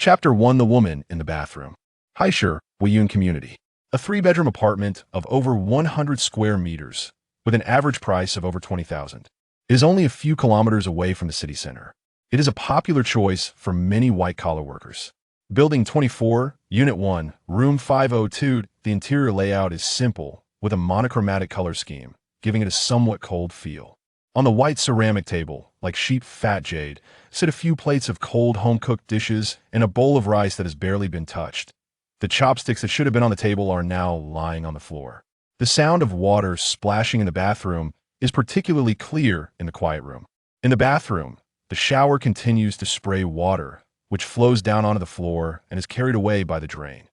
Chapter 1: The Woman in the Bathroom. Qiu Luoyu Community. A three-bedroom apartment of over 100 square meters, with an average price of over $20,000. It is only a few kilometers away from the city center. It is a popular choice for many white-collar workers. Building 24, Unit 1, Room 502. The interior layout is simple, with a monochromatic color scheme, giving it a somewhat cold feel. On the white ceramic table, like sheep fat jade, sit a few plates of cold home-cooked dishes and a bowl of rice that has barely been touched. The chopsticks that should have been on the table are now lying on the floor. The sound of water splashing in the bathroom is particularly clear in the quiet room. In the bathroom, the shower continues to spray water, which flows down onto the floor and is carried away by the drain.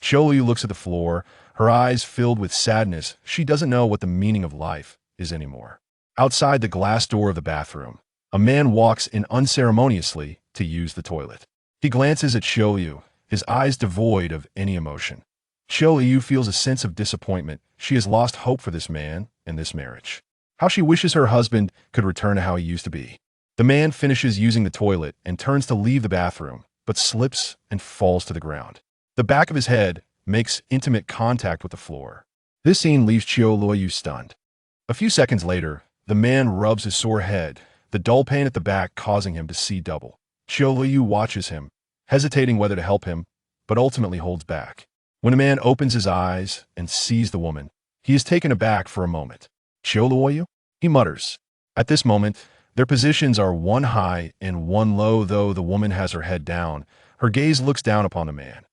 Qiu Luoyu looks at the floor, her eyes filled with sadness. She doesn't know what the meaning of life is anymore. Outside the glass door of the bathroom, a man walks in unceremoniously to use the toilet. He glances at Qiu Luoyu, his eyes devoid of any emotion. Qiu Luoyu feels a sense of disappointment. She has lost hope for this man and this marriage. How she wishes her husband could return to how he used to be. The man finishes using the toilet and turns to leave the bathroom, but slips and falls to the ground. The back of his head makes intimate contact with the floor. This scene leaves Qiu Luoyu stunned. A few seconds later, the man rubs his sore head, the dull pain at the back causing him to see double. Qiu Luoyu watches him, hesitating whether to help him, but ultimately holds back. When the man opens his eyes and sees the woman, he is taken aback for a moment. "Qiu Luoyu?" he mutters. At this moment, their positions are one high and one low. Though the woman has her head down, her gaze looks down upon the man.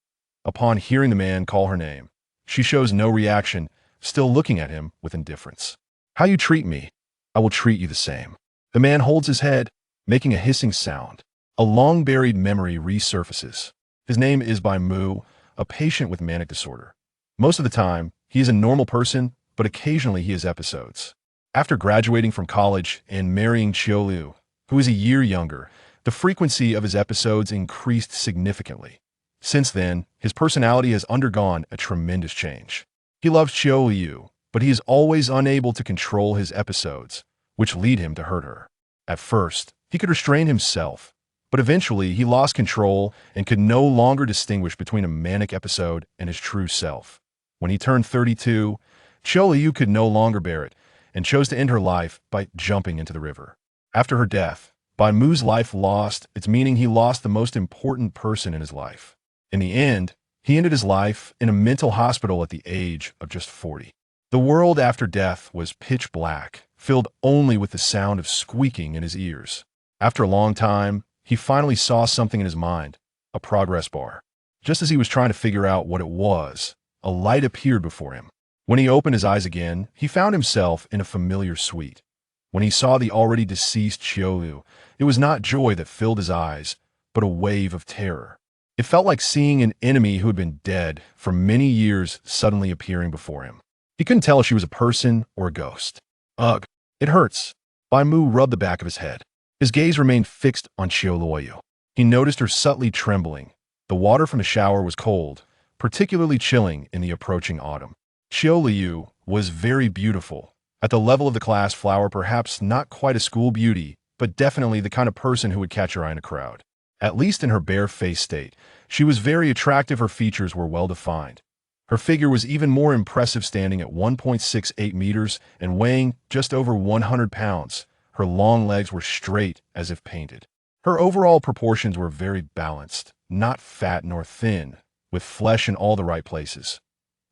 Upon hearing the man call her name, she shows no reaction, still looking at him with indifference. "How you treat me, I will treat you the same." The man holds his head, making a hissing sound. A long-buried memory resurfaces. His name is Bai Mu, a patient with manic disorder. Most of the time, he is a normal person, but occasionally he has episodes. After graduating from college and marrying Qiu Luoyu, who is a year younger, the frequency of his episodes increased significantly. Since then, his personality has undergone a tremendous change. He loves Qiu Luoyu, but he is always unable to control his episodes, which lead him to hurt her. At first, he could restrain himself, but eventually he lost control and could no longer distinguish between a manic episode and his true self. When he turned 32, Qiu Luoyu could no longer bear it and chose to end her life by jumping into the river. After her death, Bai Mu's life lost its meaning. He lost the most important person in his life. In the end, he ended his life in a mental hospital at the age of just 40. The world after death was pitch black, filled only with the sound of squeaking in his ears. After a long time, he finally saw something in his mind, a progress bar. Just as he was trying to figure out what it was, a light appeared before him. When he opened his eyes again, he found himself in a familiar suite. When he saw the already deceased Qiu Luoyu, it was not joy that filled his eyes, but a wave of terror. It felt like seeing an enemy who had been dead for many years suddenly appearing before him. He couldn't tell if she was a person or a ghost. "Ugh, it hurts." Bai Mu rubbed the back of his head. His gaze remained fixed on Qiu Luoyu. He noticed her subtly trembling. The water from the shower was cold, particularly chilling in the approaching autumn. Qiu Luoyu was very beautiful. At the level of the class flower, perhaps not quite a school beauty, but definitely the kind of person who would catch your eye in a crowd. At least in her bare-faced state, she was very attractive. Her features were well-defined. Her figure was even more impressive, standing at 1.68 meters and weighing just over 100 pounds. Her long legs were straight as if painted. Her overall proportions were very balanced, not fat nor thin, with flesh in all the right places.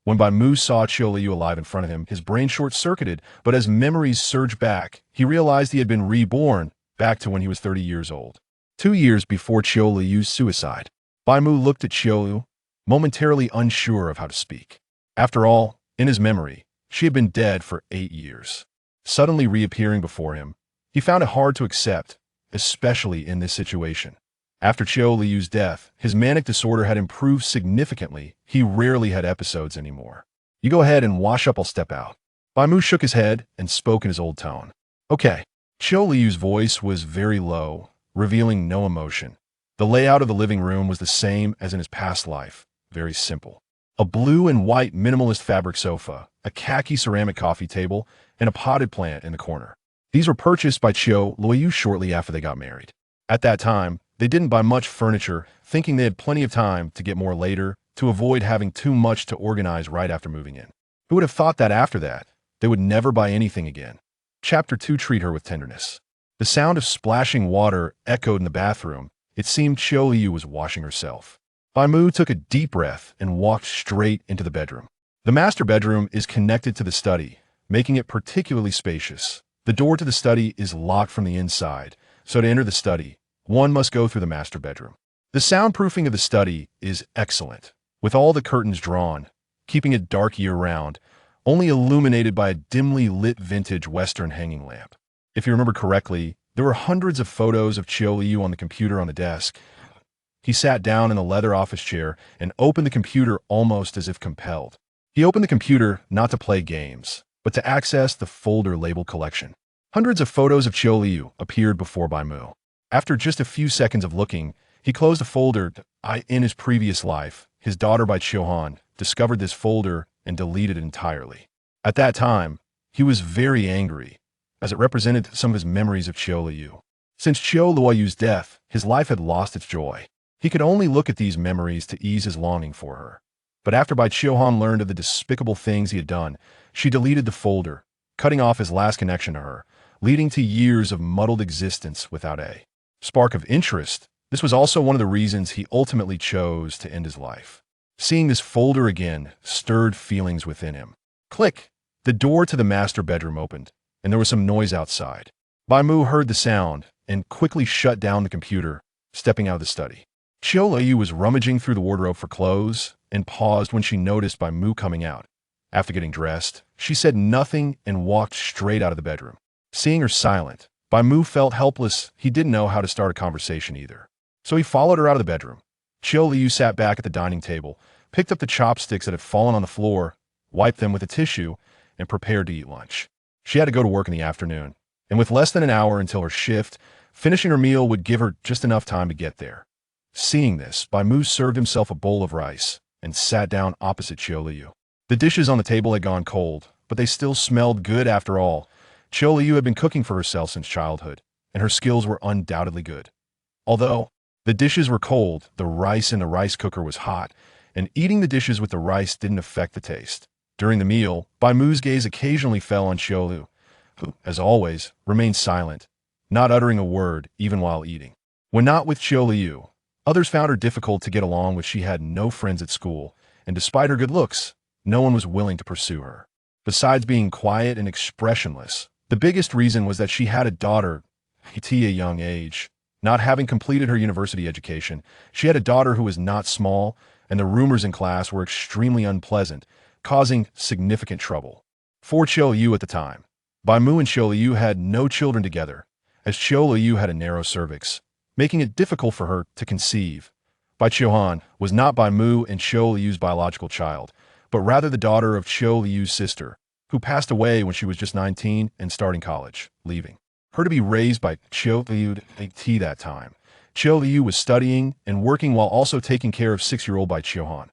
When Bai Mu saw Qiu Luoyu alive in front of him, his brain short-circuited, but as memories surged back, he realized he had been reborn back to when he was 30 years old. 2 years before Qiu Luoyu's suicide. Bai Mu looked at Qiu Luoyu, momentarily unsure of how to speak. After all, in his memory, she had been dead for 8 years. Suddenly reappearing before him, he found it hard to accept, especially in this situation. After Qiu Luoyu's death, his manic disorder had improved significantly. He rarely had episodes anymore. "You go ahead and wash up, I'll step out." Bai Mu shook his head and spoke in his old tone. "Okay." Qiu Luoyu's voice was very low, revealing no emotion. The layout of the living room was the same as in his past life, very simple. A blue and white minimalist fabric sofa, a khaki ceramic coffee table, and a potted plant in the corner. These were purchased by Qiu Luoyu shortly after they got married. At that time, They didn't buy much furniture, thinking they had plenty of time to get more later, to avoid having too much to organize right after moving in. Who would have thought that after that, they would never buy anything again? Chapter 2. Treat her with tenderness. The sound of splashing water echoed in the bathroom. It seemed Qiu Luoyu was washing herself. Bai Mu took a deep breath and walked straight into the bedroom. The master bedroom is connected to the study, making it particularly spacious. The door to the study is locked from the inside, so to enter the study, one must go through the master bedroom. The soundproofing of the study is excellent, with all the curtains drawn, keeping it dark year-round, only illuminated by a dimly lit vintage Western hanging lamp. If you remember correctly, there were hundreds of photos of Qiu Luoyu on the computer on the desk. He sat down in the leather office chair and opened the computer almost as if compelled. He opened the computer not to play games, but to access the folder labeled collection. Hundreds of photos of Qiu Luoyu appeared before Bai Mu. After just a few seconds of looking, he closed the folder. In his previous life, his daughter Bai Qiuhan discovered this folder and deleted it entirely. At that time, he was very angry, as it represented some of his memories of Qiu Luoyu. Since Qiu Luoyu's death, his life had lost its joy. He could only look at these memories to ease his longing for her. But after Bai Qiuhan learned of the despicable things he had done, she deleted the folder, cutting off his last connection to her, leading to years of muddled existence without a spark of interest. This was also one of the reasons he ultimately chose to end his life. Seeing this folder again stirred feelings within him. Click! The door to the master bedroom opened, and there was some noise outside. Bai Mu heard the sound and quickly shut down the computer, stepping out of the study. Qiu Luoyu was rummaging through the wardrobe for clothes and paused when she noticed Bai Mu coming out. After getting dressed, she said nothing and walked straight out of the bedroom. Seeing her silent, Bai Mu felt helpless. He didn't know how to start a conversation either. So he followed her out of the bedroom. Qiu Luoyu sat back at the dining table, picked up the chopsticks that had fallen on the floor, wiped them with a tissue, and prepared to eat lunch. She had to go to work in the afternoon, and with less than an hour until her shift, finishing her meal would give her just enough time to get there. Seeing this, Bai Mu served himself a bowl of rice and sat down opposite Qiu Luoyu. The dishes on the table had gone cold, but they still smelled good after all. Qiu Luoyu had been cooking for herself since childhood, and her skills were undoubtedly good. Although the dishes were cold, the rice in the rice cooker was hot, and eating the dishes with the rice didn't affect the taste. During the meal, Bai Mu's gaze occasionally fell on Qiu Luoyu, who, as always, remained silent, not uttering a word even while eating. When not with Qiu Luoyu, others found her difficult to get along with. She had no friends at school, and despite her good looks, no one was willing to pursue her. Besides being quiet and expressionless, the biggest reason was that she had a daughter at a young age. Not having completed her university education, she had a daughter who was not small, and the rumors in class were extremely unpleasant, causing significant trouble. For Qiu Luoyu at the time, Bai Mu and Qiu Luoyu had no children together, as Qiu Luoyu had a narrow cervix, making it difficult for her to conceive. Bai Qiuhan was not Bai Mu and Qiu Luoyu's biological child, but rather the daughter of Qiu Luoyu's sister, who passed away when she was just 19 and starting college, leaving her to be raised by Qiu Luoyu at that time. Qiu Luoyu was studying and working while also taking care of 6-year-old Bai Qiuhan.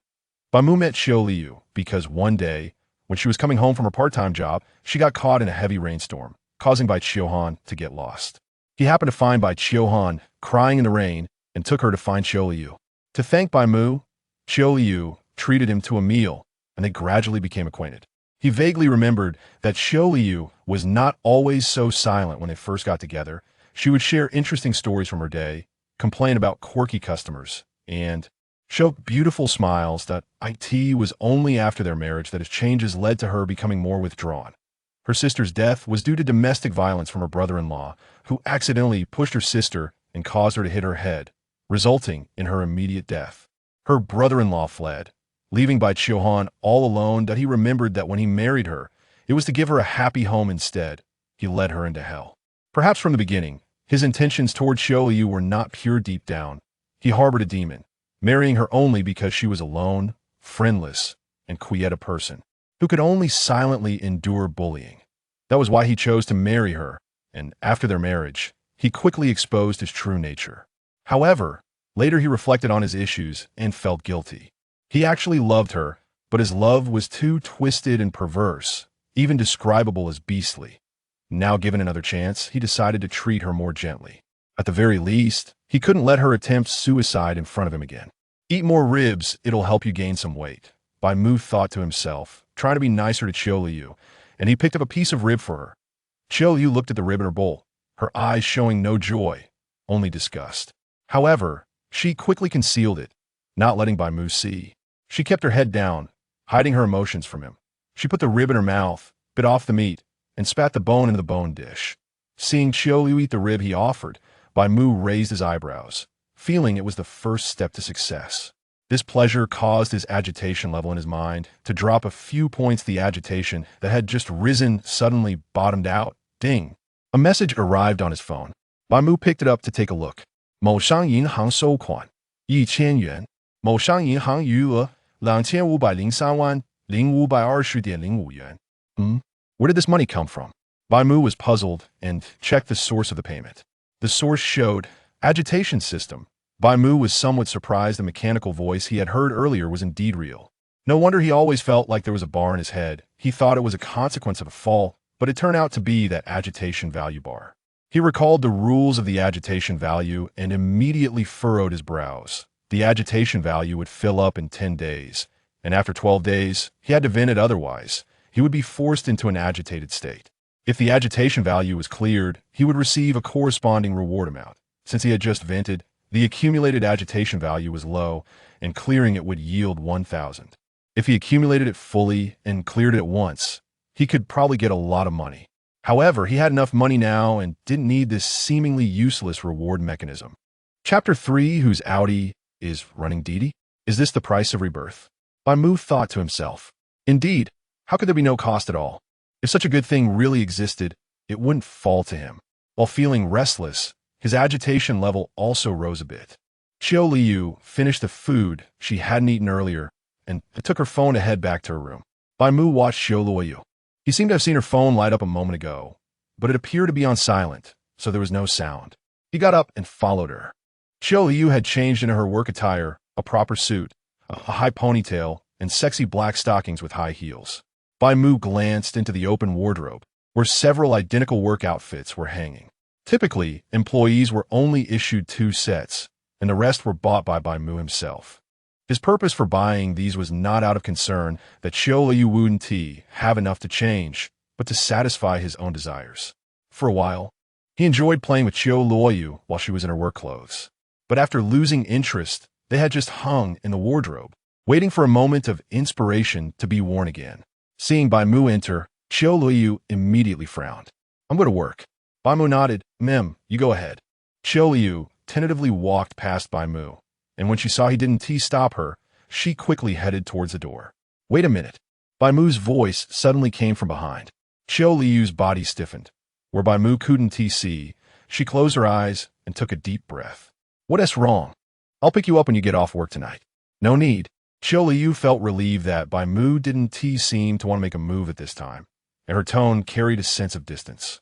Bai Mu met Qiu Luoyu because one day, when she was coming home from her part-time job, she got caught in a heavy rainstorm, causing Bai Qiuhan to get lost. He happened to find Bai Qiuhan crying in the rain and took her to find Qiu Luoyu. To thank Bai Mu, Qiu Luoyu treated him to a meal, and they gradually became acquainted. He vaguely remembered that Qiu Luoyu was not always so silent when they first got together. She would share interesting stories from her day, complain about quirky customers, and show beautiful smiles. That it was only after their marriage that his changes led to her becoming more withdrawn. Her sister's death was due to domestic violence from her brother-in-law, who accidentally pushed her sister and caused her to hit her head, resulting in her immediate death. Her brother-in-law fled, leaving Bai Qiuhan all alone. That he remembered that when he married her, it was to give her a happy home. Instead, he led her into hell. Perhaps from the beginning, his intentions toward Qiu Luoyu were not pure deep down. He harbored a demon, marrying her only because she was alone, friendless, and quiet person, who could only silently endure bullying. That was why he chose to marry her, and after their marriage, he quickly exposed his true nature. However, later he reflected on his issues and felt guilty. He actually loved her, but his love was too twisted and perverse, even describable as beastly. Now given another chance, he decided to treat her more gently. At the very least, he couldn't let her attempt suicide in front of him again. Eat more ribs, it'll help you gain some weight, Bai Mu thought to himself, trying to be nicer to Qiu Luoyu, and he picked up a piece of rib for her. Qiu Luoyu looked at the rib in her bowl, her eyes showing no joy, only disgust. However, she quickly concealed it, not letting Bai Mu see. She kept her head down, hiding her emotions from him. She put the rib in her mouth, bit off the meat, and spat the bone into the bone dish. Seeing Qiu Luoyu eat the rib he offered, Bai Mu raised his eyebrows, feeling it was the first step to success. This pleasure caused his agitation level in his mind to drop a few points. The agitation that had just risen suddenly bottomed out. Ding! A message arrived on his phone. Bai Mu picked it up to take a look. 某商银行收款1000元，某商银行余额2503万0520.05元。Where did this money come from? Bai Mu was puzzled and checked the source of the payment. The source showed agitation system. Bai Mu was somewhat surprised the mechanical voice he had heard earlier was indeed real. No wonder he always felt like there was a bar in his head. He thought it was a consequence of a fall, but it turned out to be that agitation value bar. He recalled the rules of the agitation value and immediately furrowed his brows. The agitation value would fill up in 10 days, and after 12 days, he had to vent it otherwise. He would be forced into an agitated state. If the agitation value was cleared, he would receive a corresponding reward amount. Since he had just vented, the accumulated agitation value was low, and clearing it would yield 1,000. If he accumulated it fully and cleared it at once, he could probably get a lot of money. However, he had enough money now and didn't need this seemingly useless reward mechanism. Chapter 3, whose Audi is running Didi? Is this the price of rebirth? Bai Mu thought to himself. Indeed, how could there be no cost at all? If such a good thing really existed, it wouldn't fall to him. While feeling restless, his agitation level also rose a bit. Qiu Luoyu finished the food she hadn't eaten earlier and took her phone to head back to her room. Bai Mu watched Qiu Luoyu. He seemed to have seen her phone light up a moment ago, but it appeared to be on silent, so there was no sound. He got up and followed her. Qiu Luoyu had changed into her work attire, a proper suit, a high ponytail, and sexy black stockings with high heels. Bai Mu glanced into the open wardrobe, where several identical work outfits were hanging. Typically, employees were only issued 2 sets, and the rest were bought by Bai Mu himself. His purpose for buying these was not out of concern that Qiu Luoyu wouldn't have enough to change, but to satisfy his own desires. For a while, he enjoyed playing with Qiu Luoyu while she was in her work clothes. But after losing interest, they had just hung in the wardrobe, waiting for a moment of inspiration to be worn again. Seeing Bai Mu enter, Qiu Luoyu immediately frowned. I'm going to work. Bai Mu nodded. Mem, you go ahead. Qiu Luoyu tentatively walked past Bai Mu, and when she saw he didn't stop her, she quickly headed towards the door. Wait a minute. Bai Mu's voice suddenly came from behind. Qiu Luoyu's body stiffened. Where Bai Mu couldn't see, she closed her eyes and took a deep breath. What's wrong? I'll pick you up when you get off work tonight. No need. Qiu Luoyu felt relieved that Bai Mu didn't seem to want to make a move at this time, and her tone carried a sense of distance.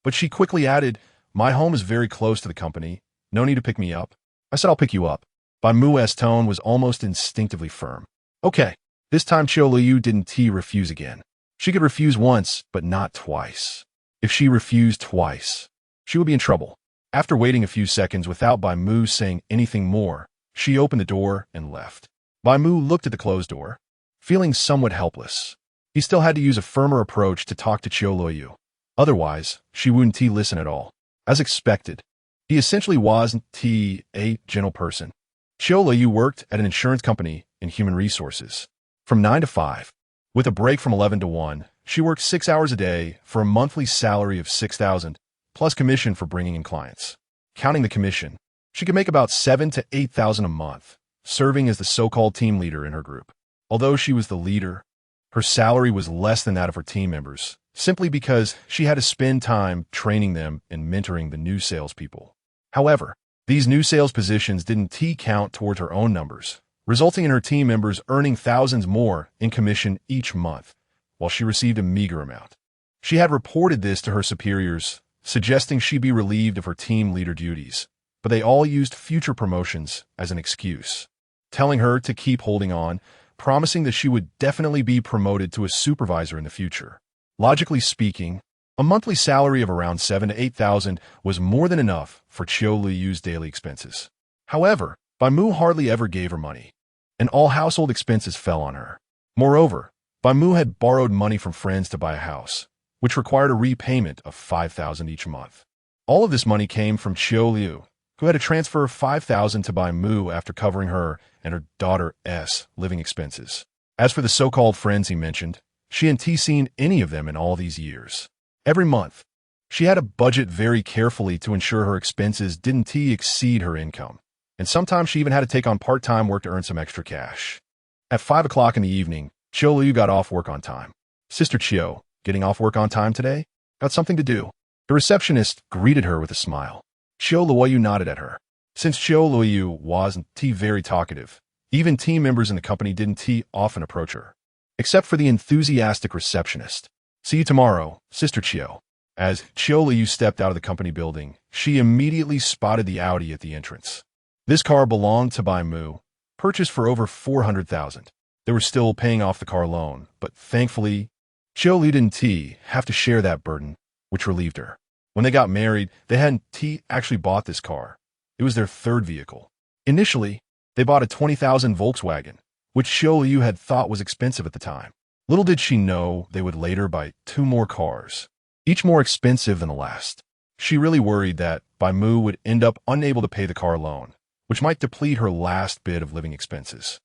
But she quickly added, my home is very close to the company. No need to pick me up. I said I'll pick you up. Bai Mu's tone was almost instinctively firm. Okay. This time Qiu Luoyu didn't refuse again. She could refuse once, but not twice. If she refused twice, she would be in trouble. After waiting a few seconds without Bai Mu saying anything more, she opened the door and left. Bai Mu looked at the closed door, feeling somewhat helpless. He still had to use a firmer approach to talk to Qiu Luoyu. Otherwise, she wouldn't listen at all. As expected, he essentially wasn't a gentle person. Qiu Luoyu worked at an insurance company in human resources. From 9 to 5, with a break from 11 to 1, she worked 6 hours a day for a monthly salary of 6,000, plus commission for bringing in clients. Counting the commission, she could make about 7,000 to 8,000 a month, serving as the so-called team leader in her group. Although she was the leader, her salary was less than that of her team members, simply because she had to spend time training them and mentoring the new salespeople. However, these new sales positions didn't count towards her own numbers, resulting in her team members earning thousands more in commission each month, while she received a meager amount. She had reported this to her superiors, suggesting she be relieved of her team leader duties, but they all used future promotions as an excuse, telling her to keep holding on, promising that she would definitely be promoted to a supervisor in the future. Logically speaking, A monthly salary of around 7 to 8,000 was more than enough for Qiu Luoyu's daily expenses. However, Bai Mu hardly ever gave her money, and all household expenses fell on her. Moreover, Bai Mu had borrowed money from friends to buy a house, which required a repayment of 5,000 each month. All of this money came from Qiu Luoyu, who had to transfer 5,000 to Bai Mu after covering her and her daughter's living expenses. As for the so-called friends he mentioned, she hadn't seen any of them in all these years. Every month, she had to budget very carefully to ensure her expenses didn't exceed her income, and sometimes she even had to take on part-time work to earn some extra cash. At 5 o'clock in the evening, Qiu Luoyu got off work on time. "Sister Qiu, getting off work on time today? Got something to do." The receptionist greeted her with a smile. Qiu Luoyu nodded at her. Since Qiu Luoyu wasn't very talkative, even team members in the company didn't often approach her, except for the enthusiastic receptionist. "See you tomorrow, Sister Qiu." As Qiu Luoyu stepped out of the company building, she immediately spotted the Audi at the entrance. This car belonged to Bai Mu, purchased for over 400,000. They were still paying off the car loan, but thankfully, Qiu Luoyu didn't have to share that burden, which relieved her. When they got married, they hadn't actually bought this car. It was their third vehicle. Initially, they bought a 20,000 Volkswagen, which Qiu Luoyu had thought was expensive at the time. Little did she know they would later buy 2 more cars, each more expensive than the last. She really worried that Bai Mu would end up unable to pay the car loan, which might deplete her last bit of living expenses.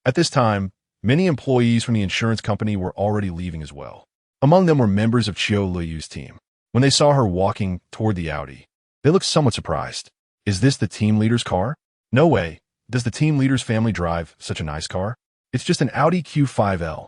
At this time, many employees from the insurance company were already leaving as well. Among them were members of Qiu Luoyu's team. When they saw her walking toward the Audi, they looked somewhat surprised. "Is this the team leader's car?" "No way. Does the team leader's family drive such a nice car?" "It's just an Audi Q5L.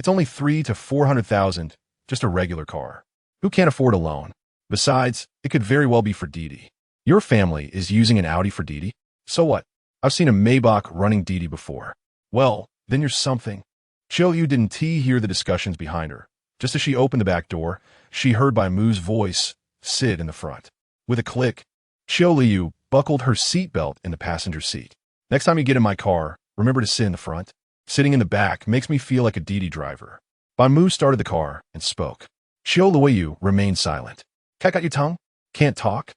It's only 300,000 to 400,000, just a regular car. Who can't afford a loan? Besides, it could very well be for Didi." "Your family is using an Audi for Didi? So what? I've seen a Maybach running Didi before." "Well, then you're something." Qiu Luoyu didn't hear the discussions behind her. Just as she opened the back door, she heard Bai Mu's voice, "Sit in the front." With a click, Qiu Luoyu buckled her seatbelt in the passenger seat. "Next time you get in my car, remember to sit in the front. Sitting in the back makes me feel like a Didi driver." Bai Mu started the car and spoke. Qiu Luoyu remained silent. "Cat got your tongue? Can't talk?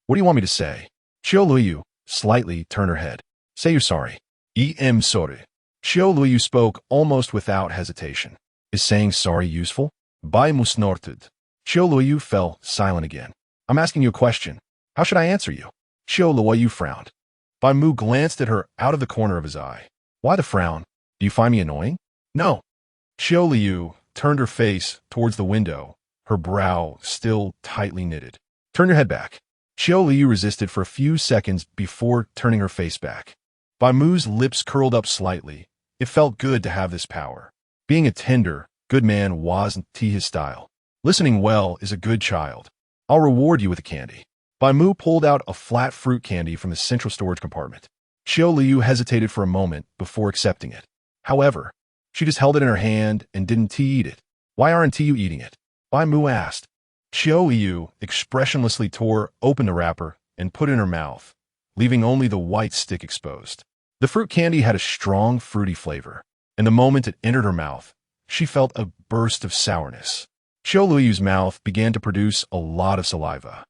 What do you want me to say?" Qiu Luoyu slightly turned her head. "Say you're sorry." Sorry." Qiu Luoyu spoke almost without hesitation. "Is saying sorry useful?" Bai Mu snorted. Qiu Luoyu fell silent again. "I'm asking you a question. How should I answer you?" Qiu Luoyu frowned. Bai Mu glanced at her out of the corner of his eye. "Why the frown? Do you find me annoying?" "No." Qiu Luoyu turned her face towards the window, her brow still tightly knitted. "Turn your head back." Qiu Luoyu resisted for a few seconds before turning her face back. Bai Mu's lips curled up slightly. It felt good to have this power. Being a tender, good man wasn't his style. Listening well is a good child. "I'll reward you with a candy." Bai Mu pulled out a flat fruit candy from the central storage compartment. Qiu Luoyu hesitated for a moment before accepting it. However, she just held it in her hand and didn't eat it. "Why aren't you eating it?" Bai Mu asked. Qiu Luoyu expressionlessly tore open the wrapper and put it in her mouth, leaving only the white stick exposed. The fruit candy had a strong, fruity flavor, and the moment it entered her mouth, she felt a burst of sourness. Qiu Luoyu's mouth began to produce a lot of saliva.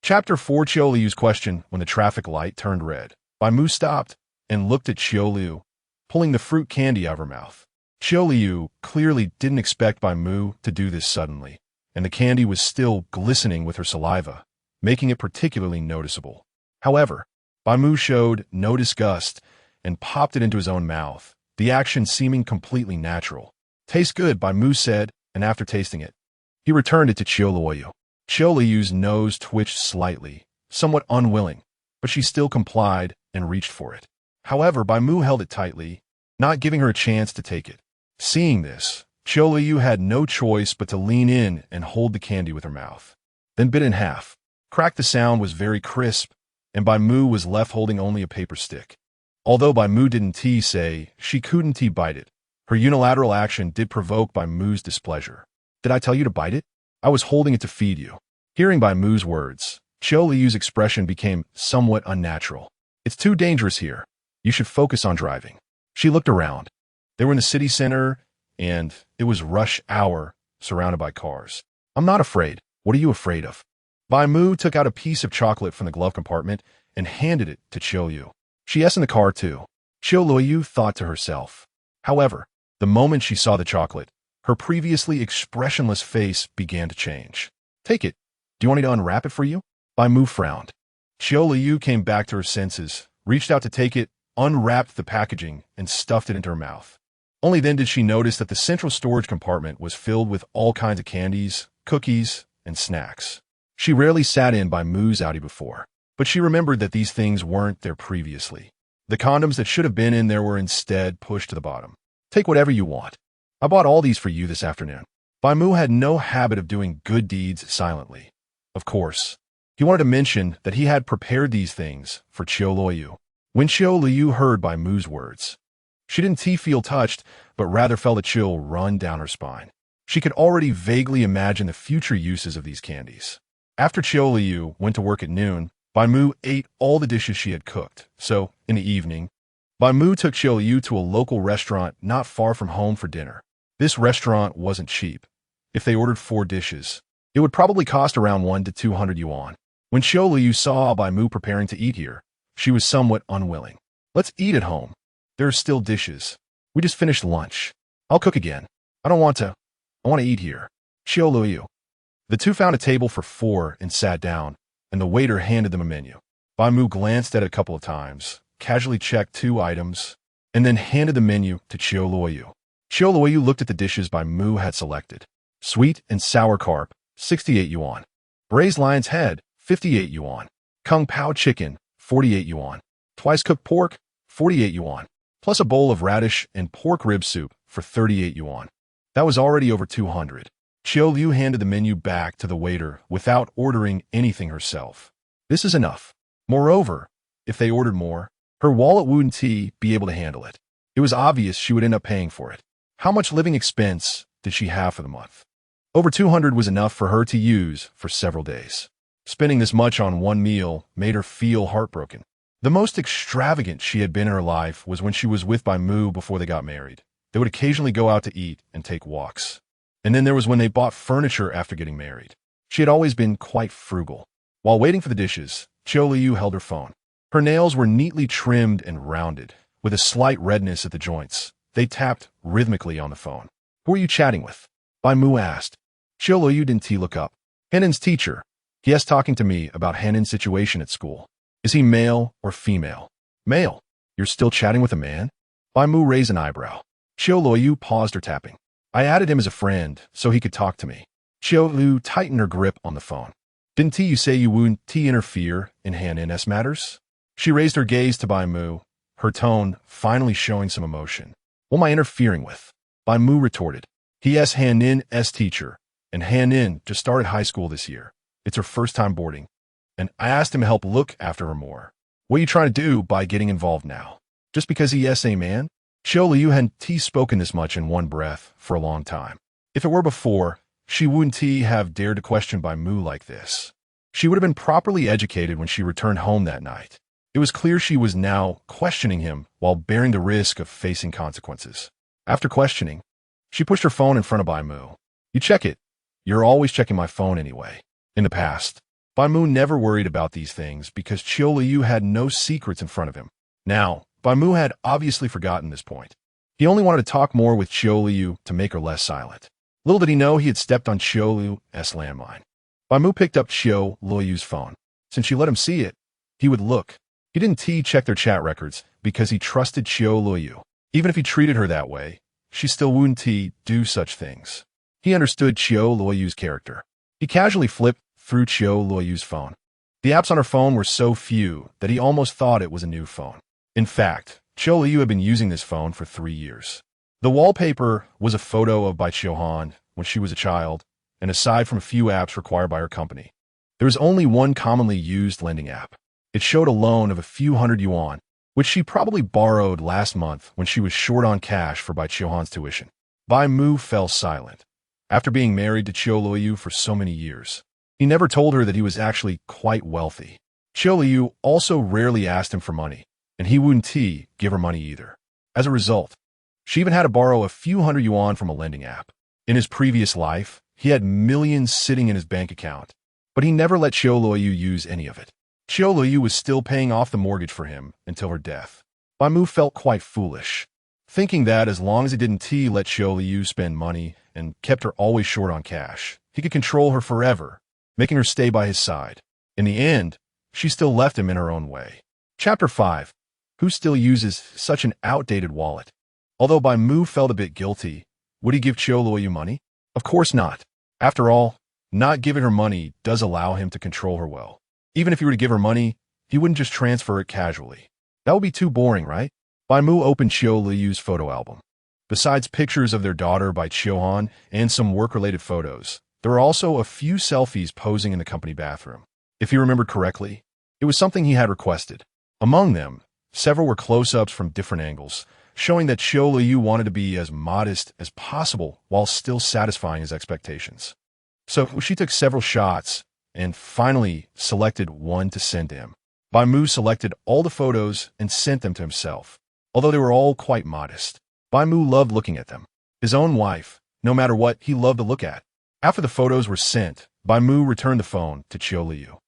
Chapter 4. Qiu Luoyu's question. When the traffic light turned red, Bai Mu stopped and looked at Qiu Luoyu, pulling the fruit candy out of her mouth. Qiu Luoyu clearly didn't expect Bai Mu to do this suddenly, and the candy was still glistening with her saliva, making it particularly noticeable. However, Bai Mu showed no disgust and popped it into his own mouth, the action seeming completely natural. "Tastes good," Bai Mu said, and after tasting it, he returned it to Qiu Luoyu. Qiu Luoyu's nose twitched slightly, somewhat unwilling, but she still complied and reached for it. However, Bai Mu held it tightly, not giving her a chance to take it. Seeing this, Qiu Luoyu had no choice but to lean in and hold the candy with her mouth, then bit in half. Crack. The sound was very crisp, and Bai Mu was left holding only a paper stick. Although Bai Mu didn't say she couldn't bite it, her unilateral action did provoke Bai Mu's displeasure. "Did I tell you to bite it? I was holding it to feed you." Hearing Bai Mu's words, Qiu Luoyu's expression became somewhat unnatural. "It's too dangerous here. You should focus on driving." She looked around. They were in the city center, and it was rush hour, surrounded by cars. "I'm not afraid. What are you afraid of? Bai Mu took out a piece of chocolate from the glove compartment and handed it to Qiu Luoyu. She's in the car too. Qiu Luoyu thought to herself. However, the moment she saw the chocolate, her previously expressionless face began to change. Take it. Do you want me to unwrap it for you? Bai Mu frowned. Qiu Luoyu came back to her senses, reached out to take it, unwrapped the packaging, and stuffed it into her mouth. Only then did she notice that the central storage compartment was filled with all kinds of candies, cookies, and snacks. She rarely sat in Bai Mu's Audi before, but she remembered that these things weren't there previously. The condoms that should have been in there were instead pushed to the bottom. Take whatever you want. I bought all these for you this afternoon. Bai Mu had no habit of doing good deeds silently. Of course, he wanted to mention that he had prepared these things for Qiu Luoyu. When Qiu Luoyu heard Bai Mu's words, she didn't feel touched, but rather felt a chill run down her spine. She could already vaguely imagine the future uses of these candies. After Qiu Luoyu went to work at noon, Bai Mu ate all the dishes she had cooked. So, in the evening, Bai Mu took Qiu Luoyu to a local restaurant not far from home for dinner. This restaurant wasn't cheap. If they ordered 4 dishes, it would probably cost around 100 to 200 yuan. When Qiu Luoyu saw Bai Mu preparing to eat here, she was somewhat unwilling. Let's eat at home. There are still dishes. We just finished lunch. I'll cook again. I want to eat here. Qiu Luoyu. The two found a table for 4 and sat down, and the waiter handed them a menu. Bai Mu glanced at it a couple of times, casually checked 2 items, and then handed the menu to Qiu Luoyu. Qiu Luoyu looked at the dishes Bai Mu had selected. Sweet and sour carp, 68 yuan. Braised lion's head, 58 yuan. Kung Pao chicken, 48 yuan. Twice cooked pork, 48 yuan. Plus a bowl of radish and pork rib soup for 38 yuan. That was already over 200. Qiu Luoyu handed the menu back to the waiter without ordering anything herself. This is enough. Moreover, if they ordered more, her wallet wouldn't be able to handle it. It was obvious she would end up paying for it. How much living expense did she have for the month? Over 200 was enough for her to use for several days. Spending this much on one meal made her feel heartbroken. The most extravagant she had been in her life was when she was with Bai Mu before they got married. They would occasionally go out to eat and take walks. And then there was when they bought furniture after getting married. She had always been quite frugal. While waiting for the dishes, Qiu Luoyu held her phone. Her nails were neatly trimmed and rounded, with a slight redness at the joints. They tapped rhythmically on the phone. Who are you chatting with? Bai Mu asked. Qiu Luoyu didn't look up. Hannon's teacher. He is talking to me about Hannon's situation at school. Is he male or female? Male. You're still chatting with a man? Bai Mu raised an eyebrow. Qiu Luoyu paused her tapping. I added him as a friend so he could talk to me. Qiu Luoyu tightened her grip on the phone. Didn't you say you wouldn't interfere in Hannon's matters? She raised her gaze to Bai Mu, her tone finally showing some emotion. What am I interfering with? Bai Mu retorted. He is Hannon's teacher, and Hannon just started high school this year. It's her first time boarding, and I asked him to help look after her more. What are you trying to do by getting involved now? Just because he is a man? Qiu Luoyu hadn't spoken this much in one breath for a long time. If it were before, she wouldn't have dared to question Bai Mu like this. She would have been properly educated when she returned home that night. It was clear she was now questioning him while bearing the risk of facing consequences. After questioning, she pushed her phone in front of Bai Mu. You check it. You're always checking my phone anyway. In the past, Bai Mu never worried about these things because Qiu Luoyu had no secrets in front of him. Now, Bai Mu had obviously forgotten this point. He only wanted to talk more with Qiu Luoyu to make her less silent. Little did he know he had stepped on Qiu Luoyu's landmine. Bai Mu picked up Qiu Luoyu's phone. Since she let him see it, he would look. He didn't check their chat records because he trusted Qiu Luoyu. Even if he treated her that way, she still wouldn't do such things. He understood Qiu Luoyu's character. He casually flipped through Qiu Luoyu's phone. The apps on her phone were so few that he almost thought it was a new phone. In fact, Qiu Luoyu had been using this phone for 3 years. The wallpaper was a photo of Bai Qiuhan when she was a child, and aside from a few apps required by her company, there was only one commonly used lending app. It showed a loan of a few hundred yuan, which she probably borrowed last month when she was short on cash for Bai Qiuhan's tuition. Bai Mu fell silent. After being married to Qiu Luoyu for so many years, he never told her that he was actually quite wealthy. Qiu Luoyu also rarely asked him for money, and he wouldn't give her money either. As a result, she even had to borrow a few hundred yuan from a lending app. In his previous life, He had millions sitting in his bank account, but he never let Qiu Luoyu use any of it. Qiu Luoyu was still paying off the mortgage for him until her death. Bai Mu felt quite foolish, thinking that as long as he didn't let Qiu Luoyu spend money and kept her always short on cash, he could control her forever, making her stay by his side. In the end, she still left him in her own way. Chapter 5. Who still uses such an outdated wallet? Although Bai Mu felt a bit guilty, would he give Qiu Luoyu money? Of course not. After all, not giving her money does allow him to control her well. Even if he were to give her money, he wouldn't just transfer it casually. That would be too boring, right? Bai Mu opened Qiu Luoyu's photo album. Besides pictures of their daughter by Qiuhan and some work-related photos, there were also a few selfies posing in the company bathroom. If he remembered correctly, it was something he had requested. Among them, several were close-ups from different angles, showing that Qiu Luoyu wanted to be as modest as possible while still satisfying his expectations. So she took several shots and finally selected one to send to him. Bai Mu selected all the photos and sent them to himself. Although they were all quite modest, Bai Mu loved looking at them. His own wife, no matter what, he loved to look at. After the photos were sent, Bai Mu returned the phone to Qiu Luoyu.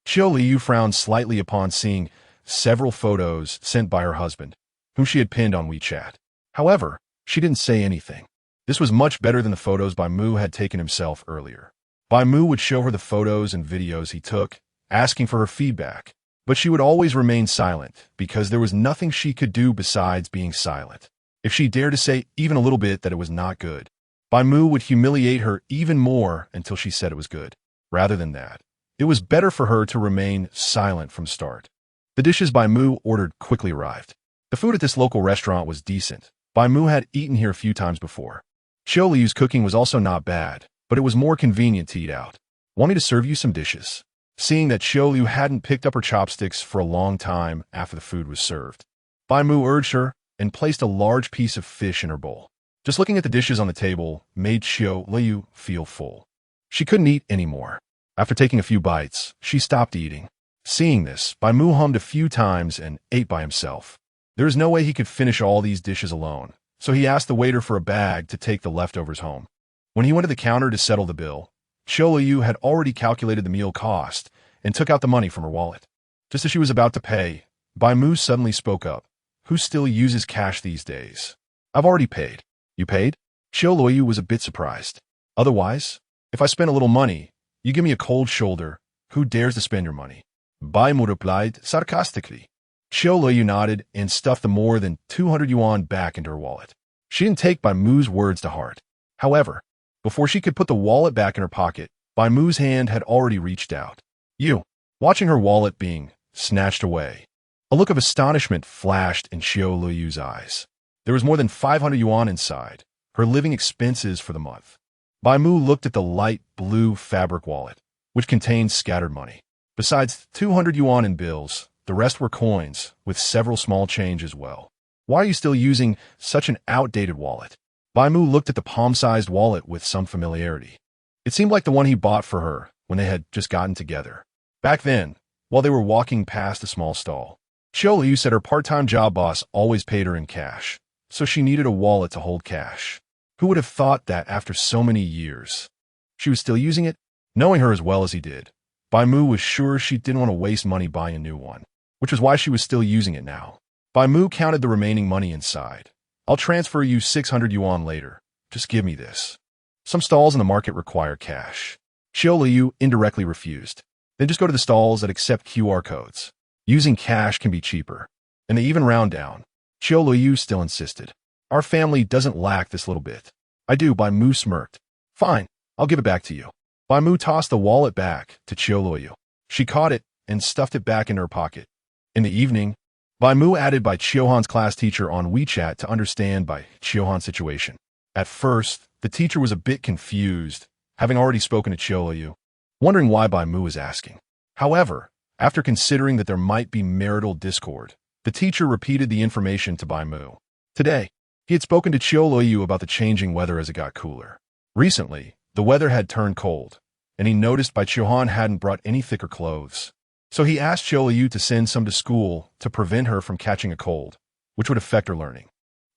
Qiu Luoyu frowned slightly upon seeing several photos sent by her husband, whom she had pinned on WeChat. However, she didn't say anything. This was much better than the photos Bai Mu had taken himself earlier. Bai Mu would show her the photos and videos he took, asking for her feedback, but she would always remain silent because there was nothing she could do besides being silent. If she dared to say even a little bit that it was not good, Bai Mu would humiliate her even more until she said it was good. Rather than that, it was better for her to remain silent from start. The dishes Bai Mu ordered quickly arrived. The food at this local restaurant was decent. Bai Mu had eaten here a few times before. Qiu Luoyu's cooking was also not bad, but it was more convenient to eat out. Want me to serve you some dishes? Seeing that Qiu Luoyu hadn't picked up her chopsticks for a long time after the food was served, Bai Mu urged her and placed a large piece of fish in her bowl. Just looking at the dishes on the table made Qiu Luoyu feel full. She couldn't eat anymore. After taking a few bites, she stopped eating. Seeing this, Bai Mu hummed a few times and ate by himself. There was no way he could finish all these dishes alone, so he asked the waiter for a bag to take the leftovers home. When he went to the counter to settle the bill, Qiu Luoyu had already calculated the meal cost and took out the money from her wallet. Just as she was about to pay, Bai Mu suddenly spoke up. Who still uses cash these days? I've already paid. You paid? Qiu Luoyu was a bit surprised. Otherwise, if I spend a little money, you give me a cold shoulder. Who dares to spend your money? Bai Mu replied sarcastically. Qiu Luoyu nodded and stuffed the more than 200 yuan back into her wallet. She didn't take Bai Mu's words to heart. However, before she could put the wallet back in her pocket, Bai Mu's hand had already reached out. You. Watching her wallet being snatched away, a look of astonishment flashed in Qiu Luoyu's eyes. There was more than 500 yuan inside, her living expenses for the month. Bai Mu looked at the light blue fabric wallet, which contained scattered money. Besides 200 yuan in bills, the rest were coins, with several small change as well. Why are you still using such an outdated wallet? Bai Mu looked at the palm-sized wallet with some familiarity. It seemed like the one he bought for her when they had just gotten together. Back then, while they were walking past a small stall, Qiu Luoyu said her part-time job boss always paid her in cash, so she needed a wallet to hold cash. Who would have thought that after so many years? She was still using it? Knowing her as well as he did, Bai Mu was sure she didn't want to waste money buying a new one, which was why she was still using it now. Bai Mu counted the remaining money inside. I'll transfer you 600 yuan later. Just give me this. Some stalls in the market require cash. Qiu Luoyu indirectly refused. Then just go to the stalls that accept QR codes. Using cash can be cheaper. And they even round down. Qiu Luoyu still insisted. Our family doesn't lack this little bit. I do, Bai Mu smirked. Fine, I'll give it back to you. Bai Mu tossed the wallet back to Qiu Luoyu. She caught it and stuffed it back in her pocket. In the evening, Bai Mu added Bai Qiuhan's class teacher on WeChat to understand Bai Qiuhan's situation. At first, the teacher was a bit confused, having already spoken to Qiu Luoyu, wondering why Bai Mu was asking. However, after considering that there might be marital discord, the teacher repeated the information to Bai Mu. Today, he had spoken to Qiu Luoyu about the changing weather as it got cooler. Recently, the weather had turned cold, and he noticed Bai Qiuhan hadn't brought any thicker clothes. So he asked Qiu Luoyu to send some to school to prevent her from catching a cold, which would affect her learning.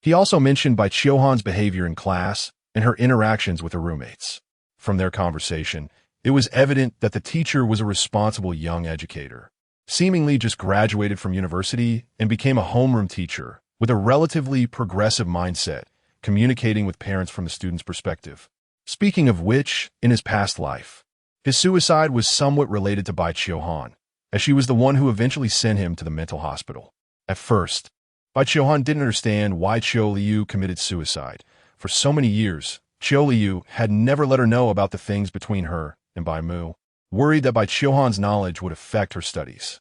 He also mentioned Bai Qiuhan's behavior in class and her interactions with her roommates. From their conversation, it was evident that the teacher was a responsible young educator, seemingly just graduated from university and became a homeroom teacher with a relatively progressive mindset, communicating with parents from the student's perspective. Speaking of which, in his past life, his suicide was somewhat related to Bai Mu, as she was the one who eventually sent him to the mental hospital. At first, Bai Mu didn't understand why Qiu Luoyu committed suicide. For so many years, Qiu Luoyu had never let her know about the things between her and Bai Mu, worried that Bai Mu's knowledge would affect her studies.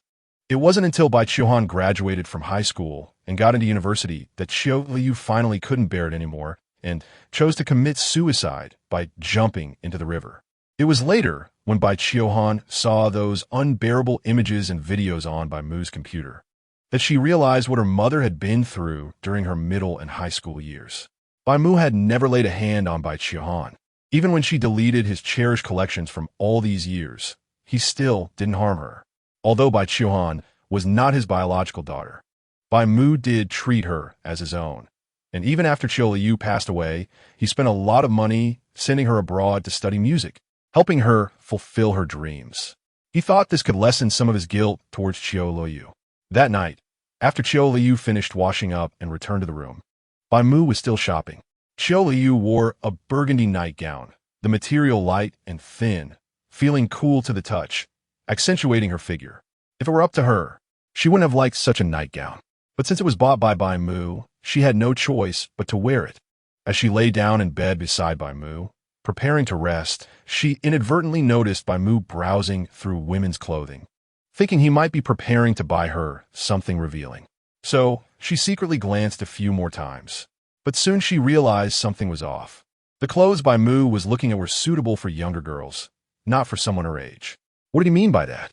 It wasn't until Bai Mu graduated from high school and got into university that Qiu Luoyu finally couldn't bear it anymore and chose to commit suicide by jumping into the river. It was later, when Bai Mu saw those unbearable images and videos on Bai Mu's computer, that she realized what her mother had been through during her middle and high school years. Bai Mu had never laid a hand on Bai Mu. Even when she deleted his cherished collections from all these years, he still didn't harm her. Although Bai Mu was not his biological daughter, Bai Mu did treat her as his own. And even after Qiu Luoyu passed away, he spent a lot of money sending her abroad to study music, helping her fulfill her dreams. He thought this could lessen some of his guilt towards Qiu Luoyu. That night, after Qiu Luoyu finished washing up and returned to the room, Bai Mu was still shopping. Qiu Luoyu wore a burgundy nightgown, the material light and thin, feeling cool to the touch, accentuating her figure. If it were up to her, she wouldn't have liked such a nightgown. But since it was bought by Bai Mu, she had no choice but to wear it. As she lay down in bed beside Bai Mu, preparing to rest, she inadvertently noticed Bai Mu browsing through women's clothing, thinking he might be preparing to buy her something revealing. So, she secretly glanced a few more times. But soon she realized something was off. The clothes Bai Mu was looking at were suitable for younger girls, not for someone her age. What did he mean by that?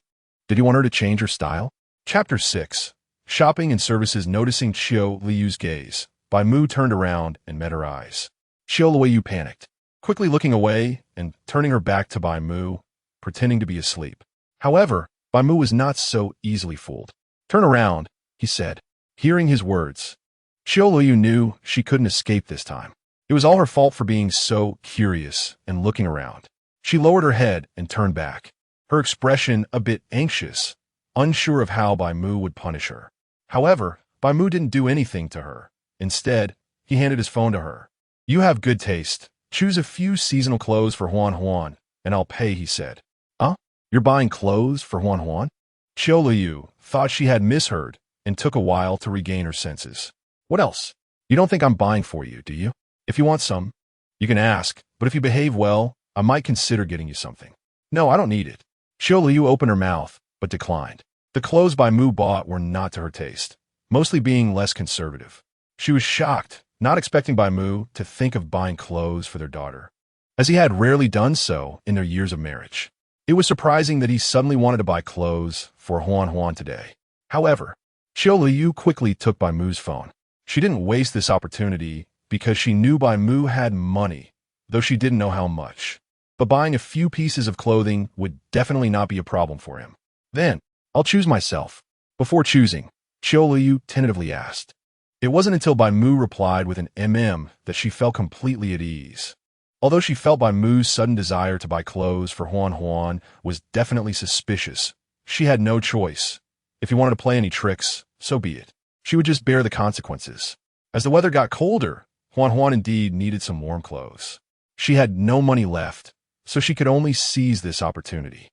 Did he want her to change her style? Chapter 6. Shopping and Services. Noticing Qiu Luoyu's gaze, Bai Mu turned around and met her eyes. Qiu Luoyu panicked, quickly looking away and turning her back to Bai Mu, pretending to be asleep. However, Bai Mu was not so easily fooled. "Turn around," he said. Hearing his words, Qiu Luoyu knew she couldn't escape this time. It was all her fault for being so curious and looking around. She lowered her head and turned back, her expression a bit anxious, unsure of how Bai Mu would punish her. However, Bai Mu didn't do anything to her. Instead, he handed his phone to her. "You have good taste. Choose a few seasonal clothes for Huan, and I'll pay," he said. "Huh? You're buying clothes for Huan?" Qiu Luoyu thought she had misheard and took a while to regain her senses. "What else? You don't think I'm buying for you, do you? If you want some, you can ask, but if you behave well, I might consider getting you something." "No, I don't need it." Qiu Luoyu opened her mouth, but declined. The clothes Bai Mu bought were not to her taste, mostly being less conservative. She was shocked, not expecting Bai Mu to think of buying clothes for their daughter, as he had rarely done so in their years of marriage. It was surprising that he suddenly wanted to buy clothes for Huan today. However, Qiu Luoyu quickly took Bai Mu's phone. She didn't waste this opportunity because she knew Bai Mu had money, though she didn't know how much. But buying a few pieces of clothing would definitely not be a problem for him. "Then, I'll choose myself." Before choosing, Qiu Luoyu tentatively asked. It wasn't until Bai Mu replied with an that she felt completely at ease. Although she felt Bai Mu's sudden desire to buy clothes for Huan was definitely suspicious, she had no choice. If he wanted to play any tricks, so be it. She would just bear the consequences. As the weather got colder, Huan indeed needed some warm clothes. She had no money left, so she could only seize this opportunity.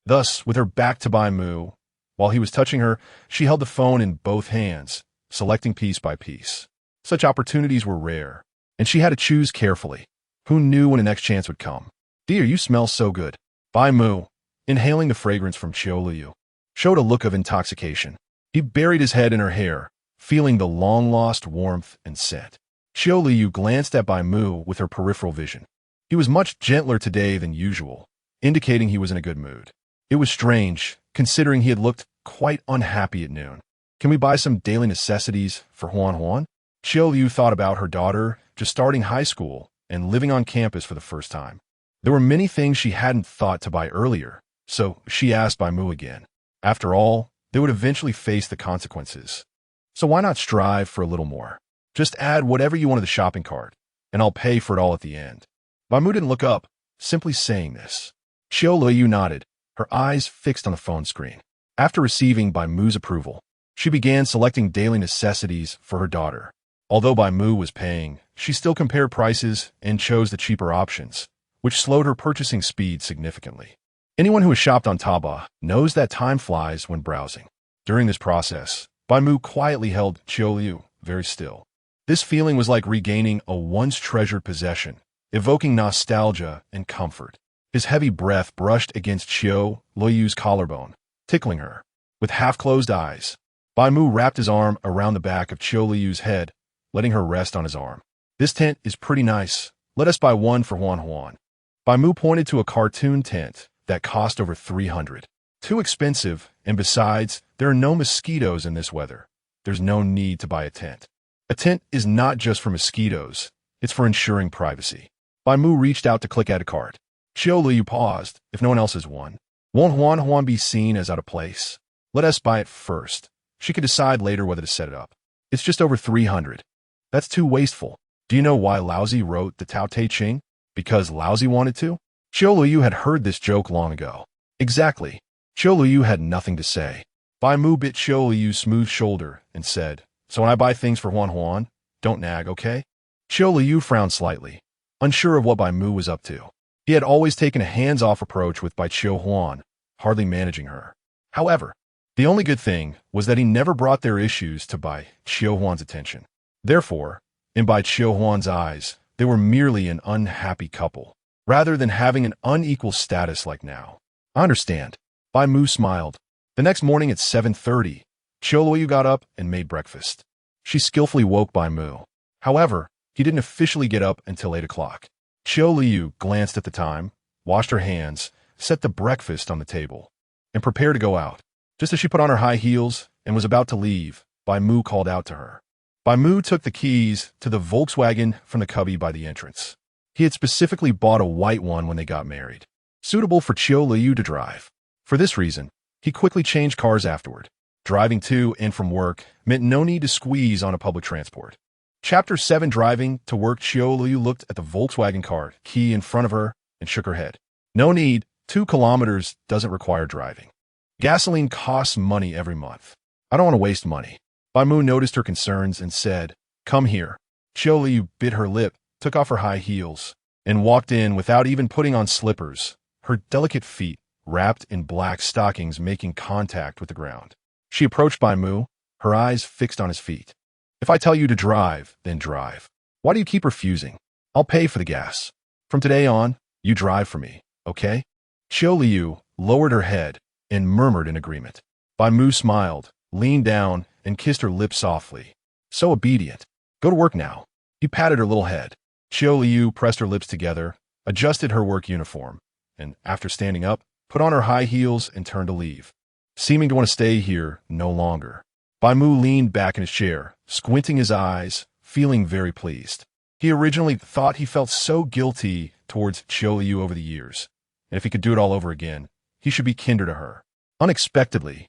Thus, with her back to Bai Mu, while he was touching her, she held the phone in both hands, selecting piece by piece. Such opportunities were rare, and she had to choose carefully. Who knew when the next chance would come? "Dear, you smell so good." Bai Mu, inhaling the fragrance from Qiu Luoyu, showed a look of intoxication. He buried his head in her hair, feeling the long-lost warmth and scent. Qiu Luoyu glanced at Bai Mu with her peripheral vision. He was much gentler today than usual, indicating he was in a good mood. It was strange, considering he had looked quite unhappy at noon. "Can we buy some daily necessities for Huan?" Qiu Luoyu thought about her daughter just starting high school and living on campus for the first time. There were many things she hadn't thought to buy earlier, so she asked Bai Mu again. After all, they would eventually face the consequences. So why not strive for a little more? Just add whatever you want to the shopping cart, and I'll pay for it all at the end. Bai Mu didn't look up, simply saying this. Qiu Luoyu nodded, her eyes fixed on the phone screen. After receiving Bai Mu's approval, she began selecting daily necessities for her daughter. Although Bai Mu was paying, she still compared prices and chose the cheaper options, which slowed her purchasing speed significantly. Anyone who has shopped on Taobao knows that time flies when browsing. During this process, Bai Mu quietly held Qiu Luoyu very still. This feeling was like regaining a once treasured possession, evoking nostalgia and comfort. His heavy breath brushed against Qiu Luoyu's collarbone, tickling her. With half-closed eyes, Bai Mu wrapped his arm around the back of Qiu Luoyu's head, letting her rest on his arm. This tent is pretty nice. Let us buy one for Huan. Bai Mu pointed to a cartoon tent that cost over 300. Too expensive, and besides, there are no mosquitoes in this weather. There's no need to buy a tent. A tent is not just for mosquitoes, it's for ensuring privacy. Bai Mu reached out to click add a cart. Qiu Luoyu paused, if no one else has one. Won't Huan be seen as out of place? Let us buy it first. She could decide later whether to set it up. It's just over 300. That's too wasteful. Do you know why Laozi wrote the Tao Te Ching? Because Laozi wanted to? Qiu Luoyu had heard this joke long ago. Exactly. Qiu Luoyu had nothing to say. Bai Mu bit Qiu Luoyu's smooth shoulder and said, so when I buy things for Huan, don't nag, okay? Qiu Luoyu frowned slightly, unsure of what Bai Mu was up to. He had always taken a hands-off approach with Bai Huan, hardly managing her. However, the only good thing was that he never brought their issues to Bai Huan's attention. Therefore, in Bai Huan's eyes, they were merely an unhappy couple, rather than having an unequal status like now. I understand. Bai Mu smiled. The next morning at 7:30, Qiu Luoyu got up and made breakfast. She skillfully woke Bai Mu. However, he didn't officially get up until 8 o'clock. Qiu Luoyu glanced at the time, washed her hands, set the breakfast on the table, and prepared to go out. Just as she put on her high heels and was about to leave, Bai Mu called out to her. Bai Mu took the keys to the Volkswagen from the cubby by the entrance. He had specifically bought a white one when they got married, suitable for Qiu Luoyu to drive. For this reason, he quickly changed cars afterward. Driving to and from work meant no need to squeeze on a public transport. Chapter 7 Driving to work. Qiu Luoyu looked at the Volkswagen car key in front of her and shook her head. No need, 2 kilometers doesn't require driving. Gasoline costs money every month. I don't want to waste money. Bai Mu noticed her concerns and said, come here. Qiu Luoyu bit her lip, took off her high heels, and walked in without even putting on slippers, her delicate feet wrapped in black stockings making contact with the ground. She approached Bai Mu, her eyes fixed on his feet. If I tell you to drive, then drive. Why do you keep refusing? I'll pay for the gas. From today on, you drive for me, okay? Qiu Luoyu lowered her head and murmured in agreement. Bai Mu smiled, leaned down, and kissed her lips softly. So obedient. Go to work now. He patted her little head. Qiu Luoyu pressed her lips together, adjusted her work uniform, and after standing up, put on her high heels and turned to leave, seeming to want to stay here no longer. Bai Mu leaned back in his chair, squinting his eyes, feeling very pleased. He originally thought he felt so guilty towards Qiu Luoyu over the years, and if he could do it all over again, he should be kinder to her. Unexpectedly,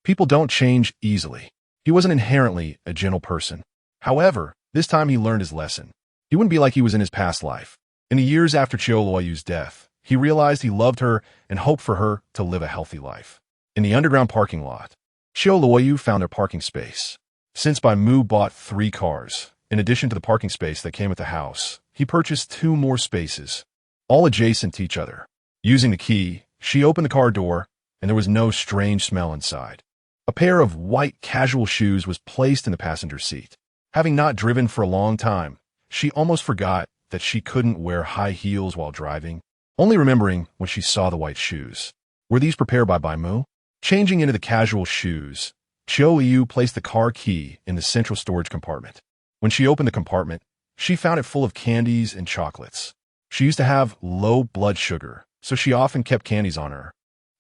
people don't change easily. He wasn't inherently a gentle person. However, this time he learned his lesson. He wouldn't be like he was in his past life. In the years after Qiu Luoyu's death, he realized he loved her and hoped for her to live a healthy life. In the underground parking lot, Qiu Luoyu found a parking space. Since Bai Mu bought 3 cars, in addition to the parking space that came with the house, he purchased 2 more spaces, all adjacent to each other. Using the key, she opened the car door, and there was no strange smell inside. A pair of white casual shoes was placed in the passenger seat. Having not driven for a long time, she almost forgot that she couldn't wear high heels while driving, only remembering when she saw the white shoes. Were these prepared by Bai Mu? Changing into the casual shoes, Qiu Luoyu placed the car key in the central storage compartment. When she opened the compartment, she found it full of candies and chocolates. She used to have low blood sugar, so she often kept candies on her.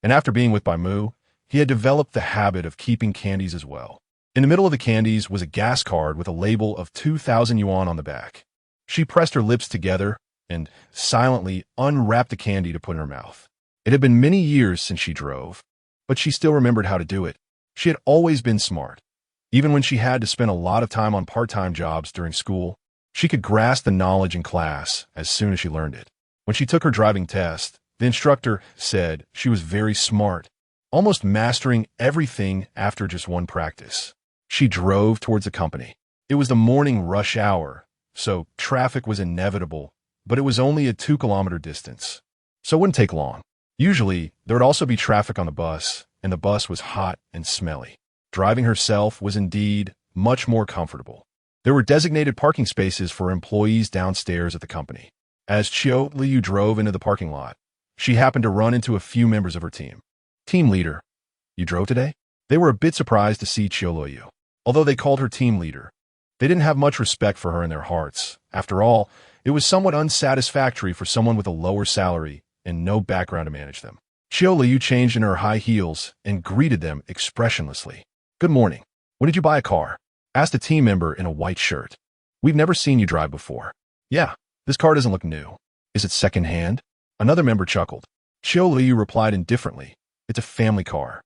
And after being with Bai Mu, he had developed the habit of keeping candies as well. In the middle of the candies was a gas card with a label of 2,000 yuan on the back. She pressed her lips together and silently unwrapped the candy to put in her mouth. It had been many years since she drove, but she still remembered how to do it. She had always been smart. Even when she had to spend a lot of time on part-time jobs during school, she could grasp the knowledge in class as soon as she learned it. When she took her driving test, the instructor said she was very smart, almost mastering everything after just one practice. She drove towards the company. It was the morning rush hour, so traffic was inevitable, but it was only a 2-kilometer distance, so it wouldn't take long. Usually, there would also be traffic on the bus, and the bus was hot and smelly. Driving herself was indeed much more comfortable. There were designated parking spaces for employees downstairs at the company. As Qiu Luoyu drove into the parking lot, she happened to run into a few members of her team. Team leader, you drove today? They were a bit surprised to see Qiu Luoyu. Although they called her team leader, they didn't have much respect for her in their hearts. After all, it was somewhat unsatisfactory for someone with a lower salary and no background to manage them. Qiu Luoyu changed into her high heels and greeted them expressionlessly. Good morning. When did you buy a car? Asked a team member in a white shirt. We've never seen you drive before. Yeah, this car doesn't look new. Is it second-hand? Another member chuckled. Qiu Luoyu replied indifferently. It's a family car.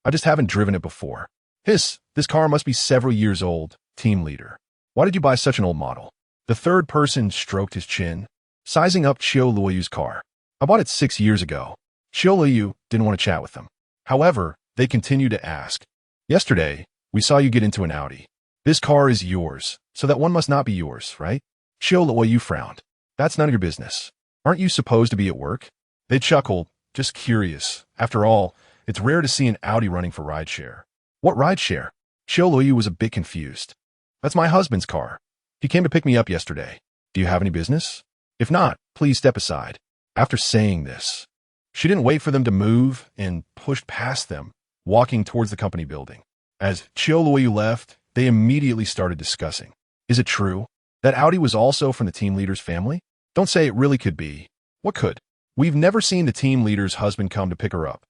I just haven't driven it before. Hiss, this car must be several years old, team leader. Why did you buy such an old model? The third person stroked his chin, sizing up Qiu Luoyu's car. I bought it 6 years ago. Qiu Luoyu didn't want to chat with them. However, they continued to ask. Yesterday, we saw you get into an Audi. This car is yours, so that one must not be yours, right? Qiu Luoyu frowned. That's none of your business. Aren't you supposed to be at work? They chuckled, just curious. After all, it's rare to see an Audi running for rideshare. What rideshare? Qiu Luoyu was a bit confused. That's my husband's car. He came to pick me up yesterday. Do you have any business? If not, please step aside. After saying this, she didn't wait for them to move and pushed past them, walking towards the company building. As Qiu Luoyu left, they immediately started discussing. Is it true that Audi was also from the team leader's family? Don't say it really could be. What could? We've never seen the team leader's husband come to pick her up.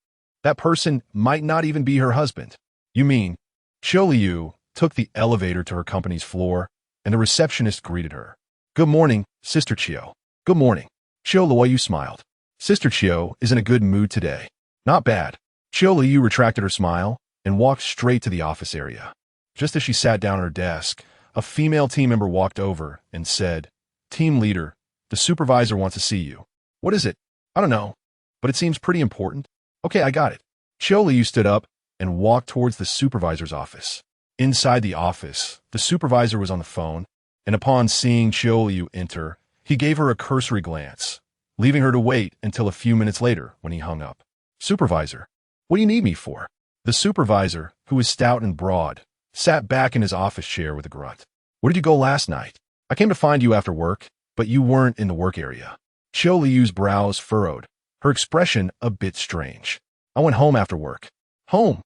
That person might not even be her husband. You mean? Qiu Luoyu took the elevator to her company's floor, and the receptionist greeted her. Good morning, Sister Qiu. Good morning. Qiu Luoyu smiled. Sister Qiu is in a good mood today. Not bad. Qiu Luoyu retracted her smile and walked straight to the office area. Just as she sat down at her desk, a female team member walked over and said, Team leader, the supervisor wants to see you. What is it? I don't know, but it seems pretty important. Okay, I got it. Qiu Luoyu stood up and walked towards the supervisor's office. Inside the office, the supervisor was on the phone, and upon seeing Qiu Luoyu enter, he gave her a cursory glance, leaving her to wait until a few minutes later when he hung up. Supervisor, what do you need me for? The supervisor, who was stout and broad, sat back in his office chair with a grunt. Where did you go last night? I came to find you after work, but you weren't in the work area. Qiu Luoyu's brows furrowed, her expression a bit strange. I went home after work. Home?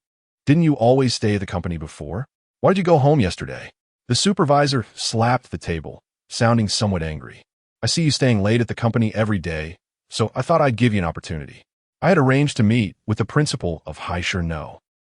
Didn't you always stay at the company before? Why did you go home yesterday? The supervisor slapped the table, sounding somewhat angry. I see you staying late at the company every day, so I thought I'd give you an opportunity. I had arranged to meet with the principal of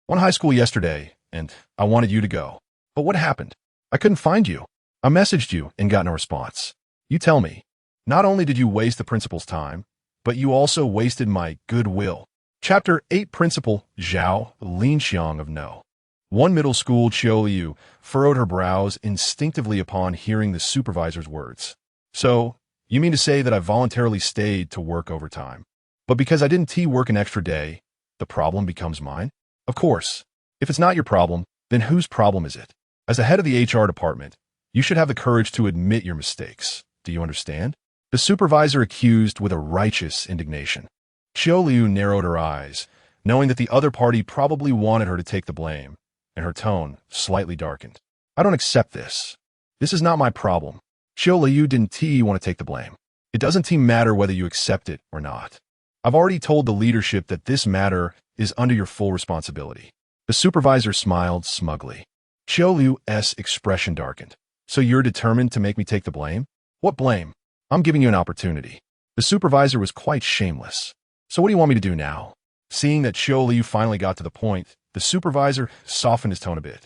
one high school yesterday, and I wanted you to go. But what happened? I couldn't find you. I messaged you and got no response. You tell me. Not only did you waste the principal's time, but you also wasted my goodwill. Chapter 8 Principal Zhao Linxiang of No. One middle school Qiu Luoyu furrowed her brows instinctively upon hearing the supervisor's words. So, you mean to say that I voluntarily stayed to work overtime? But because I didn't work an extra day, the problem becomes mine? Of course. If it's not your problem, then whose problem is it? As the head of the HR department, you should have the courage to admit your mistakes. Do you understand? The supervisor accused with a righteous indignation. Qiu Luoyu narrowed her eyes, knowing that the other party probably wanted her to take the blame, and her tone slightly darkened. I don't accept this. This is not my problem. Qiu Luoyu didn't want to take the blame. It doesn't matter whether you accept it or not. I've already told the leadership that this matter is under your full responsibility. The supervisor smiled smugly. Qiu Luoyu's expression darkened. So you're determined to make me take the blame? What blame? I'm giving you an opportunity. The supervisor was quite shameless. So what do you want me to do now? Seeing that Qiu Luoyu finally got to the point, the supervisor softened his tone a bit.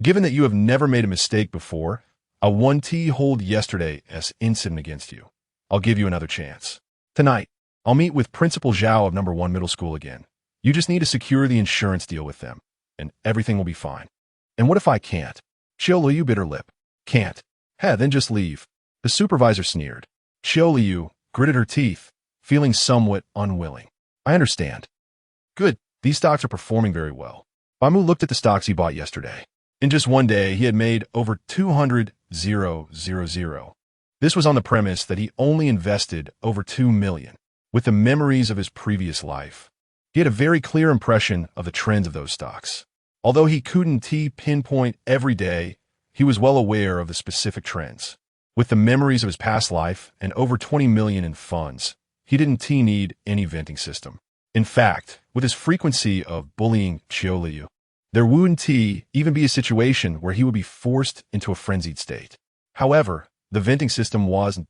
Given that you have never made a mistake before, I won hold yesterday as incident against you. I'll give you another chance. Tonight, I'll meet with Principal Zhao of No. 1 Middle School again. You just need to secure the insurance deal with them, and everything will be fine. And what if I can't? Qiu Luoyu bit her lip. Can't. Then just leave. The supervisor sneered. Qiu Luoyu gritted her teeth feeling somewhat unwilling. I understand. Good, these stocks are performing very well. Bai Mu looked at the stocks he bought yesterday. In just one day, he had made over 200,000. This was on the premise that he only invested over 2 million. With the memories of his previous life, he had a very clear impression of the trends of those stocks. Although he couldn't pinpoint every day, he was well aware of the specific trends. With the memories of his past life and over 20 million in funds, he didn't need any venting system. In fact, with his frequency of bullying Qiu Luoyu, there wouldn't even be a situation where he would be forced into a frenzied state. However, the venting system wasn't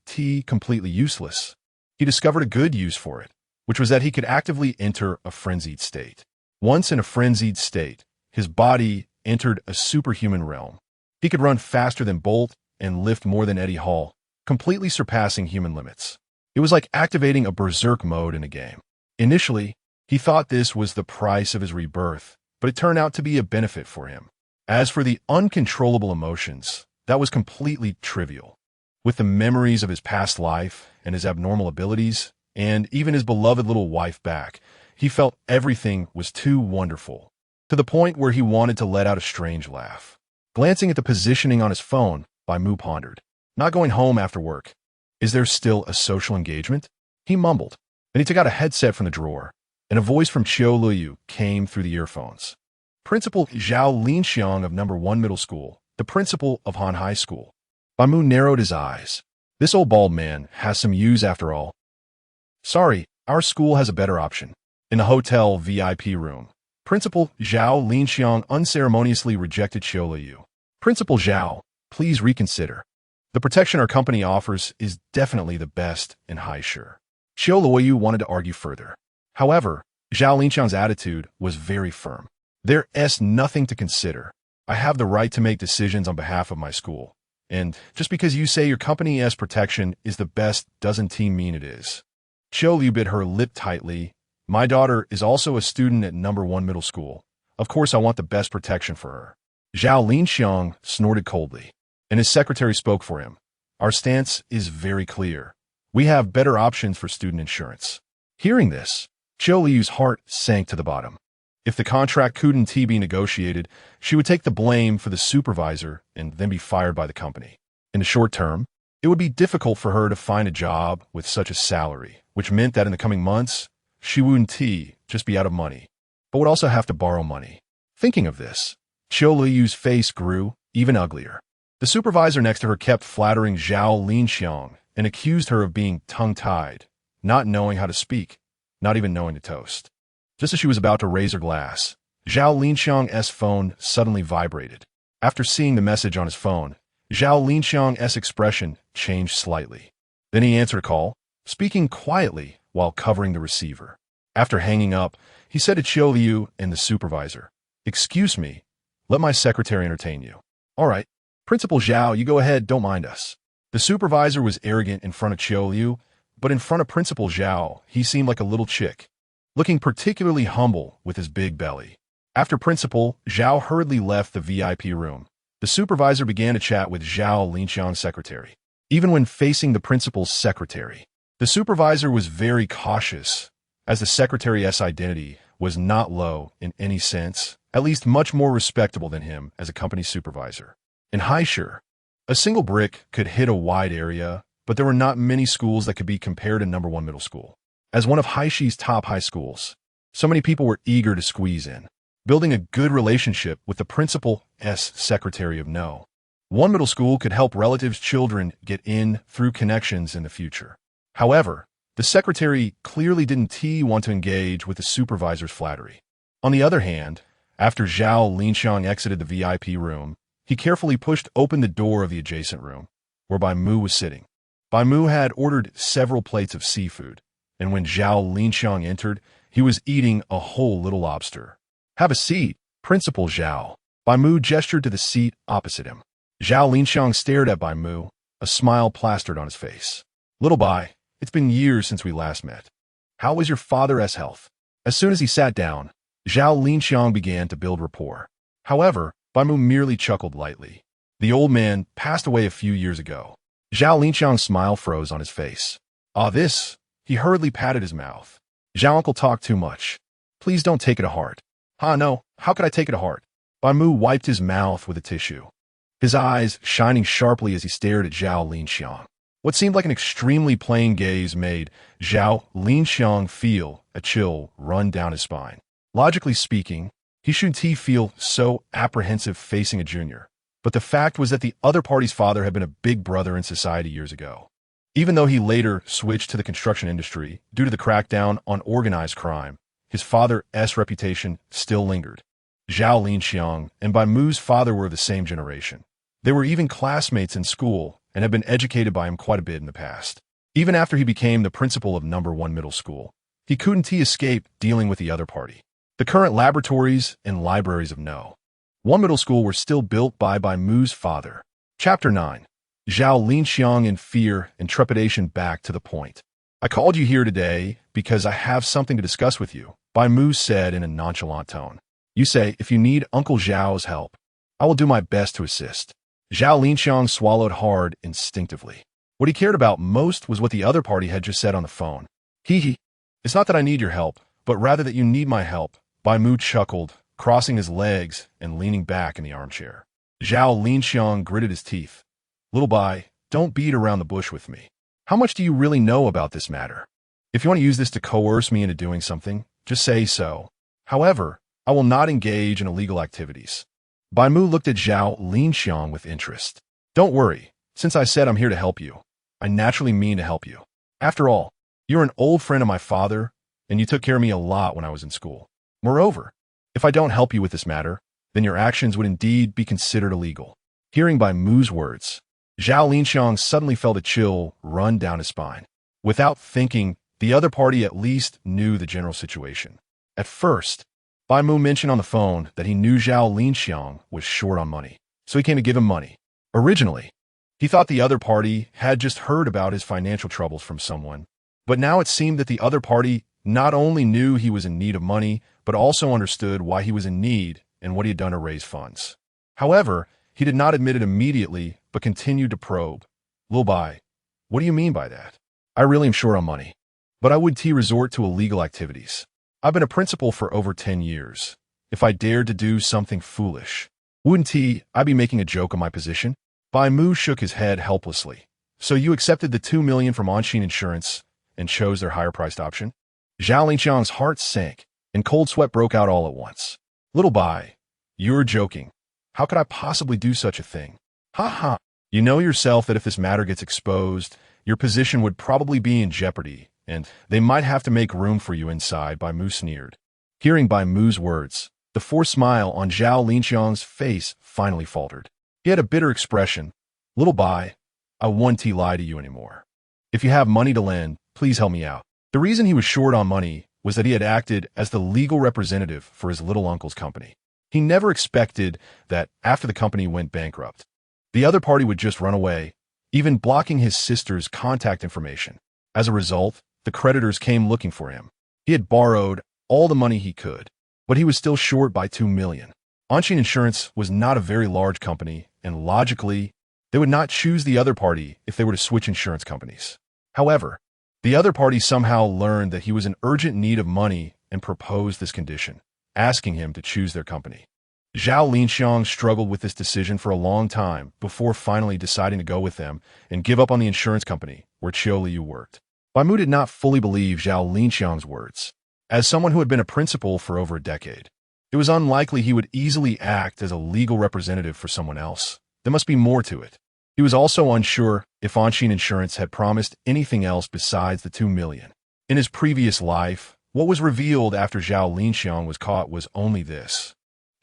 completely useless. He discovered a good use for it, which was that he could actively enter a frenzied state. Once in a frenzied state, his body entered a superhuman realm. He could run faster than Bolt and lift more than Eddie Hall, completely surpassing human limits. It was like activating a berserk mode in a game. Initially, he thought this was the price of his rebirth, but it turned out to be a benefit for him. As for the uncontrollable emotions, that was completely trivial. With the memories of his past life and his abnormal abilities, and even his beloved little wife back, he felt everything was too wonderful, to the point where he wanted to let out a strange laugh. Glancing at the positioning on his phone, Bai Mu pondered. Not going home after work. Is there still a social engagement? He mumbled. Then he took out a headset from the drawer, and a voice from Qiu Luoyu came through the earphones. Principal Zhao Linxiang of No. 1 Middle School, the principal of Han High School. Bai Mu narrowed his eyes. This old bald man has some use after all. Sorry, our school has a better option. In the hotel VIP room, Principal Zhao Linxiang unceremoniously rejected Qiu Luoyu. Principal Zhao, please reconsider. The protection our company offers is definitely the best in Haishur. Qiu Luoyu wanted to argue further. However, Zhao Linxiang's attitude was very firm. There's nothing to consider. I have the right to make decisions on behalf of my school. And just because you say your company's protection is the best doesn't mean it is. Qiu Luoyu bit her lip tightly. My daughter is also a student at No. 1 Middle School. Of course I want the best protection for her. Zhao Linxiang snorted coldly, and his secretary spoke for him. Our stance is very clear. We have better options for student insurance. Hearing this, Qiu Luoyu's heart sank to the bottom. If the contract couldn't be negotiated, she would take the blame for the supervisor and then be fired by the company. In the short term, it would be difficult for her to find a job with such a salary, which meant that in the coming months, she wouldn't just be out of money, but would also have to borrow money. Thinking of this, Qiu Luoyu's face grew even uglier. The supervisor next to her kept flattering Zhao Linxiang and accused her of being tongue-tied, not knowing how to speak, not even knowing to toast. Just as she was about to raise her glass, Zhao Linxiang's phone suddenly vibrated. After seeing the message on his phone, Zhao Linxiang's expression changed slightly. Then he answered a call, speaking quietly while covering the receiver. After hanging up, he said to Qiu Luoyu and the supervisor, "Excuse me, let my secretary entertain you." "All right, Principal Zhao, you go ahead, don't mind us." The supervisor was arrogant in front of Qiu Luoyu, but in front of Principal Zhao, he seemed like a little chick, looking particularly humble with his big belly. After Principal Zhao hurriedly left the VIP room, the supervisor began to chat with Zhao Linxiang's secretary. Even when facing the principal's secretary, the supervisor was very cautious, as the secretary's identity was not low in any sense, at least much more respectable than him as a company supervisor. In Haishur, a single brick could hit a wide area, but there were not many schools that could be compared to No. 1 Middle School. As one of Haishi's top high schools, so many people were eager to squeeze in, building a good relationship with the principal's secretary of No. 1 Middle School could help relatives' children get in through connections in the future. However, the secretary clearly didn't want to engage with the supervisor's flattery. On the other hand, after Zhao Linxiang exited the VIP room, he carefully pushed open the door of the adjacent room, where Bai Mu was sitting. Bai Mu had ordered several plates of seafood, and when Zhao Linxiang entered, he was eating a whole little lobster. "Have a seat, Principal Zhao." Bai Mu gestured to the seat opposite him. Zhao Linxiang stared at Bai Mu, a smile plastered on his face. "Little Bai, it's been years since we last met. How is your father's health?" As soon as he sat down, Zhao Linxiang began to build rapport. However, Bai Mu merely chuckled lightly. The old man passed away a few years ago. Zhao Linxiang's smile froze on his face. "Ah, this He hurriedly patted his mouth. Zhao uncle talked too much. Please don't take it to heart. No, how could I take it to heart? Bai Mu wiped his mouth with a tissue, his eyes shining sharply as he stared at Zhao Linxiang. What seemed like an extremely plain gaze made Zhao Linxiang feel a chill run down his spine. Logically speaking, he shouldn't feel so apprehensive facing a junior. But the fact was that the other party's father had been a big brother in society years ago. Even though he later switched to the construction industry due to the crackdown on organized crime, his father's reputation still lingered. Zhao Linxiang and Bai Mu's father were of the same generation. They were even classmates in school and had been educated by him quite a bit in the past. Even after he became the principal of No. 1 middle school, he couldn't escape dealing with the other party. The current laboratories and libraries of No. 1 middle school were still built by Bai Mu's father. Chapter 9. Zhao Linxiang in fear and trepidation back to the point. I called you here today because I have something to discuss with you, Bai Mu said in a nonchalant tone. You say, if you need Uncle Zhao's help, I will do my best to assist. Zhao Linxiang swallowed hard instinctively. What he cared about most was what the other party had just said on the phone. It's not that I need your help, but rather that you need my help, Bai Mu chuckled, crossing his legs and leaning back in the armchair. Zhao Linxiang gritted his teeth. Little Bai, don't beat around the bush with me. How much do you really know about this matter? If you want to use this to coerce me into doing something, just say so. However, I will not engage in illegal activities. Bai Mu looked at Zhao Linxiang with interest. Don't worry, since I said I'm here to help you, I naturally mean to help you. After all, you're an old friend of my father, and you took care of me a lot when I was in school. Moreover, if I don't help you with this matter, then your actions would indeed be considered illegal. Hearing Bai Mu's words, Zhao Linxiang suddenly felt a chill run down his spine. Without thinking, the other party at least knew the general situation. At first, Bai Mu mentioned on the phone that he knew Zhao Linxiang was short on money, so he came to give him money. Originally, he thought the other party had just heard about his financial troubles from someone, but now it seemed that the other party not only knew he was in need of money, but also understood why he was in need and what he had done to raise funds. However, he did not admit it immediately, but continued to probe. Lil Bai, what do you mean by that? I really am short on money, but I would resort to illegal activities. I've been a principal for over 10 years. If I dared to do something foolish, wouldn't I be making a joke of my position? Bai Mu shook his head helplessly. So you accepted the 2 million from Anshin Insurance and chose their higher-priced option? Zhao Linxiang's heart sank, and cold sweat broke out all at once. Little Bai, you're joking. How could I possibly do such a thing? Ha. You know yourself that if this matter gets exposed, your position would probably be in jeopardy, and they might have to make room for you inside, Bai Mu sneered. Hearing Bai Mu's words, the forced smile on Zhao Linxiang's face finally faltered. He had a bitter expression. Little Bai, I won't lie to you anymore. If you have money to lend, please help me out. The reason he was short on money was that he had acted as the legal representative for his little uncle's company. He never expected that after the company went bankrupt, the other party would just run away, even blocking his sister's contact information. As a result, the creditors came looking for him. He had borrowed all the money he could, but he was still short by 2 million. Anshin Insurance was not a very large company, and logically, they would not choose the other party if they were to switch insurance companies. However, the other party somehow learned that he was in urgent need of money and proposed this condition, asking him to choose their company. Zhao Linxiang struggled with this decision for a long time before finally deciding to go with them and give up on the insurance company where Qiu Luoyu worked. Bai Mu did not fully believe Zhao Linxiang's words. As someone who had been a principal for over a decade, it was unlikely he would easily act as a legal representative for someone else. There must be more to it. He was also unsure if Anshin Insurance had promised anything else besides the 2 million. In his previous life, what was revealed after Zhao Linxiang was caught was only this.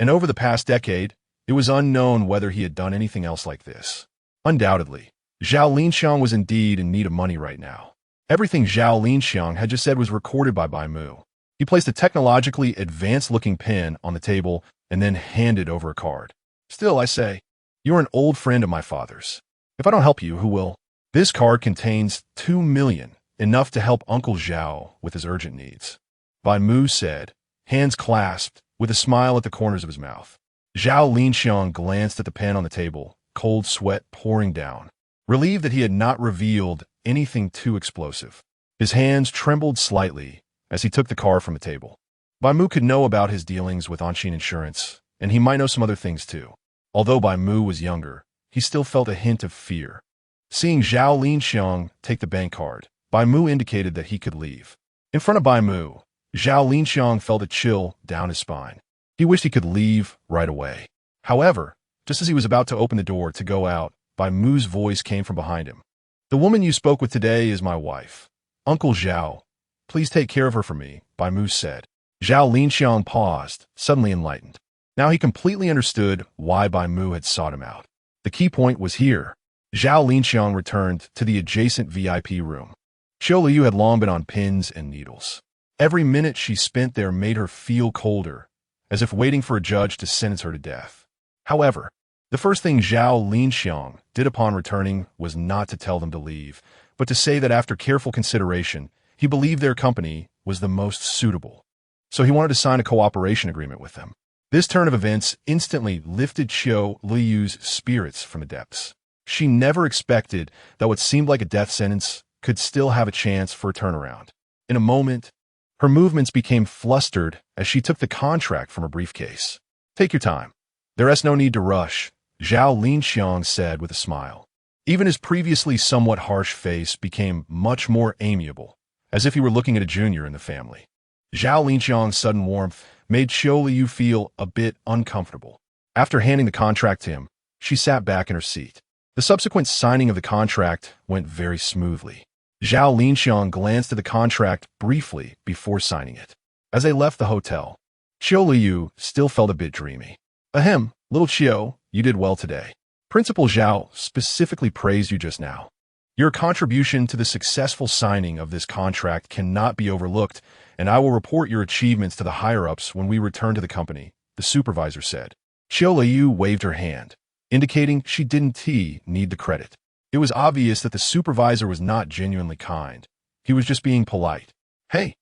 And over the past decade, it was unknown whether he had done anything else like this. Undoubtedly, Zhao Linxiang was indeed in need of money right now. Everything Zhao Linxiang had just said was recorded by Bai Mu. He placed a technologically advanced-looking pen on the table and then handed over a card. Still, I say, you're an old friend of my father's. If I don't help you, who will? This card contains 2 million, enough to help Uncle Zhao with his urgent needs. Bai Mu said, hands clasped, with a smile at the corners of his mouth. Zhao Linxiang glanced at the pen on the table, cold sweat pouring down. Relieved that he had not revealed anything too explosive, His hands trembled slightly as he took the car from the table. Bai Mu could know about his dealings with Anshin Insurance, and he might know some other things too. Although Bai Mu was younger, he still felt a hint of fear. Seeing Zhao Linxiang take the bank card, Bai Mu indicated that he could leave. In front of Bai Mu, Zhao Linxiang felt a chill down his spine. He wished he could leave right away. However, just as he was about to open the door to go out, Bai Mu's voice came from behind him. "The woman you spoke with today is my wife, Uncle Zhao. Please take care of her for me," Bai Mu said. Zhao Linxiang paused, suddenly enlightened. Now he completely understood why Bai Mu had sought him out. The key point was here. Zhao Linxiang returned to the adjacent VIP room. Qiu Luoyu had long been on pins and needles. Every minute she spent there made her feel colder, as if waiting for a judge to sentence her to death. However, the first thing Zhao Linxiang did upon returning was not to tell them to leave, but to say that after careful consideration, he believed their company was the most suitable. So he wanted to sign a cooperation agreement with them. This turn of events instantly lifted Qiu Luoyu's spirits from the depths. She never expected that what seemed like a death sentence could still have a chance for a turnaround. In a moment, her movements became flustered as she took the contract from her briefcase. "Take your time. There is no need to rush," Zhao Linxiang said with a smile. Even his previously somewhat harsh face became much more amiable, as if he were looking at a junior in the family. Zhao Linxiang's sudden warmth made Qiu Luoyu feel a bit uncomfortable. After handing the contract to him, she sat back in her seat. The subsequent signing of the contract went very smoothly. Zhao Linxiang glanced at the contract briefly before signing it. As they left the hotel, Qiu Luoyu still felt a bit dreamy. "Ahem, little Qiu, you did well today. Principal Zhao specifically praised you just now. Your contribution to the successful signing of this contract cannot be overlooked, and I will report your achievements to the higher-ups when we return to the company," the supervisor said. Qiu Luoyu waved her hand, indicating she didn't need the credit. It was obvious that the supervisor was not genuinely kind. He was just being polite. "Hey,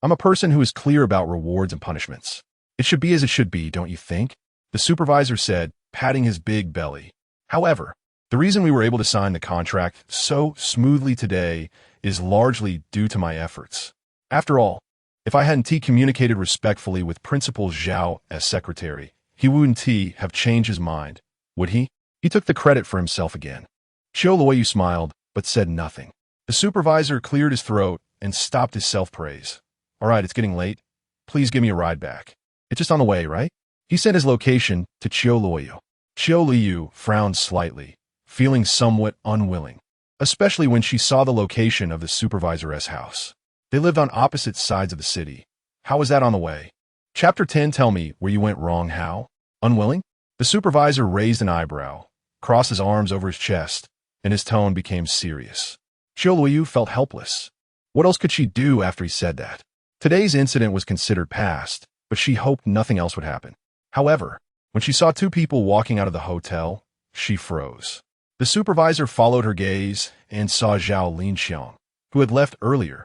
I'm a person who is clear about rewards and punishments. It should be as it should be, don't you think?" the supervisor said, patting his big belly. "However, the reason we were able to sign the contract so smoothly today is largely due to my efforts. After all, if I hadn't communicated respectfully with Principal Zhao as secretary, he wouldn't have changed his mind, would he?" He took the credit for himself again. Qiu Luoyu smiled, but said nothing. The supervisor cleared his throat and stopped his self-praise. "All right, it's getting late. Please give me a ride back. It's just on the way, right?" He sent his location to Qiu Luoyu. Qiu Luoyu frowned slightly, feeling somewhat unwilling, especially when she saw the location of the supervisor's house. They lived on opposite sides of the city. How was that on the way? Chapter 10. Tell me where you went wrong. How? Unwilling? The supervisor raised an eyebrow, crossed his arms over his chest, and his tone became serious. Qiu Luoyu felt helpless. What else could she do after he said that? Today's incident was considered past, but she hoped nothing else would happen. However, when she saw two people walking out of the hotel, she froze. The supervisor followed her gaze and saw Zhao Linxiang, who had left earlier.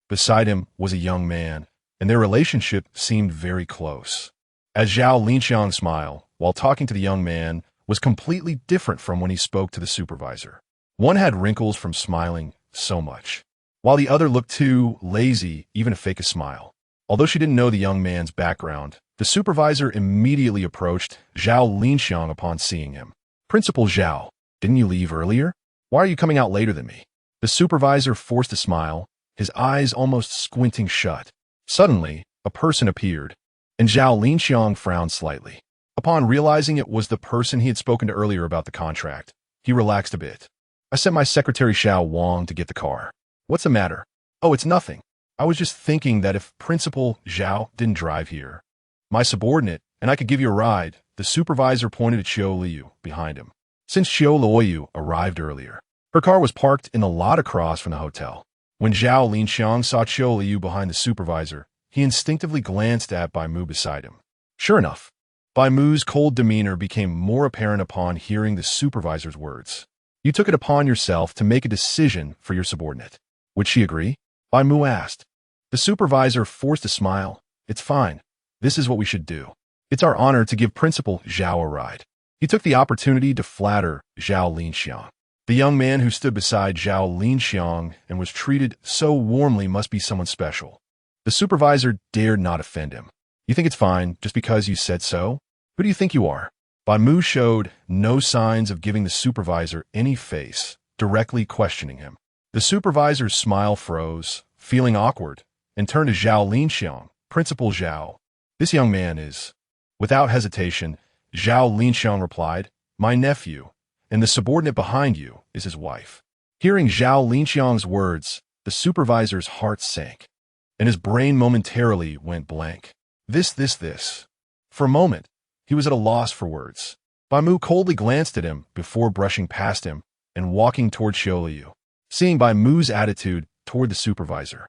Beside him was a young man, and their relationship seemed very close. As Zhao Linxiang's smile, while talking to the young man, was completely different from when he spoke to the supervisor. One had wrinkles from smiling so much, while the other looked too lazy even to fake a smile. Although she didn't know the young man's background, the supervisor immediately approached Zhao Linxiang upon seeing him. "Principal Zhao, didn't you leave earlier? Why are you coming out later than me?" The supervisor forced a smile, his eyes almost squinting shut. Suddenly, a person appeared, and Zhao Linxiang frowned slightly. Upon realizing it was the person he had spoken to earlier about the contract, he relaxed a bit. "I sent my secretary Xiao Wang to get the car. What's the matter?" "Oh, it's nothing. I was just thinking that if Principal Zhao didn't drive here, my subordinate, and I could give you a ride," the supervisor pointed at Qiu Luoyu behind him. Since Qiu Luoyu arrived earlier, her car was parked in the lot across from the hotel. When Zhao Linxiang saw Qiu Luoyu behind the supervisor, he instinctively glanced at Bai Mu beside him. Sure enough, Bai Mu's cold demeanor became more apparent upon hearing the supervisor's words. "You took it upon yourself to make a decision for your subordinate. Would she agree?" Bai Mu asked. The supervisor forced a smile. "It's fine. This is what we should do. It's our honor to give Principal Zhao a ride." He took the opportunity to flatter Zhao Linxiang. The young man who stood beside Zhao Linxiang and was treated so warmly must be someone special. The supervisor dared not offend him. You think it's fine just because you said so? Who do you think you are? Bai Mu showed no signs of giving the supervisor any face, directly questioning him. The supervisor's smile froze, feeling awkward, and turned to Zhao Linxiang, Principal Zhao. This young man is. Without hesitation, Zhao Linxiang replied, my nephew, and the subordinate behind you is his wife. Hearing Zhao Linxiang's words, the supervisor's heart sank, and his brain momentarily went blank. This. For a moment, he was at a loss for words. Bai Mu coldly glanced at him before brushing past him and walking toward Qiu Luoyu. Seeing Bai Mu's attitude toward the supervisor,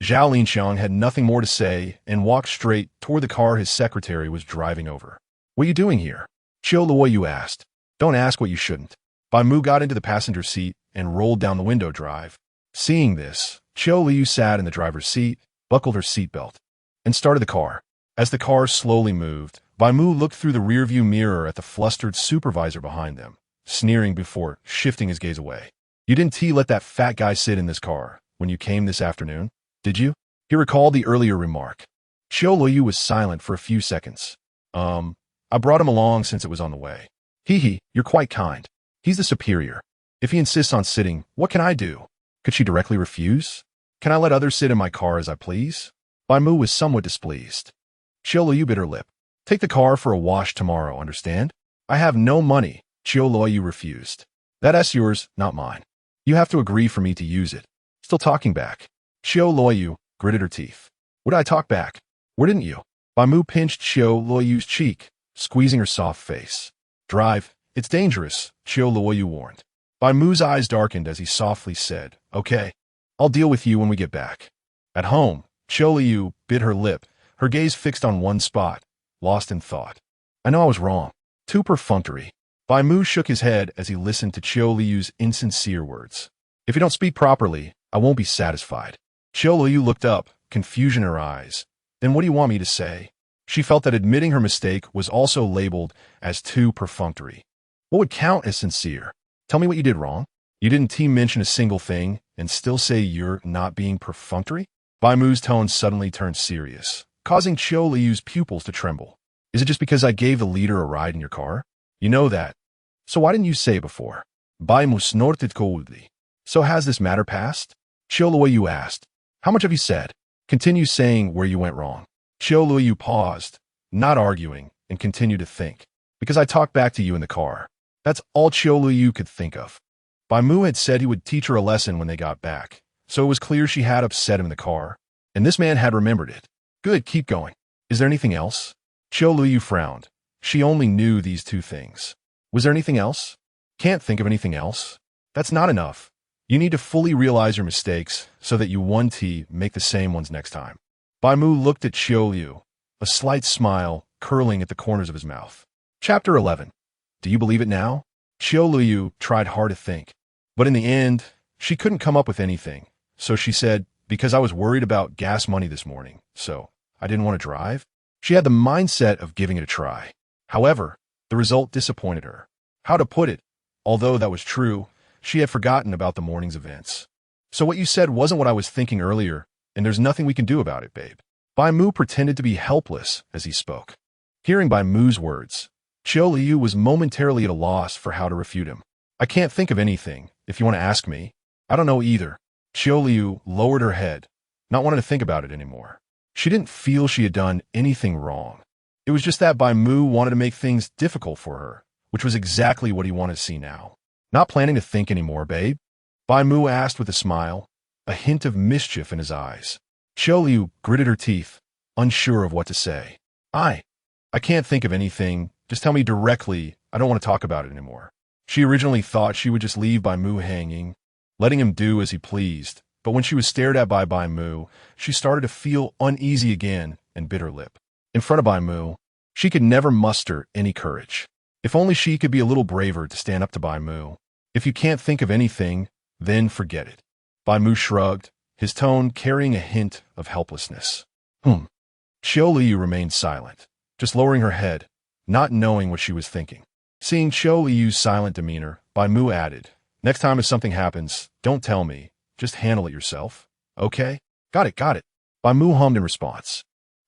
Zhao Linxiang had nothing more to say and walked straight toward the car his secretary was driving over. What are you doing here? Qiu Luoyu asked. Don't ask what you shouldn't. Bai Mu got into the passenger seat and rolled down the window drive. Seeing this, Qiu Luoyu sat in the driver's seat, buckled her seatbelt, and started the car. As the car slowly moved, Bai Mu looked through the rearview mirror at the flustered supervisor behind them, sneering before shifting his gaze away. You didn't let that fat guy sit in this car when you came this afternoon, did you? He recalled the earlier remark. Qiu Luoyu was silent for a few seconds. I brought him along since it was on the way. You're quite kind. He's the superior. If he insists on sitting, what can I do? Could she directly refuse? Can I let others sit in my car as I please? Bai Mu was somewhat displeased. Qiu Luoyu bit her lip. Take the car for a wash tomorrow, understand? I have no money, Qiu Luoyu refused. That's yours, not mine. You have to agree for me to use it. Still talking back. Qiu Luoyu gritted her teeth. Would I talk back? Where didn't you? Bai Mu pinched Qiu Luoyu's cheek, squeezing her soft face. Drive. It's dangerous, Qiu Luoyu warned. Bai Mu's eyes darkened as he softly said, Okay, I'll deal with you when we get back. At home, Qiu Luoyu bit her lip, her gaze fixed on one spot, lost in thought. I know I was wrong. Too perfunctory. Bai Mu shook his head as he listened to Qiu Luoyu's insincere words. If you don't speak properly, I won't be satisfied. Qiu Luoyu looked up, confusion in her eyes. Then what do you want me to say? She felt that admitting her mistake was also labeled as too perfunctory. What would count as sincere? Tell me what you did wrong. You didn't mention a single thing and still say you're not being perfunctory? Bai Mu's tone suddenly turned serious, causing Qiu Luoyu's pupils to tremble. Is it just because I gave the leader a ride in your car? You know that. So why didn't you say it before? Bai Mu snorted coldly. So has this matter passed? Qiu Luoyu asked. How much have you said? Continue saying where you went wrong. Qiu Luoyu paused, not arguing, and continued to think. Because I talked back to you in the car. That's all Qiu Luoyu could think of. Bai Mu had said he would teach her a lesson when they got back, so it was clear she had upset him in the car, and this man had remembered it. Good, keep going. Is there anything else? Qiu Luoyu frowned. She only knew these two things. Was there anything else? Can't think of anything else. That's not enough. You need to fully realize your mistakes so that you make the same ones next time. Bai Mu looked at Qiu Luoyu, a slight smile curling at the corners of his mouth. Chapter 11. Do you believe it now? Qiu Luoyu tried hard to think, but in the end, she couldn't come up with anything. So she said, because I was worried about gas money this morning, so I didn't want to drive. She had the mindset of giving it a try. However, the result disappointed her. How to put it, although that was true, she had forgotten about the morning's events. So what you said wasn't what I was thinking earlier, and there's nothing we can do about it, babe. Bai Mu pretended to be helpless as he spoke. Hearing Bai Mu's words, Qiu Luoyu was momentarily at a loss for how to refute him. I can't think of anything, if you want to ask me. I don't know either. Qiu Luoyu lowered her head, not wanting to think about it anymore. She didn't feel she had done anything wrong. It was just that Bai Mu wanted to make things difficult for her, which was exactly what he wanted to see now. Not planning to think anymore, babe? Bai Mu asked with a smile, a hint of mischief in his eyes. Qiu Luoyu gritted her teeth, unsure of what to say. I can't think of anything. Just tell me directly. I don't want to talk about it anymore. She originally thought she would just leave Bai Mu hanging, letting him do as he pleased, but when she was stared at by Bai Mu, she started to feel uneasy again and bit her lip. In front of Bai Mu, she could never muster any courage. If only she could be a little braver to stand up to Bai Mu. If you can't think of anything, then forget it. Bai Mu shrugged, his tone carrying a hint of helplessness. Qiu Luoyu remained silent, just lowering her head, not knowing what she was thinking. Seeing Qiu Luoyu's silent demeanor, Bai Mu added, Next time if something happens, don't tell me. Just handle it yourself. Okay? Got it, got it. Bai Mu hummed in response.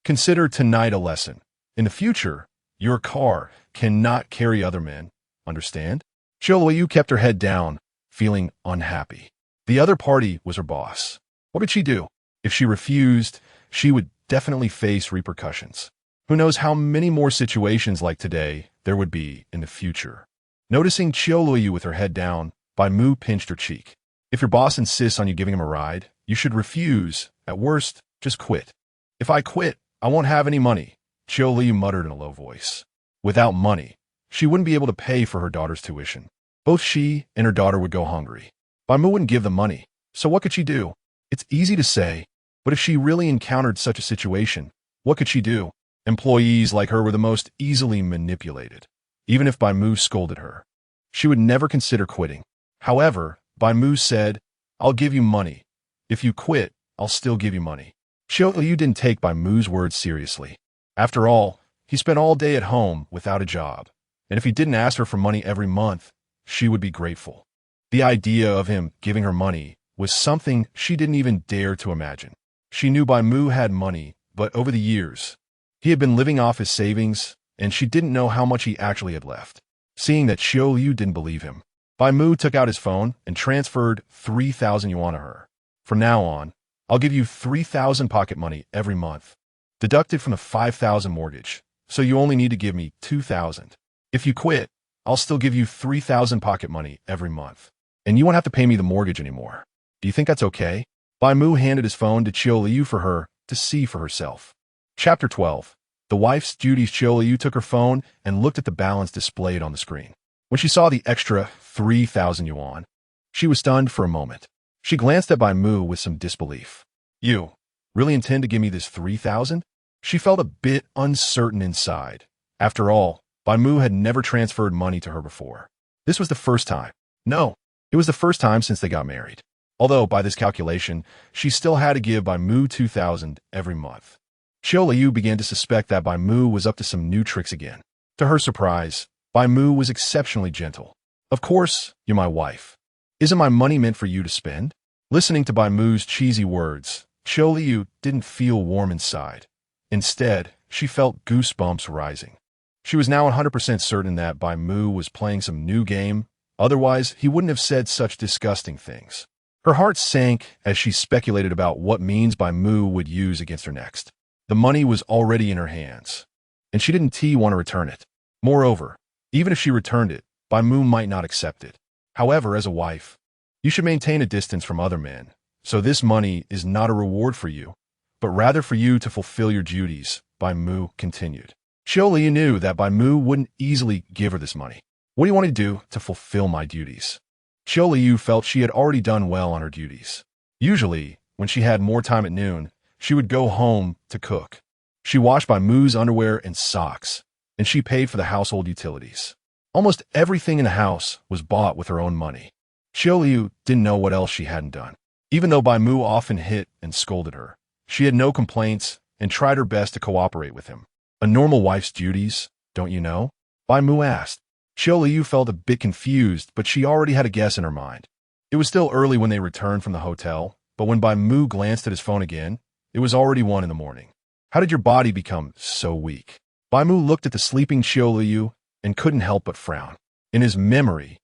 Consider tonight a lesson. In the future, your car cannot carry other men. Understand? Qiu Luoyu kept her head down, feeling unhappy. The other party was her boss. What could she do? If she refused, she would definitely face repercussions. Who knows how many more situations like today there would be in the future. Noticing Qiu Luoyu with her head down, Bai Mu pinched her cheek. If your boss insists on you giving him a ride, you should refuse. At worst, just quit. If I quit, I won't have any money, Qiu Luoyu muttered in a low voice. Without money, she wouldn't be able to pay for her daughter's tuition. Both she and her daughter would go hungry. Bai Mu wouldn't give them money, so what could she do? It's easy to say, but if she really encountered such a situation, what could she do? Employees like her were the most easily manipulated. Even if Bai Mu scolded her, she would never consider quitting. However, Bai Mu said, I'll give you money. If you quit, I'll still give you money. Qiu Luoyu didn't take Bai Mu's words seriously. After all, he spent all day at home without a job, and if he didn't ask her for money every month, she would be grateful. The idea of him giving her money was something she didn't even dare to imagine. She knew Bai Mu had money, but over the years, he had been living off his savings, and she didn't know how much he actually had left. Seeing that Qiu Luoyu didn't believe him, Bai Mu took out his phone and transferred 3,000 yuan to her. From now on, I'll give you 3,000 pocket money every month, deducted from the 5,000 mortgage, so you only need to give me 2,000. If you quit, I'll still give you 3,000 pocket money every month, and you won't have to pay me the mortgage anymore. Do you think that's okay? Bai Mu handed his phone to Qiu Luoyu for her to see for herself. Chapter 12. The wife's duties. Qiu Luoyu took her phone and looked at the balance displayed on the screen. When she saw the extra 3,000 yuan, she was stunned for a moment. She glanced at Bai Mu with some disbelief. You really intend to give me this 3,000? She felt a bit uncertain inside. After all, Bai Mu had never transferred money to her before. This was the first time. No, it was the first time since they got married. Although, by this calculation, she still had to give Bai Mu 2,000 every month. Qiu Luoyu began to suspect that Bai Mu was up to some new tricks again. To her surprise, Bai Mu was exceptionally gentle. Of course, you're my wife. Isn't my money meant for you to spend? Listening to Bai Mu's cheesy words, Qiu Luoyu didn't feel warm inside. Instead, she felt goosebumps rising. She was now 100% certain that Bai Mu was playing some new game, otherwise he wouldn't have said such disgusting things. Her heart sank as she speculated about what means Bai Mu would use against her next. The money was already in her hands, and she didn't want to return it. Moreover, even if she returned it, Bai Mu might not accept it. However, as a wife, you should maintain a distance from other men, so this money is not a reward for you, but rather for you to fulfill your duties, Bai Mu continued. Qiu Luoyu knew that Bai Mu wouldn't easily give her this money. What do you want to do to fulfill my duties? Qiu Luoyu felt she had already done well on her duties. Usually, when she had more time at noon, she would go home to cook. She washed Bai Mu's underwear and socks, and she paid for the household utilities. Almost everything in the house was bought with her own money. Qiu Luoyu didn't know what else she hadn't done. Even though Bai Mu often hit and scolded her, she had no complaints and tried her best to cooperate with him. A normal wife's duties, don't you know? Bai Mu asked. Qiu Luoyu felt a bit confused, but she already had a guess in her mind. It was still early when they returned from the hotel, but when Bai Mu glanced at his phone again, it was already 1 in the morning. How did your body become so weak? Bai Mu looked at the sleeping Qiu Luoyu and couldn't help but frown. In his memory,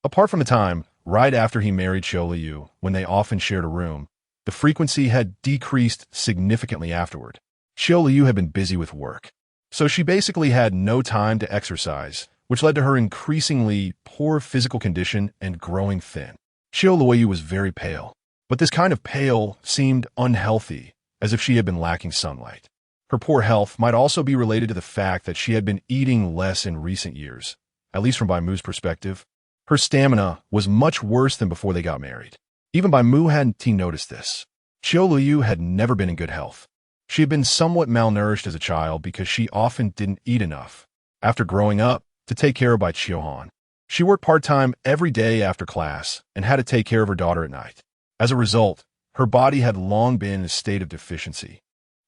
apart from the time right after he married Qiu Luoyu, when they often shared a room, the frequency had decreased significantly afterward. Qiu Luoyu had been busy with work, so she basically had no time to exercise, which led to her increasingly poor physical condition and growing thin. Qiu Luoyu was very pale, but this kind of pale seemed unhealthy, as if she had been lacking sunlight. Her poor health might also be related to the fact that she had been eating less in recent years, at least from Bai Mu's perspective. Her stamina was much worse than before they got married. Even Bai Mu hadn't noticed this. Qiu Luoyu had never been in good health. She had been somewhat malnourished as a child because she often didn't eat enough. After growing up, to take care of Bai Qiuhan, she worked part-time every day after class and had to take care of her daughter at night. As a result, her body had long been in a state of deficiency,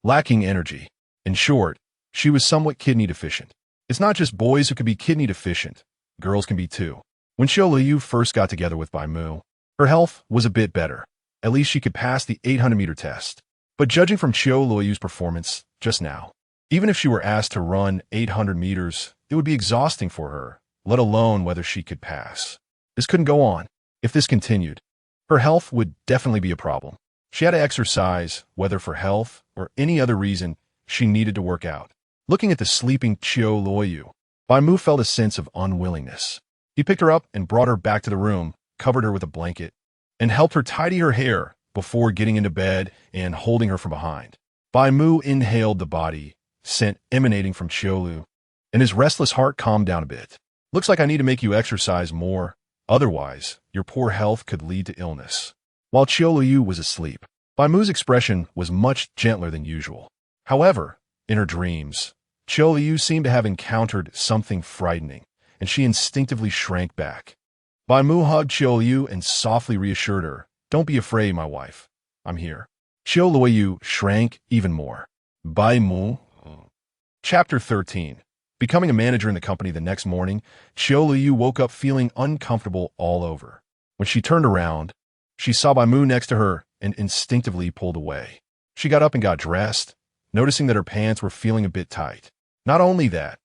lacking energy. In short, she was somewhat kidney deficient. It's not just boys who can be kidney deficient, girls can be too. When Qiu Luoyu first got together with Bai Mu, her health was a bit better. At least she could pass the 800-meter test. But judging from Qiu Luoyu's performance just now, even if she were asked to run 800 meters, it would be exhausting for her, let alone whether she could pass. This couldn't go on. If this continued, her health would definitely be a problem. She had to exercise, whether for health or any other reason. She needed to work out. Looking at the sleeping Qiu Luoyu, Bai Mu felt a sense of unwillingness. He picked her up and brought her back to the room, covered her with a blanket, and helped her tidy her hair before getting into bed and holding her from behind. Bai Mu inhaled the body scent emanating from Qiu Luoyu, and his restless heart calmed down a bit. Looks like I need to make you exercise more. Otherwise, your poor health could lead to illness. While Qiu Luoyu was asleep, Bai Mu's expression was much gentler than usual. However, in her dreams, Qiu Luoyu seemed to have encountered something frightening, and she instinctively shrank back. Bai Mu hugged Qiu Luoyu and softly reassured her, "Don't be afraid, my wife. I'm here." Qiu Luoyu shrank even more. Bai Mu. Chapter 13. Becoming a manager in the company the next morning, Qiu Luoyu woke up feeling uncomfortable all over. When she turned around, she saw Bai Mu next to her and instinctively pulled away. She got up and got dressed, noticing that her pants were feeling a bit tight. Not only that,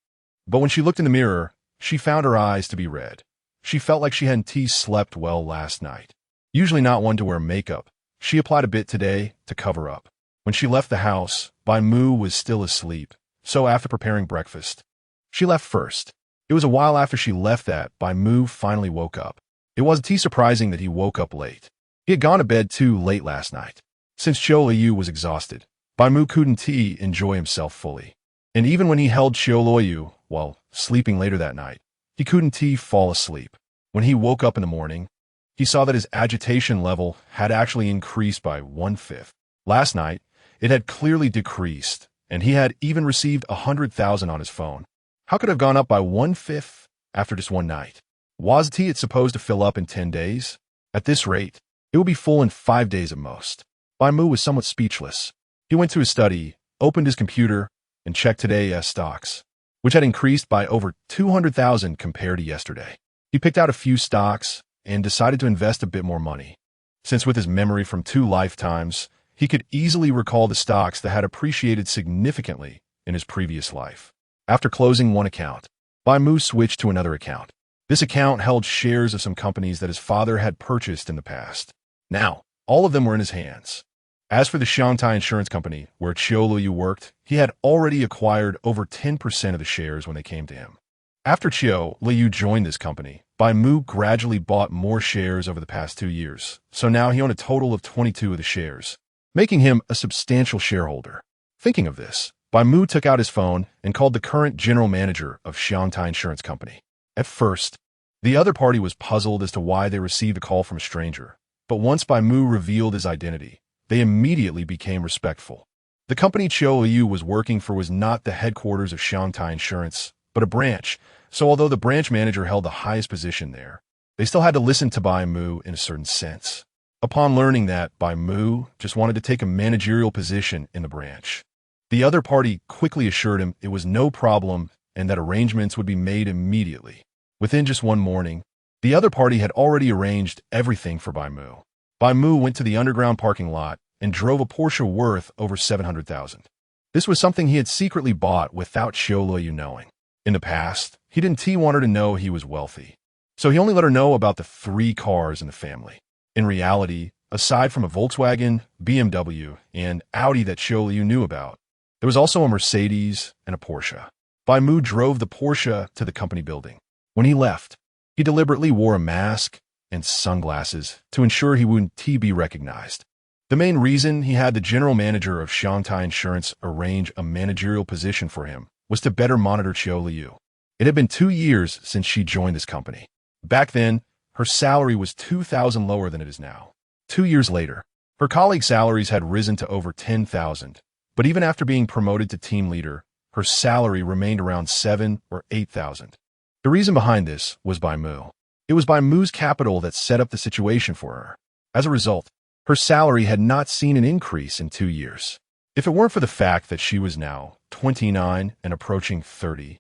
but when she looked in the mirror, she found her eyes to be red. She felt like she hadn't slept well last night. Usually not one to wear makeup, she applied a bit today to cover up. When she left the house, Bai Mu was still asleep, so after preparing breakfast, she left first. It was a while after she left that Bai Mu finally woke up. It wasn't surprising that he woke up late. He had gone to bed too late last night. Since Qiu Luoyu was exhausted, Bai Mu couldn't enjoy himself fully. And even when he held Qiu Luoyu while sleeping later that night, he couldn't fall asleep. When he woke up in the morning, he saw that his agitation level had actually increased by 1/5. Last night, it had clearly decreased, and he had even received 100,000 on his phone. How could it have gone up by 1/5 after just one night? Wasn't it supposed to fill up in 10 days? At this rate, it would be full in 5 days at most. Bai Mu was somewhat speechless. He went to his study, opened his computer, and checked today's stocks, which had increased by over 200,000 compared to yesterday. He picked out a few stocks and decided to invest a bit more money, since with his memory from 2 lifetimes, he could easily recall the stocks that had appreciated significantly in his previous life. After closing one account, Bai Mu switched to another account. This account held shares of some companies that his father had purchased in the past. Now, all of them were in his hands. As for the Shanghai Insurance Company, where Qiu Luoyu worked, he had already acquired over 10% of the shares when they came to him. After Qiu Luoyu joined this company, Bai Mu gradually bought more shares over the past 2 years, so now he owned a total of 22 of the shares, making him a substantial shareholder. Thinking of this, Bai Mu took out his phone and called the current general manager of Shanghai Insurance Company. At first, the other party was puzzled as to why they received a call from a stranger, but once Bai Mu revealed his identity, they immediately became respectful. The company Qiu Luoyu was working for was not the headquarters of Shanghai Insurance, but a branch, so although the branch manager held the highest position there, they still had to listen to Bai Mu in a certain sense. Upon learning that, Bai Mu just wanted to take a managerial position in the branch. The other party quickly assured him it was no problem and that arrangements would be made immediately. Within just one morning, the other party had already arranged everything for Bai Mu. Bai Mu went to the underground parking lot and drove a Porsche worth over 700,000. This was something he had secretly bought without Qiu Luoyu knowing. In the past, he didn't want her to know he was wealthy, so he only let her know about the 3 cars in the family. In reality, aside from a Volkswagen, BMW, and Audi that Qiu Luoyu knew about, there was also a Mercedes and a Porsche. Bai Mu drove the Porsche to the company building. When he left, he deliberately wore a mask and sunglasses to ensure he wouldn't be recognized. The main reason he had the general manager of Shanghai Insurance arrange a managerial position for him was to better monitor Qiu Luoyu. It had been 2 years since she joined this company. Back then, her salary was 2,000 lower than it is now. 2 years later, her colleagues' salaries had risen to over 10,000, but even after being promoted to team leader, her salary remained around 7 or 8,000. The reason behind this was Bai Mu. It was Bai Mu's capital that set up the situation for her. As a result, her salary had not seen an increase in 2 years. If it weren't for the fact that she was now 29 and approaching 30,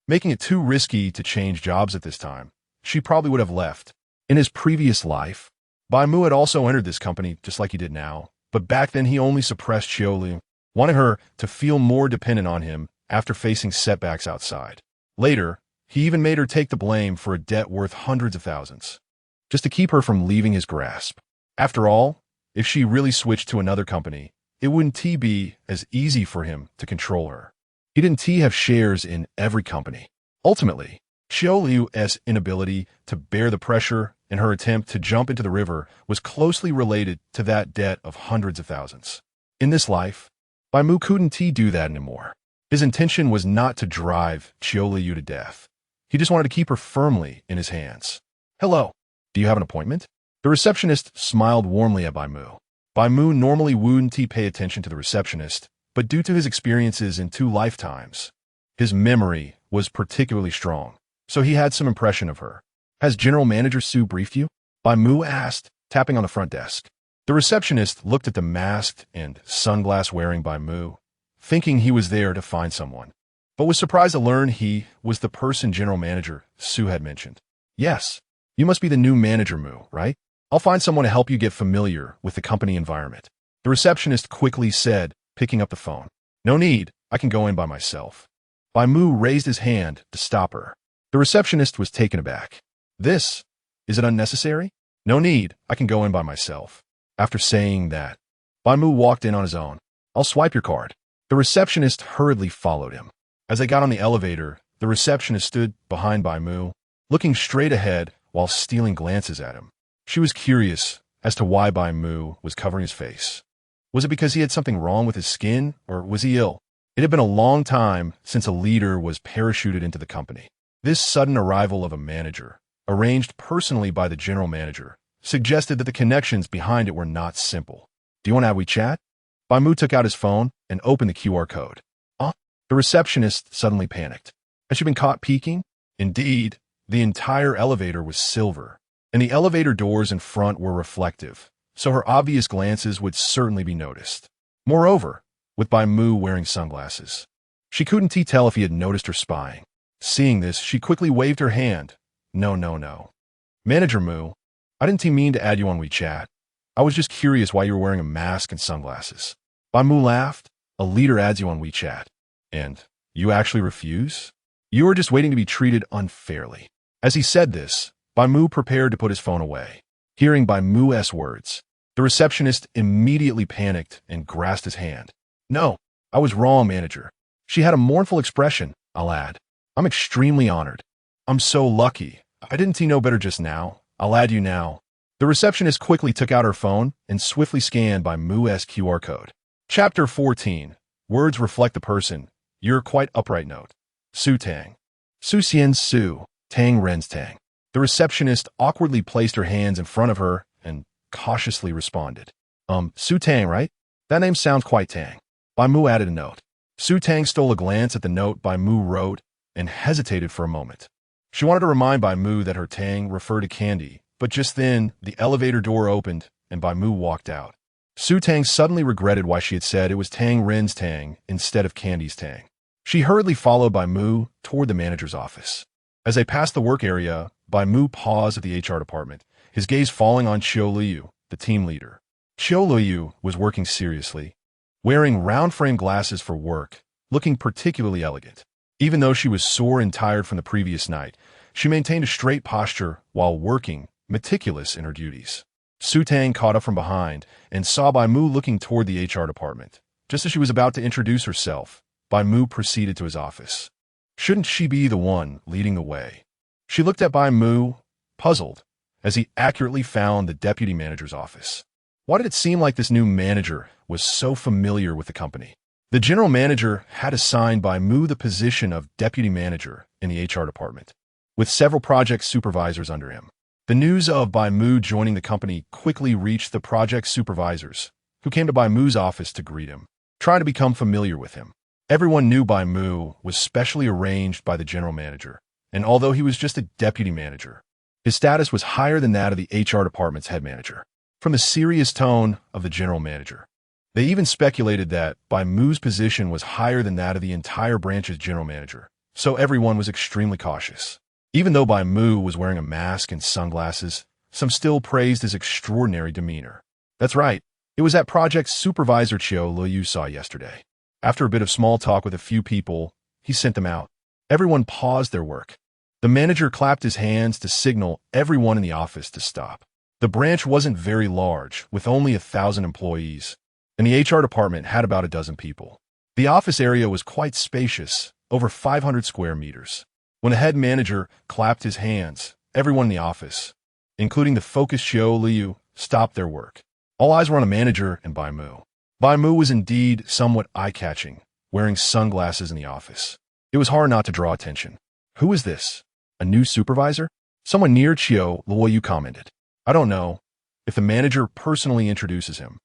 making it too risky to change jobs at this time, she probably would have left. In his previous life, Bai Mu had also entered this company just like he did now, but back then he only suppressed Qiu Luoyu, wanting her to feel more dependent on him after facing setbacks outside. Later, he even made her take the blame for a debt worth hundreds of thousands, just to keep her from leaving his grasp. After all, if she really switched to another company, it wouldn't be as easy for him to control her. He didn't have shares in every company. Ultimately, Qiu Luoyu's inability to bear the pressure and her attempt to jump into the river was closely related to that debt of hundreds of thousands. In this life, Bai Mu couldn't do that anymore. His intention was not to drive Qiu Luoyu to death. He just wanted to keep her firmly in his hands. "Hello, do you have an appointment?" The receptionist smiled warmly at Bai Mu. Bai Mu normally wouldn't pay attention to the receptionist, but due to his experiences in 2 lifetimes, his memory was particularly strong, so he had some impression of her. "Has General Manager Su briefed you?" Bai Mu asked, tapping on the front desk. The receptionist looked at the masked and sunglass-wearing Bai Mu, thinking he was there to find someone, but was surprised to learn he was the person General Manager Su had mentioned. "Yes, you must be the new manager, Mu, right? I'll find someone to help you get familiar with the company environment," the receptionist quickly said, picking up the phone. "No need, I can go in by myself." Bai Mu raised his hand to stop her. The receptionist was taken aback. "Is it unnecessary?" "No need, I can go in by myself." After saying that, Bai Mu walked in on his own. "I'll swipe your card." The receptionist hurriedly followed him. As they got on the elevator, the receptionist stood behind Bai Mu, looking straight ahead while stealing glances at him. She was curious as to why Bai Mu was covering his face. Was it because he had something wrong with his skin, or was he ill? It had been a long time since a leader was parachuted into the company. This sudden arrival of a manager, arranged personally by the general manager, suggested that the connections behind it were not simple. "Do you want to have WeChat?" Bai Mu took out his phone and opened the QR code. The receptionist suddenly panicked. Had she been caught peeking? Indeed, the entire elevator was silver, and the elevator doors in front were reflective, so her obvious glances would certainly be noticed. Moreover, with Bai Mu wearing sunglasses, she couldn't tell if he had noticed her spying. Seeing this, she quickly waved her hand. No. "Manager Mu, I didn't mean to add you on WeChat. I was just curious why you were wearing a mask and sunglasses." Bai Mu laughed. "A leader adds you on WeChat. And you actually refuse? You are just waiting to be treated unfairly." As he said this, Bai Mu prepared to put his phone away. Hearing Bai Mu's words, the receptionist immediately panicked and grasped his hand. "No, I was wrong, manager." She had a mournful expression. "I'll add. I'm extremely honored. I'm so lucky. I didn't know better just now. I'll add you now." The receptionist quickly took out her phone and swiftly scanned Bai Mu's QR code. Chapter 14. Words reflect the person. You're quite upright note. Su Tang. Su Xian Su, Tang Ren's Tang. The receptionist awkwardly placed her hands in front of her and cautiously responded. Su Tang, right? That name sounds quite Tang." Bai Mu added a note. Su Tang stole a glance at the note Bai Mu wrote and hesitated for a moment. She wanted to remind Bai Mu that her Tang referred to candy, but just then the elevator door opened and Bai Mu walked out. Su Tang suddenly regretted why she had said it was Tang Ren's Tang instead of Candy's Tang. She hurriedly followed Bai Mu toward the manager's office. As they passed the work area, Bai Mu paused at the HR department, his gaze falling on Qiu Luoyu, the team leader. Qiu Luoyu was working seriously, wearing round-frame glasses for work, looking particularly elegant. Even though she was sore and tired from the previous night, she maintained a straight posture while working, meticulous in her duties. Su Tang caught up from behind and saw Bai Mu looking toward the HR department. Just as she was about to introduce herself, Bai Mu proceeded to his office. Shouldn't she be the one leading the way? She looked at Bai Mu, puzzled, as he accurately found the deputy manager's office. Why did it seem like this new manager was so familiar with the company? The general manager had assigned Bai Mu the position of deputy manager in the HR department, with several project supervisors under him. The news of Bai Mu joining the company quickly reached the project supervisors, who came to Bai Mu's office to greet him, trying to become familiar with him. Everyone knew Bai Mu was specially arranged by the general manager, and although he was just a deputy manager, his status was higher than that of the HR department's head manager. From the serious tone of the general manager, they even speculated that Bai Mu's position was higher than that of the entire branch's general manager, so everyone was extremely cautious. Even though Bai Mu was wearing a mask and sunglasses, some still praised his extraordinary demeanor. That's right, it was that project supervisor Qiu Luoyu saw yesterday. After a bit of small talk with a few people, he sent them out. Everyone paused their work. The manager clapped his hands to signal everyone in the office to stop. The branch wasn't very large, with only 1,000 employees, and the HR department had about a dozen people. The office area was quite spacious, over 500 square meters. When the head manager clapped his hands, everyone in the office, including the focused Qiu Luoyu, stopped their work. All eyes were on the manager and Bai Mu. Bai Mu was indeed somewhat eye-catching, wearing sunglasses in the office. It was hard not to draw attention. Who is this? A new supervisor? Someone near Qiu Luoyu commented. I don't know. If the manager personally introduces him,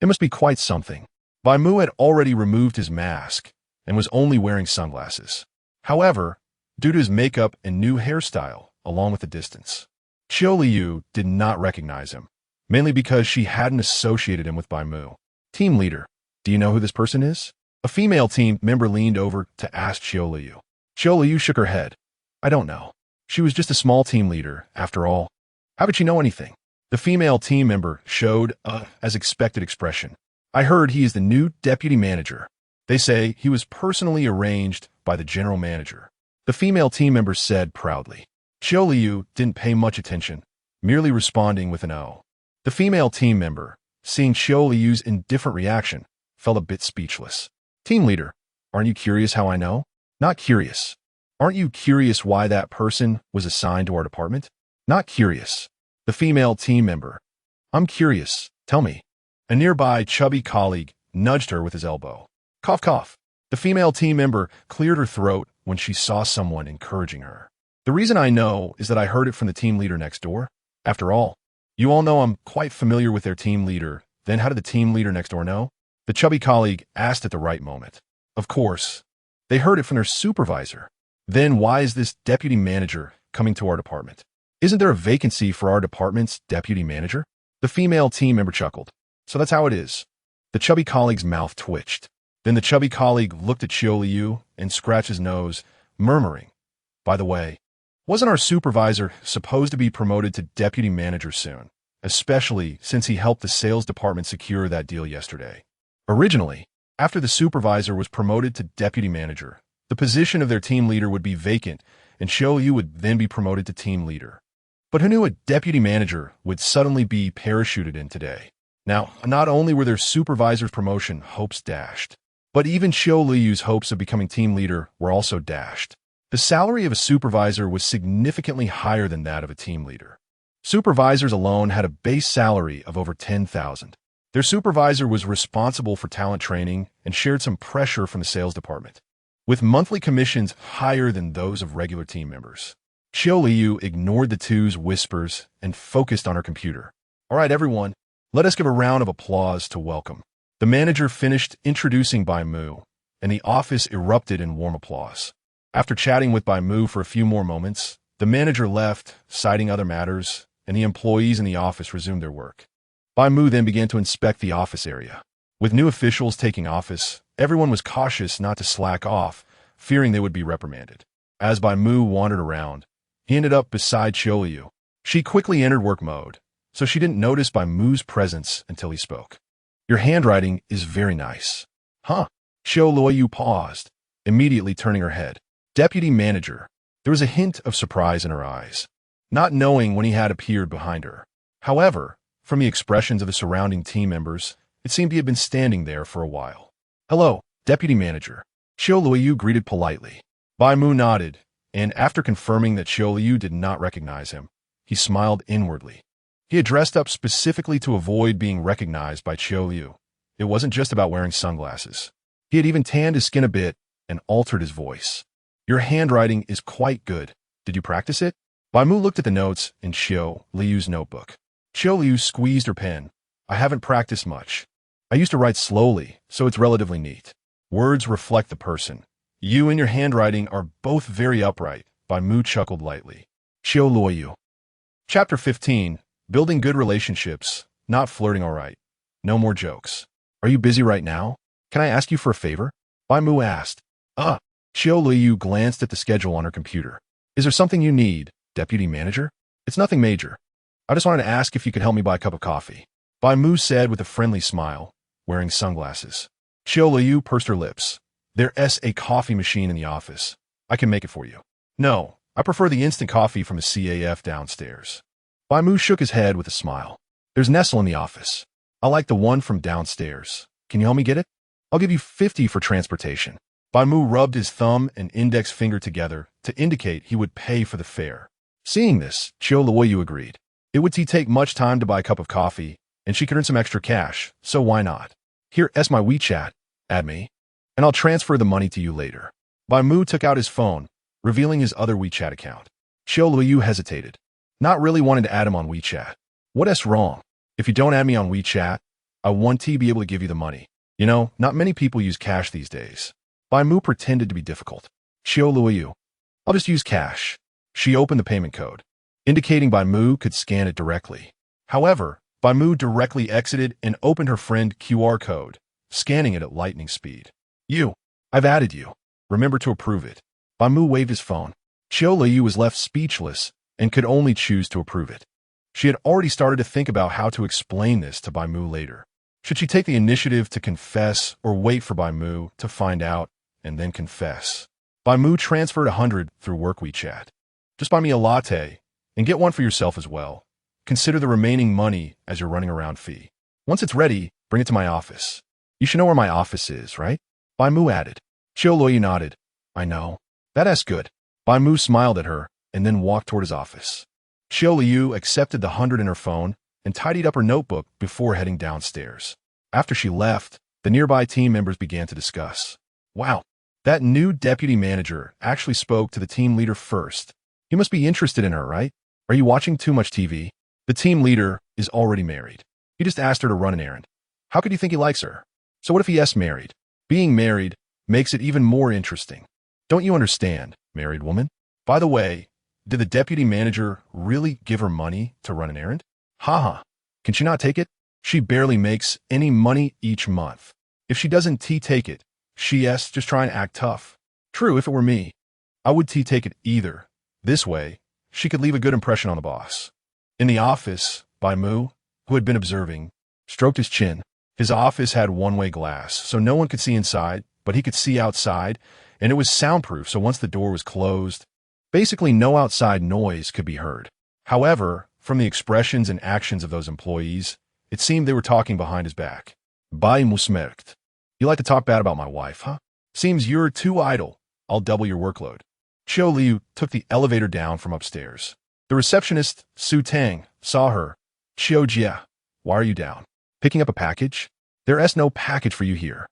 it must be quite something. Bai Mu had already removed his mask and was only wearing sunglasses. However, due to his makeup and new hairstyle, along with the distance, Qiu Luoyu did not recognize him, mainly because she hadn't associated him with Bai Mu. Team leader, do you know who this person is? A female team member leaned over to ask Qiu Luoyu. Qiu Luoyu shook her head. I don't know. She was just a small team leader, after all. How would she know anything? The female team member showed as expected expression. I heard he is the new deputy manager. They say he was personally arranged by the general manager. The female team member said proudly. Qiu Luoyu didn't pay much attention, merely responding with an O. The female team member, seeing Qiu Luoyu's indifferent reaction, felt a bit speechless. Team leader, aren't you curious how I know? Not curious. Aren't you curious why that person was assigned to our department? Not curious. The female team member. I'm curious. Tell me. A nearby chubby colleague nudged her with his elbow. Cough, cough. The female team member cleared her throat when she saw someone encouraging her. The reason I know is that I heard it from the team leader next door. After all, you all know I'm quite familiar with their team leader. Then how did the team leader next door know? The chubby colleague asked at the right moment. Of course. They heard it from their supervisor. Then why is this deputy manager coming to our department? Isn't there a vacancy for our department's deputy manager? The female team member chuckled. So that's how it is. The chubby colleague's mouth twitched. Then the chubby colleague looked at Qiu Luoyu and scratched his nose, murmuring, by the way, wasn't our supervisor supposed to be promoted to deputy manager soon, especially since he helped the sales department secure that deal yesterday? Originally, after the supervisor was promoted to deputy manager, the position of their team leader would be vacant, and Qiu Luoyu would then be promoted to team leader. But who knew a deputy manager would suddenly be parachuted in today? Now, not only were their supervisor's promotion hopes dashed, but even Qiu Luoyu's hopes of becoming team leader were also dashed. The salary of a supervisor was significantly higher than that of a team leader. Supervisors alone had a base salary of over 10,000. Their supervisor was responsible for talent training and shared some pressure from the sales department, with monthly commissions higher than those of regular team members. Qiu Luoyu ignored the two's whispers and focused on her computer. All right, everyone, let us give a round of applause to welcome. The manager finished introducing Bai Mu, and the office erupted in warm applause. After chatting with Bai Mu for a few more moments, the manager left, citing other matters, and the employees in the office resumed their work. Bai Mu then began to inspect the office area. With new officials taking office, everyone was cautious not to slack off, fearing they would be reprimanded. As Bai Mu wandered around, he ended up beside Qiu Luoyu. She quickly entered work mode, so she didn't notice Bai Mu's presence until he spoke. Your handwriting is very nice. Huh? Qiu Luoyu paused, immediately turning her head. Deputy manager. There was a hint of surprise in her eyes, not knowing when he had appeared behind her. However, from the expressions of the surrounding team members, it seemed he had been standing there for a while. Hello, deputy manager. Qiu Luoyu greeted politely. Bai Mu nodded, and after confirming that Qiu Luoyu did not recognize him, he smiled inwardly. He had dressed up specifically to avoid being recognized by Qiu Luoyu. It wasn't just about wearing sunglasses. He had even tanned his skin a bit and altered his voice. Your handwriting is quite good. Did you practice it? Bai Mu looked at the notes in Qiu Luoyu's notebook. Qiu Luoyu squeezed her pen. I haven't practiced much. I used to write slowly, so it's relatively neat. Words reflect the person. You and your handwriting are both very upright. Bai Mu chuckled lightly. Qiu Luoyu. Chapter 15. Building good relationships, not flirting all right. No more jokes. Are you busy right now? Can I ask you for a favor? Bai Mu asked. Qiu Luoyu glanced at the schedule on her computer. Is there something you need, deputy manager? It's nothing major. I just wanted to ask if you could help me buy a cup of coffee. Bai Mu said with a friendly smile, wearing sunglasses. Qiu Luoyu pursed her lips. There's a coffee machine in the office. I can make it for you. No, I prefer the instant coffee from the CAF downstairs. Bai Mu shook his head with a smile. There's Nestle in the office. I like the one from downstairs. Can you help me get it? I'll give you 50 for transportation. Bai Mu rubbed his thumb and index finger together to indicate he would pay for the fare. Seeing this, Qiu Luoyu agreed. It would take much time to buy a cup of coffee, and she could earn some extra cash, so why not? Here's my WeChat. Add me, and I'll transfer the money to you later. Bai Mu took out his phone, revealing his other WeChat account. Qiu Luoyu hesitated, not really wanting to add him on WeChat. What's wrong? If you don't add me on WeChat, I want to be able to give you the money. You know, not many people use cash these days. Bai Mu pretended to be difficult. Qiu Luoyu, I'll just use cash. She opened the payment code, indicating Bai Mu could scan it directly. However, Bai Mu directly exited and opened her friend QR code, scanning it at lightning speed. I've added you. Remember to approve it. Bai Mu waved his phone. Qiu Luoyu was left speechless and could only choose to approve it. She had already started to think about how to explain this to Bai Mu later. Should she take the initiative to confess or wait for Bai Mu to find out and then confess? Bai Mu transferred 100 through work WeChat. Just buy me a latte and get one for yourself as well. Consider the remaining money as your running around fee. Once it's ready, bring it to my office. You should know where my office is, right? Bai Mu added. Qiu Luoyu nodded. I know. That's good. Bai Mu smiled at her and then walked toward his office. Qiu Luoyu accepted the 100 in her phone and tidied up her notebook before heading downstairs. After she left, the nearby team members began to discuss. Wow, that new deputy manager actually spoke to the team leader first. He must be interested in her, right? Are you watching too much TV? The team leader is already married. He just asked her to run an errand. How could you think he likes her? So what if he is married? Being married makes it even more interesting. Don't you understand, married woman? By the way, did the deputy manager really give her money to run an errand? Haha, can she not take it? She barely makes any money each month. If she doesn't take it, she's just trying to act tough. True, if it were me, I would take it either. This way, she could leave a good impression on the boss. In the office, Bai Mu, who had been observing, stroked his chin. His office had one-way glass, so no one could see inside, but he could see outside, and it was soundproof, so once the door was closed, basically no outside noise could be heard. However, from the expressions and actions of those employees, it seemed they were talking behind his back. Bai Mu smirked. You like to talk bad about my wife, huh? Seems you're too idle. I'll double your workload. Qiu Luoyu took the elevator down from upstairs. The receptionist, Su Tang, saw her. Qiu Jia, why are you down? Picking up a package? There's no package for you here.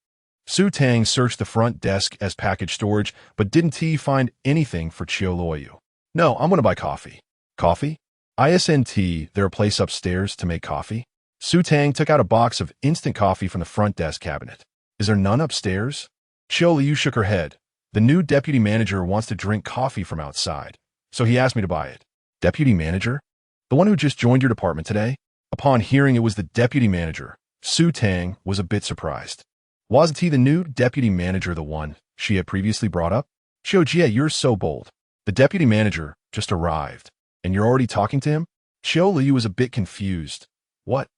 Su Tang searched the front desk as package storage, but didn't find anything for Qiu Luoyu. No, I'm going to buy coffee. Coffee? Isn't there a place upstairs to make coffee? Su Tang took out a box of instant coffee from the front desk cabinet. Is there none upstairs? Qiu Luoyu shook her head. The new deputy manager wants to drink coffee from outside, so he asked me to buy it. Deputy manager? The one who just joined your department today? Upon hearing it was the deputy manager, Su Tang was a bit surprised. Wasn't he the new deputy manager, the one she had previously brought up? Qiu Jia, you're so bold. The deputy manager just arrived, and you're already talking to him? Qiu Luoyu was a bit confused. What?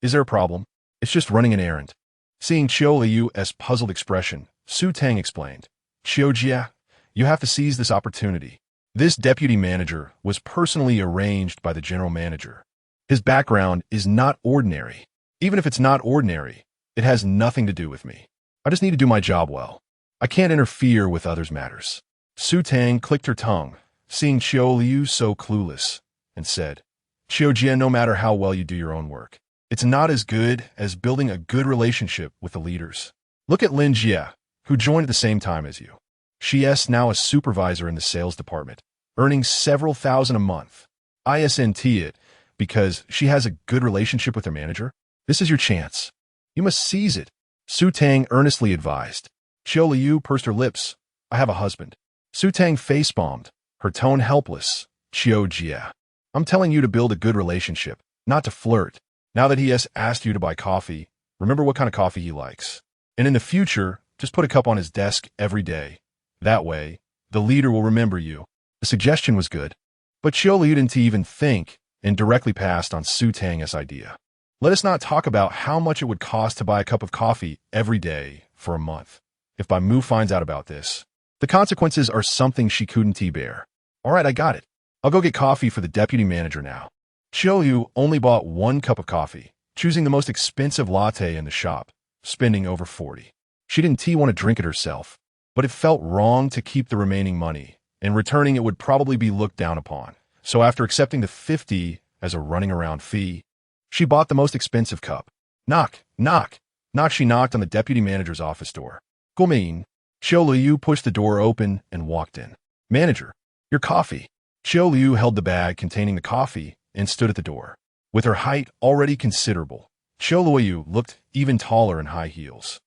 Is there a problem? It's just running an errand. Seeing Qiu Luoyu's puzzled expression, Su Tang explained. Qiu Jia, you have to seize this opportunity. This deputy manager was personally arranged by the general manager. His background is not ordinary. Even if it's not ordinary, it has nothing to do with me. I just need to do my job well. I can't interfere with others' matters. Su Tang clicked her tongue, seeing Qiu Luoyu so clueless, and said, Qiu Jia, no matter how well you do your own work, it's not as good as building a good relationship with the leaders. Look at Lin Jia, who joined at the same time as you. She is now a supervisor in the sales department, earning several thousand a month. Isn't it because she has a good relationship with her manager? This is your chance. You must seize it. Su Tang earnestly advised. Qiu Luoyu pursed her lips. I have a husband. Su Tang face-bombed, her tone helpless. Qiu Jia, I'm telling you to build a good relationship, not to flirt. Now that he has asked you to buy coffee, remember what kind of coffee he likes. And in the future, just put a cup on his desk every day. That way, the leader will remember you. The suggestion was good, but Qiu Luoyu didn't even think and directly passed on Su Tang's idea. Let us not talk about how much it would cost to buy a cup of coffee every day for a month. If Bai Mu finds out about this, the consequences are something she couldn't bear. All right, I got it. I'll go get coffee for the deputy manager now. Qiu Luoyu only bought 1 cup of coffee, choosing the most expensive latte in the shop, spending over 40. She didn't want to drink it herself, but it felt wrong to keep the remaining money, and returning it would probably be looked down upon. So after accepting the 50 as a running around fee, she bought the most expensive cup. Knock, knock, knock. She knocked on the deputy manager's office door. Guomin. Qiu Luoyu pushed the door open and walked in. Manager, your coffee. Qiu Luoyu held the bag containing the coffee and stood at the door. With her height already considerable, Qiu Luoyu looked even taller in high heels.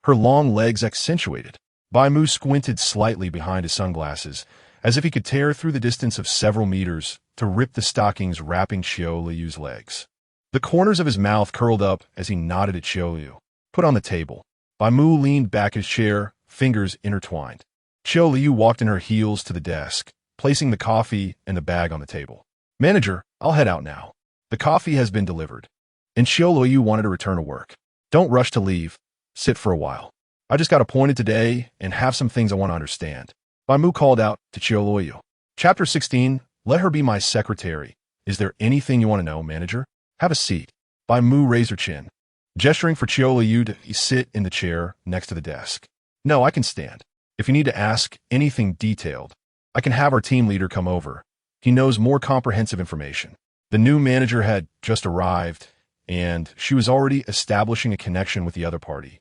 Her long legs accentuated. Bai Mu squinted slightly behind his sunglasses, as if he could tear through the distance of several meters to rip the stockings wrapping Qiu Luoyu's legs. The corners of his mouth curled up as he nodded at Qiu Luoyu. Put on the table. Bai Mu leaned back his chair, fingers intertwined. Qiu Luoyu walked in her heels to the desk, placing the coffee and the bag on the table. Manager, I'll head out now. The coffee has been delivered. And Qiu Luoyu wanted to return to work. Don't rush to leave. Sit for a while. I just got appointed today and have some things I want to understand. Bai Mu called out to Qiu Luoyu. Chapter 16, let her be my secretary. Is there anything you want to know, manager? Have a seat. Bai Mu raised her chin, gesturing for Qiu Luoyu to sit in the chair next to the desk. No, I can stand. If you need to ask anything detailed, I can have our team leader come over. He knows more comprehensive information. The new manager had just arrived, and she was already establishing a connection with the other party,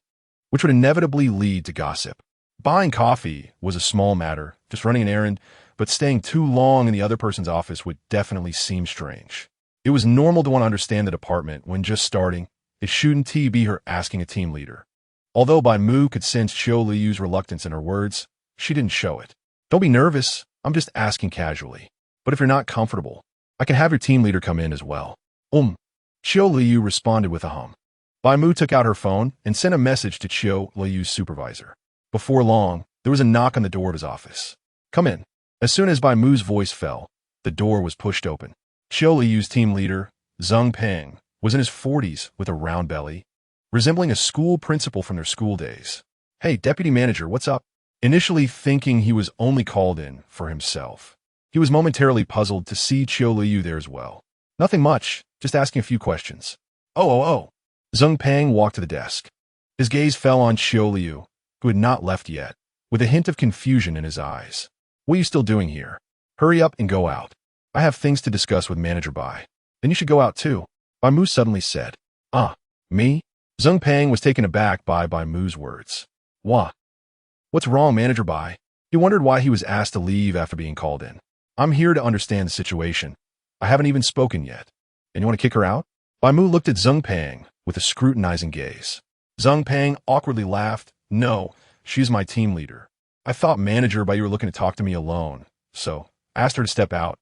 which would inevitably lead to gossip. Buying coffee was a small matter, just running an errand, but staying too long in the other person's office would definitely seem strange. It was normal to want to understand the department when just starting. It shouldn't be her asking a team leader. Although Bai Mu could sense Qiu Luoyu's reluctance in her words, she didn't show it. Don't be nervous. I'm just asking casually. But if you're not comfortable, I can have your team leader come in as well. Qiu Luoyu responded with a hum. Bai Mu took out her phone and sent a message to Qiu Luoyu's supervisor. Before long, there was a knock on the door of his office. Come in. As soon as Bai Mu's voice fell, the door was pushed open. Qiu Luoyu's team leader, Zheng Peng, was in his 40s with a round belly, resembling a school principal from their school days. Hey, deputy manager, what's up? Initially thinking he was only called in for himself, he was momentarily puzzled to see Qiu Luoyu there as well. Nothing much, just asking a few questions. Oh. Zheng Peng walked to the desk. His gaze fell on Qiu Luoyu, who had not left yet, with a hint of confusion in his eyes. What are you still doing here? Hurry up and go out. I have things to discuss with Manager Bai. Then you should go out too. Bai Mu suddenly said. Me? Zheng Peng was taken aback by Bai Mu's words. What? What's wrong, Manager Bai? He wondered why he was asked to leave after being called in. I'm here to understand the situation. I haven't even spoken yet. And you want to kick her out? Bai Mu looked at Zheng Peng with a scrutinizing gaze. Zheng Peng awkwardly laughed. No, she's my team leader. I thought Manager Bai you were looking to talk to me alone, so I asked her to step out.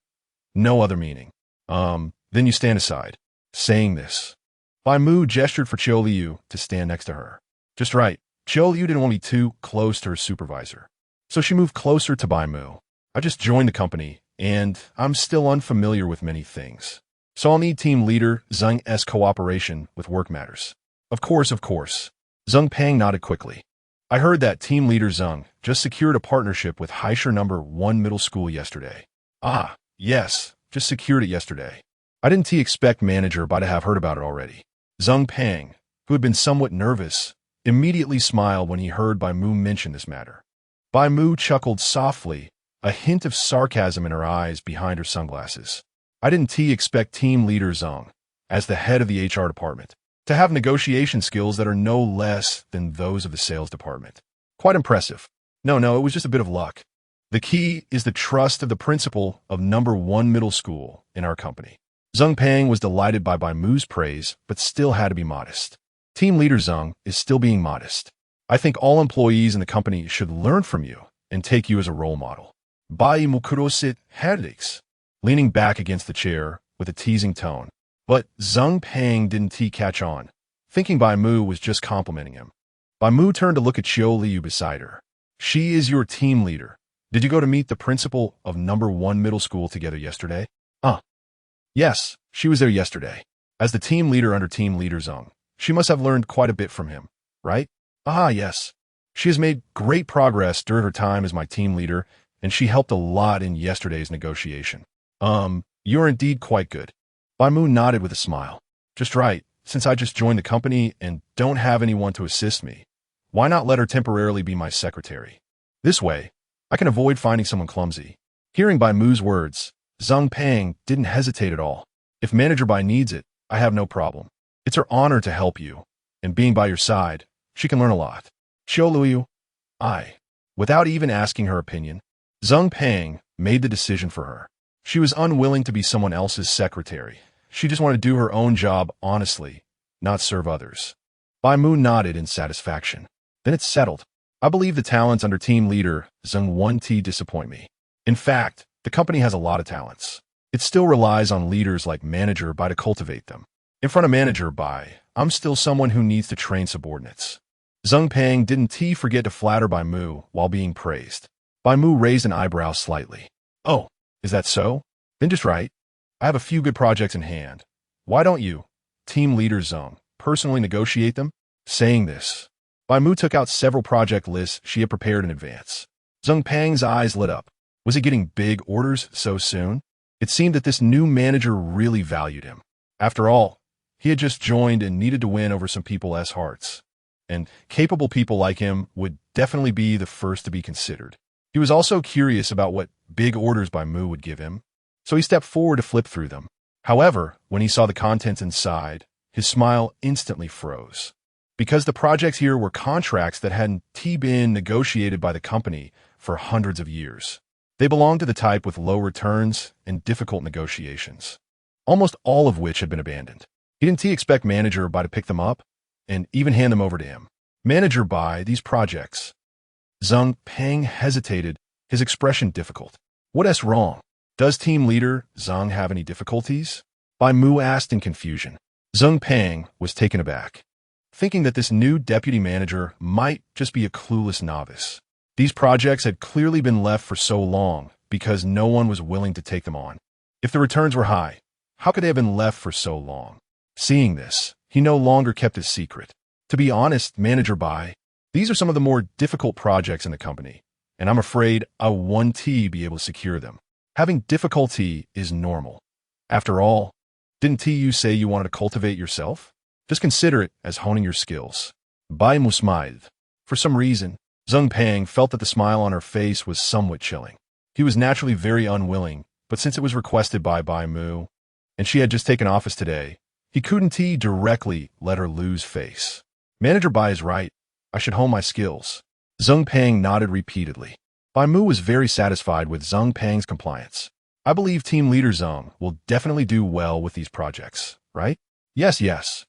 No other meaning. Then you stand aside. Saying this, Bai Mu gestured for Qiu Luoyu to stand next to her. Just right. Qiu Luoyu didn't want to be too close to her supervisor, so she moved closer to Bai Mu. I just joined the company, and I'm still unfamiliar with many things, so I'll need team leader Zheng's cooperation with work matters. Of course. Zheng Peng nodded quickly. I heard that team leader Zheng just secured a partnership with Haisher No. 1 middle school yesterday. Yes, just secured it yesterday. I didn't expect Manager Bai to have heard about it already. Zheng Peng, who had been somewhat nervous, immediately smiled when he heard Bai Mu mention this matter. Bai Mu chuckled softly, a hint of sarcasm in her eyes behind her sunglasses. I didn't expect team leader Zheng, as the head of the HR department, to have negotiation skills that are no less than those of the sales department. Quite impressive. No, it was just a bit of luck. The key is the trust of the principal of No. 1 middle school in our company. Zheng Peng was delighted by Bai Mu's praise, but still had to be modest. Team leader Zheng is still being modest. I think all employees in the company should learn from you and take you as a role model. Bai Mu kurosit headaches, leaning back against the chair with a teasing tone. But Zheng Peng didn't catch on, thinking Bai Mu was just complimenting him. Bai Mu turned to look at Qiu Luoyu beside her. She is your team leader. Did you go to meet the principal of number 1 middle school together yesterday? Yes, she was there yesterday. As the team leader under team leader Zhang, she must have learned quite a bit from him, right? Yes. She has made great progress during her time as my team leader, and she helped a lot in yesterday's negotiation. You're indeed quite good. Bai Mu nodded with a smile. Just right, since I just joined the company and don't have anyone to assist me, why not let her temporarily be my secretary? This way, I can avoid finding someone clumsy. Hearing Bai Mu's words, Zhang Pang didn't hesitate at all. If Manager Bai needs it, I have no problem. It's her honor to help you, and being by your side, she can learn a lot. Qiu Luoyu, without even asking her opinion, Zhang Pang made the decision for her. She was unwilling to be someone else's secretary. She just wanted to do her own job honestly, not serve others. Bai Mu nodded in satisfaction. Then it's settled. I believe the talents under team leader Zhang 1T disappoint me. In fact, the company has a lot of talents. It still relies on leaders like Manager Bai to cultivate them. In front of Manager Bai, I'm still someone who needs to train subordinates. Zhang Pang didn't forget to flatter Bai Mu while being praised. Bai Mu raised an eyebrow slightly. Oh, is that so? Then just right. I have a few good projects in hand. Why don't you, team leader Zhang, personally negotiate them? Saying this, Bai Mu took out several project lists she had prepared in advance. Zhang Pang's eyes lit up. Was he getting big orders so soon? It seemed that this new manager really valued him. After all, he had just joined and needed to win over some people's hearts. And capable people like him would definitely be the first to be considered. He was also curious about what big orders Bai Mu would give him, so he stepped forward to flip through them. However, when he saw the contents inside, his smile instantly froze. Because the projects here were contracts that hadn't been negotiated by the company for hundreds of years. They belonged to the type with low returns and difficult negotiations, almost all of which had been abandoned. He didn't expect Manager Bai to pick them up and even hand them over to him. Manager Bai, these projects. Zhang Pang hesitated, his expression difficult. What's wrong? Does team leader Zhang have any difficulties? Bai Mu asked in confusion. Zhang Pang was taken aback, thinking that this new deputy manager might just be a clueless novice. These projects had clearly been left for so long because no one was willing to take them on. If the returns were high, how could they have been left for so long? Seeing this, he no longer kept his secret. To be honest, Manager Bai, these are some of the more difficult projects in the company, and I'm afraid I won't be able to secure them. Having difficulty is normal. After all, didn't you say you wanted to cultivate yourself? Just consider it as honing your skills. Bai Mu smiled. For some reason, Zhang Pang felt that the smile on her face was somewhat chilling. He was naturally very unwilling, but since it was requested by Bai Mu, and she had just taken office today, he couldn't directly let her lose face. Manager Bai is right. I should hone my skills. Zhang Pang nodded repeatedly. Bai Mu was very satisfied with Zhang Pang's compliance. I believe team leader Zhang will definitely do well with these projects, right? Yes.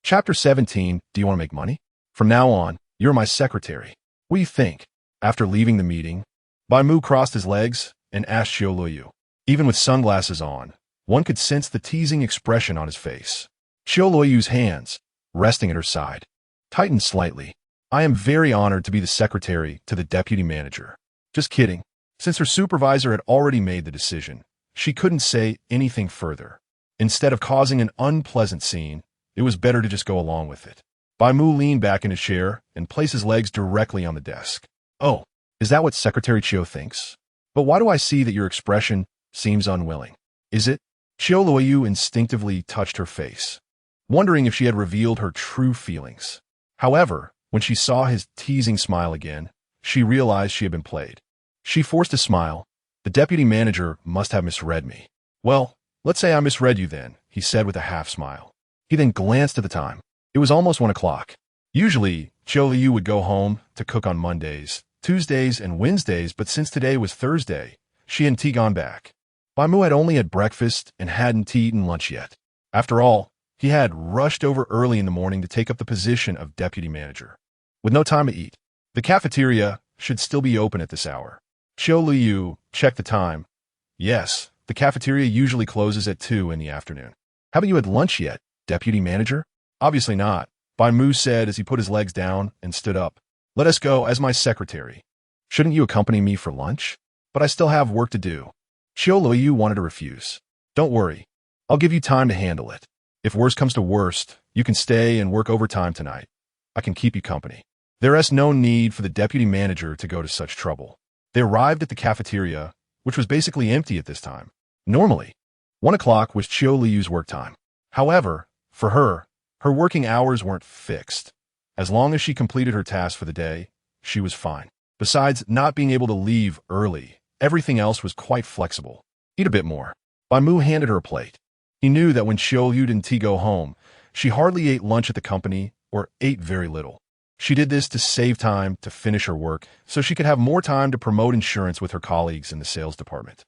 Chapter 17, do you want to make money? From now on, you're my secretary. What do you think? After leaving the meeting, Bai Mu crossed his legs and asked Qiu Luoyu. Even with sunglasses on, one could sense the teasing expression on his face. Qiu Luoyu's hands, resting at her side, tightened slightly. I am very honored to be the secretary to the deputy manager. Just kidding. Since her supervisor had already made the decision, she couldn't say anything further. Instead of causing an unpleasant scene, it was better to just go along with it. Bai Mu leaned back in his chair and placed his legs directly on the desk. Oh, is that what Secretary Qiu thinks? But why do I see that your expression seems unwilling? Is it? Qiu Luoyu instinctively touched her face, wondering if she had revealed her true feelings. However, when she saw his teasing smile again, she realized she had been played. She forced a smile. The deputy manager must have misread me. Well, let's say I misread you then, he said with a half smile. He then glanced at the time. It was almost 1 o'clock. Usually, Qiu Luoyu would go home to cook on Mondays, Tuesdays, and Wednesdays, but since today was Thursday, she hadn't gone back. Bai Mu had only had breakfast and hadn't eaten lunch yet. After all, he had rushed over early in the morning to take up the position of deputy manager. With no time to eat, the cafeteria should still be open at this hour. Qiu Luoyu checked the time. Yes, the cafeteria usually closes at 2 in the afternoon. Haven't you had lunch yet, deputy manager? Obviously not, Bai Mu said as he put his legs down and stood up. Let us go as my secretary. Shouldn't you accompany me for lunch? but I still have work to do. Qiu Luoyu wanted to refuse. Don't worry. I'll give you time to handle it. If worst comes to worst, you can stay and work overtime tonight. I can keep you company. There is no need for the deputy manager to go to such trouble. They arrived at the cafeteria, which was basically empty at this time. Normally, 1 o'clock was Qiu Luoyu's work time. However, for her working hours weren't fixed. As long as she completed her task for the day, she was fine. Besides not being able to leave early, everything else was quite flexible. Eat a bit more. Bai Mu handed her a plate. He knew that when Qiu Luoyu didn't go home, she hardly ate lunch at the company or ate very little. She did this to save time to finish her work so she could have more time to promote insurance with her colleagues in the sales department.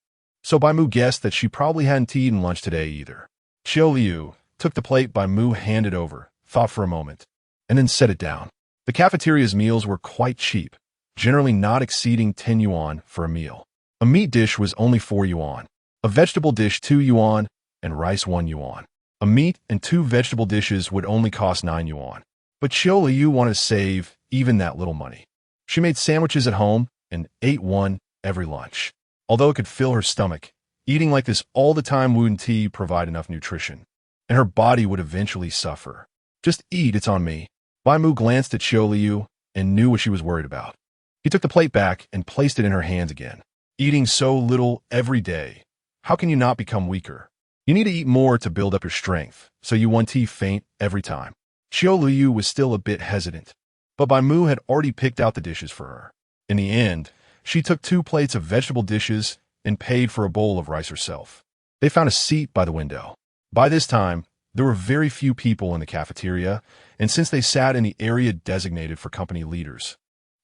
So Bai Mu guessed that she probably hadn't eaten lunch today either. Qiu Luoyu took the plate Bai Mu handed over, thought for a moment, and then set it down. The cafeteria's meals were quite cheap, generally not exceeding 10 yuan for a meal. A meat dish was only 4 yuan, a vegetable dish 2 yuan, and rice 1 yuan. A meat and 2 vegetable dishes would only cost 9 yuan. But Qiu Luoyu wanted to save even that little money. She made sandwiches at home and ate one every lunch. Although it could fill her stomach, eating like this all the time wouldn't provide enough nutrition, and her body would eventually suffer. Just eat, it's on me. Bai Mu glanced at Qiu Luoyu and knew what she was worried about. He took the plate back and placed it in her hands again. Eating so little every day, how can you not become weaker? You need to eat more to build up your strength, so you won't faint every time. Qiu Luoyu was still a bit hesitant, but Bai Mu had already picked out the dishes for her. In the end, she took 2 plates of vegetable dishes and paid for a bowl of rice herself. They found a seat by the window. By this time, there were very few people in the cafeteria, and since they sat in the area designated for company leaders,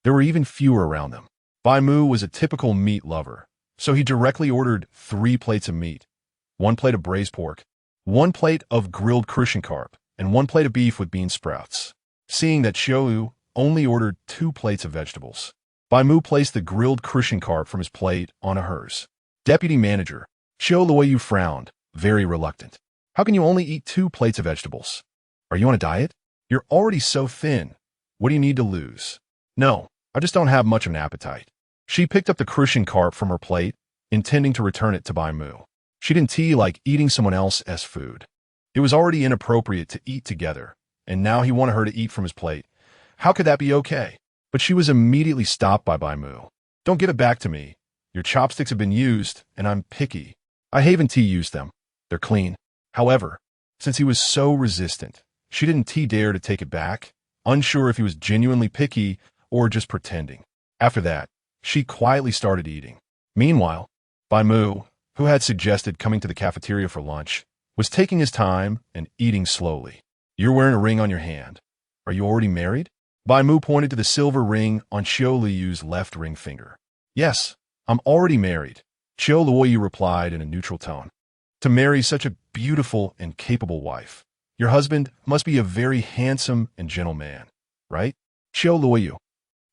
there were even fewer around them. Bai Mu was a typical meat lover, so he directly ordered 3 plates of meat, 1 plate of braised pork, 1 plate of grilled Christian carp, and 1 plate of beef with bean sprouts. Seeing that Qiu Luoyu only ordered 2 plates of vegetables, Bai Mu placed the grilled Christian carp from his plate onto hers. Deputy manager, Qiu Luoyu frowned, very reluctant. How can you only eat 2 plates of vegetables? Are you on a diet? You're already so thin. What do you need to lose? No, I just don't have much of an appetite. She picked up the Christian carp from her plate, intending to return it to Bai Mu. She didn't like eating someone else's food. It was already inappropriate to eat together, and now he wanted her to eat from his plate. How could that be okay? But she was immediately stopped by Bai Mu. Don't give it back to me. Your chopsticks have been used, and I'm picky. I haven't used them. They're clean. However, since he was so resistant, she didn't dare to take it back, unsure if he was genuinely picky or just pretending. After that, she quietly started eating. Meanwhile, Bai Mu, who had suggested coming to the cafeteria for lunch, was taking his time and eating slowly. You're wearing a ring on your hand. Are you already married? Bai Mu pointed to the silver ring on Qiu Luoyu's left ring finger. Yes, I'm already married, Qiu Luoyu replied in a neutral tone. To marry such a beautiful and capable wife, your husband must be a very handsome and gentle man, right? Qiu Luoyu.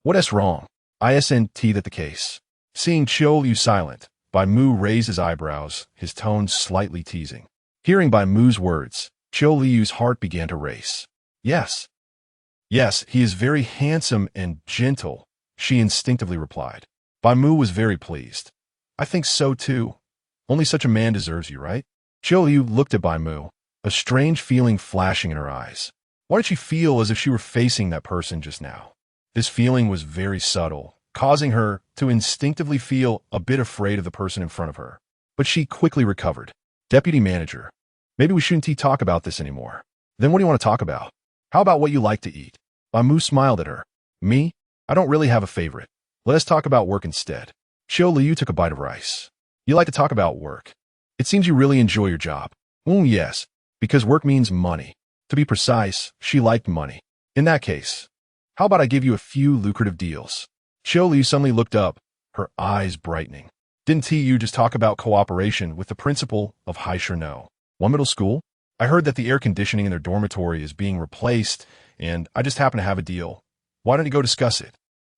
What is wrong? Isn't that the case? Seeing Qiu Luoyu silent, Bai Mu raised his eyebrows, his tone slightly teasing. Hearing Bai Mu's words, Qiu Luoyu's heart began to race. Yes. Yes, he is very handsome and gentle, she instinctively replied. Bai Mu was very pleased. I think so too. Only such a man deserves you, right? Qiu Luoyu looked at Bai Mu, a strange feeling flashing in her eyes. Why did she feel as if she were facing that person just now? This feeling was very subtle, causing her to instinctively feel a bit afraid of the person in front of her. But she quickly recovered. Deputy manager, maybe we shouldn't talk about this anymore. Then what do you want to talk about? How about what you like to eat? Bai Mu smiled at her. Me? I don't really have a favorite. Let us talk about work instead. Qiu Luoyu took a bite of rice. You like to talk about work. It seems you really enjoy your job. Yes, because work means money. To be precise, she liked money. In that case, how about I give you a few lucrative deals? Qiu Luoyu suddenly looked up, her eyes brightening. Didn't you just talk about cooperation with the principal of Hai No? One middle school? I heard that the air conditioning in their dormitory is being replaced, and I just happen to have a deal. Why don't you go discuss it?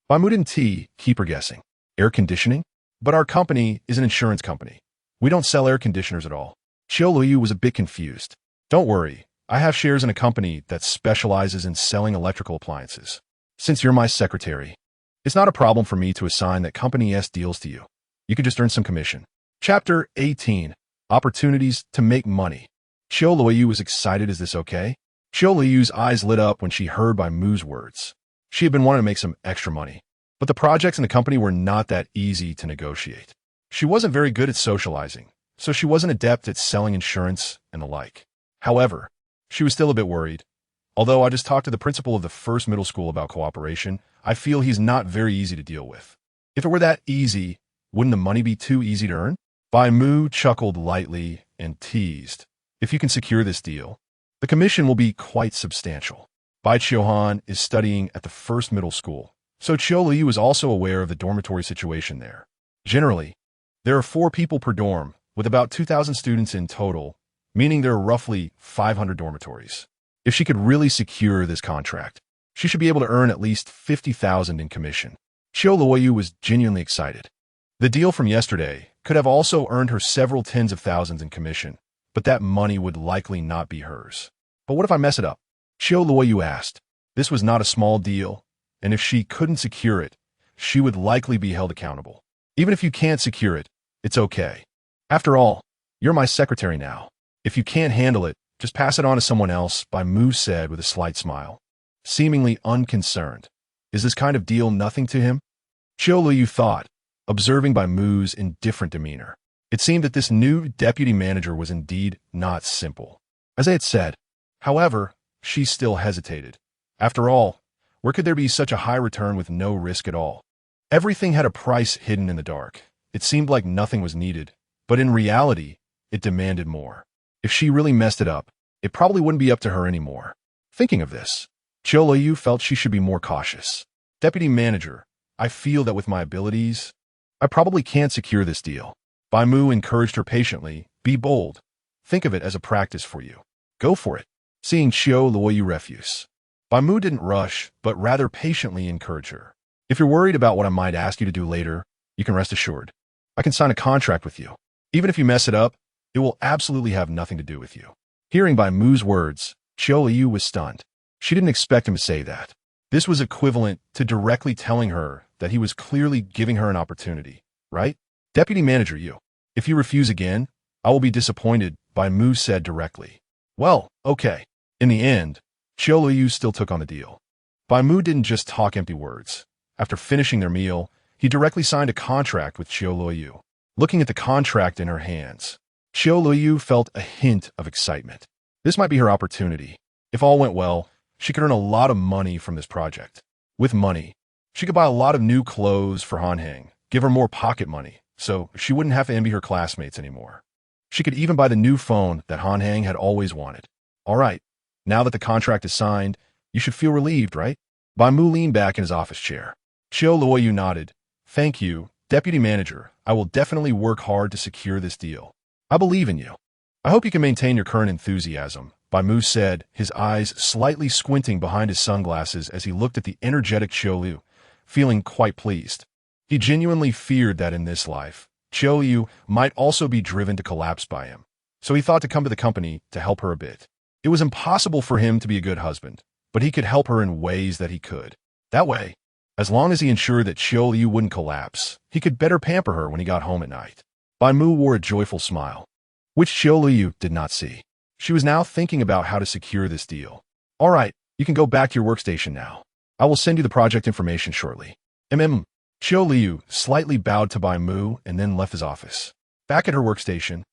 Bai Mu didn't keep her guessing. Air conditioning? But our company is an insurance company. We don't sell air conditioners at all. Qiu Luoyu was a bit confused. Don't worry, I have shares in a company that specializes in selling electrical appliances. Since you're my secretary, it's not a problem for me to assign that company's deals to you. You could just earn some commission. Chapter 18. Opportunities to make money. Qiu Luoyu was excited. Is this okay? Qiu Luoyu's eyes lit up when she heard Bai Mu's words. She had been wanting to make some extra money, but the projects in the company were not that easy to negotiate. She wasn't very good at socializing, so she wasn't adept at selling insurance and the like. However, she was still a bit worried. Although I just talked to the principal of the first middle school about cooperation, I feel he's not very easy to deal with. If it were that easy, wouldn't the money be too easy to earn? Bai Mu chuckled lightly and teased. If you can secure this deal, the commission will be quite substantial. Bai Qiuhan is studying at the first middle school, so Qiu Luoyu is also aware of the dormitory situation there. Generally, there are 4 people per dorm, with about 2,000 students in total, meaning there are roughly 500 dormitories. If she could really secure this contract, she should be able to earn at least 50,000 in commission. Qiu Luoyu was genuinely excited. The deal from yesterday could have also earned her several tens of thousands in commission, but that money would likely not be hers. But what if I mess it up? Qiu Luoyu asked. This was not a small deal, and if she couldn't secure it, she would likely be held accountable. Even if you can't secure it, it's okay. After all, you're my secretary now. If you can't handle it, just pass it on to someone else, Bai Mu said with a slight smile. Seemingly unconcerned. Is this kind of deal nothing to him? Qiu Luoyu thought, observing Bai Mu's indifferent demeanor. It seemed that this new deputy manager was indeed not simple. As I had said, however, she still hesitated. After all, where could there be such a high return with no risk at all? Everything had a price hidden in the dark. It seemed like nothing was needed, but in reality, it demanded more. If she really messed it up, it probably wouldn't be up to her anymore. Thinking of this, Qiu Luoyu felt she should be more cautious. Deputy manager, I feel that with my abilities, I probably can't secure this deal. Bai Mu encouraged her patiently, be bold. Think of it as a practice for you. Go for it. Seeing Qiu Luoyu refuse, Bai Mu didn't rush, but rather patiently encourage her. If you're worried about what I might ask you to do later, you can rest assured. I can sign a contract with you. Even if you mess it up, it will absolutely have nothing to do with you. Hearing Bai Mu's words, Qiu Luoyu was stunned. She didn't expect him to say that. This was equivalent to directly telling her that he was clearly giving her an opportunity, right? Deputy manager, you. If you refuse again, I will be disappointed, Bai Mu said directly. Well, okay. In the end, Qiu Luoyu still took on the deal. Bai Mu didn't just talk empty words. After finishing their meal, he directly signed a contract with Qiu Luoyu. Looking at the contract in her hands, Qiu Luoyu felt a hint of excitement. This might be her opportunity. If all went well, she could earn a lot of money from this project. With money, she could buy a lot of new clothes for Hanheng, give her more pocket money, so she wouldn't have to envy her classmates anymore. She could even buy the new phone that Hanheng had always wanted. All right, now that the contract is signed, you should feel relieved, right? Bai Mu leaned back in his office chair. Qiu Luoyu nodded. Thank you, Deputy Manager. I will definitely work hard to secure this deal. I believe in you. I hope you can maintain your current enthusiasm, Bai Mu said, his eyes slightly squinting behind his sunglasses as he looked at the energetic Qiu Luoyu, feeling quite pleased. He genuinely feared that in this life, Qiu Luoyu might also be driven to collapse by him, so he thought to come to the company to help her a bit. It was impossible for him to be a good husband, but he could help her in ways that he could. That way, as long as he ensured that Qiu Luoyu wouldn't collapse, he could better pamper her when he got home at night. Bai Mu wore a joyful smile, which Qiu Luoyu did not see. She was now thinking about how to secure this deal. All right, you can go back to your workstation now. I will send you the project information shortly. Qiu Luoyu slightly bowed to Bai Mu and then left his office. Back at her workstation,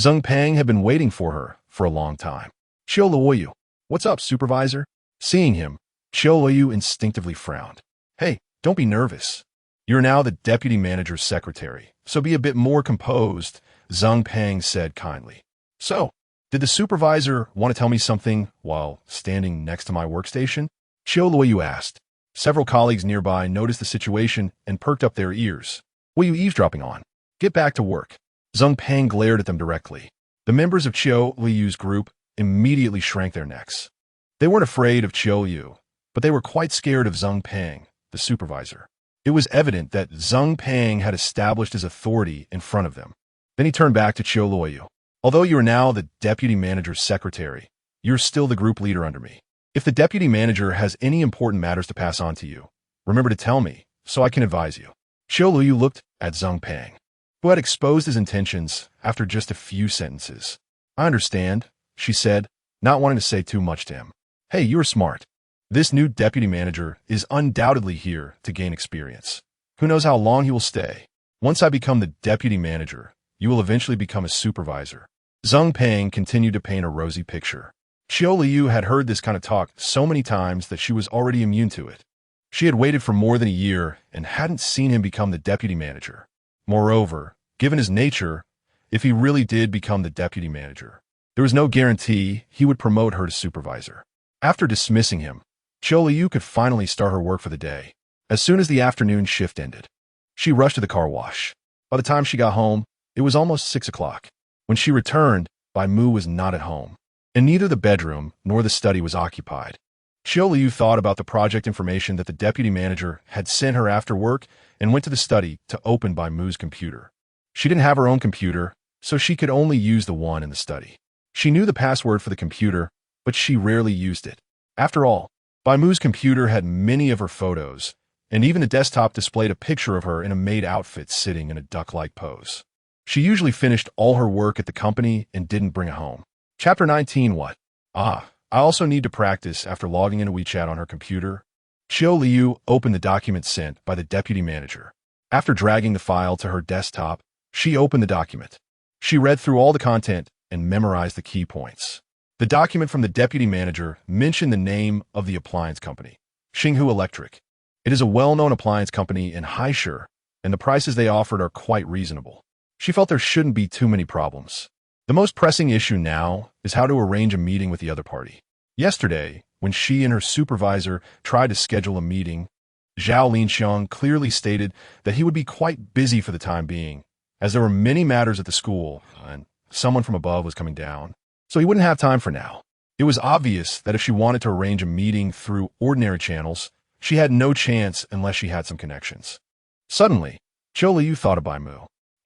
Zheng Pang had been waiting for her for a long time. Qiu Luoyu, what's up, supervisor? Seeing him, Qiu Luoyu instinctively frowned. Hey, don't be nervous. You're now the deputy manager's secretary, so be a bit more composed, Zheng Pang said kindly. So, did the supervisor want to tell me something while standing next to my workstation? Qiu Luoyu asked. Several colleagues nearby noticed the situation and perked up their ears. What are you eavesdropping on? Get back to work. Zheng Pang glared at them directly. The members of Qiu Luoyu's group immediately shrank their necks. They weren't afraid of Qiu Luoyu, but they were quite scared of Zheng Pang, the supervisor. It was evident that Zheng Pang had established his authority in front of them. Then he turned back to Qiu Luoyu. Although you are now the deputy manager's secretary, you're still the group leader under me. If the deputy manager has any important matters to pass on to you, remember to tell me, so I can advise you. Qiu Luoyu looked at Zheng Pang. who had exposed his intentions after just a few sentences. I understand, she said, not wanting to say too much to him. Hey, you're smart. This new deputy manager is undoubtedly here to gain experience. Who knows how long he will stay? Once I become the deputy manager, you will eventually become a supervisor. Zheng Peng continued to paint a rosy picture. Qiu Luoyu had heard this kind of talk so many times that she was already immune to it. She had waited for more than a year and hadn't seen him become the deputy manager. Moreover, given his nature, if he really did become the deputy manager, there was no guarantee he would promote her to supervisor. After dismissing him, Qiu Luoyu could finally start her work for the day. As soon as the afternoon shift ended, she rushed to the car wash. By the time she got home, it was almost 6 o'clock. When she returned, Bai Mu was not at home, and neither the bedroom nor the study was occupied. Qiu Luoyu thought about the project information that the deputy manager had sent her after work and went to the study to open Bai Mu's computer. She didn't have her own computer, so she could only use the one in the study. She knew the password for the computer, but she rarely used it. After all, Bai Mu's computer had many of her photos, and even the desktop displayed a picture of her in a maid outfit sitting in a duck-like pose. She usually finished all her work at the company and didn't bring it home. Chapter 19. What? I also need to practice after logging into WeChat on her computer. Qiu Luoyu opened the document sent by the deputy manager. After dragging the file to her desktop, she opened the document. She read through all the content and memorized the key points. The document from the deputy manager mentioned the name of the appliance company, Xinghu Electric. It is a well-known appliance company in Haishur, and the prices they offered are quite reasonable. She felt there shouldn't be too many problems. The most pressing issue now is how to arrange a meeting with the other party. Yesterday, when she and her supervisor tried to schedule a meeting, Zhao Linxiang clearly stated that he would be quite busy for the time being, as there were many matters at the school, and someone from above was coming down, so he wouldn't have time for now. It was obvious that if she wanted to arrange a meeting through ordinary channels, she had no chance unless she had some connections. Suddenly, Qiu Luoyu thought of Bai Mu.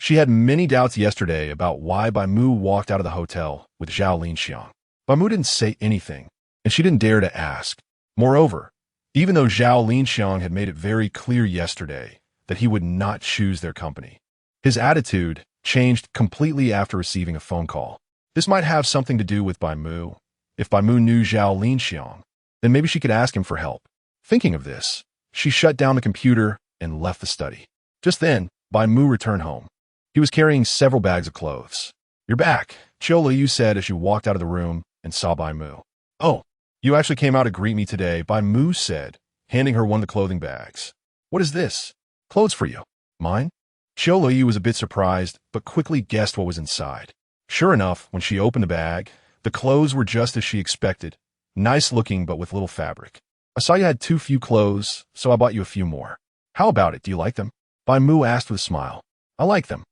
She had many doubts yesterday about why Bai Mu walked out of the hotel with Zhao Linxiang. Bai Mu didn't say anything, and she didn't dare to ask. Moreover, even though Zhao Linxiang had made it very clear yesterday that he would not choose their company, his attitude changed completely after receiving a phone call. This might have something to do with Bai Mu. If Bai Mu knew Zhao Linxiang, then maybe she could ask him for help. Thinking of this, she shut down the computer and left the study. Just then, Bai Mu returned home. He was carrying several bags of clothes. You're back, Qiu Luoyu said as she walked out of the room and saw Bai Mu. Oh, you actually came out to greet me today, Bai Mu said, handing her one of the clothing bags. What is this? Clothes for you. Mine? Qiu Luoyu was a bit surprised, but quickly guessed what was inside. Sure enough, when she opened the bag, the clothes were just as she expected, nice looking but with little fabric. I saw you had too few clothes, so I bought you a few more. How about it? Do you like them? Bai Mu asked with a smile. I like them,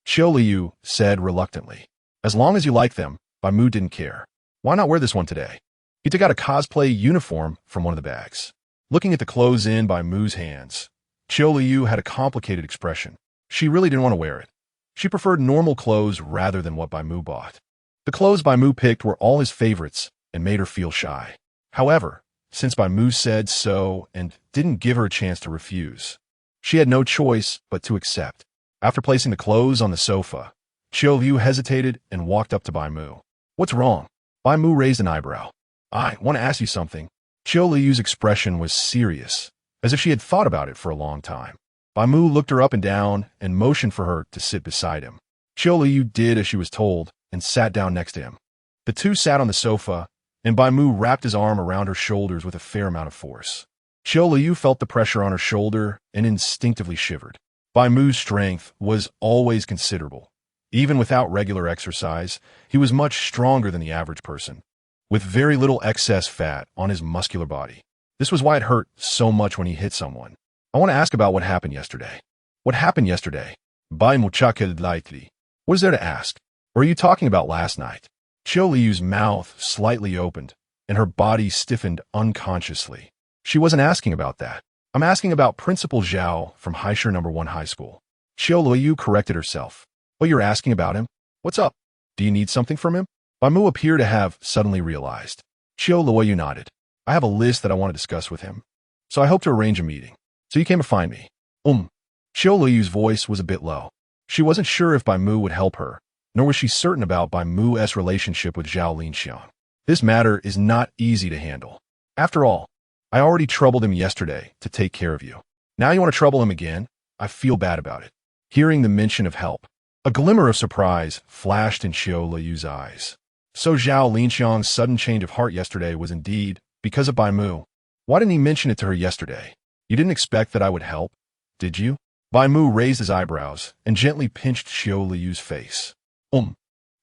Qiu Luoyu said reluctantly. As long as you like them, Bai Mu didn't care. Why not wear this one today? He took out a cosplay uniform from one of the bags. Looking at the clothes in Bai Mu's hands, Qiu Luoyu had a complicated expression. She really didn't want to wear it. She preferred normal clothes rather than what Bai Mu bought. The clothes Bai Mu picked were all his favorites and made her feel shy. However, since Bai Mu said so and didn't give her a chance to refuse, she had no choice but to accept. After placing the clothes on the sofa, Qiu Luoyu hesitated and walked up to Bai Mu. What's wrong? Bai Mu raised an eyebrow. I want to ask you something. Qiu Luoyu's expression was serious, as if she had thought about it for a long time. Bai Mu looked her up and down and motioned for her to sit beside him. Qiu Luoyu did as she was told and sat down next to him. The two sat on the sofa, and Bai Mu wrapped his arm around her shoulders with a fair amount of force. Qiu Luoyu felt the pressure on her shoulder and instinctively shivered. Bai Mu's strength was always considerable. Even without regular exercise, he was much stronger than the average person, with very little excess fat on his muscular body. This was why it hurt so much when he hit someone. I want to ask about what happened yesterday. What happened yesterday? Bai Mu chuckled lightly. What is there to ask? Or are you talking about last night? Qiu Luoyu's mouth slightly opened, and her body stiffened unconsciously. She wasn't asking about that. I'm asking about Principal Zhao from Haishur No. 1 High School. Qiu Luoyu corrected herself. Oh, you're asking about him? What's up? Do you need something from him? Bai Mu appeared to have suddenly realized. Qiu Luoyu nodded. I have a list that I want to discuss with him, so I hope to arrange a meeting. So you came to find me. Qiu Luoyu's voice was a bit low. She wasn't sure if Bai Mu would help her, nor was she certain about Bai Mu's relationship with Zhao Linxiang. This matter is not easy to handle. After all, I already troubled him yesterday to take care of you. Now you want to trouble him again? I feel bad about it. Hearing the mention of help, a glimmer of surprise flashed in Qiu Luoyu's eyes. So Zhao Linxiang's sudden change of heart yesterday was indeed because of Bai Mu. Why didn't he mention it to her yesterday? You didn't expect that I would help, did you? Bai Mu raised his eyebrows and gently pinched Qiu Luoyu's face.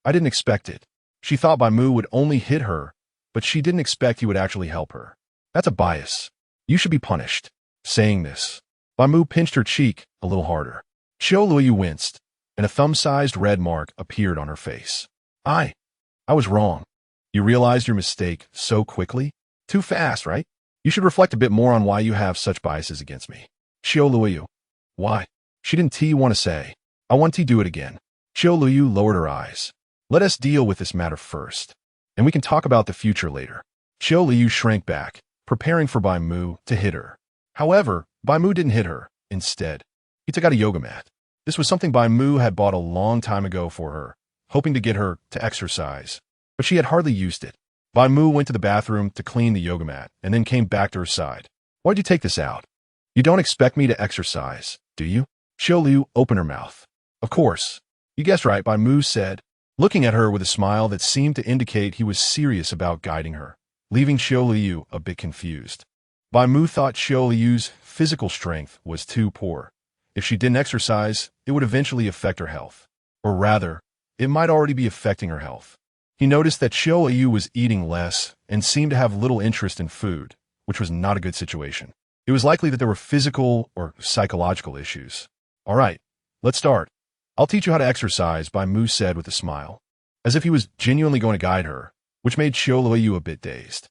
I didn't expect it. She thought Bai Mu would only hit her, but she didn't expect he would actually help her. That's a bias. You should be punished. Saying this, Bai Mu pinched her cheek a little harder. Qiu Luoyu winced, and a thumb-sized red mark appeared on her face. I was wrong. You realized your mistake so quickly? Too fast, right? You should reflect a bit more on why you have such biases against me. Qiu Luoyu. Why? She didn't want to say. I want to do it again. Qiu Luoyu lowered her eyes. Let us deal with this matter first, and we can talk about the future later. Qiu Luoyu shrank back, preparing for Bai Mu to hit her. However, Bai Mu didn't hit her. Instead, he took out a yoga mat. This was something Bai Mu had bought a long time ago for her, hoping to get her to exercise, but she had hardly used it. Bai Mu went to the bathroom to clean the yoga mat and then came back to her side. Why'd you take this out? You don't expect me to exercise, do you? Qiu Luoyu opened her mouth. Of course. You guessed right, Bai Mu said, looking at her with a smile that seemed to indicate he was serious about guiding her, leaving Qiu Luoyu a bit confused. Bai Mu thought Qiu Luoyu's physical strength was too poor. If she didn't exercise, it would eventually affect her health. Or rather, it might already be affecting her health. He noticed that Qiu Luoyu was eating less and seemed to have little interest in food, which was not a good situation. It was likely that there were physical or psychological issues. All right, let's start. I'll teach you how to exercise, Bai Mu said with a smile, as if he was genuinely going to guide her, which made Qiu Luoyu a bit dazed.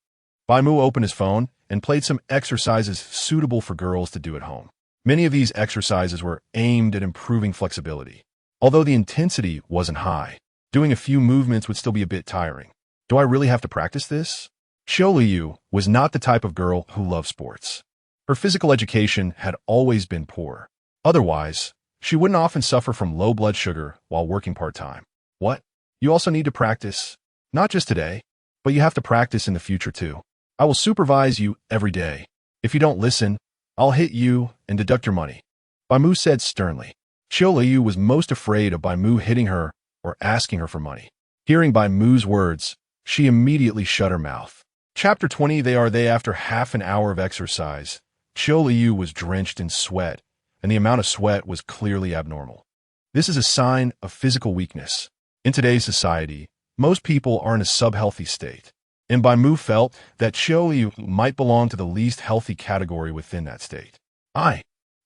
Bai Mu opened his phone and played some exercises suitable for girls to do at home. Many of these exercises were aimed at improving flexibility. Although the intensity wasn't high, doing a few movements would still be a bit tiring. Do I really have to practice this? Qiu Luoyu was not the type of girl who loved sports. Her physical education had always been poor. Otherwise, she wouldn't often suffer from low blood sugar while working part-time. What? You also need to practice? Not just today, but you have to practice in the future too. I will supervise you every day. If you don't listen, I'll hit you and deduct your money. Bai Mu said sternly. Qiu Luoyu was most afraid of Bai Mu hitting her or asking her for money. Hearing Bai Mu's words, she immediately shut her mouth. Chapter 20. They after half an hour of exercise, Qiu Luoyu was drenched in sweat, and the amount of sweat was clearly abnormal. This is a sign of physical weakness. In today's society, most people are in a subhealthy state, and Bai Mu felt that Qiu Luoyu might belong to the least healthy category within that state. I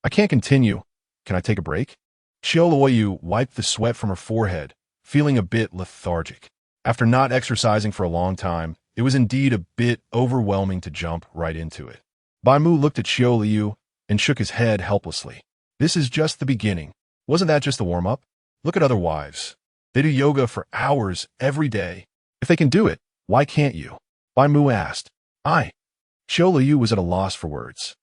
can't continue. Can I take a break? Qiu Luoyu wiped the sweat from her forehead, feeling a bit lethargic. After not exercising for a long time, it was indeed a bit overwhelming to jump right into it. Bai Mu looked at Qiu Luoyu and shook his head helplessly. This is just the beginning. Wasn't that just the warm-up? Look at other wives. They do yoga for hours every day. If they can do it, why can't you? Bai Mu asked. Qiu Luoyu was at a loss for words.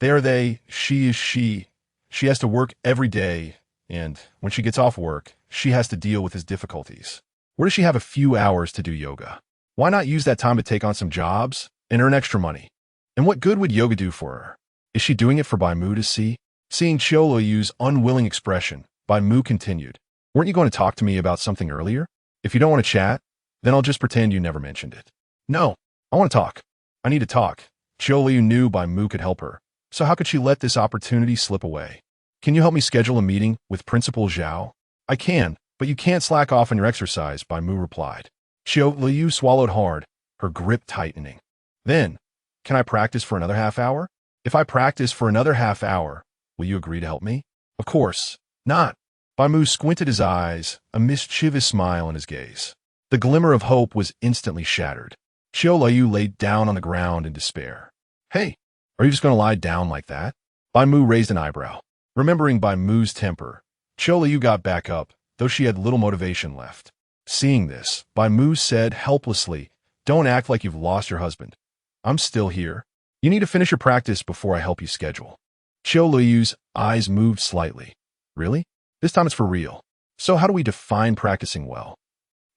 She is she. She has to work every day, and when she gets off work, she has to deal with his difficulties. Where does she have a few hours to do yoga? Why not use that time to take on some jobs and earn extra money? And what good would yoga do for her? Is she doing it for Bai Mu to see? Seeing Qiu Luoyu's unwilling expression, Bai Mu continued. Weren't you going to talk to me about something earlier? If you don't want to chat, then I'll just pretend you never mentioned it. No, I want to talk. I need to talk. Qiu Luoyu knew Bai Mu could help her, so how could she let this opportunity slip away? Can you help me schedule a meeting with Principal Zhao? I can, but you can't slack off on your exercise, Bai Mu replied. Qiu Luoyu swallowed hard, her grip tightening. Then, can I practice for another half hour? If I practice for another half hour, will you agree to help me? Of course not. Bai Mu squinted his eyes, a mischievous smile in his gaze. The glimmer of hope was instantly shattered. Qiu Luoyu laid down on the ground in despair. Hey, are you just going to lie down like that? Bai Mu raised an eyebrow. Remembering Bai Mu's temper, Qiu Luoyu got back up, though she had little motivation left. Seeing this, Bai Mu said helplessly, Don't act like you've lost your husband. I'm still here. You need to finish your practice before I help you schedule. Qiu Luoyu's eyes moved slightly. Really? This time it's for real. So how do we define practicing well?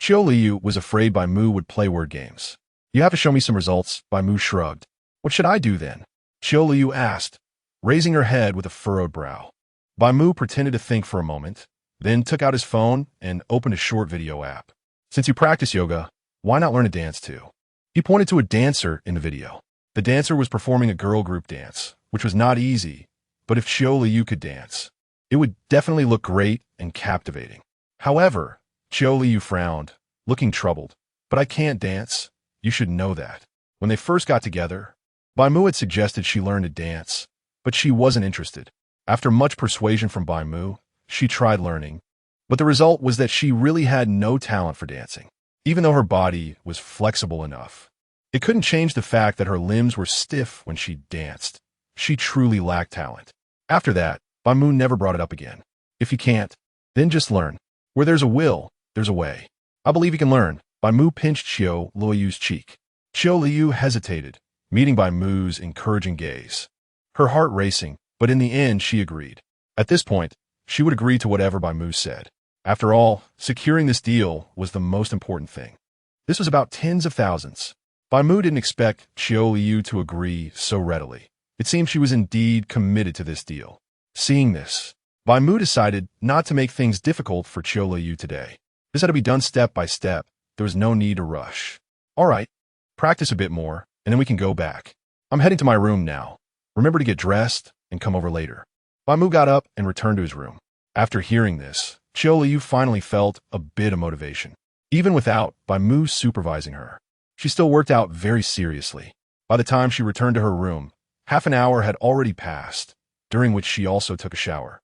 Qiu Luoyu was afraid Bai Mu would play word games. You have to show me some results, Bai Mu shrugged. What should I do then? Qiu Luoyu asked, raising her head with a furrowed brow. Bai Mu pretended to think for a moment, then took out his phone and opened a short video app. Since you practice yoga, why not learn a dance too? He pointed to a dancer in the video. The dancer was performing a girl group dance, which was not easy, but if Qiu Luoyu could dance, it would definitely look great and captivating. However, Qiu Luoyu frowned, looking troubled. But I can't dance. You should know that. When they first got together, Bai Mu had suggested she learn to dance, but she wasn't interested. After much persuasion from Bai Mu, she tried learning, but the result was that she really had no talent for dancing. Even though her body was flexible enough, it couldn't change the fact that her limbs were stiff when she danced. She truly lacked talent. After that, Bai Mu never brought it up again. If you can't, then just learn. Where there's a will, there's a way. I believe you can learn. Bai Mu pinched Qiu Luoyu's cheek. Qiu Luoyu hesitated, meeting Bai Mu's encouraging gaze. Her heart racing, but in the end she agreed. At this point, she would agree to whatever Bai Mu said. After all, securing this deal was the most important thing. This was about tens of thousands. Bai Mu didn't expect Qiu Luoyu to agree so readily. It seemed she was indeed committed to this deal. Seeing this, Bai Mu decided not to make things difficult for Qiu Luoyu today. This had to be done step by step. There was no need to rush. All right, practice a bit more, and then we can go back. I'm heading to my room now. Remember to get dressed and come over later. Bai Mu got up and returned to his room. After hearing this, Qiu Luoyu finally felt a bit of motivation. Even without Bai Mu supervising her, she still worked out very seriously. By the time she returned to her room, half an hour had already passed, during which she also took a shower.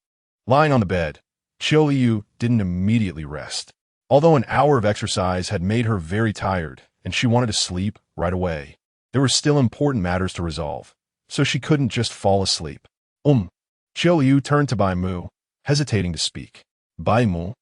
Lying on the bed, Qiu Luoyu didn't immediately rest. Although an hour of exercise had made her very tired and she wanted to sleep right away, there were still important matters to resolve, so she couldn't just fall asleep. Qiu Luoyu turned to Bai Mu, hesitating to speak. Bai Mu,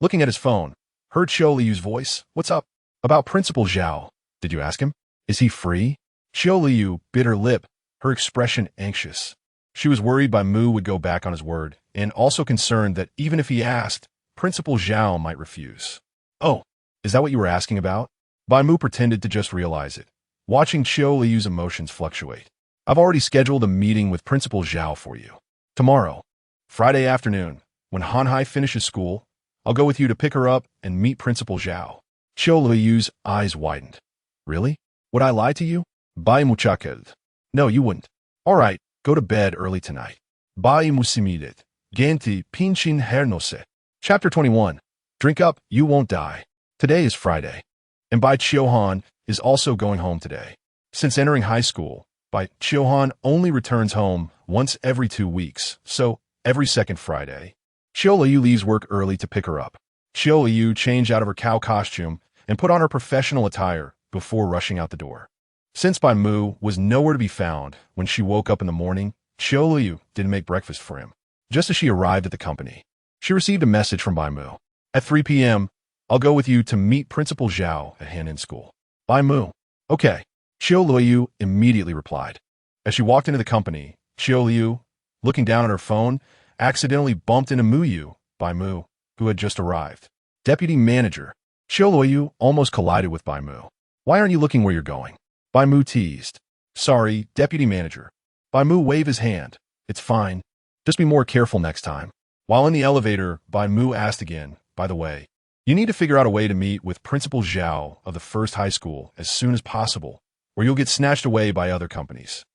looking at his phone, heard Qiu Luoyu's voice. What's up? About Principal Zhao. Did you ask him? Is he free? Qiu Luoyu bit her lip, her expression anxious. She was worried Bai Mu would go back on his word, and also concerned that even if he asked, Principal Zhao might refuse. Oh, is that what you were asking about? Bai Mu pretended to just realize it, watching Qiu Luoyu's emotions fluctuate. I've already scheduled a meeting with Principal Zhao for you. Tomorrow, Friday afternoon, when Hanhai finishes school, I'll go with you to pick her up and meet Principal Zhao. Qiu Luoyu's eyes widened. Really? Would I lie to you? Bai Mu chuckled. No, you wouldn't. All right, go to bed early tonight. Bai Mu similed. Ganti pinchin hernose. Chapter 21. Drink up, you won't die. Today is Friday. And Bai Qiuhan is also going home today. Since entering high school, Bai Qiuhan only returns home once every 2 weeks, so every second Friday. Qiu Luoyu leaves work early to pick her up. Qiu Luoyu changed out of her cow costume and put on her professional attire before rushing out the door. Since Bai Mu was nowhere to be found when she woke up in the morning, Qiu Luoyu didn't make breakfast for him. Just as she arrived at the company, she received a message from Bai Mu. At 3 p.m., I'll go with you to meet Principal Zhao at Han'in School. Bai Mu. Okay. Qiu Luoyu immediately replied. As she walked into the company, Qiu Luoyu, looking down at her phone, accidentally bumped into Bai Mu, who had just arrived. Deputy manager. Qiu Luoyu almost collided with Bai Mu. Why aren't you looking where you're going? Bai Mu teased. Sorry, deputy manager. Bai Mu waved his hand. It's fine. Just be more careful next time. While in the elevator, Bai Mu asked again, by the way, you need to figure out a way to meet with Principal Zhao of the first high school as soon as possible, or you'll get snatched away by other companies.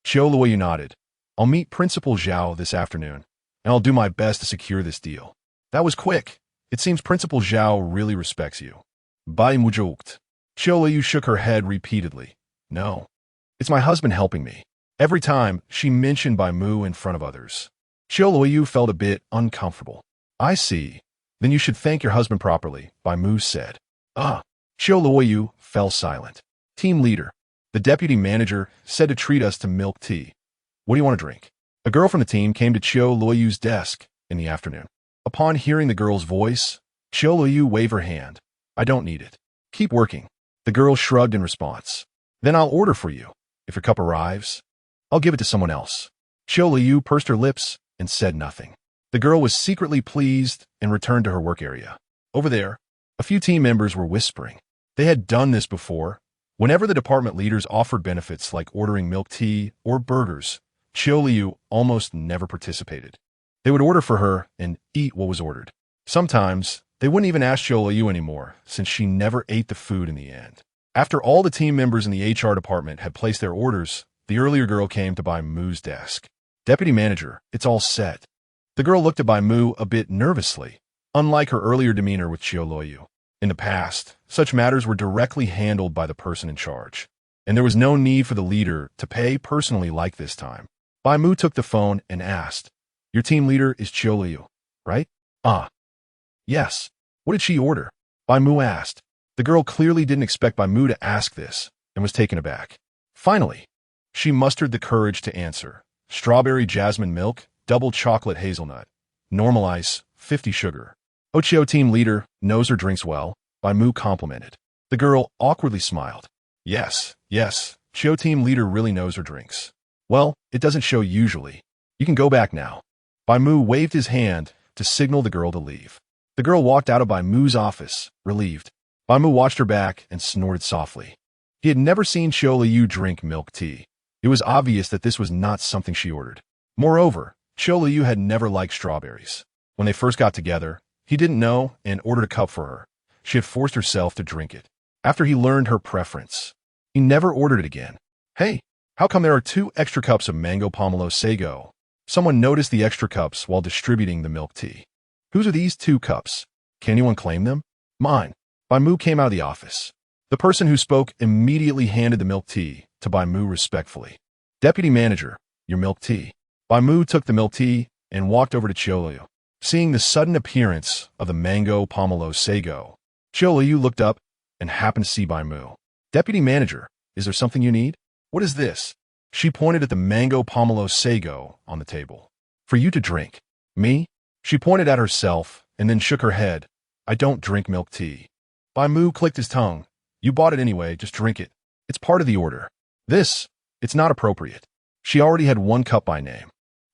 Qiu Luoyu nodded. I'll meet Principal Zhao this afternoon, and I'll do my best to secure this deal. That was quick. It seems Principal Zhao really respects you. Bai Mu joked. Qiu Luoyu shook her head repeatedly. No. It's my husband helping me. Every time, she mentioned Bai Mu in front of others. Qiu Luoyu felt a bit uncomfortable. I see. Then you should thank your husband properly, Bai Mu said. Qiu Luoyu fell silent. Team leader. The deputy manager said to treat us to milk tea. What do you want to drink? A girl from the team came to Qiu Luoyu's desk in the afternoon. Upon hearing the girl's voice, Qiu Luoyu waved her hand. I don't need it. Keep working. The girl shrugged in response. Then I'll order for you. If your cup arrives, I'll give it to someone else. Qiu Luoyu pursed her lips and said nothing. The girl was secretly pleased and returned to her work area. Over there, a few team members were whispering. They had done this before. Whenever the department leaders offered benefits like ordering milk tea or burgers, Qiu Luoyu almost never participated. They would order for her and eat what was ordered. Sometimes, they wouldn't even ask Qiu Luoyu anymore, since she never ate the food in the end. After all the team members in the HR department had placed their orders, the earlier girl came to Bai Mu's desk. Deputy manager, it's all set. The girl looked at Bai Mu a bit nervously, unlike her earlier demeanor with Qiu Luoyu. In the past, such matters were directly handled by the person in charge, and there was no need for the leader to pay personally like this time. Bai Mu took the phone and asked, "Your team leader is Qiu Luoyu, right?" Yes. What did she order?" Bai Mu asked. The girl clearly didn't expect Bai Mu to ask this and was taken aback. Finally, she mustered the courage to answer. "Strawberry jasmine milk, double chocolate hazelnut, normal ice, 50 sugar." Qiu team leader knows her drinks well, Bai Mu complimented. The girl awkwardly smiled. Yes, Qiu team leader really knows her drinks. Well, it doesn't show usually. You can go back now. Bai Mu waved his hand to signal the girl to leave. The girl walked out of Bai Mu's office, relieved. Bai Mu watched her back and snorted softly. He had never seen Qiu Luoyu drink milk tea. It was obvious that this was not something she ordered. Moreover, Qiu Luoyu had never liked strawberries. When they first got together, he didn't know and ordered a cup for her. She had forced herself to drink it. After he learned her preference, he never ordered it again. Hey, how come there are 2 extra cups of mango pomelo sago? Someone noticed the extra cups while distributing the milk tea. Whose are these 2 cups? Can anyone claim them? Mine. Bai Mu came out of the office. The person who spoke immediately handed the milk tea to Bai Mu respectfully. Deputy manager, your milk tea. Bai Mu took the milk tea and walked over to Qiu Luoyu. Seeing the sudden appearance of the mango pomelo sago, Qiu Luoyu looked up and happened to see Bai Mu. Deputy manager, is there something you need? What is this? She pointed at the mango pomelo sago on the table. For you to drink. Me? She pointed at herself and then shook her head. I don't drink milk tea. Bai Mu clicked his tongue. You bought it anyway, just drink it. It's part of the order. It's not appropriate. She already had 1 cup by name.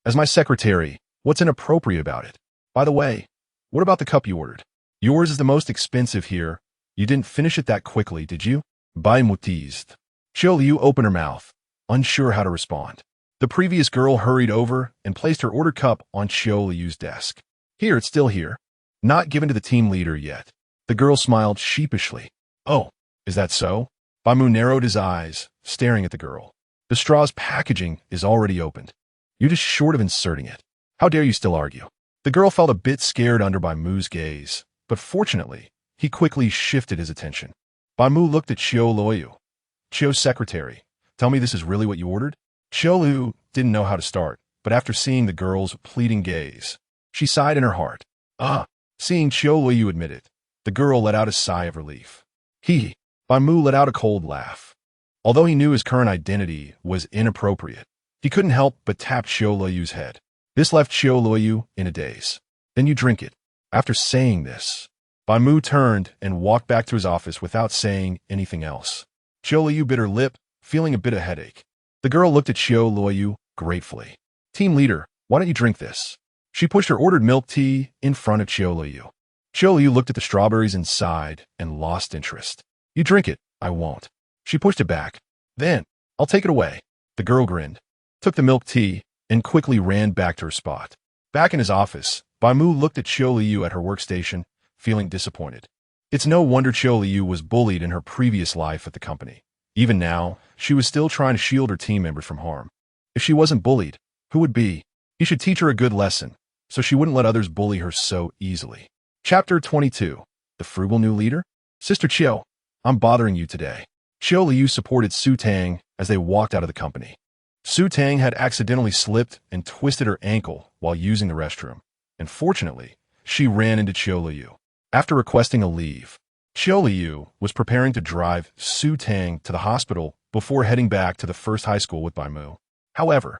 As my secretary, what's inappropriate about it? By the way, what about the cup you ordered? Yours is the most expensive here. You didn't finish it that quickly, did you? Bai Mu teased. Qiu Luoyu opened her mouth, unsure how to respond. The previous girl hurried over and placed her ordered cup on Qiu Luoyu's desk. Here, it's still here. Not given to the team leader yet. The girl smiled sheepishly. Oh, is that so? Bai Mu narrowed his eyes, staring at the girl. The straw's packaging is already opened. You're just short of inserting it. How dare you still argue? The girl felt a bit scared under Bai Mu's gaze, but fortunately, he quickly shifted his attention. Bai Mu looked at Qiu Luoyu. Qiu's secretary, tell me this is really what you ordered? Qiu Luoyu didn't know how to start, but after seeing the girl's pleading gaze, she sighed in her heart. Seeing Qiu Luoyu admit it, the girl let out a sigh of relief. Bai Mu let out a cold laugh. Although he knew his current identity was inappropriate, he couldn't help but tap Qiu Luoyu's head. This left Qiu Luoyu in a daze. Then you drink it. After saying this, Bai Mu turned and walked back to his office without saying anything else. Qiu Luoyu bit her lip, feeling a bit of headache. The girl looked at Qiu Luoyu gratefully. Team leader, why don't you drink this? She pushed her ordered milk tea in front of Qiu Luoyu. Qiu Luoyu looked at the strawberries inside and lost interest. You drink it, I won't. She pushed it back. Then, I'll take it away. The girl grinned, took the milk tea, and quickly ran back to her spot. Back in his office, Bai Mu looked at Qiu Luoyu at her workstation, feeling disappointed. It's no wonder Qiu Luoyu was bullied in her previous life at the company. Even now, she was still trying to shield her team members from harm. If she wasn't bullied, who would be? He should teach her a good lesson, so she wouldn't let others bully her so easily. Chapter 22. The Frugal New Leader? Sister Qiu, I'm bothering you today. Qiu Luoyu supported Su Tang as they walked out of the company. Su Tang had accidentally slipped and twisted her ankle while using the restroom, and fortunately, she ran into Qiu Luoyu. After requesting a leave, Qiu Luoyu was preparing to drive Su Tang to the hospital before heading back to the first high school with Bai Mu. However,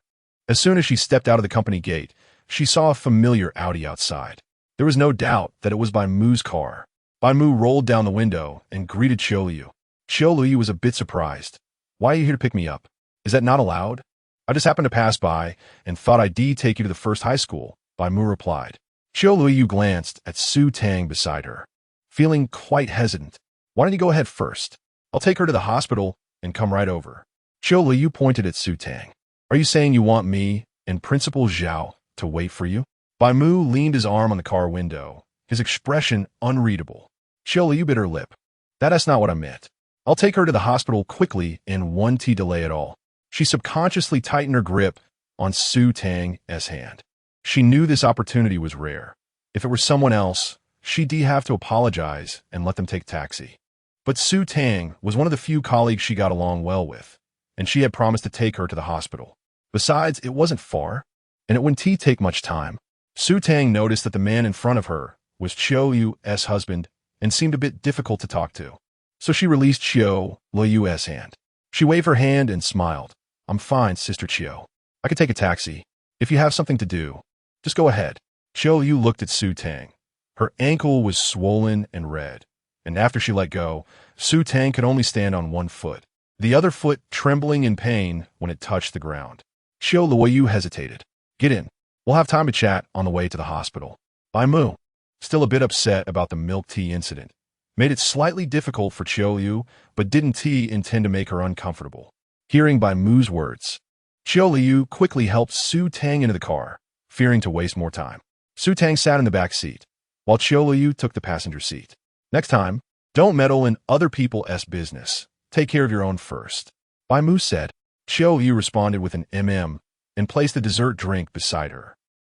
as soon as she stepped out of the company gate, she saw a familiar Audi outside. There was no doubt that it was Bai Mu's car. Bai Mu rolled down the window and greeted Qiu Luoyu. Qiu Luoyu was a bit surprised. Why are you here to pick me up? Is that not allowed? I just happened to pass by and thought I'd take you to the first high school. Bai Mu replied. Qiu Luoyu glanced at Su Tang beside her, feeling quite hesitant. Why don't you go ahead first? I'll take her to the hospital and come right over. Qiu Luoyu pointed at Su Tang. Are you saying you want me and Principal Zhao to wait for you? Bai Mu leaned his arm on the car window, his expression unreadable. Qiu Luoyu bit her lip. That's not what I meant. I'll take her to the hospital quickly in one T delay at all. She subconsciously tightened her grip on Su Tang's hand. She knew this opportunity was rare. If it were someone else, she'd have to apologize and let them take taxi. But Su Tang was one of the few colleagues she got along well with, and she had promised to take her to the hospital. Besides, it wasn't far, and it wouldn't take much time. Su Tang noticed that the man in front of her was Qiu Luoyu's husband and seemed a bit difficult to talk to. So she released Qiu Luoyu's hand. She waved her hand and smiled. I'm fine, Sister Qiu. I could take a taxi. If you have something to do, just go ahead. Qiu Luoyu looked at Su Tang. Her ankle was swollen and red, and after she let go, Su Tang could only stand on one foot, the other foot trembling in pain when it touched the ground. Qiu Luoyu hesitated. Get in. We'll have time to chat on the way to the hospital. Bai Mu, still a bit upset about the milk tea incident, made it slightly difficult for Qiu Luoyu, but didn't intend to make her uncomfortable. Hearing Bai Mu's words, Qiu Luoyu quickly helped Su Tang into the car, fearing to waste more time. Su Tang sat in the back seat, while Qiu Luoyu took the passenger seat. Next time, don't meddle in other people's business. Take care of your own first. Bai Mu said. Qiu Luoyu responded with an and placed the dessert drink beside her.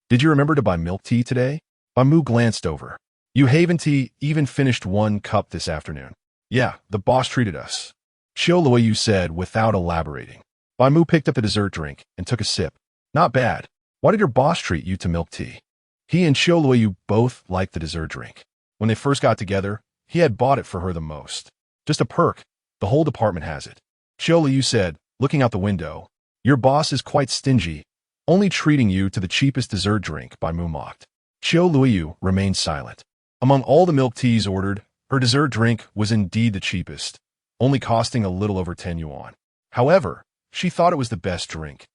Did you remember to buy milk tea today? Bai Mu glanced over. You haven't even finished one cup this afternoon. Yeah, the boss treated us. Qiu Luoyu said without elaborating. Bai Mu picked up the dessert drink and took a sip. Not bad. Why did your boss treat you to milk tea? He and Qiu Luoyu both liked the dessert drink. When they first got together, he had bought it for her the most. Just a perk. The whole department has it. Qiu Luoyu said, looking out the window. Your boss is quite stingy, only treating you to the cheapest dessert drink, Bai Mu mocked. Qiu Luoyu remained silent. Among all the milk teas ordered, her dessert drink was indeed the cheapest, only costing a little over 10 yuan. However, she thought it was the best drink,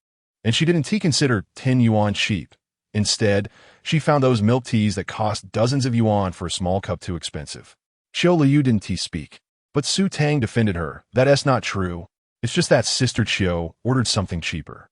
and she didn't consider 10 yuan cheap. Instead, she found those milk teas that cost dozens of yuan for a small cup too expensive. Qiu Luoyu didn't speak, but Su Tang defended her. That's not true. It's just that Sister Qiu ordered something cheaper.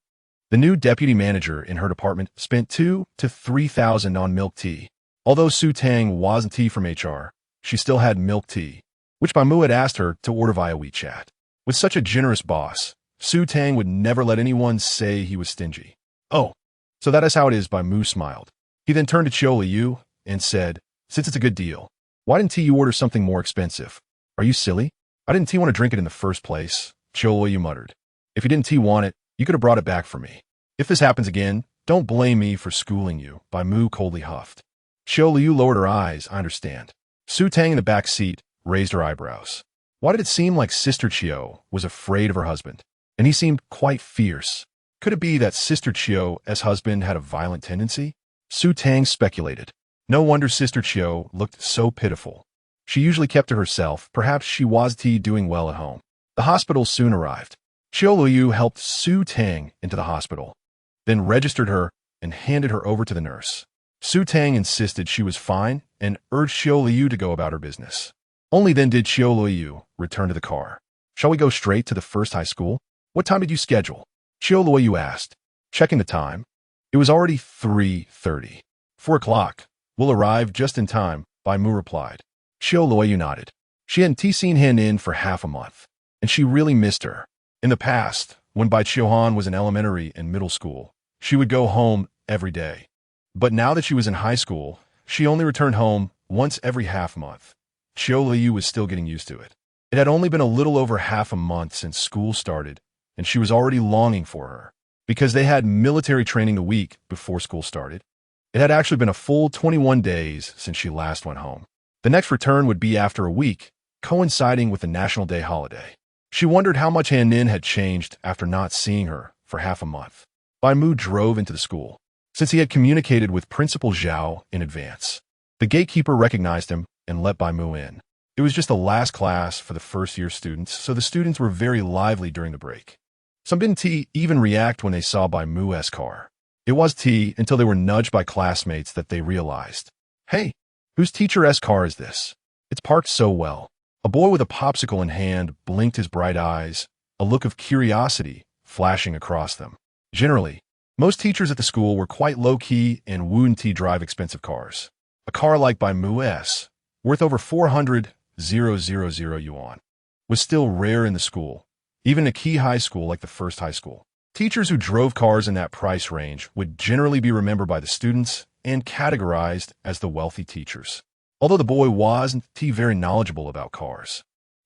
The new deputy manager in her department spent 2,000 to 3,000 on milk tea. Although Su Tang wasn't from HR, she still had milk tea, which Bai Mu had asked her to order via WeChat. With such a generous boss, Su Tang would never let anyone say he was stingy. Oh, so that is how it is, Bai Mu smiled. He then turned to Qiu Luoyu and said, since it's a good deal, why didn't you order something more expensive? Are you silly? I didn't want to drink it in the first place, Qiu Luoyu muttered. If you didn't want it, you could have brought it back for me. If this happens again, don't blame me for schooling you, Bai Mu coldly huffed. Qiu Luoyu lowered her eyes. I understand. Su Tang in the back seat raised her eyebrows. Why did it seem like Sister Qiu was afraid of her husband? And he seemed quite fierce. Could it be that Sister Qiu's husband had a violent tendency? Su Tang speculated. No wonder Sister Qiu looked so pitiful. She usually kept to herself. Perhaps she was doing well at home. The hospital soon arrived. Qiu Luoyu helped Su Tang into the hospital, then registered her and handed her over to the nurse. Su Tang insisted she was fine and urged Qiu Luoyu to go about her business. Only then did Qiu Luoyu return to the car. Shall we go straight to the first high school? What time did you schedule? Qiu Luoyu asked, checking the time. It was already 3:30. 4 o'clock. We'll arrive just in time, Bai Mu replied. Qiu Luoyu nodded. She hadn't seen Han in for half a month, and she really missed her. In the past, when Bai Chiohan was in elementary and middle school, she would go home every day. But now that she was in high school, she only returned home once every half month. Qiu Luoyu was still getting used to it. It had only been a little over half a month since school started, and she was already longing for her. Because they had military training the week before school started, it had actually been a full 21 days since she last went home. The next return would be after a week, coinciding with the National Day holiday. She wondered how much Han Nin had changed after not seeing her for half a month. Bai Mu drove into the school, since he had communicated with Principal Zhao in advance. The gatekeeper recognized him and let Bai Mu in. It was just the last class for the first-year students, so the students were very lively during the break. Some didn't even react when they saw Bai Mu's car. It was tea until they were nudged by classmates that they realized. Hey, whose teacher-esque car is this? It's parked so well. A boy with a popsicle in hand blinked his bright eyes, a look of curiosity flashing across them. Generally, most teachers at the school were quite low-key and wouldn't drive expensive cars. A car like Bai Mu's, worth over 400,000 yuan, was still rare in the school, even a key high school like the first high school. Teachers who drove cars in that price range would generally be remembered by the students and categorized as the wealthy teachers. Although the boy wasn't very knowledgeable about cars,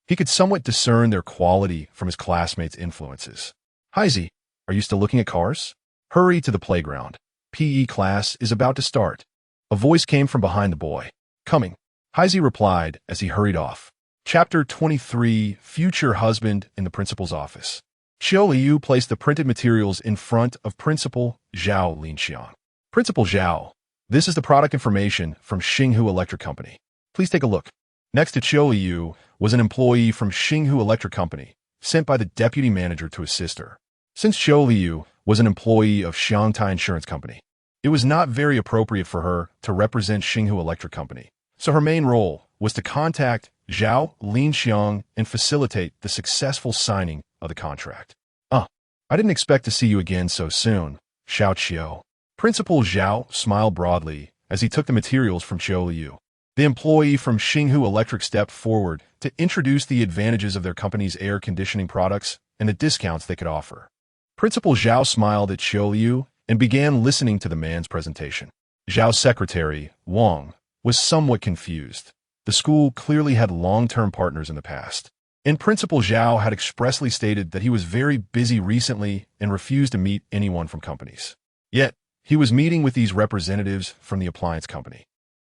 he could somewhat discern their quality from his classmates' influences. Heisey, are you still looking at cars? Hurry to the playground. PE class is about to start. A voice came from behind the boy. Coming. Heisey replied as he hurried off. Chapter 23, Future Husband in the Principal's Office. Qiu Luoyu placed the printed materials in front of Principal Zhao Linxiang. Principal Zhao, this is the product information from Xinghu Electric Company. Please take a look. Next to Qiu Luoyu was an employee from Xinghu Electric Company, sent by the deputy manager to assist her. Since Qiu Luoyu was an employee of Xiangtai Insurance Company, it was not very appropriate for her to represent Xinghu Electric Company, so her main role was to contact Zhao Linxiang and facilitate the successful signing of the contract. I didn't expect to see you again so soon, Xiao Qiu. Principal Zhao smiled broadly as he took the materials from Qiu Luoyu. The employee from Xinghu Electric stepped forward to introduce the advantages of their company's air conditioning products and the discounts they could offer. Principal Zhao smiled at Qiu Luoyu and began listening to the man's presentation. Zhao's secretary, Wang, was somewhat confused. The school clearly had long-term partners in the past, and Principal Zhao had expressly stated that he was very busy recently and refused to meet anyone from companies. Yet, he was meeting with these representatives from the appliance company.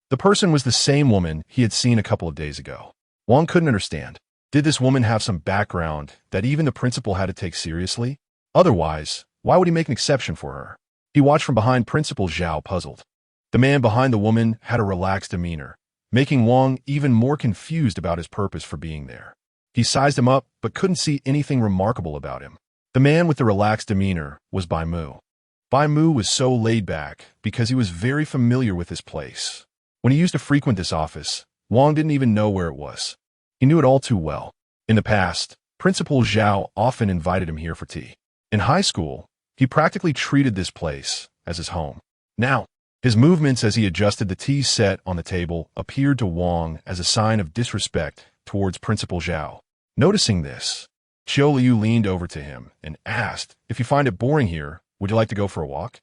The person was the same woman he had seen a couple of days ago. Wang couldn't understand. Did this woman have some background that even the principal had to take seriously? Otherwise, why would he make an exception for her? He watched from behind Principal Zhao, puzzled. The man behind the woman had a relaxed demeanor, making Wang even more confused about his purpose for being there. He sized him up, but couldn't see anything remarkable about him. The man with the relaxed demeanor was Bai Mu. Bai Mu was so laid back because he was very familiar with this place. When he used to frequent this office, Wang didn't even know where it was. He knew it all too well. In the past, Principal Zhao often invited him here for tea. In high school, he practically treated this place as his home. Now, his movements as he adjusted the tea set on the table appeared to Wang as a sign of disrespect towards Principal Zhao. Noticing this, Qiu Luoyu leaned over to him and asked, if you find it boring here, would you like to go for a walk?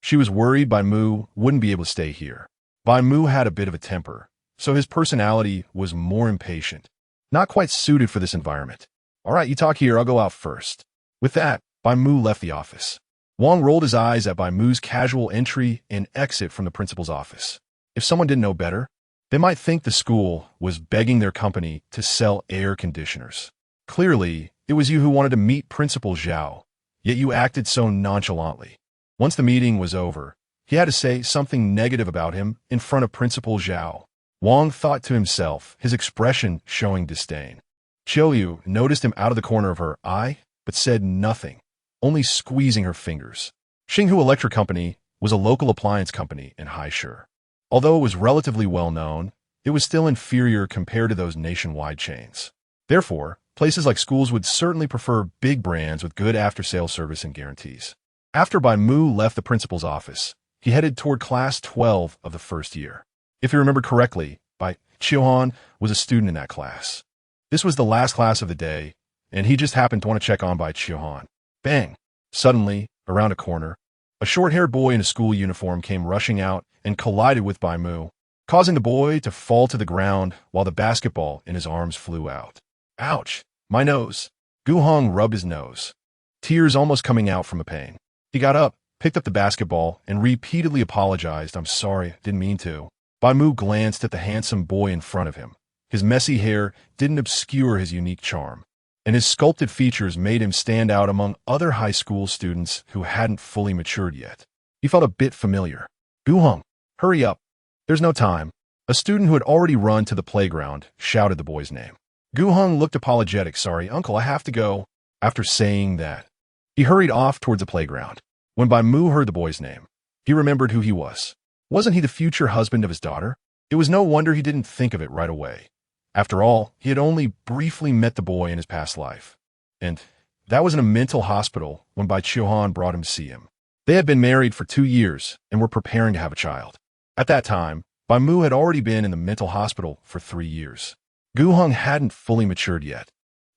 She was worried Bai Mu wouldn't be able to stay here. Bai Mu had a bit of a temper, so his personality was more impatient, not quite suited for this environment. All right, you talk here, I'll go out first. With that, Bai Mu left the office. Wang rolled his eyes at Bai Mu's casual entry and exit from the principal's office. If someone didn't know better, they might think the school was begging their company to sell air conditioners. Clearly, it was you who wanted to meet Principal Zhao, yet you acted so nonchalantly. Once the meeting was over, he had to say something negative about him in front of Principal Zhao. Wang thought to himself, his expression showing disdain. Qiu Luoyu noticed him out of the corner of her eye, but said nothing, only squeezing her fingers. Xinghu Electric Company was a local appliance company in Haisher. Although it was relatively well known, it was still inferior compared to those nationwide chains. Therefore, places like schools would certainly prefer big brands with good after-sales service and guarantees. After Bai Mu left the principal's office, he headed toward class 12 of the first year. If you remember correctly, Bai Qiuhan was a student in that class. This was the last class of the day, and he just happened to want to check on Bai Qiuhan. Bang! Suddenly, around a corner, a short-haired boy in a school uniform came rushing out and collided with Bai Mu, causing the boy to fall to the ground while the basketball in his arms flew out. Ouch! My nose! Gu Hong rubbed his nose, tears almost coming out from the pain. He got up, picked up the basketball, and repeatedly apologized. I'm sorry, didn't mean to. Bai Mu glanced at the handsome boy in front of him. His messy hair didn't obscure his unique charm, and his sculpted features made him stand out among other high school students who hadn't fully matured yet. He felt a bit familiar. Gu Hong, hurry up. There's no time. A student who had already run to the playground shouted the boy's name. Gu Hong looked apologetic. Sorry, uncle, I have to go. After saying that, he hurried off towards the playground. When Bai Mu heard the boy's name, He remembered who he was. Wasn't he the future husband of his daughter? It was no wonder he didn't think of it right away. After all, he had only briefly met the boy in his past life. And that was in a mental hospital when Bai Mu brought him to see him. They had been married for 2 years and were preparing to have a child. At that time, Bai Mu had already been in the mental hospital for 3 years. Gu Hong hadn't fully matured yet,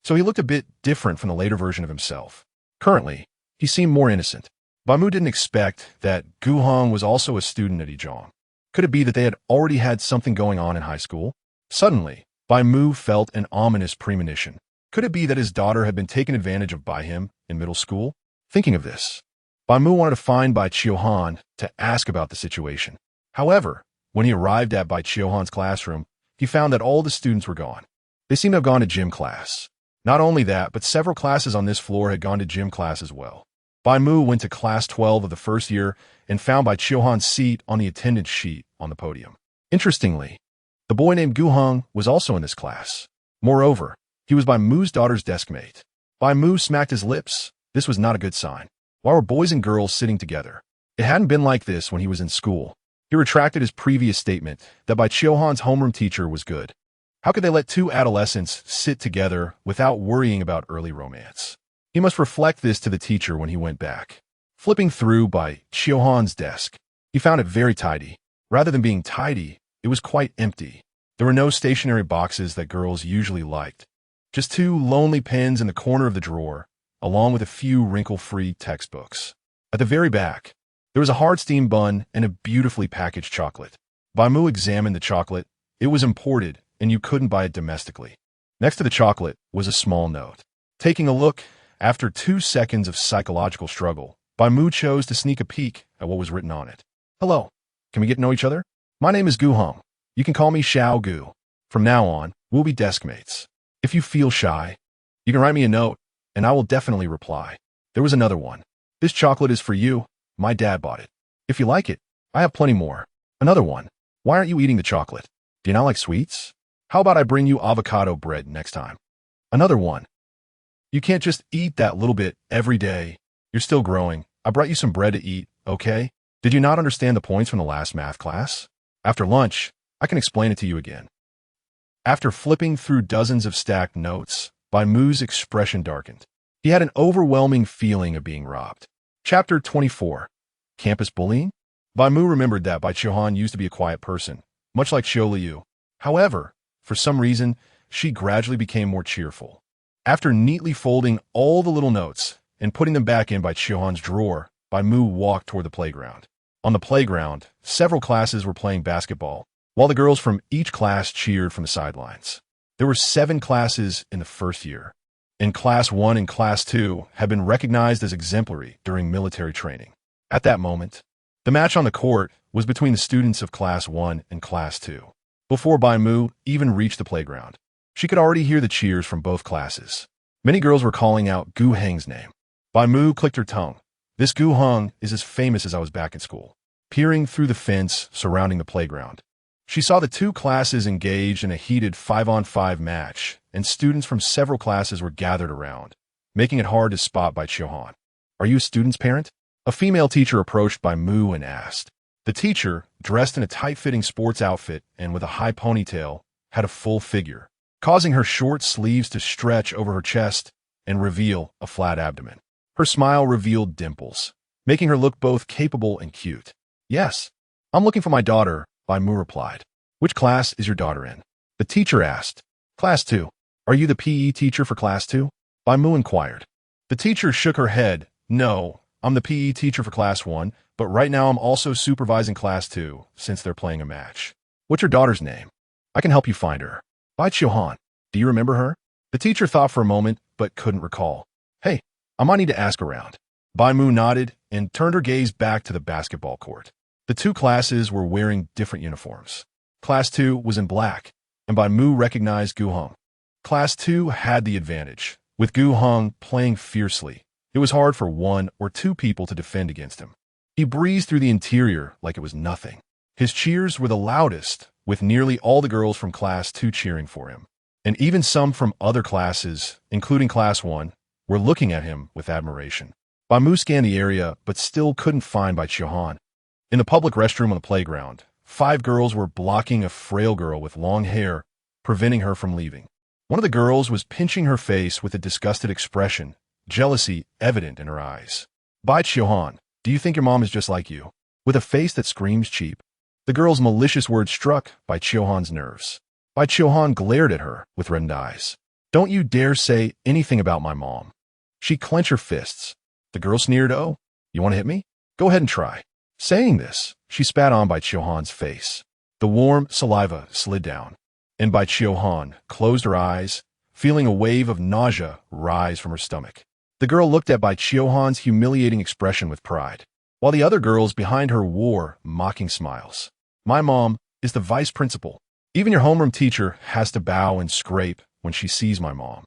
so he looked a bit different from the later version of himself. Currently, he seemed more innocent. Bai Mu didn't expect that Gu Hong was also a student at Yizhong. Could it be that they had already had something going on in high school? Suddenly, Bai Mu felt an ominous premonition. Could it be that his daughter had been taken advantage of by him in middle school? Thinking of this, Bai Mu wanted to find Bai Mu to ask about the situation. However, when he arrived at Bai Mu's classroom, he found that all the students were gone. They seemed to have gone to gym class. Not only that, but several classes on this floor had gone to gym class as well. Bai Mu went to class 12 of the first year and found Bai Mu's seat on the attendance sheet on the podium. Interestingly, the boy named Gu Hong was also in this class. Moreover, he was Bai Mu's daughter's desk mate. Bai Mu smacked his lips. This was not a good sign. Why were boys and girls sitting together? It hadn't been like this when he was in school. He retracted his previous statement that Bai Mu's homeroom teacher was good. How could they let two adolescents sit together without worrying about early romance? He must reflect this to the teacher when he went back. Flipping through Bai Mu's desk, he found it very tidy. Rather than being tidy, it was quite empty. There were no stationery boxes that girls usually liked. Just 2 lonely pens in the corner of the drawer, along with a few wrinkle-free textbooks. At the very back, there was a hard steamed bun and a beautifully packaged chocolate. Bai Mu examined the chocolate. It was imported, and you couldn't buy it domestically. Next to the chocolate was a small note. Taking a look, after 2 seconds of psychological struggle, Bai Mu chose to sneak a peek at what was written on it. Hello. Can we get to know each other? My name is Gu Hong. You can call me Xiao Gu. From now on, we'll be desk mates. If you feel shy, you can write me a note, and I will definitely reply. There was another one. This chocolate is for you. My dad bought it. If you like it, I have plenty more. Another one. Why aren't you eating the chocolate? Do you not like sweets? How about I bring you avocado bread next time? Another one. You can't just eat that little bit every day. You're still growing. I brought you some bread to eat, okay? Did you not understand the points from the last math class? After lunch, I can explain it to you again. After flipping through dozens of stacked notes, Bai Mu's expression darkened. He had an overwhelming feeling of being robbed. Chapter 24. Campus Bullying? Bai Mu remembered that Bai Mu used to be a quiet person, much like Qiu Luoyu. However, for some reason, she gradually became more cheerful. After neatly folding all the little notes and putting them back in Bai Mu's drawer, Bai Mu walked toward the playground. On the playground, several classes were playing basketball, while the girls from each class cheered from the sidelines. There were 7 classes in the first year. In Class 1 and Class 2 had been recognized as exemplary during military training. At that moment, the match on the court was between the students of Class 1 and Class 2. Before Bai Mu even reached the playground, she could already hear the cheers from both classes. Many girls were calling out Gu Heng's name. Bai Mu clicked her tongue. This Gu Heng is as famous as I was back in school. Peering through the fence surrounding the playground, she saw the 2 classes engaged in a heated 5-on-5 match, and students from several classes were gathered around, making it hard to spot Bai Mu. Are you a student's parent? A female teacher approached Bai Mu and asked. The teacher, dressed in a tight-fitting sports outfit and with a high ponytail, had a full figure, causing her short sleeves to stretch over her chest and reveal a flat abdomen. Her smile revealed dimples, making her look both capable and cute. Yes, I'm looking for my daughter, Bai Mu replied. Which class is your daughter in? The teacher asked. Class 2. Are you the PE teacher for Class 2? Bai Mu inquired. The teacher shook her head. No, I'm the PE teacher for Class 1, but right now I'm also supervising Class 2 since they're playing a match. What's your daughter's name? I can help you find her. Bai Mu. Do you remember her? The teacher thought for a moment, but couldn't recall. Hey, I might need to ask around. Bai Mu nodded and turned her gaze back to the basketball court. The 2 classes were wearing different uniforms. Class 2 was in black, and Bai Mu recognized Gu Heng. Class 2 had the advantage. With Gu Heng playing fiercely, it was hard for 1 or 2 people to defend against him. He breezed through the interior like it was nothing. His cheers were the loudest, with nearly all the girls from Class 2 cheering for him. And even some from other classes, including Class 1, were looking at him with admiration. Bai Mu scanned the area, but still couldn't find Bai Mu. In the public restroom on the playground, 5 girls were blocking a frail girl with long hair, preventing her from leaving. One of the girls was pinching her face with a disgusted expression, jealousy evident in her eyes. Bai Mu, do you think your mom is just like you? With a face that screams cheap. The girl's malicious words struck Bai Mu's nerves. Bai Mu glared at her with reddened eyes. Don't you dare say anything about my mom. She clenched her fists. The girl sneered, oh, you want to hit me? Go ahead and try. Saying this, she spat on Bai Mu's face. The warm saliva slid down, and Bai Mu closed her eyes, feeling a wave of nausea rise from her stomach. The girl looked at Bai Mu's humiliating expression with pride, while the other girls behind her wore mocking smiles. My mom is the vice principal. Even your homeroom teacher has to bow and scrape when she sees my mom.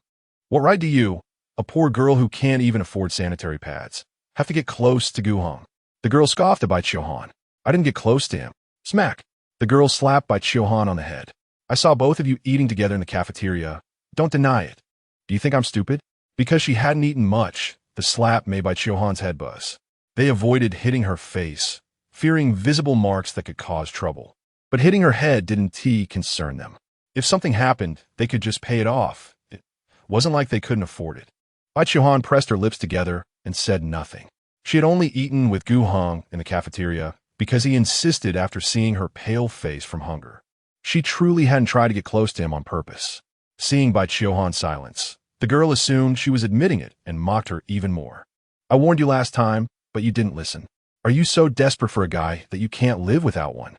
What right do you, a poor girl who can't even afford sanitary pads, have to get close to Guhong? The girl scoffed at Bai Mu. I didn't get close to him. Smack. The girl slapped Bai Mu on the head. I saw both of you eating together in the cafeteria. Don't deny it. Do you think I'm stupid? Because she hadn't eaten much, the slap made Bai Mu's head buzz. They avoided hitting her face, fearing visible marks that could cause trouble. But hitting her head didn't concern them. If something happened, they could just pay it off. It wasn't like they couldn't afford it. Bai Mu pressed her lips together and said nothing. She had only eaten with Guhong in the cafeteria because he insisted after seeing her pale face from hunger. She truly hadn't tried to get close to him on purpose. Seeing Bai Mu's silence, the girl assumed she was admitting it and mocked her even more. I warned you last time, but you didn't listen. Are you so desperate for a guy that you can't live without one?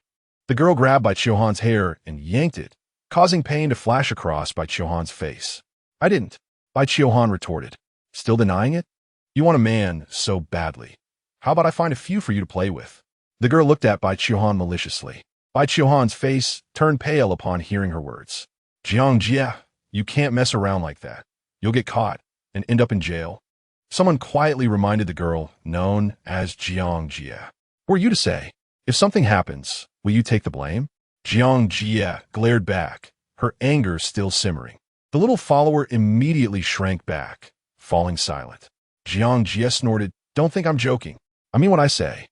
The girl grabbed Bai Mu's hair and yanked it, causing pain to flash across Bai Mu's face. I didn't, Bai Mu retorted. Still denying it? You want a man so badly. How about I find a few for you to play with? The girl looked at Bai Mu maliciously. Bai Mu's face turned pale upon hearing her words. Jiang Jia, you can't mess around like that. You'll get caught and end up in jail. Someone quietly reminded the girl, known as Jiang Jia. Were you to say, if something happens, will you take the blame? Jiang Jia glared back, her anger still simmering. The little follower immediately shrank back, falling silent. Jiang Jia snorted, don't think I'm joking. I mean what I say.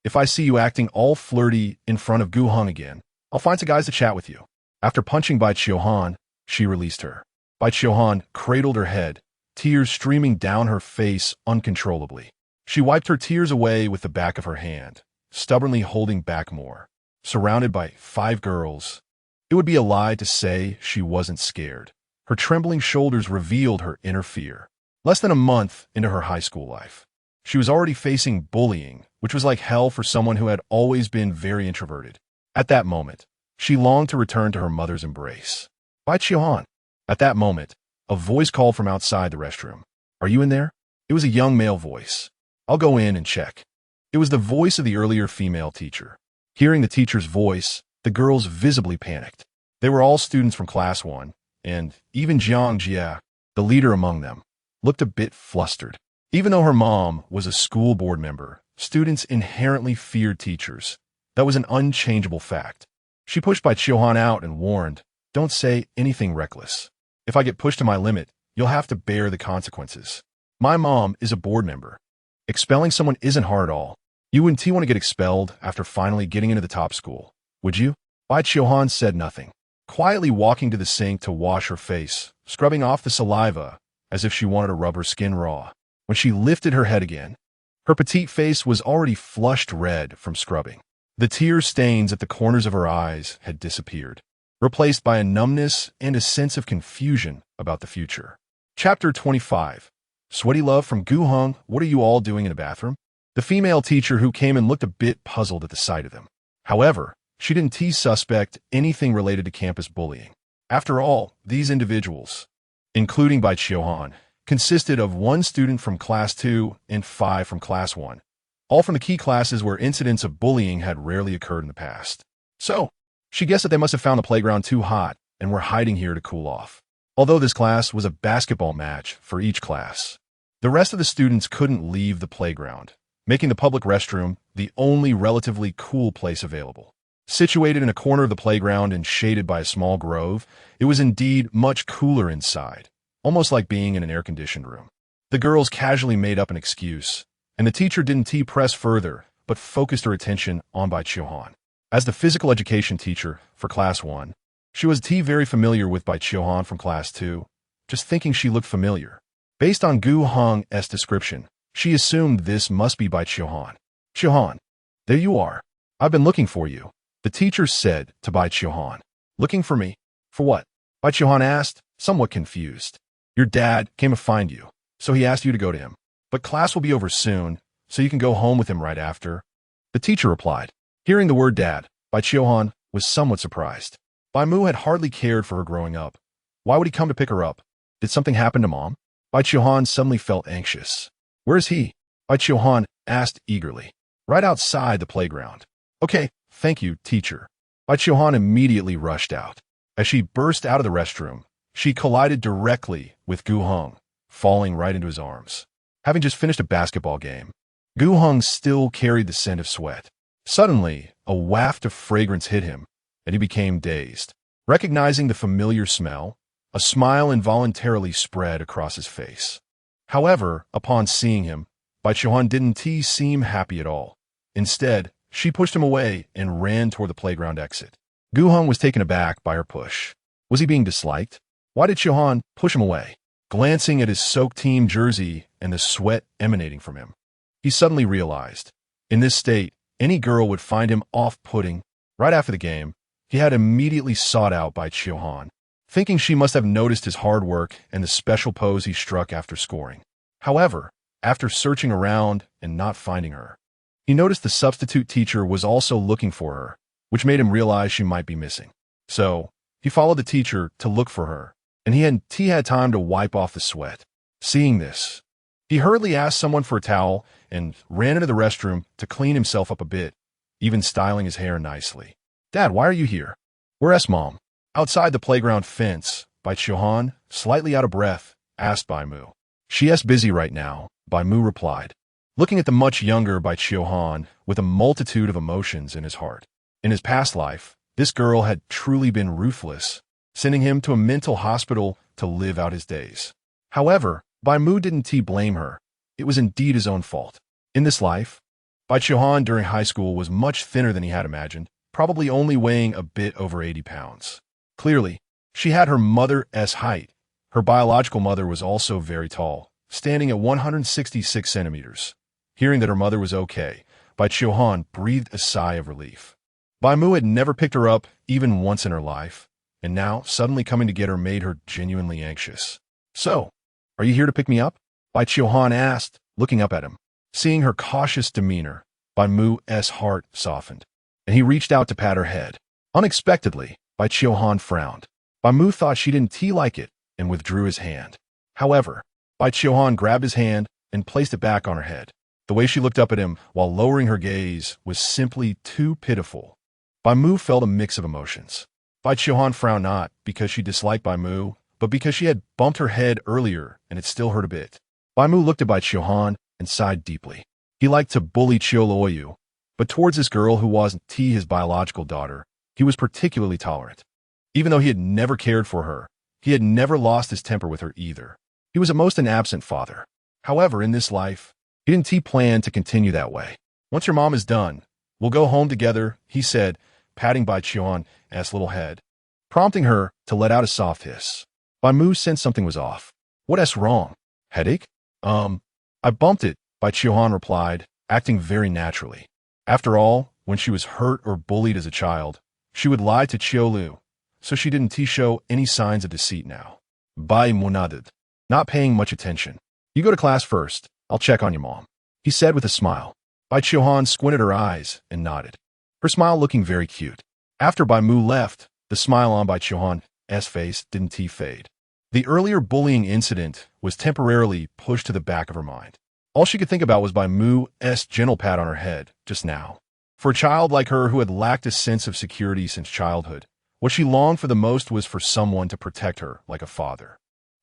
If I see you acting all flirty in front of Guhong again, I'll find some guys to chat with you. After punching Bai Mu, she released her. Bai Mu cradled her head, tears streaming down her face uncontrollably. She wiped her tears away with the back of her hand, stubbornly holding back more. Surrounded by 5 girls, it would be a lie to say she wasn't scared. Her trembling shoulders revealed her inner fear. Less than a month into her high school life, she was already facing bullying, which was like hell for someone who had always been very introverted. At that moment, she longed to return to her mother's embrace. Bai Mu. At that moment, a voice called from outside the restroom. Are you in there? It was a young male voice. I'll go in and check. It was the voice of the earlier female teacher. Hearing the teacher's voice, the girls visibly panicked. They were all students from class 1, and even Jiang Jia, the leader among them, looked a bit flustered. Even though her mom was a school board member, students inherently feared teachers. That was an unchangeable fact. She pushed Bai Mu out and warned, don't say anything reckless. If I get pushed to my limit, you'll have to bear the consequences. My mom is a board member. Expelling someone isn't hard at all. You wouldn't want to get expelled after finally getting into the top school, would you? Bai Mu said nothing, quietly walking to the sink to wash her face, scrubbing off the saliva as if she wanted to rub her skin raw. When she lifted her head again, her petite face was already flushed red from scrubbing. The tear stains at the corners of her eyes had disappeared, replaced by a numbness and a sense of confusion about the future. Chapter 25. Sweaty love from Guhong. What are you all doing in a bathroom? The female teacher who came in looked a bit puzzled at the sight of them. However, she didn't suspect anything related to campus bullying. After all, these individuals, including Bai Mu, consisted of 1 student from Class 2 and 5 from Class 1, all from the key classes where incidents of bullying had rarely occurred in the past. So, she guessed that they must have found the playground too hot and were hiding here to cool off. Although this class was a basketball match for each class, the rest of the students couldn't leave the playground, making the public restroom the only relatively cool place available. Situated in a corner of the playground and shaded by a small grove, it was indeed much cooler inside, almost like being in an air-conditioned room. The girls casually made up an excuse, and the teacher didn't press further, but focused her attention on Bai Qiuhan. As the physical education teacher for Class 1, she was very familiar with Bai Qiuhan from Class 2, just thinking she looked familiar. Based on Gu Hong's description, she assumed this must be Bai Qiuhan. Qiuhan, there you are. I've been looking for you, the teacher said to Bai Qiuhan. Looking for me? For what? Bai Qiuhan asked, somewhat confused. Your dad came to find you, so he asked you to go to him. But class will be over soon, so you can go home with him right after. The teacher replied. Hearing the word dad, Bai Qiuhan was somewhat surprised. Bai Mu had hardly cared for her growing up. Why would he come to pick her up? Did something happen to mom? Bai Qiuhan suddenly felt anxious. Where is he? Bai Qiuhan asked eagerly. Right outside the playground. Okay, thank you, teacher. Bai Qiuhan immediately rushed out. As she burst out of the restroom, she collided directly with Gu Hong, falling right into his arms. Having just finished a basketball game, Gu Hong still carried the scent of sweat. Suddenly, a waft of fragrance hit him, and he became dazed. Recognizing the familiar smell, a smile involuntarily spread across his face. However, upon seeing him, Bai Qiuhan didn't seem happy at all. Instead, she pushed him away and ran toward the playground exit. Gu Hong was taken aback by her push. Was he being disliked? Why did Qiuhan push him away? Glancing at his soaked team jersey and the sweat emanating from him, he suddenly realized, in this state, any girl would find him off-putting. Right after the game, he had immediately sought out Bai Qiuhan, thinking she must have noticed his hard work and the special pose he struck after scoring. However, after searching around and not finding her, he noticed the substitute teacher was also looking for her, which made him realize she might be missing. So, he followed the teacher to look for her, and he had time to wipe off the sweat. Seeing this, he hurriedly asked someone for a towel and ran into the restroom to clean himself up a bit, even styling his hair nicely. Dad, why are you here? Where's Mom? Outside the playground fence, Bai Qiuhan, slightly out of breath, asked Bai Mu. She is busy right now, Bai Mu replied, looking at the much younger Bai Qiuhan with a multitude of emotions in his heart. In his past life, this girl had truly been ruthless, sending him to a mental hospital to live out his days. However, Bai Mu didn't blame her. It was indeed his own fault. In this life, Bai Qiuhan during high school was much thinner than he had imagined, probably only weighing a bit over 80 pounds. Clearly, she had her mother's height. Her biological mother was also very tall, standing at 166 centimeters. Hearing that her mother was okay, Bai Qiuhan breathed a sigh of relief. Bai Mu had never picked her up even once in her life, and now suddenly coming to get her made her genuinely anxious. So, are you here to pick me up? Bai Qiuhan asked, looking up at him. Seeing her cautious demeanor, Bai Mu's heart softened, and he reached out to pat her head. Unexpectedly, Bai Qiuhan frowned. Bai Mu thought she didn't like it and withdrew his hand. However, Bai Qiuhan grabbed his hand and placed it back on her head. The way she looked up at him while lowering her gaze was simply too pitiful. Bai Mu felt a mix of emotions. Bai Qiuhan frowned not because she disliked Bai Mu, but because she had bumped her head earlier and it still hurt a bit. Bai Mu looked at Bai Qiuhan and sighed deeply. He liked to bully Qiu Luoyu, but towards this girl who wasn't his biological daughter, he was particularly tolerant. Even though he had never cared for her, he had never lost his temper with her either. He was most an absent father. However, in this life, he didn't plan to continue that way. Once your mom is done, we'll go home together, he said, patting Bai Qiuhan's little head, prompting her to let out a soft hiss. Bai Mu sensed something was off. What's wrong? Headache? I bumped it, Bai Qiuhan replied, acting very naturally. After all, when she was hurt or bullied as a child, she would lie to Qiu Lu, so she didn't show any signs of deceit now. Bai Mu nodded, not paying much attention. You go to class first. I'll check on your mom, he said with a smile. Bai Qiuhan squinted her eyes and nodded, her smile looking very cute. After Bai Mu left, the smile on Bai Qiuhan's face didn't fade. The earlier bullying incident was temporarily pushed to the back of her mind. All she could think about was Bai Mu's gentle pat on her head just now. For a child like her who had lacked a sense of security since childhood, what she longed for the most was for someone to protect her like a father.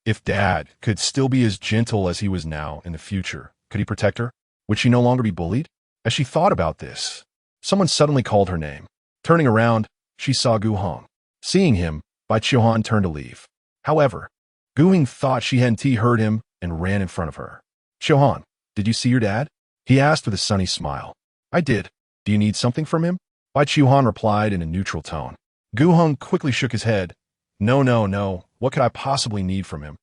If Dad could still be as gentle as he was now in the future, could he protect her? Would she no longer be bullied? As she thought about this, someone suddenly called her name. Turning around, she saw Gu Hong. Seeing him, Bai Qiuhan turned to leave. However, Gu Hong thought she hadn't heard him and ran in front of her. Qiuhan, did you see your dad? He asked with a sunny smile. I did. Do you need something from him? Bai Qiuhan replied in a neutral tone. Gu Hong quickly shook his head. No, no, no. What could I possibly need from him?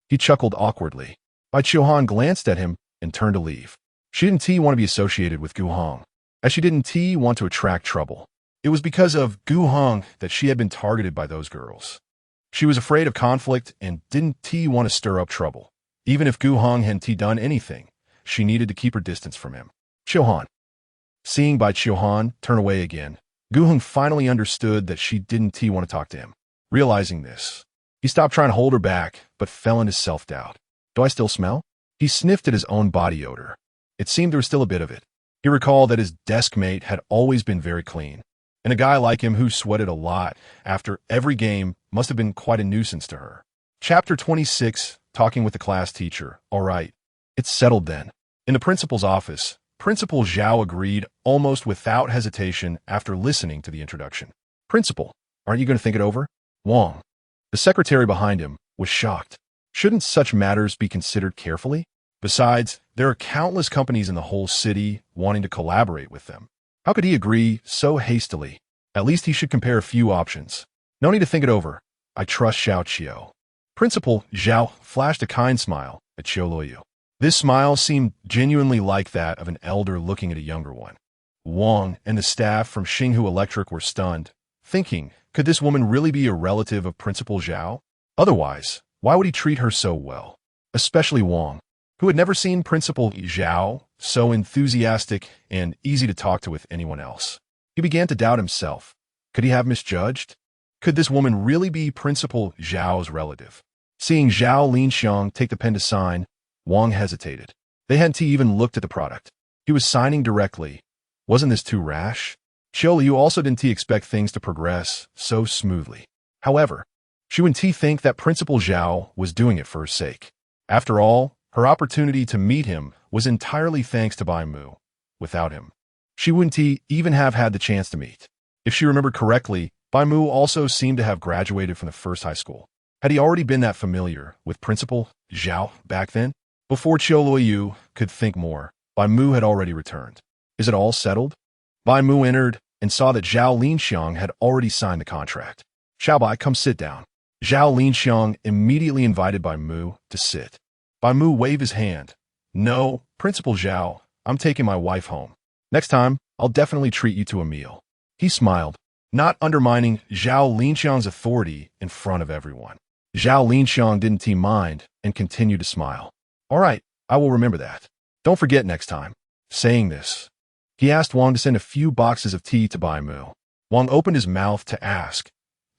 He chuckled awkwardly. Bai Qiuhan glanced at him and turned to leave. She didn't want to be associated with Gu Hong, as she didn't want to attract trouble. It was because of Gu Hong that she had been targeted by those girls. She was afraid of conflict and didn't want to stir up trouble. Even if Gu Hong hadn't done anything, she needed to keep her distance from him. Qiuhan. Seeing Bai Qiuhan turn away again, Gu Hong finally understood that she didn't want to talk to him. Realizing this, he stopped trying to hold her back, but fell into self-doubt. Do I still smell? He sniffed at his own body odor. It seemed there was still a bit of it. He recalled that his desk mate had always been very clean, and a guy like him who sweated a lot after every game must have been quite a nuisance to her. Chapter 26, Talking with the Class Teacher. All right. It's settled then. In the principal's office, Principal Zhao agreed almost without hesitation after listening to the introduction. Principal, aren't you going to think it over? Wang, the secretary behind him, was shocked. Shouldn't such matters be considered carefully? Besides, there are countless companies in the whole city wanting to collaborate with them. How could he agree so hastily? At least he should compare a few options. No need to think it over. I trust Xiao Qiu. Principal Zhao flashed a kind smile at Qiu Luoyu. This smile seemed genuinely like that of an elder looking at a younger one. Wang and the staff from Xinghu Electric were stunned, thinking, could this woman really be a relative of Principal Zhao? Otherwise, why would he treat her so well? Especially Wang, who had never seen Principal Zhao so enthusiastic and easy to talk to with anyone else. He began to doubt himself. Could he have misjudged? Could this woman really be Principal Zhao's relative? Seeing Zhao Linxiang take the pen to sign, Wang hesitated. They hadn't even looked at the product. He was signing directly. Wasn't this too rash? Qiu Luoyu also didn't expect things to progress so smoothly. However, she wouldn't think that Principal Zhao was doing it for her sake. After all, her opportunity to meet him was entirely thanks to Bai Mu. Without him, she wouldn't even have had the chance to meet. If she remembered correctly, Bai Mu also seemed to have graduated from the first high school. Had he already been that familiar with Principal Zhao back then? Before Qiu Luoyu could think more, Bai Mu had already returned. Is it all settled? Bai Mu entered and saw that Zhao Linxiang had already signed the contract. Xiao Bai, come sit down. Zhao Linxiang immediately invited Bai Mu to sit. Bai Mu waved his hand. No, Principal Zhao, I'm taking my wife home. Next time, I'll definitely treat you to a meal. He smiled, not undermining Zhao Linxiang's authority in front of everyone. Zhao Linxiang didn't mind and continued to smile. All right, I will remember that. Don't forget next time. Saying this, he asked Wang to send a few boxes of tea to Bai Mu. Wang opened his mouth to ask,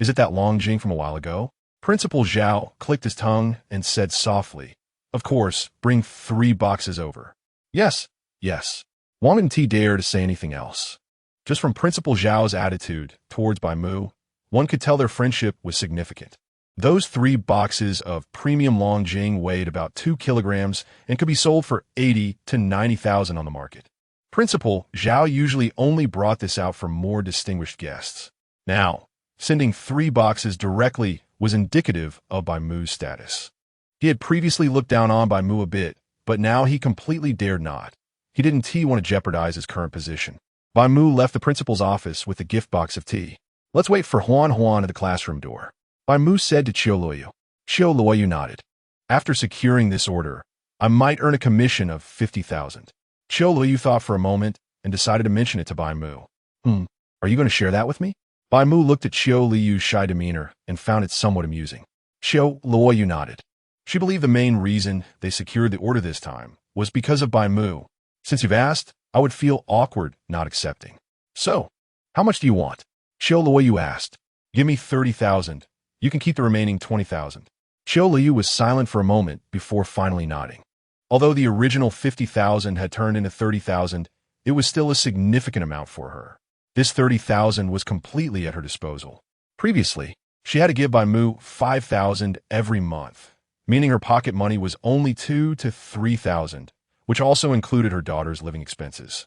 is it that Long Jing from a while ago? Principal Zhao clicked his tongue and said softly, of course, bring 3 boxes over. Yes, yes. Wang didn't dare to say anything else. Just from Principal Zhao's attitude towards Bai Mu, one could tell their friendship was significant. Those 3 boxes of premium Longjing weighed about 2 kilograms and could be sold for 80 to 90,000 on the market. Principal Zhao usually only brought this out for more distinguished guests. Now, sending 3 boxes directly was indicative of Bai Mu's status. He had previously looked down on Bai Mu a bit, but now he completely dared not. He didn't want to jeopardize his current position. Bai Mu left the principal's office with a gift box of tea. Let's wait for Huan at the classroom door. Bai Mu said to Qiu Luoyu. Qiu Luoyu nodded. After securing this order, I might earn a commission of 50,000. Qiu Luoyu thought for a moment and decided to mention it to Bai Mu. Are you going to share that with me? Bai Mu looked at Qiu Luoyu's shy demeanor and found it somewhat amusing. Qiu Luoyu nodded. She believed the main reason they secured the order this time was because of Bai Mu. Since you've asked, I would feel awkward not accepting. So, how much do you want? Qiu Luoyu asked. Give me 30,000. You can keep the remaining 20,000. Qiu Luoyu was silent for a moment before finally nodding. Although the original 50,000 had turned into 30,000, it was still a significant amount for her. This 30,000 was completely at her disposal. Previously, she had to give Bai Mu 5,000 every month, meaning her pocket money was only 2,000 to 3,000, which also included her daughter's living expenses.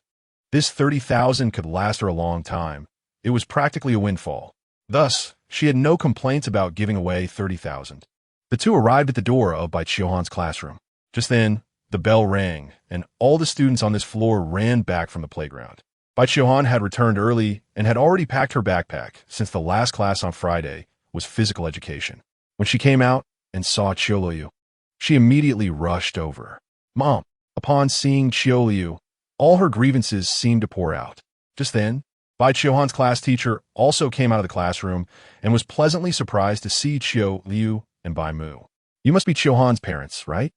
This 30,000 could last her a long time. It was practically a windfall. Thus, she had no complaints about giving away 30,000. The two arrived at the door of Bai Qiuhan's classroom. Just then, the bell rang, and all the students on this floor ran back from the playground. Bai Qiuhan had returned early and had already packed her backpack since the last class on Friday was physical education. When she came out and saw Qiu Luoyu, she immediately rushed over. "Mom!" Upon seeing Qiu Luoyu, all her grievances seemed to pour out. Just then, Bai Qiuhan's class teacher also came out of the classroom and was pleasantly surprised to see Qiu Luoyu and Bai Mu. "You must be Qiuhan's parents, right?"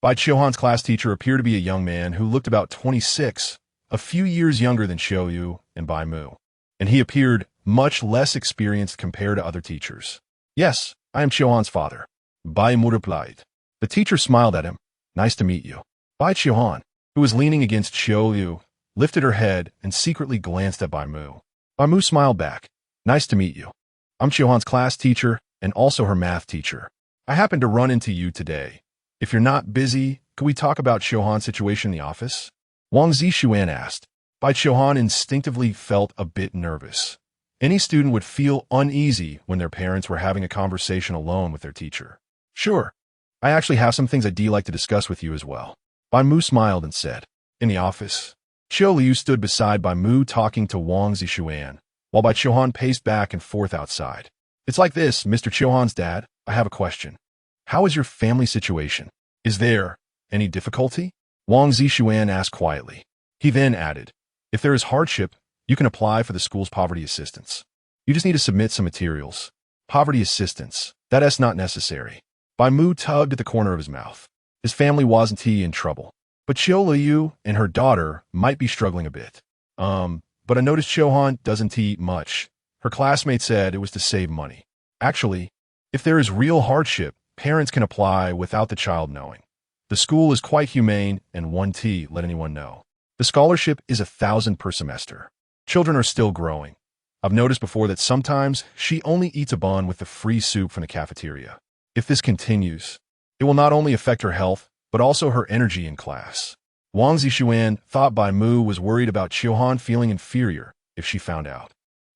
Bai Qiuhan's class teacher appeared to be a young man who looked about 26, a few years younger than Qiu Luoyu and Bai Mu, and he appeared much less experienced compared to other teachers. "Yes, I am Qiuhan's father," Bai Mu replied. The teacher smiled at him. "Nice to meet you." Bai Qiuhan, who was leaning against Qiu Luoyu, lifted her head and secretly glanced at Bai Mu. Bai Mu smiled back. "Nice to meet you. I'm Qiuhan's class teacher and also her math teacher. I happened to run into you today. If you're not busy, could we talk about Qiuhan's situation in the office?" Wang Zixuan asked. Bai Qiuhan instinctively felt a bit nervous. Any student would feel uneasy when their parents were having a conversation alone with their teacher. "Sure. I actually have some things I'd like to discuss with you as well." Bai Mu smiled and said. In the office, Qiu Luoyu stood beside Bai Mu talking to Wang Zixuan, while Bai Qiuhan paced back and forth outside. "It's like this, Mr. Qiuhan's dad. I have a question. How is your family situation? Is there any difficulty?" Wang Zixuan asked quietly. He then added, "If there is hardship, you can apply for the school's poverty assistance. You just need to submit some materials. Poverty assistance, that's not necessary." Bai Mu tugged at the corner of his mouth. His family wasn't in trouble, but Qiu Luoyu and her daughter might be struggling a bit. But I noticed Qiuhan doesn't eat much. Her classmate said it was to save money. Actually, if there is real hardship, parents can apply without the child knowing. The school is quite humane and won't let anyone know. The scholarship is 1,000 per semester. Children are still growing. I've noticed before that sometimes she only eats a bun with the free soup from the cafeteria. If this continues, it will not only affect her health, but also her energy in class. Wang Zixuan thought Bai Mu was worried about Qiuhan feeling inferior if she found out.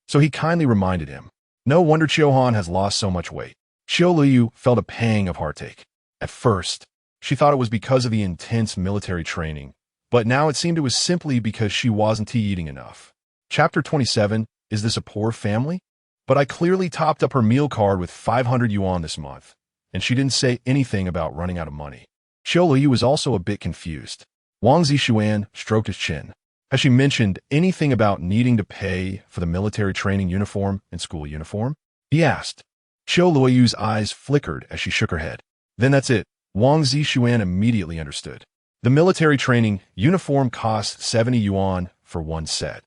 So he kindly reminded him. No wonder Qiuhan has lost so much weight. Qiu Luoyu felt a pang of heartache. At first, she thought it was because of the intense military training, but now it seemed it was simply because she wasn't eating enough. Chapter 27, Is This a Poor Family? But I clearly topped up her meal card with 500 yuan this month, and she didn't say anything about running out of money. Qiu Luoyu was also a bit confused. Wang Zixuan stroked his chin. Has she mentioned anything about needing to pay for the military training uniform and school uniform? He asked. Qiu Luoyu's eyes flickered as she shook her head. Then that's it. Wang Zixuan immediately understood. The military training uniform costs 70 yuan for one set,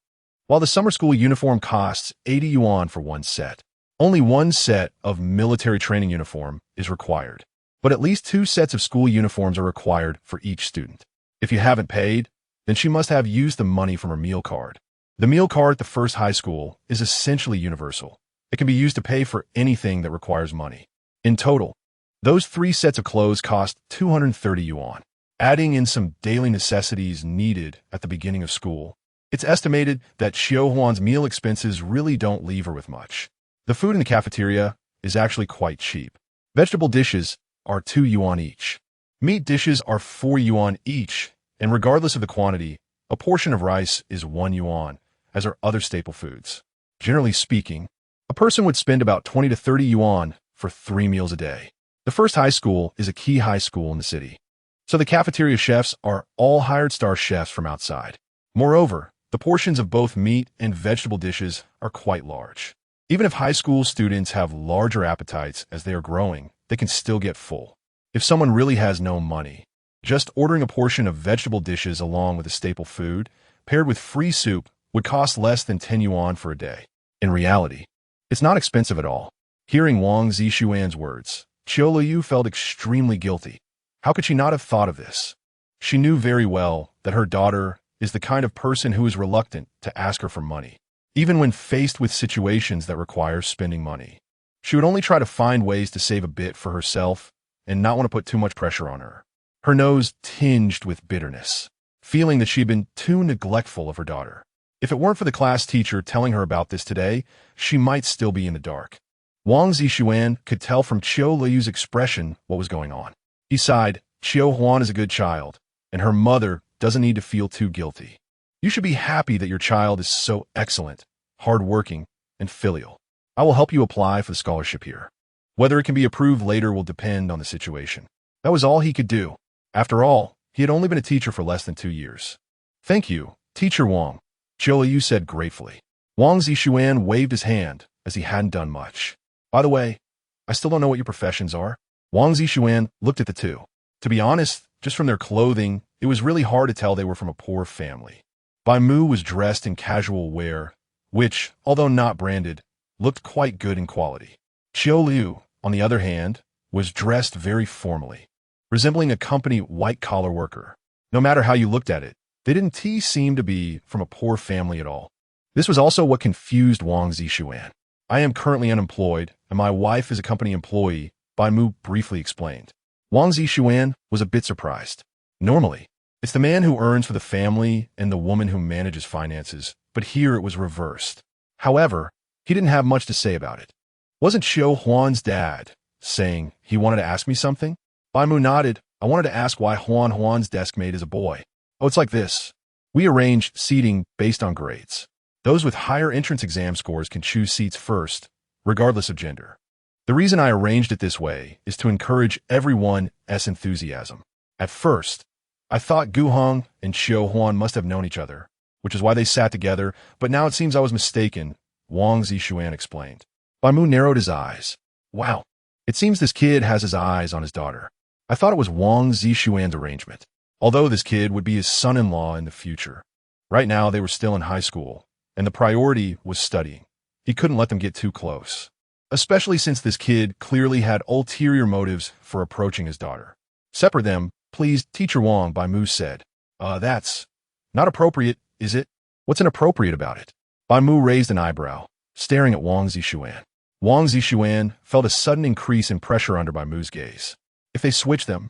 while the summer school uniform costs 80 yuan for one set. Only one set of military training uniform is required, but at least 2 sets of school uniforms are required for each student. If you haven't paid, then she must have used the money from her meal card. The meal card at the first high school is essentially universal. It can be used to pay for anything that requires money. In total, those 3 sets of clothes cost 230 yuan. Adding in some daily necessities needed at the beginning of school, it's estimated that Qiuhuan's meal expenses really don't leave her with much. The food in the cafeteria is actually quite cheap. Vegetable dishes are 2 yuan each. Meat dishes are 4 yuan each, and regardless of the quantity, a portion of rice is 1 yuan, as are other staple foods. Generally speaking, a person would spend about 20 to 30 yuan for 3 meals a day. The first high school is a key high school in the city, so the cafeteria chefs are all hired star chefs from outside. Moreover, the portions of both meat and vegetable dishes are quite large. Even if high school students have larger appetites as they are growing, they can still get full. If someone really has no money, just ordering a portion of vegetable dishes along with a staple food, paired with free soup, would cost less than 10 yuan for a day. In reality, it's not expensive at all. Hearing Wang Zixuan's words, Qiu Luoyu felt extremely guilty. How could she not have thought of this? She knew very well that her daughter is the kind of person who is reluctant to ask her for money, even when faced with situations that require spending money. She would only try to find ways to save a bit for herself and not want to put too much pressure on her. Her nose tinged with bitterness, feeling that she had been too neglectful of her daughter. If it weren't for the class teacher telling her about this today, she might still be in the dark. Wang Zixuan could tell from Qiu Luoyu's expression what was going on. He sighed. Qiuhuan is a good child, and her mother doesn't need to feel too guilty. You should be happy that your child is so excellent, hardworking, and filial. I will help you apply for the scholarship here. Whether it can be approved later will depend on the situation. That was all he could do. After all, he had only been a teacher for less than 2 years. Thank you, Teacher Wang, Qiu Luoyu said gratefully. Wang Zixuan waved his hand, as he hadn't done much. By the way, I still don't know what your professions are. Wang Zixuan looked at the two. To be honest, just from their clothing, it was really hard to tell they were from a poor family. Bai Mu was dressed in casual wear, which, although not branded, looked quite good in quality. Qiu Luoyu, on the other hand, was dressed very formally, resembling a company white-collar worker. No matter how you looked at it, they didn't seem to be from a poor family at all. This was also what confused Wang Zixuan. I am currently unemployed, and my wife is a company employee, Bai Mu briefly explained. Wang Zixuan was a bit surprised. Normally, it's the man who earns for the family and the woman who manages finances, but here it was reversed. However, he didn't have much to say about it. Wasn't Xiu Huan's dad saying he wanted to ask me something? Bai Mu nodded. I wanted to ask why Huan's desk mate is a boy. Oh, it's like this. We arranged seating based on grades. Those with higher entrance exam scores can choose seats first, regardless of gender. The reason I arranged it this way is to encourage everyone's enthusiasm. At first, I thought Gu Hong and Xiu Huan must have known each other, which is why they sat together, but now it seems I was mistaken, Wang Zixuan explained. Bai Mu narrowed his eyes. Wow, it seems this kid has his eyes on his daughter. I thought it was Wang Zixuan's arrangement, although this kid would be his son-in-law in the future. Right now, they were still in high school, and the priority was studying. He couldn't let them get too close, especially since this kid clearly had ulterior motives for approaching his daughter. Separate them, please, Teacher Wang, Bai Mu said. That's not appropriate, is it? What's inappropriate about it? Bai Mu raised an eyebrow, staring at Wang Zixuan. Wang Zixuan felt a sudden increase in pressure under Bai Mu's gaze. If they switched them,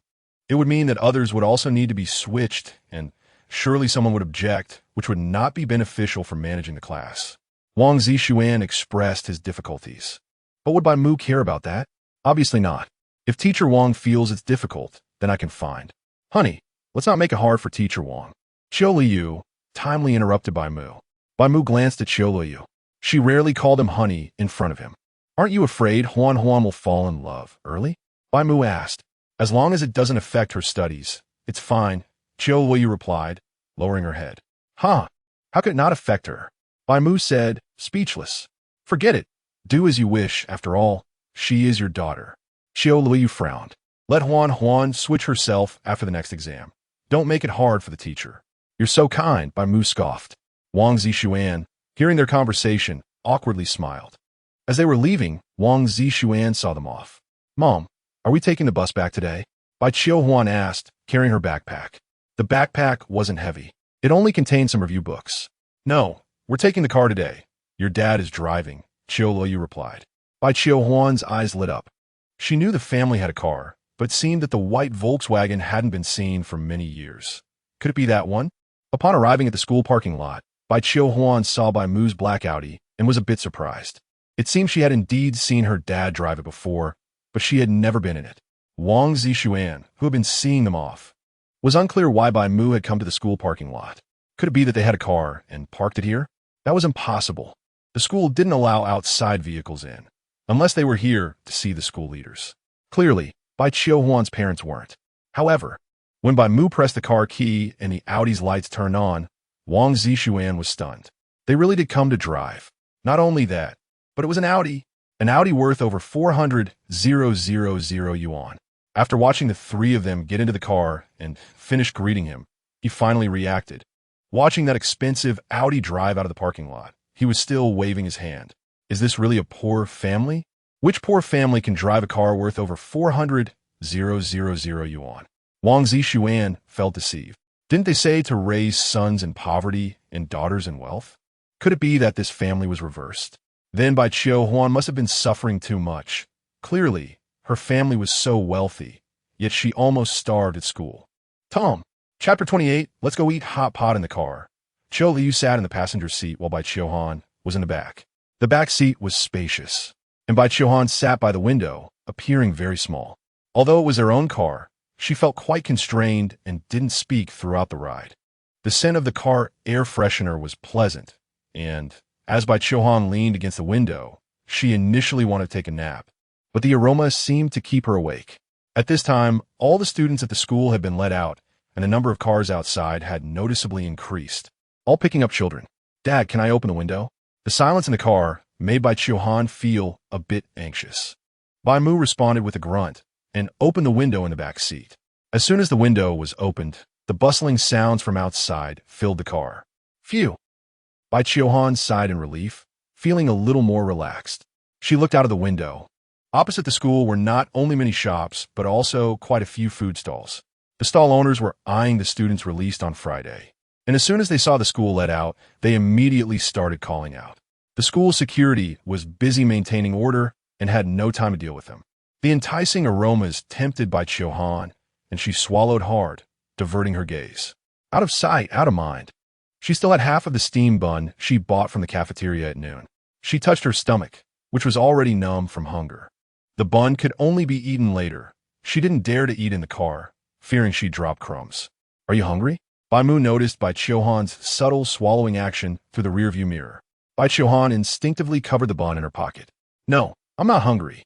it would mean that others would also need to be switched, and surely someone would object, which would not be beneficial for managing the class. Wang Zixuan expressed his difficulties. But would Bai Mu care about that? Obviously not. If Teacher Wang feels it's difficult, then I can find. Honey, let's not make it hard for Teacher Wang. Qiu Luoyu timely interrupted Bai Mu. Bai Mu glanced at Qiu Luoyu. She rarely called him honey in front of him. Aren't you afraid Huan will fall in love early? Bai Mu asked. As long as it doesn't affect her studies, it's fine, Qiu Luoyu replied, lowering her head. Huh? How could it not affect her? Bai Mu said, speechless. Forget it. Do as you wish, after all. She is your daughter. Qiu Luoyu frowned. Let Huan switch herself after the next exam. Don't make it hard for the teacher. You're so kind, Bai Mu scoffed. Wang Zixuan, hearing their conversation, awkwardly smiled. As they were leaving, Wang Zixuan saw them off. Mom, are we taking the bus back today? Bai Qiu Huan asked, carrying her backpack. The backpack wasn't heavy. It only contained some review books. No, we're taking the car today. Your dad is driving, Qiu Luoyu replied. Bai Qiu Huan's eyes lit up. She knew the family had a car, but it seemed that the white Volkswagen hadn't been seen for many years. Could it be that one? Upon arriving at the school parking lot, Bai Qiu Huan saw Bai Mu's black Audi and was a bit surprised. It seemed she had indeed seen her dad drive it before, but she had never been in it. Wang Zixuan, who had been seeing them off, was unclear why Bai Mu had come to the school parking lot. Could it be that they had a car and parked it here? That was impossible. The school didn't allow outside vehicles in, unless they were here to see the school leaders. Clearly, Bai Qiu Huan's parents weren't. However, when Bai Mu pressed the car key and the Audi's lights turned on, Wang Zixuan was stunned. They really did come to drive. Not only that, but it was an Audi worth over 400,000 yuan. After watching the three of them get into the car and finish greeting him, he finally reacted. Watching that expensive Audi drive out of the parking lot, he was still waving his hand. Is this really a poor family? Which poor family can drive a car worth over 400,000 yuan? Wang Zixuan felt deceived. Didn't they say to raise sons in poverty and daughters in wealth? Could it be that this family was reversed? Then Bai Qiu Huan must have been suffering too much. Clearly, her family was so wealthy, yet she almost starved at school. Tom, Chapter 28, let's go eat hot pot in the car. Qiu Luoyu sat in the passenger seat while Bai Qiu Huan was in the back. The back seat was spacious, and Bai Qiu Huan sat by the window, appearing very small. Although it was their own car, She felt quite constrained and didn't speak throughout the ride. The scent of the car air freshener was pleasant, and as Bai Mu leaned against the window, she initially wanted to take a nap, but the aroma seemed to keep her awake. At this time, all the students at the school had been let out, and the number of cars outside had noticeably increased, all picking up children. "Dad, can I open the window?" The silence in the car made Bai Mu feel a bit anxious. Bai Mu responded with a grunt and opened the window in the back seat. As soon as the window was opened, the bustling sounds from outside filled the car. Phew! Bai Mu sighed in relief, feeling a little more relaxed. She looked out of the window. Opposite the school were not only many shops, but also quite a few food stalls. The stall owners were eyeing the students released on Friday, and as soon as they saw the school let out, they immediately started calling out. The school security was busy maintaining order and had no time to deal with them. The enticing aromas tempted Bai Mu, and she swallowed hard, diverting her gaze. Out of sight, out of mind. She still had half of the steam bun she bought from the cafeteria at noon. She touched her stomach, which was already numb from hunger. The bun could only be eaten later. She didn't dare to eat in the car, fearing she'd drop crumbs. "Are you hungry?" Bai Mu noticed Bai Mu's subtle swallowing action through the rearview mirror. Bai Mu instinctively covered the bun in her pocket. "No, I'm not hungry."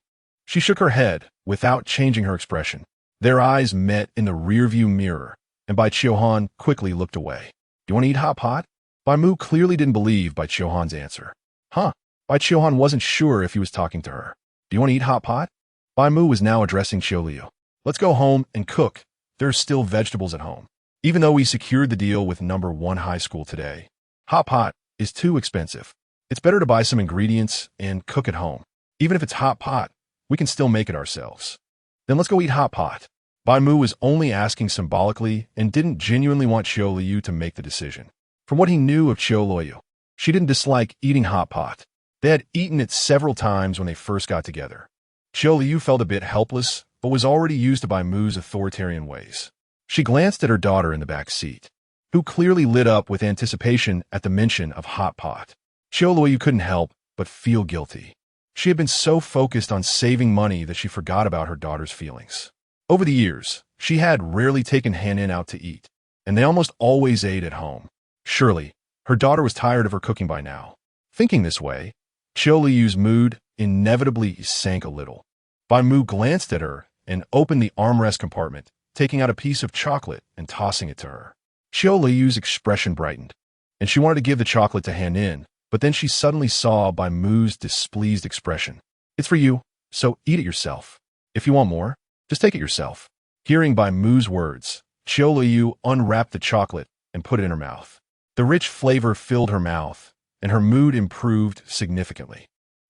She shook her head without changing her expression. Their eyes met in the rearview mirror, and Bai Mu quickly looked away. "Do you want to eat hot pot?" Bai Mu clearly didn't believe Bai Mu's answer. Huh? Bai Mu wasn't sure if he was talking to her. "Do you want to eat hot pot?" Bai Mu was now addressing Qiu Luoyu. "Let's go home and cook. There's still vegetables at home. Even though we secured the deal with number 1 high school today, hot pot is too expensive. It's better to buy some ingredients and cook at home. Even if it's hot pot, we can still make it ourselves." "Then let's go eat hot pot." Bai Mu was only asking symbolically and didn't genuinely want Qiu Luoyu to make the decision. From what he knew of Qiu Luoyu, she didn't dislike eating hot pot. They had eaten it several times when they first got together. Qiu Luoyu felt a bit helpless, but was already used to Bai Mu's authoritarian ways. She glanced at her daughter in the back seat, who clearly lit up with anticipation at the mention of hot pot. Qiu Luoyu couldn't help but feel guilty. She had been so focused on saving money that she forgot about her daughter's feelings. Over the years, she had rarely taken Han-in out to eat, and they almost always ate at home. Surely, her daughter was tired of her cooking by now. Thinking this way, Qiu Luoyu's mood inevitably sank a little. Bai Mu glanced at her and opened the armrest compartment, taking out a piece of chocolate and tossing it to her. Qiu Luoyu's expression brightened, and she wanted to give the chocolate to Han-in, but then she suddenly saw Bai Mu's displeased expression. "It's for you, so eat it yourself. If you want more, just take it yourself." Hearing Bai Mu's words, Qiu Luoyu unwrapped the chocolate and put it in her mouth. The rich flavor filled her mouth, and her mood improved significantly.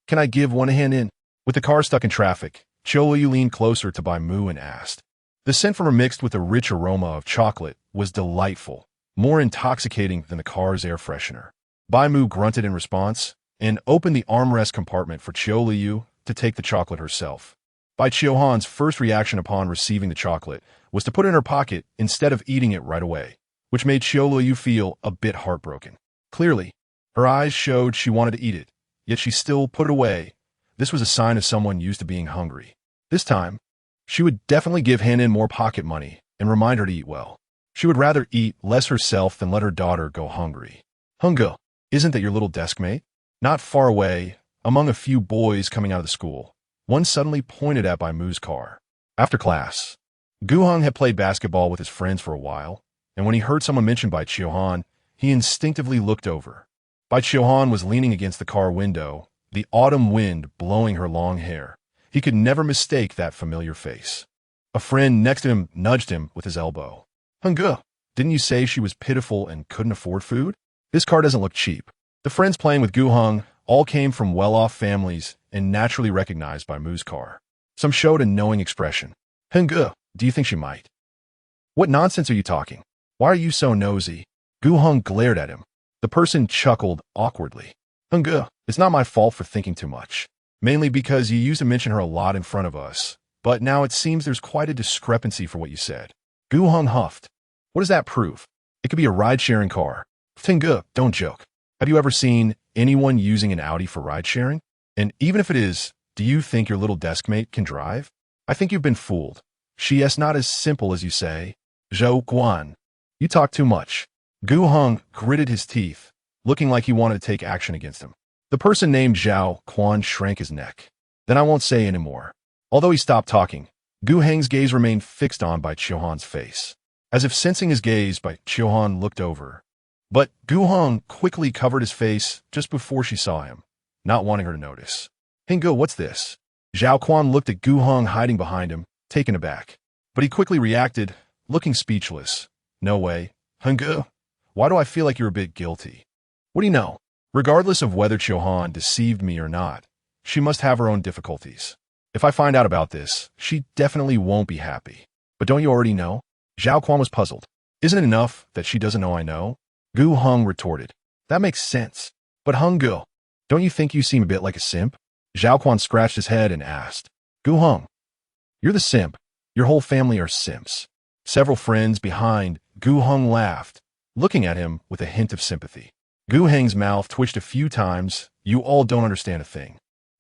"Can I give one to Han-in?" With the car stuck in traffic, Qiu Luoyu leaned closer to Bai Mu and asked. The scent from her mixed with the rich aroma of chocolate was delightful, more intoxicating than the car's air freshener. Bai Mu grunted in response and opened the armrest compartment for Qiu Luoyu to take the chocolate herself. Bai Mu first reaction upon receiving the chocolate was to put it in her pocket instead of eating it right away, which made Qiu Luoyu feel a bit heartbroken. Clearly, her eyes showed she wanted to eat it, yet she still put it away. This was a sign of someone used to being hungry. This time, she would definitely give Han-in more pocket money and remind her to eat well. She would rather eat less herself than let her daughter go hungry. "Hunga, isn't that your little desk mate?" Not far away, among a few boys coming out of the school, one suddenly pointed at Bai Mu's car. After class, Guheng had played basketball with his friends for a while, and when he heard someone mention Bai Mu, he instinctively looked over. Bai Mu was leaning against the car window, the autumn wind blowing her long hair. He could never mistake that familiar face. A friend next to him nudged him with his elbow. "Hunga, didn't you say she was pitiful and couldn't afford food? This car doesn't look cheap." The friends playing with Guheng all came from well-off families and naturally recognized Bai Mu's car. Some showed a knowing expression. "Hunga, do you think she might?" "What nonsense are you talking? Why are you so nosy?" Guheng glared at him. The person chuckled awkwardly. "Hunga, it's not my fault for thinking too much. Mainly because you used to mention her a lot in front of us, but now it seems there's quite a discrepancy for what you said." Guheng huffed. "What does that prove? It could be a ride-sharing car." "Hunga, don't joke. Have you ever seen anyone using an Audi for ride-sharing? And even if it is, do you think your little desk mate can drive? I think you've been fooled. She's not as simple as you say. Zhou Guan. You talk too much. Gu Heng gritted his teeth, looking like he wanted to take action against him. The person named Zhao Quan shrank his neck. Then I won't say anymore. Although he stopped talking, Gu Heng's gaze remained fixed on Bai Qiuhan's face. As if sensing his gaze, Bai Qiuhan looked over. But Gu Heng quickly covered his face just before she saw him, not wanting her to notice. Henggu, what's this? Zhao Quan looked at Gu Heng hiding behind him, taken aback. But he quickly reacted, looking speechless. No way. Henggu, why do I feel like you're a bit guilty? What do you know? Regardless of whether Qiuhan deceived me or not, she must have her own difficulties. If I find out about this, she definitely won't be happy. But don't you already know? Zhao Quan was puzzled. Isn't it enough that she doesn't know I know? Gu Heng retorted. That makes sense. But Henggu, don't you think you seem a bit like a simp? Zhao Quan scratched his head and asked. Gu Heng, you're the simp. Your whole family are simps. Several friends behind Gu Heng laughed, looking at him with a hint of sympathy. Gu Heng's mouth twitched a few times. You all don't understand a thing.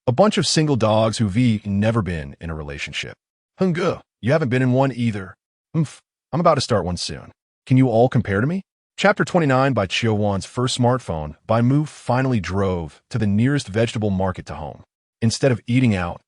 A bunch of single dogs who've never been in a relationship. Henggu, you haven't been in one either. I'm about to start one soon. Can you all compare to me? Chapter 29 Bai Qiuhan's first smartphone, Bai Mu finally drove to the nearest vegetable market to home. Instead of eating out,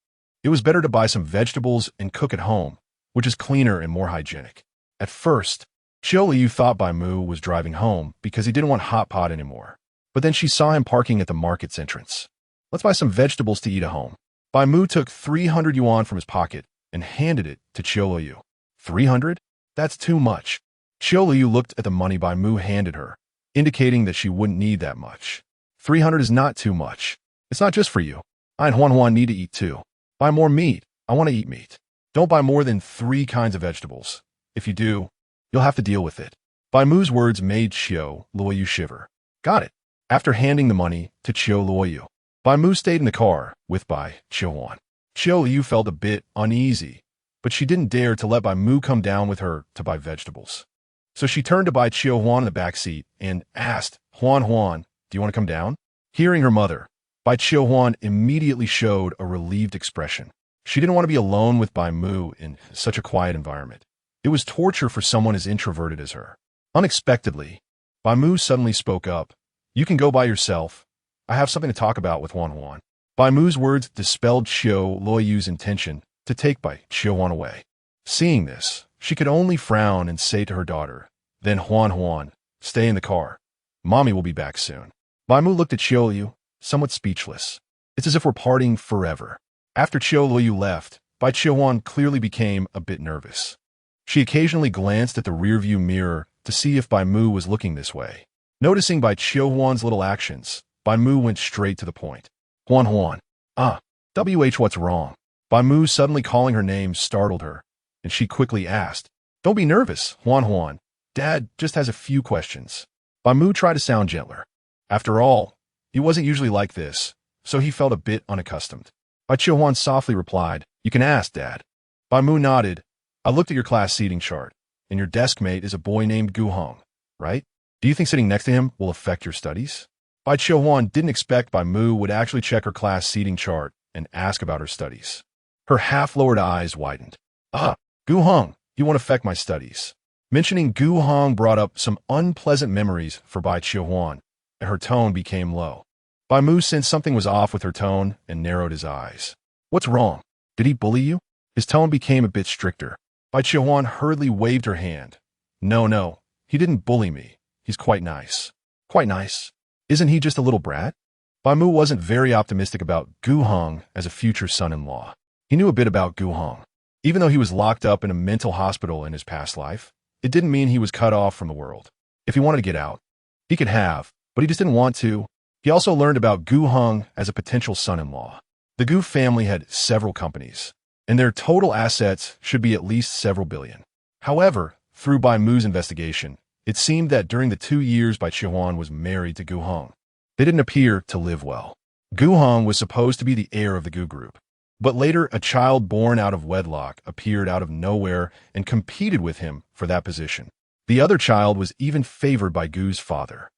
it was better to buy some vegetables and cook at home, which is cleaner and more hygienic. At first, Qiu Luoyu thought Bai Mu was driving home because he didn't want hot pot anymore. But then she saw him parking at the market's entrance. Let's buy some vegetables to eat at home. Bai Mu took 300 yuan from his pocket and handed it to Qiu Luoyu. 300? That's too much. Qiu Luoyu looked at the money Bai Mu handed her, indicating that she wouldn't need that much. 300 is not too much. It's not just for you. I and Huan need to eat too. Buy more meat. I want to eat meat. Don't buy more than 3 kinds of vegetables. If you do, you'll have to deal with it. Bai Mu's words made Qiu Luoyu shiver. Got it. After handing the money to Qiu Luoyu, Bai Mu stayed in the car with Bai Qiuhan. Qiu Luoyu felt a bit uneasy, but she didn't dare to let Bai Mu come down with her to buy vegetables. So she turned to Bai Qiuhan in the back seat and asked, Huan, do you want to come down? Hearing her mother, Bai Qiuhan immediately showed a relieved expression. She didn't want to be alone with Bai Mu in such a quiet environment. It was torture for someone as introverted as her. Unexpectedly, Bai Mu suddenly spoke up. You can go by yourself. I have something to talk about with Huan. Bai Mu's words dispelled Qiu Luoyu's intention to take Bai Qiuhan away. Seeing this, she could only frown and say to her daughter, then Huan, stay in the car. Mommy will be back soon. Bai Mu looked at Qiu Luoyu, somewhat speechless. It's as if we're parting forever. After Qiu Luoyu left, Bai Qiuhan clearly became a bit nervous. She occasionally glanced at the rearview mirror to see if Bai Mu was looking this way. Noticing Bai Qiuhan's little actions, Bai Mu went straight to the point. Huan. What's wrong? Bai Mu suddenly calling her name startled her, and she quickly asked, Don't be nervous, Huan. Dad just has a few questions. Bai Mu tried to sound gentler. After all, he wasn't usually like this, so he felt a bit unaccustomed. Bai Qiuhan softly replied, You can ask, Dad. Bai Mu nodded. I looked at your class seating chart, and your desk mate is a boy named Gu Heng, right? Do you think sitting next to him will affect your studies? Bai Qiuhan didn't expect Bai Mu would actually check her class seating chart and ask about her studies. Her half-lowered eyes widened. Gu Heng, you won't affect my studies. Mentioning Gu Heng brought up some unpleasant memories for Bai Qiuhan, and her tone became low. Bai Mu sensed something was off with her tone and narrowed his eyes. What's wrong? Did he bully you? His tone became a bit stricter. Bai Qiuhan hurriedly waved her hand. No, he didn't bully me. He's quite nice. Quite nice? Isn't he just a little brat? Bai Mu wasn't very optimistic about Gu Heng as a future son-in-law. He knew a bit about Gu Heng. Even though he was locked up in a mental hospital in his past life, it didn't mean he was cut off from the world. If he wanted to get out, he could have, but he just didn't want to. He also learned about Gu Heng as a potential son-in-law. The Gu family had several companies, and their total assets should be at least several billion. However, through Bai Mu's investigation, it seemed that during the 2 years Bai Qiuhan was married to Gu Heng, they didn't appear to live well. Gu Heng was supposed to be the heir of the Gu group, but later a child born out of wedlock appeared out of nowhere and competed with him for that position. The other child was even favored by Gu's father.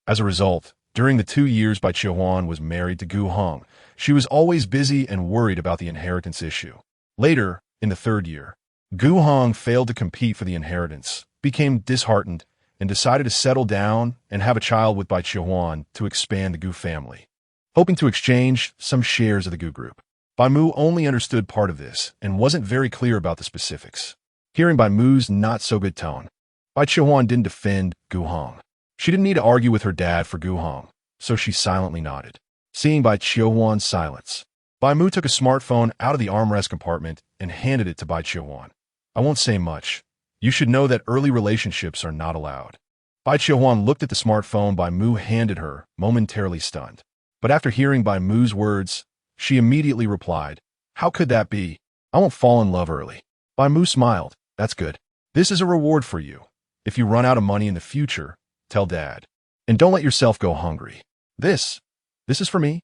As a result, during the 2 years Bai Qiuhan was married to Gu Heng, she was always busy and worried about the inheritance issue. Later, in the 3rd year, Gu Hong failed to compete for the inheritance, became disheartened, and decided to settle down and have a child with Bai Mu to expand the Gu family, hoping to exchange some shares of the Gu group. Bai Mu only understood part of this and wasn't very clear about the specifics. Hearing Bai Mu's not-so-good tone, Bai Mu didn't defend Gu Hong. She didn't need to argue with her dad for Gu Hong, so she silently nodded. Seeing Bai Mu's silence, Bai Mu took a smartphone out of the armrest compartment and handed it to Bai Mu. I won't say much. You should know that early relationships are not allowed. Bai Mu looked at the smartphone Bai Mu handed her, momentarily stunned. But after hearing Bai Mu's words, she immediately replied, "How could that be? I won't fall in love early." Bai Mu smiled. "That's good. This is a reward for you. If you run out of money in the future, tell Dad. And don't let yourself go hungry. This is for me."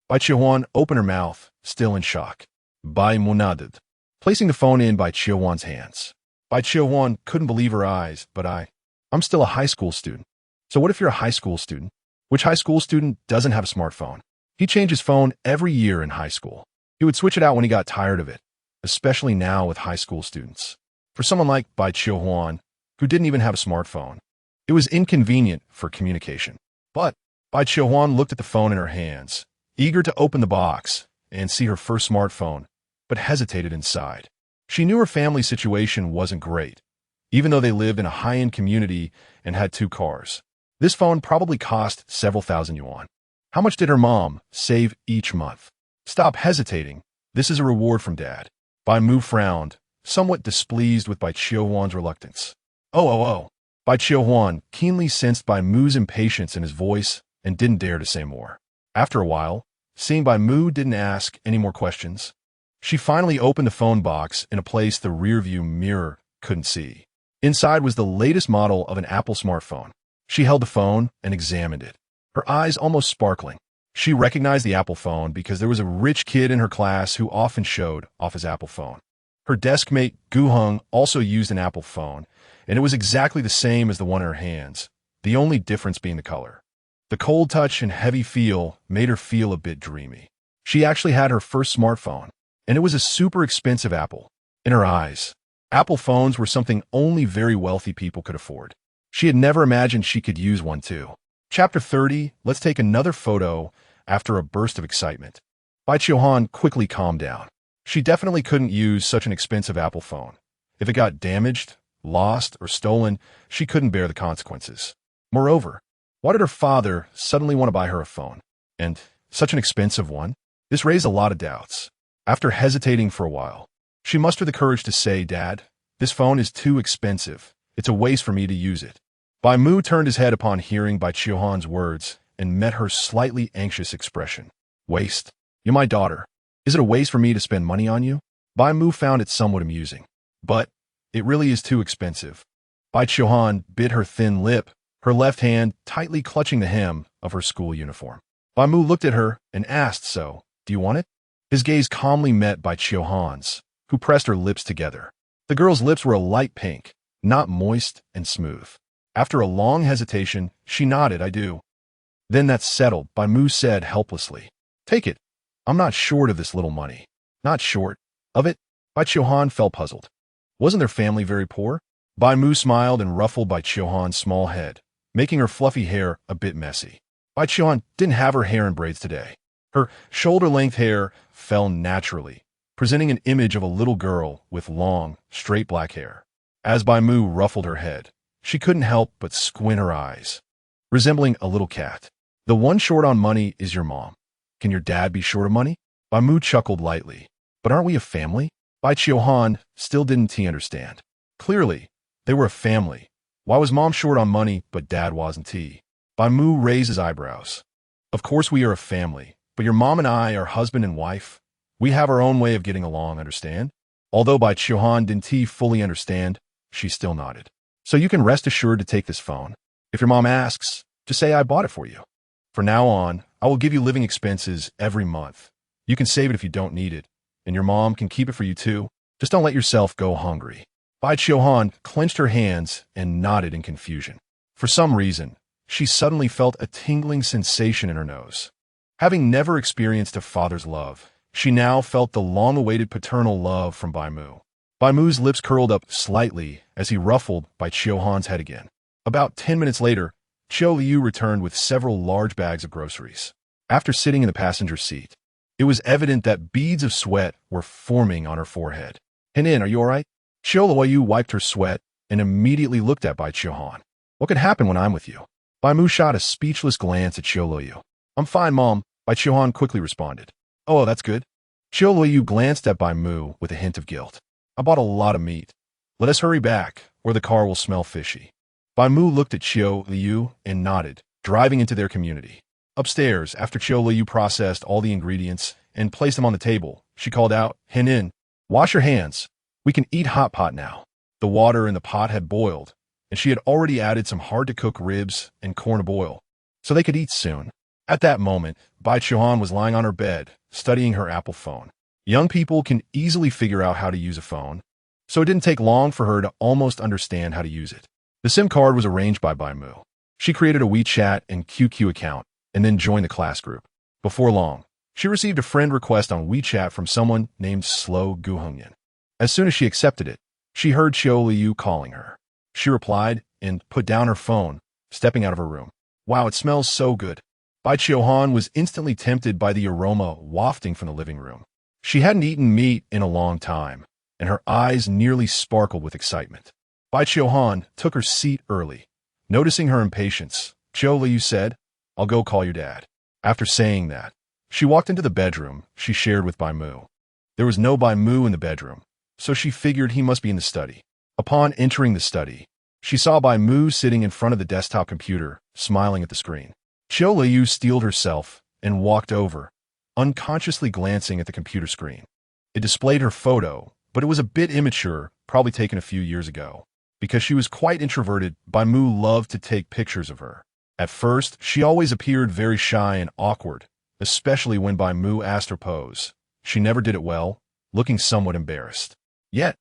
Bai Mu opened her mouth, still in shock. Bai Mu nodded, placing the phone in Bai Mu's hands. Bai Mu couldn't believe her eyes, "But I'm still a high school student." "So what if you're a high school student? Which high school student doesn't have a smartphone?" He changed his phone every year in high school. He would switch it out when he got tired of it, especially now with high school students. For someone like Bai Mu, who didn't even have a smartphone, it was inconvenient for communication. But Bai Mu looked at the phone in her hands, eager to open the box and see her first smartphone, but hesitated inside. She knew her family situation wasn't great, even though they lived in a high-end community and had 2 cars. This phone probably cost several thousand yuan. How much did her mom save each month? "Stop hesitating. This is a reward from Dad." Bai Mu frowned, somewhat displeased with Bai Mu's reluctance. Oh. Bai Mu keenly sensed Bai Mu's impatience in his voice and didn't dare to say more. After a while, seeing Bai Mu didn't ask any more questions, she finally opened the phone box in a place the rearview mirror couldn't see. Inside was the latest model of an Apple smartphone. She held the phone and examined it, her eyes almost sparkling. She recognized the Apple phone because there was a rich kid in her class who often showed off his Apple phone. Her desk mate, Gu Hong, also used an Apple phone, and it was exactly the same as the one in her hands, the only difference being the color. The cold touch and heavy feel made her feel a bit dreamy. She actually had her first smartphone, and it was a super expensive Apple. In her eyes, Apple phones were something only very wealthy people could afford. She had never imagined she could use one too. Chapter 30, let's take another photo after a burst of excitement. Bai Mu quickly calmed down. She definitely couldn't use such an expensive Apple phone. If it got damaged, lost, or stolen, she couldn't bear the consequences. Moreover, why did her father suddenly want to buy her a phone? And such an expensive one? This raised a lot of doubts. After hesitating for a while, she mustered the courage to say, "Dad, this phone is too expensive. It's a waste for me to use it." Bai Mu turned his head upon hearing Bai Mu's words and met her slightly anxious expression. "Waste? You're my daughter. Is it a waste for me to spend money on you?" Bai Mu found it somewhat amusing. "But it really is too expensive." Bai Mu bit her thin lip, her left hand tightly clutching the hem of her school uniform. Bai Mu looked at her and asked, "So, do you want it?" His gaze calmly met Bai Mu's, who pressed her lips together. The girl's lips were a light pink, not moist and smooth. After a long hesitation, she nodded, "I do." "Then that's settled," Bai Mu said helplessly. "Take it. I'm not short of this little money." "Not short of it?" Bai Mu felt puzzled. Wasn't their family very poor? Bai Mu smiled and ruffled Bai Mu's small head, making her fluffy hair a bit messy. Bai Mu didn't have her hair in braids today. Her shoulder-length hair fell naturally, presenting an image of a little girl with long, straight black hair. As Bai Mu ruffled her head, she couldn't help but squint her eyes, resembling a little cat. "The one short on money is your mom. Can your dad be short of money?" Bai Mu chuckled lightly. "But aren't we a family?" Bai Mu still didn't understand. Clearly, they were a family. Why was mom short on money, but dad wasn't he? Bai Mu raised his eyebrows. "Of course we are a family, but your mom and I are husband and wife. We have our own way of getting along, understand?" Although Bai Mu didn't fully understand, she still nodded. "So you can rest assured to take this phone. If your mom asks, just say I bought it for you. From now on, I will give you living expenses every month. You can save it if you don't need it, and your mom can keep it for you too. Just don't let yourself go hungry." Bai Mu clenched her hands and nodded in confusion. For some reason, she suddenly felt a tingling sensation in her nose. Having never experienced a father's love, she now felt the long-awaited paternal love from Bai Mu. Bai Mu's lips curled up slightly as he ruffled Bai Qiu head again. About 10 minutes later, Qiu Luoyu returned with several large bags of groceries. After sitting in the passenger seat, it was evident that beads of sweat were forming on her forehead. "Henin, are you all right?" Qiu Luoyu wiped her sweat and immediately looked at Bai Qiu. "What could happen when I'm with you?" Bai Mu shot a speechless glance at Qiu Luoyu. "I'm fine, Mom," Bai Qiu quickly responded. "Oh, that's good." Qiu Luoyu glanced at Bai Mu with a hint of guilt. "I bought a lot of meat. Let us hurry back, or the car will smell fishy." Bai Mu looked at Qiu Luoyu and nodded, driving into their community. Upstairs, after Qiu Luoyu processed all the ingredients and placed them on the table, she called out, "Henin, wash your hands. We can eat hot pot now." The water in the pot had boiled, and she had already added some hard-to-cook ribs and corn to boil, so they could eat soon. At that moment, Bai Qiu was lying on her bed, studying her Apple phone. Young people can easily figure out how to use a phone, so it didn't take long for her to almost understand how to use it. The SIM card was arranged by Bai Mu. She created a WeChat and QQ account, and then joined the class group. Before long, she received a friend request on WeChat from someone named Slow Guhongyan. As soon as she accepted it, she heard Qiu Luoyu calling her. She replied and put down her phone, stepping out of her room. "Wow, it smells so good." Bai Qiu was instantly tempted by the aroma wafting from the living room. She hadn't eaten meat in a long time, and her eyes nearly sparkled with excitement. Bai Qiu took her seat early. Noticing her impatience, Qiu Luoyu said, "I'll go call your dad." After saying that, she walked into the bedroom she shared with Bai Mu. There was no Bai Mu in the bedroom, so she figured he must be in the study. Upon entering the study, she saw Bai Mu sitting in front of the desktop computer, smiling at the screen. Qiu Luoyu steeled herself and walked over, unconsciously glancing at the computer screen. It displayed her photo, but it was a bit immature, probably taken a few years ago. Because she was quite introverted, Bai Mu loved to take pictures of her. At first, she always appeared very shy and awkward, especially when Bai Mu asked her pose. She never did it well, looking somewhat embarrassed. Yet,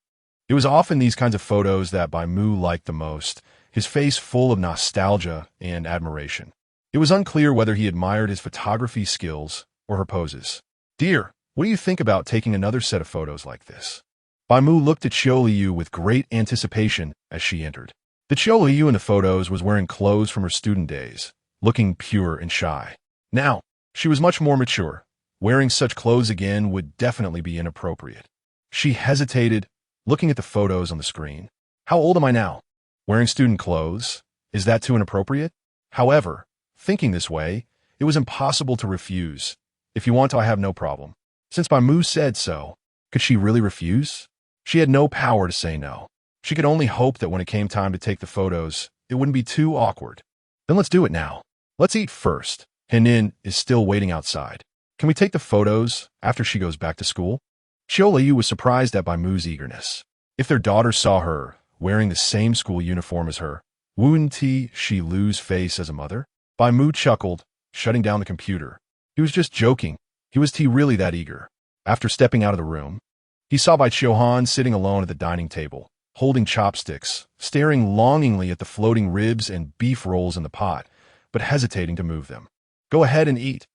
it was often these kinds of photos that Bai Mu liked the most, his face full of nostalgia and admiration. It was unclear whether he admired his photography skills or her poses. "Dear, what do you think about taking another set of photos like this?" Bai Mu looked at Qiu Luoyu with great anticipation as she entered. The Qiu Luoyu in the photos was wearing clothes from her student days, looking pure and shy. Now, she was much more mature. Wearing such clothes again would definitely be inappropriate. She hesitated, looking at the photos on the screen. "How old am I now? Wearing student clothes? Is that too inappropriate?" However, thinking this way, it was impossible to refuse. "If you want to, I have no problem." Since Bai Mu said so, could she really refuse? She had no power to say no. She could only hope that when it came time to take the photos, it wouldn't be too awkward. "Then let's do it now. Let's eat first. Henin is still waiting outside. Can we take the photos after she goes back to school?" Qiu Luoyu was surprised at Bai Mu's eagerness. If their daughter saw her wearing the same school uniform as her, wouldn't she lose face as a mother? Bai Mu chuckled, shutting down the computer. He was just joking. Was he really that eager? After stepping out of the room, he saw Bai Qiu sitting alone at the dining table, holding chopsticks, staring longingly at the floating ribs and beef rolls in the pot, but hesitating to move them. "Go ahead and eat.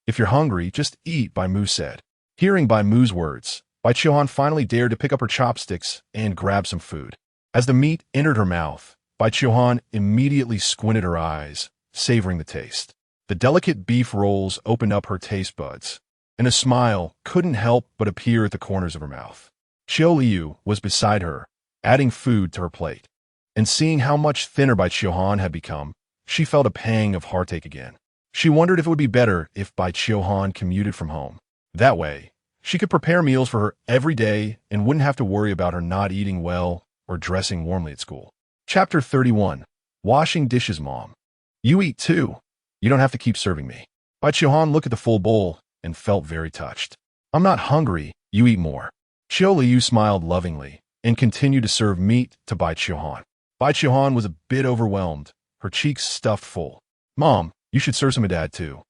If you're hungry, just eat," Bai Mu said. Hearing Bai Mu's words, Bai Qiu finally dared to pick up her chopsticks and grab some food. As the meat entered her mouth, Bai Qiu immediately squinted her eyes, savoring the taste. The delicate beef rolls opened up her taste buds, and a smile couldn't help but appear at the corners of her mouth. Qiu Luoyu was beside her, adding food to her plate. And seeing how much thinner Bai Qiu had become, she felt a pang of heartache again. She wondered if it would be better if Bai Qiu commuted from home. That way, she could prepare meals for her every day and wouldn't have to worry about her not eating well or dressing warmly at school. Chapter 31. Washing Dishes, Mom. "You eat too. You don't have to keep serving me." Bai Qiu looked at the full bowl and felt very touched. "I'm not hungry. You eat more." Qiu Luoyu smiled lovingly and continued to serve meat to Bai Qiu. Bai Qiu was a bit overwhelmed, her cheeks stuffed full. "Mom, you should serve some of Dad too.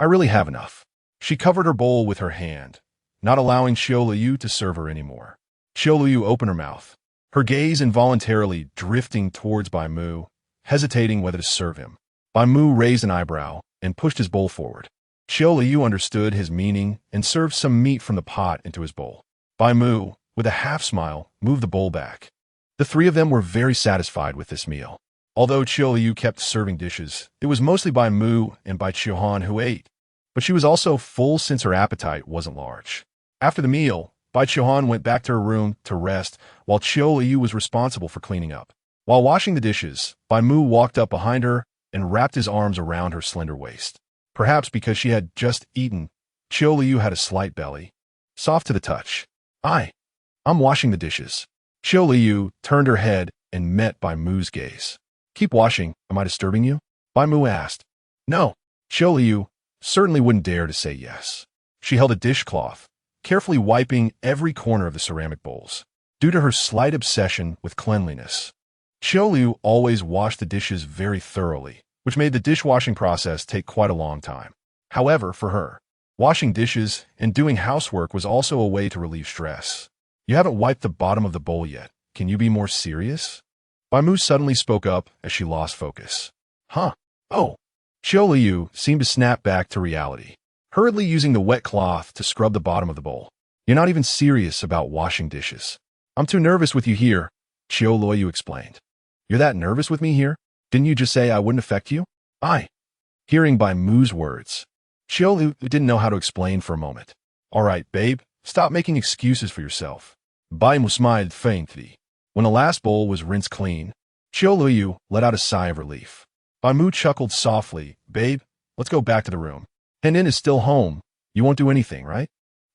I really have enough." She covered her bowl with her hand, not allowing Qiu Luoyu to serve her anymore. Qiu Luoyu opened her mouth, her gaze involuntarily drifting towards Bai Mu, hesitating whether to serve him. Bai Mu raised an eyebrow and pushed his bowl forward. Qiu Luoyu understood his meaning and served some meat from the pot into his bowl. Bai Mu, with a half-smile, moved the bowl back. The three of them were very satisfied with this meal. Although Qiu Luoyu kept serving dishes, it was mostly Bai Mu and Bai Qiuhan who ate. But she was also full since her appetite wasn't large. After the meal, Bai Qiuhan went back to her room to rest, while Qiu Luoyu was responsible for cleaning up. While washing the dishes, Bai Mu walked up behind her and wrapped his arms around her slender waist. Perhaps because she had just eaten, Qiu Luoyu had a slight belly, soft to the touch. I'm washing the dishes. Qiu Luoyu turned her head and met Bai Mu's gaze. Keep washing, am I disturbing you? Bai Mu asked. No. Qiu Luoyu certainly wouldn't dare to say yes. She held a dishcloth, carefully wiping every corner of the ceramic bowls. Due to her slight obsession with cleanliness, Qiu Luoyu always washed the dishes very thoroughly, which made the dishwashing process take quite a long time. However, for her, washing dishes and doing housework was also a way to relieve stress. You haven't wiped the bottom of the bowl yet. Can you be more serious? Bai Mu suddenly spoke up as she lost focus. Huh? Oh. Qiu Luoyu seemed to snap back to reality, hurriedly using the wet cloth to scrub the bottom of the bowl. You're not even serious about washing dishes. I'm too nervous with you here, Qiu Luoyu explained. You're that nervous with me here? Didn't you just say I wouldn't affect you? Hearing Bai Mu's words, Qiu Luoyu didn't know how to explain for a moment. All right, babe, stop making excuses for yourself. Bai Mu smiled faintly. When the last bowl was rinsed clean, Qiu Luoyu let out a sigh of relief. Bai Mu chuckled softly. Babe, let's go back to the room. Henin is still home. You won't do anything, right?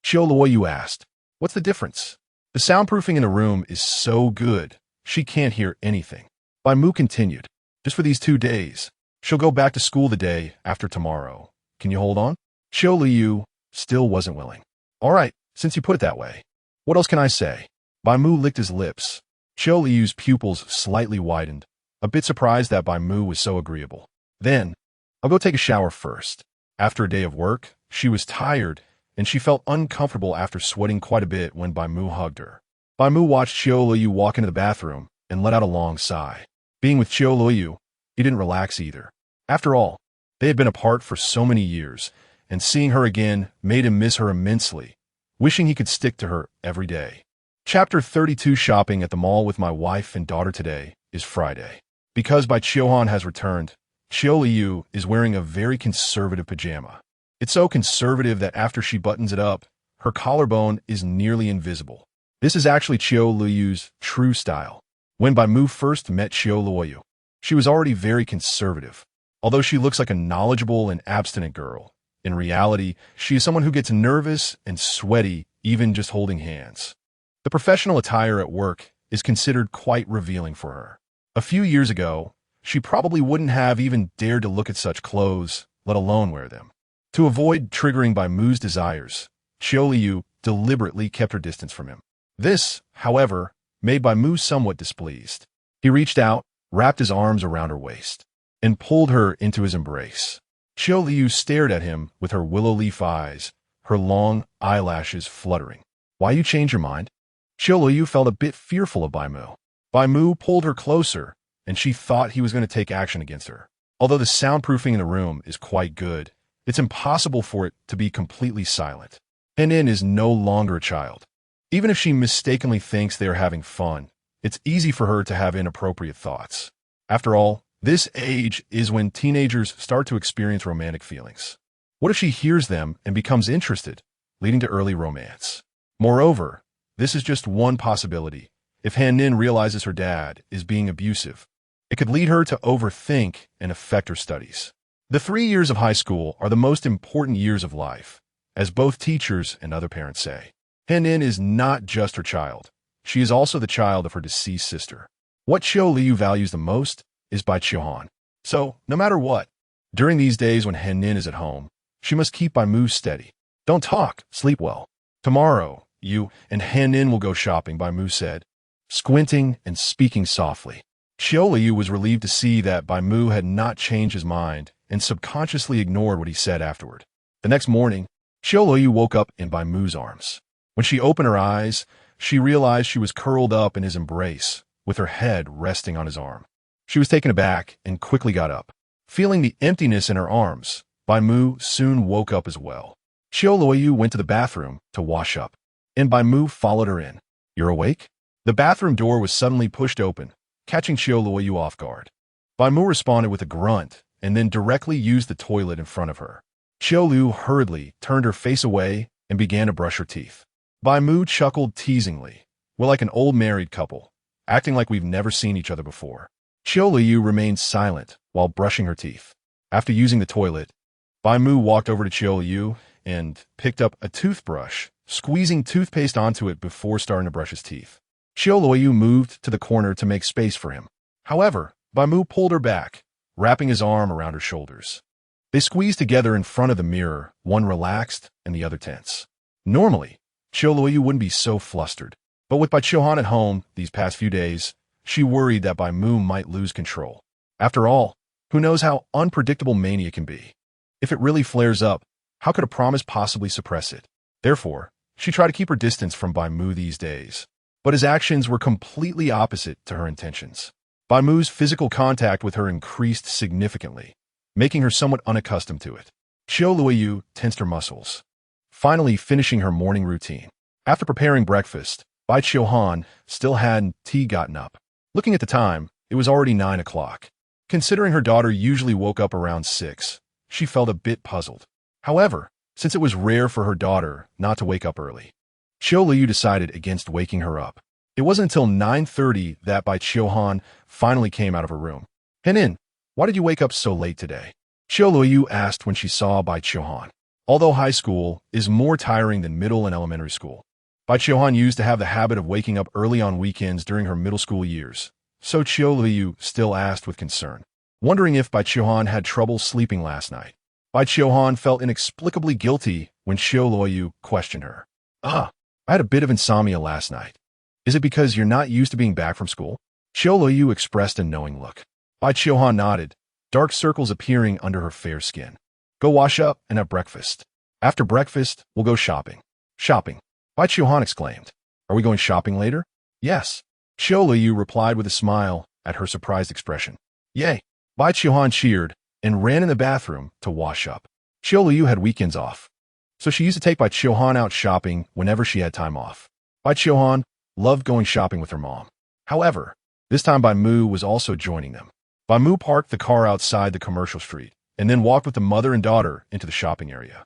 Qiu Luoyu asked. What's the difference? The soundproofing in the room is so good, she can't hear anything. Bai Mu continued. Just for these 2 days. She'll go back to school the day after tomorrow. Can you hold on? Qiu Luoyu still wasn't willing. All right, since you put it that way. What else can I say? Bai Mu licked his lips. Qiu Luoyu's pupils slightly widened, a bit surprised that Bai Mu was so agreeable. Then, I'll go take a shower first. After a day of work, she was tired, and she felt uncomfortable after sweating quite a bit when Bai Mu hugged her. Bai Mu watched Qiu Luoyu walk into the bathroom and let out a long sigh. Being with Qiu Luoyu, he didn't relax either. After all, they had been apart for so many years, and seeing her again made him miss her immensely, wishing he could stick to her every day. Chapter 32 Shopping at the mall with my wife and daughter today is Friday. Because Bai Qiuhan has returned, Qiu Luoyu is wearing a very conservative pajama. It's so conservative that after she buttons it up, her collarbone is nearly invisible. This is actually Qiu Luoyu's true style. When Bai Mu first met Qiu Luoyu, she was already very conservative. Although she looks like a knowledgeable and abstinent girl, in reality, she is someone who gets nervous and sweaty even just holding hands. The professional attire at work is considered quite revealing for her. A few years ago, she probably wouldn't have even dared to look at such clothes, let alone wear them. To avoid triggering Bai Mu's desires, Qiu Luoyu deliberately kept her distance from him. This, however, made Bai Mu somewhat displeased. He reached out, wrapped his arms around her waist, and pulled her into his embrace. Qiu Luoyu stared at him with her willow leaf eyes, her long eyelashes fluttering. Why you change your mind? Qiu Luoyu felt a bit fearful of Bai Mu. Bai Mu pulled her closer, and she thought he was going to take action against her. Although the soundproofing in the room is quite good, it's impossible for it to be completely silent. Henin is no longer a child. Even if she mistakenly thinks they are having fun, it's easy for her to have inappropriate thoughts. After all, this age is when teenagers start to experience romantic feelings. What if she hears them and becomes interested, leading to early romance? Moreover, this is just one possibility. If Henin realizes her dad is being abusive, it could lead her to overthink and affect her studies. The 3 years of high school are the most important years of life, as both teachers and other parents say. Henin is not just her child. She is also the child of her deceased sister. What Qiu Luoyu values the most is Bai Qiuhan. So, no matter what, during these days when Henin is at home, she must keep Bai Mu steady. Don't talk, sleep well. Tomorrow, you and Henin will go shopping, Bai Mu said, squinting and speaking softly. Qiu Luoyu was relieved to see that Bai Mu had not changed his mind and subconsciously ignored what he said afterward. The next morning, Qiu Luoyu woke up in Bai Mu's arms. When she opened her eyes, she realized she was curled up in his embrace, with her head resting on his arm. She was taken aback and quickly got up. Feeling the emptiness in her arms, Bai Mu soon woke up as well. Qiu Luoyu went to the bathroom to wash up, and Bai Mu followed her in. You're awake? The bathroom door was suddenly pushed open, catching Qiu Luoyu off guard. Bai Mu responded with a grunt and then directly used the toilet in front of her. Qiu Lu hurriedly turned her face away and began to brush her teeth. Bai Mu chuckled teasingly. We're like an old married couple, acting like we've never seen each other before. Qiu Luoyu remained silent while brushing her teeth. After using the toilet, Bai Mu walked over to Qiu Luoyu and picked up a toothbrush, squeezing toothpaste onto it before starting to brush his teeth. Qiu Luoyu moved to the corner to make space for him. However, Bai Mu pulled her back, wrapping his arm around her shoulders. They squeezed together in front of the mirror, one relaxed and the other tense. Normally, Qiu Luoyu wouldn't be so flustered, but with Bai Qiuhan at home these past few days, she worried that Bai Mu might lose control. After all, who knows how unpredictable mania can be? If it really flares up, how could a promise possibly suppress it? Therefore, she tried to keep her distance from Bai Mu these days. But his actions were completely opposite to her intentions. Bai Mu's physical contact with her increased significantly, making her somewhat unaccustomed to it. Qiu Luoyu tensed her muscles, finally finishing her morning routine. After preparing breakfast, Bai Qiuhan still hadn't gotten up. Looking at the time, it was already 9 o'clock. Considering her daughter usually woke up around 6, she felt a bit puzzled. However, since it was rare for her daughter not to wake up early, Qiu Luoyu decided against waking her up. It wasn't until 9:30 that Bai Qiuhan finally came out of her room. Henin, why did you wake up so late today? Qiu Luoyu asked when she saw Bai Qiuhan. Although high school is more tiring than middle and elementary school, Bai Qiuhan used to have the habit of waking up early on weekends during her middle school years, so Qiu Luoyu still asked with concern, wondering if Bai Qiuhan had trouble sleeping last night. Bai Qiuhan felt inexplicably guilty when Qiu Luoyu questioned her. I had a bit of insomnia last night. Is it because you're not used to being back from school? Qiu Luoyu expressed a knowing look. Bai Qiuhan nodded, dark circles appearing under her fair skin. Go wash up and have breakfast. After breakfast, we'll go shopping. Shopping? Bai Qiuhan exclaimed. Are we going shopping later? Yes. Qiu Luoyu replied with a smile at her surprised expression. Yay! Bai Qiuhan cheered and ran in the bathroom to wash up. Qiu Luoyu had weekends off, so she used to take Bai Qiuhan out shopping whenever she had time off. Bai Qiuhan loved going shopping with her mom. However, this time Bai Mu was also joining them. Bai Mu parked the car outside the commercial street and then walked with the mother and daughter into the shopping area.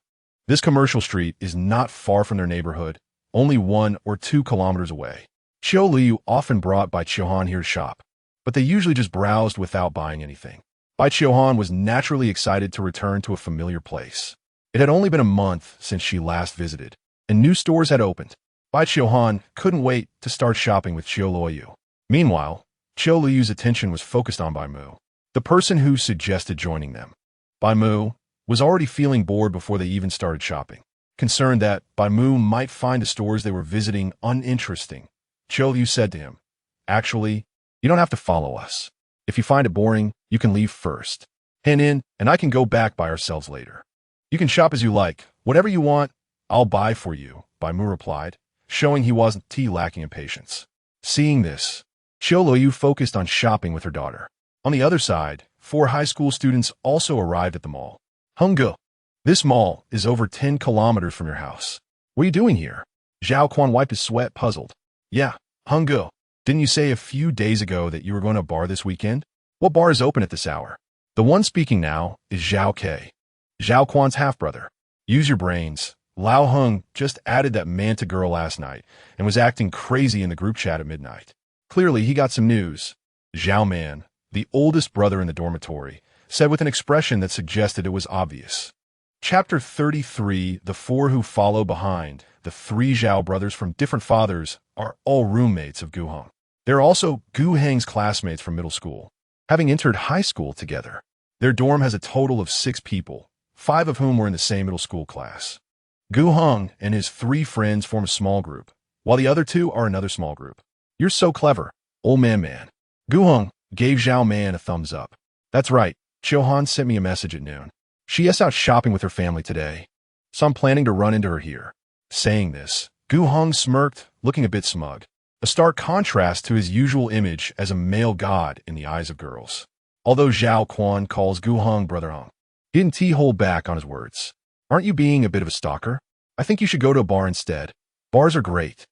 This commercial street is not far from their neighborhood, only 1 or 2 kilometers away. Qiu Luoyu often brought Bai Qiuhan here to shop, but they usually just browsed without buying anything. Bai Qiuhan was naturally excited to return to a familiar place. It had only been a month since she last visited, and new stores had opened. Bai Qiuhan couldn't wait to start shopping with Qiu Luoyu. Meanwhile, Qiu Luoyu's attention was focused on Bai Mu, the person who suggested joining them. Bai Mu was already feeling bored before they even started shopping. Concerned that Bai Mu might find the stores they were visiting uninteresting, Qiu Luoyu said to him, Actually, you don't have to follow us. If you find it boring, you can leave first. Henin and I can go back by ourselves later. You can shop as you like. Whatever you want, I'll buy for you, Bai Mu replied, showing he wasn't lacking in patience. Seeing this, Qiu Luoyu focused on shopping with her daughter. On the other side, 4 high school students also arrived at the mall. Hengge, this mall is over 10 kilometers from your house. What are you doing here? Zhao Quan wiped his sweat, puzzled. Yeah, Hengge, didn't you say a few days ago that you were going to a bar this weekend? What bar is open at this hour? The one speaking now is Zhao Ke, Zhao Quan's half-brother. Use your brains. Lao Heng just added that man to girl last night and was acting crazy in the group chat at midnight. Clearly, he got some news. Zhao Man, the oldest brother in the dormitory, said with an expression that suggested it was obvious. Chapter 33, The 4 Who Follow Behind. The 3 Zhao brothers from different fathers are all roommates of Gu Heng. They're also Gu Heng's classmates from middle school, having entered high school together. Their dorm has a total of 6 people, 5 of whom were in the same middle school class. Gu Heng and his 3 friends form a small group, while the other 2 are another small group. You're so clever, old man. Gu Heng gave Zhao Man a thumbs up. That's right, Qiuhan sent me a message at noon. She is out shopping with her family today, so I'm planning to run into her here. Saying this, Gu Heng smirked, looking a bit smug, a stark contrast to his usual image as a male god in the eyes of girls. Although Zhao Quan calls Gu Heng Brother Heng, he didn't hold back on his words. Aren't you being a bit of a stalker? I think you should go to a bar instead. Bars are great.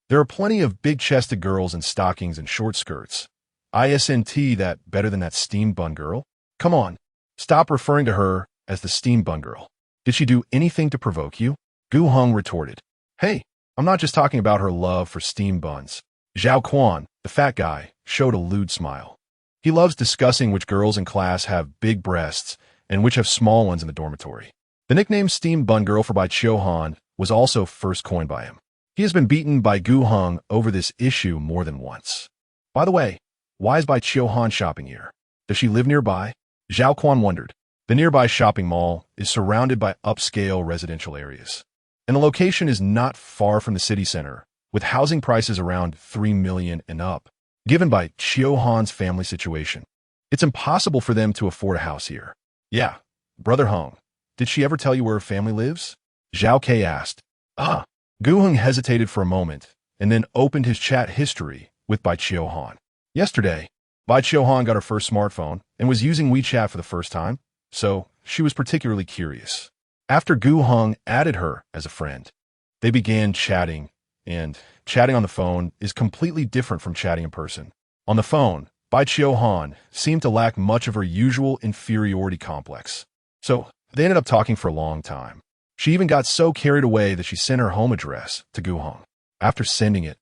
There are plenty of big-chested girls in stockings and short skirts. Isn't that better than that steam bun girl? Come on, stop referring to her as the steam bun girl. Did she do anything to provoke you? Gu Heng retorted. Hey, I'm not just talking about her love for steam buns. Zhao Quan, the fat guy, showed a lewd smile. He loves discussing which girls in class have big breasts and which have small ones in the dormitory. The nickname Steam Bun Girl for Bai Han was also first coined by him. He has been beaten by Gu Heng over this issue more than once. By the way, why is Bai Han shopping here? Does she live nearby? Zhao Quan wondered. The nearby shopping mall is surrounded by upscale residential areas, and the location is not far from the city center, with housing prices around 3 million and up. Given by Qiu Han's family situation, it's impossible for them to afford a house here. Yeah, Brother Heng, did she ever tell you where her family lives? Zhao Ke asked. Gu Heng hesitated for a moment and then opened his chat history with Bai Han. Yesterday, Bai Han got her first smartphone and was using WeChat for the first time, so she was particularly curious. After Gu Heng added her as a friend, they began chatting, and chatting on the phone is completely different from chatting in person. On the phone, Bai Han seemed to lack much of her usual inferiority complex, so they ended up talking for a long time. She even got so carried away that she sent her home address to Gu Heng. After sending it,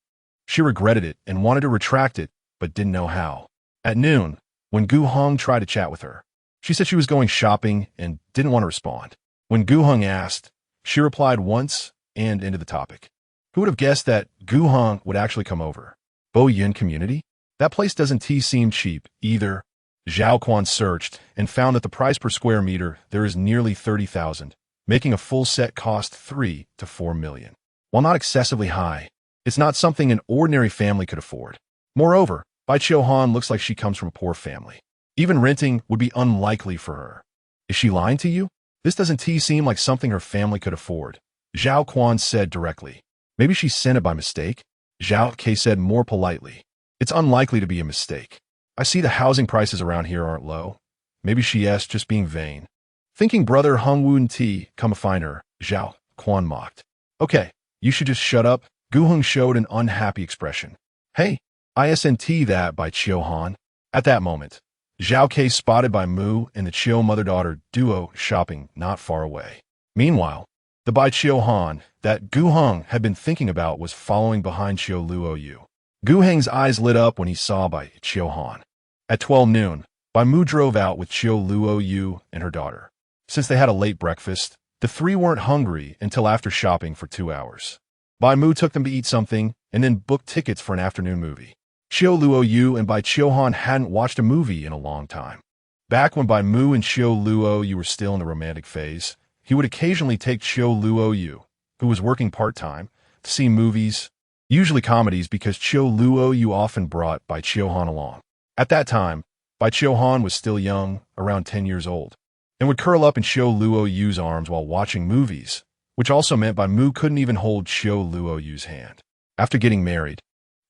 she regretted it and wanted to retract it, but didn't know how. At noon, when Gu Heng tried to chat with her, she said she was going shopping and didn't want to respond. When Gu Heng asked, she replied once and into the topic. Who would have guessed that Gu Heng would actually come over? Bo Yun community? That place doesn't seem cheap either. Zhao Quan searched and found that the price per square meter there is nearly 30,000, making a full set cost 3 to 4 million. While not excessively high, it's not something an ordinary family could afford. Moreover, Bai Han looks like she comes from a poor family. Even renting would be unlikely for her. Is she lying to you? This doesn't seem like something her family could afford, Zhao Quan said directly. Maybe she sent it by mistake? Zhao Ke said more politely. It's unlikely to be a mistake. I see the housing prices around here aren't low. Maybe she's just being vain. Thinking Brother Heng Wun Ti come find her, Zhao Quan mocked. Okay, you should just shut up. Gu Heng showed an unhappy expression. Hey, isn't that by Qiu Han? At that moment, Zhao Ke spotted Bai Mu and the Qiu mother-daughter duo shopping not far away. Meanwhile, the Bai Han that Gu Heng had been thinking about was following behind Qiu Luoyu. Gu Heng's eyes lit up when he saw Bai Han. At 12 noon, Bai Mu drove out with Qiu Luoyu and her daughter. Since they had a late breakfast, the three weren't hungry until after shopping for 2 hours. Bai Mu took them to eat something and then booked tickets for an afternoon movie. Qiu Luoyu and Bai Han hadn't watched a movie in a long time. Back when Bai Mu and Qiu Luoyu were still in the romantic phase, he would occasionally take Qiu Luoyu, who was working part-time, to see movies, usually comedies because Qiu Luoyu often brought Bai Han along. At that time, Bai Han was still young, around 10 years old, and would curl up in Qiu Luoyu's arms while watching movies, which also meant Bai Mu couldn't even hold Qiu Luoyu's hand. After getting married,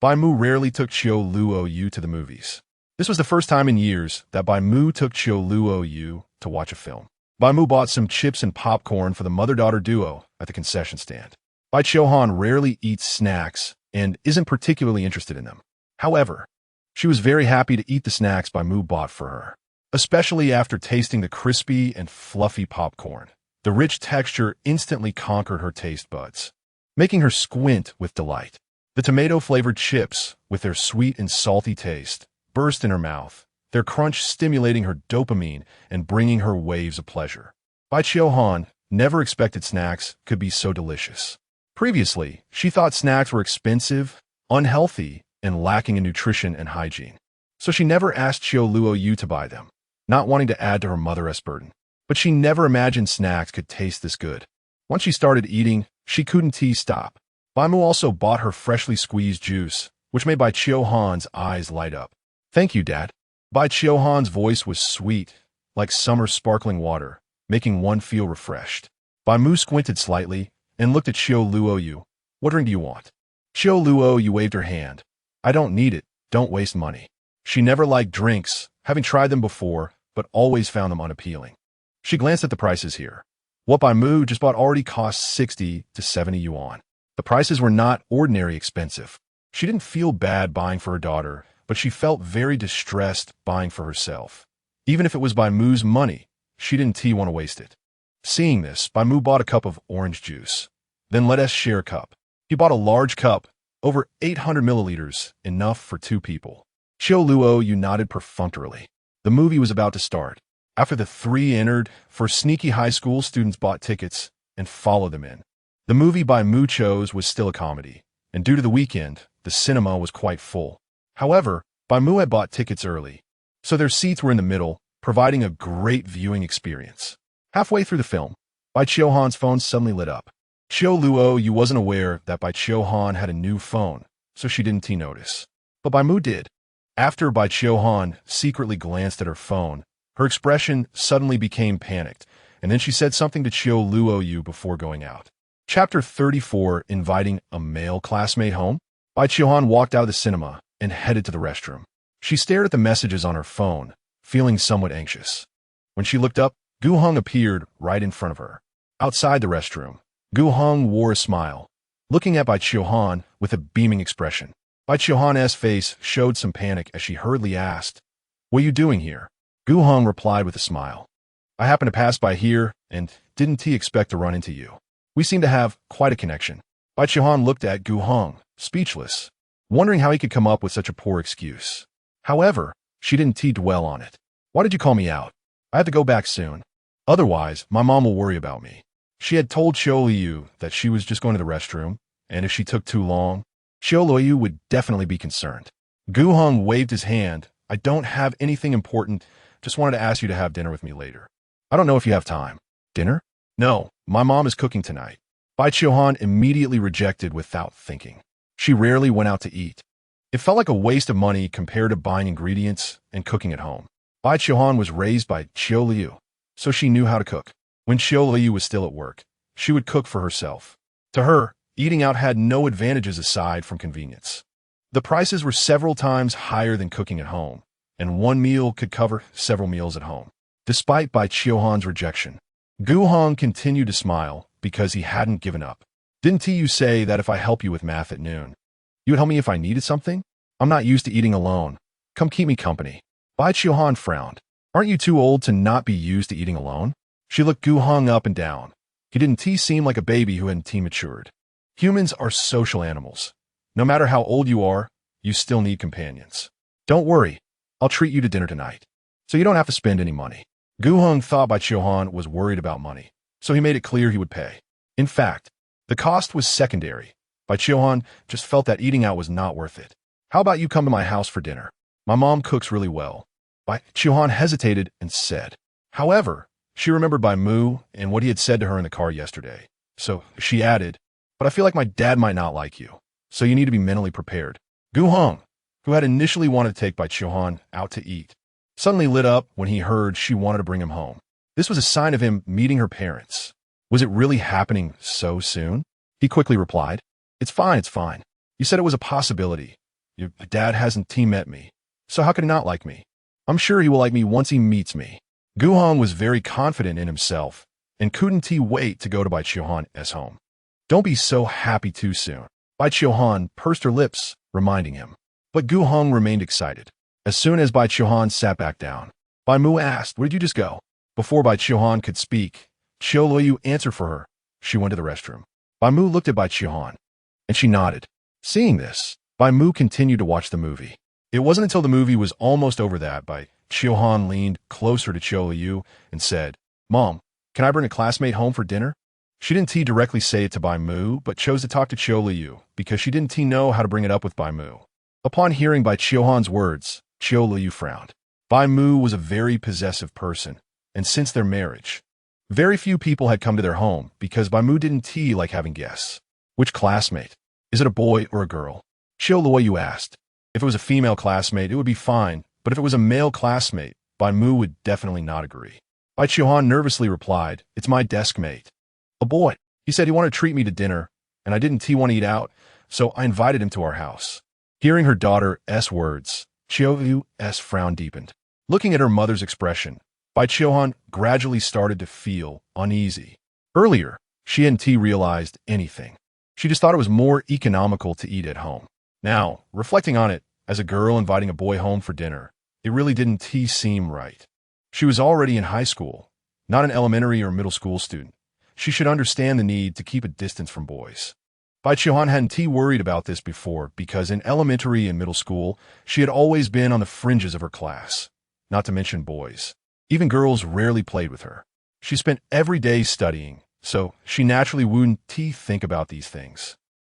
Bai Mu rarely took Qiu Luoyu to the movies. This was the first time in years that Bai Mu took Qiu Luoyu to watch a film. Bai Mu bought some chips and popcorn for the mother-daughter duo at the concession stand. Bai Han rarely eats snacks and isn't particularly interested in them. However, she was very happy to eat the snacks Bai Mu bought for her, especially after tasting the crispy and fluffy popcorn. The rich texture instantly conquered her taste buds, making her squint with delight. The tomato-flavored chips, with their sweet and salty taste, burst in her mouth, their crunch stimulating her dopamine and bringing her waves of pleasure. Bai Han never expected snacks could be so delicious. Previously, she thought snacks were expensive, unhealthy, and lacking in nutrition and hygiene. So she never asked Qiu Luoyu to buy them, not wanting to add to her mother's burden. But she never imagined snacks could taste this good. Once she started eating, she couldn't stop. Bai Mu also bought her freshly squeezed juice, which made Bai Han's eyes light up. Thank you, Dad. Bai Han's voice was sweet, like summer sparkling water, making one feel refreshed. Bai Mu squinted slightly and looked at Qiu Luoyu. What drink do you want? Qiu Luoyu waved her hand. I don't need it. Don't waste money. She never liked drinks, having tried them before, but always found them unappealing. She glanced at the prices here. What Bai Mu just bought already cost 60 to 70 yuan. The prices were not ordinary expensive. She didn't feel bad buying for her daughter, but she felt very distressed buying for herself. Even if it was Bai Mu's money, she didn't want to waste it. Seeing this, Bai Mu bought a cup of orange juice. Then let us share a cup. He bought a large cup, over 800 milliliters, enough for 2 people. Qiu Luoyu nodded perfunctorily. The movie was about to start. After the 3 entered, 4 sneaky high school students bought tickets and followed them in. The movie Bai Mu chose was still a comedy, and due to the weekend, the cinema was quite full. However, Bai Mu had bought tickets early, so their seats were in the middle, providing a great viewing experience. Halfway through the film, Bai Chiohan's phone suddenly lit up. Qiu Luoyu wasn't aware that Bai Chiohan had a new phone, so she didn't notice. But Bai Mu did. After Bai Chiohan secretly glanced at her phone, her expression suddenly became panicked, and then she said something to Qiu Luoyu before going out. Chapter 34, Inviting a Male Classmate Home. Bai Chiohan walked out of the cinema and headed to the restroom. She stared at the messages on her phone, feeling somewhat anxious. When she looked up, Gu Hong appeared right in front of her. Outside the restroom, Gu Hong wore a smile, looking at Bai Chiohan with a beaming expression. Bai Chiohan's face showed some panic as she hurriedly asked, "What are you doing here?" Gu Hong replied with a smile. "I happened to pass by here and didn't expect to run into you. We seem to have quite a connection." Bai Chiohan looked at Gu Hong, speechless, wondering how he could come up with such a poor excuse. However, she didn't dwell on it. "Why did you call me out? I have to go back soon. Otherwise, my mom will worry about me." She had told Qiu Luoyu that she was just going to the restroom, and if she took too long, Qiu Luoyu would definitely be concerned. Gu Hong waved his hand. "I don't have anything important. Just wanted to ask you to have dinner with me later. I don't know if you have time." "Dinner?" "No, my mom is cooking tonight." Bai Chiohan immediately rejected without thinking. She rarely went out to eat. It felt like a waste of money compared to buying ingredients and cooking at home. Bai Chiohan was raised by Qiu Luoyu, so she knew how to cook. When Qiu Luoyu was still at work, she would cook for herself. To her, eating out had no advantages aside from convenience. The prices were several times higher than cooking at home, and one meal could cover several meals at home. Despite Bai Chiohan's rejection, Gu Hong continued to smile because he hadn't given up. "Didn't you say that if I help you with math at noon, you would help me if I needed something? I'm not used to eating alone. Come keep me company." Bai Chiohan frowned. "Aren't you too old to not be used to eating alone?" She looked Gu Hong up and down. He didn't seem like a baby who hadn't matured. Humans are social animals. No matter how old you are, you still need companions. "Don't worry, I'll treat you to dinner tonight, so you don't have to spend any money." Gu Hong thought Bai Chiohan was worried about money, so he made it clear he would pay. In fact, the cost was secondary. Bai Chiohan just felt that eating out was not worth it. "How about you come to my house for dinner? My mom cooks really well." Bai Chiohan hesitated and said. However, she remembered Bai Mu and what he had said to her in the car yesterday. So she added, "But I feel like my dad might not like you, so you need to be mentally prepared." Gu Hong, who had initially wanted to take Bai Chiohan out to eat, suddenly lit up when he heard she wanted to bring him home. This was a sign of him meeting her parents. Was it really happening so soon? He quickly replied, It's fine. You said it was a possibility. Your dad hasn't met me, so how could he not like me? I'm sure he will like me once he meets me." Gu Hong was very confident in himself and couldn't wait to go to Bai Chiohan's home. "Don't be so happy too soon." Bai Chiohan pursed her lips, reminding him. But Gu Hong remained excited. As soon as Bai Chiohan sat back down, Bai Mu asked, "Where did you just go?" Before Bai Chiohan could speak, Qiu Luoyu answered for her. She went to the restroom. Bai Mu looked at Bai Chiohan, and she nodded. Seeing this, Bai Mu continued to watch the movie. It wasn't until the movie was almost over that Bai Chiohan leaned closer to Qiu Luoyu and said, "Mom, can I bring a classmate home for dinner?" She didn't directly say it to Bai Mu, but chose to talk to Qiu Luoyu because she didn't know how to bring it up with Bai Mu. Upon hearing Bai Chiohan's words, Qiu Luoyu frowned. Bai Mu was a very possessive person, and since their marriage, very few people had come to their home because Bai Mu didn't like having guests. "Which classmate? Is it a boy or a girl?" Qiu Luoyu asked. If it was a female classmate, it would be fine, but if it was a male classmate, Bai Mu would definitely not agree. Bai Chiohan nervously replied, "It's my desk mate." "A boy. He said he wanted to treat me to dinner, and I didn't want to eat out, so I invited him to our house." Hearing her daughter's words, Qiu Luyu's frown deepened. Looking at her mother's expression, Bai Chiohan gradually started to feel uneasy. Earlier, she hadn't realized anything. She just thought it was more economical to eat at home. Now, reflecting on it, as a girl inviting a boy home for dinner, it really didn't seem right. She was already in high school, not an elementary or middle school student. She should understand the need to keep a distance from boys. Bai Qiuhan hadn't worried about this before because in elementary and middle school, she had always been on the fringes of her class, not to mention boys. Even girls rarely played with her. She spent every day studying, so she naturally wouldn't think about these things.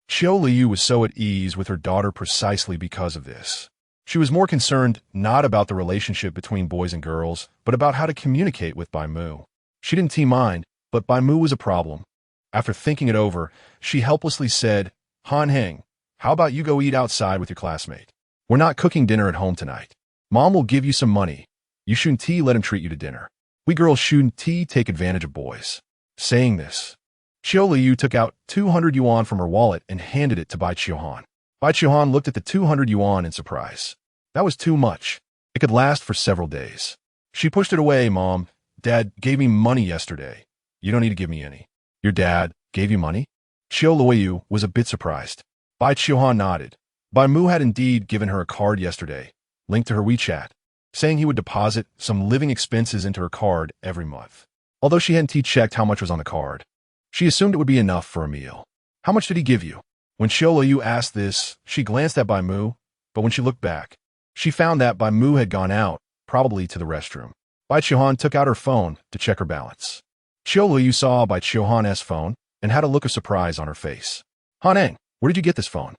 Qiu Luoyu was so at ease with her daughter precisely because of this. She was more concerned not about the relationship between boys and girls, but about how to communicate with Bai Mu. She didn't mind, but Bai Mu was a problem. After thinking it over, she helplessly said, Han Heng, how about you go eat outside with your classmate? We're not cooking dinner at home tonight. Mom will give you some money. You shouldn't let him treat you to dinner. We girls shouldn't take advantage of boys. Saying this, Qiu Luoyu took out 200 yuan from her wallet and handed it to Bai Qiuhan. Bai Qiuhan looked at the 200 yuan in surprise. That was too much. It could last for several days. She pushed it away. Mom, Dad gave me money yesterday. You don't need to give me any. Your dad gave you money? Qiu Luoyu was a bit surprised. Bai Qiuhan nodded. Bai Mu had indeed given her a card yesterday, linked to her WeChat, saying he would deposit some living expenses into her card every month. Although she hadn't checked how much was on the card, she assumed it would be enough for a meal. How much did he give you? When Qiu Luoyu asked this, she glanced at Bai Mu, but when she looked back, she found that Bai Mu had gone out, probably to the restroom. Bai Qiuhan took out her phone to check her balance. Qiu Luoyu saw Bai Qiuhan's phone and had a look of surprise on her face. Han Eng, where did you get this phone?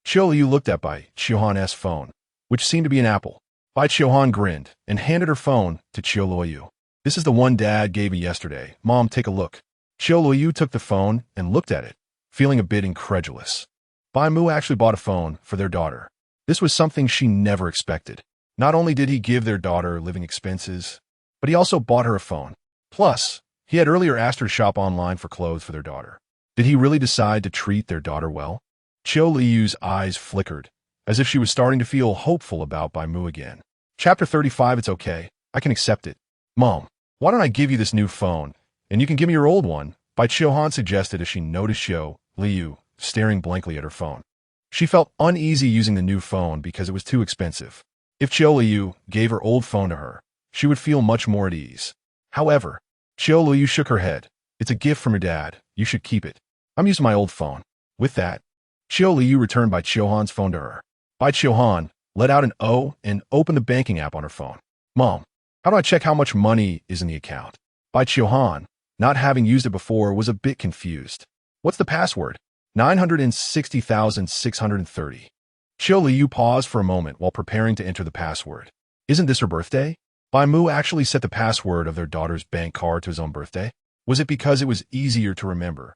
Qiu Luoyu looked at Bai Qiuhan's phone, which seemed to be an apple. Bai Qiuhan grinned and handed her phone to Qiu Luoyu. This is the one Dad gave me yesterday. Mom, take a look. Qiu Luoyu took the phone and looked at it, feeling a bit incredulous. Bai Mu actually bought a phone for their daughter. This was something she never expected. Not only did he give their daughter living expenses, but he also bought her a phone. Plus, he had earlier asked her to shop online for clothes for their daughter. Did he really decide to treat their daughter well? Qiu Luoyu's eyes flickered, as if she was starting to feel hopeful about Bai Mu again. Chapter 35. It's okay. I can accept it. Mom, why don't I give you this new phone, and you can give me your old one? Bai Qiuhan suggested as she noticed Qiu Luoyu staring blankly at her phone. She felt uneasy using the new phone because it was too expensive. If Qiu Luoyu gave her old phone to her, she would feel much more at ease. However, Qiu Luoyu shook her head. It's a gift from your dad. You should keep it. I'm using my old phone. With that, Qiu Luoyu returned Bai Qiuhan's phone to her. Bai Qiuhan let out an O and opened the banking app on her phone. Mom, how do I check how much money is in the account? Bai Qiuhan, not having used it before, was a bit confused. What's the password? 960,630. Qiu Luoyu paused for a moment while preparing to enter the password. Isn't this her birthday? Bai Mu actually set the password of their daughter's bank card to his own birthday. Was it because it was easier to remember?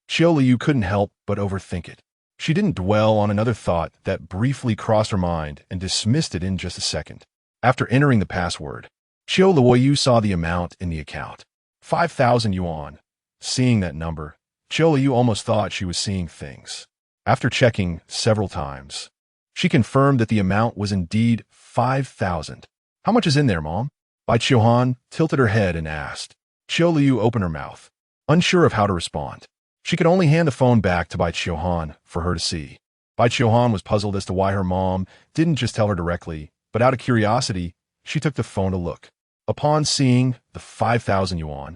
Qiu Luoyu couldn't help but overthink it. She didn't dwell on another thought that briefly crossed her mind and dismissed it in just a second. After entering the password, Qiu Luoyu saw the amount in the account. 5,000 yuan. Seeing that number, Qiu Luoyu almost thought she was seeing things. After checking several times, she confirmed that the amount was indeed 5,000. How much is in there, Mom? Bai Qiuhan tilted her head and asked. Qiu Luoyu opened her mouth, unsure of how to respond. She could only hand the phone back to Bai Qiuhan for her to see. Bai Qiuhan was puzzled as to why her mom didn't just tell her directly, but out of curiosity, she took the phone to look. Upon seeing the 5,000 yuan,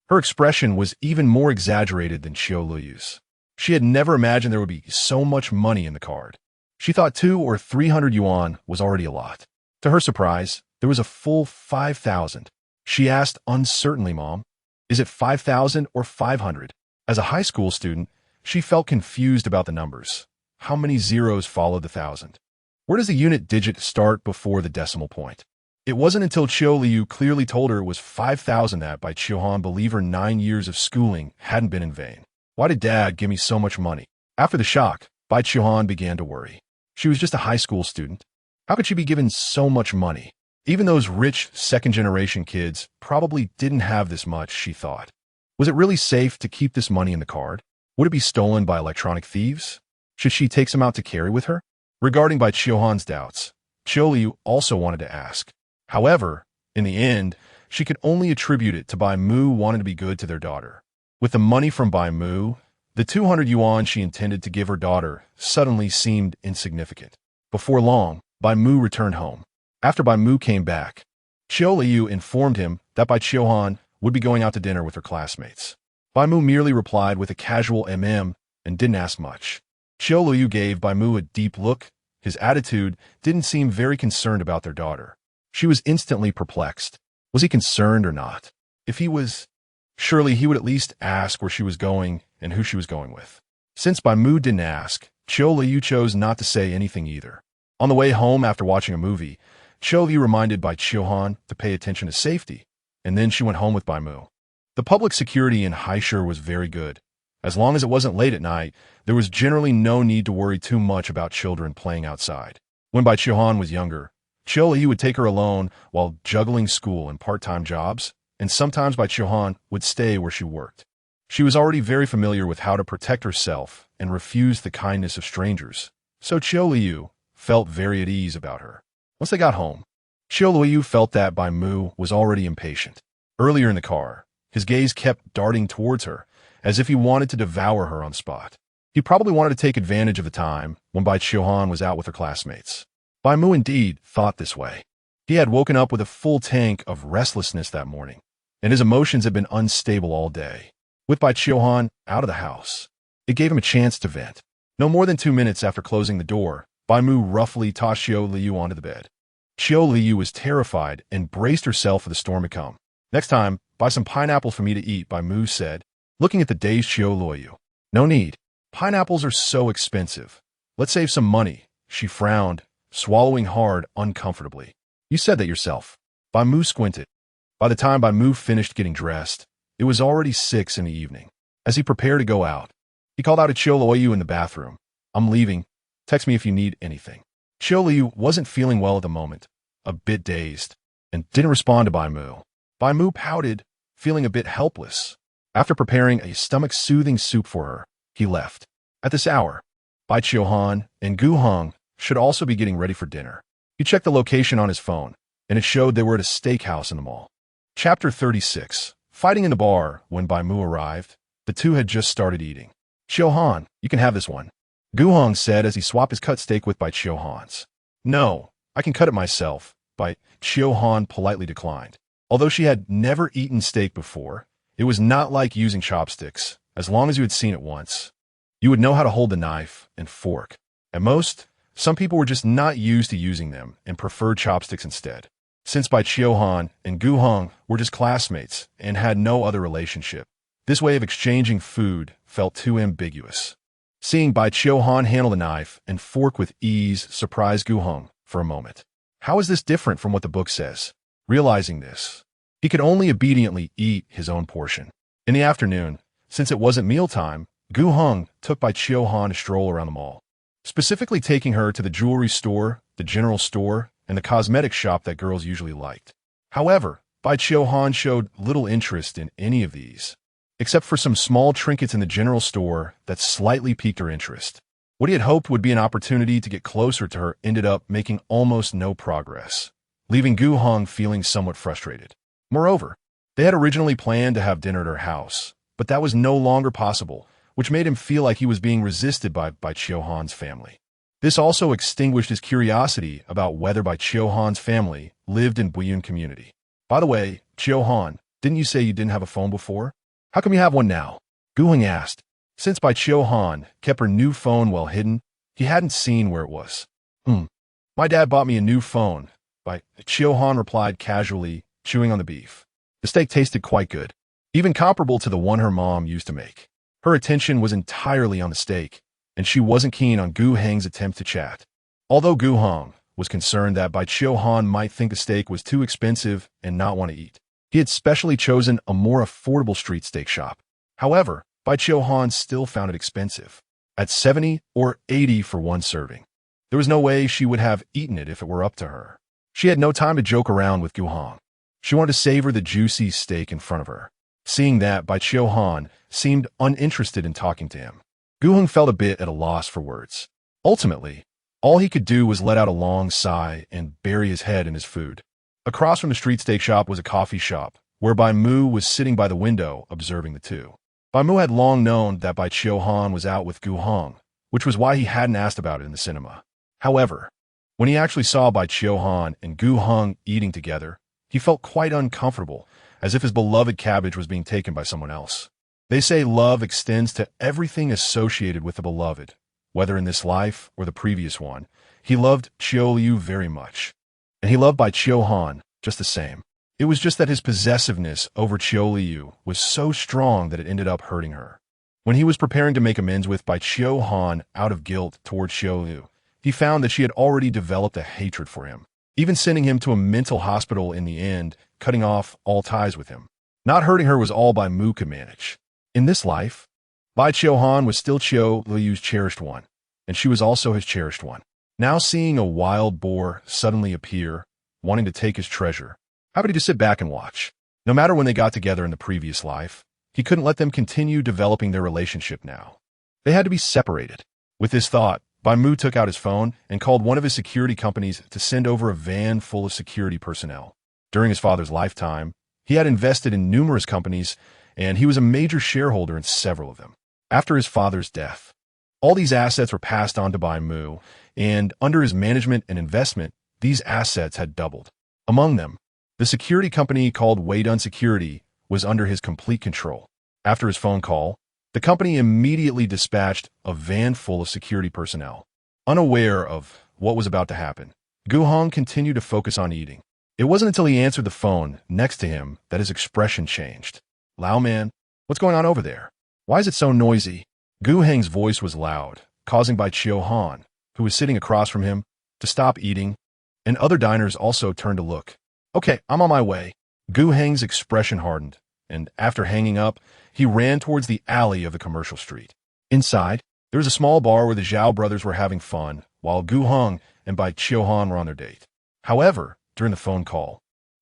her expression was even more exaggerated than Qiu Luoyu's. She had never imagined there would be so much money in the card. She thought 200 or 300 yuan was already a lot. To her surprise, there was a full 5,000. She asked uncertainly, Mom, is it 5,000 or 500? As a high school student, she felt confused about the numbers. How many zeros followed the 1,000? Where does the unit digit start before the decimal point? It wasn't until Qiu Luoyu clearly told her it was 5,000 that Bai Qiuhan believed her 9 years of schooling hadn't been in vain. Why did Dad give me so much money? After the shock, Bai Qiuhan began to worry. She was just a high school student. How could she be given so much money? Even those rich second-generation kids probably didn't have this much, she thought. Was it really safe to keep this money in the card? Would it be stolen by electronic thieves? Should she take some out to carry with her? Regarding Bai Qiuhan's doubts, Qiu Luoyu also wanted to ask. However, in the end, she could only attribute it to Bai Mu wanting to be good to their daughter. With the money from Bai Mu, The 200 yuan she intended to give her daughter suddenly seemed insignificant. Before long, Bai Mu returned home. After Bai Mu came back, Qiu Luoyu informed him that Bai Qiuhan would be going out to dinner with her classmates. Bai Mu merely replied with a casual and didn't ask much. Qiu Luoyu gave Bai Mu a deep look. His attitude didn't seem very concerned about their daughter. She was instantly perplexed. Was he concerned or not? If he was, surely he would at least ask where she was going and who she was going with. Since Bai Mu didn't ask, Qiu Luoyu chose not to say anything either. On the way home after watching a movie, Qiu Luoyu reminded Bai Qiuhan to pay attention to safety, and then she went home with Bai Mu. The public security in Haishur was very good. As long as it wasn't late at night, there was generally no need to worry too much about children playing outside. When Bai Qiuhan was younger, Qiu Luoyu would take her alone while juggling school and part-time jobs, and sometimes Bai Qiuhan would stay where she worked. She was already very familiar with how to protect herself and refuse the kindness of strangers, so Qiu Luoyu felt very at ease about her. Once they got home, Qiu Luoyu felt that Bai Mu was already impatient. Earlier in the car, his gaze kept darting towards her, as if he wanted to devour her on spot. He probably wanted to take advantage of the time when Bai Qiuhan was out with her classmates. Bai Mu indeed thought this way. He had woken up with a full tank of restlessness that morning, and his emotions had been unstable all day. With Bai Qiuhan out of the house, it gave him a chance to vent. No more than 2 minutes after closing the door, Bai Mu roughly tossed Qiu Luoyu onto the bed. Qiu Luoyu was terrified and braced herself for the storm to come. Next time, buy some pineapples for me to eat, Bai Mu said, looking at the dazed Qiu Luoyu. No need. Pineapples are so expensive. Let's save some money. She frowned, swallowing hard uncomfortably. You said that yourself. Bai Mu squinted. By the time Bai Mu finished getting dressed, it was already 6 in the evening. As he prepared to go out, he called out to Qiu Luoyu in the bathroom. I'm leaving. Text me if you need anything. Qiu Luoyu wasn't feeling well at the moment, a bit dazed, and didn't respond to Bai Mu. Bai Mu pouted, feeling a bit helpless. After preparing a stomach-soothing soup for her, he left. At this hour, Bai Qiuhan and Gu Hong should also be getting ready for dinner. He checked the location on his phone, and it showed they were at a steakhouse in the mall. Chapter 36. Fighting in the bar. When Bai Mu arrived, the two had just started eating. Qiuhan, you can have this one, Gu Hong said as he swapped his cut steak with Bai Qiuhan's. No, I can cut it myself, Bai Qiuhan politely declined. Although she had never eaten steak before, it was not like using chopsticks. As long as you had seen it once, you would know how to hold the knife and fork. At most, some people were just not used to using them and preferred chopsticks instead. Since Bai Qiuhan and Gu Hong were just classmates and had no other relationship, this way of exchanging food felt too ambiguous. Seeing Bai Qiuhan handle the knife and fork with ease surprised Gu Hong for a moment. How is this different from what the book says? Realizing this, he could only obediently eat his own portion. In the afternoon, since it wasn't mealtime, Gu Hong took Bai Qiuhan to stroll around the mall, specifically taking her to the jewelry store, the general store, and the cosmetic shop that girls usually liked. However, Bai Qiuhan showed little interest in any of these, except for some small trinkets in the general store that slightly piqued her interest. What he had hoped would be an opportunity to get closer to her ended up making almost no progress, leaving Gu Hong feeling somewhat frustrated. Moreover, they had originally planned to have dinner at her house, but that was no longer possible, which made him feel like he was being resisted by Qiuhan's family. This also extinguished his curiosity about whether Bai Qiuhan's family lived in Buyun community. By the way, Qiuhan, didn't you say you didn't have a phone before? How come you have one now? Gu Hong asked. Since Bai Qiuhan kept her new phone well hidden, he hadn't seen where it was. My dad bought me a new phone, Bai Qiuhan replied casually, chewing on the beef. The steak tasted quite good, even comparable to the one her mom used to make. Her attention was entirely on the steak, and she wasn't keen on Gu Hong's attempt to chat. Although Gu Hong was concerned that Bai Qiuhan might think the steak was too expensive and not want to eat, he had specially chosen a more affordable street steak shop. However, Bai Qiuhan still found it expensive, at 70 or 80 for one serving. There was no way she would have eaten it if it were up to her. She had no time to joke around with Gu Hong. She wanted to savor the juicy steak in front of her. Seeing that, Bai Qiuhan seemed uninterested in talking to him. Gu Hong felt a bit at a loss for words. Ultimately, all he could do was let out a long sigh and bury his head in his food. Across from the street steak shop was a coffee shop, where Bai Mu was sitting by the window observing the two. Bai Mu had long known that Bai Qiu Han was out with Gu Hong, which was why he hadn't asked about it in the cinema. However, when he actually saw Bai Qiu Han and Gu Hong eating together, he felt quite uncomfortable, as if his beloved cabbage was being taken by someone else. They say love extends to everything associated with the beloved, whether in this life or the previous one. He loved Qiu Luoyu very much, and he loved Bai Qiu Han just the same. It was just that his possessiveness over Qiu Luoyu was so strong that it ended up hurting her. When he was preparing to make amends with Bai Qiu Han out of guilt towards Qiu Luoyu, he found that she had already developed a hatred for him, even sending him to a mental hospital in the end, cutting off all ties with him. Not hurting her was all Bai Mu could manage. In this life, Bai Qiu Han was still Qiu Luoyu's cherished one, and she was also his cherished one. Now seeing a wild boar suddenly appear, wanting to take his treasure, how could he just sit back and watch? No matter when they got together in the previous life, he couldn't let them continue developing their relationship now. They had to be separated. With this thought, Bai Mu took out his phone and called one of his security companies to send over a van full of security personnel. During his father's lifetime, he had invested in numerous companies, and he was a major shareholder in several of them. After his father's death, all these assets were passed on to Bai Mu, and under his management and investment, these assets had doubled. Among them, the security company called Widened Security was under his complete control. After his phone call, the company immediately dispatched a van full of security personnel. Unaware of what was about to happen, Gu Hong continued to focus on eating. It wasn't until he answered the phone next to him that his expression changed. "Lao man, what's going on over there? Why is it so noisy?" Gu Heng's voice was loud, causing Bai Qiu Han, who was sitting across from him, to stop eating, and other diners also turned to look. "Okay, I'm on my way." Gu Heng's expression hardened, and after hanging up, he ran towards the alley of the commercial street. Inside, there was a small bar where the Zhao brothers were having fun, while Gu Hong and Bai Qiu Han were on their date. However, during the phone call,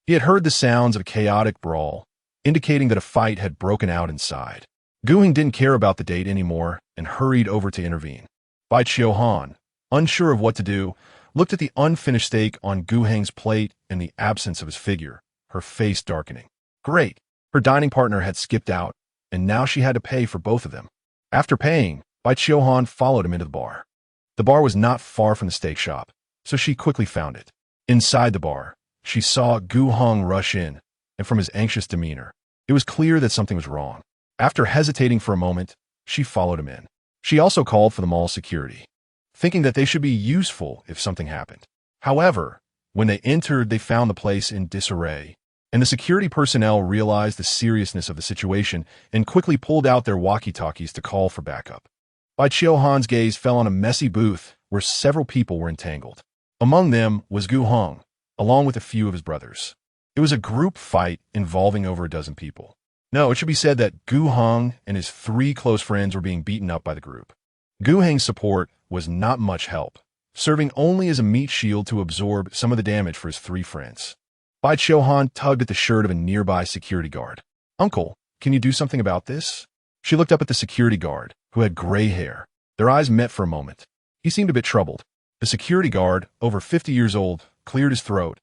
he had heard the sounds of a chaotic brawl, indicating that a fight had broken out inside. Gu Heng didn't care about the date anymore and hurried over to intervene. Bai Qiu Han, unsure of what to do, looked at the unfinished steak on Gu Heng's plate and the absence of his figure, her face darkening. Great! Her dining partner had skipped out, and now she had to pay for both of them. After paying, Bai Qiu Han followed him into the bar. The bar was not far from the steak shop, so she quickly found it. Inside the bar, she saw Gu Hong rush in, and from his anxious demeanor, it was clear that something was wrong. After hesitating for a moment, she followed him in. She also called for the mall security, thinking that they should be useful if something happened. However, when they entered, they found the place in disarray, and the security personnel realized the seriousness of the situation and quickly pulled out their walkie-talkies to call for backup. Bai Qiu Han's gaze fell on a messy booth where several people were entangled. Among them was Gu Hong, along with a few of his brothers. It was a group fight involving over a dozen people. No, it should be said that Gu Hong and his 3 close friends were being beaten up by the group. Gu Heng's support was not much help, serving only as a meat shield to absorb some of the damage for his 3 friends. Bai Qiu Han tugged at the shirt of a nearby security guard. "Uncle, can you do something about this?" She looked up at the security guard, who had gray hair. Their eyes met for a moment. He seemed a bit troubled. The security guard, over 50 years old, cleared his throat.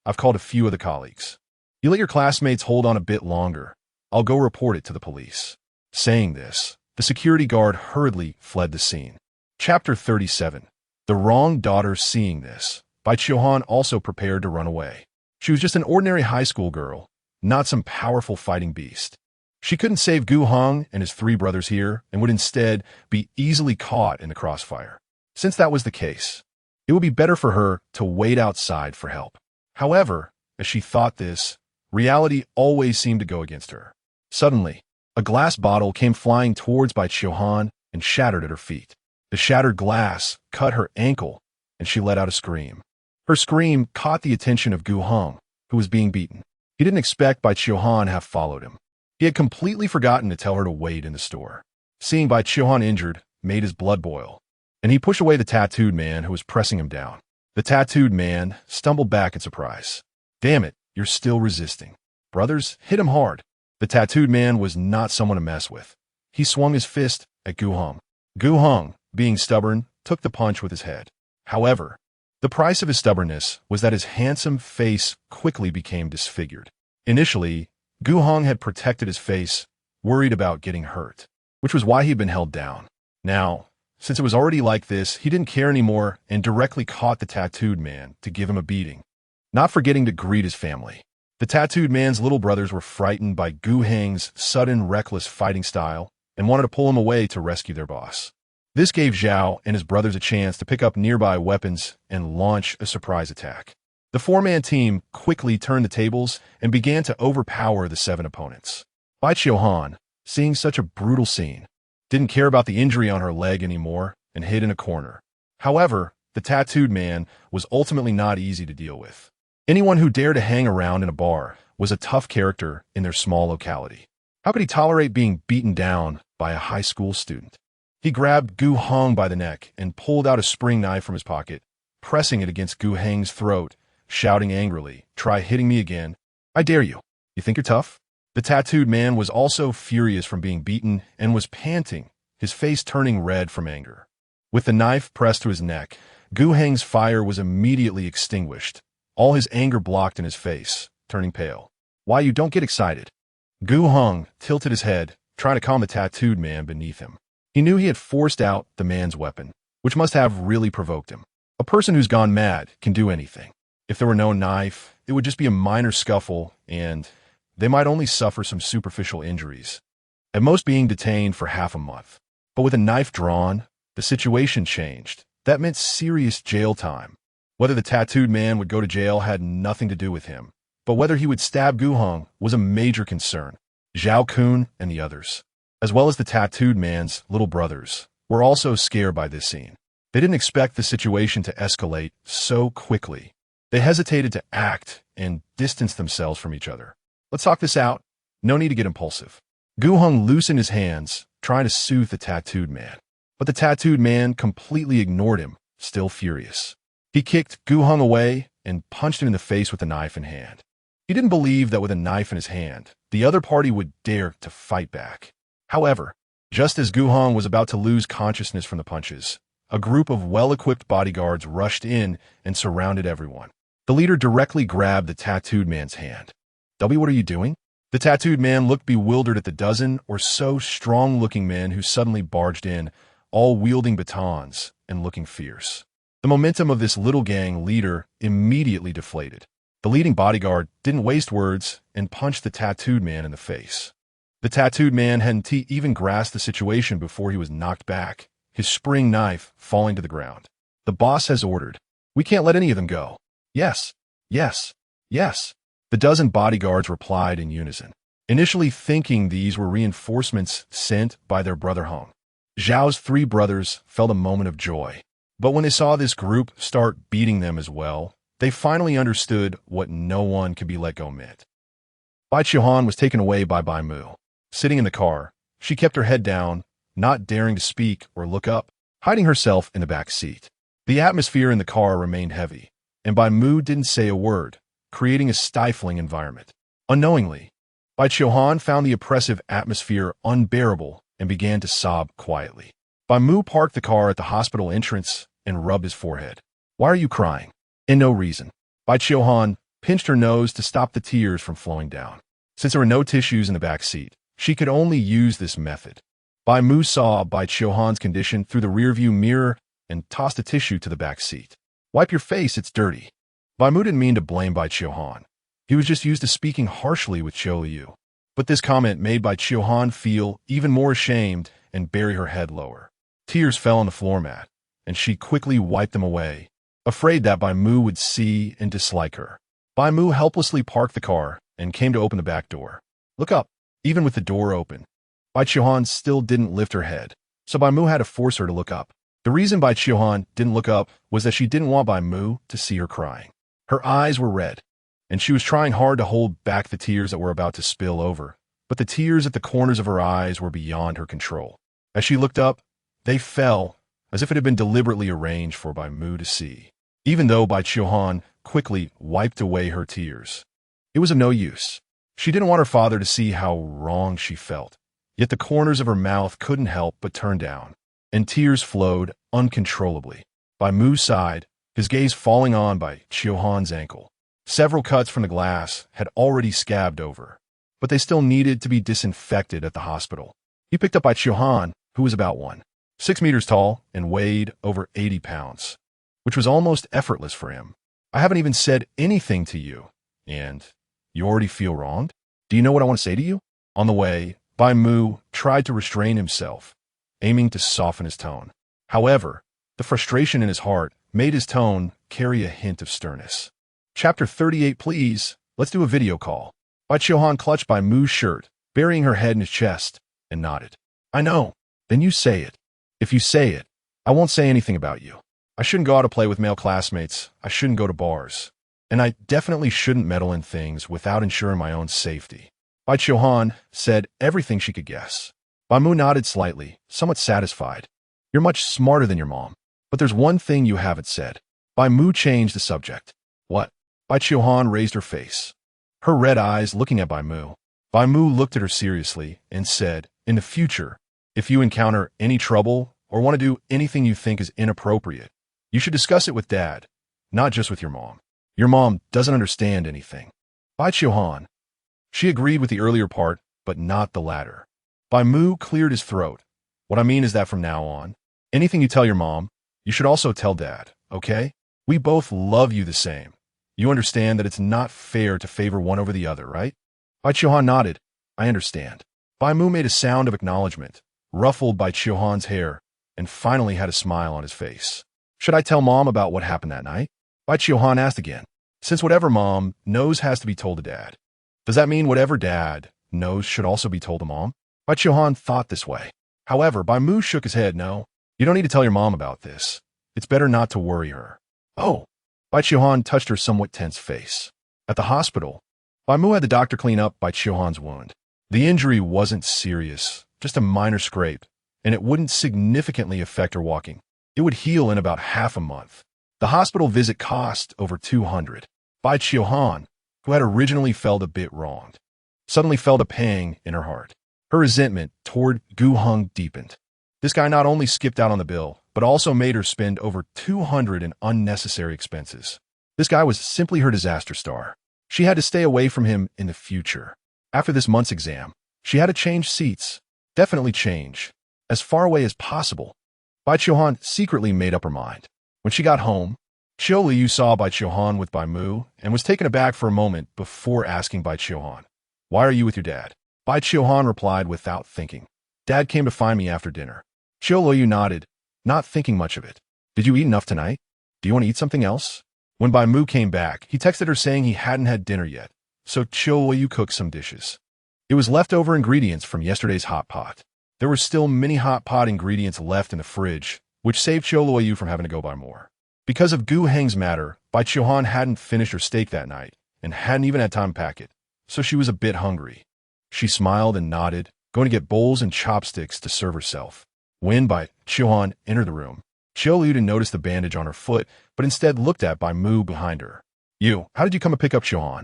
"I've called a few of the colleagues. You let your classmates hold on a bit longer. I'll go report it to the police." Saying this, the security guard hurriedly fled the scene. Chapter 37. The wrong daughter seeing this, Bai Qiu Han also prepared to run away. She was just an ordinary high school girl, not some powerful fighting beast. She couldn't save Gu Hong and his 3 brothers here and would instead be easily caught in the crossfire. Since that was the case, it would be better for her to wait outside for help. However, as she thought this, reality always seemed to go against her. Suddenly, a glass bottle came flying towards Bai Qiu Han and shattered at her feet. The shattered glass cut her ankle, and she let out a scream. Her scream caught the attention of Gu Hong, who was being beaten. He didn't expect Bai Qiu Han to have followed him. He had completely forgotten to tell her to wait in the store. Seeing Bai Qiu Han injured made his blood boil, and he pushed away the tattooed man who was pressing him down. The tattooed man stumbled back in surprise. "Damn it, you're still resisting. Brothers, hit him hard." The tattooed man was not someone to mess with. He swung his fist at Gu Hong. Gu Hong, being stubborn, took the punch with his head. However, the price of his stubbornness was that his handsome face quickly became disfigured. Initially, Gu Hong had protected his face worried about getting hurt, which was why he'd been held down. Now, since it was already like this, he didn't care anymore and directly caught the tattooed man to give him a beating, not forgetting to greet his family. The tattooed man's little brothers were frightened by Gu Heng's sudden, reckless fighting style and wanted to pull him away to rescue their boss. This gave Zhao and his brothers a chance to pick up nearby weapons and launch a surprise attack. The four-man team quickly turned the tables and began to overpower the 7 opponents. Bai Mu, seeing such a brutal scene, didn't care about the injury on her leg anymore and hid in a corner. However, the tattooed man was ultimately not easy to deal with. Anyone who dared to hang around in a bar was a tough character in their small locality. How could he tolerate being beaten down by a high school student? He grabbed Gu Heng by the neck and pulled out a spring knife from his pocket, pressing it against Gu Heng's throat, shouting angrily, "Try hitting me again. I dare you. You think you're tough?" The tattooed man was also furious from being beaten and was panting, his face turning red from anger. With the knife pressed to his neck, Gu Heng's fire was immediately extinguished, all his anger blocked in his face, turning pale. "Why, you don't get excited." Gu Heng tilted his head, trying to calm the tattooed man beneath him. He knew he had forced out the man's weapon, which must have really provoked him. A person who's gone mad can do anything. If there were no knife, it would just be a minor scuffle, and they might only suffer some superficial injuries, at most being detained for half a month. But with a knife drawn, the situation changed. That meant serious jail time. Whether the tattooed man would go to jail had nothing to do with him, but whether he would stab Gu Heng was a major concern. Zhao Kun and the others, as well as the tattooed man's little brothers, were also scared by this scene. They didn't expect the situation to escalate so quickly. They hesitated to act and distance themselves from each other. "Let's talk this out. No need to get impulsive." Gu Heng loosened his hands, trying to soothe the tattooed man. But the tattooed man completely ignored him, still furious. He kicked Gu Heng away and punched him in the face with a knife in hand. He didn't believe that with a knife in his hand, the other party would dare to fight back. However, just as Gu Heng was about to lose consciousness from the punches, a group of well-equipped bodyguards rushed in and surrounded everyone. The leader directly grabbed the tattooed man's hand. "W, what are you doing?" The tattooed man looked bewildered at the dozen or so strong-looking men who suddenly barged in, all wielding batons and looking fierce. The momentum of this little gang leader immediately deflated. The leading bodyguard didn't waste words and punched the tattooed man in the face. The tattooed man hadn't even grasped the situation before he was knocked back, his spring knife falling to the ground. "The boss has ordered. We can't let any of them go." "Yes, yes, yes." The dozen bodyguards replied in unison, initially thinking these were reinforcements sent by their brother Heng. Zhao's 3 brothers felt a moment of joy, but when they saw this group start beating them as well, they finally understood what no one could be let go meant. Bai Mu was taken away by Bai Mu. Sitting in the car, she kept her head down, not daring to speak or look up, hiding herself in the back seat. The atmosphere in the car remained heavy, and Bai Mu didn't say a word, creating a stifling environment. Unknowingly, Bai Mu found the oppressive atmosphere unbearable and began to sob quietly. Bai Mu parked the car at the hospital entrance and rubbed his forehead. "Why are you crying?" "And no reason." Bai Mu pinched her nose to stop the tears from flowing down. Since there were no tissues in the back seat, she could only use this method. Bai Mu saw Bai Mu's condition through the rearview mirror and tossed a tissue to the back seat. "Wipe your face, it's dirty." Bai Mu didn't mean to blame Bai Mu. He was just used to speaking harshly with Qiu Luoyu. But this comment made Bai Mu feel even more ashamed and bury her head lower. Tears fell on the floor mat, and she quickly wiped them away, afraid that Bai Mu would see and dislike her. Bai Mu helplessly parked the car and came to open the back door. "Look up." Even with the door open, Bai Mu still didn't lift her head, so Bai Mu had to force her to look up. The reason Bai Mu didn't look up was that she didn't want Bai Mu to see her crying. Her eyes were red, and she was trying hard to hold back the tears that were about to spill over, but the tears at the corners of her eyes were beyond her control. As she looked up, they fell, as if it had been deliberately arranged for Bai Mu to see. Even though Bai Mu quickly wiped away her tears, it was of no use. She didn't want her father to see how wrong she felt, yet the corners of her mouth couldn't help but turn down, and tears flowed uncontrollably. Bai Mu sighed, his gaze falling on Bai Mu's ankle. Several cuts from the glass had already scabbed over. but they still needed to be disinfected at the hospital. He picked up Bai Mu, who was about 6 meters tall and weighed over 80 pounds, which was almost effortless for him. I haven't even said anything to you, and you already feel wronged? Do you know what I want to say to you? On the way, Bai Mu tried to restrain himself, aiming to soften his tone. However, the frustration in his heart made his tone carry a hint of sternness. Chapter 38, please. Let's do a video call. Bai Mu clutched Bai Mu's shirt, burying her head in his chest, and nodded. I know. Then you say it. If you say it, I won't say anything about you. I shouldn't go out to play with male classmates. I shouldn't go to bars. And I definitely shouldn't meddle in things without ensuring my own safety. Bai Mu said everything she could guess. Bai Mu nodded slightly, somewhat satisfied. You're much smarter than your mom. But there's one thing you haven't said. Bai Mu changed the subject. What? Bai Mu raised her face, her red eyes looking at Bai Mu. Bai Mu looked at her seriously and said, in the future, if you encounter any trouble or want to do anything you think is inappropriate, you should discuss it with Dad, not just with your mom. Your mom doesn't understand anything. Bai Mu. She agreed with the earlier part, but not the latter. Bai Mu cleared his throat. What I mean is that from now on, anything you tell your mom, you should also tell Dad, okay? We both love you the same. You understand that it's not fair to favor one over the other, right? Bai Mu nodded. I understand. Bai Mu made a sound of acknowledgement, ruffled Bai Mu's hair, and finally had a smile on his face. Should I tell Mom about what happened that night? Bai Mu asked again. Since whatever Mom knows has to be told to Dad, does that mean whatever Dad knows should also be told to Mom? Bai Mu thought this way. However, Bai Mu shook his head. No, you don't need to tell your mom about this. It's better not to worry her. Oh. Bai Mu touched her somewhat tense face. At the hospital, Bai Mu had the doctor clean up Bai Mu's wound. The injury wasn't serious, just a minor scrape, and it wouldn't significantly affect her walking. It would heal in about half a month. The hospital visit cost over 200. Bai Mu, who had originally felt a bit wronged, suddenly felt a pang in her heart. Her resentment toward Gu Heng deepened. This guy not only skipped out on the bill, but also made her spend over 200 in unnecessary expenses. This guy was simply her disaster star. She had to stay away from him in the future. After this month's exam, she had to change seats. Definitely change. As far away as possible. Bai Mu secretly made up her mind. When she got home, Qiu Luoyu saw Bai Mu with Bai Mu and was taken aback for a moment before asking Bai Mu, why are you with your dad? Bai Mu replied without thinking. Dad came to find me after dinner. Qiu Luoyu nodded, not thinking much of it. Did you eat enough tonight? Do you want to eat something else? When Bai Mu came back, he texted her saying he hadn't had dinner yet, so Qiu Luoyu cooked some dishes. It was leftover ingredients from yesterday's hot pot. There were still many hot pot ingredients left in the fridge, which saved Qiu Luoyu from having to go buy more. Because of Gu Heng's matter, Bai Mu hadn't finished her steak that night and hadn't even had time to pack it, so she was a bit hungry. She smiled and nodded, going to get bowls and chopsticks to serve herself. When Bai Mu entered the room, Qiu Luoyu didn't notice the bandage on her foot, but instead looked at Bai Mu behind her. You, how did you come to pick up Qiu?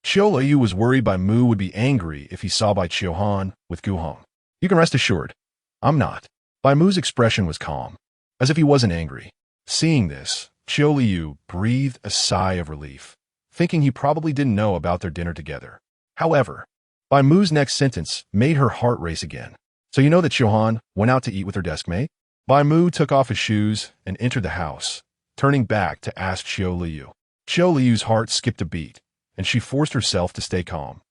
Qiu Luoyu was worried Bai Mu would be angry if he saw Bai Mu with Gu Heng. You can rest assured, I'm not. Bai Mu's expression was calm, as if he wasn't angry. Seeing this, Qiu Luoyu breathed a sigh of relief, thinking he probably didn't know about their dinner together. However, Bai Mu's next sentence made her heart race again. So you know that Qiu went out to eat with her desk mate? Bai Mu took off his shoes and entered the house, turning back to ask Qiu Luoyu. Qiu Luoyu's heart skipped a beat, and she forced herself to stay calm.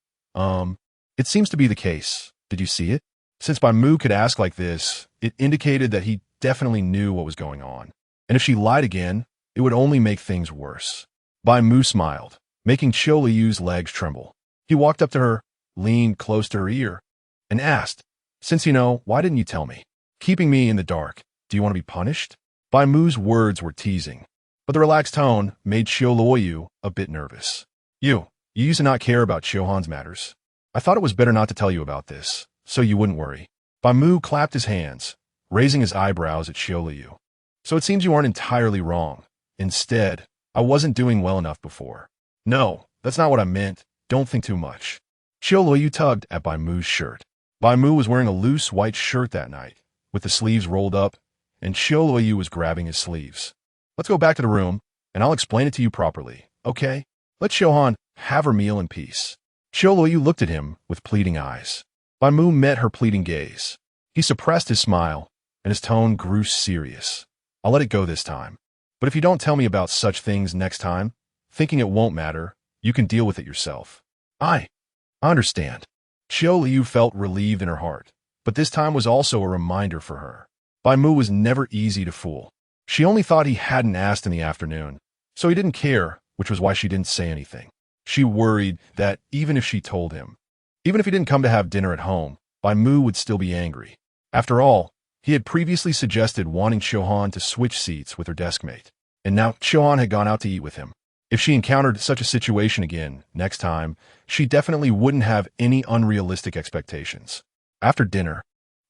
It seems to be the case. Did you see it? Since Bai Mu could ask like this, it indicated that he definitely knew what was going on. And if she lied again, it would only make things worse. Bai Mu smiled, making Qiu Luoyu's legs tremble. He walked up to her, leaned close to her ear, and asked, since you know, why didn't you tell me? Keeping me in the dark, do you want to be punished? Bai Mu's words were teasing, but the relaxed tone made Qiu Luoyu a bit nervous. You used to not care about Qiu Han's matters. I thought it was better not to tell you about this, so you wouldn't worry. Bai Mu clapped his hands, raising his eyebrows at Qiu Luoyu. So it seems you aren't entirely wrong. Instead, I wasn't doing well enough before. No, that's not what I meant. Don't think too much. Qiu Luoyu tugged at Bai Mu's shirt. Bai Mu was wearing a loose white shirt that night, with the sleeves rolled up, and Qiu Luoyu was grabbing his sleeves. Let's go back to the room, and I'll explain it to you properly, okay? Let Qiu Han have her meal in peace. Qiu Luoyu looked at him with pleading eyes. Bai Mu met her pleading gaze. He suppressed his smile, and his tone grew serious. I'll let it go this time. But if you don't tell me about such things next time, thinking it won't matter, you can deal with it yourself. I understand. Qiu Luoyu felt relieved in her heart, but this time was also a reminder for her. Bai Mu was never easy to fool. She only thought he hadn't asked in the afternoon, so he didn't care, which was why she didn't say anything. She worried that even if she told him, even if he didn't come to have dinner at home, Bai Mu would still be angry. After all, he had previously suggested wanting Qiuhan to switch seats with her deskmate, and now Qiuhan had gone out to eat with him. If she encountered such a situation again next time, she definitely wouldn't have any unrealistic expectations. After dinner,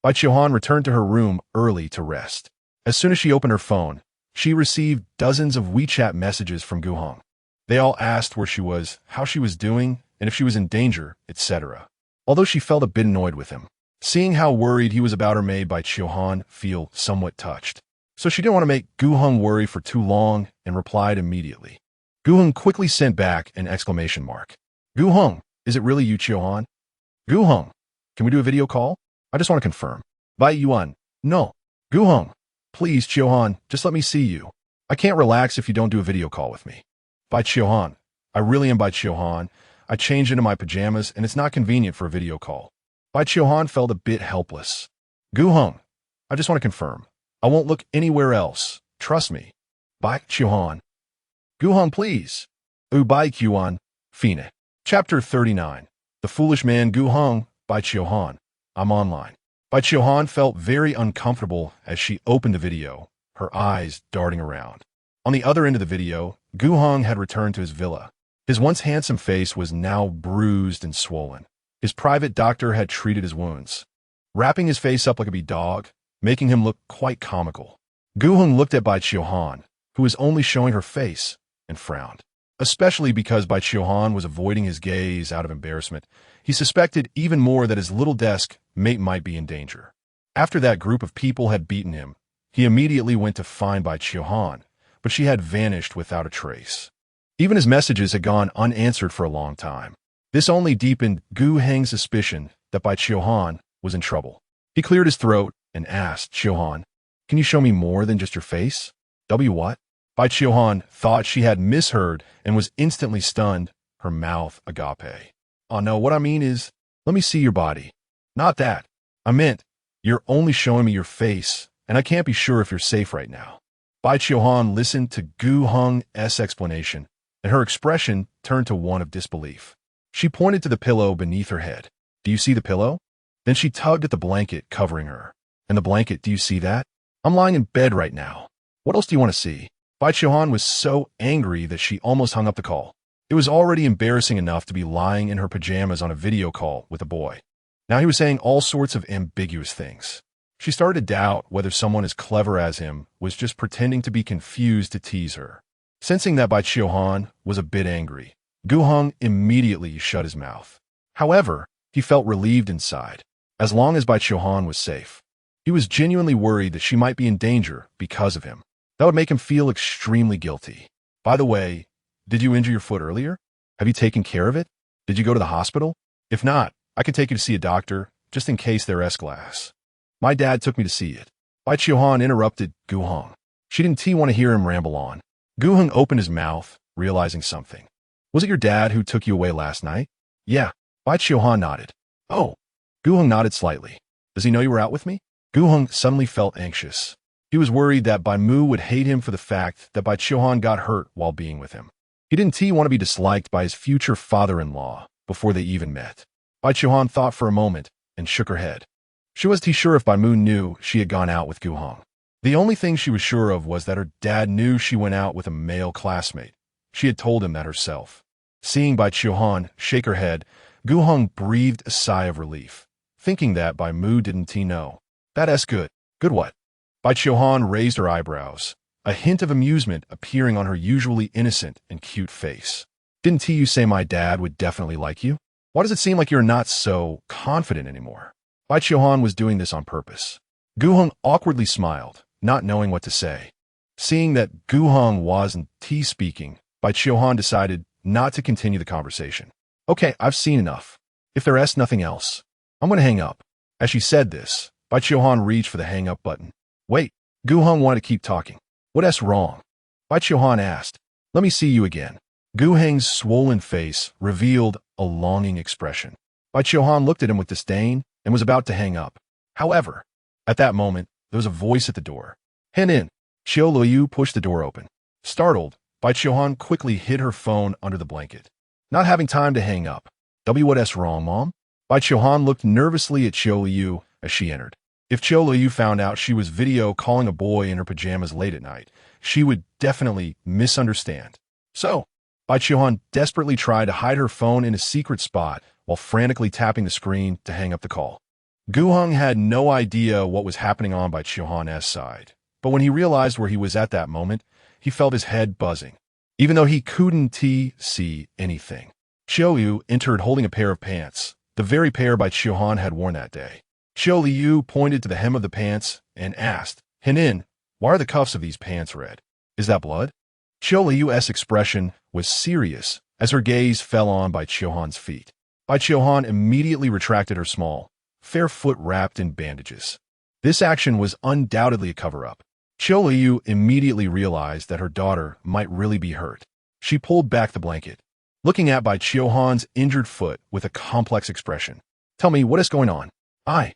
Bai Qiuhan returned to her room early to rest. As soon as she opened her phone, she received dozens of WeChat messages from Guhong. They all asked where she was, how she was doing, and if she was in danger, etc. Although she felt a bit annoyed with him, seeing how worried he was about her made Bai Qiuhan feel somewhat touched. So she didn't want to make Guhong worry for too long and replied immediately. Guhong quickly sent back an exclamation mark. Guhong, is it really you, Qiuhan? Guhong, can we do a video call? I just want to confirm. Bai Yuan, no. Guhong, please, Qiuhan, just let me see you. I can't relax if you don't do a video call with me. Bai Qiuhan, I really am Bai Qiuhan. I changed into my pajamas and it's not convenient for a video call. Bai Qiuhan felt a bit helpless. Guhong, I just want to confirm. I won't look anywhere else. Trust me. Bai Qiuhan. Guhong, please. Bai Qiuhan, Fine. Chapter 39. The Foolish Man Guhong, Bai Qiuhan. I'm online. Bai Qiuhan felt very uncomfortable as she opened the video, her eyes darting around. On the other end of the video, Guhong had returned to his villa. His once handsome face was now bruised and swollen. His private doctor had treated his wounds, wrapping his face up like a bee dog, making him look quite comical. Guhong looked at Bai Qiuhan, who was only showing her face, and frowned. Especially because Bai Qiuhan was avoiding his gaze out of embarrassment, he suspected even more that his little desk mate might be in danger. After that group of people had beaten him, he immediately went to find Bai Qiuhan, but she had vanished without a trace. Even his messages had gone unanswered for a long time. This only deepened Gu Heng's suspicion that Bai Qiuhan was in trouble. He cleared his throat and asked, Qiuhan, can you show me more than just your face? What? Bai Qiuhan thought she had misheard and was instantly stunned, her mouth agape. Oh no, what I mean is, let me see your body. Not that. I meant, you're only showing me your face, and I can't be sure if you're safe right now. Bai Qiuhan listened to Gu Heng's explanation, and her expression turned to one of disbelief. She pointed to the pillow beneath her head. Do you see the pillow? Then she tugged at the blanket covering her. And the blanket, do you see that? I'm lying in bed right now. What else do you want to see? Bai Qiuhan was so angry that she almost hung up the call. It was already embarrassing enough to be lying in her pajamas on a video call with a boy. Now he was saying all sorts of ambiguous things. She started to doubt whether someone as clever as him was just pretending to be confused to tease her. Sensing that Bai Qiuhan was a bit angry, Guhong immediately shut his mouth. However, he felt relieved inside, as long as Bai Qiuhan was safe. He was genuinely worried that she might be in danger because of him. That would make him feel extremely guilty. By the way, did you injure your foot earlier? Have you taken care of it? Did you go to the hospital? If not, I can take you to see a doctor, just in case they're S-class. My dad took me to see it. Bai Qiuhan interrupted Guhong. She didn't want to hear him ramble on. Guhong opened his mouth, realizing something. Was it your dad who took you away last night? Yeah. Bai Qiuhan nodded. Oh. Guhong nodded slightly. Does he know you were out with me? Guhong suddenly felt anxious. He was worried that Bai Mu would hate him for the fact that Bai Qiuhan got hurt while being with him. He didn't want to be disliked by his future father-in-law before they even met. Bai Qiuhan thought for a moment and shook her head. She wasn't sure if Bai Mu knew she had gone out with Guhong. The only thing she was sure of was that her dad knew she went out with a male classmate. She had told him that herself. Seeing Bai Qiuhan shake her head, Guhong breathed a sigh of relief, thinking that Bai Mu didn't know. That's good. Good what? Bai Qiuhan raised her eyebrows, a hint of amusement appearing on her usually innocent and cute face. Didn't you say my dad would definitely like you? Why does it seem like you're not so confident anymore? Bai Qiuhan was doing this on purpose. Guhong awkwardly smiled, not knowing what to say. Seeing that Guhong wasn't speaking, Bai Qiuhan decided not to continue the conversation. Okay, I've seen enough. If there's nothing else, I'm gonna hang up. As she said this, Bai Qiuhan reached for the hang up button. Wait, Gu Heng wanted to keep talking. What's wrong? Bai Qiuhan asked. Let me see you again. Gu Heng's swollen face revealed a longing expression. Bai Qiuhan looked at him with disdain and was about to hang up. However, at that moment, there was a voice at the door. Hen in. Qiu Luoyu pushed the door open. Startled, Bai Qiuhan quickly hid her phone under the blanket. Not having time to hang up. What's wrong, Mom? Bai Qiuhan looked nervously at Qiu Luoyu as she entered. If Qiu Luoyu found out she was video calling a boy in her pajamas late at night, she would definitely misunderstand. So, Bai Qiuhan desperately tried to hide her phone in a secret spot while frantically tapping the screen to hang up the call. Gu Heng had no idea what was happening on Bai Qiuhan's side, but when he realized where he was at that moment, he felt his head buzzing, even though he couldn't see anything. Qiu Liu entered holding a pair of pants, the very pair Bai Qiuhan had worn that day. Qiu Liu pointed to the hem of the pants and asked, Henin, why are the cuffs of these pants red? Is that blood? Qiu Liu's expression was serious as her gaze fell on Bai Qiuhan's feet. Bai Qiuhan immediately retracted her small, fair foot wrapped in bandages. This action was undoubtedly a cover-up. Qiu Liu immediately realized that her daughter might really be hurt. She pulled back the blanket, looking at Bai Qiuhan's injured foot with a complex expression. Tell me, what is going on? Bai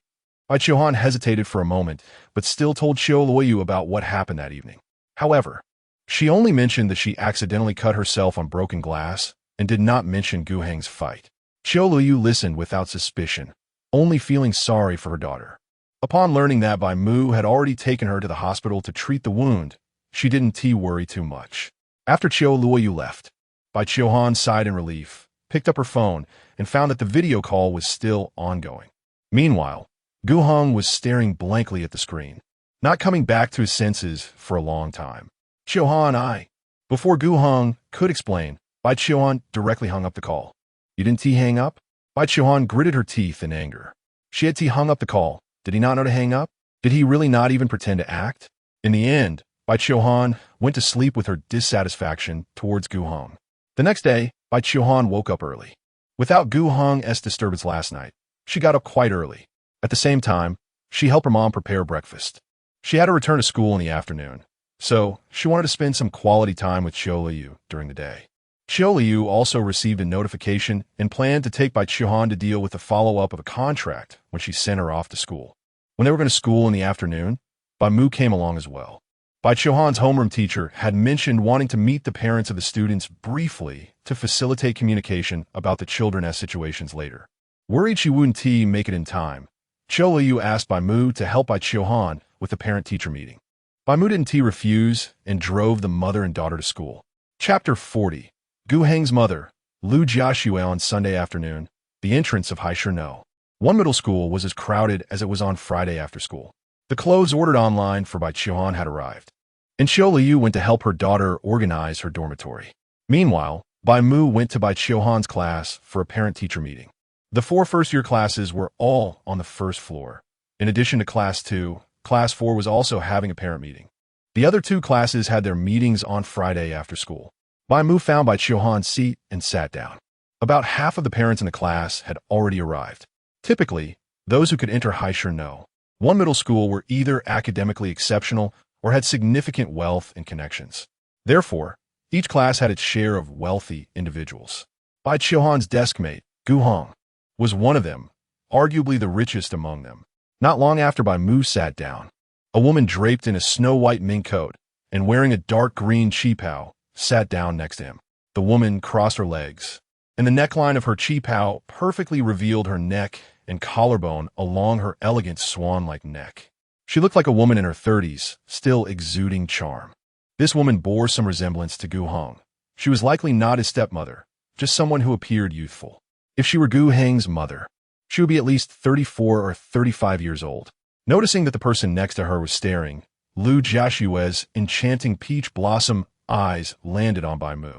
Qiuhan hesitated for a moment, but still told Qiu Luoyu about what happened that evening. However, she only mentioned that she accidentally cut herself on broken glass and did not mention Gu Heng's fight. Qiu Luoyu listened without suspicion, only feeling sorry for her daughter. Upon learning that Bai Mu had already taken her to the hospital to treat the wound, she didn't worry too much. After Qiu Luoyu left, Bai Qiuhan sighed in relief, picked up her phone, and found that the video call was still ongoing. Meanwhile, Gu Heng was staring blankly at the screen, not coming back to his senses for a long time. Qiuhan, Before Gu Heng could explain, Bai Qiuhan directly hung up the call. You didn't hang up? Bai Qiuhan gritted her teeth in anger. She had hung up the call. Did he not know to hang up? Did he really not even pretend to act? In the end, Bai Qiuhan went to sleep with her dissatisfaction towards Gu Heng. The next day, Bai Qiuhan woke up early. Without Gu Heng's disturbance last night, she got up quite early. At the same time, she helped her mom prepare breakfast. She had to return to school in the afternoon, so she wanted to spend some quality time with Qiu Luoyu during the day. Qiu Luoyu also received a notification and planned to take Bai Qiuhan to deal with the follow-up of a contract when she sent her off to school. When they were going to school in the afternoon, Bai Mu came along as well. Bai Qiuhan's homeroom teacher had mentioned wanting to meet the parents of the students briefly to facilitate communication about the children's situations later. Worried she wouldn't make it in time, Qiu Luoyu asked Bai Mu to help Bai Qiuhan with the parent-teacher meeting. Bai Mu didn't refuse and drove the mother and daughter to school. Chapter 40. Gu Heng's mother, Lu Jiaxue on Sunday afternoon, the entrance of Haisher No. One middle school was as crowded as it was on Friday after school. The clothes ordered online for Bai Qiuhan had arrived, and Qiu Luoyu went to help her daughter organize her dormitory. Meanwhile, Bai Mu went to Bai Qiuhan's class for a parent-teacher meeting. The 4 first-year classes were all on the first floor. In addition to Class 2, Class 4 was also having a parent meeting. The other 2 classes had their meetings on Friday after school. Bai Mu found Bai Qiuhan's seat and sat down. About half of the parents in the class had already arrived. Typically, those who could enter Haisher No. One middle school were either academically exceptional or had significant wealth and connections. Therefore, each class had its share of wealthy individuals. Bai Qiuhan's deskmate, Gu Heng, was one of them, arguably the richest among them. Not long after Bai Mu sat down, a woman draped in a snow-white mink coat and wearing a dark green qipao sat down next to him. The woman crossed her legs, and the neckline of her qipao perfectly revealed her neck and collarbone along her elegant swan-like neck. She looked like a woman in her 30s, still exuding charm. This woman bore some resemblance to Gu Heng. She was likely not his stepmother, just someone who appeared youthful. If she were Gu Heng's mother, she would be at least 34 or 35 years old. Noticing that the person next to her was staring, Lu Jiaxue's enchanting peach blossom eyes landed on Bai Mu.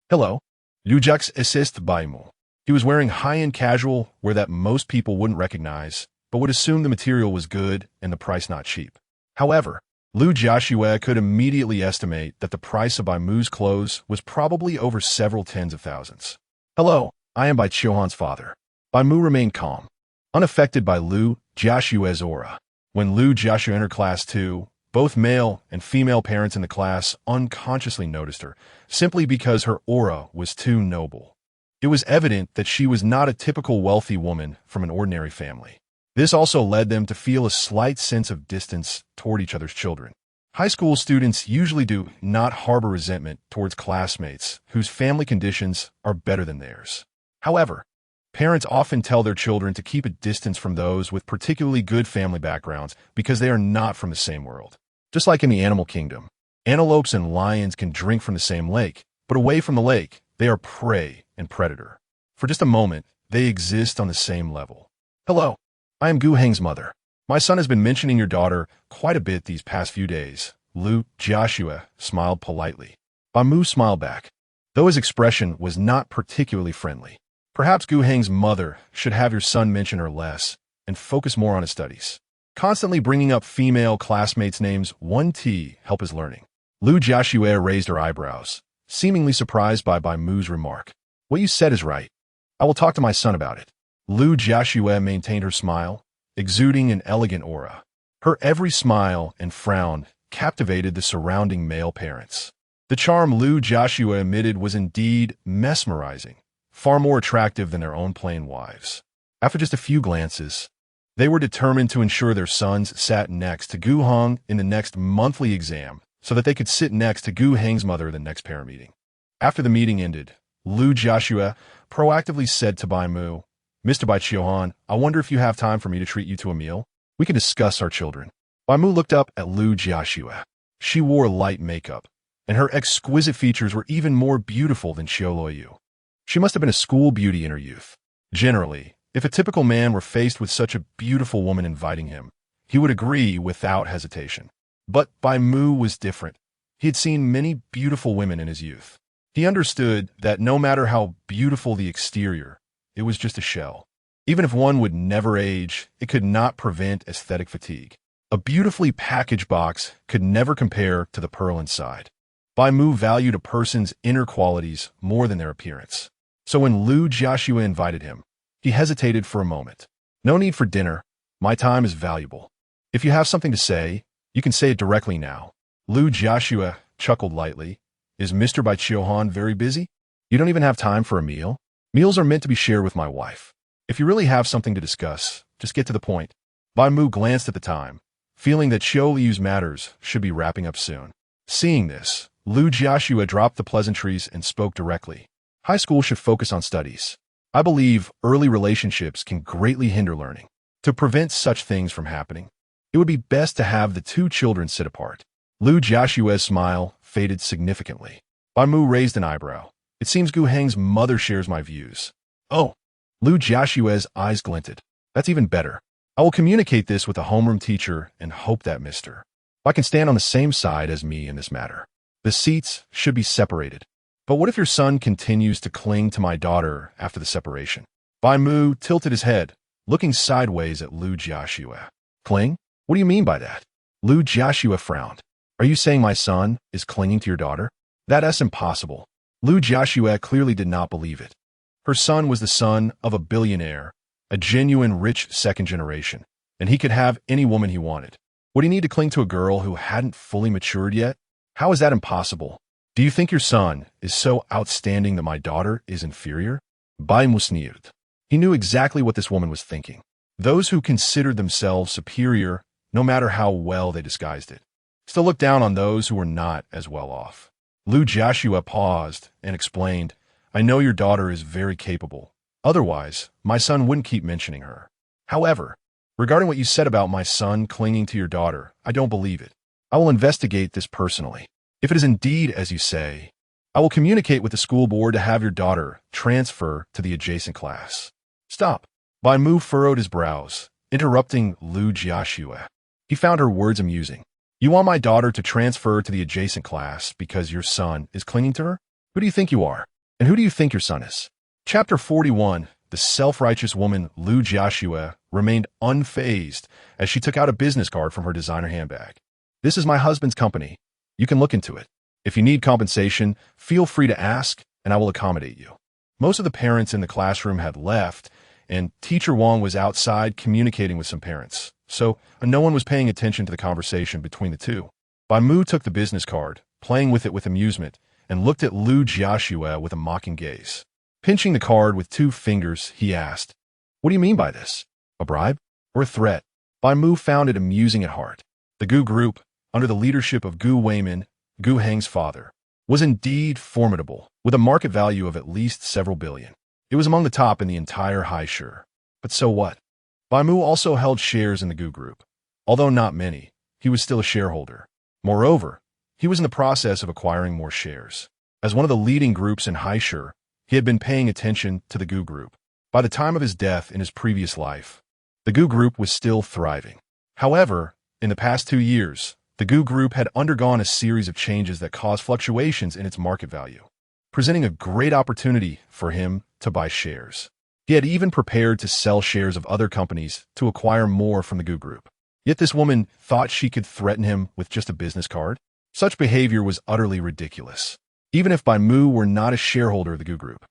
Hello. Lu Jiax assist Bai Mu. He was wearing high-end casual wear that most people wouldn't recognize, but would assume the material was good and the price not cheap. However, Lu Jiaxue could immediately estimate that the price of Bai Mu's clothes was probably over several tens of thousands. Hello. I am Bai Qiuhan's father. Bai Mu remained calm, unaffected by Lu Jiaxue's aura. When Lu Jiaxue entered class 2, both male and female parents in the class unconsciously noticed her, simply because her aura was too noble. It was evident that she was not a typical wealthy woman from an ordinary family. This also led them to feel a slight sense of distance toward each other's children. High school students usually do not harbor resentment towards classmates whose family conditions are better than theirs. However, parents often tell their children to keep a distance from those with particularly good family backgrounds because they are not from the same world. Just like in the animal kingdom, antelopes and lions can drink from the same lake, but away from the lake, they are prey and predator. For just a moment, they exist on the same level. Hello, I am Gu Heng's mother. My son has been mentioning your daughter quite a bit these past few days. Lu Jiaxue smiled politely. Bai Mu smiled back, though his expression was not particularly friendly. Perhaps Gu Heng's mother should have your son mention her less and focus more on his studies. Constantly bringing up female classmates' names won't help his learning. Lu Jiaxue raised her eyebrows, seemingly surprised by Bai Mu's remark. What you said is right. I will talk to my son about it. Lu Jiaxue maintained her smile, exuding an elegant aura. Her every smile and frown captivated the surrounding male parents. The charm Lu Jiaxue emitted was indeed mesmerizing, far more attractive than their own plain wives. After just a few glances, they were determined to ensure their sons sat next to Gu Heng in the next monthly exam so that they could sit next to Gu Heng's mother in the next parent meeting. After the meeting ended, Lu Jiaxue proactively said to Bai Mu, Mr. Bai Qiuhan, I wonder if you have time for me to treat you to a meal? We can discuss our children. Bai Mu looked up at Lu Jiaxue. She wore light makeup, and her exquisite features were even more beautiful than Qiu Luoyu. She must have been a school beauty in her youth. Generally, if a typical man were faced with such a beautiful woman inviting him, he would agree without hesitation. But Bai Mu was different. He had seen many beautiful women in his youth. He understood that no matter how beautiful the exterior, it was just a shell. Even if one would never age, it could not prevent aesthetic fatigue. A beautifully packaged box could never compare to the pearl inside. Bai Mu valued a person's inner qualities more than their appearance. So when Lu Jiaxue invited him, he hesitated for a moment. No need for dinner. My time is valuable. If you have something to say, you can say it directly now. Lu Jiaxue chuckled lightly. Is Mr. Bai Qiuhan very busy? You don't even have time for a meal? Meals are meant to be shared with my wife. If you really have something to discuss, just get to the point. Bai Mu glanced at the time, feeling that Qiu Luoyu's matters should be wrapping up soon. Seeing this, Lu Jiaxue dropped the pleasantries and spoke directly. High school should focus on studies. I believe early relationships can greatly hinder learning. To prevent such things from happening, it would be best to have the two children sit apart. Lu Jiaxue's smile faded significantly. Bai Mu raised an eyebrow. It seems Gu Heng's mother shares my views. Oh, Lu Jiaxue's eyes glinted. That's even better. I will communicate this with the homeroom teacher and hope that Mr. I can stand on the same side as me in this matter. The seats should be separated. But what if your son continues to cling to my daughter after the separation? Bai Mu tilted his head, looking sideways at Lu Jiaxue. Cling? What do you mean by that? Lu Jiaxue frowned. Are you saying my son is clinging to your daughter? That's impossible. Lu Jiaxue clearly did not believe it. Her son was the son of a billionaire, a genuine rich second generation, and he could have any woman he wanted. Would he need to cling to a girl who hadn't fully matured yet? How is that impossible? Do you think your son is so outstanding that my daughter is inferior? Bai Mu sneered. He knew exactly what this woman was thinking. Those who considered themselves superior, no matter how well they disguised it, still looked down on those who were not as well off. Lu Jiaxue paused and explained, I know your daughter is very capable. Otherwise, my son wouldn't keep mentioning her. However, regarding what you said about my son clinging to your daughter, I don't believe it. I will investigate this personally. If it is indeed as you say, I will communicate with the school board to have your daughter transfer to the adjacent class. Stop. Bai Mu furrowed his brows, interrupting Lu Jiaxue. He found her words amusing. You want my daughter to transfer to the adjacent class because your son is clinging to her? Who do you think you are? And who do you think your son is? Chapter 41, the self-righteous woman Lu Jiaxue remained unfazed as she took out a business card from her designer handbag. This is my husband's company. You can look into it. If you need compensation, feel free to ask, and I will accommodate you. Most of the parents in the classroom had left, and Teacher Wang was outside communicating with some parents, so no one was paying attention to the conversation between the two. Bai Mu took the business card, playing with it with amusement, and looked at Lu Jiaxue with a mocking gaze. Pinching the card with 2 fingers, he asked, "What do you mean by this? A bribe? Or a threat?" Bai Mu found it amusing at heart. The Gu group, under the leadership of Gu Weimin, Gu Heng's father, was indeed formidable, with a market value of at least several billion. It was among the top in the entire Haishu. But so what? Bai Mu also held shares in the Gu group. Although not many, he was still a shareholder. Moreover, he was in the process of acquiring more shares. As one of the leading groups in Haishu, he had been paying attention to the Gu group. By the time of his death in his previous life, the Gu group was still thriving. However, in the past 2 years, the Gu group had undergone a series of changes that caused fluctuations in its market value, presenting a great opportunity for him to buy shares. He had even prepared to sell shares of other companies to acquire more from the Gu group. Yet this woman thought she could threaten him with just a business card? Such behavior was utterly ridiculous. Even if Bai Mu were not a shareholder of the Gu group,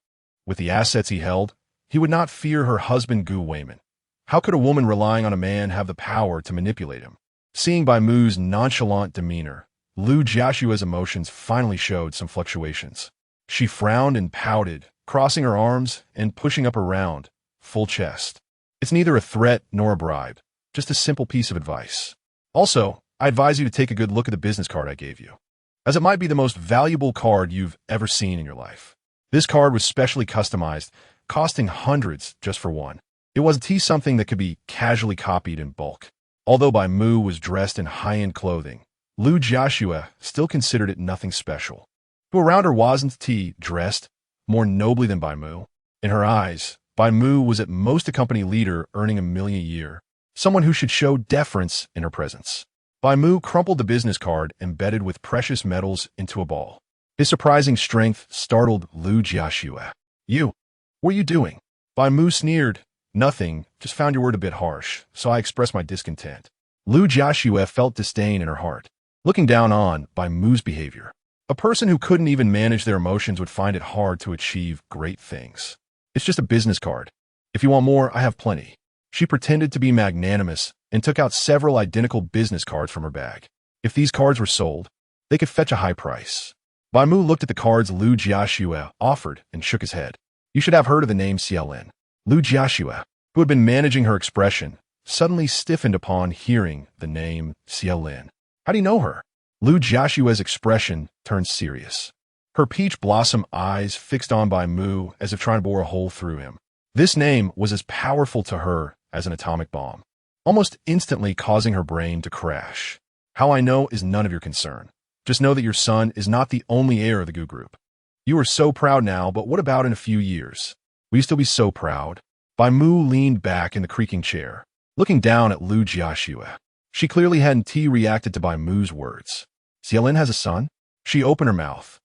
with the assets he held, he would not fear her husband Gu Weimin. How could a woman relying on a man have the power to manipulate him? Seeing Bai Mu's nonchalant demeanor, Lu Jiaxue's emotions finally showed some fluctuations. She frowned and pouted, crossing her arms and pushing up her round, full chest. "It's neither a threat nor a bribe, just a simple piece of advice. Also, I advise you to take a good look at the business card I gave you, as it might be the most valuable card you've ever seen in your life. This card was specially customized, costing hundreds just for one. It wasn't something that could be casually copied in bulk." Although Bai Mu was dressed in high-end clothing, Lu Jiaxue still considered it nothing special. Who around her wasn't dressed more nobly than Bai Mu? In her eyes, Bai Mu was at most a company leader earning $1 million a year, someone who should show deference in her presence. Bai Mu crumpled the business card embedded with precious metals into a ball. His surprising strength startled Lu Jiaxue. What are you doing?" Bai Mu sneered. "Nothing, just found your word a bit harsh, so I expressed my discontent." Lu Jiaxue felt disdain in her heart, looking down on Bai Mu's behavior. A person who couldn't even manage their emotions would find it hard to achieve great things. "It's just a business card. If you want more, I have plenty." She pretended to be magnanimous and took out several identical business cards from her bag. If these cards were sold, they could fetch a high price. Bai Mu looked at the cards Lu Jiaxue offered and shook his head. "You should have heard of the name Xiaolin." Lu Jiaxue, who had been managing her expression, suddenly stiffened upon hearing the name Xiaolin. "How do you know her?" Lu Jiaxue's expression turned serious. Her peach blossom eyes fixed on Bai Mu as if trying to bore a hole through him. This name was as powerful to her as an atomic bomb, almost instantly causing her brain to crash. "How I know is none of your concern. Just know that your son is not the only heir of the Gu group. You are so proud now, but what about in a few years? Will you still be so proud?" Bai Mu leaned back in the creaking chair, looking down at Lu Jiaxue. She clearly hadn't reacted to Bai Mu's words. "Xiaolin has a son?" She opened her mouth,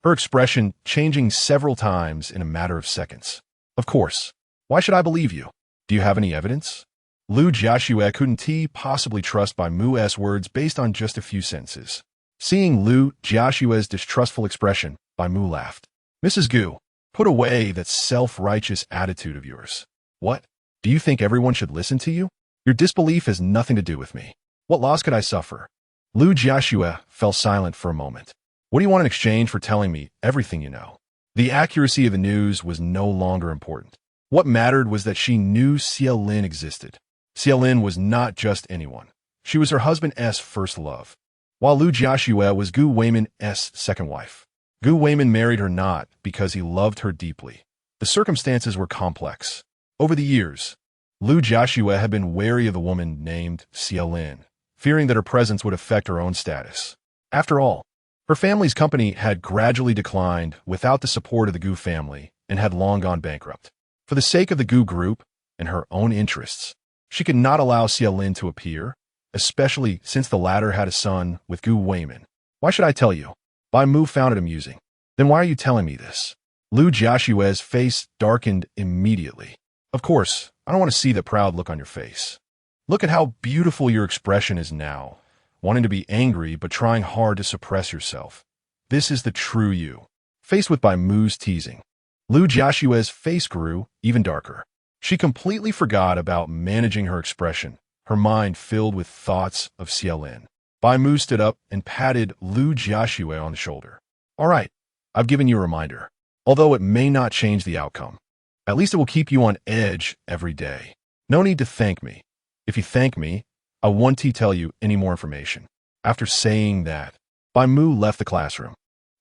her expression changing several times in a matter of seconds. "Of course. Why should I believe you? Do you have any evidence?" Lu Jiaxue couldn't possibly trust Bai Mu's words based on just a few sentences. Seeing Lu Jiaxue's distrustful expression, Bai Mu laughed. "Mrs. Gu, put away that self-righteous attitude of yours. What? Do you think everyone should listen to you? Your disbelief has nothing to do with me. What loss could I suffer?" Lu Jiaxue fell silent for a moment. "What do you want in exchange for telling me everything you know?" The accuracy of the news was no longer important. What mattered was that she knew Xiaolin existed. Xiaolin was not just anyone. She was her husband's first love, while Lu Jiaxue was Gu Weimin's second wife. Gu Weimin married her not because he loved her deeply. The circumstances were complex. Over the years, Lu Jiaxue had been wary of the woman named Xiaolin, fearing that her presence would affect her own status. After all, her family's company had gradually declined without the support of the Gu family and had long gone bankrupt. For the sake of the Gu group and her own interests, she could not allow Xiaolin to appear, especially since the latter had a son with Gu Weimin. "Why should I tell you?" Bai Mu found it amusing. "Then why are you telling me this?" Lu Jiaxue's face darkened immediately. "Of course, I don't want to see that proud look on your face. Look at how beautiful your expression is now, wanting to be angry but trying hard to suppress yourself. This is the true you." Faced with Bai Mu's teasing, Lu Jiaxue's face grew even darker. She completely forgot about managing her expression, her mind filled with thoughts of Xiaolin. Bai Mu stood up and patted Lu Jiaxue on the shoulder. All right, I've given you a reminder. Although it may not change the outcome, at least it will keep you on edge every day. No need to thank me. If you thank me, I won't tell you any more information. After saying that, Bai Mu left the classroom.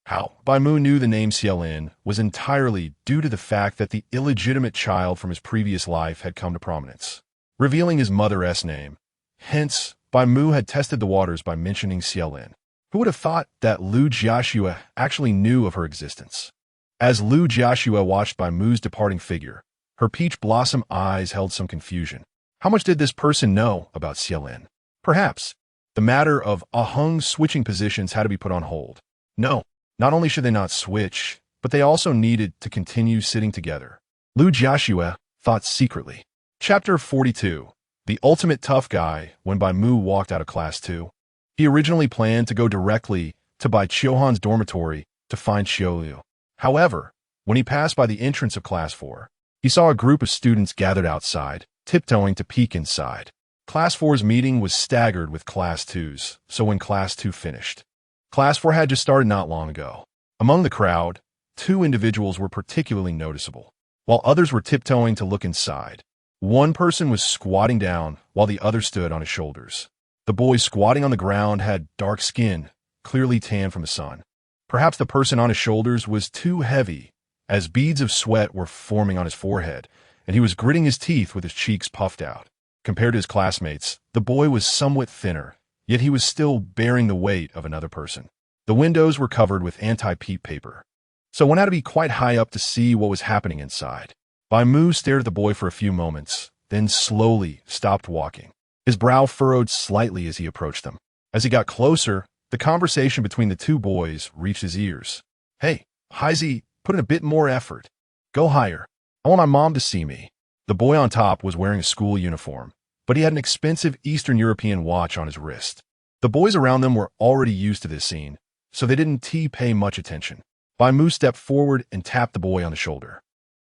How? Bai Mu knew the name Xiaolin was entirely due to the fact that the illegitimate child from his previous life had come to prominence, revealing his mother's name. Hence, Bai Mu had tested the waters by mentioning Xiaolin. Who would have thought that Lu Jiaxue actually knew of her existence? As Lu Jiaxue watched Bai Mu's departing figure, her peach blossom eyes held some confusion. How much did this person know about Xiaolin? Perhaps the matter of Ahung switching positions had to be put on hold. No, not only should they not switch, but they also needed to continue sitting together. Lu Jiaxue thought secretly. Chapter 42. The ultimate tough guy when Bai Mu walked out of Class 2. He originally planned to go directly to Bai Qiuhan's dormitory to find Qiu Luoyu. However, when he passed by the entrance of Class 4, he saw a group of students gathered outside, tiptoeing to peek inside. Class 4's meeting was staggered with Class 2's, so when Class 2 finished, Class 4 had just started not long ago. Among the crowd, two individuals were particularly noticeable, while others were tiptoeing to look inside. One person was squatting down while the other stood on his shoulders. The boy squatting on the ground had dark skin, clearly tanned from the sun. Perhaps the person on his shoulders was too heavy, as beads of sweat were forming on his forehead, and he was gritting his teeth with his cheeks puffed out. Compared to his classmates, the boy was somewhat thinner, yet he was still bearing the weight of another person. The windows were covered with anti-peep paper, so one had to be quite high up to see what was happening inside. Bai Mu stared at the boy for a few moments, then slowly stopped walking. His brow furrowed slightly as he approached them. As he got closer, the conversation between the two boys reached his ears. Hey, Heizi, put in a bit more effort. Go higher. I want my mom to see me. The boy on top was wearing a school uniform, but he had an expensive Eastern European watch on his wrist. The boys around them were already used to this scene, so they didn't pay much attention. Bai Mu stepped forward and tapped the boy on the shoulder.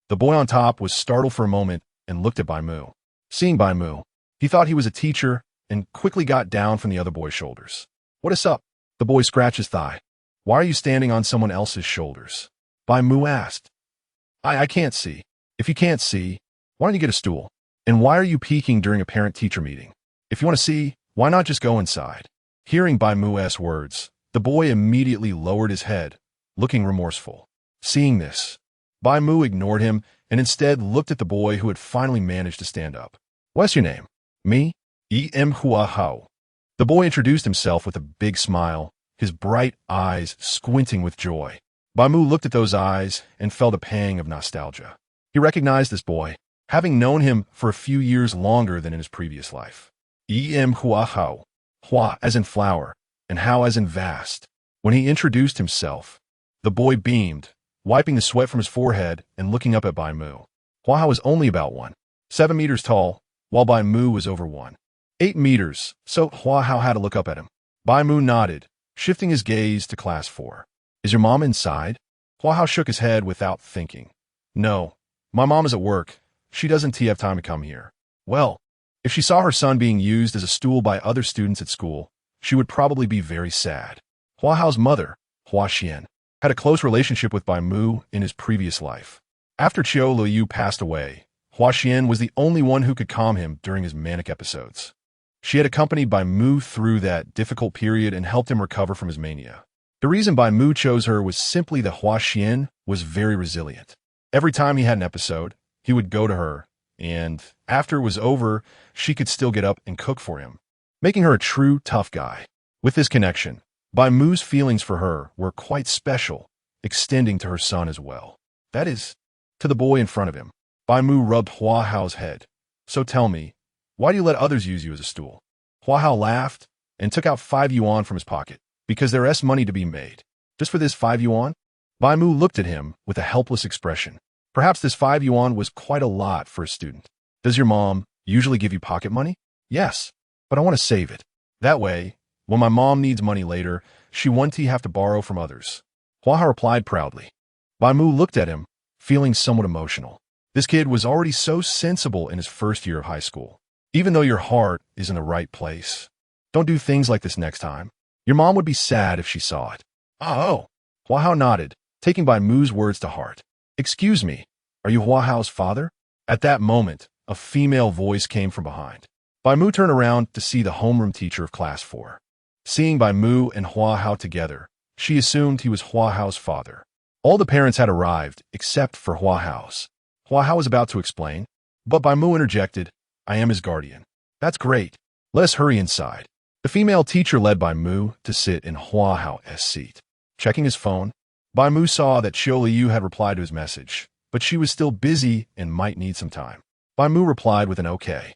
The boy on top was startled for a moment and looked at Bai Mu. Seeing Bai Mu, he thought he was a teacher and quickly got down from the other boy's shoulders. What is up? The boy scratched his thigh. Why are you standing on someone else's shoulders? Bai Mu asked. I can't see. If you can't see, why don't you get a stool? And why are you peeking during a parent-teacher meeting? If you want to see, why not just go inside? Hearing Bai Mu's words, the boy immediately lowered his head, looking remorseful. Seeing this, Bai Mu ignored him and instead looked at the boy who had finally managed to stand up. What's your name? Me? Hua Hao. The boy introduced himself with a big smile, his bright eyes squinting with joy. Bai Mu looked at those eyes and felt a pang of nostalgia. He recognized this boy, having known him for a few years longer than in his previous life. Hua Hao. Hua as in flower, and Hao as in vast. When he introduced himself, the boy beamed, wiping the sweat from his forehead and looking up at Bai Mu. Hua Hao was only about 1.7 meters tall, while Bai Mu was over 1.8 meters, so Hua Hao had to look up at him. Bai Mu nodded, shifting his gaze to Class 4. Is your mom inside? Hua Hao shook his head without thinking. No, my mom is at work. She doesn't have time to come here. Well, if she saw her son being used as a stool by other students at school, she would probably be very sad. Hua Hao's mother, Hua Xian, had a close relationship with Bai Mu in his previous life. After Qiu Luoyu passed away, Hua Xian was the only one who could calm him during his manic episodes. She had accompanied Bai Mu through that difficult period and helped him recover from his mania. The reason Bai Mu chose her was simply that Hua Xian was very resilient. Every time he had an episode, he would go to her, and after it was over, she could still get up and cook for him, making her a true tough guy. With this connection, Bai Mu's feelings for her were quite special, extending to her son as well. That is, to the boy in front of him. Bai Mu rubbed Hua Hao's head. So tell me, why do you let others use you as a stool? Hua Hao laughed and took out 5 yuan from his pocket. Because there's money to be made. Just for this 5 yuan? Bai Mu looked at him with a helpless expression. Perhaps this 5 yuan was quite a lot for a student. Does your mom usually give you pocket money? Yes, but I want to save it. That way, when my mom needs money later, she won't have to borrow from others. Hua Hao replied proudly. Bai Mu looked at him, feeling somewhat emotional. This kid was already so sensible in his first year of high school. Even though your heart is in the right place, don't do things like this next time. Your mom would be sad if she saw it. Oh. Hua Hao nodded, taking Bai Mu's words to heart. Excuse me, are you Hua Hao's father? At that moment, a female voice came from behind. Bai Mu turned around to see the homeroom teacher of class 4. Seeing Bai Mu and Hua Hao together, she assumed he was Hua Hao's father. All the parents had arrived, except for Hua Hao's. Hua Hao was about to explain, but Bai Mu interjected, I am his guardian. That's great. Let us hurry inside. The female teacher led Bai Mu to sit in Hua Hao's seat. Checking his phone, Bai Mu saw that Qiu Luoyu had replied to his message, but she was still busy and might need some time. Bai Mu replied with an okay,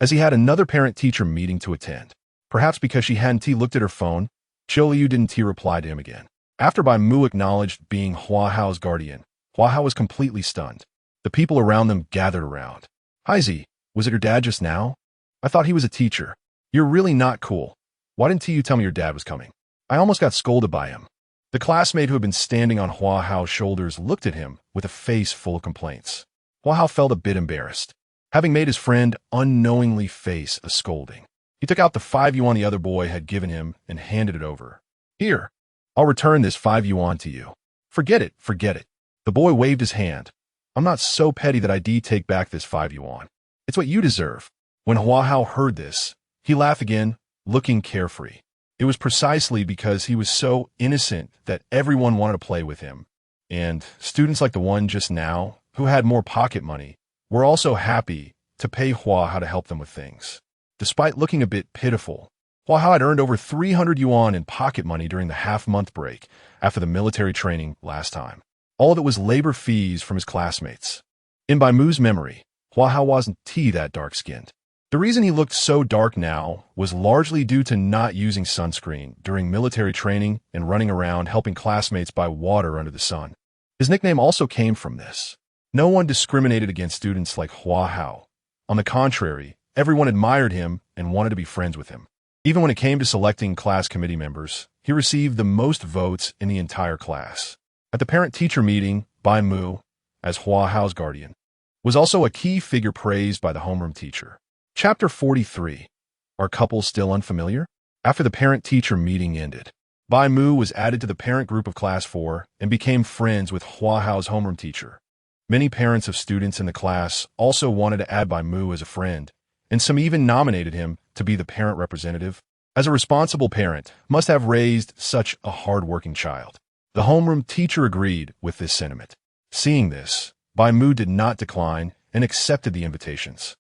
as he had another parent-teacher meeting to attend. Perhaps because she hadn't looked at her phone, Qiu Luoyu didn't reply to him again. After Bai Mu acknowledged being Hua Hao's guardian, Hua Hao was completely stunned. The people around them gathered around. Hi Z, was it your dad just now? I thought he was a teacher. You're really not cool. Why didn't you tell me your dad was coming? I almost got scolded by him. The classmate who had been standing on Hua Hao's shoulders looked at him with a face full of complaints. Hua Hao felt a bit embarrassed, having made his friend unknowingly face a scolding. He took out the 5 yuan the other boy had given him and handed it over. Here, I'll return this 5 yuan to you. Forget it, forget it. The boy waved his hand. I'm not so petty that I'd take back this 5 yuan. It's what you deserve. When Hua Hao heard this, he laughed again, looking carefree. It was precisely because he was so innocent that everyone wanted to play with him. And students like the one just now, who had more pocket money, were also happy to pay Hua Hao to help them with things. Despite looking a bit pitiful, Hua Hao had earned over 300 yuan in pocket money during the half-month break after the military training last time. All of it was labor fees from his classmates. In Bai Mu's memory, Hua Hao wasn't that dark-skinned. The reason he looked so dark now was largely due to not using sunscreen during military training and running around helping classmates buy water under the sun. His nickname also came from this. No one discriminated against students like Hua Hao. On the contrary, everyone admired him and wanted to be friends with him. Even when it came to selecting class committee members, he received the most votes in the entire class. At the parent-teacher meeting, Bai Mu, as Hua Hao's guardian, was also a key figure praised by the homeroom teacher. Chapter 43. Are couples still unfamiliar? After the parent-teacher meeting ended, Bai Mu was added to the parent group of Class 4 and became friends with Hua Hao's homeroom teacher. Many parents of students in the class also wanted to add Bai Mu as a friend, and some even nominated him to be the parent representative. As a responsible parent, must have raised such a hard-working child. The homeroom teacher agreed with this sentiment. Seeing this, Bai Mu did not decline and accepted the invitations.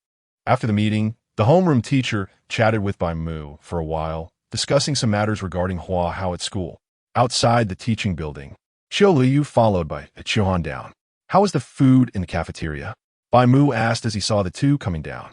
After the meeting, the homeroom teacher chatted with Bai Mu for a while, discussing some matters regarding Hua Hao at school. Outside the teaching building, Qiu Luoyu followed by Qiu down. How was the food in the cafeteria? Bai Mu asked as he saw the two coming down.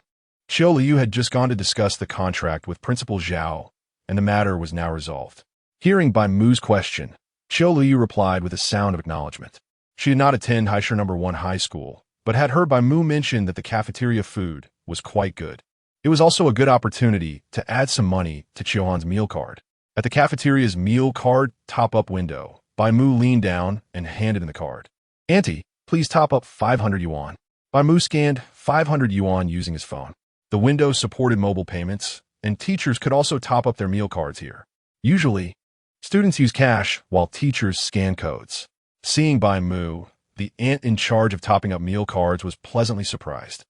Qiu Luoyu had just gone to discuss the contract with Principal Zhao, and the matter was now resolved. Hearing Bai Mu's question, Qiu Luoyu replied with a sound of acknowledgement. She did not attend Haisher No. 1 high school, but had heard Bai Mu mention that the cafeteria food was quite good. It was also a good opportunity to add some money to Qiuhan's meal card. At the cafeteria's meal card top-up window, Bai Mu leaned down and handed in the card. Auntie, please top up 500 yuan. Bai Mu scanned 500 yuan using his phone. The window supported mobile payments, and teachers could also top up their meal cards here. Usually, students use cash while teachers scan codes. Seeing Bai Mu, the aunt in charge of topping up meal cards was pleasantly surprised.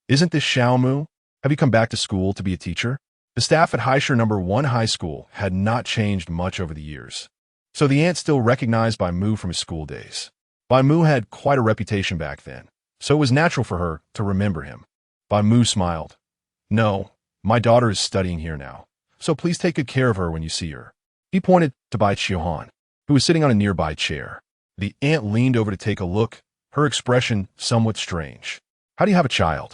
Isn't this Xiao Mu? Have you come back to school to be a teacher? The staff at Haisher No. 1 high school had not changed much over the years, so the aunt still recognized Bai Mu from his school days. Bai Mu had quite a reputation back then, so it was natural for her to remember him. Bai Mu smiled. No, my daughter is studying here now, so please take good care of her when you see her. He pointed to Bai Qiuhan, who was sitting on a nearby chair. The aunt leaned over to take a look, her expression somewhat strange. How do you have a child?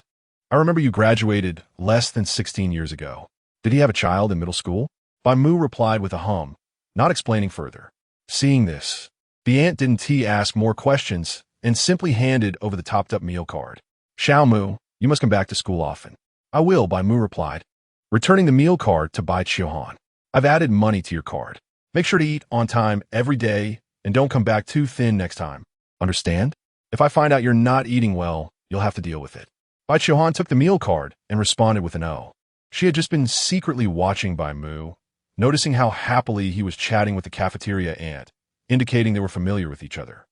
I remember you graduated less than 16 years ago. Did he have a child in middle school? Bai Mu replied with a hum, not explaining further. Seeing this, the aunt didn't ask more questions and simply handed over the topped-up meal card. Xiao Mu, you must come back to school often. I will, Bai Mu replied, returning the meal card to Bai Qiuhan. I've added money to your card. Make sure to eat on time every day and don't come back too thin next time. Understand? If I find out you're not eating well, you'll have to deal with it. Bai Qiuhan took the meal card and responded with an O. She had just been secretly watching Bai Mu, noticing how happily he was chatting with the cafeteria aunt, indicating they were familiar with each other.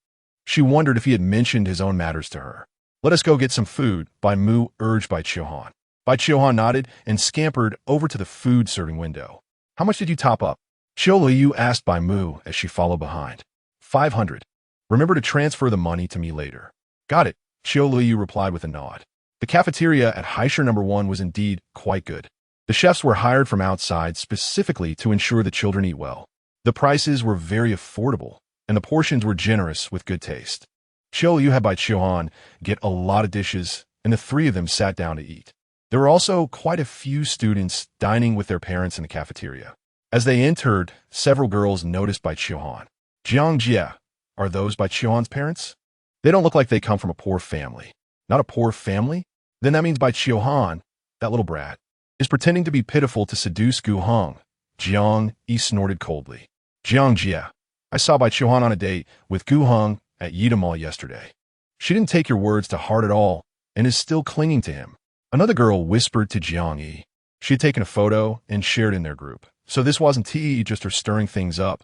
She wondered if he had mentioned his own matters to her. Let us go get some food, Bai Mu urged Bai Qiuhan. Bai Qiuhan nodded and scampered over to the food-serving window. How much did you top up? Qiu Luoyu asked Bai Mu as she followed behind. 500. Remember to transfer the money to me later. Got it, Qiu Luoyu replied with a nod. The cafeteria at Haisher No. 1 was indeed quite good. The chefs were hired from outside specifically to ensure the children eat well. The prices were very affordable, and the portions were generous with good taste. Qiu Luoyu had Bai Qiuhan get a lot of dishes, and the three of them sat down to eat. There were also quite a few students dining with their parents in the cafeteria. As they entered, several girls noticed Bai Qiuhan. Jiang Jie, are those Bai Qiuhan's parents? They don't look like they come from a poor family. Not a poor family? Then that means Bai Qiuhan, that little brat, is pretending to be pitiful to seduce Gu Hong. Jiang Yi snorted coldly. Jiang Jie, I saw Bai Qiuhan on a date with Gu Hong at Yida Mall yesterday. She didn't take your words to heart at all and is still clinging to him. Another girl whispered to Jiang Yi. She had taken a photo and shared in their group. So this wasn't just her stirring things up.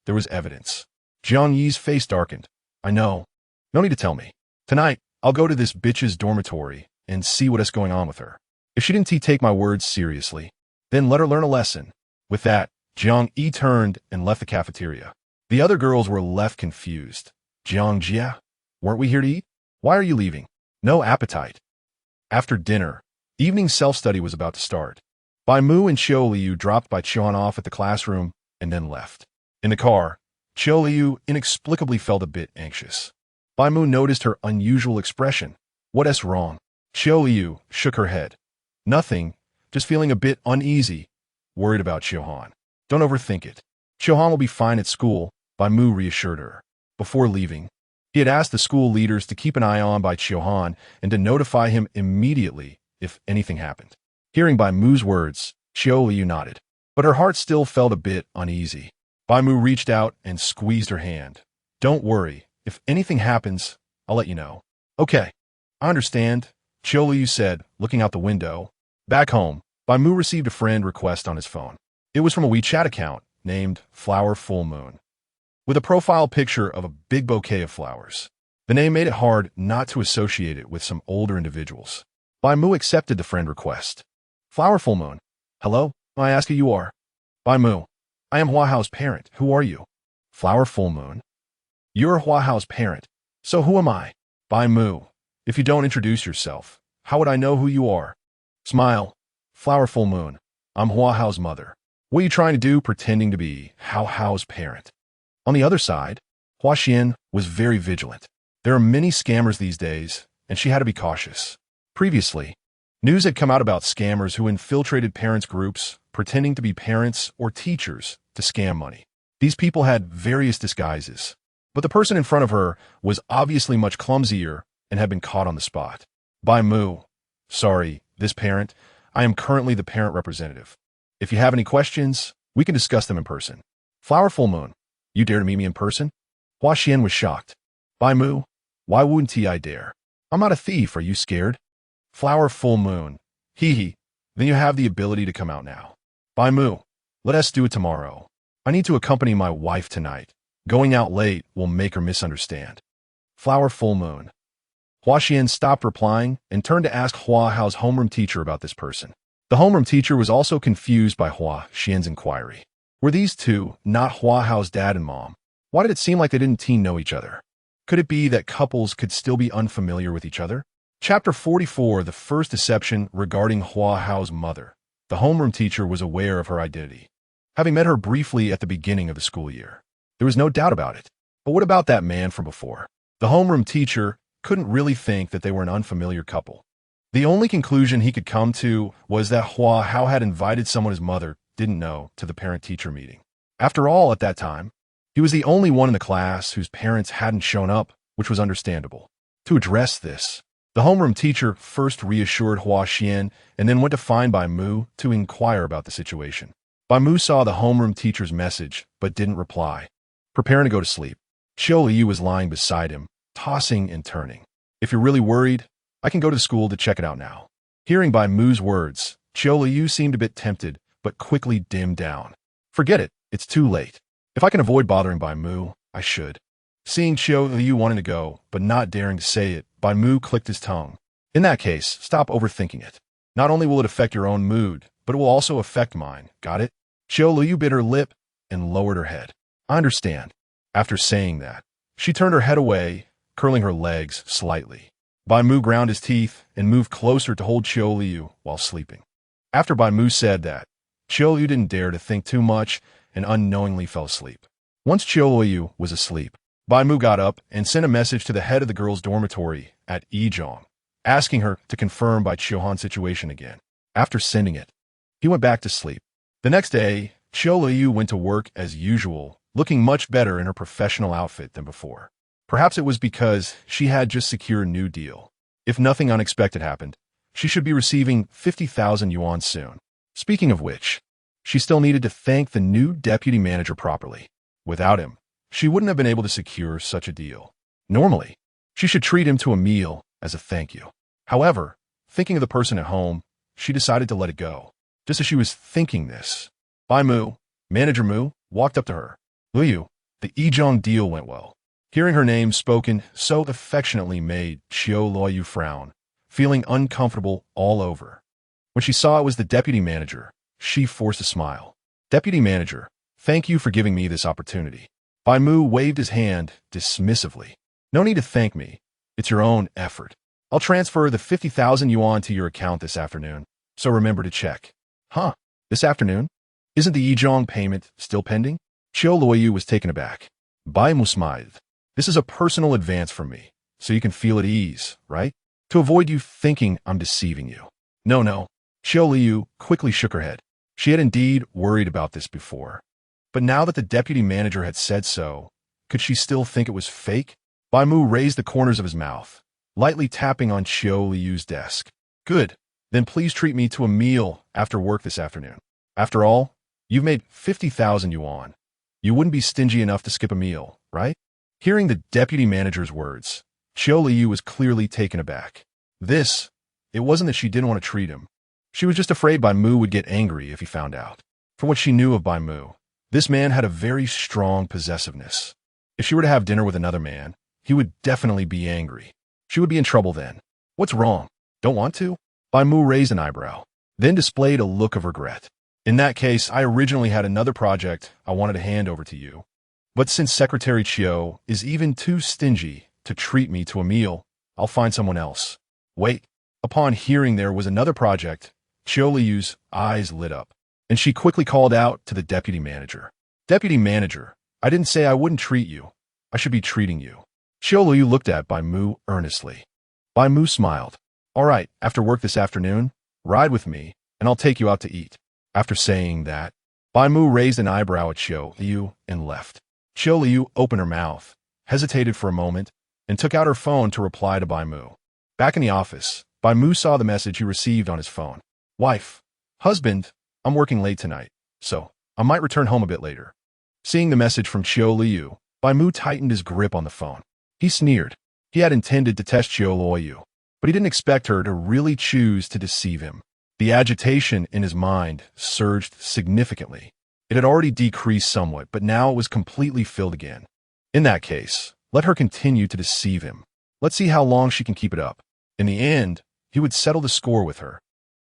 There was evidence. Jiang Yi's face darkened. I know. No need to tell me. Tonight, I'll go to this bitch's dormitory and see what is going on with her. If she didn't take my words seriously, then let her learn a lesson. With that, Jiang Yi turned and left the cafeteria. The other girls were left confused. Jiang Jie, weren't we here to eat? Why are you leaving? No appetite. After dinner, evening self-study was about to start. Bai Mu and Qiu Luoyu dropped Bai Qiuhan off at the classroom and then left. In the car, Qiu Luoyu inexplicably felt a bit anxious. Bai Mu noticed her unusual expression. What's wrong? Qiu Luoyu shook her head. Nothing, just feeling a bit uneasy, worried about Qiuhan. Don't overthink it. Qiuhan will be fine at school, Bai Mu reassured her. Before leaving, he had asked the school leaders to keep an eye on Bai Qiuhan and to notify him immediately if anything happened. Hearing Bai Mu's words, Qiu Luoyu nodded, but her heart still felt a bit uneasy. Bai Mu reached out and squeezed her hand. Don't worry, if anything happens, I'll let you know. Okay, I understand, Qiu Luoyu said, looking out the window. Back home, Bai Mu received a friend request on his phone. It was from a WeChat account named Flower Full Moon, with a profile picture of a big bouquet of flowers. The name made it hard not to associate it with some older individuals. Bai Mu accepted the friend request. Flower Full Moon. Hello, may I ask who you are? Bai Mu. I am Hua Hao's parent. Who are you? Flower Full Moon. You're Hua Hao's parent. So who am I? Bai Mu. If you don't introduce yourself, how would I know who you are? Smile. Flower Full Moon. I'm Hua Hao's mother. What are you trying to do pretending to be Hao Hao's parent? On the other side, Hua Xian was very vigilant. There are many scammers these days, and she had to be cautious. Previously, news had come out about scammers who infiltrated parents' groups, pretending to be parents or teachers to scam money. These people had various disguises, but the person in front of her was obviously much clumsier and had been caught on the spot. Bai Mu. Sorry, this parent. I am currently the parent representative. If you have any questions, we can discuss them in person. Flower Full Moon. You dare to meet me in person? Hua Xian was shocked. Bai Mu. Why wouldn't I dare? I'm not a thief. Are you scared? Flower Full Moon. Hee hee. Then you have the ability to come out now. Bai Mu. Let us do it tomorrow. I need to accompany my wife tonight. Going out late will make her misunderstand. Flower Full Moon. Hua Xian stopped replying and turned to ask Hua Hao's homeroom teacher about this person. The homeroom teacher was also confused by Hua Xian's inquiry. Were these two not Hua Hao's dad and mom? Why did it seem like they didn't know each other? Could it be that couples could still be unfamiliar with each other? Chapter 44, the first deception regarding Hua Hao's mother. The homeroom teacher was aware of her identity, having met her briefly at the beginning of the school year. There was no doubt about it. But what about that man from before? The homeroom teacher couldn't really think that they were an unfamiliar couple. The only conclusion he could come to was that Hua Hao had invited someone his mother didn't know to the parent-teacher meeting. After all, at that time, he was the only one in the class whose parents hadn't shown up, which was understandable. To address this, the homeroom teacher first reassured Hua Xian and then went to find Bai Mu to inquire about the situation. Bai Mu saw the homeroom teacher's message but didn't reply, preparing to go to sleep. Qiu Luoyu was lying beside him, tossing and turning. If you're really worried, I can go to school to check it out now. Hearing Bai Mu's words, Qiu Luoyu seemed a bit tempted, but quickly dimmed down. Forget it, it's too late. If I can avoid bothering Bai Mu, I should. Seeing Qiu Luoyu wanting to go, but not daring to say it, Bai Mu clicked his tongue. In that case, stop overthinking it. Not only will it affect your own mood, but it will also affect mine, got it? Qiu Luoyu bit her lip and lowered her head. I understand. After saying that, she turned her head away, curling her legs slightly. Bai Mu ground his teeth and moved closer to hold Qiu Luoyu while sleeping. After Bai Mu said that, Qiu Luoyu didn't dare to think too much and unknowingly fell asleep. Once Qiu Luoyu was asleep, Bai Mu got up and sent a message to the head of the girls' dormitory at Yizhong, asking her to confirm Bai Qiuhan's situation again. After sending it, he went back to sleep. The next day, Qiu Luoyu went to work as usual, looking much better in her professional outfit than before. Perhaps it was because she had just secured a new deal. If nothing unexpected happened, she should be receiving 50,000 yuan soon. Speaking of which, she still needed to thank the new deputy manager properly. Without him, she wouldn't have been able to secure such a deal. Normally, she should treat him to a meal as a thank you. However, thinking of the person at home, she decided to let it go. Just as she was thinking this, Bai Mu, Manager Mu, walked up to her. Luoyu, the Yizhong deal went well. Hearing her name spoken so affectionately made Qiu Luoyu frown, feeling uncomfortable all over. When she saw it was the deputy manager, she forced a smile. Deputy manager, thank you for giving me this opportunity. Bai Mu waved his hand dismissively. No need to thank me. It's your own effort. I'll transfer the 50,000 yuan to your account this afternoon, so remember to check. Huh? This afternoon? Isn't the Yizhong payment still pending? Qiu Luoyu was taken aback. Bai Mu smiled. This is a personal advance from me, so you can feel at ease, right? To avoid you thinking I'm deceiving you. No. Qiu Luoyu quickly shook her head. She had indeed worried about this before. But now that the deputy manager had said so, could she still think it was fake? Bai Mu raised the corners of his mouth, lightly tapping on Qiu Luoyu's desk. Good. Then please treat me to a meal after work this afternoon. After all, you've made 50,000 yuan. You wouldn't be stingy enough to skip a meal, right? Hearing the deputy manager's words, Qiu Luoyu was clearly taken aback. It wasn't that she didn't want to treat him. She was just afraid Bai Mu would get angry if he found out. For what she knew of Bai Mu, this man had a very strong possessiveness. If she were to have dinner with another man, he would definitely be angry. She would be in trouble then. What's wrong? Don't want to? Bai Mu raised an eyebrow, then displayed a look of regret. In that case, I originally had another project I wanted to hand over to you. But since Secretary Qiu is even too stingy to treat me to a meal, I'll find someone else. Wait. Upon hearing there was another project, Qiu Luoyu's eyes lit up, and she quickly called out to the deputy manager. Deputy manager, I didn't say I wouldn't treat you. I should be treating you. Qiu Luoyu looked at Bai Mu earnestly. Bai Mu smiled. All right, after work this afternoon, ride with me, and I'll take you out to eat. After saying that, Bai Mu raised an eyebrow at Qiu Luoyu and left. Qiu Luoyu opened her mouth, hesitated for a moment, and took out her phone to reply to Bai Mu. Back in the office, Bai Mu saw the message he received on his phone. Wife, husband, I'm working late tonight, so I might return home a bit later. Seeing the message from Qiu Luoyu, Bai Mu tightened his grip on the phone. He sneered. He had intended to test Qiu Luoyu, but he didn't expect her to really choose to deceive him. The agitation in his mind surged significantly. It had already decreased somewhat, but now it was completely filled again. In that case, let her continue to deceive him. Let's see how long she can keep it up. In the end, he would settle the score with her.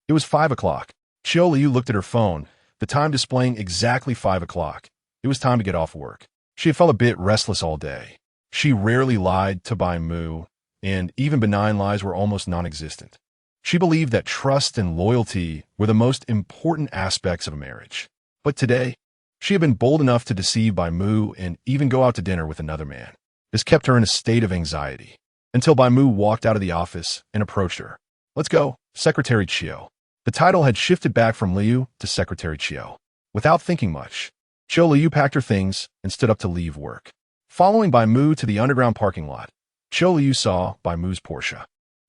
It was 5 o'clock. Qiu Luoyu looked at her phone, the time displaying exactly 5 o'clock. It was time to get off work. She had felt a bit restless all day. She rarely lied to Bai Mu, and even benign lies were almost non-existent. She believed that trust and loyalty were the most important aspects of a marriage. But today, she had been bold enough to deceive Bai Mu and even go out to dinner with another man. This kept her in a state of anxiety, until Bai Mu walked out of the office and approached her. Let's go, Secretary Qiu. The title had shifted back from Liu to Secretary Qiu. Without thinking much, Qiu Luoyu packed her things and stood up to leave work. Following Bai Mu to the underground parking lot, Qiu Luoyu saw Bai Mu's Porsche.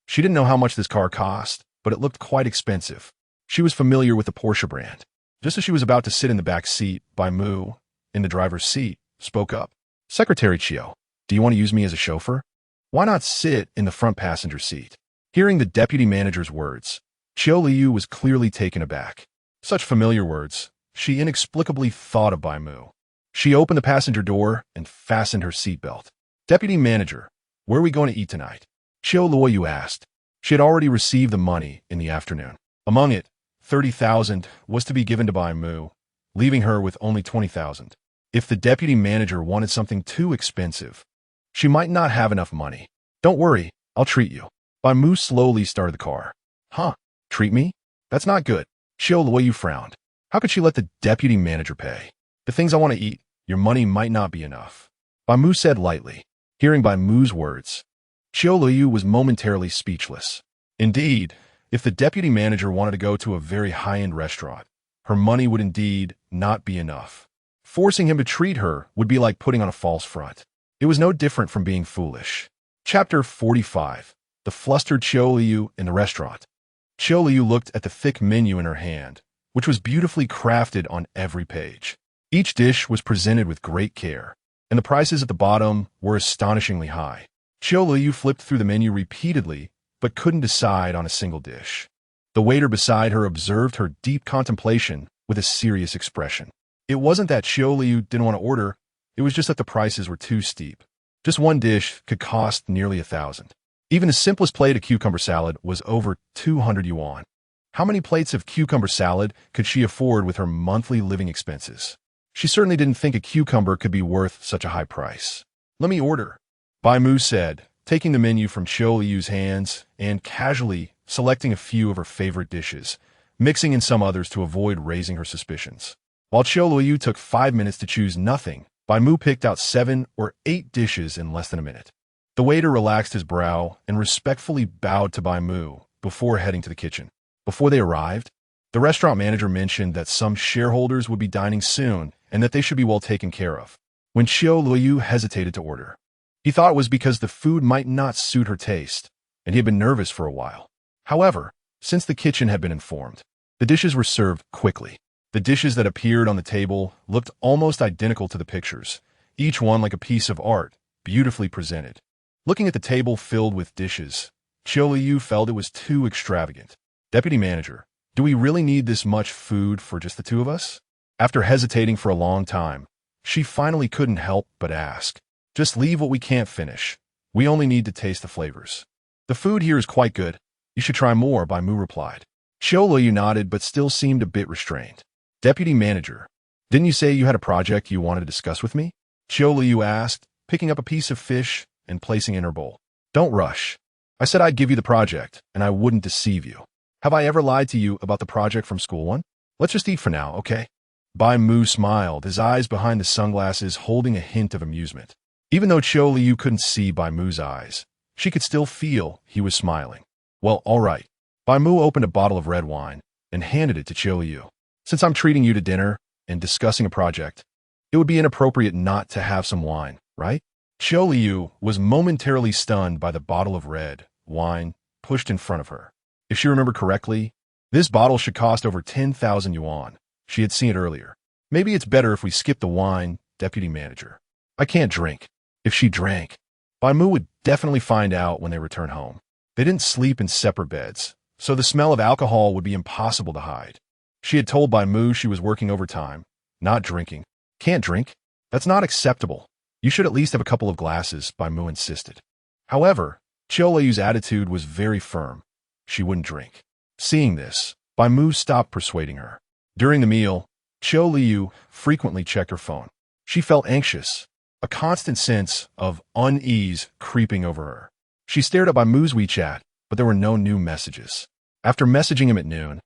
She didn't know how much this car cost, but it looked quite expensive. She was familiar with the Porsche brand. Just as she was about to sit in the back seat, Bai Mu, in the driver's seat, spoke up. Secretary Qiu, do you want to use me as a chauffeur? Why not sit in the front passenger seat? Hearing the deputy manager's words, Qiu Luoyu was clearly taken aback. Such familiar words, she inexplicably thought of Bai Mu. She opened the passenger door and fastened her seatbelt. Deputy manager, where are we going to eat tonight? Qiu Luoyu asked. She had already received the money in the afternoon. Among it, 30,000 was to be given to Bai Mu, leaving her with only 20,000. If the deputy manager wanted something too expensive, she might not have enough money. Don't worry, I'll treat you. Bai Mu slowly started the car. Huh? Treat me? That's not good. Qiu Luoyu frowned. How could she let the deputy manager pay? The things I want to eat, your money might not be enough. Bai Mu said lightly. Hearing Bai Mu's words, Qiu Luoyu was momentarily speechless. Indeed, if the deputy manager wanted to go to a very high-end restaurant, her money would indeed not be enough. Forcing him to treat her would be like putting on a false front. It was no different from being foolish. Chapter 45. The flustered Qiu Luoyu in the restaurant. Qiu Luoyu looked at the thick menu in her hand, which was beautifully crafted on every page. Each dish was presented with great care, and the prices at the bottom were astonishingly high. Qiu Luoyu flipped through the menu repeatedly, but couldn't decide on a single dish. The waiter beside her observed her deep contemplation with a serious expression. It wasn't that Qiu Luoyu didn't want to order, it was just that the prices were too steep. Just one dish could cost nearly 1,000. Even the simplest plate of cucumber salad was over 200 yuan. How many plates of cucumber salad could she afford with her monthly living expenses? She certainly didn't think a cucumber could be worth such a high price. Let me order, Bai Mu said, taking the menu from Qiu Luoyu's hands and casually selecting a few of her favorite dishes, mixing in some others to avoid raising her suspicions. While Qiu Luoyu took 5 minutes to choose nothing, Bai Mu picked out 7 or 8 dishes in less than a minute. The waiter relaxed his brow and respectfully bowed to Bai Mu before heading to the kitchen. Before they arrived, the restaurant manager mentioned that some shareholders would be dining soon and that they should be well taken care of. When Qiu Luoyu hesitated to order, he thought it was because the food might not suit her taste, and he had been nervous for a while. However, since the kitchen had been informed, the dishes were served quickly. The dishes that appeared on the table looked almost identical to the pictures, each one like a piece of art, beautifully presented. Looking at the table filled with dishes, Qiu Luoyu felt it was too extravagant. Deputy manager, do we really need this much food for just the two of us? After hesitating for a long time, she finally couldn't help but ask. Just leave what we can't finish. We only need to taste the flavors. The food here is quite good. You should try more, Bai Mu replied. Qiu Luoyu nodded but still seemed a bit restrained. Deputy manager, didn't you say you had a project you wanted to discuss with me? Qiu Luoyu asked, picking up a piece of fish and placing it in her bowl. Don't rush. I said I'd give you the project, and I wouldn't deceive you. Have I ever lied to you about the project from school one? Let's just eat for now, okay? Bai Mu smiled, his eyes behind the sunglasses holding a hint of amusement. Even though Qiu Luoyu couldn't see Bai Mu's eyes, she could still feel he was smiling. Well, all right. Bai Mu opened a bottle of red wine and handed it to Qiu Luoyu. Since I'm treating you to dinner and discussing a project, it would be inappropriate not to have some wine, right? Qiu Luoyu was momentarily stunned by the bottle of red wine pushed in front of her. If she remembered correctly, this bottle should cost over 10,000 yuan. She had seen it earlier. Maybe it's better if we skip the wine, deputy manager. I can't drink. If she drank, Bai Mu would definitely find out when they returned home. They didn't sleep in separate beds, so the smell of alcohol would be impossible to hide. She had told Bai Mu she was working overtime, not drinking. Can't drink? That's not acceptable. You should at least have a couple of glasses, Bai Mu insisted. However, Qiu Luoyu's attitude was very firm. She wouldn't drink. Seeing this, Bai Mu stopped persuading her. During the meal, Qiu Luoyu frequently checked her phone. She felt anxious, a constant sense of unease creeping over her. She stared at Bai Mu's WeChat, but there were no new messages. After messaging him at noon,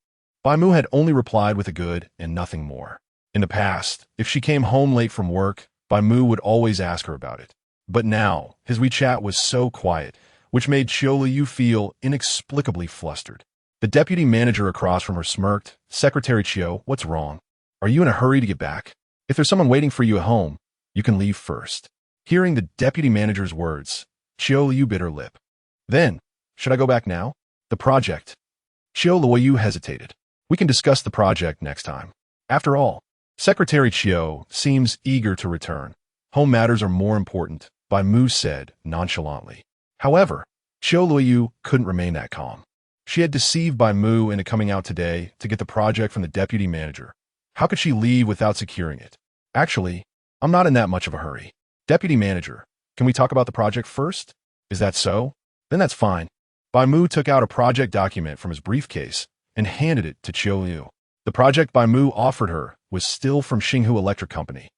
Bai Mu had only replied with a good and nothing more. In the past, if she came home late from work, Bai Mu would always ask her about it. But now, his WeChat was so quiet, which made Qiu Luoyu feel inexplicably flustered. The deputy manager across from her smirked. Secretary Qiu, what's wrong? Are you in a hurry to get back? If there's someone waiting for you at home, you can leave first. Hearing the deputy manager's words, Qiu Luoyu bit her lip. Then, should I go back now? The project. Qiu Luoyu hesitated. We can discuss the project next time. After all, Secretary Qiu seems eager to return. Home matters are more important, Bai Mu said nonchalantly. However, Qiu Luoyu couldn't remain that calm. She had deceived Bai Mu into coming out today to get the project from the deputy manager. How could she leave without securing it? Actually, I'm not in that much of a hurry. Deputy manager, can we talk about the project first? Is that so? Then that's fine. Bai Mu took out a project document from his briefcase and handed it to Qiu Luoyu. The project Bai Mu offered her was still from Xinghu Electric Company,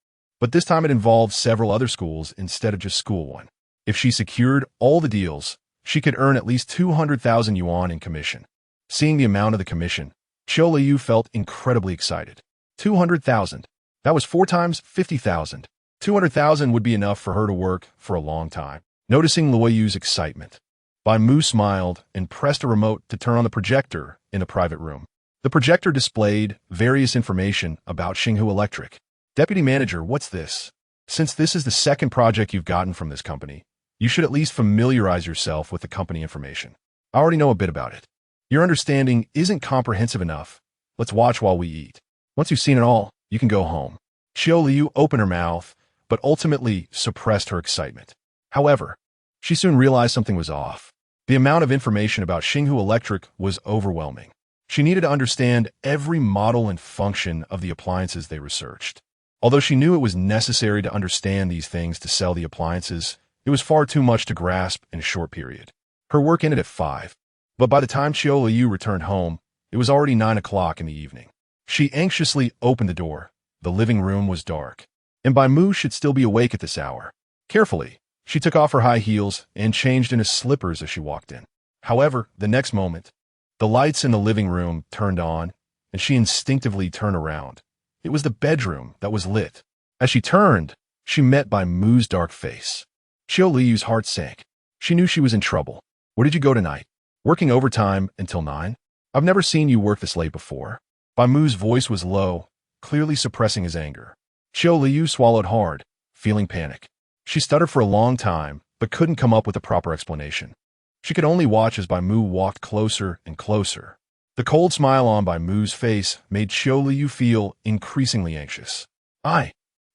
but this time it involved several other schools instead of just school one. If she secured all the deals, she could earn at least 200,000 yuan in commission. Seeing the amount of the commission, Qiu Luoyu felt incredibly excited. 200,000. That was 4 times 50,000. 200,000 would be enough for her to work for a long time. Noticing Luoyu's excitement, Bai Mu smiled and pressed a remote to turn on the projector in the private room. The projector displayed various information about Xinghu Electric. Deputy manager, what's this? Since this is the second project you've gotten from this company, you should at least familiarize yourself with the company information. I already know a bit about it. Your understanding isn't comprehensive enough. Let's watch while we eat. Once you've seen it all, you can go home. Qiu Luoyu opened her mouth, but ultimately suppressed her excitement. However, she soon realized something was off. The amount of information about Xinghu Electric was overwhelming. She needed to understand every model and function of the appliances they researched. Although she knew it was necessary to understand these things to sell the appliances, it was far too much to grasp in a short period. Her work ended at 5, but by the time Qiu Luoyu returned home, it was already 9 o'clock in the evening. She anxiously opened the door. The living room was dark, and Bai Mu should still be awake at this hour. Carefully, she took off her high heels and changed into slippers as she walked in. However, the next moment, the lights in the living room turned on, and she instinctively turned around. It was the bedroom that was lit. As she turned, she met Bai Mu's dark face. Qiu Luoyu's heart sank. She knew she was in trouble. Where did you go tonight? Working overtime until 9? I've never seen you work this late before. Bai Mu's voice was low, clearly suppressing his anger. Qiu Luoyu swallowed hard, feeling panic. She stuttered for a long time, but couldn't come up with a proper explanation. She could only watch as Bai Mu walked closer and closer. The cold smile on Bai Mu's face made Qiu Luoyu feel increasingly anxious.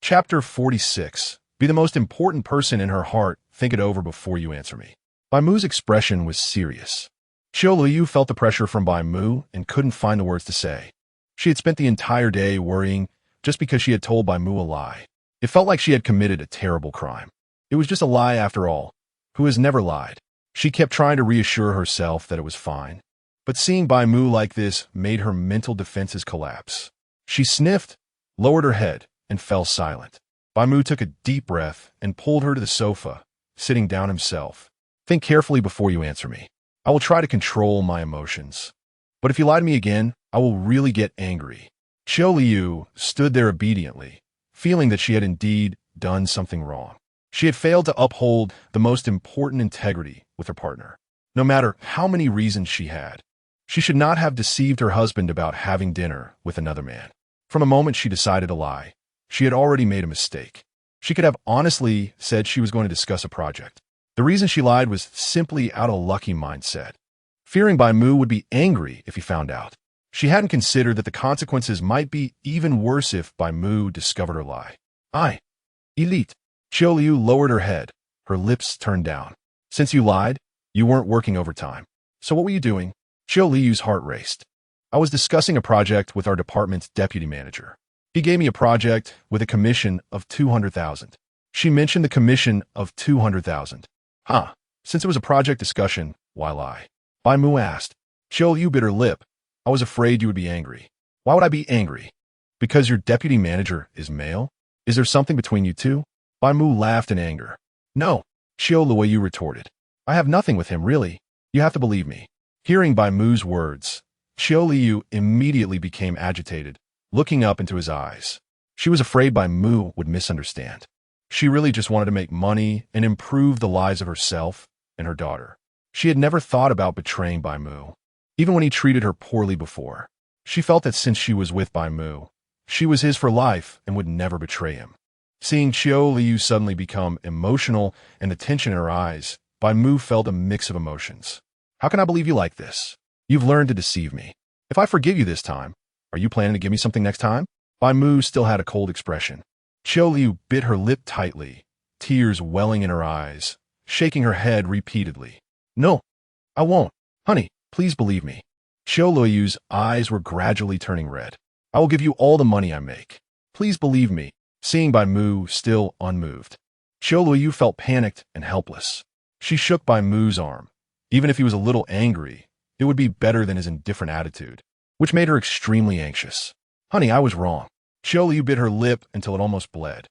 Chapter 46. Be the most important person in her heart. Think it over before you answer me. Bai Mu's expression was serious. Qiu Luoyu felt the pressure from Bai Mu and couldn't find the words to say. She had spent the entire day worrying just because she had told Bai Mu a lie. It felt like she had committed a terrible crime. It was just a lie after all. Who has never lied? She kept trying to reassure herself that it was fine. But seeing Bai Mu like this made her mental defenses collapse. She sniffed, lowered her head, and fell silent. Bai Mu took a deep breath and pulled her to the sofa, sitting down himself. Think carefully before you answer me. I will try to control my emotions. But if you lie to me again, I will really get angry. Qiu Luoyu stood there obediently, feeling that she had indeed done something wrong. She had failed to uphold the most important integrity with her partner. No matter how many reasons she had, she should not have deceived her husband about having dinner with another man. From the moment she decided to lie, she had already made a mistake. She could have honestly said she was going to discuss a project. The reason she lied was simply out of lucky mindset, fearing Bai Mu would be angry if he found out. She hadn't considered that the consequences might be even worse if Bai Mu discovered her lie. Elite. Qiu Luoyu lowered her head, her lips turned down. Since you lied, you weren't working overtime. So what were you doing? Qiu Luoyu's heart raced. I was discussing a project with our department's deputy manager. He gave me a project with a commission of 200,000. She mentioned the commission of 200,000. Since it was a project discussion, why lie? Bai Mu asked. Qiu Luoyu bit her lip. I was afraid you would be angry. Why would I be angry? Because your deputy manager is male? Is there something between you two? Bai Mu laughed in anger. No, Qiu Luoyu retorted. I have nothing with him, really. You have to believe me. Hearing Bai Mu's words, Qiu Luoyu immediately became agitated, looking up into his eyes. She was afraid Bai Mu would misunderstand. She really just wanted to make money and improve the lives of herself and her daughter. She had never thought about betraying Bai Mu, even when he treated her poorly before. She felt that since she was with Bai Mu, she was his for life and would never betray him. Seeing Qiu Luoyu suddenly become emotional and the tension in her eyes, Bai Mu felt a mix of emotions. How can I believe you like this? You've learned to deceive me. If I forgive you this time, are you planning to give me something next time? Bai Mu still had a cold expression. Qiu Luoyu bit her lip tightly, tears welling in her eyes. shaking her head repeatedly. No, I won't. Honey, please believe me. Qiu Luoyu's eyes were gradually turning red. I will give you all the money I make. Please believe me. Seeing Bai Mu still unmoved, Qiu Luoyu felt panicked and helpless. She shook Bai Mu's arm. Even if he was a little angry, it would be better than his indifferent attitude, which made her extremely anxious. Honey, I was wrong. Qiu Luoyu bit her lip until it almost bled.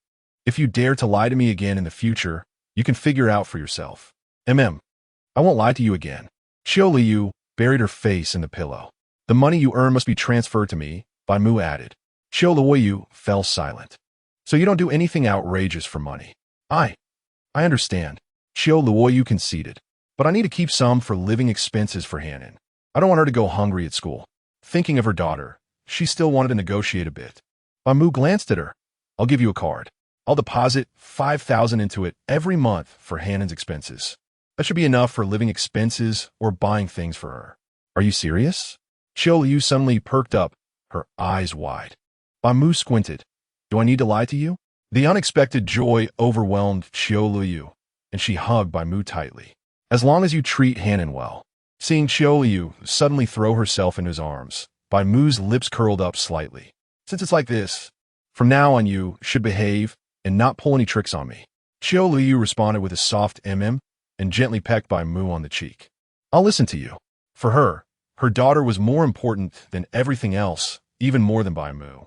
If you dare to lie to me again in the future, you can figure it out for yourself. I won't lie to you again. Qiu Luoyu buried her face in the pillow. The money you earn must be transferred to me, Bai Mu added. Qiu Luoyu fell silent. So you don't do anything outrageous for money. I understand. Qiu Luoyu conceded. But I need to keep some for living expenses for Hannon. I don't want her to go hungry at school. Thinking of her daughter, she still wanted to negotiate a bit. Bai Mu glanced at her. I'll give you a card. I'll deposit 5,000 into it every month for Hannon's expenses. That should be enough for living expenses or buying things for her. Are you serious? Qiu Luoyu suddenly perked up, her eyes wide. Bai Mu squinted. Do I need to lie to you? The unexpected joy overwhelmed Qiu Luoyu, and she hugged Bai Mu tightly. As long as you treat Hannon well. Seeing Qiu Luoyu suddenly throw herself into his arms, Bai Mu's lips curled up slightly. Since it's like this, from now on you should behave and not pull any tricks on me. Qiu Luoyu responded with a soft and gently pecked Bai Mu on the cheek. I'll listen to you. For her, her daughter was more important than everything else, even more than Bai Mu.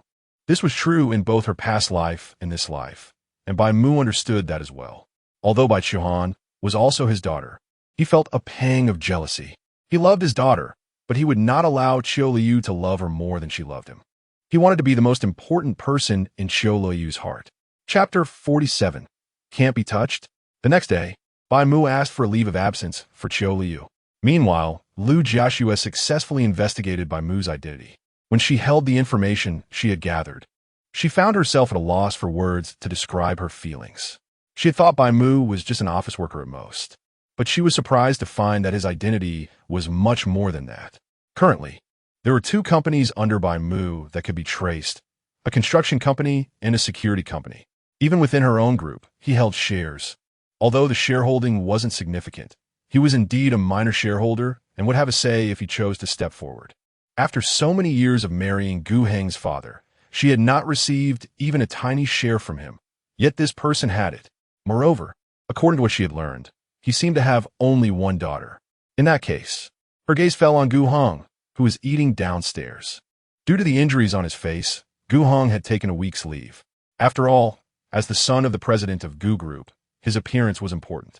This was true in both her past life and this life, and Bai Mu understood that as well. Although Bai Chuhan was also his daughter, he felt a pang of jealousy. He loved his daughter, but he would not allow Qiu Luoyu to love her more than she loved him. He wanted to be the most important person in Qiu Luoyu's heart. Chapter 47. Can't be touched? The next day, Bai Mu asked for a leave of absence for Qiu Luoyu. Meanwhile, Lu Jiaxue successfully investigated Bai Mu's identity. When she held the information she had gathered, she found herself at a loss for words to describe her feelings. She had thought Bai Mu was just an office worker at most, but she was surprised to find that his identity was much more than that. Currently, there were two companies under Bai Mu that could be traced, a construction company and a security company. Even within her own group, he held shares. Although the shareholding wasn't significant, he was indeed a minor shareholder and would have a say if he chose to step forward. After so many years of marrying Gu Heng's father, she had not received even a tiny share from him, yet this person had it. Moreover, according to what she had learned, he seemed to have only one daughter. In that case, her gaze fell on Gu Heng, who was eating downstairs. Due to the injuries on his face, Gu Heng had taken a week's leave. After all, as the son of the president of Gu Group, his appearance was important.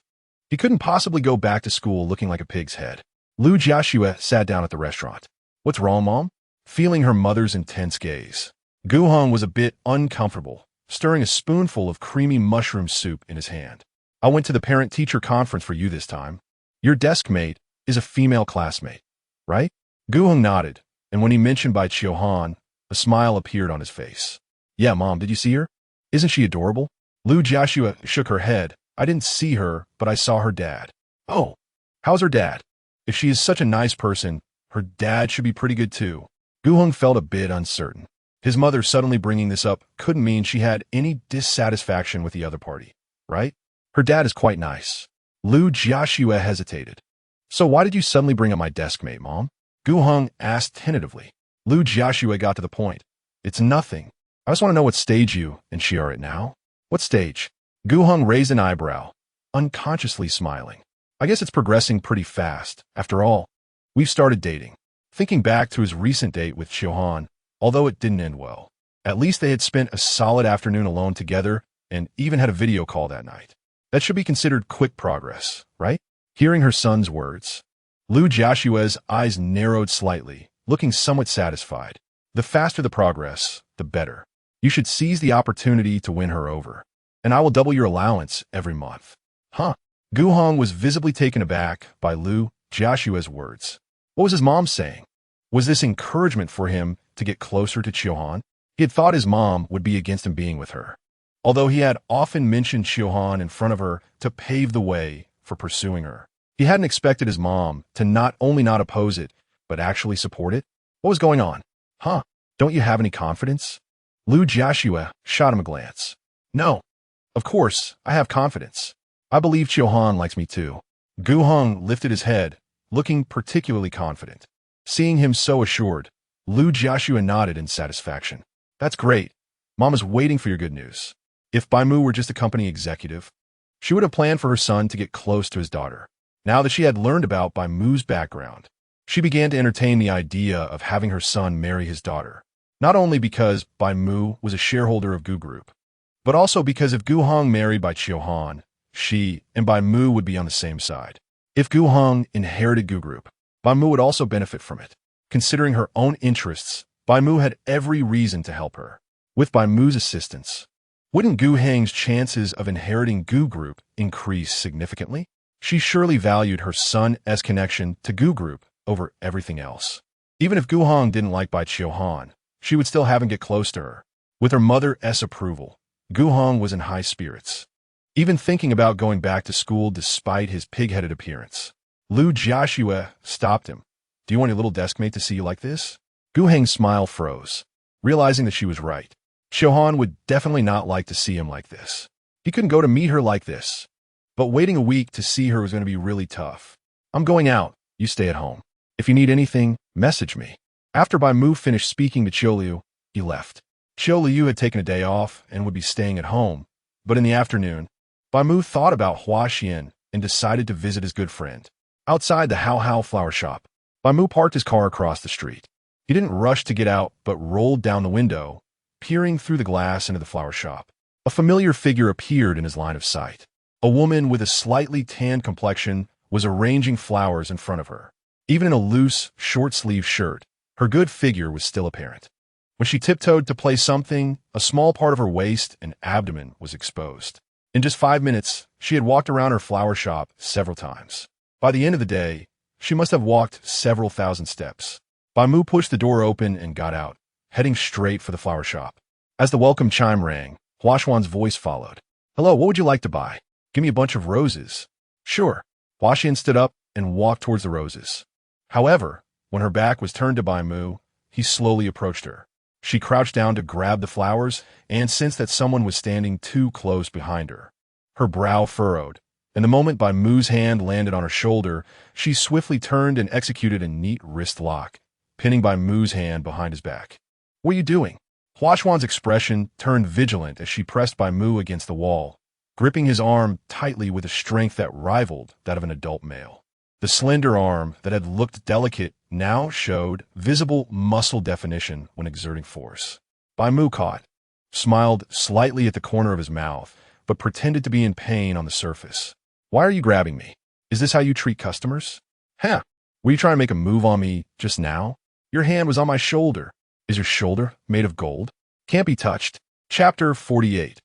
He couldn't possibly go back to school looking like a pig's head. Lu Jiaxue sat down at the restaurant. What's wrong, Mom? Feeling her mother's intense gaze, Gu Heng was a bit uncomfortable, stirring a spoonful of creamy mushroom soup in his hand. I went to the parent-teacher conference for you this time. Your desk mate is a female classmate, right? Gu Heng nodded, and when he mentioned Bai Chuhan, a smile appeared on his face. Yeah, Mom, did you see her? Isn't she adorable? Lu Jiaxue shook her head. I didn't see her, but I saw her dad. Oh, how's her dad? If she is such a nice person, her dad should be pretty good too. Gu Heng felt a bit uncertain. His mother suddenly bringing this up couldn't mean she had any dissatisfaction with the other party, right? Her dad is quite nice. Lu Jiaxue hesitated. So why did you suddenly bring up my desk mate, Mom? Gu Heng asked tentatively. Lu Jiaxue got to the point. It's nothing. I just want to know what stage you and she are at now. What stage? Gu Heng raised an eyebrow, unconsciously smiling. I guess it's progressing pretty fast. After all, we've started dating. Thinking back to his recent date with Chuhan, although it didn't end well, at least they had spent a solid afternoon alone together and even had a video call that night. That should be considered quick progress, right? Hearing her son's words, Lu Jiaxue's eyes narrowed slightly, looking somewhat satisfied. The faster the progress, the better. You should seize the opportunity to win her over, and I will double your allowance every month. Huh? Gu Heng was visibly taken aback by Lu Jiaxue's words. What was his mom saying? Was this encouragement for him to get closer to Chuhan? He had thought his mom would be against him being with her, although he had often mentioned Chuhan in front of her to pave the way for pursuing her. He hadn't expected his mom to not only not oppose it, but actually support it. What was going on? Huh? Don't you have any confidence? Lu Jiaxue shot him a glance. No. Of course, I have confidence. I believe Qiu Han likes me too. Gu Hong lifted his head, looking particularly confident. Seeing him so assured, Lu Jiaxue nodded in satisfaction. That's great. Mama's waiting for your good news. If Bai Mu were just a company executive, she would have planned for her son to get close to his daughter. Now that she had learned about Bai Mu's background, she began to entertain the idea of having her son marry his daughter. Not only because Bai Mu was a shareholder of Gu Group, but also because if Gu Hong married by Qiu Han, she and Bai Mu would be on the same side. If Gu Hong inherited Gu Group, Bai Mu would also benefit from it. Considering her own interests, Bai Mu had every reason to help her. With Bai Mu's assistance, wouldn't Gu Heng's chances of inheriting Gu Group increase significantly? She surely valued her son's connection to Gu Group over everything else. Even if Gu Hong didn't like Bai Qiu Han, she would still have him get close to her. With her mother's approval, Gu Hong was in high spirits, even thinking about going back to school despite his pig-headed appearance. Lu Jiaxue stopped him. Do you want your little deskmate to see you like this? Gu Heng's smile froze, realizing that she was right. Qiu Han would definitely not like to see him like this. He couldn't go to meet her like this. But waiting a week to see her was going to be really tough. I'm going out. You stay at home. If you need anything, message me. After Bai Mu finished speaking to Qiu Luoyu, he left. Qiu Luoyu had taken a day off and would be staying at home. But in the afternoon, Bai Mu thought about Hua Xian and decided to visit his good friend. Outside the Hao Hao flower shop, Bai Mu parked his car across the street. He didn't rush to get out, but rolled down the window, peering through the glass into the flower shop. A familiar figure appeared in his line of sight. A woman with a slightly tanned complexion was arranging flowers in front of her. Even in a loose, short-sleeved shirt, her good figure was still apparent. When she tiptoed to place something, a small part of her waist and abdomen was exposed. In just 5 minutes, she had walked around her flower shop several times. By the end of the day, she must have walked several thousand steps. Bai Mu pushed the door open and got out, heading straight for the flower shop. As the welcome chime rang, Hua Xuan's voice followed. Hello, what would you like to buy? Give me a bunch of roses. Sure. Hua Xian stood up and walked towards the roses. However, when her back was turned to Bai Mu, he slowly approached her. She crouched down to grab the flowers and sensed that someone was standing too close behind her. Her brow furrowed, and the moment Bai Mu's hand landed on her shoulder, she swiftly turned and executed a neat wrist lock, pinning Bai Mu's hand behind his back. What are you doing? Hua Xuan's expression turned vigilant as she pressed Bai Mu against the wall, gripping his arm tightly with a strength that rivaled that of an adult male. The slender arm that had looked delicate now showed visible muscle definition when exerting force. Bai Mu caught, smiled slightly at the corner of his mouth, but pretended to be in pain on the surface. Why are you grabbing me? Is this how you treat customers? Huh? Were you trying to make a move on me just now? Your hand was on my shoulder. Is your shoulder made of gold? Can't be touched. Chapter 48.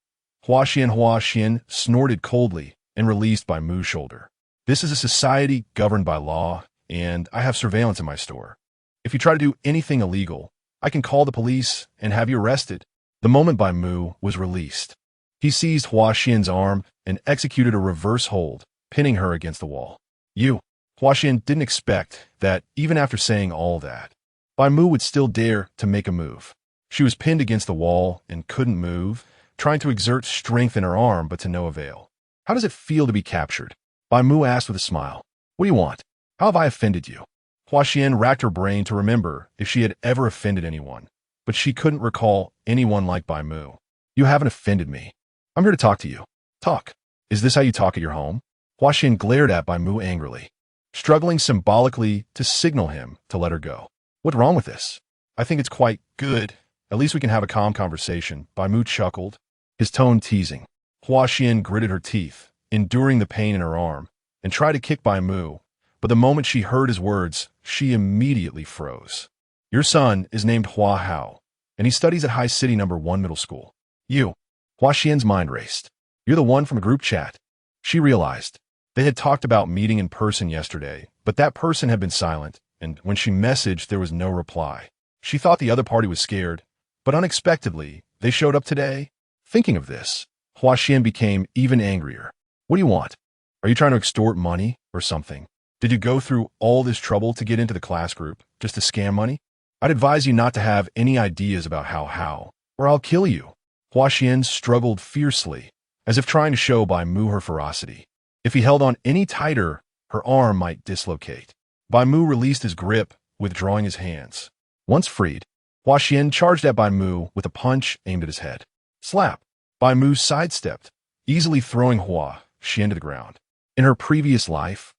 Hua Xian snorted coldly and released Bai Mu's shoulder. This is a society governed by law, and I have surveillance in my store. If you try to do anything illegal, I can call the police and have you arrested. The moment Bai Mu was released, he seized Hua Xian's arm and executed a reverse hold, pinning her against the wall. Hua Xian didn't expect that, even after saying all that, Bai Mu would still dare to make a move. She was pinned against the wall and couldn't move, trying to exert strength in her arm, but to no avail. How does it feel to be captured? Bai Mu asked with a smile. What do you want? How have I offended you? Hua Xian racked her brain to remember if she had ever offended anyone, but she couldn't recall anyone like Bai Mu. You haven't offended me. I'm here to talk to you. Talk. Is this how you talk at your home? Hua Xian glared at Bai Mu angrily, struggling symbolically to signal him to let her go. What's wrong with this? I think it's quite good. At least we can have a calm conversation. Bai Mu chuckled, his tone teasing. Hua Xian gritted her teeth, enduring the pain in her arm, and tried to kick Bai Mu, but the moment she heard his words, she immediately froze. Your son is named Hua Hao, and he studies at High City No. 1 Middle School. You. Hua Xian's mind raced. You're the one from a group chat. She realized. They had talked about meeting in person yesterday, but that person had been silent, and when she messaged, there was no reply. She thought the other party was scared, but unexpectedly, they showed up today. Thinking of this, Hua Xian became even angrier. What do you want? Are you trying to extort money or something? Did you go through all this trouble to get into the class group just to scam money? I'd advise you not to have any ideas about how, or I'll kill you. Hua Xian struggled fiercely, as if trying to show Bai Mu her ferocity. If he held on any tighter, her arm might dislocate. Bai Mu released his grip, withdrawing his hands. Once freed, Hua Xian charged at Bai Mu with a punch aimed at his head. Slap! Bai Mu sidestepped, easily throwing Hua Xian to the ground. In her previous life,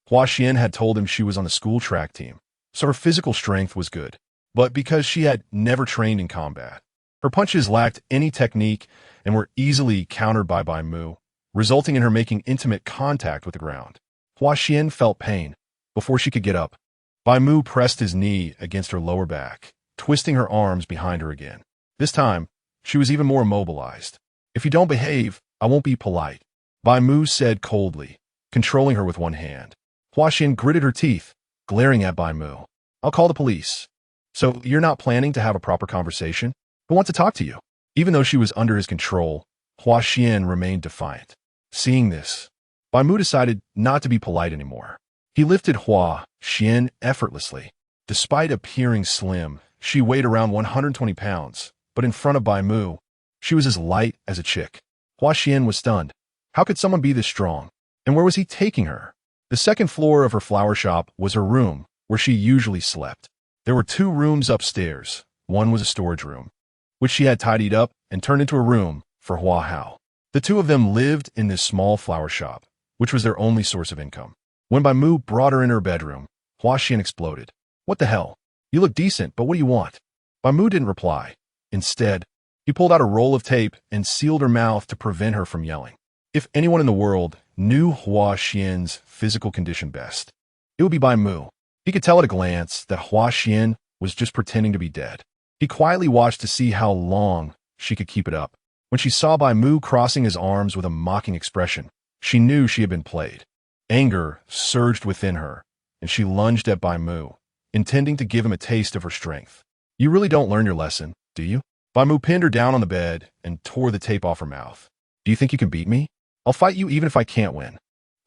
Hua Xian had told him she was on the school track team, so her physical strength was good. But because she had never trained in combat, her punches lacked any technique and were easily countered by Bai Mu, resulting in her making intimate contact with the ground. Hua Xian felt pain. Before she could get up, Bai Mu pressed his knee against her lower back, twisting her arms behind her again. This time, she was even more immobilized. If you don't behave, I won't be polite, Bai Mu said coldly, controlling her with one hand. Hua Xian gritted her teeth, glaring at Bai Mu. I'll call the police. So you're not planning to have a proper conversation? I want to talk to you. Even though she was under his control, Hua Xian remained defiant. Seeing this, Bai Mu decided not to be polite anymore. He lifted Hua Xian effortlessly. Despite appearing slim, she weighed around 120 pounds, but in front of Bai Mu, she was as light as a chick. Hua Xian was stunned. How could someone be this strong? And where was he taking her? The second floor of her flower shop was her room, where she usually slept. There were 2 rooms upstairs. One was a storage room, which she had tidied up and turned into a room for Hua Hao. The 2 of them lived in this small flower shop, which was their only source of income. When Bai Mu brought her in her bedroom, Hua Xian exploded. What the hell? You look decent, but what do you want? Bai Mu didn't reply. Instead, he pulled out a roll of tape and sealed her mouth to prevent her from yelling. If anyone in the world knew Hua Xian's physical condition best, it would be Bai Mu. He could tell at a glance that Hua Xian was just pretending to be dead. He quietly watched to see how long she could keep it up. When she saw Bai Mu crossing his arms with a mocking expression, she knew she had been played. Anger surged within her, and she lunged at Bai Mu, intending to give him a taste of her strength. You really don't learn your lesson, do you? Bai Mu pinned her down on the bed and tore the tape off her mouth. Do you think you can beat me? I'll fight you even if I can't win.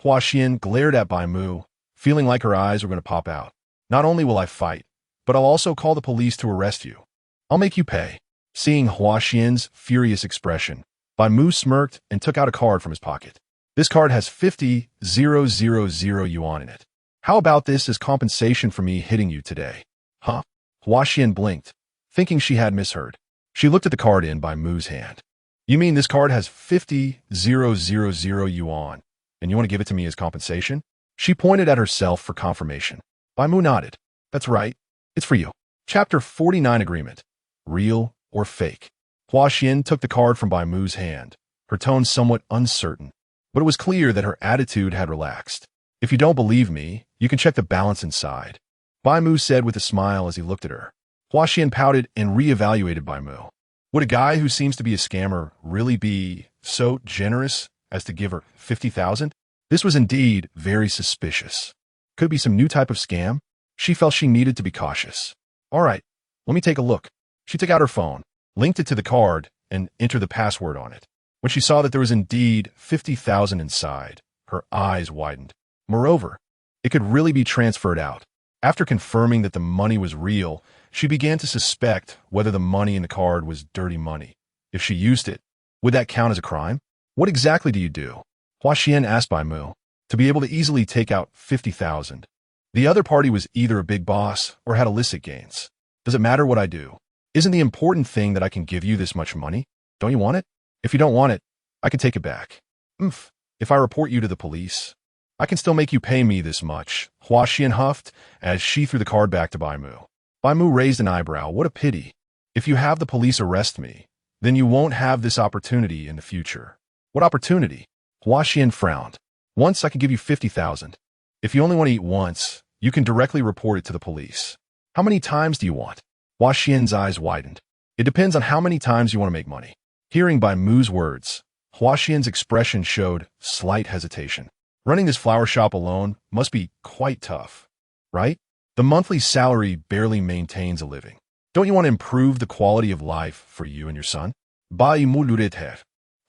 Hua Xian glared at Bai Mu, feeling like her eyes were going to pop out. Not only will I fight, but I'll also call the police to arrest you. I'll make you pay. Seeing Hua Xian's furious expression, Bai Mu smirked and took out a card from his pocket. This card has 50,000 yuan in it. How about this as compensation for me hitting you today? Huh? Hua Xian blinked, thinking she had misheard. She looked at the card in Bai Mu's hand. You mean this card has 50,000 yuan, and you want to give it to me as compensation? She pointed at herself for confirmation. Bai Mu nodded. That's right. It's for you. Chapter 49 Agreement. Real or fake? Hua Xian took the card from Bai Mu's hand, her tone somewhat uncertain, but it was clear that her attitude had relaxed. If you don't believe me, you can check the balance inside, Bai Mu said with a smile as he looked at her. Hua Xian pouted and re-evaluated Bai Mu. Would a guy who seems to be a scammer really be so generous as to give her 50,000? This was indeed very suspicious. Could it be some new type of scam? She felt she needed to be cautious. All right, let me take a look. She took out her phone, linked it to the card, and entered the password on it. When she saw that there was indeed 50,000 inside, her eyes widened. Moreover, it could really be transferred out. After confirming that the money was real, she began to suspect whether the money in the card was dirty money. If she used it, would that count as a crime? What exactly do you do? Hua Xian asked Bai Mu. To be able to easily take out 50,000. The other party was either a big boss or had illicit gains. Does it matter what I do? Isn't the important thing that I can give you this much money? Don't you want it? If you don't want it, I can take it back. If I report you to the police, I can still make you pay me this much, Hua Xian huffed as she threw the card back to Bai Mu. Bai Mu raised an eyebrow. What a pity. If you have the police arrest me, then you won't have this opportunity in the future. What opportunity? Hua Xian frowned. Once I can give you 50,000. If you only want to eat once, you can directly report it to the police. How many times do you want? Hua Xian's eyes widened. It depends on how many times you want to make money. Hearing Bai Mu's words, Hua Xian's expression showed slight hesitation. Running this flower shop alone must be quite tough, right? The monthly salary barely maintains a living. Don't you want to improve the quality of life for you and your son? Bai Mu lureter.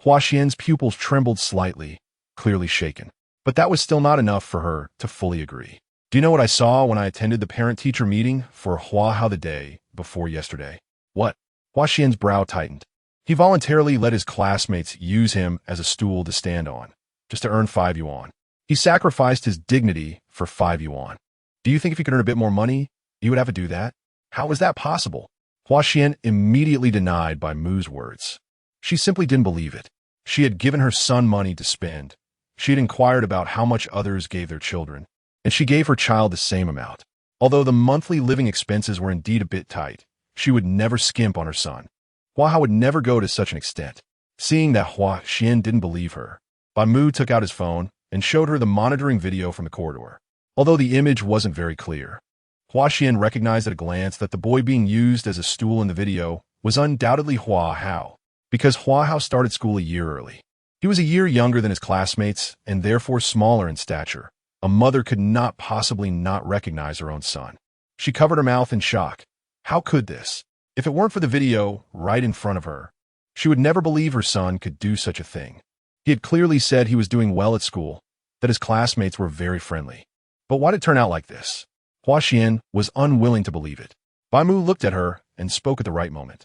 Hua Xian's pupils trembled slightly, clearly shaken. But that was still not enough for her to fully agree. Do you know what I saw when I attended the parent-teacher meeting for Hua Hao the day before yesterday? What? Hua Xian's brow tightened. He voluntarily let his classmates use him as a stool to stand on, just to earn 5 yuan. He sacrificed his dignity for 5 yuan. Do you think if he could earn a bit more money, he would have to do that? How was that possible? Hua Xian immediately denied Bai Mu's words. She simply didn't believe it. She had given her son money to spend. She had inquired about how much others gave their children, and she gave her child the same amount. Although the monthly living expenses were indeed a bit tight, she would never skimp on her son. Hua Hao would never go to such an extent. Seeing that Hua Xian didn't believe her, Bai Mu took out his phone and showed her the monitoring video from the corridor. Although the image wasn't very clear, Hua Xian recognized at a glance that the boy being used as a stool in the video was undoubtedly Hua Hao, because Hua Hao started school a year early. He was a year younger than his classmates and therefore smaller in stature. A mother could not possibly not recognize her own son. She covered her mouth in shock. How could this? If it weren't for the video right in front of her, she would never believe her son could do such a thing. He had clearly said he was doing well at school, that his classmates were very friendly. But why did it turn out like this? Hua Xian was unwilling to believe it. Bai Mu looked at her and spoke at the right moment.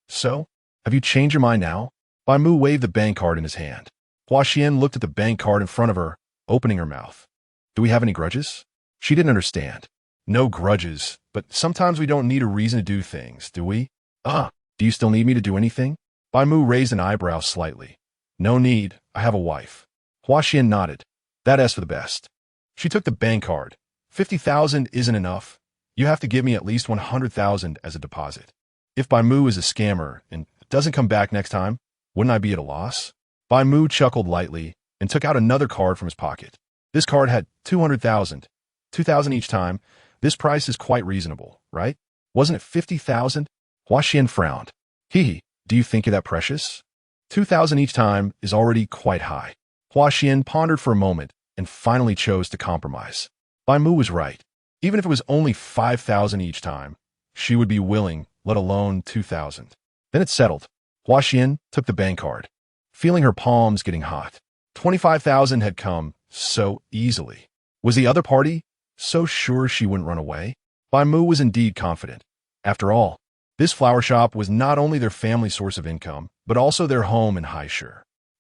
So, have you changed your mind now? Bai Mu waved the bank card in his hand. Hua Xian looked at the bank card in front of her, opening her mouth. Do we have any grudges? She didn't understand. No grudges, but sometimes we don't need a reason to do things, do we? Do you still need me to do anything? Bai Mu raised an eyebrow slightly. No need, I have a wife. Hua Xian nodded. That's for the best. She took the bank card. 50,000 isn't enough. You have to give me at least 100,000 as a deposit. If Bai Mu is a scammer and doesn't come back next time, wouldn't I be at a loss? Bai Mu chuckled lightly and took out another card from his pocket. This card had 200,000. 2,000 each time. This price is quite reasonable, right? Wasn't it 50,000? Hua Xian frowned. Hee, do you think you're that precious? 2,000 each time is already quite high. Hua Xian pondered for a moment and finally chose to compromise. Bai Mu was right. Even if it was only 5,000 each time, she would be willing, let alone 2,000. Then it settled. Hua Xian took the bank card, feeling her palms getting hot. 25,000 had come so easily. Was the other party so sure she wouldn't run away? Bai Mu was indeed confident. After all, this flower shop was not only their family source of income, but also their home in Haishu.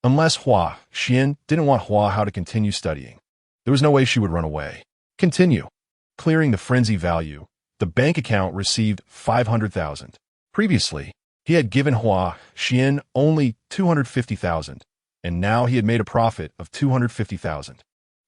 Unless Hua Xian didn't want Hua Hao to continue studying, there was no way she would run away. Continue. Clearing the frenzy value, the bank account received 500,000. Previously, he had given Hua Xian only 250,000, and now he had made a profit of 250,000.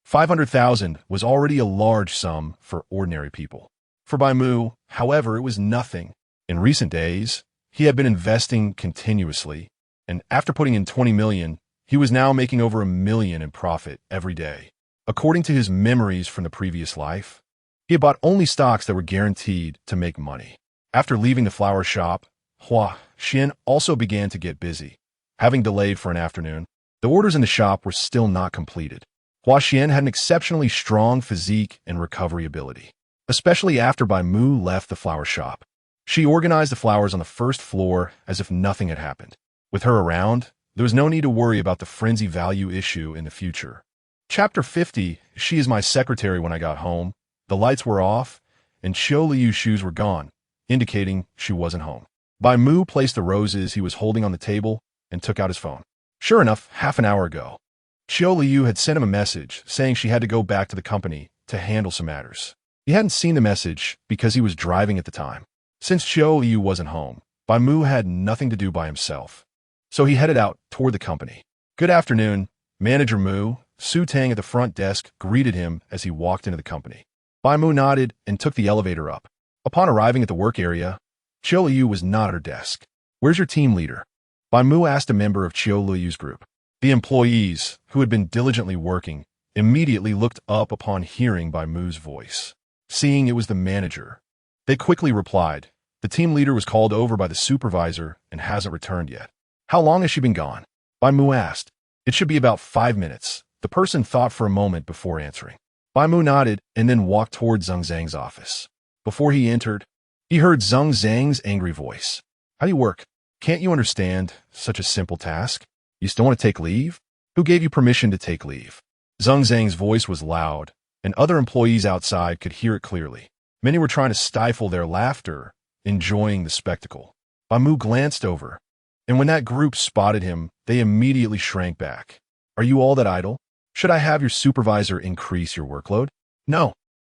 500,000 was already a large sum for ordinary people. For Bai Mu, however, it was nothing. In recent days, he had been investing continuously, and after putting in 20 million, he was now making over 1 million in profit every day. According to his memories from the previous life, he had bought only stocks that were guaranteed to make money. After leaving the flower shop, Hua Xian also began to get busy. Having delayed for an afternoon, the orders in the shop were still not completed. Hua Xian had an exceptionally strong physique and recovery ability, especially after Bai Mu left the flower shop. She organized the flowers on the first floor as if nothing had happened. With her around, there was no need to worry about the frenzy value issue in the future. Chapter 50, She is my secretary when I got home. The lights were off, and Qiu Luoyu's shoes were gone, indicating she wasn't home. Bai Mu placed the roses he was holding on the table and took out his phone. Sure enough, half an hour ago, Qiu Luoyu had sent him a message saying she had to go back to the company to handle some matters. He hadn't seen the message because he was driving at the time. Since Qiu Luoyu wasn't home, Bai Mu had nothing to do by himself, so he headed out toward the company. Good afternoon, Manager Mu. Su Tang at the front desk greeted him as he walked into the company. Bai Mu nodded and took the elevator up. Upon arriving at the work area, Qiu Luoyu was not at her desk. Where's your team leader? Bai Mu asked a member of Qiu Luoyu's group. The employees, who had been diligently working, immediately looked up upon hearing Bai Mu's voice. Seeing it was the manager, they quickly replied, the team leader was called over by the supervisor and hasn't returned yet. How long has she been gone? Bai Mu asked. It should be about 5 minutes. The person thought for a moment before answering. Bai Mu nodded and then walked toward Zhang Zhang's office. Before he entered, he heard Zhang Zhang's angry voice. How do you work? Can't you understand such a simple task? You still want to take leave? Who gave you permission to take leave? Zhang Zhang's voice was loud, and other employees outside could hear it clearly. Many were trying to stifle their laughter, enjoying the spectacle. Bai Mu glanced over, and when that group spotted him, they immediately shrank back. Are you all that idle? Should I have your supervisor increase your workload? No.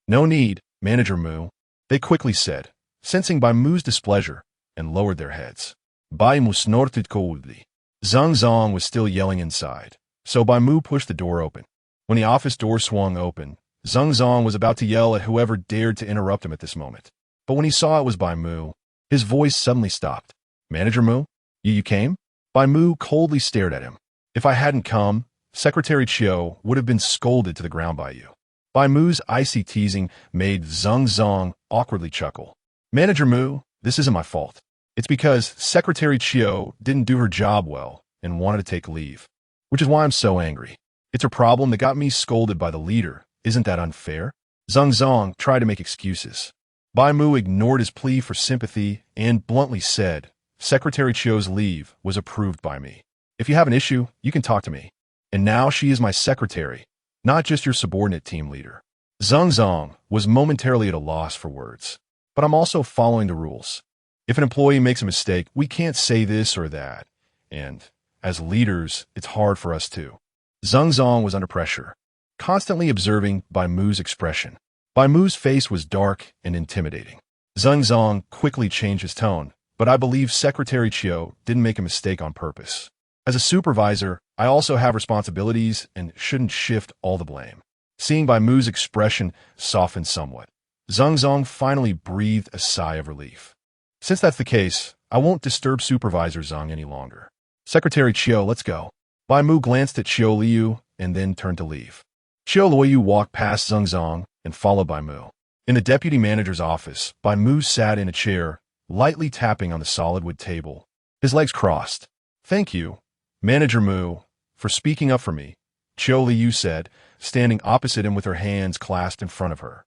No need, Manager Mu, they quickly said, sensing Bai Mu's displeasure, and lowered their heads. Bai Mu snorted coldly. Zhang Zong was still yelling inside, so Bai Mu pushed the door open. When the office door swung open, Zhang Zong was about to yell at whoever dared to interrupt him at this moment. But when he saw it was Bai Mu, his voice suddenly stopped. Manager Mu, you came? Bai Mu coldly stared at him. If I hadn't come, Secretary Qiu would have been scolded to the ground by you. Bai Mu's icy teasing made Zhang Zong awkwardly chuckle. Manager Mu, this isn't my fault. It's because Secretary Qiu didn't do her job well and wanted to take leave, which is why I'm so angry. It's her problem that got me scolded by the leader. Isn't that unfair? Zhang Zong tried to make excuses. Bai Mu ignored his plea for sympathy and bluntly said, Secretary Qiu's leave was approved by me. If you have an issue, you can talk to me. And now she is my secretary, not just your subordinate team leader. Zhang Zong was momentarily at a loss for words. But I'm also following the rules. If an employee makes a mistake, we can't say this or that. And as leaders, it's hard for us too. Zhang Zong was under pressure, constantly observing Bai Mu's expression. Bai Mu's face was dark and intimidating. Zhang Zong quickly changed his tone, but I believe Secretary Qiu didn't make a mistake on purpose. As a supervisor, I also have responsibilities and shouldn't shift all the blame. Seeing Bai Mu's expression soften somewhat, Zhang Zong finally breathed a sigh of relief. Since that's the case, I won't disturb Supervisor Zhang any longer. Secretary Qiu, let's go. Bai Mu glanced at Qiu Luoyu and then turned to leave. Qiu Luoyu walked past Zhang Zong and followed Bai Mu. In the deputy manager's office, Bai Mu sat in a chair, lightly tapping on the solid wood table. His legs crossed. Thank you, Manager Mu, for speaking up for me, Qiu Luoyu said, standing opposite him with her hands clasped in front of her.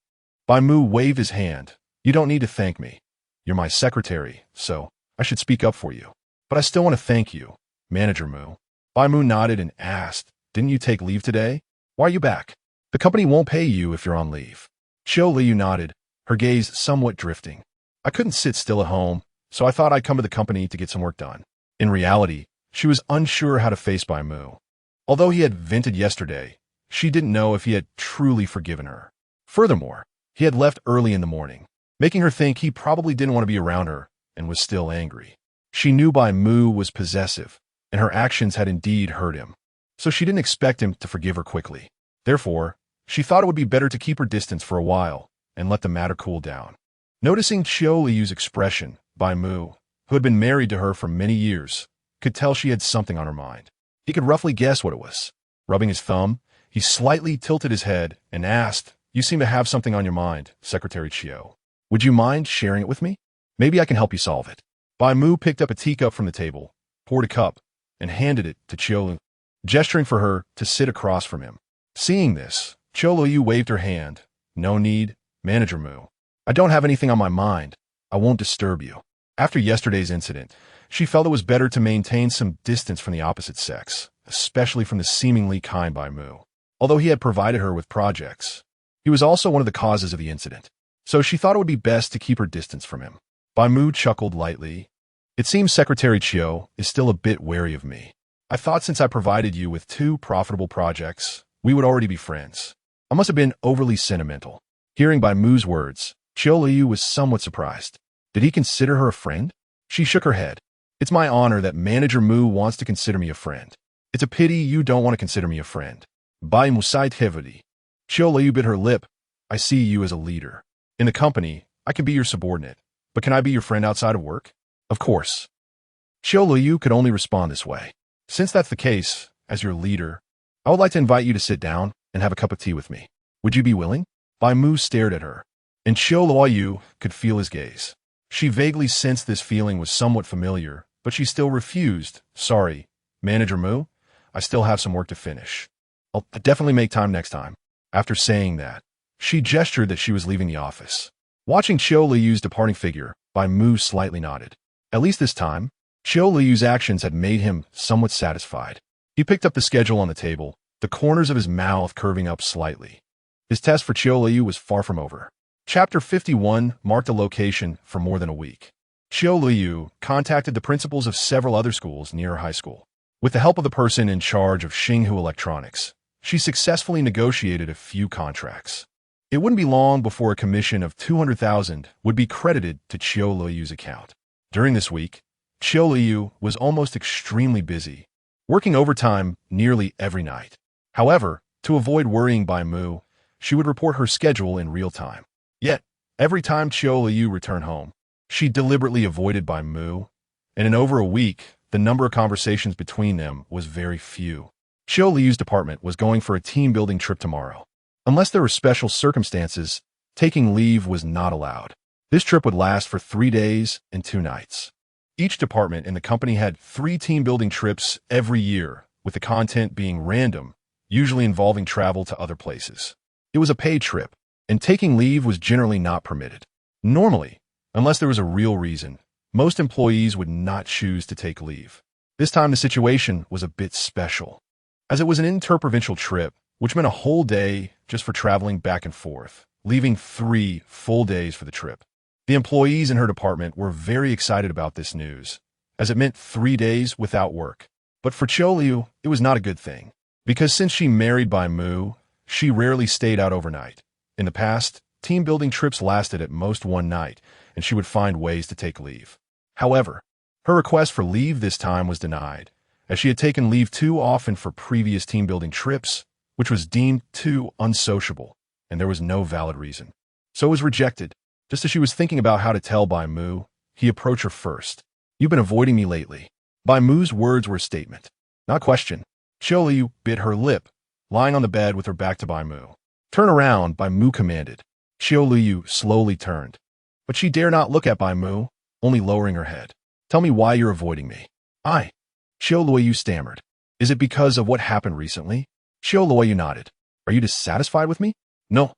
Bai Mu waved his hand. You don't need to thank me. You're my secretary, so I should speak up for you. But I still want to thank you, Manager Mu. Bai Mu nodded and asked, didn't you take leave today? Why are you back? The company won't pay you if you're on leave. Qiu Luoyu nodded, her gaze somewhat drifting. I couldn't sit still at home, so I thought I'd come to the company to get some work done. In reality, she was unsure how to face Bai Mu. Although he had vented yesterday, she didn't know if he had truly forgiven her. Furthermore, he had left early in the morning, making her think he probably didn't want to be around her and was still angry. She knew Bai Mu was possessive, and her actions had indeed hurt him, so she didn't expect him to forgive her quickly. Therefore, she thought it would be better to keep her distance for a while and let the matter cool down. Noticing Qiu Luoyu's expression, Bai Mu, who had been married to her for many years, could tell she had something on her mind. He could roughly guess what it was. Rubbing his thumb, he slightly tilted his head and asked, You seem to have something on your mind, Secretary Qiu. Would you mind sharing it with me? Maybe I can help you solve it. Bai Mu picked up a teacup from the table, poured a cup, and handed it to Qiu Luoyu, gesturing for her to sit across from him. Seeing this, Qiu Luoyu waved her hand. No need, Manager Mu. I don't have anything on my mind. I won't disturb you. After yesterday's incident, she felt it was better to maintain some distance from the opposite sex, especially from the seemingly kind Bai Mu. Although he had provided her with projects, he was also one of the causes of the incident, so she thought it would be best to keep her distance from him. Bai Mu chuckled lightly. It seems Secretary Qiu is still a bit wary of me. I thought since I provided you with 2 profitable projects, we would already be friends. I must have been overly sentimental. Hearing Bai Mu's words, Qiu Luoyu was somewhat surprised. Did he consider her a friend? She shook her head. It's my honor that Manager Mu wants to consider me a friend. It's a pity you don't want to consider me a friend. Bai Mu sighed heavily. Qiu Luoyu bit her lip. I see you as a leader. In the company, I can be your subordinate, but can I be your friend outside of work? Of course. Qiu Luoyu could only respond this way. Since that's the case, as your leader, I would like to invite you to sit down and have a cup of tea with me. Would you be willing? Bai Mu stared at her, and Qiu Luoyu could feel his gaze. She vaguely sensed this feeling was somewhat familiar, but she still refused. Sorry, Manager Mu, I still have some work to finish. I'll definitely make time next time. After saying that, she gestured that she was leaving the office. Watching Qiu Luoyu's departing figure, Bai Mu slightly nodded. At least this time, Qiu Luoyu's actions had made him somewhat satisfied. He picked up the schedule on the table, the corners of his mouth curving up slightly. His test for Qiu Luoyu was far from over. Chapter 51 marked a location for more than a week. Qiu Luoyu contacted the principals of several other schools near her high school. With the help of the person in charge of Xinghu Electronics, she successfully negotiated a few contracts. It wouldn't be long before a commission of 200,000 would be credited to Qiu Luoyu's account. During this week, Qiu Luoyu was almost extremely busy, working overtime nearly every night. However, to avoid worrying Bai Mu, she would report her schedule in real time. Yet, every time Qiu Luoyu returned home, she deliberately avoided Bai Mu, and in over a week, the number of conversations between them was very few. Qiu Luoyu's department was going for a team-building trip tomorrow. Unless there were special circumstances, taking leave was not allowed. This trip would last for 3 days and 2 nights. Each department in the company had 3 team-building trips every year, with the content being random, usually involving travel to other places. It was a paid trip, and taking leave was generally not permitted. Normally, unless there was a real reason, most employees would not choose to take leave. This time the situation was a bit special, as it was an interprovincial trip, which meant a whole day just for traveling back and forth, leaving 3 full days for the trip. The employees in her department were very excited about this news, as it meant 3 days without work. But for Qiu Luoyu, it was not a good thing, because since she married Bai Mu, she rarely stayed out overnight. In the past, team-building trips lasted at most 1 night, and she would find ways to take leave. However, her request for leave this time was denied, as she had taken leave too often for previous team-building trips, which was deemed too unsociable, and there was no valid reason. So it was rejected. Just as she was thinking about how to tell Bai Mu, he approached her first. "You've been avoiding me lately." Bai Mu's words were a statement, not a question. Qiu Luoyu bit her lip, lying on the bed with her back to Bai Mu. "Turn around," Bai Mu commanded. Qiu Luoyu slowly turned, but she dare not look at Bai Mu, only lowering her head. "Tell me why you're avoiding me." Qiu Luoyu stammered. "Is it because of what happened recently?" Qiu Luoyu nodded. "Are you dissatisfied with me?" No.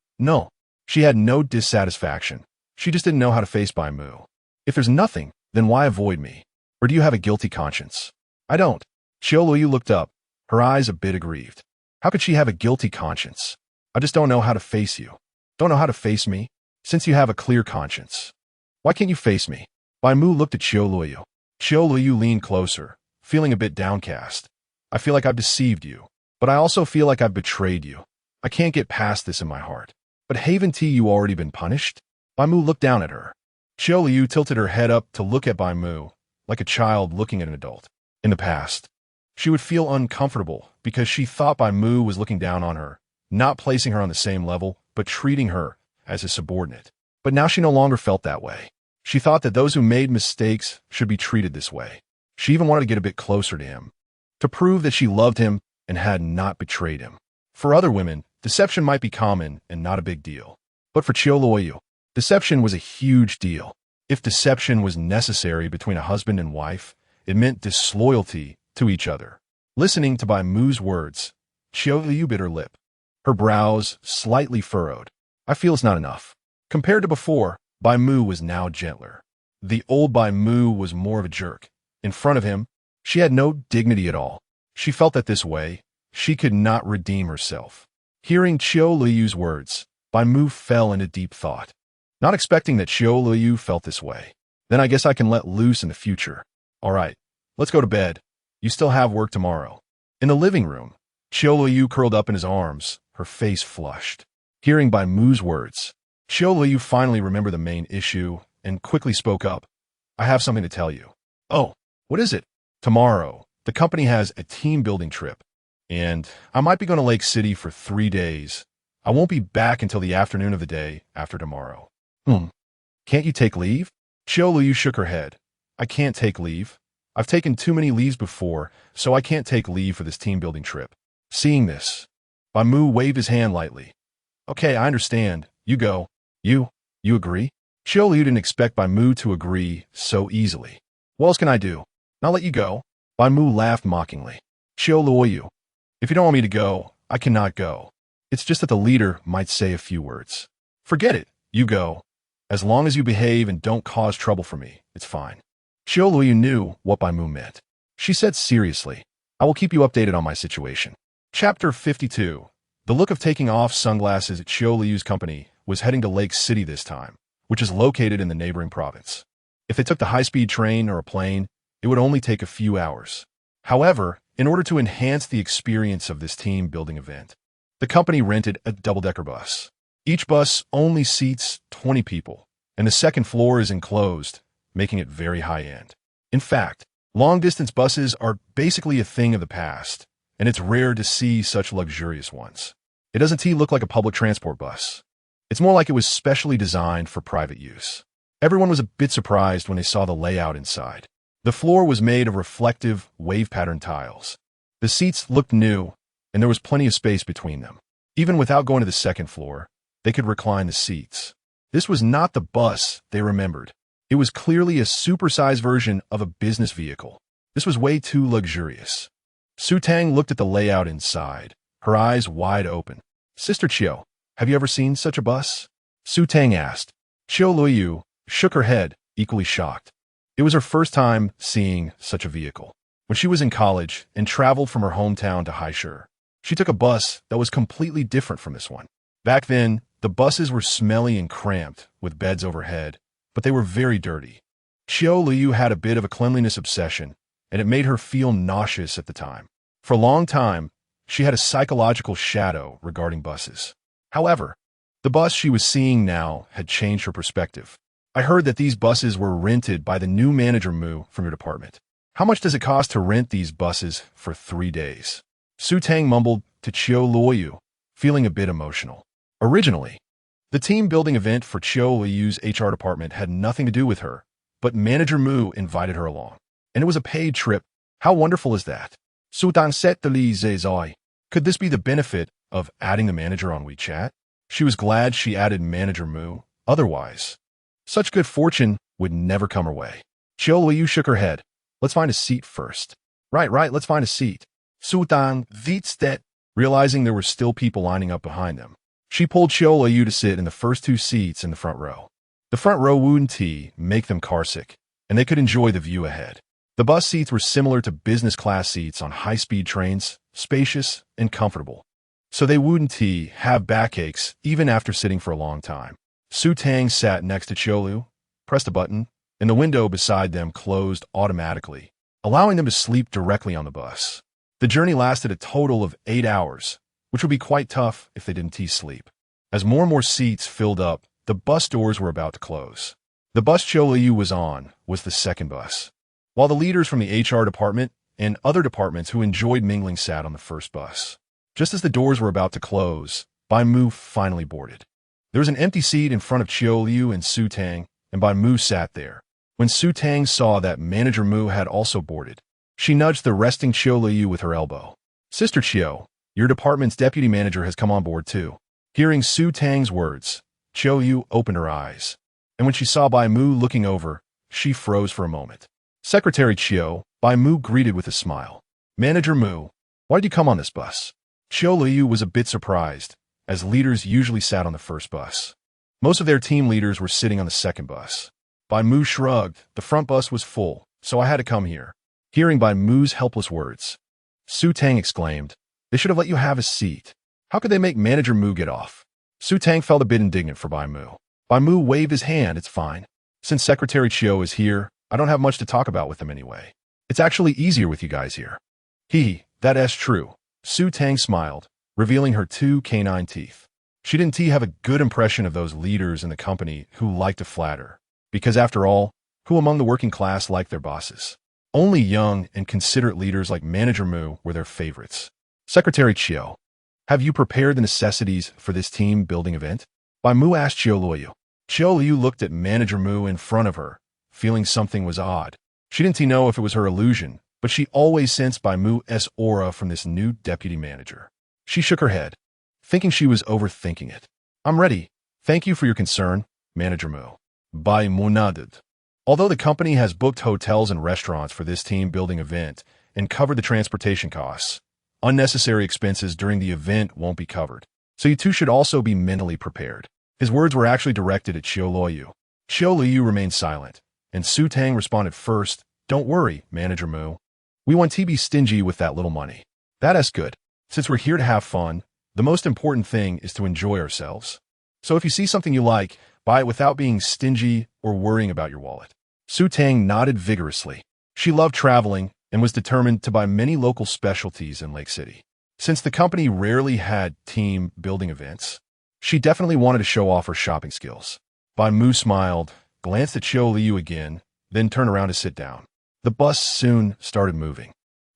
She had no dissatisfaction. She just didn't know how to face Bai Mu. "If there's nothing, then why avoid me? Or do you have a guilty conscience?" "I don't." Qiu Luoyu looked up, her eyes a bit aggrieved. How could she have a guilty conscience? "I just don't know how to face you." "Don't know how to face me? Since you have a clear conscience, why can't you face me?" Bai Mu looked at Qiu Luoyu. Qiu Luoyu leaned closer, feeling a bit downcast. "I feel like I've deceived you, but I also feel like I've betrayed you. I can't get past this in my heart." "But haven't you already been punished?" Bai Mu looked down at her. Qiu Luoyu tilted her head up to look at Bai Mu, like a child looking at an adult. In the past, she would feel uncomfortable because she thought Bai Mu was looking down on her, not placing her on the same level, but treating her as a subordinate. But now she no longer felt that way. She thought that those who made mistakes should be treated this way. She even wanted to get a bit closer to him, to prove that she loved him and had not betrayed him. For other women, deception might be common and not a big deal. But for Qiu Luoyu, deception was a huge deal. If deception was necessary between a husband and wife, it meant disloyalty to each other. Listening to Bai Mu's words, Qiu Luoyu bit her lip, her brows slightly furrowed. "I feel it's not enough." Compared to before, Bai Mu was now gentler. The old Bai Mu was more of a jerk. In front of him, she had no dignity at all. She felt that this way, she could not redeem herself. Hearing Qiu Luoyu's words, Bai Mu fell into deep thought, not expecting that Qiu Luoyu felt this way. "Then I guess I can let loose in the future. All right, let's go to bed. You still have work tomorrow." In the living room, Qiu Luoyu curled up in his arms, her face flushed. Hearing Bai Mu's words, Qiu Luoyu finally remembered the main issue and quickly spoke up. "I have something to tell you." "Oh, what is it?" "Tomorrow, the company has a team-building trip, and I might be going to Lake City for 3 days. I won't be back until the afternoon of the day after tomorrow." Can't you take leave?" Qiu Luoyu shook her head. "I can't take leave. I've taken too many leaves before, so I can't take leave for this team-building trip." Seeing this, Bai Mu waved his hand lightly. "Okay, I understand. You go." You agree?" Qiu Luoyu didn't expect Bai Mu to agree so easily. "What else can I do? Not let you go?" Bai Mu laughed mockingly. "Qiu Luoyu, if you don't want me to go, I cannot go. It's just that the leader might say a few words." "Forget it. You go. As long as you behave and don't cause trouble for me, it's fine." Qiu Luoyu knew what Bai Mu meant. She said seriously, "I will keep you updated on my situation." Chapter 52. The look of taking off sunglasses at Qiu Luoyu's company was heading to Lake City this time, which is located in the neighboring province. If they took the high-speed train or a plane, it would only take a few hours. However, In order to enhance the experience of this team-building event, the company rented a double-decker bus. Each bus only seats 20 people, and the second floor is enclosed, making it very high-end. In fact, long-distance buses are basically a thing of the past, and it's rare to see such luxurious ones. It doesn't look like a public transport bus. It's more like it was specially designed for private use. Everyone was a bit surprised when they saw the layout inside. The floor was made of reflective, wave-pattern tiles. The seats looked new, and there was plenty of space between them. Even without going to the second floor, they could recline the seats. This was not the bus they remembered. It was clearly a supersized version of a business vehicle. This was way too luxurious. Su Tang looked at the layout inside, her eyes wide open. "Sister Qiu, have you ever seen such a bus?" Su Tang asked. Qiu Luoyu shook her head, equally shocked. It was her first time seeing such a vehicle. When she was in college and traveled from her hometown to Haishur, she took a bus that was completely different from this one. Back then, the buses were smelly and cramped, with beds overhead, but they were very dirty. Qiu Luoyu had a bit of a cleanliness obsession, and it made her feel nauseous at the time. For a long time, she had a psychological shadow regarding buses. However, the bus she was seeing now had changed her perspective. "I heard that these buses were rented by the new manager Mu from your department. How much does it cost to rent these buses for 3 days?" Su Tang mumbled to Qiu Luoyu, feeling a bit emotional. Originally, the team-building event for Qiu Luoyu's HR department had nothing to do with her, but Manager Mu invited her along. And it was a paid trip. How wonderful is that? Su Tang said to Li Zizai. Could this be the benefit of adding the manager on WeChat? She was glad she added Manager Mu. Otherwise, such good fortune would never come her way. Qiu Luoyu shook her head. "Let's find a seat first." Right, let's find a seat. Su Tang that, realizing there were still people lining up behind them. She pulled Qiu Luoyu to sit in the first 2 seats in the front row. The front row wouldn't make them carsick, and they could enjoy the view ahead. The bus seats were similar to business class seats on high-speed trains, spacious and comfortable. So they wouldn't have backaches even after sitting for a long time. Su Tang sat next to Qiu Luoyu, pressed a button, and the window beside them closed automatically, allowing them to sleep directly on the bus. The journey lasted a total of 8 hours, which would be quite tough if they didn't sleep. As more and more seats filled up, the bus doors were about to close. The bus Qiu Luoyu was on was the second bus, while the leaders from the HR department and other departments who enjoyed mingling sat on the first bus. Just as the doors were about to close, Bai Mu finally boarded. There was an empty seat in front of Qiu Luoyu and Su Tang, and Bai Mu sat there. When Su Tang saw that Manager Mu had also boarded, she nudged the resting Qiu Luoyu with her elbow. "Sister Qiu, your department's deputy manager has come on board too." Hearing Su Tang's words, Qiu Luoyu opened her eyes, and when she saw Bai Mu looking over, she froze for a moment. "Secretary Qiu," Bai Mu greeted with a smile. "Manager Mu, why did you come on this bus?" Qiu Luoyu was a bit surprised, as leaders usually sat on the first bus. Most of their team leaders were sitting on the second bus. Bai Mu shrugged. "The front bus was full, so I had to come here." Hearing Bai Mu's helpless words, Su Tang exclaimed, "They should have let you have a seat. How could they make Manager Mu get off?" Su Tang felt a bit indignant for Bai Mu. Bai Mu waved his hand. "It's fine. Since Secretary Qiu is here, I don't have much to talk about with him anyway. It's actually easier with you guys here." That is true." Su Tang smiled, revealing her 2 canine teeth. She didn't have a good impression of those leaders in the company who liked to flatter, because after all, who among the working class liked their bosses? Only young and considerate leaders like Manager Mu were their favorites. "Secretary Qiu, have you prepared the necessities for this team-building event?" Bai Mu asked Qiu Luoyu. Qiu Luoyu looked at Manager Mu in front of her, feeling something was odd. She didn't know if it was her illusion, but she always sensed Bai Mu's aura from this new deputy manager. She shook her head, thinking she was overthinking it. "I'm ready. Thank you for your concern, Manager Mu." Bai Mu nodded. Although the company has booked hotels and restaurants for this team-building event and covered the transportation costs, unnecessary expenses during the event won't be covered. So you two should also be mentally prepared. His words were actually directed at Qiu Luoyu. Qiu Luoyu remained silent, and Su Tang responded first, "Don't worry, Manager Mu. We want to be stingy with that little money." "That is good. Since we're here to have fun, the most important thing is to enjoy ourselves. So if you see something you like, buy it without being stingy or worrying about your wallet." Su Tang nodded vigorously. She loved traveling, and was determined to buy many local specialties in Lake City. Since the company rarely had team building events, she definitely wanted to show off her shopping skills. Bai Mu smiled, glanced at Qiu Luoyu again, then turned around to sit down. The bus soon started moving.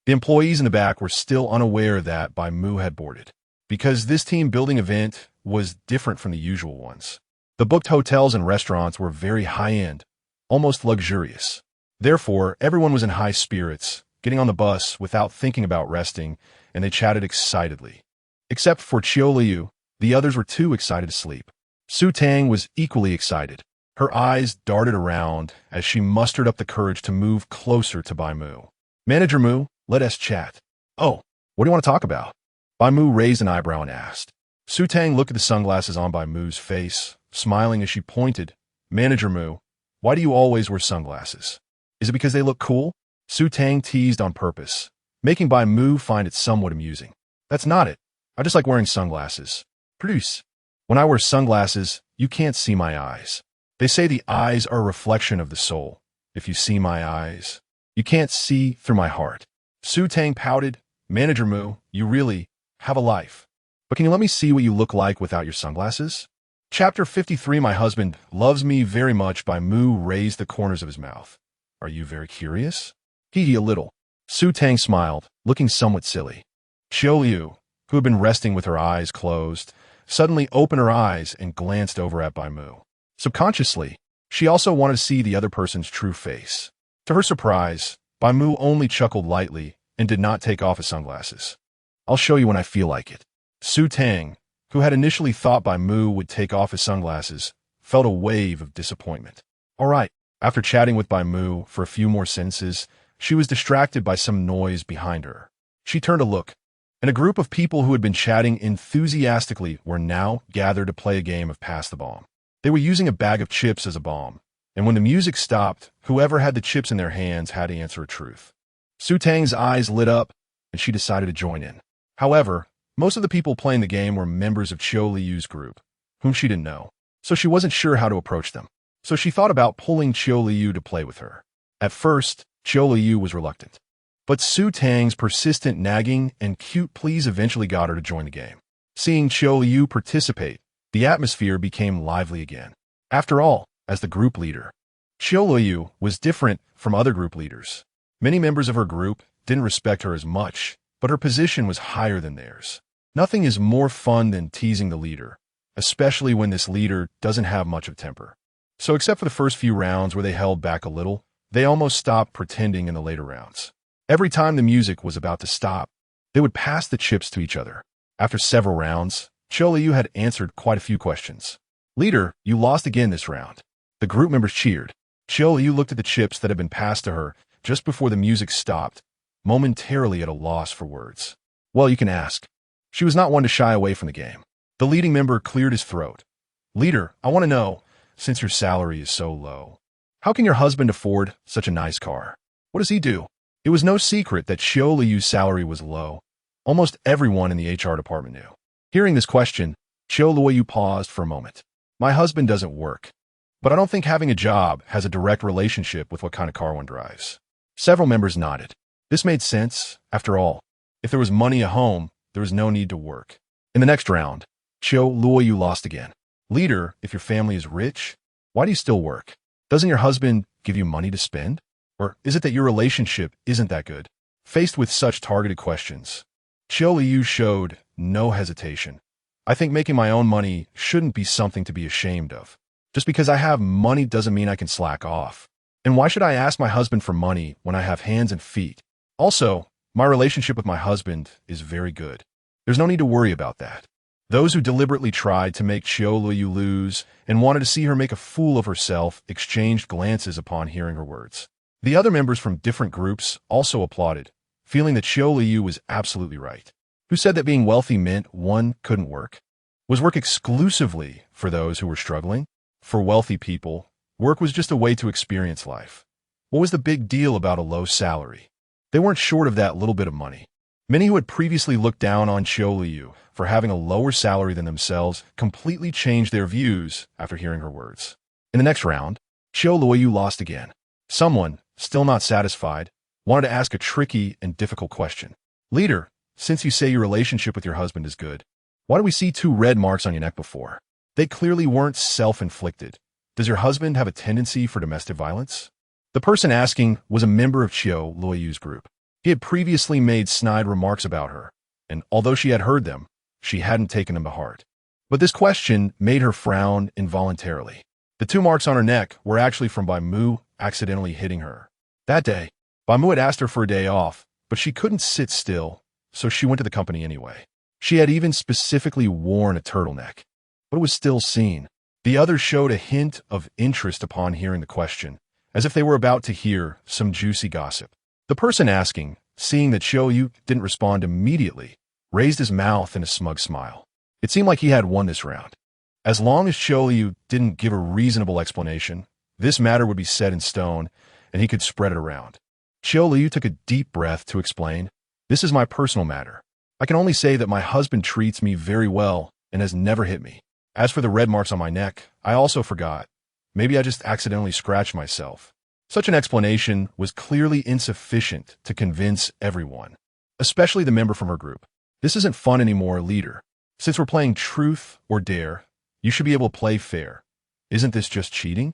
The employees in the back were still unaware that Bai Mu had boarded, because this team building event was different from the usual ones. The booked hotels and restaurants were very high-end, almost luxurious. Therefore, everyone was in high spirits, getting on the bus without thinking about resting, and they chatted excitedly. Except for Qiu Luoyu, the others were too excited to sleep. Su Tang was equally excited. Her eyes darted around as she mustered up the courage to move closer to Bai Mu. "Manager Mu, let us chat." "Oh, what do you want to talk about?" Bai Mu raised an eyebrow and asked. Su Tang looked at the sunglasses on Bai Mu's face, smiling as she pointed. "Manager Mu, why do you always wear sunglasses? Is it because they look cool?" Su Tang teased on purpose, making Bai Mu find it somewhat amusing. "That's not it. I just like wearing sunglasses." "Produce. When I wear sunglasses, you can't see my eyes. They say the eyes are a reflection of the soul. If you see my eyes, you can't see through my heart." Su Tang pouted. "Manager Mu, you really have a life. But can you let me see what you look like without your sunglasses?" Chapter 53. My husband loves me very much. Bai Mu raised the corners of his mouth. "Are you very curious?" "Hee a little." Su Tang smiled, looking somewhat silly. Qiu Luoyu, who had been resting with her eyes closed, suddenly opened her eyes and glanced over at Bai Mu. Subconsciously, she also wanted to see the other person's true face. To her surprise, Bai Mu only chuckled lightly and did not take off his sunglasses. "I'll show you when I feel like it." Su Tang, who had initially thought Bai Mu would take off his sunglasses, felt a wave of disappointment. All right. After chatting with Bai Mu for a few more sentences, she was distracted by some noise behind her. She turned to look, and a group of people who had been chatting enthusiastically were now gathered to play a game of Pass the Bomb. They were using a bag of chips as a bomb, and when the music stopped, whoever had the chips in their hands had to answer a truth. Su Tang's eyes lit up, and she decided to join in. However, most of the people playing the game were members of Qiu Luoyu's group, whom she didn't know, so she wasn't sure how to approach them. So she thought about pulling Qiu Luoyu to play with her. At first, Qiu Luoyu was reluctant, but Su Tang's persistent nagging and cute pleas eventually got her to join the game. Seeing Qiu Luoyu participate, the atmosphere became lively again. After all, as the group leader, Qiu Luoyu was different from other group leaders. Many members of her group didn't respect her as much, but her position was higher than theirs. Nothing is more fun than teasing the leader, especially when this leader doesn't have much of temper. So except for the first few rounds where they held back a little, they almost stopped pretending in the later rounds. Every time the music was about to stop, they would pass the chips to each other. After several rounds, Qiu Luoyu had answered quite a few questions. "Leader, you lost again this round." The group members cheered. Qiu Luoyu looked at the chips that had been passed to her just before the music stopped, momentarily at a loss for words. "Well, you can ask." She was not one to shy away from the game. The leading member cleared his throat. "Leader, I want to know, since your salary is so low, how can your husband afford such a nice car? What does he do?" It was no secret that Qiu Luoyu's salary was low. Almost everyone in the HR department knew. Hearing this question, Qiu Luoyu paused for a moment. "My husband doesn't work, but I don't think having a job has a direct relationship with what kind of car one drives." Several members nodded. This made sense. After all, if there was money at home, there was no need to work. In the next round, Qiu Luoyu lost again. "Leader, if your family is rich, why do you still work? Doesn't your husband give you money to spend? Or is it that your relationship isn't that good?" Faced with such targeted questions, Qiu Luoyu showed no hesitation. "I think making my own money shouldn't be something to be ashamed of. Just because I have money doesn't mean I can slack off. And why should I ask my husband for money when I have hands and feet? Also, my relationship with my husband is very good. There's no need to worry about that." Those who deliberately tried to make Qiu Luoyu lose and wanted to see her make a fool of herself exchanged glances upon hearing her words. The other members from different groups also applauded, feeling that Qiu Luoyu was absolutely right. Who said that being wealthy meant one couldn't work? Was work exclusively for those who were struggling? For wealthy people, work was just a way to experience life. What was the big deal about a low salary? They weren't short of that little bit of money. Many who had previously looked down on Qiu Luoyu for having a lower salary than themselves completely changed their views after hearing her words. In the next round, Qiu Luoyu lost again. Someone, still not satisfied, wanted to ask a tricky and difficult question. Leader, since you say your relationship with your husband is good, why do we see 2 red marks on your neck before? They clearly weren't self-inflicted. Does your husband have a tendency for domestic violence? The person asking was a member of Qiu Luoyu's group. He had previously made snide remarks about her, and although she had heard them, she hadn't taken them to heart. But this question made her frown involuntarily. The 2 marks on her neck were actually from Bai Mu accidentally hitting her. That day, Bai Mu had asked her for a day off, but she couldn't sit still, so she went to the company anyway. She had even specifically worn a turtleneck, but it was still seen. The others showed a hint of interest upon hearing the question, as if they were about to hear some juicy gossip. The person asking, seeing that Qiu Luoyu didn't respond immediately, raised his mouth in a smug smile. It seemed like he had won this round. As long as Qiu Luoyu didn't give a reasonable explanation, this matter would be set in stone, and he could spread it around. Qiu Luoyu took a deep breath to explain, "This is my personal matter. I can only say that my husband treats me very well and has never hit me. As for the red marks on my neck, I also forgot. Maybe I just accidentally scratched myself." Such an explanation was clearly insufficient to convince everyone, especially the member from her group. "This isn't fun anymore, leader. Since we're playing truth or dare, you should be able to play fair. Isn't this just cheating?"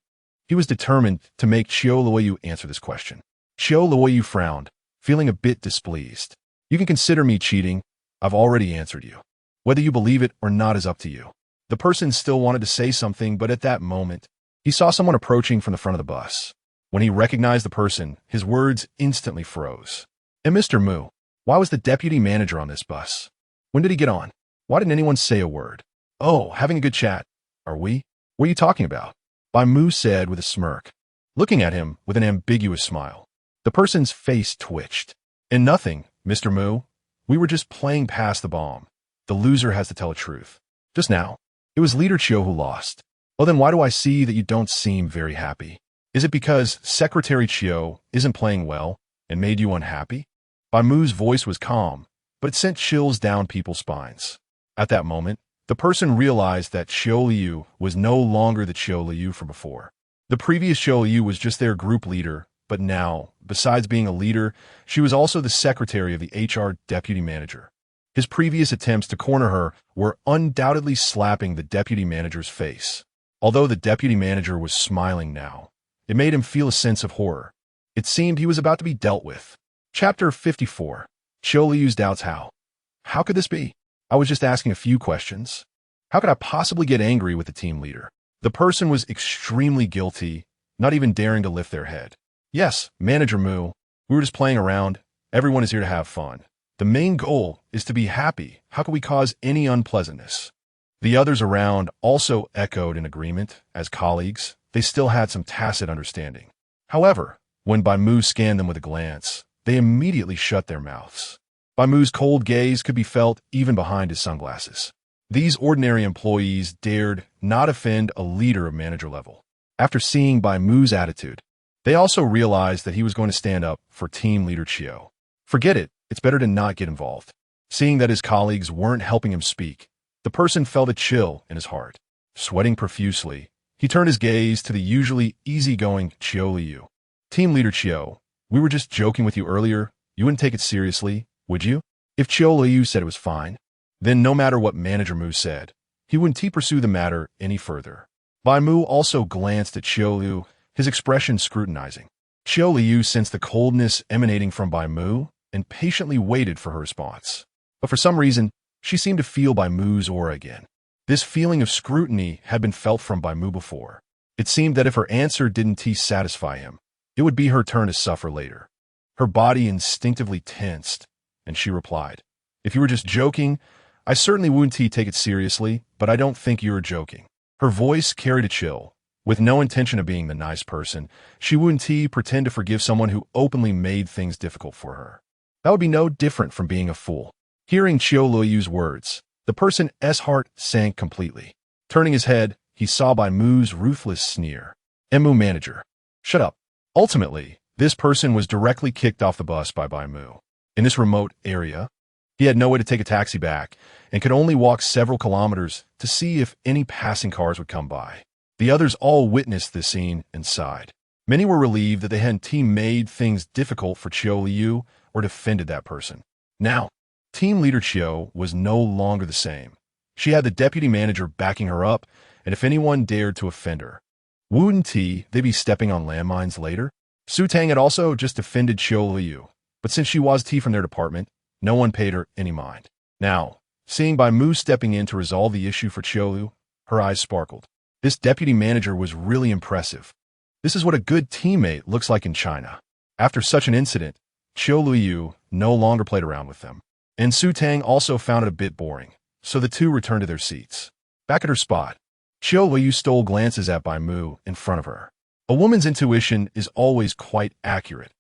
He was determined to make Qiu Luoyu answer this question. Qiu Luoyu frowned, feeling a bit displeased. "You can consider me cheating. I've already answered you. Whether you believe it or not is up to you." The person still wanted to say something, but at that moment, he saw someone approaching from the front of the bus. When he recognized the person, his words instantly froze. "And Mr. Mu, why was the deputy manager on this bus? When did he get on? Why didn't anyone say a word?" "Oh, having a good chat. Are we? What are you talking about?" Bai Mu said with a smirk, looking at him with an ambiguous smile. The person's face twitched. "And nothing, Mr. Mu. We were just playing past the bomb. The loser has to tell the truth. Just now, it was Leader Qiu who lost." "Oh, then why do I see that you don't seem very happy? Is it because Secretary Qiu isn't playing well and made you unhappy?" Bai Mu's voice was calm, but it sent chills down people's spines. At that moment, the person realized that Qiu Luoyu was no longer the Qiu Luoyu from before. The previous Qiu Luoyu was just their group leader, but now, besides being a leader, she was also the secretary of the HR deputy manager. His previous attempts to corner her were undoubtedly slapping the deputy manager's face. Although the deputy manager was smiling now, it made him feel a sense of horror. It seemed he was about to be dealt with. Chapter 54. Qiu Luoyu's doubts. How could this be? I was just asking a few questions. How could I possibly get angry with the team leader? The person was extremely guilty, not even daring to lift their head. "Yes, Manager Mu, we were just playing around. Everyone is here to have fun. The main goal is to be happy. How could we cause any unpleasantness?" The others around also echoed in agreement. As colleagues, they still had some tacit understanding. However, when Bai Mu scanned them with a glance, they immediately shut their mouths. Bai Mu's cold gaze could be felt even behind his sunglasses. These ordinary employees dared not offend a leader of manager level. After seeing Bai Mu's attitude, they also realized that he was going to stand up for team leader Qiu. Forget it, it's better to not get involved. Seeing that his colleagues weren't helping him speak, the person felt a chill in his heart. Sweating profusely, he turned his gaze to the usually easygoing Qiu Luoyu. "Team leader Qiu, we were just joking with you earlier. You wouldn't take it seriously, would you?" If Qiu Luoyu said it was fine, then no matter what Manager Mu said, he wouldn't pursue the matter any further. Bai Mu also glanced at Qiu Luoyu, his expression scrutinizing. Qiu Luoyu sensed the coldness emanating from Bai Mu and patiently waited for her response. But for some reason, she seemed to feel Bai Mu's aura again. This feeling of scrutiny had been felt from Bai Mu before. It seemed that if her answer didn't satisfy him, it would be her turn to suffer later. Her body instinctively tensed, and she replied, "If you were just joking, I certainly wouldn't take it seriously, but I don't think you were joking." Her voice carried a chill. With no intention of being the nice person, she wouldn't pretend to forgive someone who openly made things difficult for her. That would be no different from being a fool. Hearing Qiu Luoyu's words, the person's heart sank completely. Turning his head, he saw Bai Mu's ruthless sneer. "Mu manager, shut up." Ultimately, this person was directly kicked off the bus by Bai Mu. In this remote area, he had no way to take a taxi back and could only walk several kilometers to see if any passing cars would come by. The others all witnessed this scene and sighed. Many were relieved that they hadn't made things difficult for Qiu Luoyu or defended that person. Now, team leader Qiu was no longer the same. She had the deputy manager backing her up, and if anyone dared to offend her, wouldn't they be stepping on landmines later? Su Tang had also just defended Qiu Luoyu, but since she was from their department, no one paid her any mind. Now, seeing Bai Mu stepping in to resolve the issue for Qiu Luoyu, her eyes sparkled. This deputy manager was really impressive. This is what a good teammate looks like in China. After such an incident, Qiu Luoyu no longer played around with them. And Su Tang also found it a bit boring, so the two returned to their seats. Back at her spot, Qiu Luoyu stole glances at Bai Mu in front of her. A woman's intuition is always quite accurate.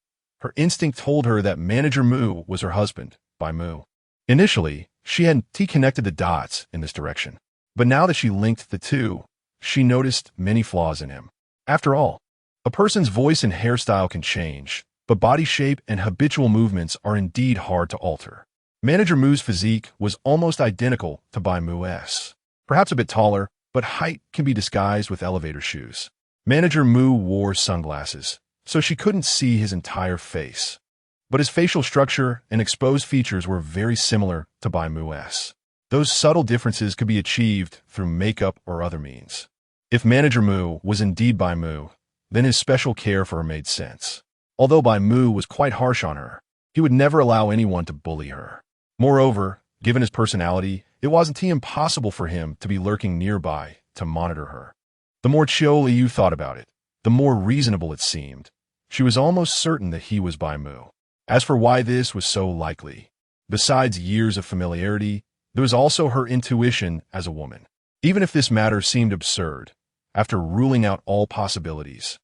Her instinct told her that Manager Mu was her husband, Bai Mu. Initially, she hadn't connected the dots in this direction. But now that she linked the two, she noticed many flaws in him. After all, a person's voice and hairstyle can change, but body shape and habitual movements are indeed hard to alter. Manager Mu's physique was almost identical to Bai Mu's. Perhaps a bit taller, but height can be disguised with elevator shoes. Manager Mu wore sunglasses, so she couldn't see his entire face. But his facial structure and exposed features were very similar to Bai Mu's. Those subtle differences could be achieved through makeup or other means. If Manager Mu was indeed Bai Mu, then his special care for her made sense. Although Bai Mu was quite harsh on her, he would never allow anyone to bully her. Moreover, given his personality, it wasn't impossible for him to be lurking nearby to monitor her. The more Qiu Luoyu thought about it, the more reasonable it seemed. She was almost certain that he was Bai Mu. As for why this was so likely, besides years of familiarity, there was also her intuition as a woman. Even if this matter seemed absurd, after ruling out all possibilities,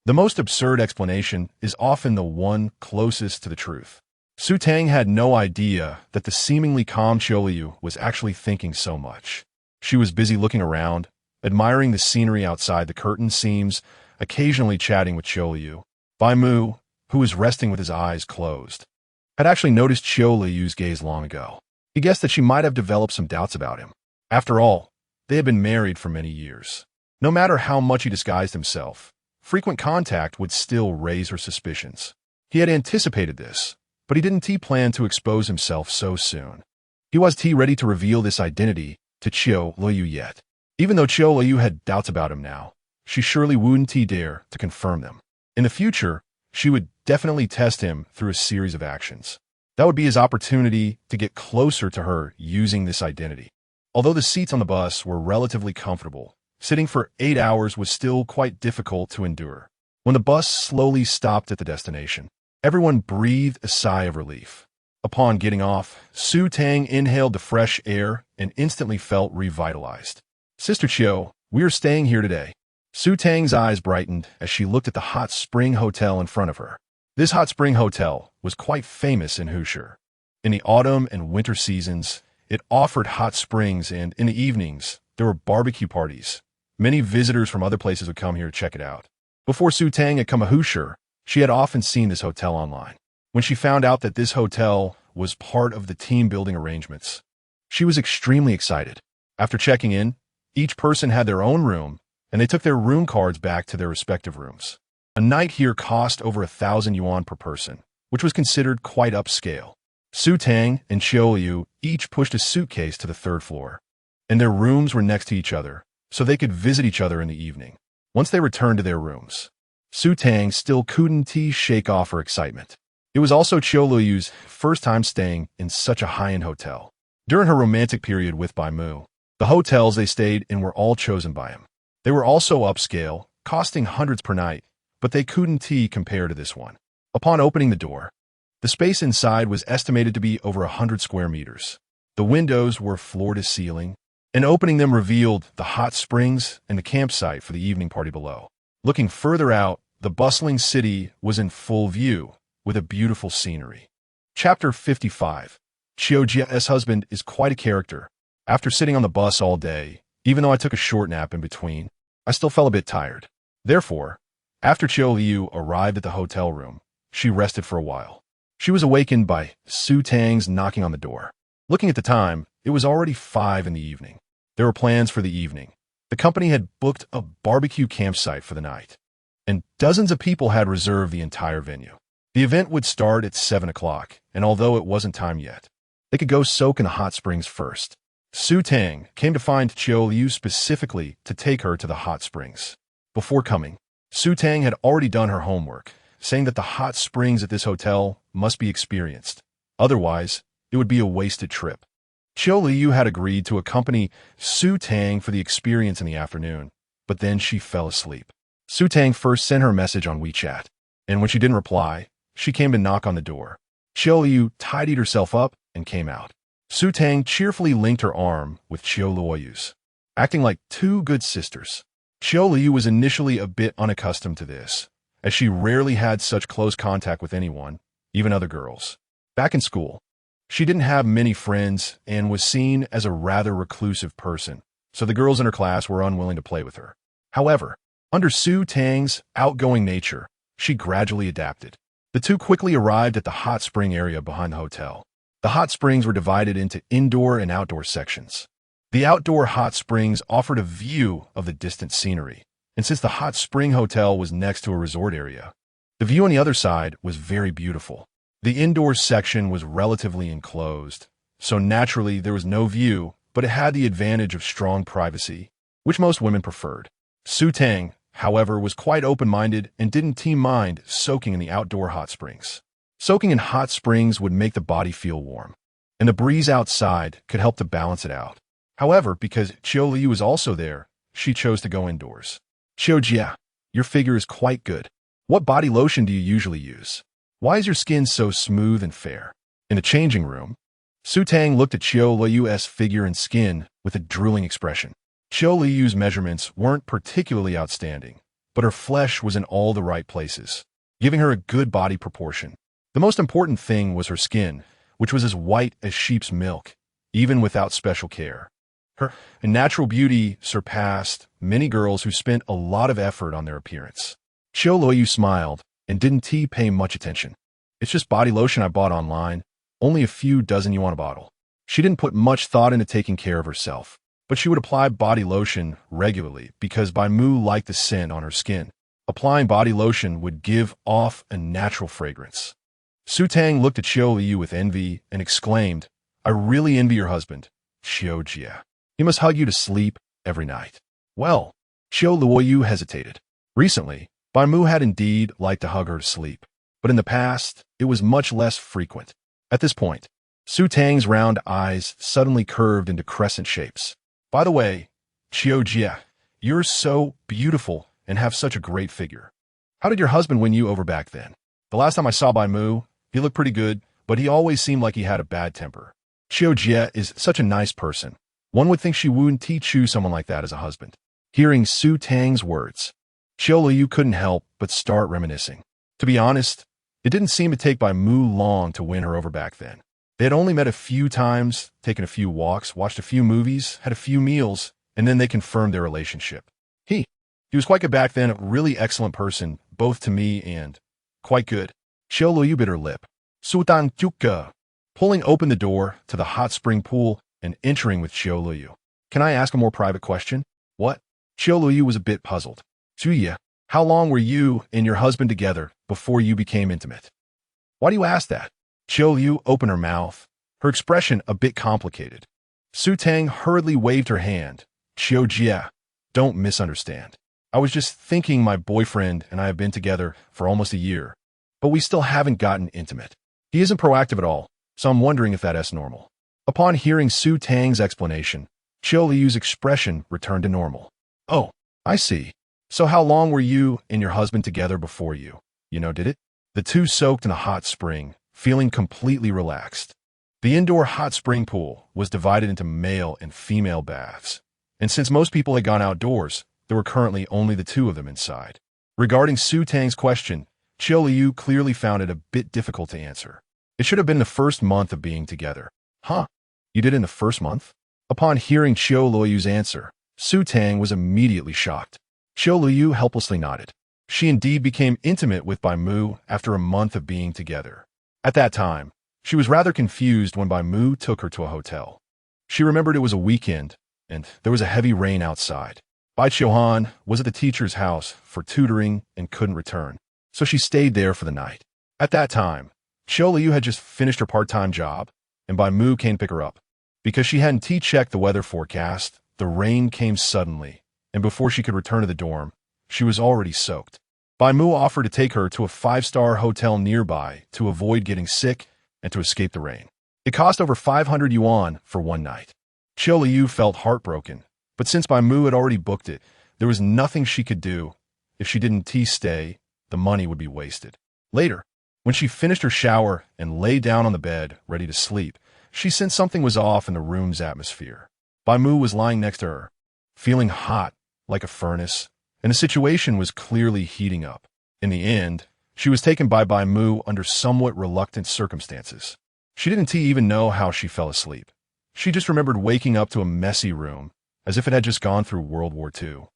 the most absurd explanation is often the one closest to the truth. Su Tang had no idea that the seemingly calm Qiu Luoyu was actually thinking so much. She was busy looking around, admiring the scenery outside the curtain seams, occasionally chatting with Qiu Luoyu. Bai Mu, who was resting with his eyes closed, had actually noticed Qiu Luoyu's gaze long ago. He guessed that she might have developed some doubts about him. After all, they had been married for many years. No matter how much he disguised himself, frequent contact would still raise her suspicions. He had anticipated this, but he didn't plan to expose himself so soon. He was ready to reveal this identity to Qiu Luoyu yet. Even though Qiu Luoyu had doubts about him now, she surely wouldn't dare to confirm them. In the future, she would definitely test him through a series of actions. That would be his opportunity to get closer to her using this identity. Although the seats on the bus were relatively comfortable, sitting for 8 hours was still quite difficult to endure. When the bus slowly stopped at the destination, everyone breathed a sigh of relief. Upon getting off, Su Tang inhaled the fresh air and instantly felt revitalized. Sister Qiu, we are staying here today. Su Tang's eyes brightened as she looked at the hot spring hotel in front of her. This hot spring hotel was quite famous in Hushi. In the autumn and winter seasons, it offered hot springs, and in the evenings, there were barbecue parties. Many visitors from other places would come here to check it out. Before Su Tang had come to Hushi, she had often seen this hotel online. When she found out that this hotel was part of the team-building arrangements, she was extremely excited. After checking in, each person had their own room, and they took their room cards back to their respective rooms. A night here cost over 1,000 yuan per person, which was considered quite upscale. Su Tang and Qiu Luoyu each pushed a suitcase to the third floor, and their rooms were next to each other, so they could visit each other in the evening. Once they returned to their rooms, Su Tang still couldn't shake off her excitement. It was also Qiu Luoyu's first time staying in such a high-end hotel. During her romantic period with Bai Mu, the hotels they stayed in were all chosen by him. They were also upscale, costing hundreds per night, but they couldn't compare to this one. Upon opening the door, the space inside was estimated to be over 100 square meters. The windows were floor to ceiling, and opening them revealed the hot springs and the campsite for the evening party below. Looking further out, the bustling city was in full view, with a beautiful scenery. Chapter 55. Qiu Jia's husband is quite a character. After sitting on the bus all day, even though I took a short nap in between, I still felt a bit tired. Therefore, after Qiu Luoyu arrived at the hotel room, she rested for a while. She was awakened by Su Tang's knocking on the door. Looking at the time, it was already 5 in the evening. There were plans for the evening. The company had booked a barbecue campsite for the night. and dozens of people had reserved the entire venue. The event would start at 7 o'clock, and although it wasn't time yet, they could go soak in the hot springs first. Su Tang came to find Qiu Luoyu specifically to take her to the hot springs. Before coming, Su Tang had already done her homework, saying that the hot springs at this hotel must be experienced. Otherwise, it would be a wasted trip. Qiu Luoyu had agreed to accompany Su Tang for the experience in the afternoon, but then she fell asleep. Su Tang first sent her a message on WeChat, and when she didn't reply, she came to knock on the door. Qiu Luoyu tidied herself up and came out. Su Tang cheerfully linked her arm with Qiu Luoyu's, acting like two good sisters. Qiu Luoyu was initially a bit unaccustomed to this, as she rarely had such close contact with anyone, even other girls. Back in school, she didn't have many friends and was seen as a rather reclusive person, so the girls in her class were unwilling to play with her. However, under Su Tang's outgoing nature, she gradually adapted. The two quickly arrived at the hot spring area behind the hotel. The hot springs were divided into indoor and outdoor sections. The outdoor hot springs offered a view of the distant scenery, and since the hot spring hotel was next to a resort area, the view on the other side was very beautiful. The indoor section was relatively enclosed, so naturally there was no view, but it had the advantage of strong privacy, which most women preferred. Su Tang, however, was quite open-minded and didn't mind soaking in the outdoor hot springs. Soaking in hot springs would make the body feel warm, and the breeze outside could help to balance it out. However, because Qiu Luoyu was also there, she chose to go indoors. Qiu Jia, your figure is quite good. What body lotion do you usually use? Why is your skin so smooth and fair? In the changing room, Su Tang looked at Qiu Luoyu's figure and skin with a drooling expression. Qiu Luoyu's measurements weren't particularly outstanding, but her flesh was in all the right places, giving her a good body proportion. The most important thing was her skin, which was as white as sheep's milk, even without special care. Her natural beauty surpassed many girls who spent a lot of effort on their appearance. Qiu Luoyu smiled and didn't pay much attention. It's just body lotion I bought online, only a few dozen yuan a bottle. She didn't put much thought into taking care of herself, but she would apply body lotion regularly because Bai Mu liked the scent on her skin. Applying body lotion would give off a natural fragrance. Su Tang looked at Qiu Luoyu with envy and exclaimed, I really envy your husband, Qiu Jia. He must hug you to sleep every night. Well, Qiu Luoyu hesitated. Recently, Bai Mu had indeed liked to hug her to sleep, but in the past, it was much less frequent. At this point, Su Tang's round eyes suddenly curved into crescent shapes. By the way, Qiu Jia, you're so beautiful and have such a great figure. How did your husband win you over back then? The last time I saw Bai Mu, he looked pretty good, but he always seemed like he had a bad temper. Qiu Jia is such a nice person. One would think she wouldn't choose someone like that as a husband. Hearing Su Tang's words, Qiu Luoyu couldn't help but start reminiscing. To be honest, it didn't seem to take Bai Mu long to win her over back then. They had only met a few times, taken a few walks, watched a few movies, had a few meals, and then they confirmed their relationship. He was quite good back then, a really excellent person, both to me and quite good. Qiu Luoyu bit her lip. Sultan Juka, pulling open the door to the hot spring pool and entering with Qiu Luoyu. Can I ask a more private question? What? Qiu Luoyu was a bit puzzled. Zuya, how long were you and your husband together before you became intimate? Why do you ask that? Qiu Luoyu opened her mouth, her expression a bit complicated. Su Tang hurriedly waved her hand. Qiu Jia, don't misunderstand. I was just thinking my boyfriend and I have been together for almost a year, but we still haven't gotten intimate. He isn't proactive at all, so I'm wondering if that's normal. Upon hearing Su Tang's explanation, Qiu Luoyu's expression returned to normal. Oh, I see. So how long were you and your husband together before you did it? The two soaked in a hot spring, feeling completely relaxed. The indoor hot spring pool was divided into male and female baths, and since most people had gone outdoors, there were currently only the two of them inside. Regarding Su Tang's question, Qiu Luoyu clearly found it a bit difficult to answer. It should have been the first month of being together. Huh? You did it in the first month? Upon hearing Qiu Luoyu's answer, Su Tang was immediately shocked. Qiu Luoyu helplessly nodded. She indeed became intimate with Bai Mu after a month of being together. At that time, she was rather confused when Bai Mu took her to a hotel. She remembered it was a weekend, and there was a heavy rain outside. Bai Mu was at the teacher's house for tutoring and couldn't return, so she stayed there for the night. At that time, Qiu Luoyu had just finished her part-time job, and Bai Mu came to pick her up. Because she hadn't checked the weather forecast, the rain came suddenly, and before she could return to the dorm, she was already soaked. Bai Mu offered to take her to a 5-star hotel nearby to avoid getting sick and to escape the rain. It cost over 500 yuan for one night. Qiu Luoyu felt heartbroken, but since Bai Mu had already booked it, there was nothing she could do. If she didn't stay, the money would be wasted. Later, when she finished her shower and lay down on the bed, ready to sleep, she sensed something was off in the room's atmosphere. Bai Mu was lying next to her, feeling hot like a furnace, and the situation was clearly heating up. In the end, she was taken by Bai Mu under somewhat reluctant circumstances. She didn't even know how she fell asleep. She just remembered waking up to a messy room, as if it had just gone through World War II.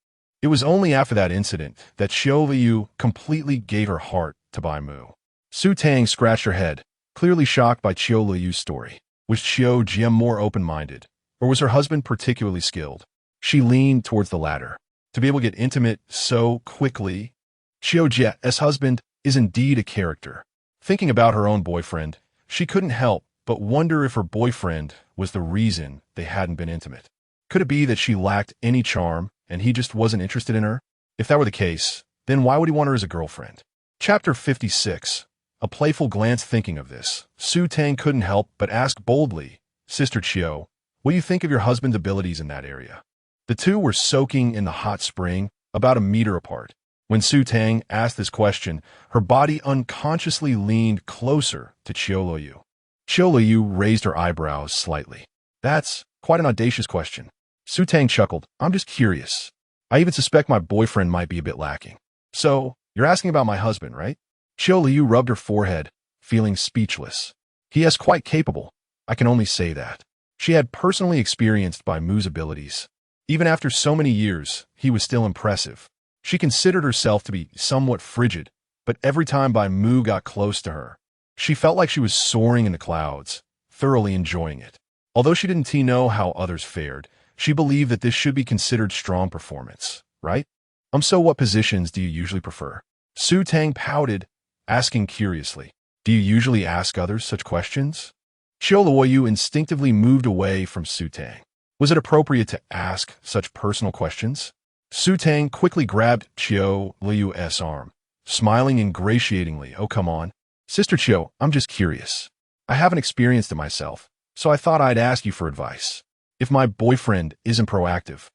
It was only after that incident that Qiu Luoyu completely gave her heart to Bai Mu. Su Tang scratched her head, clearly shocked by Qiu Luoyu's story. Was Qiu Jie more open-minded, or was her husband particularly skilled? She leaned towards the latter. To be able to get intimate so quickly, Qiu Jie's husband is indeed a character. Thinking about her own boyfriend, she couldn't help but wonder if her boyfriend was the reason they hadn't been intimate. Could it be that she lacked any charm and he just wasn't interested in her? If that were the case, then why would he want her as a girlfriend? Chapter 56. A playful glance. Thinking of this, Su Tang couldn't help but ask boldly, Sister Qiu, what do you think of your husband's abilities in that area? The two were soaking in the hot spring, about a meter apart. When Su Tang asked this question, her body unconsciously leaned closer to Qiu Luoyu. Qiu Luoyu raised her eyebrows slightly. That's quite an audacious question. Su Tang chuckled. I'm just curious. I even suspect my boyfriend might be a bit lacking. So, you're asking about my husband, right? Qiu Luoyu rubbed her forehead, feeling speechless. He is quite capable. I can only say that. She had personally experienced Bai Mu's abilities. Even after so many years, he was still impressive. She considered herself to be somewhat frigid, but every time Bai Mu got close to her, she felt like she was soaring in the clouds, thoroughly enjoying it. Although she didn't know how others fared, she believed that this should be considered strong performance, right? So what positions do you usually prefer? Su Tang pouted, asking curiously, do you usually ask others such questions? Qiu Luoyu instinctively moved away from Su Tang. Was it appropriate to ask such personal questions? Su Tang quickly grabbed Qiu Luoyu's arm, smiling ingratiatingly. Oh, come on. Sister Qiu, I'm just curious. I haven't experienced it myself, so I thought I'd ask you for advice. If my boyfriend isn't proactive,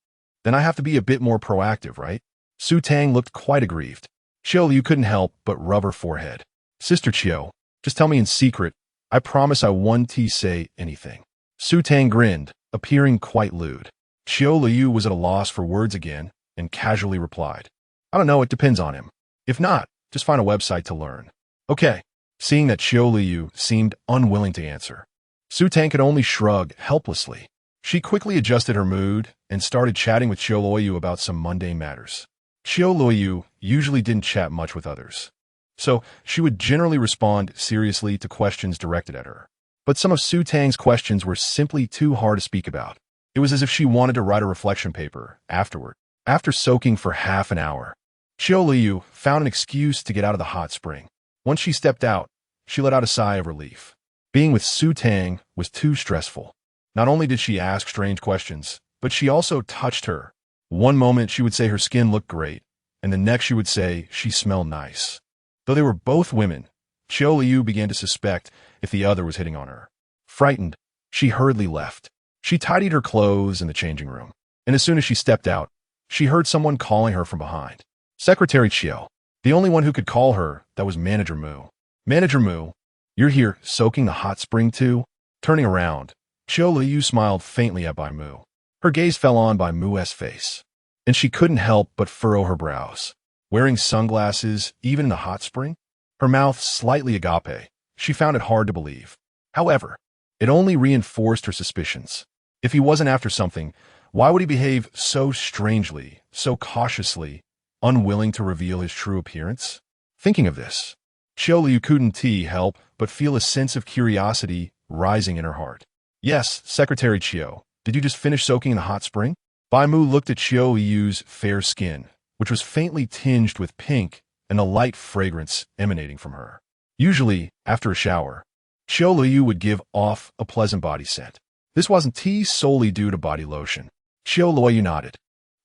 then I have to be a bit more proactive, right? Su Tang looked quite aggrieved. Qiu Luoyu couldn't help but rub her forehead. Sister Qiu, just tell me in secret. I promise I won't say anything. Su Tang grinned, appearing quite lewd. Qiu Luoyu was at a loss for words again, and casually replied, I don't know, it depends on him. If not, just find a website to learn. Okay. Seeing that Qiu Luoyu seemed unwilling to answer, Su Tang could only shrug helplessly. She quickly adjusted her mood and started chatting with Qiu Luoyu about some mundane matters. Qiu Luoyu usually didn't chat much with others, so she would generally respond seriously to questions directed at her. But some of Su Tang's questions were simply too hard to speak about. It was as if she wanted to write a reflection paper afterward. After soaking for half an hour, Qiu Luoyu found an excuse to get out of the hot spring. Once she stepped out, she let out a sigh of relief. Being with Su Tang was too stressful. Not only did she ask strange questions, but she also touched her. One moment she would say her skin looked great, and the next she would say she smelled nice. Though they were both women, Qiu Luoyu began to suspect if the other was hitting on her. Frightened, she hurriedly left. She tidied her clothes in the changing room, and as soon as she stepped out, she heard someone calling her from behind. Secretary Qiu. The only one who could call her, that was Manager Mu. Manager Mu, you're here soaking the hot spring too? Turning around, Qiu Luoyu smiled faintly at Bai Mu. Her gaze fell on Bai Mu's face, and she couldn't help but furrow her brows. Wearing sunglasses even in the hot spring? Her mouth slightly agape. She found it hard to believe. However, it only reinforced her suspicions. If he wasn't after something, why would he behave so strangely, so cautiously, unwilling to reveal his true appearance? Thinking of this, Qiu Luoyu couldn't help but feel a sense of curiosity rising in her heart. Yes, Secretary Qiu, did you just finish soaking in the hot spring? Bai Mu looked at Qiu Luoyu's fair skin, which was faintly tinged with pink and a light fragrance emanating from her. Usually, after a shower, Qiu Luoyu would give off a pleasant body scent. This wasn't tea solely due to body lotion. Qiu Luoyu nodded.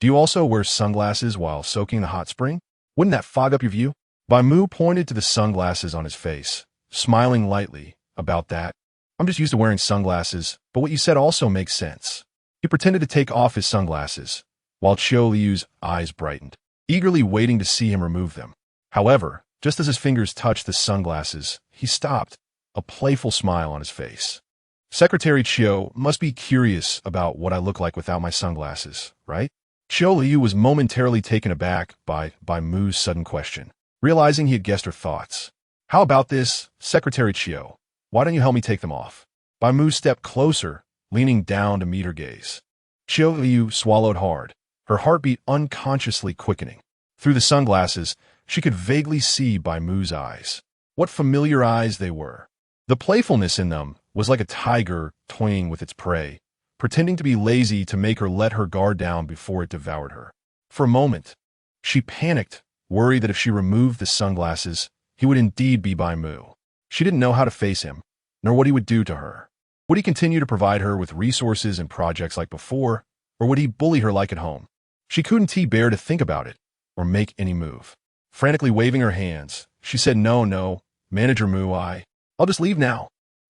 Do you also wear sunglasses while soaking in the hot spring? Wouldn't that fog up your view? Bai Mu pointed to the sunglasses on his face, smiling lightly. About that, I'm just used to wearing sunglasses, but what you said also makes sense. He pretended to take off his sunglasses, while Qiu Luoyu's eyes brightened, eagerly waiting to see him remove them. However, just as his fingers touched the sunglasses, he stopped, a playful smile on his face. Secretary Qiu must be curious about what I look like without my sunglasses, right? Qiu Luoyu was momentarily taken aback by Bai Mu's sudden question, realizing he had guessed her thoughts. How about this, Secretary Qiu? Why don't you help me take them off? Bai Mu stepped closer, leaning down to meet her gaze. Qiu Luoyu swallowed hard, her heartbeat unconsciously quickening. Through the sunglasses, she could vaguely see Bai Mu's eyes. What familiar eyes they were. The playfulness in them was like a tiger toying with its prey, pretending to be lazy to make her let her guard down before it devoured her. For a moment, she panicked, worried that if she removed the sunglasses, he would indeed be Bai Mu. She didn't know how to face him, nor what he would do to her. Would he continue to provide her with resources and projects like before, or would he bully her like at home? She couldn't bear to think about it, or make any move. Frantically waving her hands, she said, No, Manager Mu, I'll just leave now.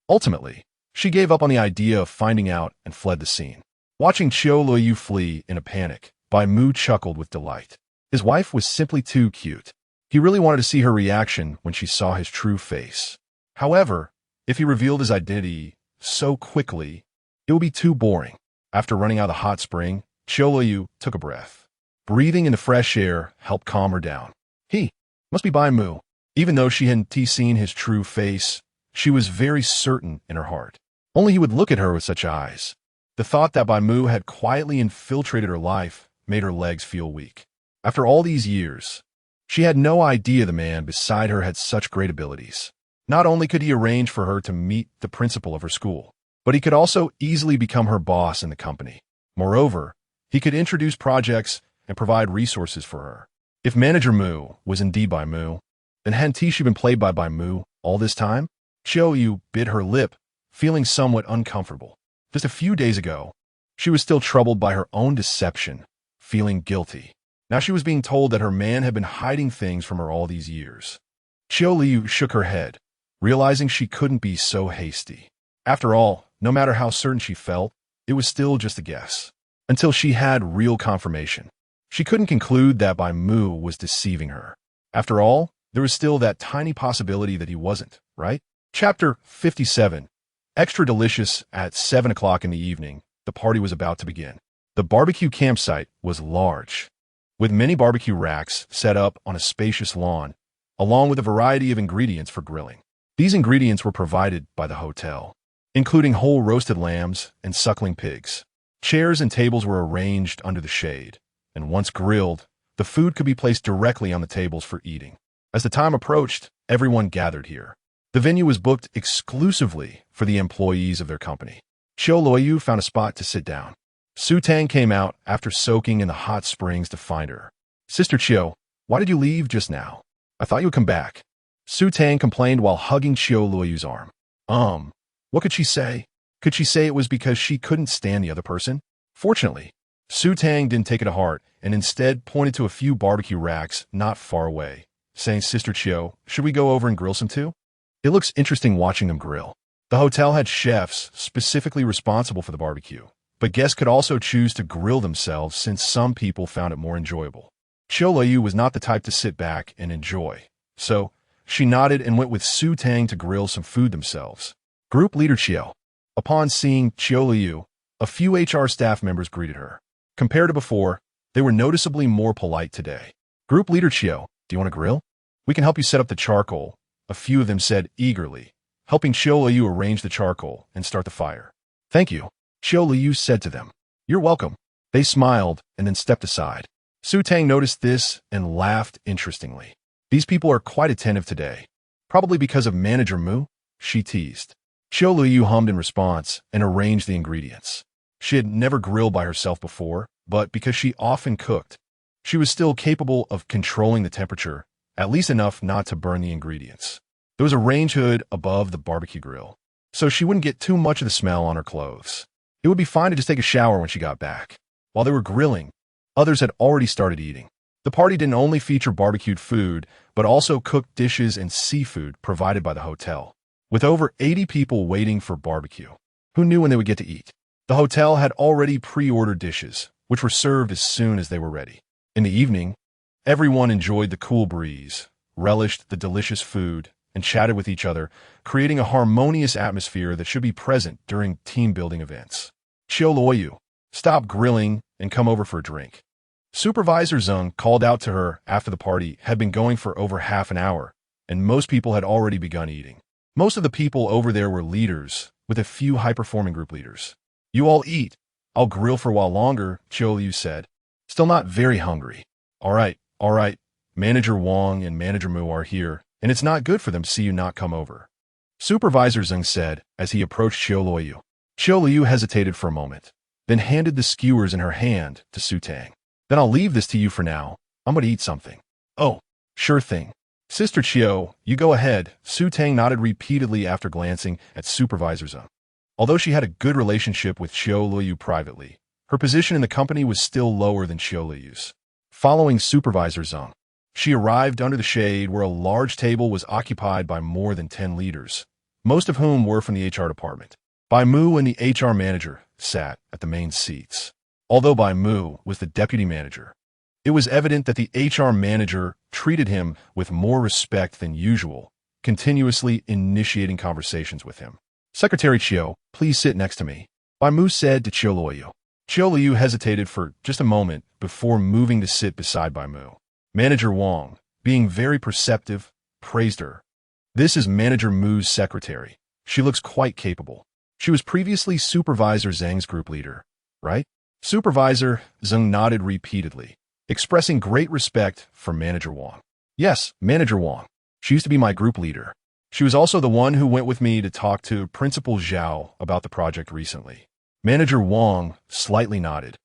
Ultimately, she gave up on the idea of finding out and fled the scene. Watching Qiu Luoyu flee in a panic, Bai Mu chuckled with delight. His wife was simply too cute. He really wanted to see her reaction when she saw his true face. However, if he revealed his identity so quickly, it would be too boring. After running out of the hot spring, Qiu Luoyu took a breath. Breathing in the fresh air helped calm her down. He must be Bai Mu. Even though she hadn't seen his true face, she was very certain in her heart. Only he would look at her with such eyes. The thought that Bai Mu had quietly infiltrated her life made her legs feel weak. After all these years, she had no idea the man beside her had such great abilities. Not only could he arrange for her to meet the principal of her school, but he could also easily become her boss in the company. Moreover, he could introduce projects and provide resources for her. If Manager Mu was indeed Bai Mu, then hadn't she been played by Bai Mu all this time? Qiu Luoyu bit her lip, feeling somewhat uncomfortable. Just a few days ago, she was still troubled by her own deception, feeling guilty. Now she was being told that her man had been hiding things from her all these years. Qiu Luoyu shook her head, realizing she couldn't be so hasty. After all, no matter how certain she felt, it was still just a guess. Until she had real confirmation. She couldn't conclude that Bai Mu was deceiving her. After all, there was still that tiny possibility that he wasn't, right? Chapter 57. Extra delicious. At 7 o'clock in the evening, the party was about to begin. The barbecue campsite was large, with many barbecue racks set up on a spacious lawn, along with a variety of ingredients for grilling. These ingredients were provided by the hotel, including whole roasted lambs and suckling pigs. Chairs and tables were arranged under the shade, and once grilled, the food could be placed directly on the tables for eating. As the time approached, everyone gathered here. The venue was booked exclusively for the employees of their company. Qiu Luoyu found a spot to sit down. Su Tang came out after soaking in the hot springs to find her. Sister Qiu, why did you leave just now? I thought you would come back. Su Tang complained while hugging Qiu Luoyu's arm. What could she say? Could she say it was because she couldn't stand the other person? Fortunately, Su Tang didn't take it to heart and instead pointed to a few barbecue racks not far away, saying, Sister Qiu, should we go over and grill some too? It looks interesting watching them grill. The hotel had chefs specifically responsible for the barbecue, but guests could also choose to grill themselves since some people found it more enjoyable. Qiu Luoyu was not the type to sit back and enjoy, so she nodded and went with Su Tang to grill some food themselves. Group Leader Qiu. Upon seeing Qiu Luoyu, a few HR staff members greeted her. Compared to before, they were noticeably more polite today. Group Leader Qiu, do you want to grill? We can help you set up the charcoal, a few of them said eagerly, helping Qiu Luoyu arrange the charcoal and start the fire. Thank you, Qiu Luoyu said to them. You're welcome. They smiled and then stepped aside. Su Tang noticed this and laughed interestingly. These people are quite attentive today. Probably because of Manager Mu, she teased. Qiu Luoyu hummed in response and arranged the ingredients. She had never grilled by herself before, but because she often cooked, she was still capable of controlling the temperature, at least enough not to burn the ingredients. There was a range hood above the barbecue grill, so she wouldn't get too much of the smell on her clothes. It would be fine to just take a shower when she got back. While they were grilling, others had already started eating. The party didn't only feature barbecued food, but also cooked dishes and seafood provided by the hotel. With over 80 people waiting for barbecue, who knew when they would get to eat? The hotel had already pre-ordered dishes, which were served as soon as they were ready. In the evening, everyone enjoyed the cool breeze, relished the delicious food, and chatted with each other, creating a harmonious atmosphere that should be present during team-building events. Qiu Luoyu, stop grilling and come over for a drink. Supervisor Zeng called out to her after the party had been going for over half an hour, and most people had already begun eating. Most of the people over there were leaders, with a few high-performing group leaders. You all eat. I'll grill for a while longer, Qiu Luoyu said. Still not very hungry. All right. Manager Wang and Manager Mu are here, and it's not good for them to see you not come over. Supervisor Zeng said as he approached Qiu Luoyu. Qiu Luoyu hesitated for a moment, then handed the skewers in her hand to Su Tang. Then I'll leave this to you for now. I'm going to eat something. Oh, sure thing. Sister Qiu, you go ahead. Su Tang nodded repeatedly after glancing at Supervisor Zeng. Although she had a good relationship with Qiu Luoyu privately, her position in the company was still lower than Qiu Luoyu's. Following Supervisor Zeng, she arrived under the shade where a large table was occupied by more than 10 leaders, most of whom were from the HR department. Bai Mu and the HR manager sat at the main seats. Although Bai Mu was the deputy manager, it was evident that the HR manager treated him with more respect than usual, continuously initiating conversations with him. Secretary Qiu, please sit next to me, Bai Mu said to Qiu Luoyu. Qiu Luoyu hesitated for just a moment before moving to sit beside Bai Mu. Manager Wang, being very perceptive, praised her. This is Manager Mu's secretary. She looks quite capable. She was previously Supervisor Zhang's group leader, right? Supervisor Zheng nodded repeatedly, expressing great respect for Manager Wang. Yes, Manager Wang. She used to be my group leader. She was also the one who went with me to talk to Principal Zhao about the project recently. Manager Wang slightly nodded.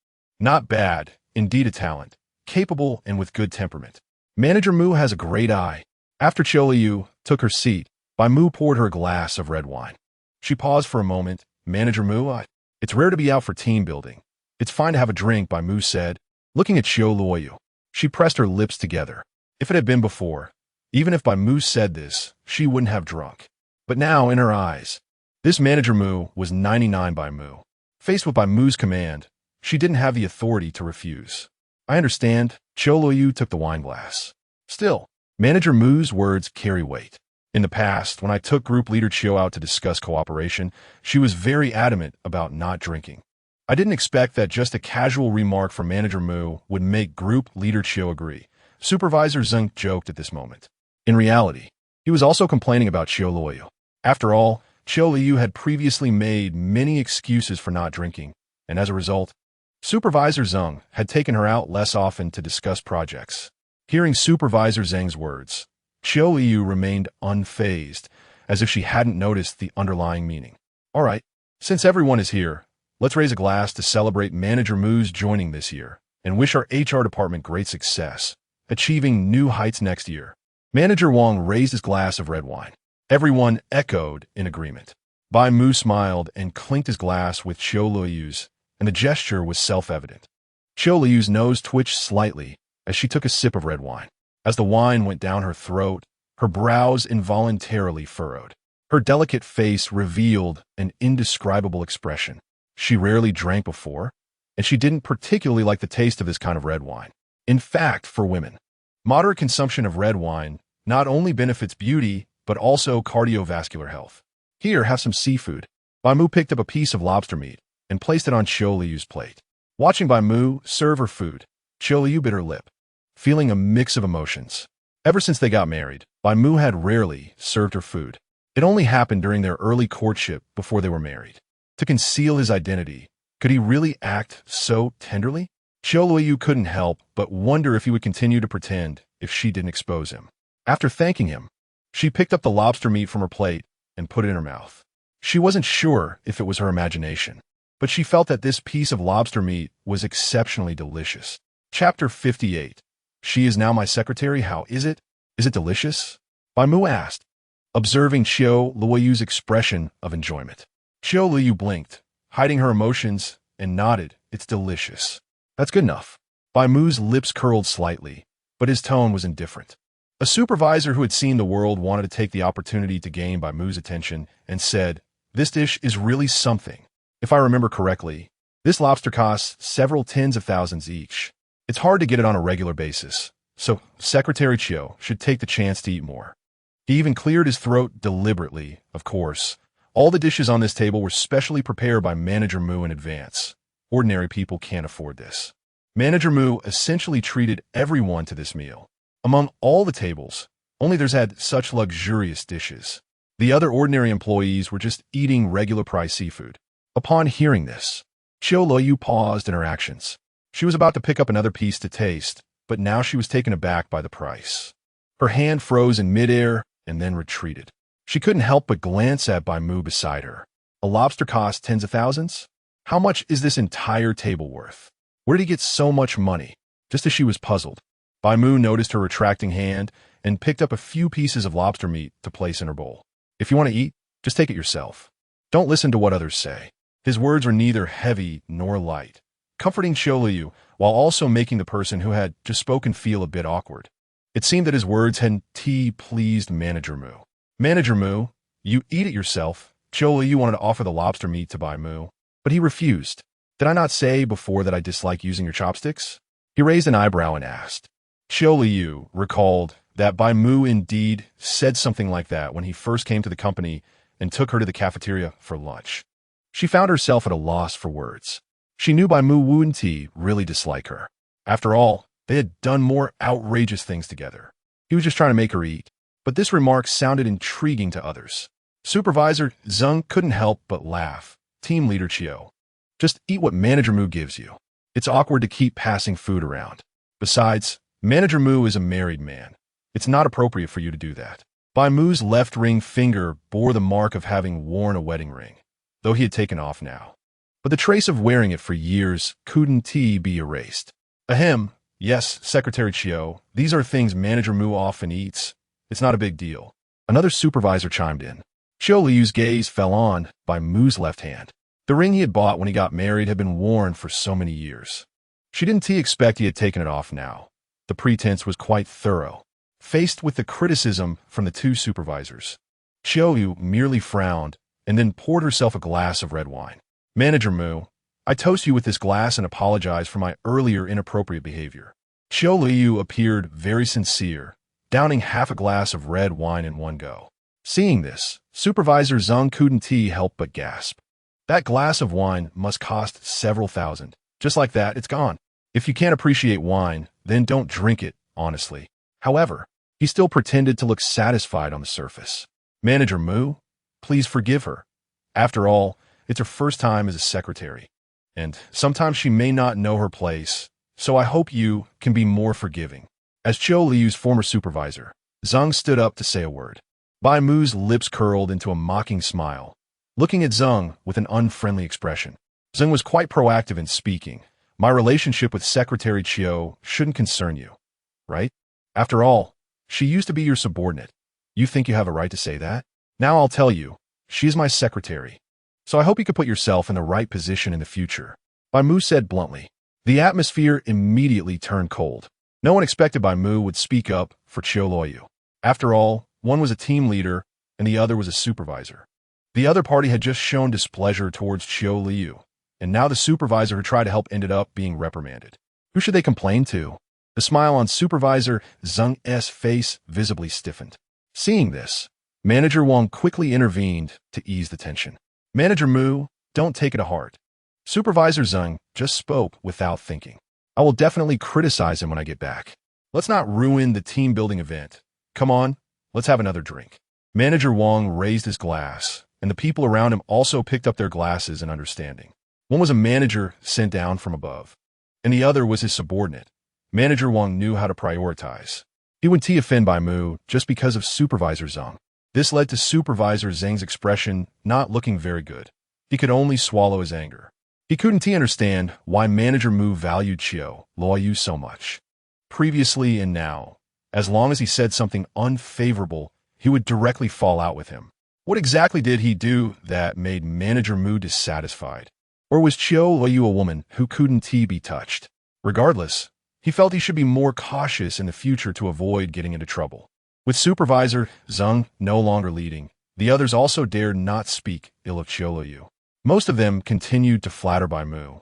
Not bad, indeed a talent, capable and with good temperament. Manager Mu has a great eye. After Qiu Luoyu took her seat, Bai Mu poured her a glass of red wine. She paused for a moment. Manager Mu, it's rare to be out for team building. It's fine to have a drink, Bai Mu said, looking at Qiu Luoyu. She pressed her lips together. If it had been before, even if Bai Mu said this, she wouldn't have drunk. But now, in her eyes, this Manager Mu was 99 Bai Mu. Faced with Bai Mu's command, she didn't have the authority to refuse. I understand, Qiu Luoyu took the wine glass. Still, Manager Mu's words carry weight. In the past, when I took group leader Qiu out to discuss cooperation, she was very adamant about not drinking. I didn't expect that just a casual remark from Manager Mu would make group leader Qiu agree. Supervisor Zeng joked at this moment. In reality, he was also complaining about Qiu Luoyu. After all, Qiu Luoyu had previously made many excuses for not drinking, and as a result, Supervisor Zeng had taken her out less often to discuss projects. Hearing Supervisor Zeng's words, Qiu Luoyu remained unfazed, as if she hadn't noticed the underlying meaning. All right, since everyone is here, let's raise a glass to celebrate Manager Mu's joining this year and wish our HR department great success, achieving new heights next year. Manager Wang raised his glass of red wine. Everyone echoed in agreement. Bai Mu smiled and clinked his glass with Qiu Luoyu's, and the gesture was self-evident. Qiu Luoyu's nose twitched slightly as she took a sip of red wine. As the wine went down her throat, her brows involuntarily furrowed. Her delicate face revealed an indescribable expression. She rarely drank before, and she didn't particularly like the taste of this kind of red wine. In fact, for women, moderate consumption of red wine not only benefits beauty, but also cardiovascular health. Here, have some seafood. Bai Mu picked up a piece of lobster meat and placed it on Qiu Luoyu's plate. Watching Bai Mu serve her food, Qiu Luoyu bit her lip, feeling a mix of emotions. Ever since they got married, Bai Mu had rarely served her food. It only happened during their early courtship before they were married. To conceal his identity, could he really act so tenderly? Qiu Luoyu couldn't help but wonder if he would continue to pretend if she didn't expose him. After thanking him, she picked up the lobster meat from her plate and put it in her mouth. She wasn't sure if it was her imagination, but she felt that this piece of lobster meat was exceptionally delicious. Chapter 58. She is now my secretary. How is it? Is it delicious? Bai Mu asked, observing Qiu Luoyu's expression of enjoyment. Qiu Luoyu blinked, hiding her emotions, and nodded. It's delicious. That's good enough. Bai Mu's lips curled slightly, but his tone was indifferent. A supervisor who had seen the world wanted to take the opportunity to gain Bai Mu's attention and said, this dish is really something. If I remember correctly, this lobster costs several tens of thousands each. It's hard to get it on a regular basis, so Secretary Qiu should take the chance to eat more. He even cleared his throat deliberately, of course. All the dishes on this table were specially prepared by Manager Mu in advance. Ordinary people can't afford this. Manager Mu essentially treated everyone to this meal. Among all the tables, only theirs had such luxurious dishes. The other ordinary employees were just eating regular price seafood. Upon hearing this, Qiu Luoyu paused in her actions. She was about to pick up another piece to taste, but now she was taken aback by the price. Her hand froze in midair and then retreated. She couldn't help but glance at Bai Mu beside her. A lobster costs tens of thousands? How much is this entire table worth? Where did he get so much money? Just as she was puzzled, Bai Mu noticed her retracting hand and picked up a few pieces of lobster meat to place in her bowl. If you want to eat, just take it yourself. Don't listen to what others say. His words were neither heavy nor light, comforting Qiu Luoyu while also making the person who had just spoken feel a bit awkward. It seemed that his words had pleased Manager Mu. Manager Mu, you eat it yourself. Qiu Luoyu wanted to offer the lobster meat to Bai Mu, but he refused. Did I not say before that I dislike using your chopsticks? He raised an eyebrow and asked. Qiu Luoyu recalled that Bai Mu indeed said something like that when he first came to the company and took her to the cafeteria for lunch. She found herself at a loss for words. She knew Bai Mu wouldn't really dislike her. After all, they had done more outrageous things together. He was just trying to make her eat. But this remark sounded intriguing to others. Supervisor Zeng couldn't help but laugh. Team leader Qiu, just eat what Manager Mu gives you. It's awkward to keep passing food around. Besides, Manager Mu is a married man. It's not appropriate for you to do that. Bai Mu's left ring finger bore the mark of having worn a wedding ring, though he had taken off now. But the trace of wearing it for years couldn't be erased. Ahem, yes, Secretary Qiu, these are things Manager Mu often eats. It's not a big deal. Another supervisor chimed in. Qiu Luoyu's gaze fell on Bai Mu's left hand. The ring he had bought when he got married had been worn for so many years. She didn't expect he had taken it off now. The pretense was quite thorough. Faced with the criticism from the two supervisors, Qiu Luoyu merely frowned and then poured herself a glass of red wine. Manager Mu, I toast you with this glass and apologize for my earlier inappropriate behavior. Qiu Luoyu appeared very sincere, downing half a glass of red wine in one go. Seeing this, Supervisor Zeng couldn't help but gasp. That glass of wine must cost several thousand. Just like that, it's gone. If you can't appreciate wine, then don't drink it, honestly. However, he still pretended to look satisfied on the surface. Manager Mu, please forgive her. After all, it's her first time as a secretary, and sometimes she may not know her place, so I hope you can be more forgiving. As Qiu Luoyu's former supervisor, Zeng stood up to say a word. Bai Mu's lips curled into a mocking smile, looking at Zeng with an unfriendly expression. Zeng was quite proactive in speaking. My relationship with Secretary Qiu shouldn't concern you, right? After all, she used to be your subordinate. You think you have a right to say that? Now I'll tell you, she's my secretary. So I hope you could put yourself in the right position in the future. Bai Mu said bluntly. The atmosphere immediately turned cold. No one expected Bai Mu would speak up for Qiu Luoyu. After all, one was a team leader and the other was a supervisor. The other party had just shown displeasure towards Qiu Luoyu, and now the supervisor who tried to help ended up being reprimanded. Who should they complain to? The smile on Supervisor Zeng's face visibly stiffened. Seeing this, Manager Wang quickly intervened to ease the tension. Manager Mu, don't take it to heart. Supervisor Zeng just spoke without thinking. I will definitely criticize him when I get back. Let's not ruin the team-building event. Come on, let's have another drink. Manager Wang raised his glass, and the people around him also picked up their glasses in understanding. One was a manager sent down from above, and the other was his subordinate. Manager Wang knew how to prioritize. He wouldn't offend Bai Mu just because of Supervisor Zeng. This led to Supervisor Zeng's expression not looking very good. He could only swallow his anger. He couldn't understand why Manager Mu valued Qiu Luoyu so much. Previously and now, as long as he said something unfavorable, he would directly fall out with him. What exactly did he do that made Manager Mu dissatisfied? Or was Qiu Luoyu a woman who couldn't be touched? Regardless, he felt he should be more cautious in the future to avoid getting into trouble. With Supervisor Zheng no longer leading, the others also dared not speak ill of Qiu Luoyu. Most of them continued to flatter Bai Mu,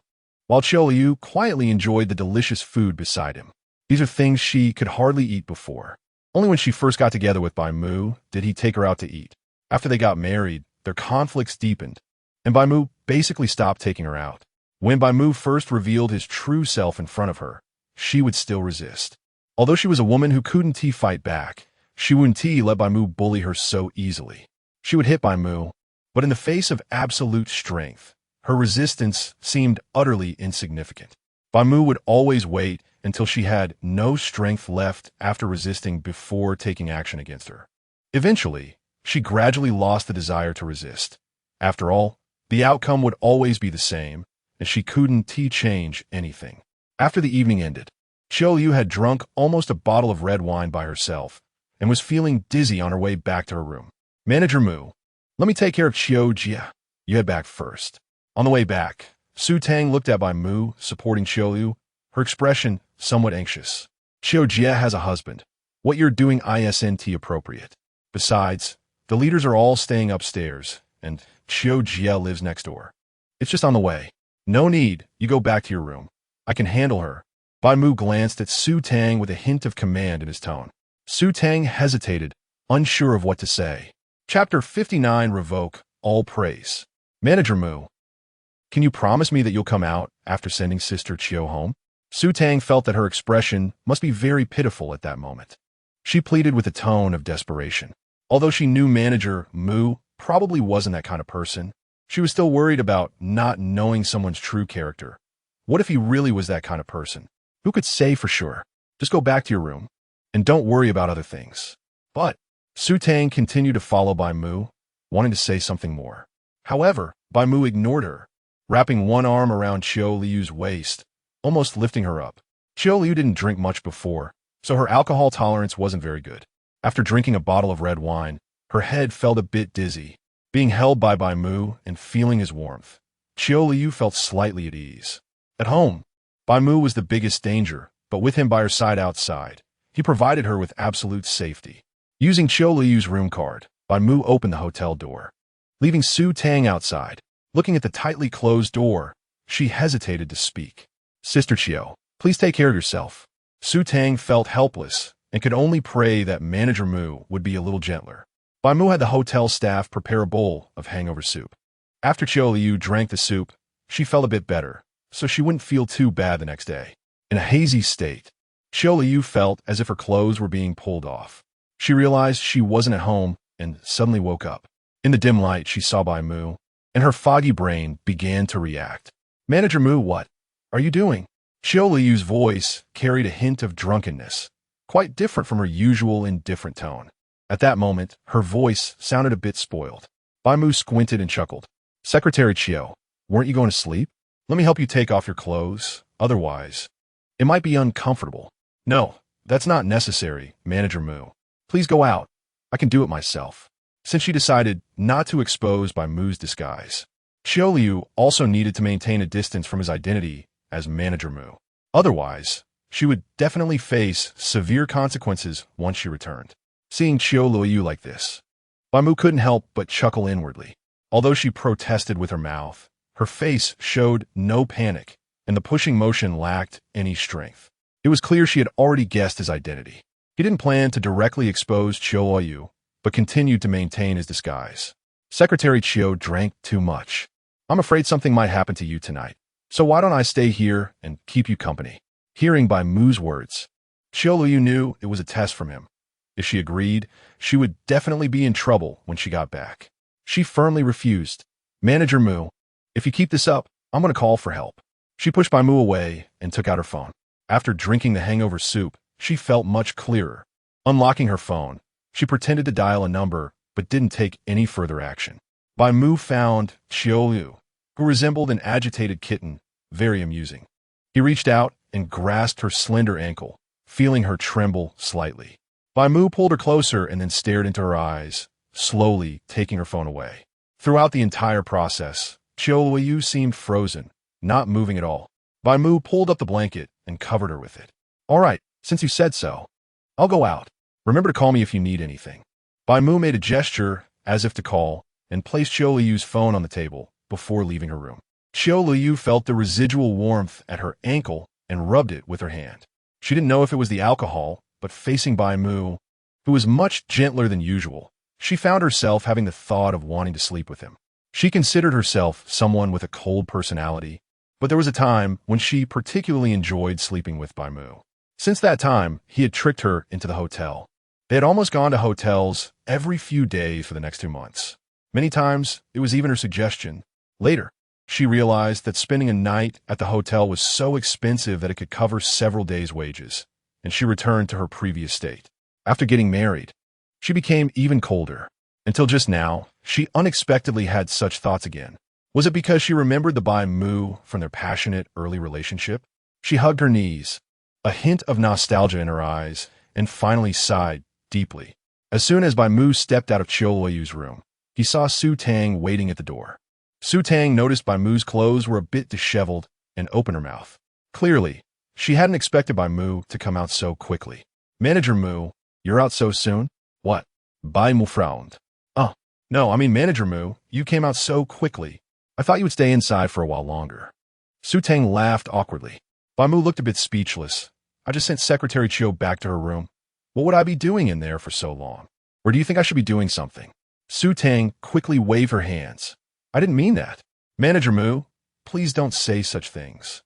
while Qiu Luoyu quietly enjoyed the delicious food beside him. These are things she could hardly eat before. Only when she first got together with Bai Mu did he take her out to eat. After they got married, their conflicts deepened, and Bai Mu basically stopped taking her out. When Bai Mu first revealed his true self in front of her, she would still resist. Although she was a woman who couldn't fight back, she wouldn't let Bai Mu bully her so easily. She would hit Bai Mu, but in the face of absolute strength, her resistance seemed utterly insignificant. Bai Mu would always wait until she had no strength left after resisting before taking action against her. Eventually, she gradually lost the desire to resist. After all, the outcome would always be the same, and she couldn't change anything. After the evening ended, Qiu Luoyu had drunk almost a bottle of red wine by herself and was feeling dizzy on her way back to her room. Manager Mu, let me take care of Qiu Jia. You head back first. On the way back, Su Tang looked at Bai Mu, supporting Qiu Luoyu, her expression somewhat anxious. Qiu Jia has a husband. What you're doing isn't appropriate. Besides, the leaders are all staying upstairs, and Qiu Jia lives next door. It's just on the way. No need, you go back to your room. I can handle her. Bai Mu glanced at Su Tang with a hint of command in his tone. Su Tang hesitated, unsure of what to say. Chapter 59 Revoke All Praise. Manager Mu, can you promise me that you'll come out after sending Sister Qiu home? Su Tang felt that her expression must be very pitiful at that moment. She pleaded with a tone of desperation. Although she knew Manager Mu probably wasn't that kind of person, she was still worried about not knowing someone's true character. What if he really was that kind of person? Who could say for sure? Just go back to your room, and don't worry about other things. But Su Tang continued to follow Bai Mu, wanting to say something more. However, Bai Mu ignored her, wrapping one arm around Qiu Luoyu's waist, almost lifting her up. Qiu Luoyu didn't drink much before, so her alcohol tolerance wasn't very good. After drinking a bottle of red wine, her head felt a bit dizzy. Being held by Bai Mu and feeling his warmth, Qiu Luoyu felt slightly at ease. At home, Bai Mu was the biggest danger, but with him by her side outside, he provided her with absolute safety. Using Qiu Luoyu's room card, Bai Mu opened the hotel door. Leaving Su Tang outside, looking at the tightly closed door, she hesitated to speak. Sister Qiu, please take care of yourself. Su Tang felt helpless and could only pray that Manager Mu would be a little gentler. Bai Mu had the hotel staff prepare a bowl of hangover soup. After Qiu Luoyu drank the soup, she felt a bit better, so she wouldn't feel too bad the next day. In a hazy state, Qiu Luoyu felt as if her clothes were being pulled off. She realized she wasn't at home and suddenly woke up. In the dim light, she saw Bai Mu, and her foggy brain began to react. Manager Mu, what are you doing? Qiu Luoyu's voice carried a hint of drunkenness, quite different from her usual indifferent tone. At that moment, her voice sounded a bit spoiled. Bai Mu squinted and chuckled. Secretary Qiu, weren't you going to sleep? Let me help you take off your clothes. Otherwise, it might be uncomfortable. No, that's not necessary, Manager Mu. Please go out. I can do it myself. Since she decided not to expose Bai Mu's disguise, Qiu Luoyu also needed to maintain a distance from his identity as Manager Mu. Otherwise, she would definitely face severe consequences once she returned. Seeing Qiu Luoyu like this, Bai Mu couldn't help but chuckle inwardly. Although she protested with her mouth, her face showed no panic, and the pushing motion lacked any strength. It was clear she had already guessed his identity. He didn't plan to directly expose Qiu Luoyu, but continued to maintain his disguise. Secretary Qiu drank too much. I'm afraid something might happen to you tonight. So why don't I stay here and keep you company? Hearing Bai Mu's words, Qiu Luoyu knew it was a test from him. If she agreed, she would definitely be in trouble when she got back. She firmly refused. Manager Mu, if you keep this up, I'm going to call for help. She pushed Bai Mu away and took out her phone. After drinking the hangover soup, she felt much clearer. Unlocking her phone, she pretended to dial a number but didn't take any further action. Bai Mu found Qiu Luoyu who resembled an agitated kitten, very amusing. He reached out and grasped her slender ankle, feeling her tremble slightly. Bai Mu pulled her closer and then stared into her eyes, slowly taking her phone away. Throughout the entire process, Qiu Luoyu seemed frozen, not moving at all. Bai Mu pulled up the blanket and covered her with it. All right, since you said so, I'll go out. Remember to call me if you need anything. Bai Mu made a gesture as if to call and placed Qiu Luoyu's phone on the table before leaving her room. Qiu Luoyu felt the residual warmth at her ankle and rubbed it with her hand. She didn't know if it was the alcohol, but facing Bai Mu, who was much gentler than usual, she found herself having the thought of wanting to sleep with him. She considered herself someone with a cold personality, but there was a time when she particularly enjoyed sleeping with Bai Mu. Since that time, he had tricked her into the hotel. They had almost gone to hotels every few days for the next 2 months. Many times, it was even her suggestion. Later, she realized that spending a night at the hotel was so expensive that it could cover several days' wages, and she returned to her previous state. After getting married, she became even colder. Until just now, she unexpectedly had such thoughts again. Was it because she remembered the Bai Mu from their passionate early relationship? She hugged her knees, a hint of nostalgia in her eyes, and finally sighed deeply. As soon as Bai Mu stepped out of Qiu Luoyu's room, he saw Su Tang waiting at the door. Su Tang noticed Bai Mu's clothes were a bit disheveled and opened her mouth. Clearly, she hadn't expected Bai Mu to come out so quickly. Manager Mu, you're out so soon? What? Bai Mu frowned. No, I mean Manager Mu, you came out so quickly. I thought you would stay inside for a while longer. Su Tang laughed awkwardly. Bai Mu looked a bit speechless. I just sent Secretary Qiu back to her room. What would I be doing in there for so long? Or do you think I should be doing something? Su Tang quickly waved her hands. I didn't mean that. Manager Mu, please don't say such things.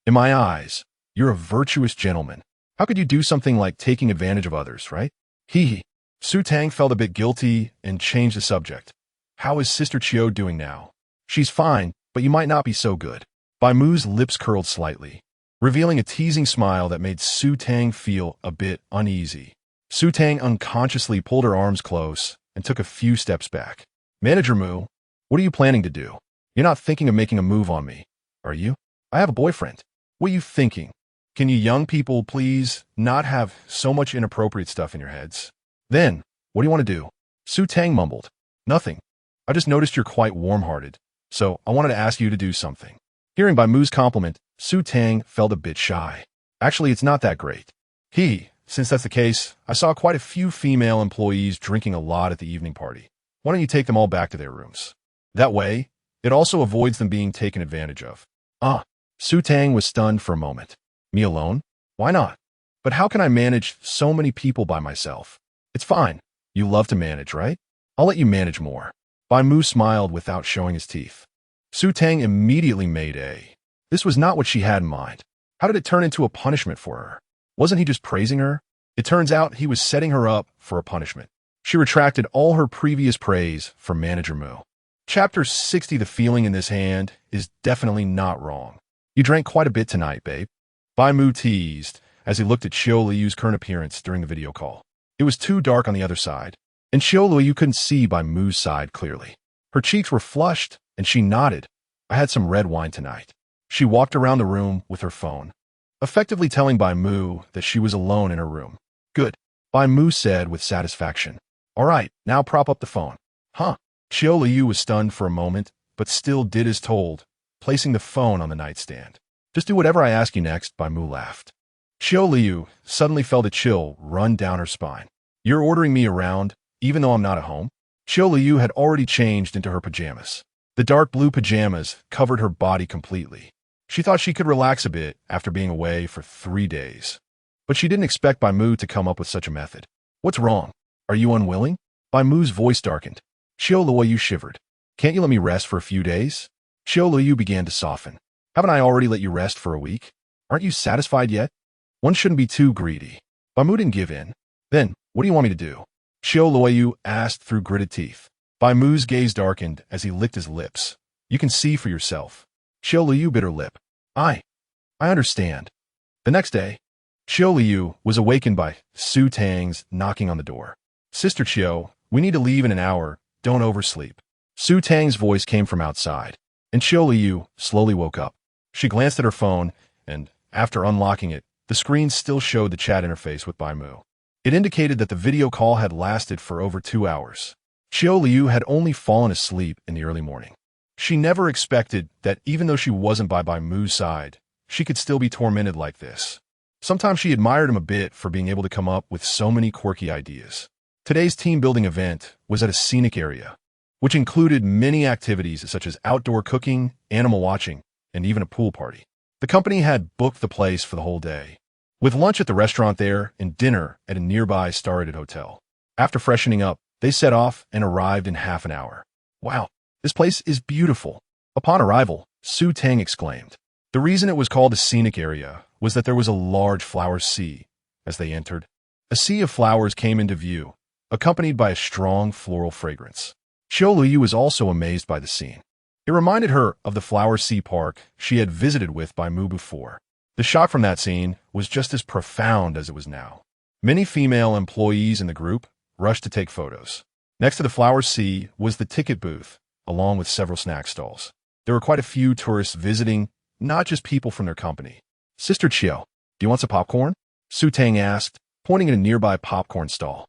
In my eyes, you're a virtuous gentleman. How could you do something like taking advantage of others, right? Hee. Su Tang felt a bit guilty and changed the subject. How is Sister Qiu doing now? She's fine, but you might not be so good. Bai Mu's lips curled slightly, revealing a teasing smile that made Su Tang feel a bit uneasy. Su Tang unconsciously pulled her arms close and took a few steps back. Manager Mu, what are you planning to do? You're not thinking of making a move on me, are you? I have a boyfriend. What are you thinking? Can you young people please not have so much inappropriate stuff in your heads? Then, what do you want to do? Su Tang mumbled. Nothing. I just noticed you're quite warm-hearted, so I wanted to ask you to do something. Hearing Bai Mu's compliment, Su Tang felt a bit shy. Actually, it's not that great. Since that's the case, I saw quite a few female employees drinking a lot at the evening party. Why don't you take them all back to their rooms? That way, it also avoids them being taken advantage of. Su Tang was stunned for a moment. Me alone? Why not? But how can I manage so many people by myself? It's fine. You love to manage, right? I'll let you manage more. Bai Mu smiled without showing his teeth. Su Tang immediately made a. This was not what she had in mind. How did it turn into a punishment for her? Wasn't he just praising her? It turns out he was setting her up for a punishment. She retracted all her previous praise for Manager Mu. Chapter 60. The feeling in this hand is definitely not wrong. You drank quite a bit tonight, babe. Bai Mu teased as he looked at Qiu Luoyu's current appearance during the video call. It was too dark on the other side, and Qiu Luoyu couldn't see Bai Mu's side clearly. Her cheeks were flushed, and she nodded. I had some red wine tonight. She walked around the room with her phone, effectively telling Bai Mu that she was alone in her room. Good, Bai Mu said with satisfaction. All right, now prop up the phone. Qiu Luoyu was stunned for a moment, but still did as told, placing the phone on the nightstand. Just do whatever I ask you next, Bai Mu laughed. Qiu Luoyu suddenly felt a chill run down her spine. You're ordering me around, even though I'm not at home? Qiu Luoyu had already changed into her pajamas. The dark blue pajamas covered her body completely. She thought she could relax a bit after being away for 3 days. But she didn't expect Bai Mu to come up with such a method. What's wrong? Are you unwilling? Bai Mu's voice darkened. Qiu Luoyu shivered. Can't you let me rest for a few days? Qiu Luoyu began to soften. Haven't I already let you rest for a week? Aren't you satisfied yet? One shouldn't be too greedy. Bai Mu didn't give in. Then, what do you want me to do? Qiu Luoyu asked through gritted teeth. Bai Mu's gaze darkened as he licked his lips. You can see for yourself. Qiu Luoyu bit her lip. I understand. The next day, Qiu Luoyu was awakened by Su Tang's knocking on the door. Sister Qiu, we need to leave in an hour. Don't oversleep. Su Tang's voice came from outside. and Qiu Luoyu slowly woke up. She glanced at her phone, and, after unlocking it, the screen still showed the chat interface with Bai Mu. It indicated that the video call had lasted for over 2 hours. Qiu Luoyu had only fallen asleep in the early morning. She never expected that even though she wasn't by Bai Mu's side, she could still be tormented like this. Sometimes she admired him a bit for being able to come up with so many quirky ideas. Today's team-building event was at a scenic area, which included many activities such as outdoor cooking, animal watching, and even a pool party. The company had booked the place for the whole day, with lunch at the restaurant there and dinner at a nearby star-rated hotel. After freshening up, they set off and arrived in half an hour. Wow, this place is beautiful. Upon arrival, Su Tang exclaimed. The reason it was called a scenic area was that there was a large flower sea as they entered. A sea of flowers came into view, accompanied by a strong floral fragrance. Qiu Luoyu was also amazed by the scene. It reminded her of the Flower Sea Park she had visited with Bai Mu before. The shock from that scene was just as profound as it was now. Many female employees in the group rushed to take photos. Next to the Flower Sea was the ticket booth, along with several snack stalls. There were quite a few tourists visiting, not just people from their company. Sister Qiu, do you want some popcorn? Su Tang asked, pointing at a nearby popcorn stall.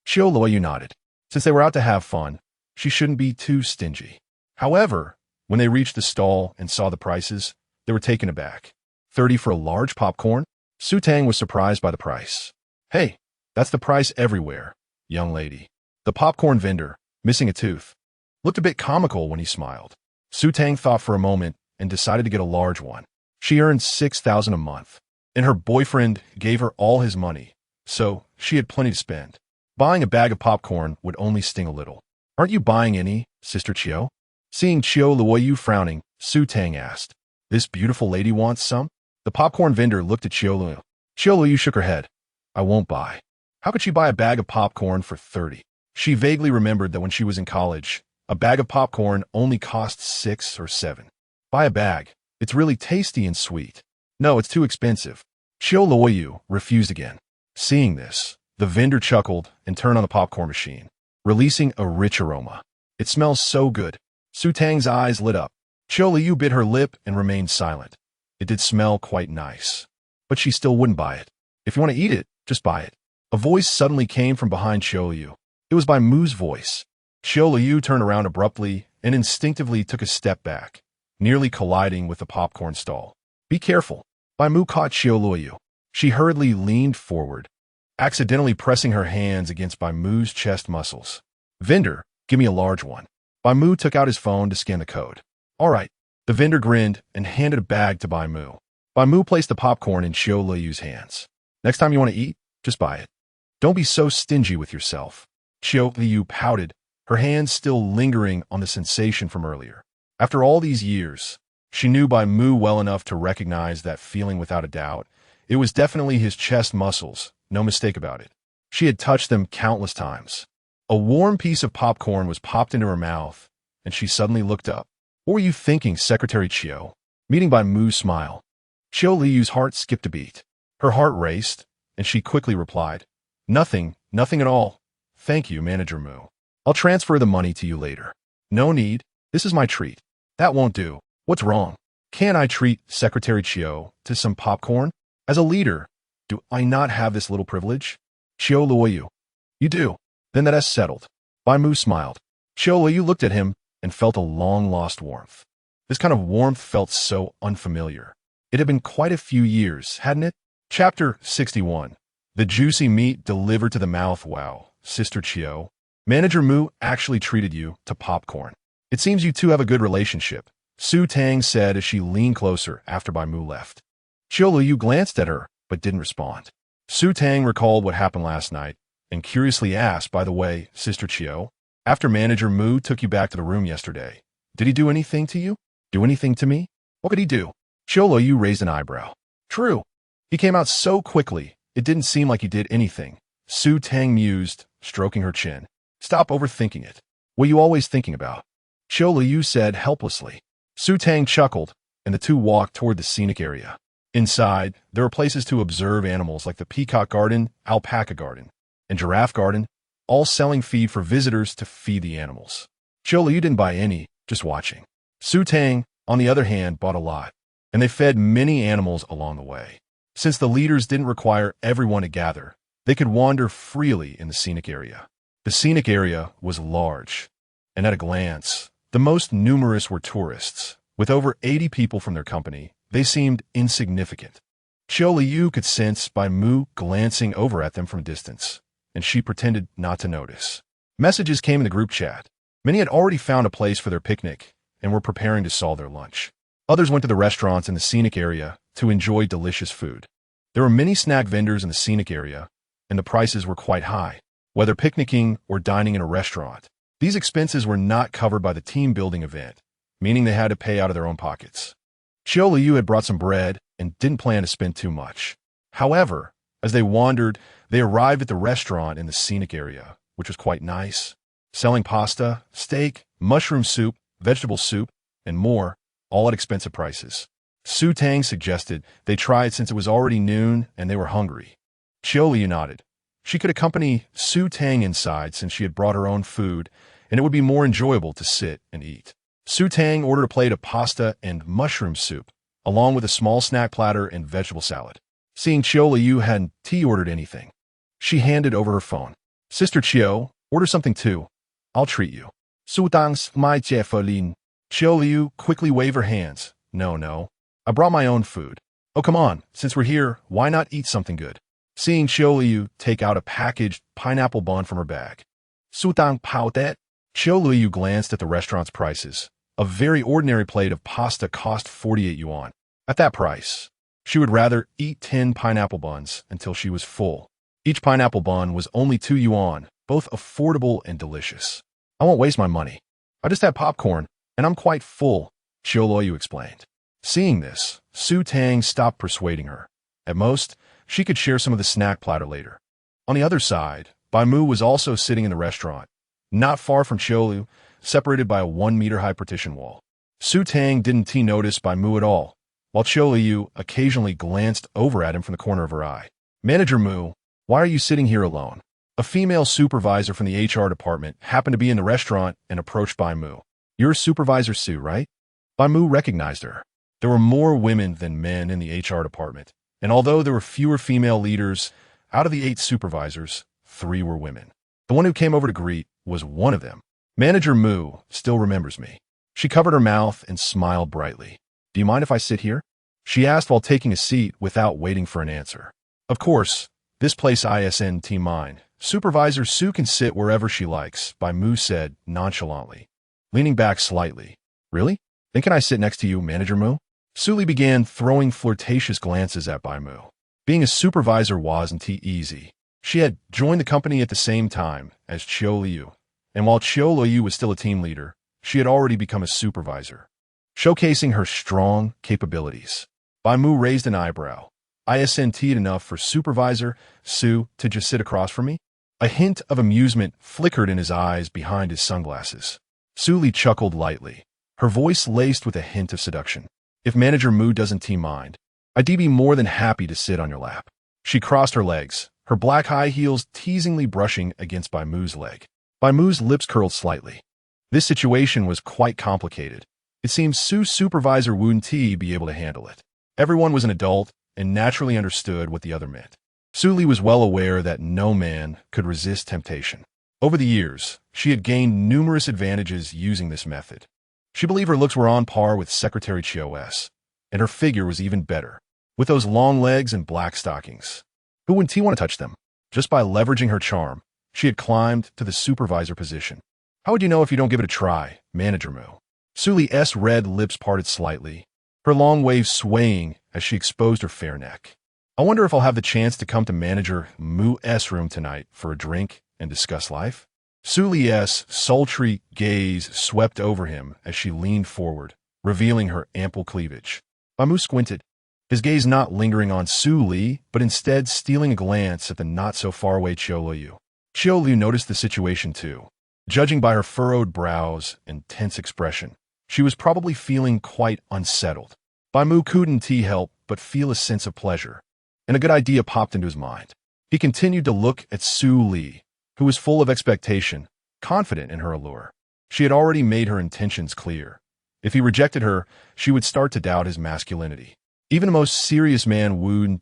Qiu Luoyu nodded. Since they were out to have fun, she shouldn't be too stingy. However, when they reached the stall and saw the prices, they were taken aback. 30 for a large popcorn? Su Tang was surprised by the price. Hey, that's the price everywhere, young lady. The popcorn vendor, missing a tooth, looked a bit comical when he smiled. Su Tang thought for a moment and decided to get a large one. She earned 6,000 a month, and her boyfriend gave her all his money, so she had plenty to spend. Buying a bag of popcorn would only sting a little. Aren't you buying any, Sister Qiu? Seeing Qiu Luoyu frowning, Su Tang asked. This beautiful lady wants some? The popcorn vendor looked at Qiu Luoyu. Qiu Luoyu shook her head. I won't buy. How could she buy a bag of popcorn for 30? She vaguely remembered that when she was in college, a bag of popcorn only cost 6 or 7. Buy a bag. It's really tasty and sweet. No, it's too expensive. Qiu Luoyu refused again. Seeing this, the vendor chuckled and turned on the popcorn machine, releasing a rich aroma. It smells so good. Su Tang's eyes lit up. Qiu Luoyu bit her lip and remained silent. It did smell quite nice, but she still wouldn't buy it. If you want to eat it, just buy it. A voice suddenly came from behind Qiu Luoyu. It was Bai Mu's voice. Qiu Luoyu turned around abruptly and instinctively took a step back, nearly colliding with the popcorn stall. Be careful. Bai Mu caught Qiu Luoyu. She hurriedly leaned forward, accidentally pressing her hands against Bai Mu's chest muscles. Vendor, give me a large one. Bai Mu took out his phone to scan the code. All right. The vendor grinned and handed a bag to Bai Mu. Bai Mu placed the popcorn in Qiu Luoyu's hands. Next time you want to eat, just buy it. Don't be so stingy with yourself. Qiu Luoyu pouted, her hands still lingering on the sensation from earlier. After all these years, she knew Bai Mu well enough to recognize that feeling without a doubt. It was definitely his chest muscles, no mistake about it. She had touched them countless times. A warm piece of popcorn was popped into her mouth, and she suddenly looked up. What were you thinking, Secretary Qiu? Meeting Bai Mu's smile. Qiu Luoyu's heart skipped a beat. Her heart raced, and she quickly replied, Nothing at all. Thank you, Manager Mu. I'll transfer the money to you later. No need. This is my treat. That won't do. What's wrong? Can't I treat Secretary Qiu to some popcorn? As a leader, do I not have this little privilege? Qiu Luoyu. You do. Then that is settled. Bai Mu smiled. Qiu Luoyu looked at him and felt a long-lost warmth. This kind of warmth felt so unfamiliar. It had been quite a few years, hadn't it? Chapter 61. The juicy meat delivered to the mouth. Wow, Sister Qiu. Manager Mu actually treated you to popcorn. It seems you two have a good relationship, Su Tang said as she leaned closer after Bai Mu left. Qiu Luoyu glanced at her, but didn't respond. Su Tang recalled what happened last night and curiously asked, by the way, Sister Qiu, after Manager Mu took you back to the room yesterday, did he do anything to you? Do anything to me? What could he do? Qiu Luoyu raised an eyebrow. True. He came out so quickly, it didn't seem like he did anything. Su Tang mused, stroking her chin. Stop overthinking it. What are you always thinking about? Qiu Luoyu said helplessly. Su Tang chuckled, and the two walked toward the scenic area. Inside, there were places to observe animals like the peacock garden, alpaca garden, and giraffe garden, all selling feed for visitors to feed the animals. Qiu Luoyu didn't buy any, just watching. Su Tang, on the other hand, bought a lot, and they fed many animals along the way. Since the leaders didn't require everyone to gather, they could wander freely in the scenic area. The scenic area was large, and at a glance, the most numerous were tourists. With over 80 people from their company, they seemed insignificant. Qiu Luoyu could sense Bai Mu glancing over at them from a distance, and she pretended not to notice. Messages came in the group chat. Many had already found a place for their picnic and were preparing to solve their lunch. Others went to the restaurants in the scenic area to enjoy delicious food. There were many snack vendors in the scenic area, and the prices were quite high. Whether picnicking or dining in a restaurant, these expenses were not covered by the team-building event, meaning they had to pay out of their own pockets. Qiu Luoyu had brought some bread and didn't plan to spend too much. However, as they wandered, they arrived at the restaurant in the scenic area, which was quite nice, selling pasta, steak, mushroom soup, vegetable soup, and more, all at expensive prices. Su Tang suggested they try it since it was already noon and they were hungry. Qiu Luoyu nodded. She could accompany Su Tang inside since she had brought her own food, and it would be more enjoyable to sit and eat. Su Tang ordered a plate of pasta and mushroom soup, along with a small snack platter and vegetable salad. Seeing Qiu Luoyu hadn't ordered anything, she handed over her phone. Sister Qiu, order something too. I'll treat you. Su Tang's my Jeffelin. Qiu Luoyu quickly waved her hands. No. I brought my own food. Oh, come on. Since we're here, why not eat something good? Seeing Qiu Luoyu take out a packaged pineapple bun from her bag. Su Tang pao that. Qiu Luoyu glanced at the restaurant's prices. A very ordinary plate of pasta cost 48 yuan. At that price, she would rather eat 10 pineapple buns until she was full. Each pineapple bun was only 2 yuan, both affordable and delicious. I won't waste my money. I just had popcorn, and I'm quite full, Qiu Luoyu explained. Seeing this, Su Tang stopped persuading her. At most, she could share some of the snack platter later. On the other side, Bai Mu was also sitting in the restaurant, not far from Qiu Luoyu, separated by a 1-meter-high partition wall. Su Tang didn't notice Bai Mu at all, while Qiu Luoyu occasionally glanced over at him from the corner of her eye. Manager Mu, why are you sitting here alone? A female supervisor from the HR department happened to be in the restaurant and approached Bai Mu. You're Supervisor Su, right? Bai Mu recognized her. There were more women than men in the HR department, and although there were fewer female leaders, out of the 8 supervisors, 3 were women. The one who came over to greet was one of them. Manager Mu still remembers me. She covered her mouth and smiled brightly. Do you mind if I sit here? She asked while taking a seat without waiting for an answer. Of course, this place isn't mine. Supervisor Su can sit wherever she likes, Bai Mu said nonchalantly, leaning back slightly. Really? Then can I sit next to you, Manager Mu? Su Li began throwing flirtatious glances at Bai Mu. Being a supervisor wasn't easy. She had joined the company at the same time as Qiu Luoyu, and while Qiu Luoyu was still a team leader, she had already become a supervisor, showcasing her strong capabilities. Bai Mu raised an eyebrow. Isn't enough for Supervisor Su to just sit across from me? A hint of amusement flickered in his eyes behind his sunglasses. Su Li chuckled lightly, her voice laced with a hint of seduction. If Manager Mu doesn't mind, I'd be more than happy to sit on your lap. She crossed her legs, her black high heels teasingly brushing against Bai Mu's leg. Bai Mu's lips curled slightly. This situation was quite complicated. It seemed Su's supervisor wouldn't be able to handle it. Everyone was an adult and naturally understood what the other meant. Su Li was well aware that no man could resist temptation. Over the years, she had gained numerous advantages using this method. She believed her looks were on par with Secretary Chios, and her figure was even better, with those long legs and black stockings. Who wouldn't want to touch them? Just by leveraging her charm, she had climbed to the supervisor position. How would you know if you don't give it a try, Manager Mu? Su Li's red lips parted slightly, her long waves swaying as she exposed her fair neck. I wonder if I'll have the chance to come to Manager Mu's room tonight for a drink and discuss life. Su Li's sultry gaze swept over him as she leaned forward, revealing her ample cleavage. Bai Mu squinted, his gaze not lingering on Su Li, but instead stealing a glance at the not-so-far-away Qiu Luoyu. Qiu Luoyu noticed the situation too. Judging by her furrowed brows and tense expression, she was probably feeling quite unsettled. Bai Mu couldn't help but feel a sense of pleasure, and a good idea popped into his mind. He continued to look at Su Li, who was full of expectation, confident in her allure. She had already made her intentions clear, If he rejected her, she would start to doubt his masculinity. Even the most serious man wouldn't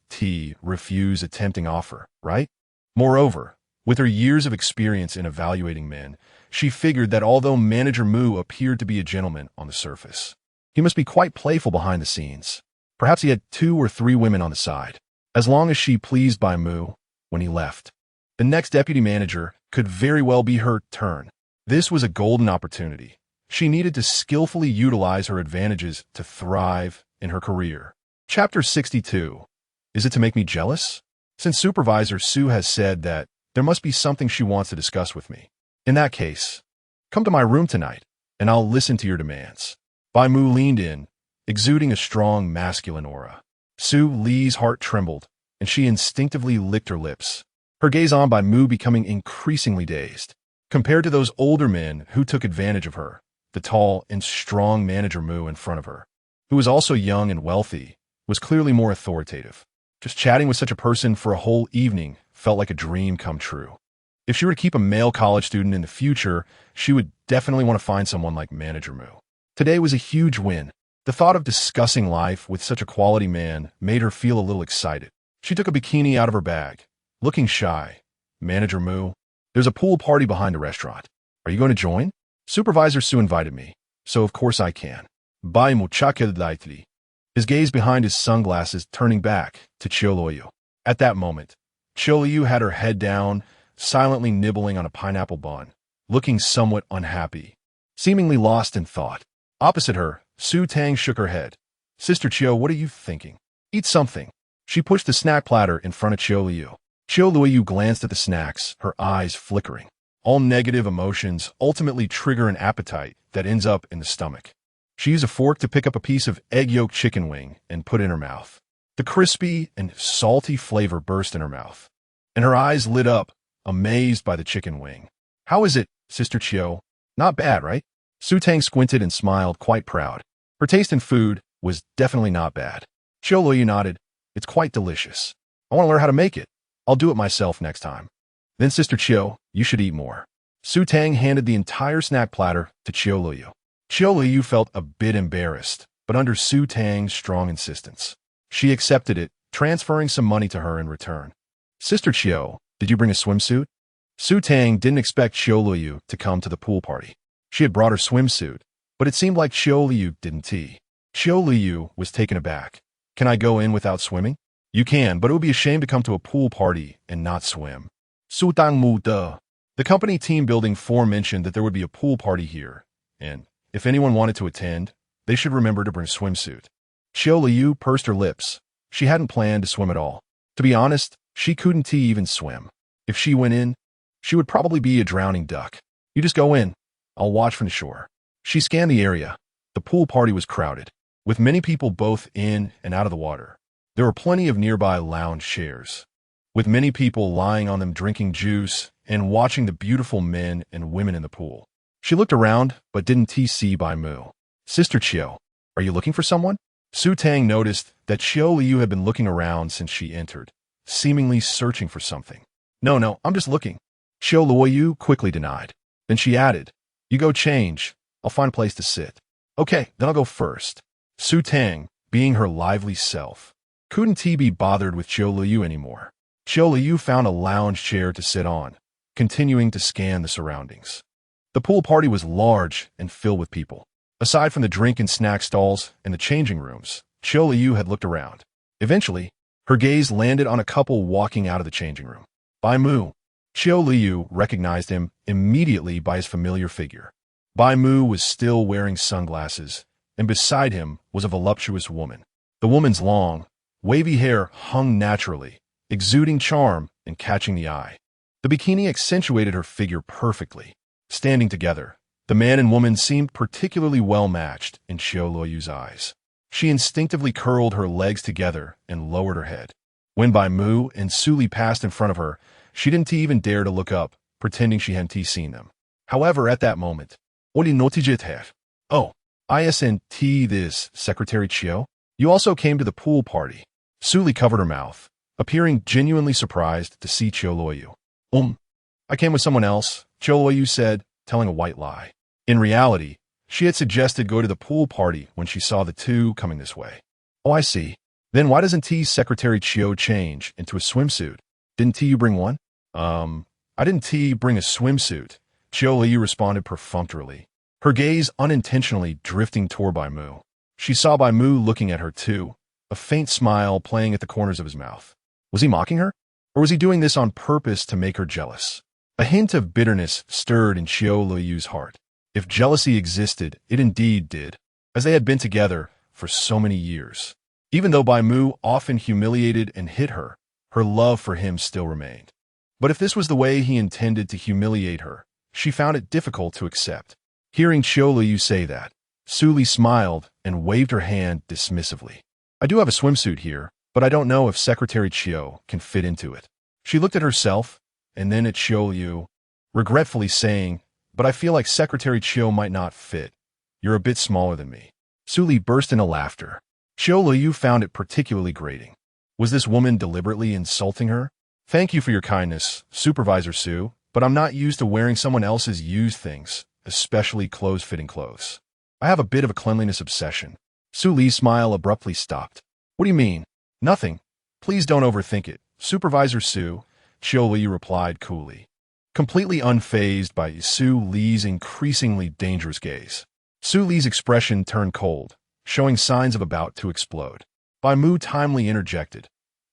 refuse a tempting offer, right? Moreover, with her years of experience in evaluating men, she figured that although Manager Mu appeared to be a gentleman on the surface, he must be quite playful behind the scenes. Perhaps he had 2 or 3 women on the side. As long as she pleased Bai Mu when he left, the next deputy manager could very well be her turn. This was a golden opportunity. She needed to skillfully utilize her advantages to thrive in her career. Chapter 62. Is it to make me jealous? Since Supervisor Su has said that there must be something she wants to discuss with me. In that case, come to my room tonight, and I'll listen to your demands. Bai Mu leaned in, exuding a strong masculine aura. Su Li's heart trembled, and she instinctively licked her lips, her gaze on Bai Mu becoming increasingly dazed. Compared to those older men who took advantage of her, the tall and strong Manager Mu in front of her, who was also young and wealthy, was clearly more authoritative. Just chatting with such a person for a whole evening felt like a dream come true. If she were to keep a male college student in the future, she would definitely want to find someone like Manager Mu. Today was a huge win. The thought of discussing life with such a quality man made her feel a little excited. She took a bikini out of her bag, looking shy. Manager Mu, there's a pool party behind the restaurant. Are you going to join? Supervisor Su invited me, so of course I can. Bai Mu chuckled lightly, his gaze behind his sunglasses turning back to Qiu Luoyu. At that moment, Qiu Luoyu had her head down, silently nibbling on a pineapple bun, looking somewhat unhappy, seemingly lost in thought. Opposite her, Su Tang shook her head. Sister Qiu, what are you thinking? Eat something. She pushed the snack platter in front of Qiu Luoyu. Qiu Luoyu glanced at the snacks, her eyes flickering. All negative emotions ultimately trigger an appetite that ends up in the stomach. She used a fork to pick up a piece of egg yolk chicken wing and put it in her mouth. The crispy and salty flavor burst in her mouth, and her eyes lit up, amazed by the chicken wing. How is it, Sister Qiu? Not bad, right? Su Tang squinted and smiled, quite proud. Her taste in food was definitely not bad. Qiu Luoyu nodded. It's quite delicious. I want to learn how to make it. I'll do it myself next time. Then, Sister Qiu, you should eat more. Su Tang handed the entire snack platter to Qiu Luoyu. Qiu Luoyu felt a bit embarrassed, but under Su Tang's strong insistence, she accepted it, transferring some money to her in return. Sister Qiu, did you bring a swimsuit? Su Tang didn't expect Qiu Luoyu to come to the pool party. She had brought her swimsuit, but it seemed like Qiu Luoyu didn't. Qiu Luoyu was taken aback. Can I go in without swimming? You can, but it would be a shame to come to a pool party and not swim. Su Tang Mu De. The company team building 4 mentioned that there would be a pool party here, and if anyone wanted to attend, they should remember to bring a swimsuit. Qiu Luoyu pursed her lips. She hadn't planned to swim at all. To be honest, she couldn't even swim. If she went in, she would probably be a drowning duck. You just go in. I'll watch from the shore. She scanned the area. The pool party was crowded, with many people both in and out of the water. There were plenty of nearby lounge chairs, with many people lying on them drinking juice and watching the beautiful men and women in the pool. She looked around, but didn't see Bai Mu. Sister Qiu, are you looking for someone? Su Tang noticed that Qiu Luoyu had been looking around since she entered, seemingly searching for something. No, I'm just looking. Qiu Luoyu quickly denied. Then she added, you go change. I'll find a place to sit. Okay, then I'll go first. Su Tang, being her lively self, couldn't be bothered with Qiu Luoyu anymore. Qiu Luoyu found a lounge chair to sit on, continuing to scan the surroundings. The pool party was large and filled with people. Aside from the drink and snack stalls and the changing rooms, Qiu Luoyu had looked around. Eventually, her gaze landed on a couple walking out of the changing room. Bai Mu. Qiu Luoyu recognized him immediately by his familiar figure. Bai Mu was still wearing sunglasses, and beside him was a voluptuous woman. The woman's long, wavy hair hung naturally, exuding charm and catching the eye. The bikini accentuated her figure perfectly. Standing together, the man and woman seemed particularly well matched in Qiu Luoyu's eyes. She instinctively curled her legs together and lowered her head. When Bai Mu and Su Li passed in front of her, she didn't even dare to look up, pretending she hadn't seen them. However, at that moment, oh, isn't this Secretary Qiu? You also came to the pool party. Su Li covered her mouth, appearing genuinely surprised to see Qiu Luoyu. I came with someone else, Qiu Luoyu said, telling a white lie. In reality, She had suggested go to the pool party when she saw the two coming this way. Oh, I see. Then why doesn't T's secretary Qiu change into a swimsuit? Didn't T you bring one? I didn't T bring a swimsuit, Qiu Luoyu responded perfunctorily, her gaze unintentionally drifting toward Bai Mu. She saw Bai Mu looking at her too, a faint smile playing at the corners of his mouth. Was he mocking her? Or was he doing this on purpose to make her jealous? A hint of bitterness stirred in Qiu Luoyu's heart. If jealousy existed, it indeed did, as they had been together for so many years. Even though Bai Mu often humiliated and hit her, her love for him still remained. But if this was the way he intended to humiliate her, she found it difficult to accept. Hearing Qiu Luoyu say that, Su Li smiled and waved her hand dismissively. I do have a swimsuit here, but I don't know if Secretary Qiu can fit into it. She looked at herself, and then at Qiu Luoyu, regretfully saying, but I feel like Secretary Qiu might not fit. You're a bit smaller than me. Su Li burst into laughter. Qiu Luoyu found it particularly grating. Was this woman deliberately insulting her? Thank you for your kindness, Supervisor Su, but I'm not used to wearing someone else's used things, especially clothes-fitting clothes. I have a bit of a cleanliness obsession. Su Li's smile abruptly stopped. What do you mean? Nothing. Please don't overthink it, Supervisor Su, Qiu Luoyu replied coolly, completely unfazed by Su Li's increasingly dangerous gaze. Su Li's expression turned cold, showing signs of about to explode. Bai Mu timely interjected.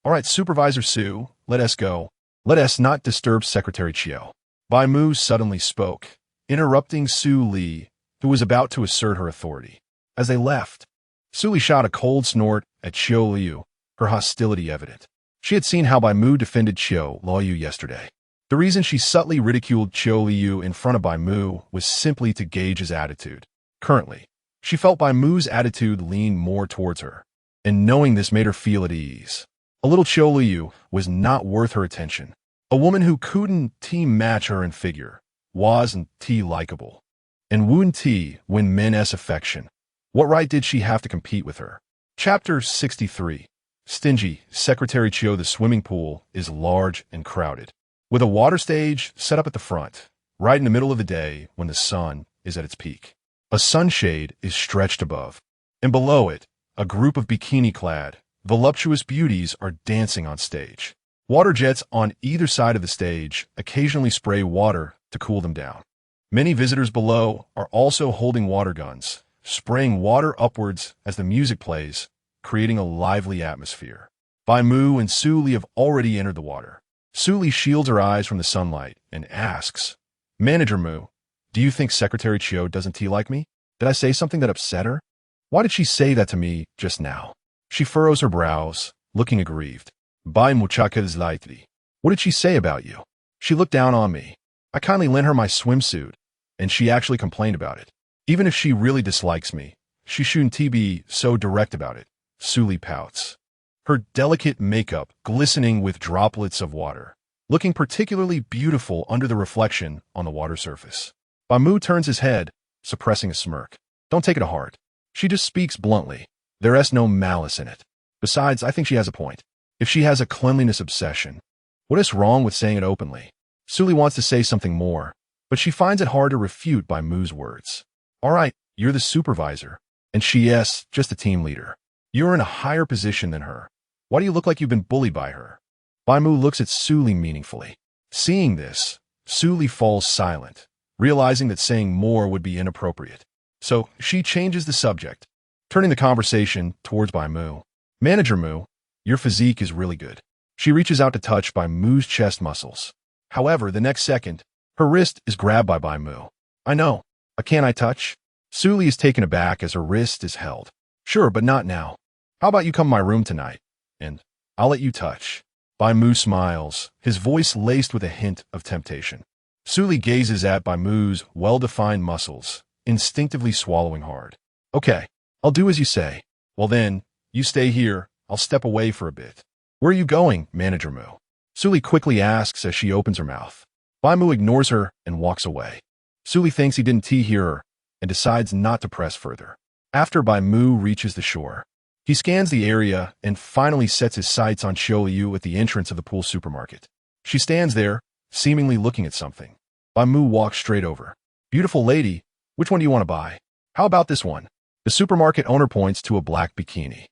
All right, Supervisor Su, let us go. Let us not disturb Secretary Qiu. Bai Mu suddenly spoke, interrupting Su Li, who was about to assert her authority. As they left, Su Li shot a cold snort at Qiu Luoyu, her hostility evident. She had seen how Bai Mu defended Qiu Luoyu yesterday. The reason she subtly ridiculed Qiu Luoyu in front of Bai Mu was simply to gauge his attitude. Currently, she felt Bai Mu's attitude leaned more towards her, and knowing this made her feel at ease. A little Qiu Luoyu was not worth her attention. A woman who couldn't match her in figure, wasn't likable, and wouldn't win menace affection. What right did she have to compete with her? Chapter 63. Stingy, Secretary Qiu. The swimming pool is large and crowded, with a water stage set up at the front, right in the middle of the day when the sun is at its peak. A sunshade is stretched above, and below it, a group of bikini-clad, voluptuous beauties are dancing on stage. Water jets on either side of the stage occasionally spray water to cool them down. Many visitors below are also holding water guns, spraying water upwards as the music plays, creating a lively atmosphere. Bai Mu and Su Li have already entered the water. Su Li shields her eyes from the sunlight and asks, Manager Mu, do you think Secretary Qiu doesn't like me? Did I say something that upset her? Why did she say that to me just now? She furrows her brows, looking aggrieved. Bai Mu chuckles lightly. What did she say about you? She looked down on me. I kindly lent her my swimsuit, and she actually complained about it. Even if she really dislikes me, she shouldn't be so direct about it. Su Li pouts, her delicate makeup glistening with droplets of water, looking particularly beautiful under the reflection on the water surface. Bai Mu turns his head, suppressing a smirk. Don't take it to heart. She just speaks bluntly. There's no malice in it. Besides, I think she has a point. If she has a cleanliness obsession, what is wrong with saying it openly? Su Li wants to say something more, but she finds it hard to refute Bai Mu's words. All right, you're the supervisor, and she is just a team leader. You're in a higher position than her. Why do you look like you've been bullied by her? Bai Mu looks at Su Li meaningfully. Seeing this, Su Li falls silent, realizing that saying more would be inappropriate. So she changes the subject, turning the conversation towards Bai Mu. Manager Mu, your physique is really good. She reaches out to touch Bai Mu's chest muscles. However, the next second, her wrist is grabbed by Bai Mu. I know. Can't I touch? Su Li is taken aback as her wrist is held. Sure, but not now. How about you come to my room tonight, and I'll let you touch. Bai Mu smiles, his voice laced with a hint of temptation. Su Li gazes at Bai Mu's well-defined muscles, instinctively swallowing hard. Okay, I'll do as you say. Well then, you stay here, I'll step away for a bit. Where are you going, Manager Mu? Su Li quickly asks as she opens her mouth. Bai Mu ignores her and walks away. Su Li thinks he didn't hear her and decides not to press further. After Bai Mu reaches the shore, he scans the area and finally sets his sights on Qiu Luoyu at the entrance of the pool supermarket. She stands there, seemingly looking at something. Bai Mu walks straight over. Beautiful lady, which one do you want to buy? How about this one? The supermarket owner points to a black bikini.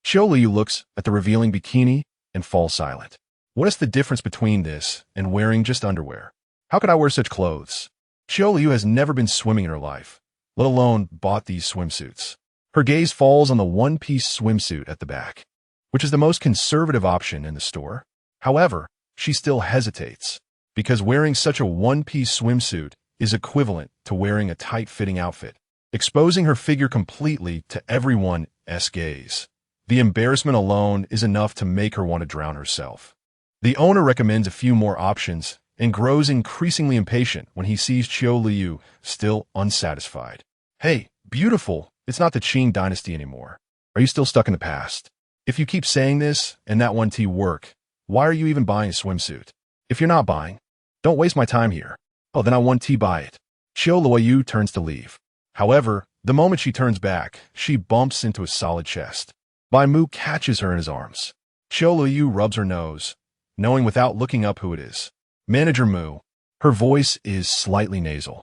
Qiu Luoyu looks at the revealing bikini and falls silent. What is the difference between this and wearing just underwear? How could I wear such clothes? Qiu Luoyu has never been swimming in her life, let alone bought these swimsuits. Her gaze falls on the one-piece swimsuit at the back, which is the most conservative option in the store. However, she still hesitates, because wearing such a one-piece swimsuit is equivalent to wearing a tight-fitting outfit, exposing her figure completely to everyone's gaze. The embarrassment alone is enough to make her want to drown herself. The owner recommends a few more options and grows increasingly impatient when he sees Qiu Luoyu still unsatisfied. Hey, beautiful, it's not the Qing dynasty anymore. Are you still stuck in the past? If you keep saying this and that one tea work, why are you even buying a swimsuit? If you're not buying, don't waste my time here. Oh, then I want tea buy it. Qiu Luoyu turns to leave. However, the moment she turns back, she bumps into a solid chest. Bai Mu catches her in his arms. Qiu Luoyu rubs her nose, knowing without looking up who it is. Manager Mu. Her voice is slightly nasal,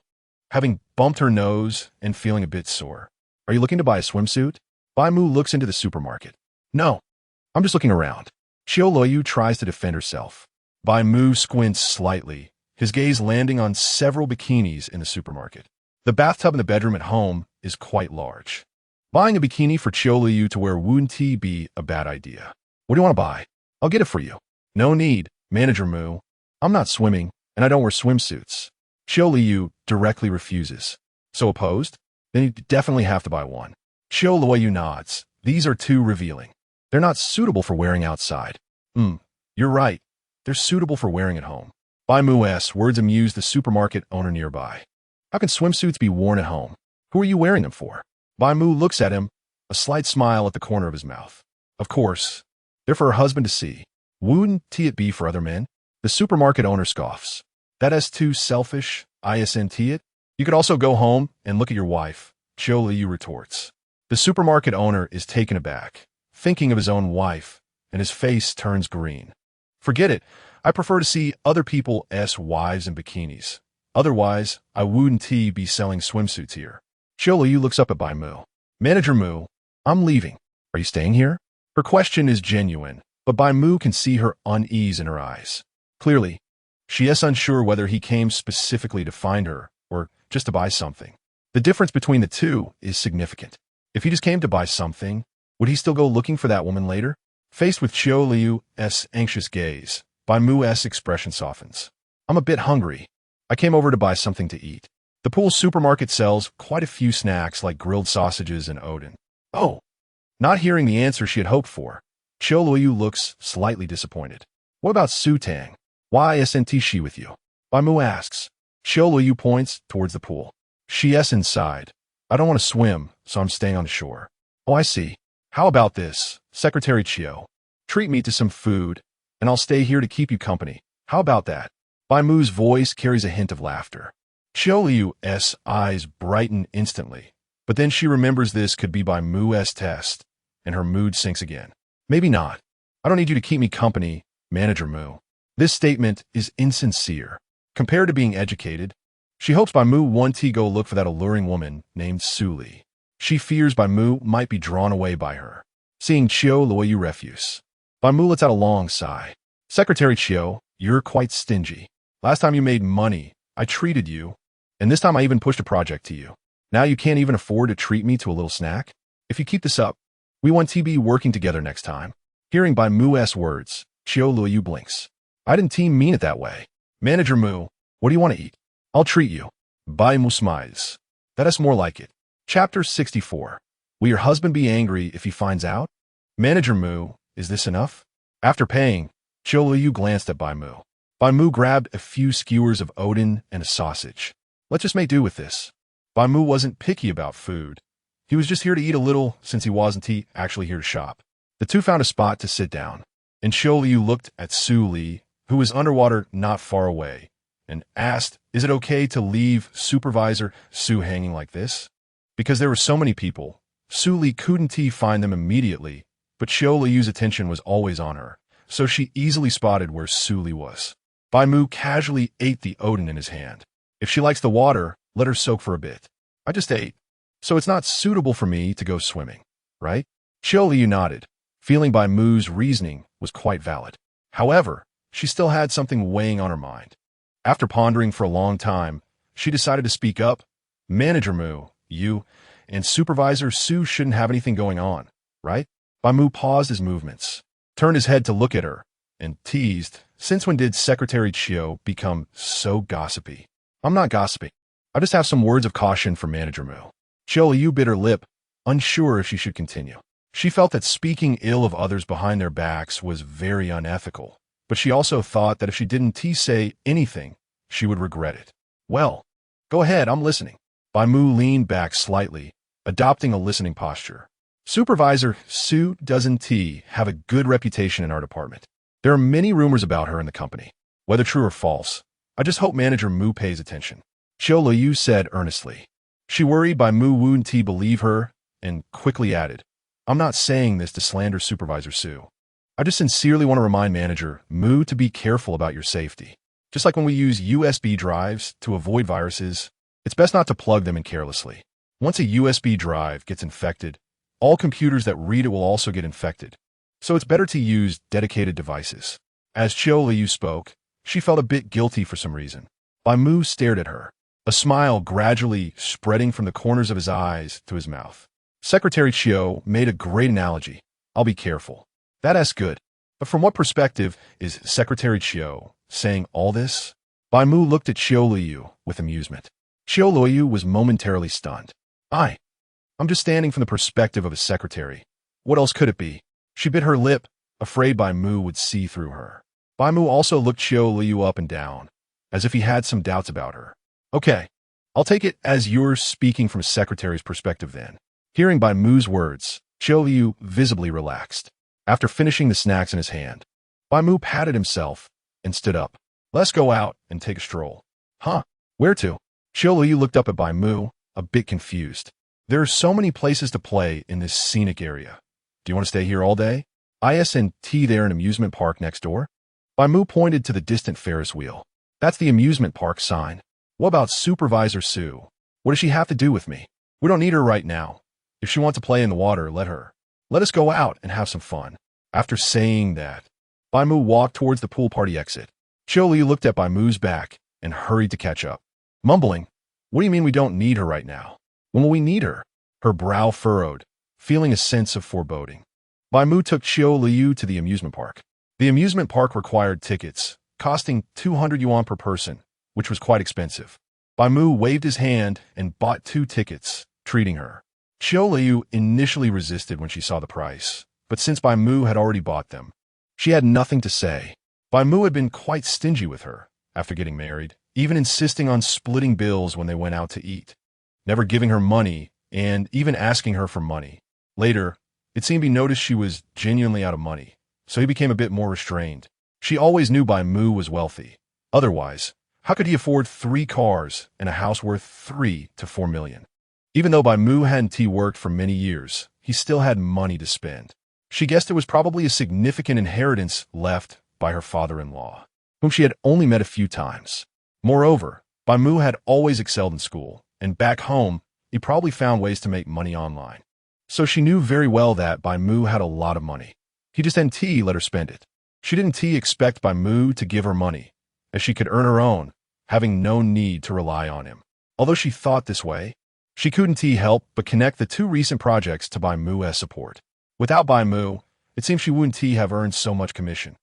having bumped her nose and feeling a bit sore. Are you looking to buy a swimsuit? Bai Mu looks into the supermarket. No, I'm just looking around. Qiu Luoyu tries to defend herself. Bai Mu squints slightly, his gaze landing on several bikinis in the supermarket. The bathtub in the bedroom at home is quite large. Buying a bikini for Qiu Luoyu to wear wouldn't be a bad idea. What do you want to buy? I'll get it for you. No need, Manager Mu. I'm not swimming, and I don't wear swimsuits. Qiu Luoyu directly refuses. So opposed? Then you definitely have to buy one. Qiu Luoyu nods. These are too revealing. They're not suitable for wearing outside. You're right. They're suitable for wearing at home. Bai Mu's words amuse the supermarket owner nearby. How can swimsuits be worn at home? Who are you wearing them for? Bai Mu looks at him, a slight smile at the corner of his mouth. Of course. They're for her husband to see. Wouldn't it be for other men? The supermarket owner scoffs. That is too selfish, isn't it? You could also go home and look at your wife, Qiu Luoyu retorts. The supermarket owner is taken aback, thinking of his own wife, and his face turns green. Forget it. I prefer to see other people's wives in bikinis. Otherwise, I wouldn't be selling swimsuits here. Qiu Luoyu looks up at Bai Mu. Manager Mu, I'm leaving. Are you staying here? Her question is genuine, but Bai Mu can see her unease in her eyes. Clearly, she is unsure whether he came specifically to find her or just to buy something. The difference between the two is significant. If he just came to buy something, would he still go looking for that woman later? Faced with Qiu Luoyu's anxious gaze, Bai Mu's expression softens. I'm a bit hungry. I came over to buy something to eat. The pool supermarket sells quite a few snacks like grilled sausages and odin. Oh, not hearing the answer she had hoped for, Qiu Luoyu looks slightly disappointed. What about Su Tang? Why isn't she with you? Bai Mu asks. Qiu Luoyu points towards the pool. She is inside. I don't want to swim, so I'm staying on the shore. Oh, I see. How about this, Secretary Qiu? Treat me to some food, and I'll stay here to keep you company. How about that? Bai Mu's voice carries a hint of laughter. Qiu Luoyu's eyes brighten instantly, but then she remembers this could be Bai Mu's test, and her mood sinks again. Maybe not. I don't need you to keep me company, Manager Mu. This statement is insincere. Compared to being educated, she hopes Bai Mu won't go look for that alluring woman named Su Li. She fears Bai Mu might be drawn away by her. Seeing Qiu Luoyu refuse, Bai Mu lets out a long sigh. Secretary Qiu, you're quite stingy. Last time you made money, I treated you, and this time I even pushed a project to you. Now you can't even afford to treat me to a little snack? If you keep this up, we want to be working together next time. Hearing Bai Mu's words, Qiu Luoyu blinks. I didn't mean it that way. Manager Mu, what do you want to eat? I'll treat you. Bai Mu smiles. That is more like it. Chapter 64. Will your husband be angry if he finds out? Manager Mu, is this enough? After paying, Qiu Luoyu glanced at Bai Mu. Bai Mu grabbed a few skewers of odin and a sausage. Let's just make do with this. Bai Mu wasn't picky about food. He was just here to eat a little since he wasn't actually here to shop. The two found a spot to sit down, and Qiu Luoyu looked at Su Li, who was underwater not far away, and asked, is it okay to leave Supervisor Su hanging like this? Because there were so many people, Su Li couldn't find them immediately, but Qiu Luoyu's attention was always on her, so she easily spotted where Su Li was. Bai Mu casually ate the odin in his hand. If she likes the water, let her soak for a bit. I just ate. So it's not suitable for me to go swimming, right? Qiu Luoyu nodded, feeling Bai Mu's reasoning was quite valid. However, she still had something weighing on her mind. After pondering for a long time, she decided to speak up. Manager Mu, you, and Supervisor Su shouldn't have anything going on, right? Bai Mu paused his movements, turned his head to look at her, and teased, since when did Secretary Qiu become so gossipy? I'm not gossiping. I just have some words of caution for Manager Mu. Qiu Luoyu bit her lip, unsure if she should continue. She felt that speaking ill of others behind their backs was very unethical, but she also thought that if she didn't say anything, she would regret it. Well, go ahead, I'm listening. Bai Mu leaned back slightly, adopting a listening posture. Supervisor Su doesn't have a good reputation in our department. There are many rumors about her in the company, whether true or false. I just hope Manager Mu pays attention. Qiu Luoyu said earnestly. She worried Bai Mu wouldn't believe her, and quickly added, I'm not saying this to slander Supervisor Su. I just sincerely want to remind Manager Mu to be careful about your safety. Just like when we use USB drives to avoid viruses, it's best not to plug them in carelessly. Once a USB drive gets infected, all computers that read it will also get infected. So it's better to use dedicated devices. As Qiu Luoyu spoke, she felt a bit guilty for some reason. Bai Mu stared at her, a smile gradually spreading from the corners of his eyes to his mouth. Secretary Qiu made a great analogy. I'll be careful. That's good. But from what perspective is Secretary Qiu saying all this? Bai Mu looked at Qiu Luoyu with amusement. Qiu Luoyu was momentarily stunned. I'm just standing from the perspective of a secretary. What else could it be? She bit her lip, afraid Bai Mu would see through her. Bai Mu also looked Qiu Luoyu up and down, as if he had some doubts about her. Okay, I'll take it as you're speaking from a secretary's perspective then. Hearing Bai Mu's words, Qiu Luoyu visibly relaxed. After finishing the snacks in his hand, Bai Mu patted himself and stood up. Let's go out and take a stroll. Huh? Where to? Qiu Luoyu looked up at Bai Mu, a bit confused. There are so many places to play in this scenic area. Do you want to stay here all day? Isn't there an amusement park next door? Bai Mu pointed to the distant Ferris wheel. That's the amusement park sign. What about Supervisor Su? What does she have to do with me? We don't need her right now. If she wants to play in the water, let her. Let us go out and have some fun. After saying that, Bai Mu walked towards the pool party exit. Qiu Luoyu looked at Bai Mu's back and hurried to catch up. Mumbling, what do you mean we don't need her right now? When will we need her? Her brow furrowed, feeling a sense of foreboding. Bai Mu took Qiu Luoyu to the amusement park. The amusement park required tickets, costing 200 yuan per person, which was quite expensive. Bai Mu waved his hand and bought 2 tickets, treating her. Qiu Luoyu initially resisted when she saw the price, but since Bai Mu had already bought them, she had nothing to say. Bai Mu had been quite stingy with her after getting married, even insisting on splitting bills when they went out to eat, never giving her money, and even asking her for money. Later, it seemed he noticed she was genuinely out of money, so he became a bit more restrained. She always knew Bai Mu was wealthy. Otherwise, how could he afford 3 cars and a house worth 3 to 4 million? Even though Bai Mu hadn't worked for many years, he still had money to spend. She guessed it was probably a significant inheritance left by her father-in-law, whom she had only met a few times. Moreover, Bai Mu had always excelled in school, and back home, he probably found ways to make money online. So she knew very well that Bai Mu had a lot of money. He just didn't let her spend it. She didn't expect Bai Mu to give her money, as she could earn her own, having no need to rely on him. Although she thought this way, she couldn't help but connect the 2 recent projects to Bai Mu's support. Without Bai Mu, it seems she wouldn't have earned so much commission.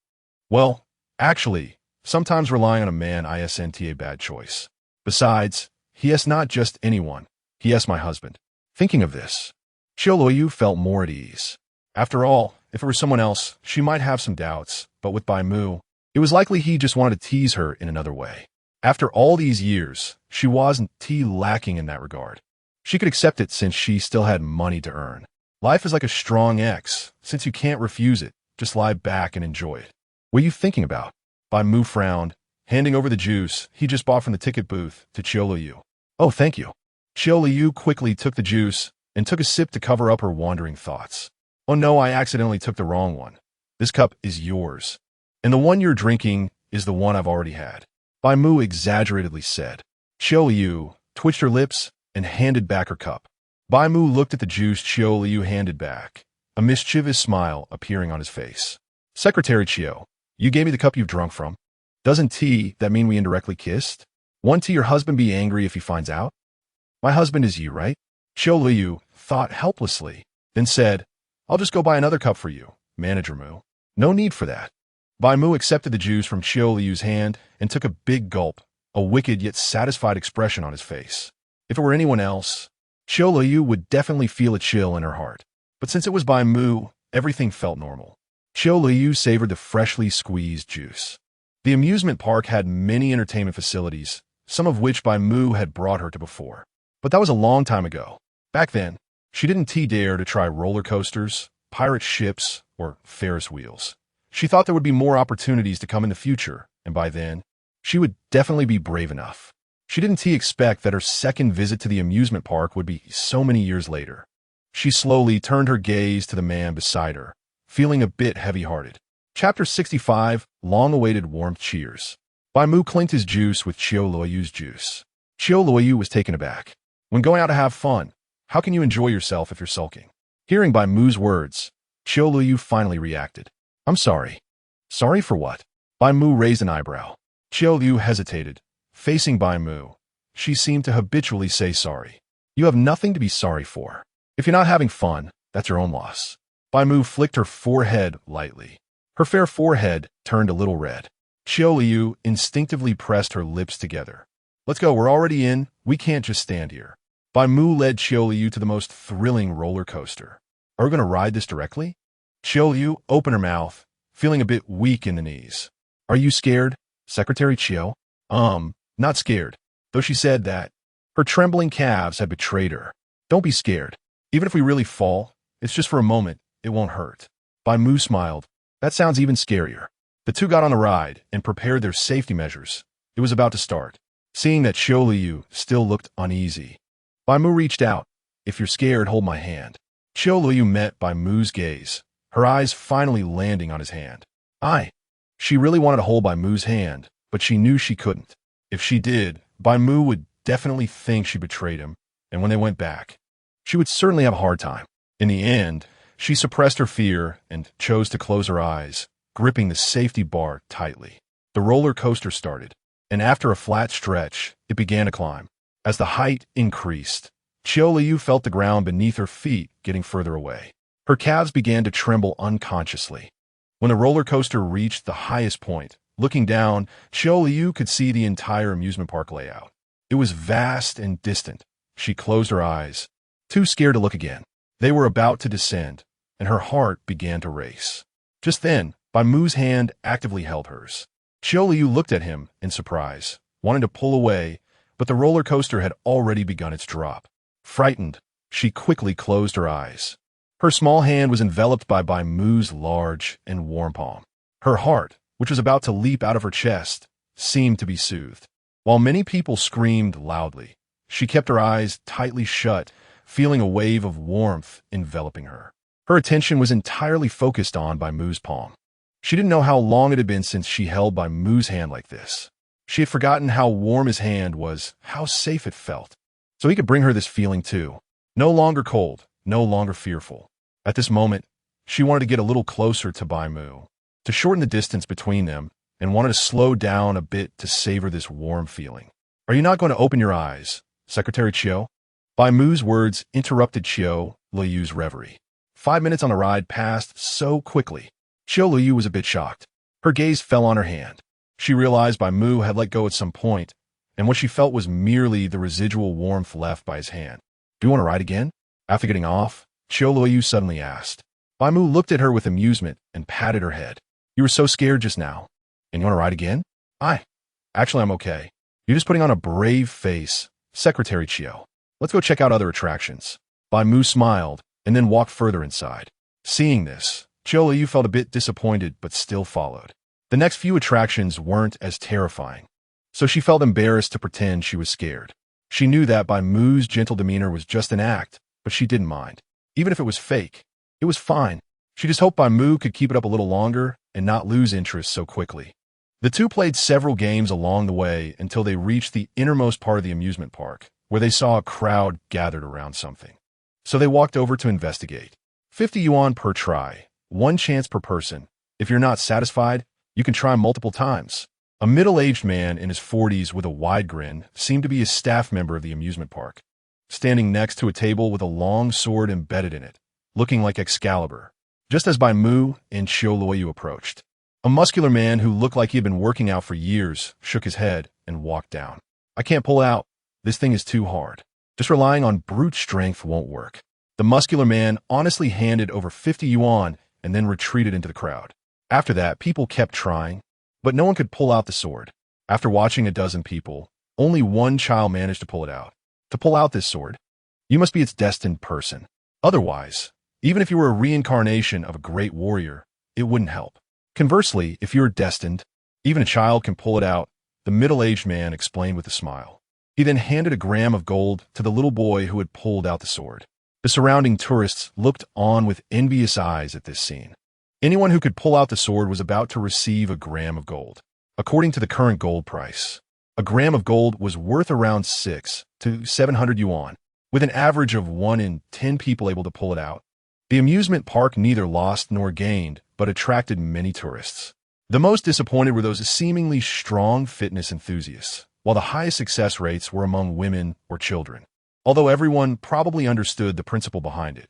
Well, actually, sometimes relying on a man isn't a bad choice. Besides, he is not just anyone. He is my husband. Thinking of this, Qiu Luoyu felt more at ease. After all, if it were someone else, she might have some doubts, but with Bai Mu, it was likely he just wanted to tease her in another way. After all these years, she wasn't lacking in that regard. She could accept it since she still had money to earn. Life is like a strong ex. Since you can't refuse it, just lie back and enjoy it. What are you thinking about? Bai Mu frowned, handing over the juice he just bought from the ticket booth to Qiu Luoyu. Oh, thank you. Qiu Luoyu quickly took the juice and took a sip to cover up her wandering thoughts. Oh no, I accidentally took the wrong one. This cup is yours, and the one you're drinking is the one I've already had. Bai Mu exaggeratedly said. Qiu Luoyu twitched her lips and handed back her cup. Bai Mu looked at the juice Qiu Luoyu handed back, a mischievous smile appearing on his face. Secretary Qiu, you gave me the cup you've drunk from. Doesn't tea that mean we indirectly kissed? Won't your husband be angry if he finds out? My husband is you, right? Qiu Luoyu thought helplessly, then said, I'll just go buy another cup for you, Manager Mu. No need for that. Bai Mu accepted the juice from Qiu Luoyu's hand and took a big gulp, a wicked yet satisfied expression on his face. If it were anyone else, Qiu Luoyu would definitely feel a chill in her heart. But since it was Bai Mu, everything felt normal. Qiu Luoyu savored the freshly squeezed juice. The amusement park had many entertainment facilities, some of which Bai Mu had brought her to before. But that was a long time ago. Back then, she didn't dare to try roller coasters, pirate ships, or Ferris wheels. She thought there would be more opportunities to come in the future, and by then, she would definitely be brave enough. She didn't expect that her second visit to the amusement park would be so many years later. She slowly turned her gaze to the man beside her, feeling a bit heavy-hearted. Chapter 65, Long-Awaited Warmth Cheers. Bai Mu clinked his juice with Qiu Luoyu's juice. Qiu Luoyu was taken aback. When going out to have fun, how can you enjoy yourself if you're sulking? Hearing Bai Mu's words, Qiu Luoyu finally reacted. I'm sorry. Sorry for what? Bai Mu raised an eyebrow. Qiu Luoyu hesitated, facing Bai Mu. She seemed to habitually say sorry. You have nothing to be sorry for. If you're not having fun, that's your own loss. Bai Mu flicked her forehead lightly. Her fair forehead turned a little red. Qiu Luoyu instinctively pressed her lips together. Let's go, we're already in, we can't just stand here. Bai Mu led Qiu Luoyu to the most thrilling roller coaster. Are we going to ride this directly? Qiu Luoyu opened her mouth, feeling a bit weak in the knees. Are you scared, Secretary Qiu? Not scared, though she said that. Her trembling calves had betrayed her. Don't be scared. Even if we really fall, it's just for a moment, it won't hurt. Bai Mu smiled. That sounds even scarier. The two got on the ride and prepared their safety measures. It was about to start. Seeing that Qiu Luoyu still looked uneasy, Bai Mu reached out. If you're scared, hold my hand. Qiu Luoyu met Bai Mu's gaze, her eyes finally landing on his hand. She really wanted to hold Bai Mu's hand, but she knew she couldn't. If she did, Bai Mu would definitely think she betrayed him, and when they went back, she would certainly have a hard time. In the end, she suppressed her fear and chose to close her eyes, gripping the safety bar tightly. The roller coaster started, and after a flat stretch, it began to climb. As the height increased, Qiu Luoyu felt the ground beneath her feet getting further away. Her calves began to tremble unconsciously. When the roller coaster reached the highest point, looking down, Qiu Luoyu could see the entire amusement park layout. It was vast and distant. She closed her eyes, too scared to look again. They were about to descend, and her heart began to race. Just then, Bai Mu's hand actively held hers. Qiu Luoyu looked at him in surprise, wanting to pull away, but the roller coaster had already begun its drop. Frightened, she quickly closed her eyes. Her small hand was enveloped by Bai Mu's large and warm palm. Her heart, which was about to leap out of her chest, seemed to be soothed. While many people screamed loudly, she kept her eyes tightly shut, feeling a wave of warmth enveloping her. Her attention was entirely focused on Bai Mu's palm. She didn't know how long it had been since she held Bai Mu's hand like this. She had forgotten how warm his hand was, how safe it felt. So he could bring her this feeling too. No longer cold, no longer fearful. At this moment, she wanted to get a little closer to Bai Mu, to shorten the distance between them, and wanted to slow down a bit to savor this warm feeling. Are you not going to open your eyes, Secretary Qiu? Bai Mu's words interrupted Qiu Luoyu's reverie. 5 minutes on the ride passed so quickly. Qiu Luoyu was a bit shocked. Her gaze fell on her hand. She realized Bai Mu had let go at some point, and what she felt was merely the residual warmth left by his hand. Do you want to ride again? After getting off, Qiu Luoyu suddenly asked. Bai Mu looked at her with amusement and patted her head. You were so scared just now. And you want to ride again? Actually, I'm okay. You're just putting on a brave face, Secretary Qiu. Let's go check out other attractions. Bai Mu smiled and then walked further inside. Seeing this, Qiu Luoyu felt a bit disappointed but still followed. The next few attractions weren't as terrifying, so she felt embarrassed to pretend she was scared. She knew that Bai Mu's gentle demeanor was just an act, but she didn't mind. Even if it was fake, it was fine. She just hoped Bai Mu could keep it up a little longer and not lose interest so quickly. The two played several games along the way until they reached the innermost part of the amusement park, where they saw a crowd gathered around something. So they walked over to investigate. 50 yuan per try, one chance per person. If you're not satisfied, you can try multiple times. A middle-aged man in his 40s with a wide grin seemed to be a staff member of the amusement park, standing next to a table with a long sword embedded in it, looking like Excalibur, just as Bai Mu and Qiu Luoyu approached. A muscular man who looked like he had been working out for years shook his head and walked down. I can't pull out. This thing is too hard. Just relying on brute strength won't work. The muscular man honestly handed over 50 yuan and then retreated into the crowd. After that, people kept trying, but no one could pull out the sword. After watching a dozen people, only one child managed to pull it out. To pull out this sword, you must be its destined person. Otherwise, even if you were a reincarnation of a great warrior, it wouldn't help. Conversely, if you're destined, even a child can pull it out, the middle-aged man explained with a smile. He then handed a gram of gold to the little boy who had pulled out the sword. The surrounding tourists looked on with envious eyes at this scene. Anyone who could pull out the sword was about to receive a gram of gold. According to the current gold price, a gram of gold was worth around 6 to 700 yuan, with an average of 1 in 10 people able to pull it out. The amusement park neither lost nor gained, but attracted many tourists. The most disappointed were those seemingly strong fitness enthusiasts, while the highest success rates were among women or children. Although everyone probably understood the principle behind it,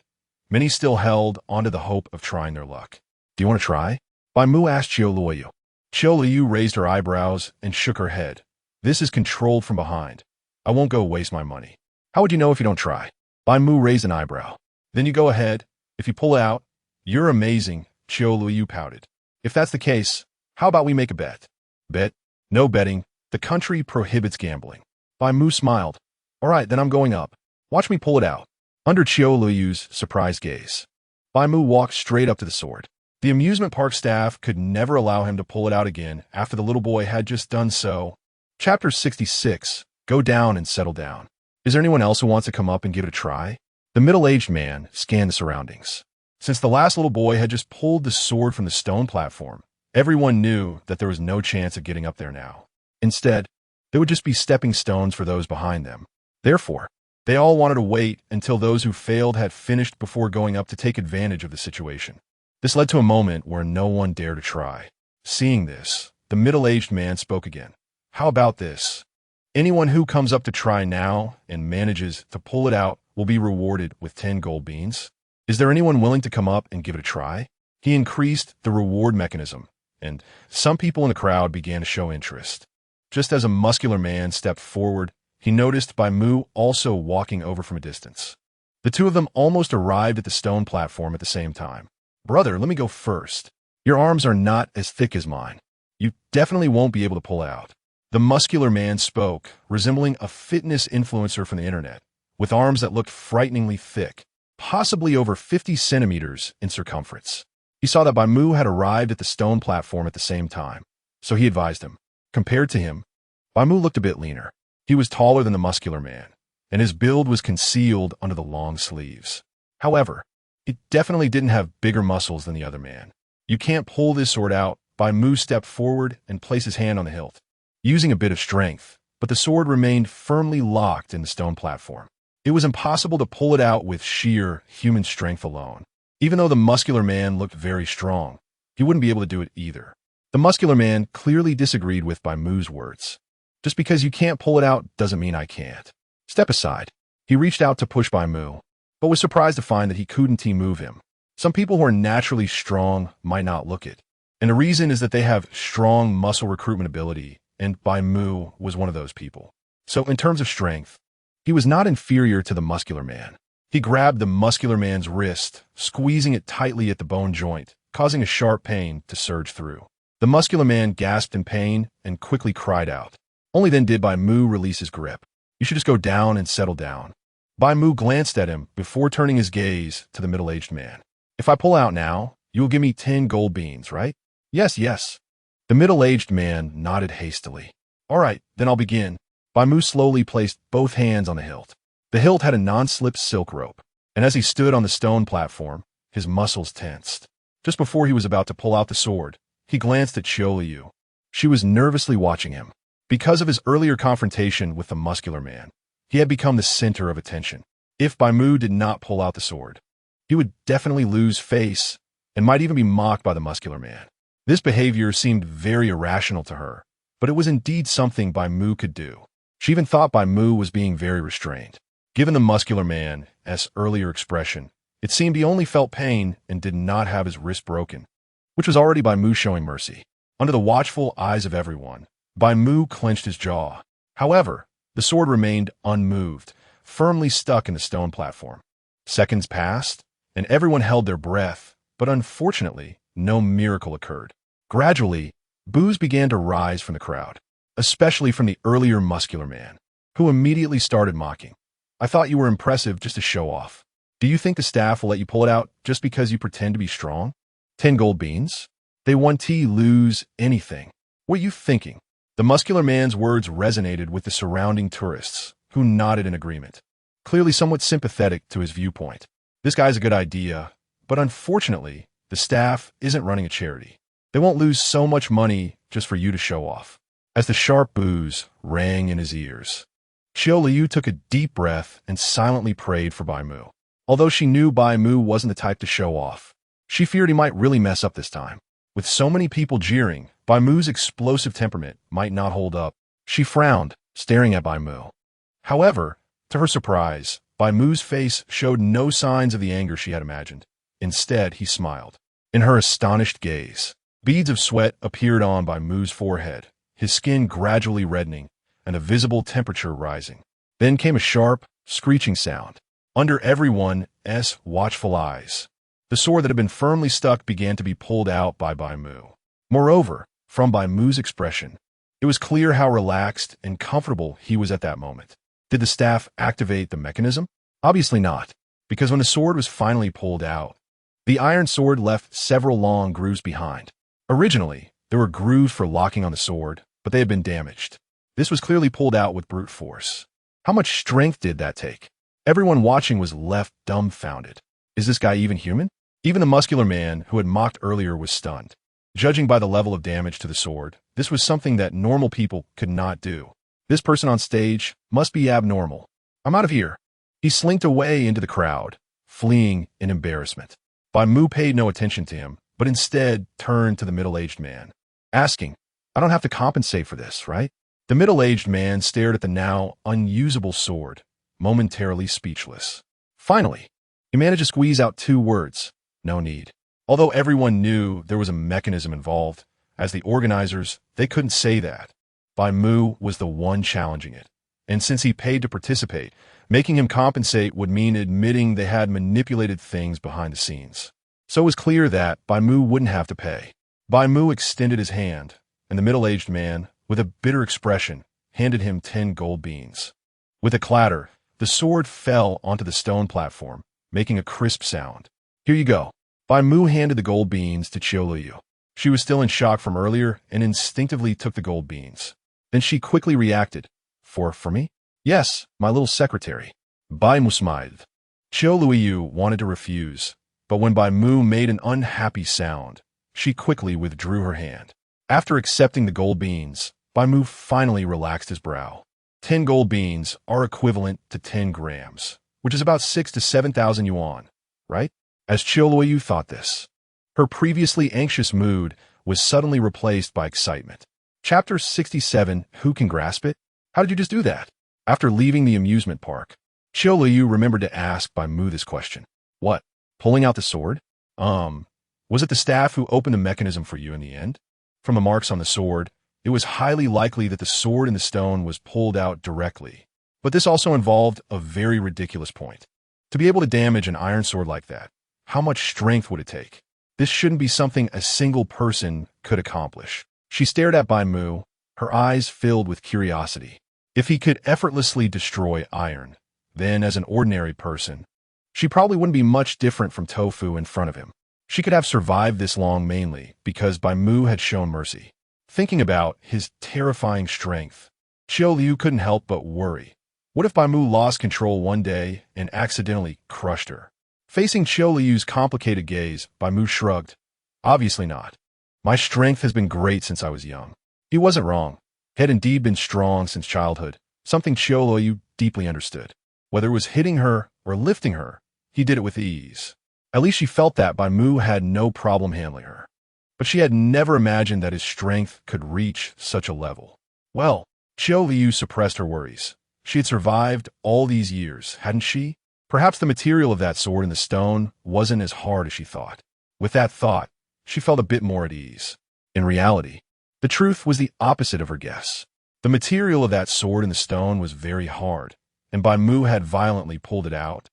many still held onto the hope of trying their luck. Do you want to try? Bai Mu asked Qiu Luoyu. Qiu Luoyu raised her eyebrows and shook her head. This is controlled from behind. I won't go waste my money. How would you know if you don't try? Bai Mu raised an eyebrow. Then you go ahead. If you pull it out, you're amazing, Qiu Luoyu pouted. If that's the case, how about we make a bet? Bet? No betting. The country prohibits gambling. Bai Mu smiled. All right, then I'm going up. Watch me pull it out. Under Qiu Luoyu's surprised gaze, Bai Mu walked straight up to the sword. The amusement park staff could never allow him to pull it out again after the little boy had just done so. Chapter 66. Go down and settle down. Is there anyone else who wants to come up and give it a try? The middle-aged man scanned the surroundings. Since the last little boy had just pulled the sword from the stone platform, everyone knew that there was no chance of getting up there now. Instead, there would just be stepping stones for those behind them. Therefore, they all wanted to wait until those who failed had finished before going up to take advantage of the situation. This led to a moment where no one dared to try. Seeing this, the middle-aged man spoke again. How about this? Anyone who comes up to try now and manages to pull it out will be rewarded with 10 gold beans. Is there anyone willing to come up and give it a try? He increased the reward mechanism, and some people in the crowd began to show interest. Just as a muscular man stepped forward, he noticed Bai Mu also walking over from a distance. The two of them almost arrived at the stone platform at the same time. Brother, let me go first. Your arms are not as thick as mine. You definitely won't be able to pull out. The muscular man spoke, resembling a fitness influencer from the internet, with arms that looked frighteningly thick, possibly over 50 centimeters in circumference. He saw that Bai Mu had arrived at the stone platform at the same time, so he advised him. Compared to him, Bai Mu looked a bit leaner. He was taller than the muscular man, and his build was concealed under the long sleeves. However, he definitely didn't have bigger muscles than the other man. You can't pull this sword out. Bai Mu stepped forward and placed his hand on the hilt, using a bit of strength, but the sword remained firmly locked in the stone platform. It was impossible to pull it out with sheer human strength alone. Even though the muscular man looked very strong, he wouldn't be able to do it either. The muscular man clearly disagreed with Bai Mu's words. Just because you can't pull it out doesn't mean I can't. Step aside. He reached out to push Bai Mu, but was surprised to find that he couldn't move him. Some people who are naturally strong might not look it, and the reason is that they have strong muscle recruitment ability, and Bai Mu was one of those people. So in terms of strength, he was not inferior to the muscular man. He grabbed the muscular man's wrist, squeezing it tightly at the bone joint, causing a sharp pain to surge through. The muscular man gasped in pain and quickly cried out. Only then did Bai Mu release his grip. You should just go down and settle down. Bai Mu glanced at him before turning his gaze to the middle-aged man. If I pull out now, you will give me 10 gold beans, right? Yes, yes. The middle-aged man nodded hastily. All right, then I'll begin. Bai Mu slowly placed both hands on the hilt. The hilt had a non-slip silk rope, and as he stood on the stone platform, his muscles tensed. Just before he was about to pull out the sword, he glanced at Qiu Luoyu. She was nervously watching him. Because of his earlier confrontation with the muscular man, he had become the center of attention. If Bai Mu did not pull out the sword, he would definitely lose face and might even be mocked by the muscular man. This behavior seemed very irrational to her, but it was indeed something Bai Mu could do. She even thought Bai Mu was being very restrained. Given the muscular man's earlier expression, it seemed he only felt pain and did not have his wrist broken, which was already Bai Mu showing mercy. Under the watchful eyes of everyone, Bai Mu clenched his jaw. However, the sword remained unmoved, firmly stuck in the stone platform. Seconds passed, and everyone held their breath, but unfortunately, no miracle occurred. Gradually, boos began to rise from the crowd, especially from the earlier muscular man, who immediately started mocking. I thought you were impressive just to show off. Do you think the staff will let you pull it out just because you pretend to be strong? 10 gold beans? They won't lose anything. What are you thinking? The muscular man's words resonated with the surrounding tourists, who nodded in agreement, clearly somewhat sympathetic to his viewpoint. This guy's a good idea, but unfortunately, the staff isn't running a charity. They won't lose so much money just for you to show off. As the sharp boos rang in his ears, Qiu Luoyu took a deep breath and silently prayed for Bai Mu. Although she knew Bai Mu wasn't the type to show off, she feared he might really mess up this time. With so many people jeering, Bai Mu's explosive temperament might not hold up. She frowned, staring at Bai Mu. However, to her surprise, Bai Mu's face showed no signs of the anger she had imagined. Instead, he smiled. In her astonished gaze, beads of sweat appeared on Bai Mu's forehead, his skin gradually reddening, and a visible temperature rising. Then came a sharp, screeching sound. Under everyone's watchful eyes, the sword that had been firmly stuck began to be pulled out by Bai Mu. Moreover, from Bai Mu's expression, it was clear how relaxed and comfortable he was at that moment. Did the staff activate the mechanism? Obviously not, because when the sword was finally pulled out, the iron sword left several long grooves behind. Originally, there were grooves for locking on the sword, but they had been damaged. This was clearly pulled out with brute force. How much strength did that take? Everyone watching was left dumbfounded. Is this guy even human? Even the muscular man who had mocked earlier was stunned. Judging by the level of damage to the sword, this was something that normal people could not do. This person on stage must be abnormal. I'm out of here. He slinked away into the crowd, fleeing in embarrassment. Bai Mu paid no attention to him, but instead turned to the middle-aged man, asking, I don't have to compensate for this, right? The middle-aged man stared at the now unusable sword, momentarily speechless. Finally, he managed to squeeze out 2 words, no need. Although everyone knew there was a mechanism involved, as the organizers, they couldn't say that. Bai Mu was the one challenging it, and since he paid to participate, making him compensate would mean admitting they had manipulated things behind the scenes. So it was clear that Bai Mu wouldn't have to pay. Bai Mu extended his hand, and the middle-aged man, with a bitter expression, handed him 10 gold beans. With a clatter, the sword fell onto the stone platform, making a crisp sound. Here you go. Bai Mu handed the gold beans to Qiu Luoyu. She was still in shock from earlier and instinctively took the gold beans. Then she quickly reacted. For me? Yes, my little secretary. Bai Mu smiled. Qiu Luoyu wanted to refuse, but when Bai Mu made an unhappy sound, she quickly withdrew her hand. After accepting the gold beans, Bai Mu finally relaxed his brow. 10 gold beans are equivalent to 10 grams, which is about 6,000 to 7,000 yuan, right? As Qiu Luoyu thought this, her previously anxious mood was suddenly replaced by excitement. Chapter 67, Who Can Grasp It? How did you just do that? After leaving the amusement park, Qiu Luoyu remembered to ask Bai Mu this question. What? Pulling out the sword? Was it the staff who opened the mechanism for you in the end? From the marks on the sword, it was highly likely that the sword in the stone was pulled out directly. But this also involved a very ridiculous point. To be able to damage an iron sword like that, how much strength would it take? This shouldn't be something a single person could accomplish. She stared at Bai Mu, her eyes filled with curiosity. If he could effortlessly destroy iron, then as an ordinary person, she probably wouldn't be much different from tofu in front of him. She could have survived this long mainly because Bai Mu had shown mercy. Thinking about his terrifying strength, Qiu Luoyu couldn't help but worry. What if Bai Mu lost control one day and accidentally crushed her? Facing Qiu Luoyu's complicated gaze, Bai Mu shrugged. Obviously not. My strength has been great since I was young. He wasn't wrong. He had indeed been strong since childhood, something Qiu Luoyu deeply understood. Whether it was hitting her or lifting her, he did it with ease. At least she felt that Bai Mu had no problem handling her. But she had never imagined that his strength could reach such a level. Well, Qiu Luoyu suppressed her worries. She had survived all these years, hadn't she? Perhaps the material of that sword in the stone wasn't as hard as she thought. With that thought, she felt a bit more at ease. In reality, the truth was the opposite of her guess. The material of that sword in the stone was very hard, and Bai Mu had violently pulled it out,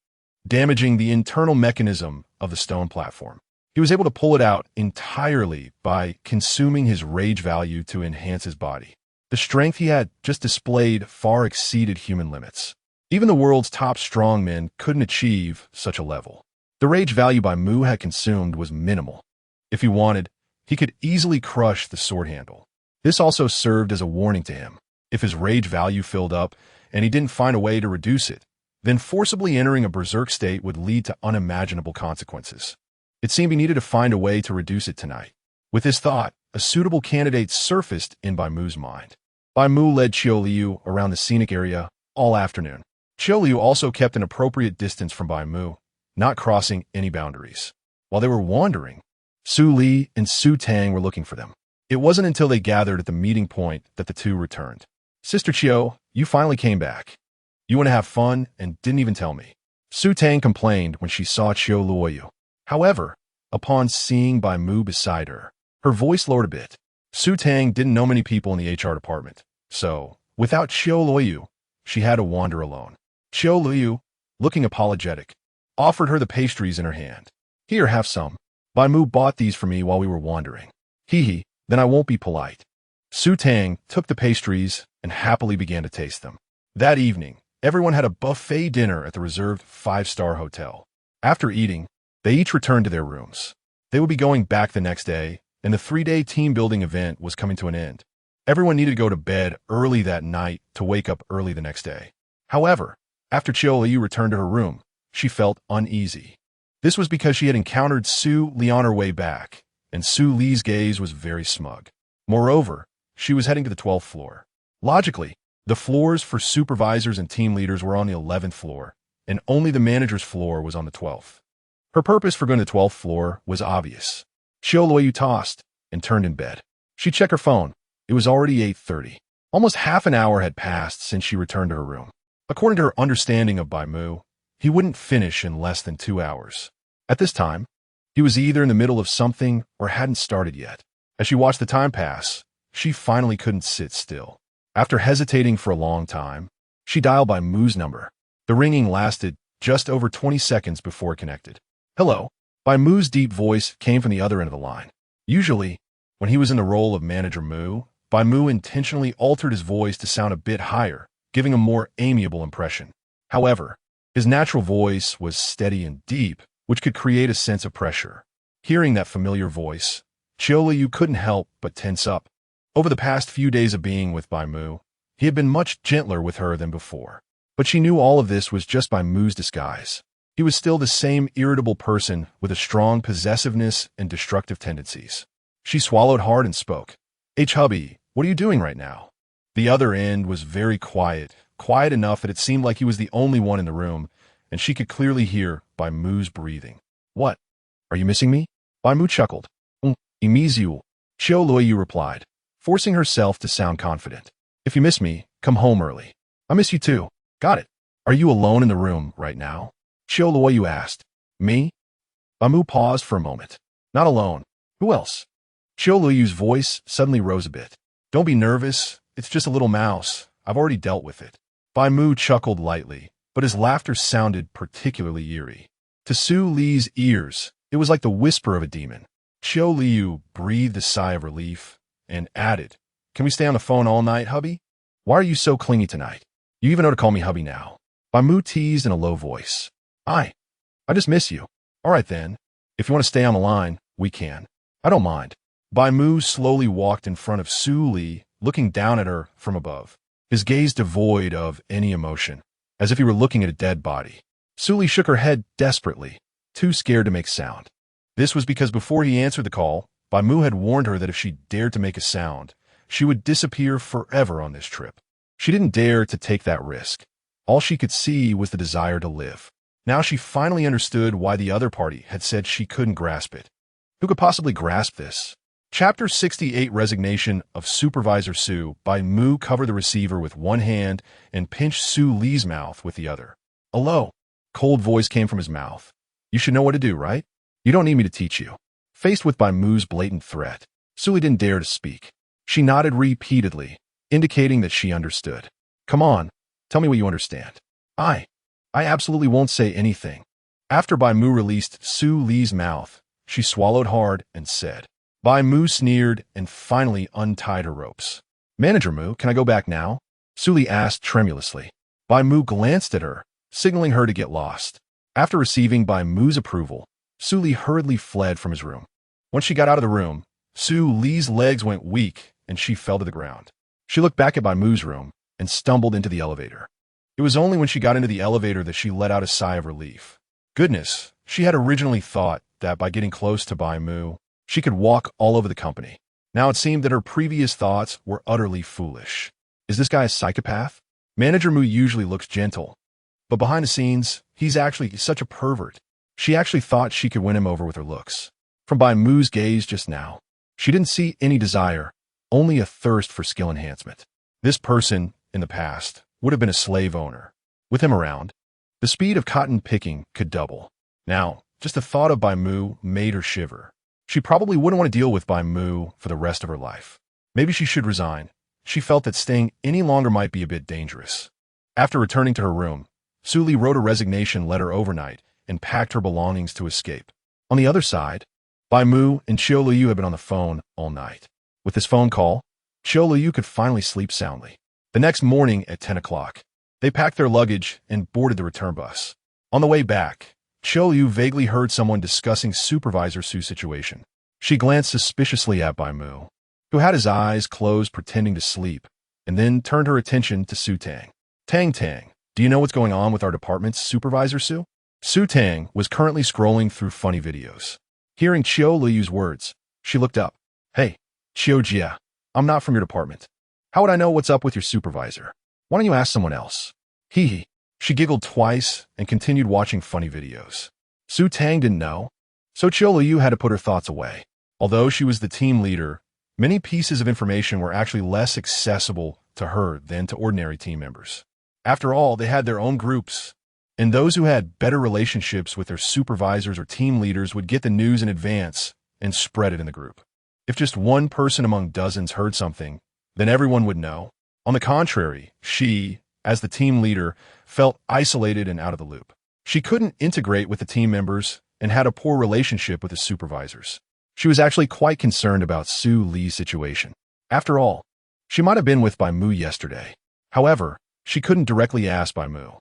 damaging the internal mechanism of the stone platform. He was able to pull it out entirely by consuming his rage value to enhance his body. The strength he had just displayed far exceeded human limits. Even the world's top strongmen couldn't achieve such a level. The rage value Bai Mu had consumed was minimal. If he wanted, he could easily crush the sword handle. This also served as a warning to him. If his rage value filled up and he didn't find a way to reduce it, then forcibly entering a berserk state would lead to unimaginable consequences. It seemed he needed to find a way to reduce it tonight. With this thought, a suitable candidate surfaced in Bai Mu's mind. Bai Mu led Qiu Luoyu around the scenic area all afternoon. Qiu Luoyu also kept an appropriate distance from Bai Mu, not crossing any boundaries. While they were wandering, Su Li and Su Tang were looking for them. It wasn't until they gathered at the meeting point that the two returned. "Sister Qiu, you finally came back. You want to have fun and didn't even tell me," Su Tang complained when she saw Qiu Luoyu. However, upon seeing Bai Mu beside her, her voice lowered a bit. Su Tang didn't know many people in the HR department, so, without Qiu Luoyu, she had to wander alone. Qiu Luoyu, looking apologetic, offered her the pastries in her hand. "Here, have some. Bai Mu bought these for me while we were wandering." "Hee, then I won't be polite." Su Tang took the pastries and happily began to taste them. That evening, everyone had a buffet dinner at the reserved 5-star hotel. After eating, they each returned to their rooms. They would be going back the next day, and the 3-day team-building event was coming to an end. Everyone needed to go to bed early that night to wake up early the next day. However, after Qiu Luoyu returned to her room, she felt uneasy. This was because she had encountered Su Li on her way back, and Su Li's gaze was very smug. Moreover, she was heading to the 12th floor. Logically, the floors for supervisors and team leaders were on the 11th floor, and only the manager's floor was on the 12th. Her purpose for going to the 12th floor was obvious. Qiu Luoyu tossed and turned in bed. She checked her phone. It was already 8:30. Almost half an hour had passed since she returned to her room. According to her understanding of Bai Mu, he wouldn't finish in less than 2 hours. At this time, he was either in the middle of something or hadn't started yet. As she watched the time pass, she finally couldn't sit still. After hesitating for a long time, she dialed Bai Mu's number. The ringing lasted just over 20 seconds before it connected. "Hello." Bai Mu's deep voice came from the other end of the line. Usually, when he was in the role of Manager Mu, Bai Mu intentionally altered his voice to sound a bit higher, giving a more amiable impression. However, his natural voice was steady and deep, which could create a sense of pressure. Hearing that familiar voice, Qiu Luoyu couldn't help but tense up. Over the past few days of being with Bai Mu, he had been much gentler with her than before. But she knew all of this was just Bai Mu's disguise. He was still the same irritable person with a strong possessiveness and destructive tendencies. She swallowed hard and spoke. "Hubby, what are you doing right now?" The other end was very quiet, quiet enough that it seemed like he was the only one in the room, and she could clearly hear Bai Mu's breathing. "What? Are you missing me?" Bai Mu chuckled. "I miss you," Qiu Luoyu replied, forcing herself to sound confident. "If you miss me, come home early." "I miss you too." "Got it. Are you alone in the room right now?" Qiu Luoyu asked. "Me?" Bai Mu paused for a moment. "Not alone. Who else?" Qiu Luoyu's voice suddenly rose a bit. "Don't be nervous. It's just a little mouse. I've already dealt with it." Bai Mu chuckled lightly, but his laughter sounded particularly eerie. To Su Li's ears, it was like the whisper of a demon. Qiu Luoyu breathed a sigh of relief and added, "Can we stay on the phone all night, hubby? Why are you so clingy tonight? You even know to call me hubby now." Bai Mu teased in a low voice. I just miss you." "All right then. If you want to stay on the line, we can. I don't mind." Bai Mu slowly walked in front of Su Li, looking down at her from above, his gaze devoid of any emotion, as if he were looking at a dead body. Su Li shook her head desperately, too scared to make sound. This was because before he answered the call, Bai Mu had warned her that if she dared to make a sound, she would disappear forever on this trip. She didn't dare to take that risk. All she could see was the desire to live. Now she finally understood why the other party had said she couldn't grasp it. Who could possibly grasp this? Chapter 68 Resignation of Supervisor Su. Bai Mu covered the receiver with one hand and pinched Su Li's mouth with the other. A low, cold voice came from his mouth. You should know what to do, right? You don't need me to teach you. Faced with Bai Mu's blatant threat, Su Li didn't dare to speak. She nodded repeatedly, indicating that she understood. Come on, tell me what you understand. I absolutely won't say anything. After Bai Mu released Su Li's mouth, she swallowed hard and said. Bai Mu sneered and finally untied her ropes. Manager Mu, can I go back now? Su Li asked tremulously. Bai Mu glanced at her, signaling her to get lost. After receiving Bai Mu's approval, Su Li hurriedly fled from his room. Once she got out of the room, Su Li's legs went weak and she fell to the ground. She looked back at Bai Mu's room and stumbled into the elevator. It was only when she got into the elevator that she let out a sigh of relief. Goodness, she had originally thought that by getting close to Bai Mu, she could walk all over the company. Now it seemed that her previous thoughts were utterly foolish. Is this guy a psychopath? Manager Mu usually looks gentle, but behind the scenes, he's actually such a pervert. She actually thought she could win him over with her looks. From Bai Mu's gaze just now, she didn't see any desire, only a thirst for skill enhancement. This person, in the past, would have been a slave owner. With him around, the speed of cotton picking could double. Now, just the thought of Bai Mu made her shiver. She probably wouldn't want to deal with Bai Mu for the rest of her life. Maybe she should resign. She felt that staying any longer might be a bit dangerous. After returning to her room, Su Li wrote a resignation letter overnight and packed her belongings to escape. On the other side, Bai Mu and Qiu Luoyu had been on the phone all night. With this phone call, Qiu Luoyu could finally sleep soundly. The next morning at 10 o'clock, they packed their luggage and boarded the return bus. On the way back, Qiu Luoyu vaguely heard someone discussing Supervisor Su's situation. She glanced suspiciously at Bai Mu, who had his eyes closed pretending to sleep, and then turned her attention to Su Tang. Tang, do you know what's going on with our department's Supervisor Su? Su Tang was currently scrolling through funny videos. Hearing Qiu Luoyu's words, she looked up. Hey, Qiu Jia, I'm not from your department. How would I know what's up with your supervisor? Why don't you ask someone else? Hee hee. She giggled twice and continued watching funny videos. Su Tang didn't know, so Qiu Luoyu had to put her thoughts away. Although she was the team leader, many pieces of information were actually less accessible to her than to ordinary team members. After all, they had their own groups, and those who had better relationships with their supervisors or team leaders would get the news in advance and spread it in the group. If just one person among dozens heard something, then everyone would know. On the contrary, she, as the team leader, felt isolated and out of the loop. She couldn't integrate with the team members and had a poor relationship with the supervisors. She was actually quite concerned about Su Li's situation. After all, she might have been with Bai Mu yesterday. However, she couldn't directly ask Bai Mu.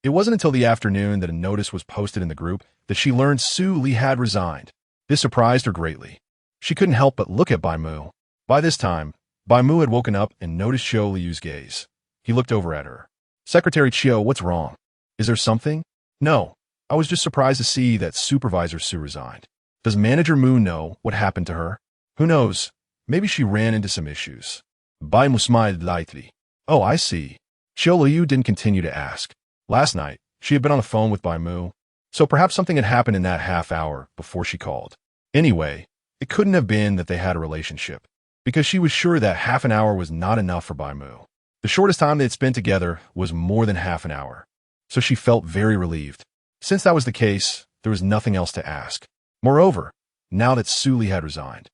It wasn't until the afternoon that a notice was posted in the group that she learned Su Li had resigned. This surprised her greatly. She couldn't help but look at Bai Mu. By this time, Bai Mu had woken up and noticed Qiu Luoyu's gaze. He looked over at her. Secretary Qiu, what's wrong? Is there something? No, I was just surprised to see that Supervisor Su resigned. Does Manager Mu know what happened to her? Who knows? Maybe she ran into some issues. Bai Mu smiled lightly. Oh, I see. Qiu Luoyu didn't continue to ask. Last night, she had been on the phone with Bai Mu, so perhaps something had happened in that half hour before she called. Anyway, it couldn't have been that they had a relationship, because she was sure that half an hour was not enough for Bai Mu. The shortest time they had spent together was more than half an hour, so she felt very relieved. Since that was the case, there was nothing else to ask. Moreover, now that Su Li had resigned,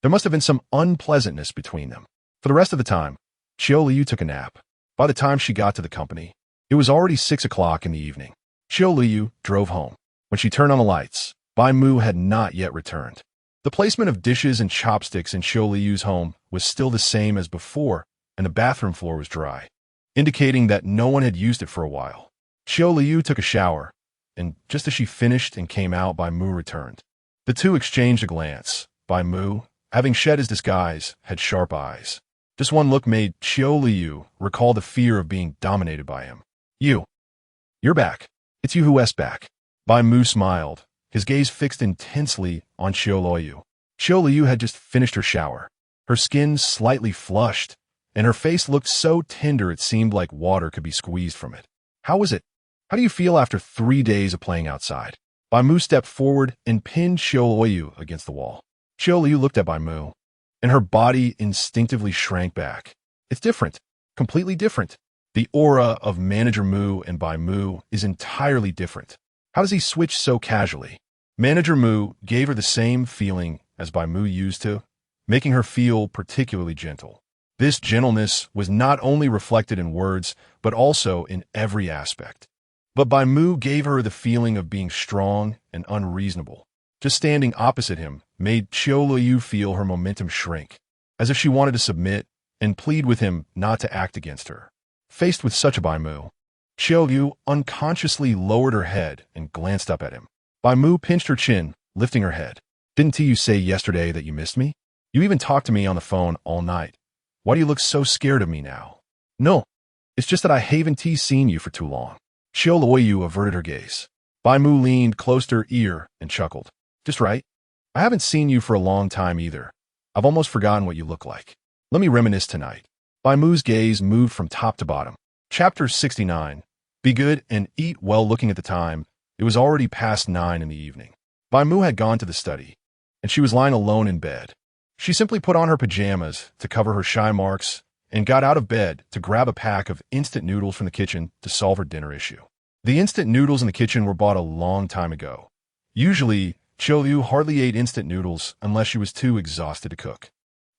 there must have been some unpleasantness between them. For the rest of the time, Qiu Luoyu took a nap. By the time she got to the company, it was already 6 o'clock in the evening. Qiu Luoyu drove home. When she turned on the lights, Bai Mu had not yet returned. The placement of dishes and chopsticks in Qiu Luoyu's home was still the same as before, and the bathroom floor was dry, indicating that no one had used it for a while. Qiu Luoyu took a shower, and just as she finished and came out, Bai Mu returned. The two exchanged a glance. Bai Mu, having shed his disguise, had sharp eyes. Just one look made Qiu Luoyu recall the fear of being dominated by him. You're back. It's you who's back. Bai Mu smiled, his gaze fixed intensely on Qiu Luoyu. Qiu Luoyu had just finished her shower. Her skin slightly flushed, and her face looked so tender it seemed like water could be squeezed from it. How was it? How do you feel after 3 days of playing outside? Bai Mu stepped forward and pinned Qiu Luoyu against the wall. Qiu Luoyu looked at Bai Mu, and her body instinctively shrank back. It's different. Completely different. The aura of Manager Mu and Bai Mu is entirely different. How does he switch so casually? Manager Mu gave her the same feeling as Bai Mu used to, making her feel particularly gentle. This gentleness was not only reflected in words, but also in every aspect. But Bai Mu gave her the feeling of being strong and unreasonable. Just standing opposite him made Qiu Luoyu feel her momentum shrink, as if she wanted to submit and plead with him not to act against her. Faced with such a Bai Mu, Qiu Luoyu unconsciously lowered her head and glanced up at him. Bai Mu pinched her chin, lifting her head. Didn't you say yesterday that you missed me? You even talked to me on the phone all night. Why do you look so scared of me now? No, it's just that I haven't seen you for too long. Qiu Luoyu averted her gaze. Bai Mu leaned close to her ear and chuckled. Just right. I haven't seen you for a long time either. I've almost forgotten what you look like. Let me reminisce tonight. Bai Mu's gaze moved from top to bottom. Chapter 69. Be good and eat well. Looking at the time, it was already past 9 in the evening. Bai Mu had gone to the study, and she was lying alone in bed. She simply put on her pajamas to cover her shy marks and got out of bed to grab a pack of instant noodles from the kitchen to solve her dinner issue. The instant noodles in the kitchen were bought a long time ago. Usually, Qiu Luoyu hardly ate instant noodles unless she was too exhausted to cook.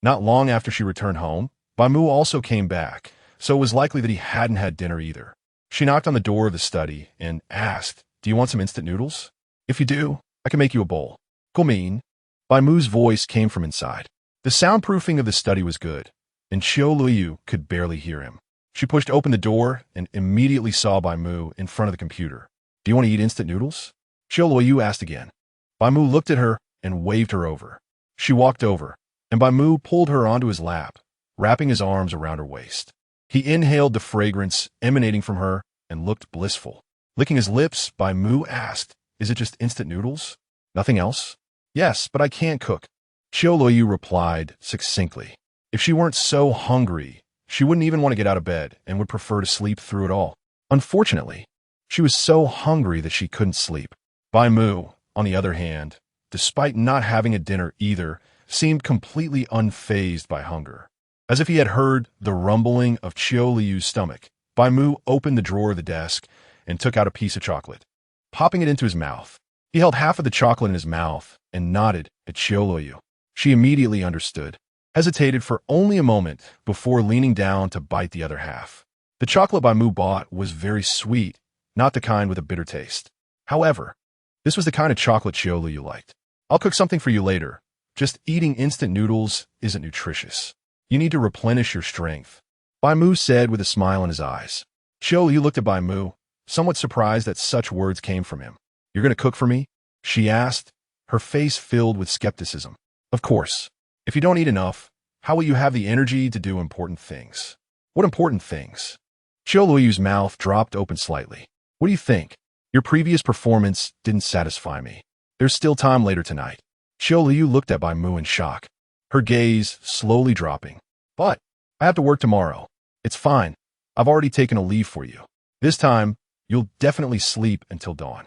Not long after she returned home, Bai Mu also came back, so it was likely that he hadn't had dinner either. She knocked on the door of the study and asked, "Do you want some instant noodles? If you do, I can make you a bowl." "Gomin." Bai Mu's voice came from inside. The soundproofing of the study was good, and Qiu Luoyu could barely hear him. She pushed open the door and immediately saw Bai Mu in front of the computer. "Do you want to eat instant noodles?" Qiu Luoyu asked again. Bai Mu looked at her and waved her over. She walked over, and Bai Mu pulled her onto his lap, wrapping his arms around her waist. He inhaled the fragrance emanating from her and looked blissful. Licking his lips, Bai Mu asked, "Is it just instant noodles? Nothing else?" "Yes, but I can't cook," Qiu Luoyu replied succinctly. If she weren't so hungry, she wouldn't even want to get out of bed and would prefer to sleep through it all. Unfortunately, she was so hungry that she couldn't sleep. Bai Mu, on the other hand, despite not having a dinner either, seemed completely unfazed by hunger. As if he had heard the rumbling of Qiu Luoyu's stomach, Bai Mu opened the drawer of the desk and took out a piece of chocolate. Popping it into his mouth, he held half of the chocolate in his mouth and nodded at Qiu Luoyu. She immediately understood, hesitated for only a moment before leaning down to bite the other half. The chocolate Bai Mu bought was very sweet, not the kind with a bitter taste. However, this was the kind of chocolate Qiu Luoyu liked. "I'll cook something for you later. Just eating instant noodles isn't nutritious. You need to replenish your strength," Bai Mu said with a smile in his eyes. Qiu Luoyu looked at Bai Mu, somewhat surprised that such words came from him. "You're going to cook for me?" she asked, her face filled with skepticism. "Of course. If you don't eat enough, how will you have the energy to do important things?" "What important things?" Qiu Luoyu's mouth dropped open slightly. "What do you think? Your previous performance didn't satisfy me. There's still time later tonight." Qiu Luoyu looked at Bai Mu in shock, her gaze slowly dropping. "But I have to work tomorrow." "It's fine. I've already taken a leave for you. This time, you'll definitely sleep until dawn."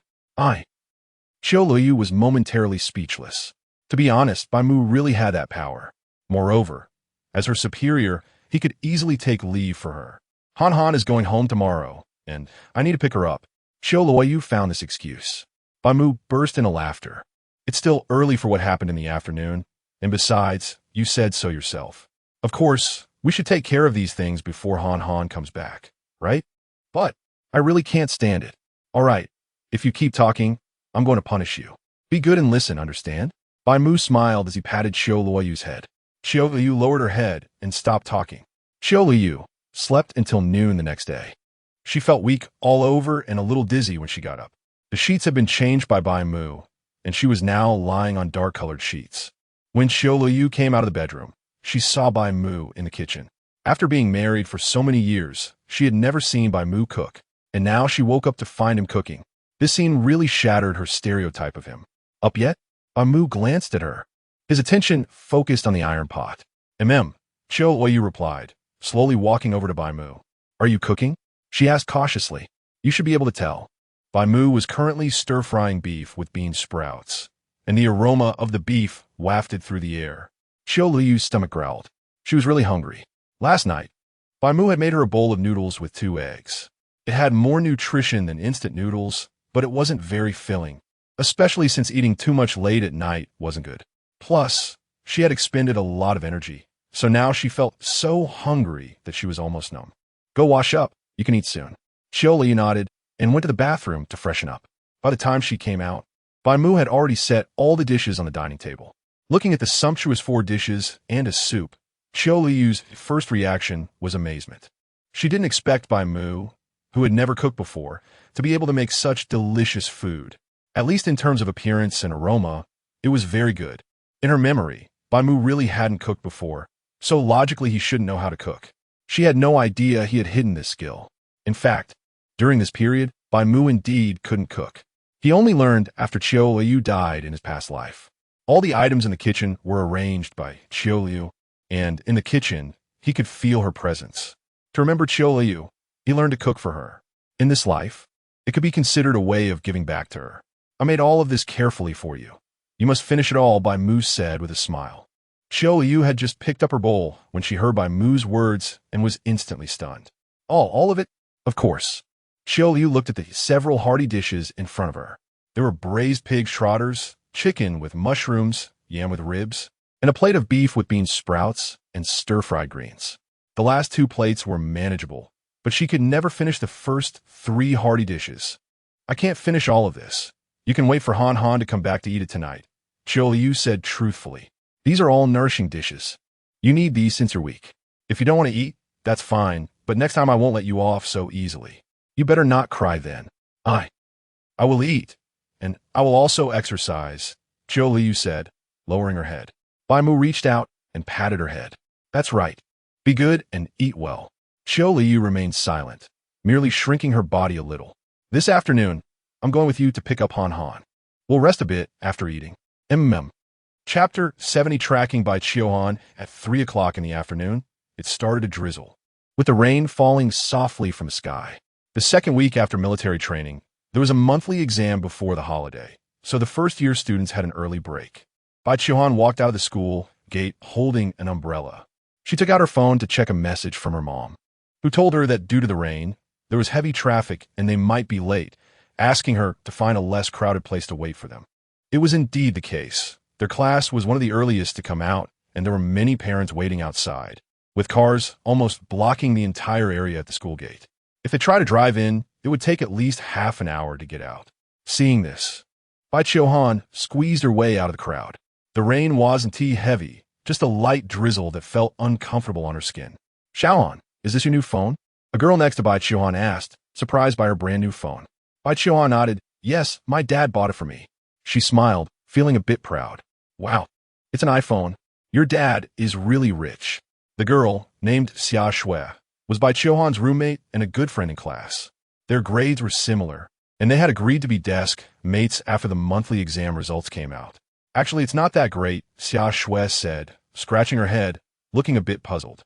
Qiu Luoyu was momentarily speechless. To be honest, Bai Mu really had that power. Moreover, as her superior, he could easily take leave for her. "Han Han is going home tomorrow, and I need to pick her up." Qiu Luoyu found this excuse. Bai Mu burst into laughter. "It's still early for what happened in the afternoon, and besides, you said so yourself. Of course, we should take care of these things before Han Han comes back, right? But I really can't stand it. All right, if you keep talking, I'm going to punish you. Be good and listen, understand?" Bai Mu smiled as he patted Qiu Luoyu's head. Qiu Luoyu lowered her head and stopped talking. Qiu Luoyu slept until noon the next day. She felt weak all over and a little dizzy when she got up. The sheets had been changed by Bai Mu, and she was now lying on dark-colored sheets. When Qiu Luoyu came out of the bedroom, she saw Bai Mu in the kitchen. After being married for so many years, she had never seen Bai Mu cook, and now she woke up to find him cooking. This scene really shattered her stereotype of him. "Up yet?" Bai Mu glanced at her. His attention focused on the iron pot. Qiu Luoyu replied, slowly walking over to Bai Mu. "Are you cooking?" she asked cautiously. You should be able to tell. Bai Mu was currently stir-frying beef with bean sprouts, and the aroma of the beef wafted through the air. Qiu Luoyu's stomach growled. She was really hungry. Last night, Bai Mu had made her a bowl of noodles with 2 eggs. It had more nutrition than instant noodles, but it wasn't very filling, especially since eating too much late at night wasn't good. Plus, she had expended a lot of energy, so now she felt so hungry that she was almost numb. Go wash up. You can eat soon. Qiu Luoyu nodded and went to the bathroom to freshen up. By the time she came out, Bai Mu had already set all the dishes on the dining table. Looking at the sumptuous 4 dishes and a soup, Qiu Luoyu's first reaction was amazement. She didn't expect Bai Mu, who had never cooked before, to be able to make such delicious food. At least in terms of appearance and aroma, it was very good. In her memory, Bai Mu really hadn't cooked before, so logically he shouldn't know how to cook. She had no idea he had hidden this skill. In fact, during this period, Bai Mu indeed couldn't cook. He only learned after Qiu Luoyu died in his past life. All the items in the kitchen were arranged by Qiu Luoyu, and in the kitchen, he could feel her presence. To remember Qiu Luoyu, he learned to cook for her. In this life, it could be considered a way of giving back to her. I made all of this carefully for you. You must finish it all, Bai Mu said with a smile. Qiu Luoyu had just picked up her bowl when she heard Bai Mu's words and was instantly stunned. All of it? Of course. Qiu Luoyu looked at the several hearty dishes in front of her. There were braised pig trotters, chicken with mushrooms, yam with ribs, and a plate of beef with bean sprouts and stir-fried greens. The last 2 plates were manageable, but she could never finish the first 3 hearty dishes. I can't finish all of this. You can wait for Han Han to come back to eat it tonight, Qiu Luoyu said truthfully. These are all nourishing dishes. You need these since you're weak. If you don't want to eat, that's fine, but next time I won't let you off so easily. You better not cry then. I will eat, and I will also exercise, Qiu Luoyu said, lowering her head. Bai Mu reached out and patted her head. That's right. Be good and eat well. Qiu Luoyu remained silent, merely shrinking her body a little. This afternoon, I'm going with you to pick up Han Han. We'll rest a bit after eating. Chapter 70 Tracking by Qiu Han. At 3 o'clock in the afternoon, it started to drizzle, with the rain falling softly from the sky. The second week after military training, there was a monthly exam before the holiday, so the first-year students had an early break. Bai Qiu Han walked out of the school gate holding an umbrella. She took out her phone to check a message from her mom, who told her that due to the rain, there was heavy traffic and they might be late, asking her to find a less crowded place to wait for them. It was indeed the case. Their class was one of the earliest to come out, and there were many parents waiting outside, with cars almost blocking the entire area at the school gate. If they tried to drive in, it would take at least half an hour to get out. Seeing this, Bai Qiu Han squeezed her way out of the crowd. The rain wasn't too heavy, just a light drizzle that felt uncomfortable on her skin. Xiaohan, is this your new phone? A girl next to Bai Qiu Han asked, surprised by her brand new phone. Bai Qiu Han nodded. Yes, my dad bought it for me. She smiled, feeling a bit proud. Wow, it's an iPhone. Your dad is really rich. The girl, named Xia Shui, was Bai Qiu Han's roommate and a good friend in class. Their grades were similar, and they had agreed to be desk mates after the monthly exam results came out. Actually, it's not that great, Xia Shui said, scratching her head, looking a bit puzzled.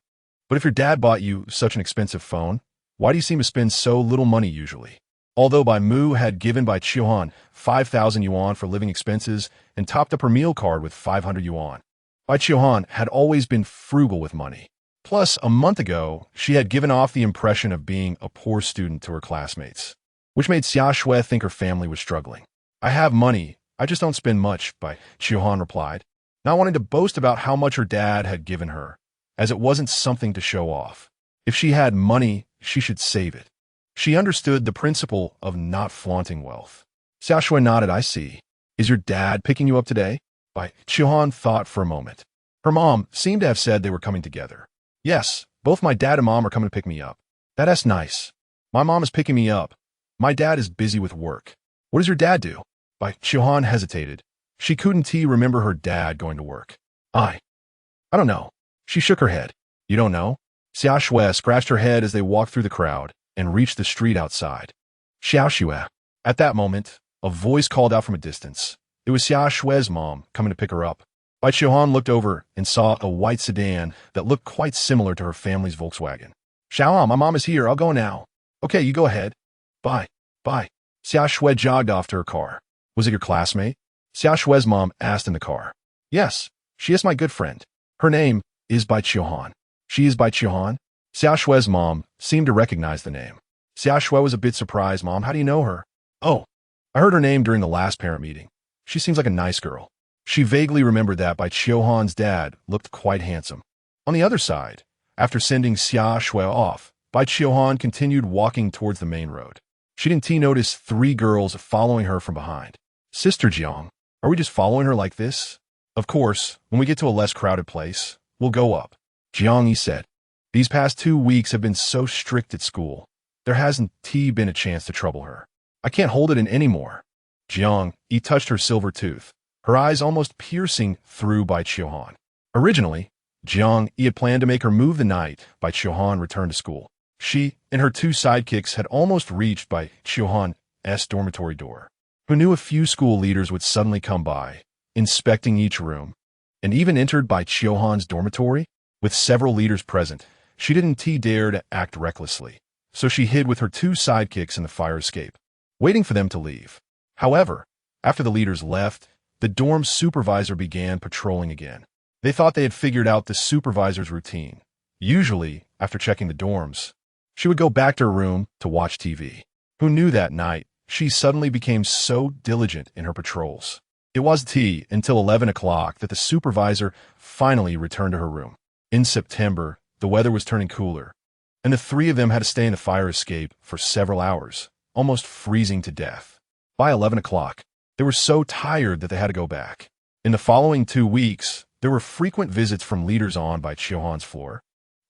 But if your dad bought you such an expensive phone, why do you seem to spend so little money usually? Although Bai Mu had given Bai Qiu Han 5,000 yuan for living expenses and topped up her meal card with 500 yuan, Bai Qiu Han had always been frugal with money. Plus, a month ago, she had given off the impression of being a poor student to her classmates, which made Xia Shui think her family was struggling. I have money, I just don't spend much, Bai Qiu Han replied, not wanting to boast about how much her dad had given her, as it wasn't something to show off. If she had money, she should save it. She understood the principle of not flaunting wealth. Xia Shui nodded. I see. Is your dad picking you up today? Bai Qiu Han thought for a moment. Her mom seemed to have said they were coming together. Yes, both my dad and mom are coming to pick me up. That's nice. My mom is picking me up. My dad is busy with work. What does your dad do? Bai Qiu Han hesitated. She couldn't remember her dad going to work. I don't know. She shook her head. You don't know? Xia Shui scratched her head as they walked through the crowd and reached the street outside. Xiao Shui. At that moment, a voice called out from a distance. It was Xia Shui's mom coming to pick her up. Bai Qiu Han looked over and saw a white sedan that looked quite similar to her family's Volkswagen. Xiaoan, my mom is here. I'll go now. Okay, you go ahead. Bye. Bye. Xia Shui jogged off to her car. Was it your classmate? Xia Shui's mom asked in the car. Yes, she is my good friend. Her name is Bai Mu. She is Bai Mu. Xia Shui's mom seemed to recognize the name. Xia Shui was a bit surprised. Mom, how do you know her? Oh, I heard her name during the last parent meeting. She seems like a nice girl. She vaguely remembered that Bai Mu dad looked quite handsome. On the other side, after sending Xia Shui off, Bai Mu continued walking towards the main road. She didn't notice 3 girls following her from behind. Sister Jiang, are we just following her like this? Of course, when we get to a less crowded place, we'll go up. Jiang Yi said. These past 2 weeks have been so strict at school. There hasn't been a chance to trouble her. I can't hold it in anymore. Jiang Yi touched her silver tooth, her eyes almost piercing through Bai Mu. Originally, Jiang Yi had planned to make her move the night Bai Mu returned to school. She and her 2 sidekicks had almost reached Bai Mu's dormitory door. Who knew a few school leaders would suddenly come by, inspecting each room, and even entered Bai Mu's dormitory? With several leaders present, she didn't dare to act recklessly, so she hid with her 2 sidekicks in the fire escape, waiting for them to leave. However, after the leaders left, the dorm supervisor began patrolling again. They thought they had figured out the supervisor's routine. Usually, after checking the dorms, she would go back to her room to watch TV. Who knew that night, she suddenly became so diligent in her patrols. It wasn't until 11 o'clock that the supervisor finally returned to her room. In September, the weather was turning cooler, and the 3 of them had to stay in the fire escape for several hours, almost freezing to death. By 11 o'clock, they were so tired that they had to go back. In the following 2 weeks, there were frequent visits from leaders on Bai Mu's floor,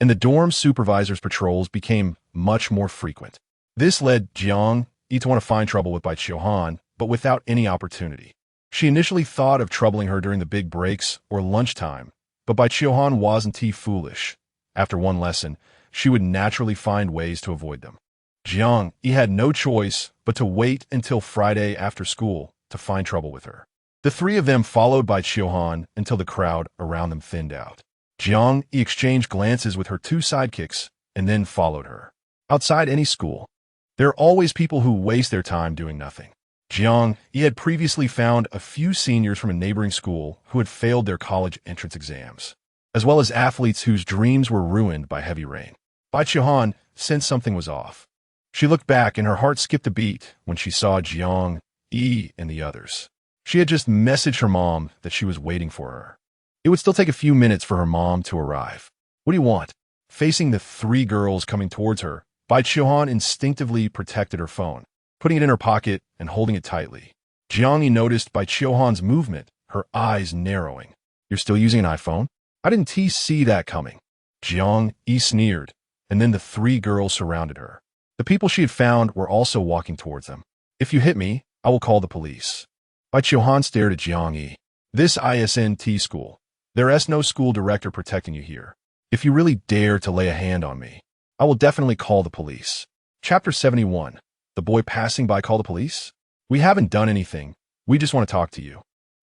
and the dorm supervisor's patrols became much more frequent. This led Jiang Yi to want to find trouble with Bai Mu, but without any opportunity. She initially thought of troubling her during the big breaks or lunchtime, but Bai Mu wasn't foolish. After one lesson, she would naturally find ways to avoid them. Jiang Yi had no choice but to wait until Friday after school to find trouble with her. The 3 of them followed Bai Mu until the crowd around them thinned out. Jiang Yi exchanged glances with her 2 sidekicks and then followed her. Outside any school, there are always people who waste their time doing nothing. Jiang Yi had previously found a few seniors from a neighboring school who had failed their college entrance exams, as well as athletes whose dreams were ruined by heavy rain. Bai Mu sensed something was off. She looked back and her heart skipped a beat when she saw Jiang Yi and the others. She had just messaged her mom that she was waiting for her. It would still take a few minutes for her mom to arrive. What do you want? Facing the 3 girls coming towards her, Bai Mu instinctively protected her phone, putting it in her pocket and holding it tightly. Jiang Yi noticed Bai Mu's movement, her eyes narrowing. You're still using an iPhone? I didn't see that coming. Jiang Yi sneered, and then the 3 girls surrounded her. The people she had found were also walking towards them. If you hit me, I will call the police. Bai Mu stared at Jiang Yi. This isn't school. There is no school director protecting you here. If you really dare to lay a hand on me, I will definitely call the police. Chapter 71. The boy passing by called the police? We haven't done anything. We just want to talk to you.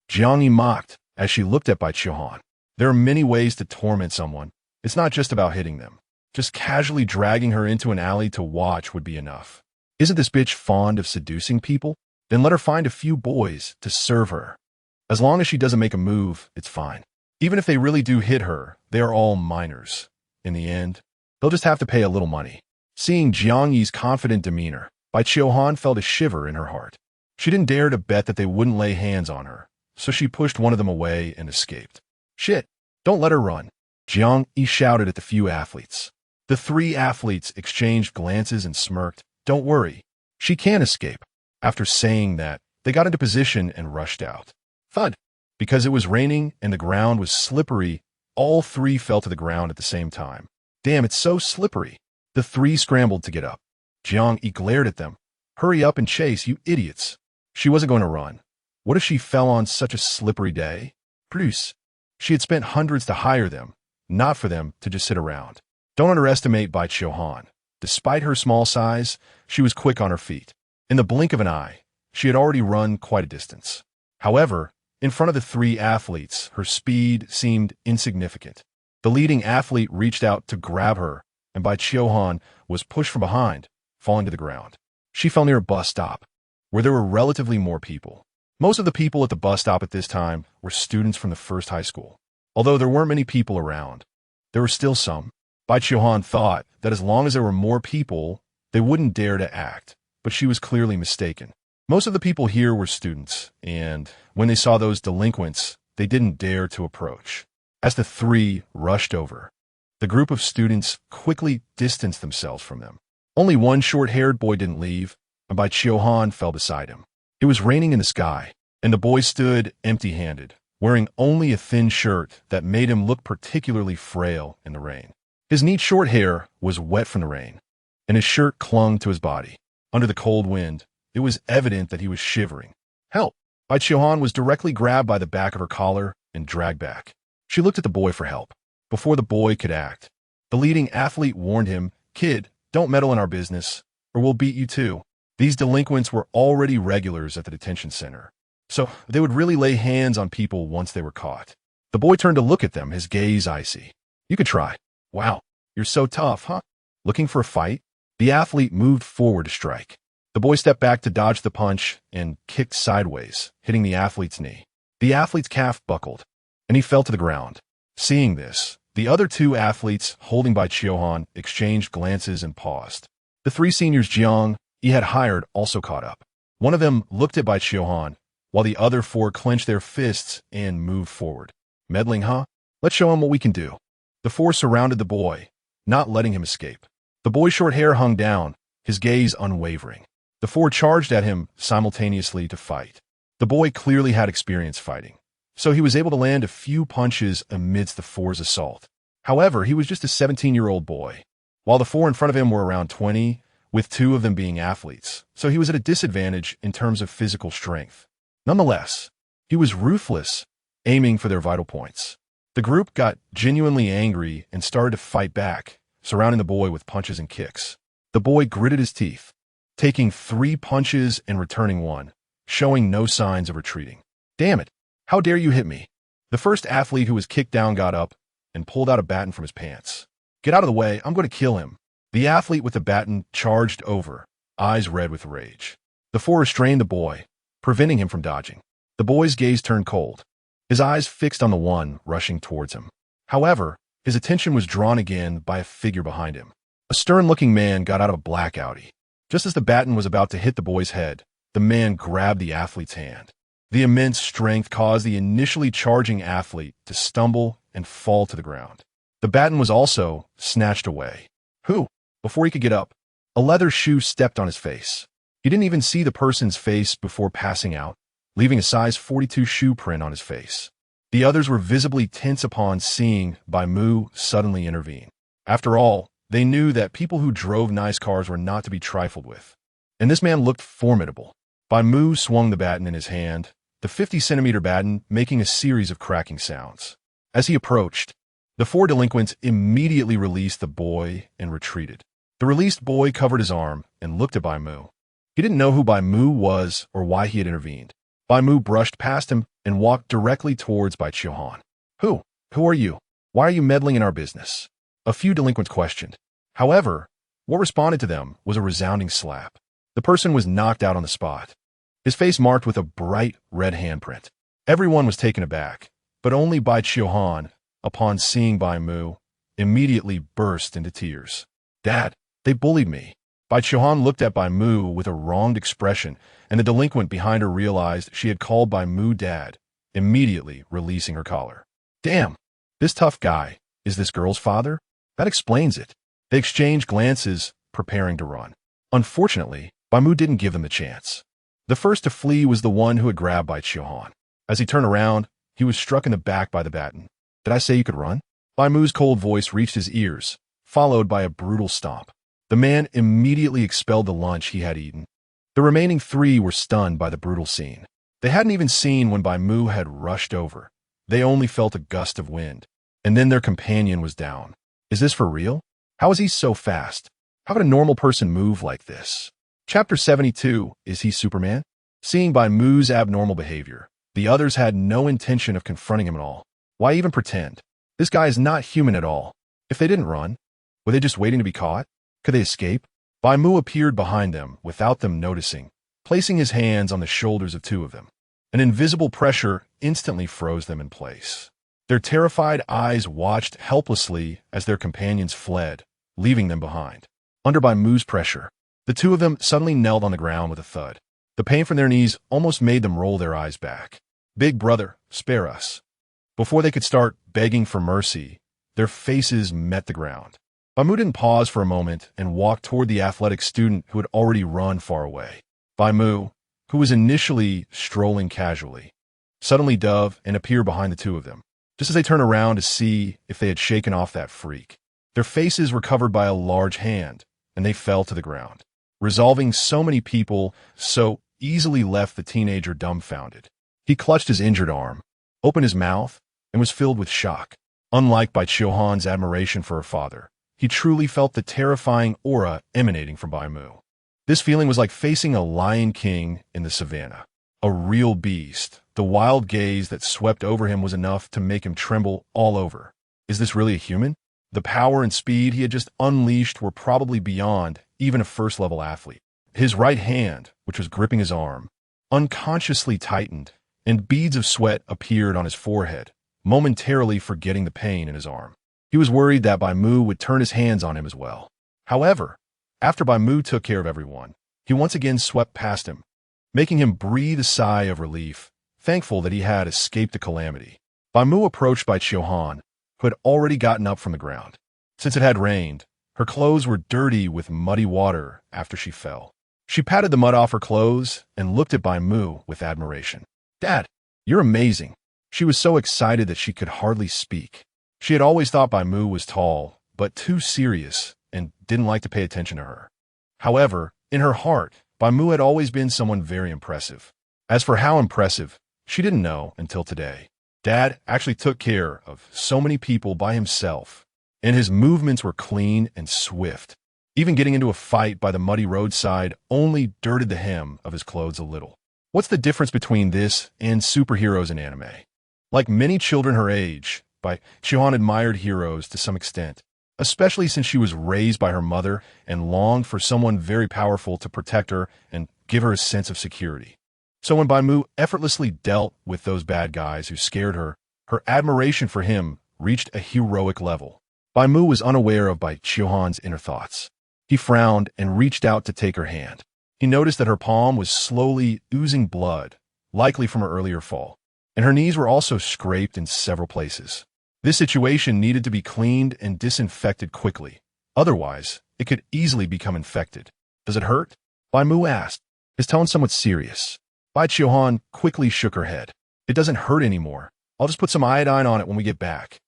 Jiang Yi mocked as she looked at Bai Mu. There are many ways to torment someone. It's not just about hitting them. Just casually dragging her into an alley to watch would be enough. Isn't this bitch fond of seducing people? Then let her find a few boys to serve her. As long as she doesn't make a move, it's fine. Even if they really do hit her, they are all minors. In the end, they'll just have to pay a little money. Seeing Jiang Yi's confident demeanor, Bai Mu felt a shiver in her heart. She didn't dare to bet that they wouldn't lay hands on her, so she pushed one of them away and escaped. Shit, don't let her run. Jiang Yi shouted at the few athletes. The 3 athletes exchanged glances and smirked. Don't worry, she can't escape. After saying that, they got into position and rushed out. Thud. Because it was raining and the ground was slippery, all 3 fell to the ground at the same time. Damn, it's so slippery. The 3 scrambled to get up. Jiang Yi glared at them. Hurry up and chase, you idiots. She wasn't going to run. What if she fell on such a slippery day? Plus, she had spent hundreds to hire them, not for them to just sit around. Don't underestimate Bai Mu. Despite her small size, she was quick on her feet. In the blink of an eye, she had already run quite a distance. However, in front of the 3 athletes, her speed seemed insignificant. The leading athlete reached out to grab her, and Bai Mu was pushed from behind, falling to the ground. She fell near a bus stop, where there were relatively more people. Most of the people at the bus stop at this time were students from the first high school. Although there weren't many people around, there were still some. Bai Mu thought that as long as there were more people, they wouldn't dare to act, but she was clearly mistaken. Most of the people here were students, and when they saw those delinquents, they didn't dare to approach. As the three rushed over, the group of students quickly distanced themselves from them. Only one short-haired boy didn't leave, and Bai Mu fell beside him. It was raining in the sky, and the boy stood empty-handed, wearing only a thin shirt that made him look particularly frail in the rain. His neat short hair was wet from the rain, and his shirt clung to his body. Under the cold wind, it was evident that he was shivering. Help! Bai Mu was directly grabbed by the back of her collar and dragged back. She looked at the boy for help. Before the boy could act, the leading athlete warned him, "Kid, don't meddle in our business, or we'll beat you too." These delinquents were already regulars at the detention center, so they would really lay hands on people once they were caught. The boy turned to look at them, his gaze icy. "You could try." "Wow, you're so tough, huh? Looking for a fight?" The athlete moved forward to strike. The boy stepped back to dodge the punch and kicked sideways, hitting the athlete's knee. The athlete's calf buckled, and he fell to the ground. Seeing this, the other two athletes, holding Bai Mu, exchanged glances and paused. The three seniors Jiang he had hired also caught up. One of them looked at Bai Mu, while the other four clenched their fists and moved forward. "Meddling, huh? Let's show him what we can do." The four surrounded the boy, not letting him escape. The boy's short hair hung down, his gaze unwavering. The four charged at him simultaneously to fight. The boy clearly had experience fighting, so he was able to land a few punches amidst the four's assault. However, he was just a 17-year-old boy, while the four in front of him were around 20, with two of them being athletes, so he was at a disadvantage in terms of physical strength. Nonetheless, he was ruthless, aiming for their vital points. The group got genuinely angry and started to fight back, surrounding the boy with punches and kicks. The boy gritted his teeth, taking 3 punches and returning 1, showing no signs of retreating. "Damn it! How dare you hit me?" The first athlete who was kicked down got up and pulled out a baton from his pants. "Get out of the way, I'm going to kill him." The athlete with the baton charged over, eyes red with rage. The four restrained the boy, preventing him from dodging. The boy's gaze turned cold, his eyes fixed on the one rushing towards him. However, his attention was drawn again by a figure behind him. A stern-looking man got out of a black Audi. Just as the baton was about to hit the boy's head, the man grabbed the athlete's hand. The immense strength caused the initially charging athlete to stumble and fall to the ground. The baton was also snatched away. Who? Before he could get up, a leather shoe stepped on his face. He didn't even see the person's face before passing out, leaving a size 42 shoe print on his face. The others were visibly tense upon seeing Bai Mu suddenly intervene. After all, they knew that people who drove nice cars were not to be trifled with. And this man looked formidable. Bai Mu swung the baton in his hand, the 50-centimeter baton making a series of cracking sounds. As he approached, the four delinquents immediately released the boy and retreated. The released boy covered his arm and looked at Bai Mu. He didn't know who Bai Mu was or why he had intervened. Bai Mu brushed past him and walked directly towards Bai Mu. Who? Who are you? Why are you meddling in our business? A few delinquents questioned. However, what responded to them was a resounding slap. The person was knocked out on the spot, his face marked with a bright red handprint. Everyone was taken aback, but only Bai Mu, upon seeing Bai Mu, immediately burst into tears. "Dad, they bullied me." Bai Mu looked at Bai Mu with a wronged expression, and the delinquent behind her realized she had called Bai Mu dad, immediately releasing her collar. "Damn, this tough guy is this girl's father? That explains it." They exchanged glances, preparing to run. Unfortunately, Bai Mu didn't give them the chance. The first to flee was the one who had grabbed Bai Mu. As he turned around, he was struck in the back by the baton. "Did I say you could run?" Bai Mu's cold voice reached his ears, followed by a brutal stomp. The man immediately expelled the lunch he had eaten. The remaining 3 were stunned by the brutal scene. They hadn't even seen when Bai Mu had rushed over. They only felt a gust of wind, and then their companion was down. Is this for real? How is he so fast? How could a normal person move like this? Chapter 72, Is He Superman? Seeing Bai Mu's abnormal behavior, the others had no intention of confronting him at all. Why even pretend? This guy is not human at all. If they didn't run, were they just waiting to be caught? Could they escape? Bai Mu appeared behind them without them noticing, placing his hands on the shoulders of two of them. An invisible pressure instantly froze them in place. Their terrified eyes watched helplessly as their companions fled, leaving them behind. Under Bai Mu's pressure, the two of them suddenly knelt on the ground with a thud. The pain from their knees almost made them roll their eyes back. "Big brother, spare us." Before they could start begging for mercy, their faces met the ground. Bai Mu didn't pause for a moment and walked toward the athletic student who had already run far away. Bai Mu, who was initially strolling casually, suddenly dove and appeared behind the two of them, just as they turned around to see if they had shaken off that freak. Their faces were covered by a large hand, and they fell to the ground. Resolving so many people so easily left the teenager dumbfounded. He clutched his injured arm, opened his mouth, and was filled with shock. Unlike Bai Chiohan's admiration for her father, he truly felt the terrifying aura emanating from Bai Mu. This feeling was like facing a lion king in the savannah. A real beast. The wild gaze that swept over him was enough to make him tremble all over. Is this really a human? The power and speed he had just unleashed were probably beyond even a first-level athlete. His right hand, which was gripping his arm, unconsciously tightened, and beads of sweat appeared on his forehead, momentarily forgetting the pain in his arm. He was worried that Bai Mu would turn his hands on him as well. However, after Bai Mu took care of everyone, he once again swept past him, making him breathe a sigh of relief, thankful that he had escaped the calamity. Bai Mu approached Bai Chiohan, who had already gotten up from the ground. Since it had rained, her clothes were dirty with muddy water after she fell. She patted the mud off her clothes and looked at Bai Mu with admiration. "Dad, you're amazing." She was so excited that she could hardly speak. She had always thought Bai Mu was tall, but too serious, and didn't like to pay attention to her. However, in her heart, Bai Mu had always been someone very impressive. As for how impressive, she didn't know until today. Dad actually took care of so many people by himself, and his movements were clean and swift. Even getting into a fight by the muddy roadside only dirted the hem of his clothes a little. What's the difference between this and superheroes in anime? Like many children her age, Bai Chiohan admired heroes to some extent, especially since she was raised by her mother and longed for someone very powerful to protect her and give her a sense of security. So when Bai Mu effortlessly dealt with those bad guys who scared her, her admiration for him reached a heroic level. Bai Mu was unaware of Bai Chiohan's inner thoughts. He frowned and reached out to take her hand. He noticed that her palm was slowly oozing blood, likely from her earlier fall, and her knees were also scraped in several places. This situation needed to be cleaned and disinfected quickly. Otherwise, it could easily become infected. "Does it hurt?" Bai Mu asked, his tone somewhat serious. Bai Chiohan quickly shook her head. "It doesn't hurt anymore. I'll just put some iodine on it when we get back."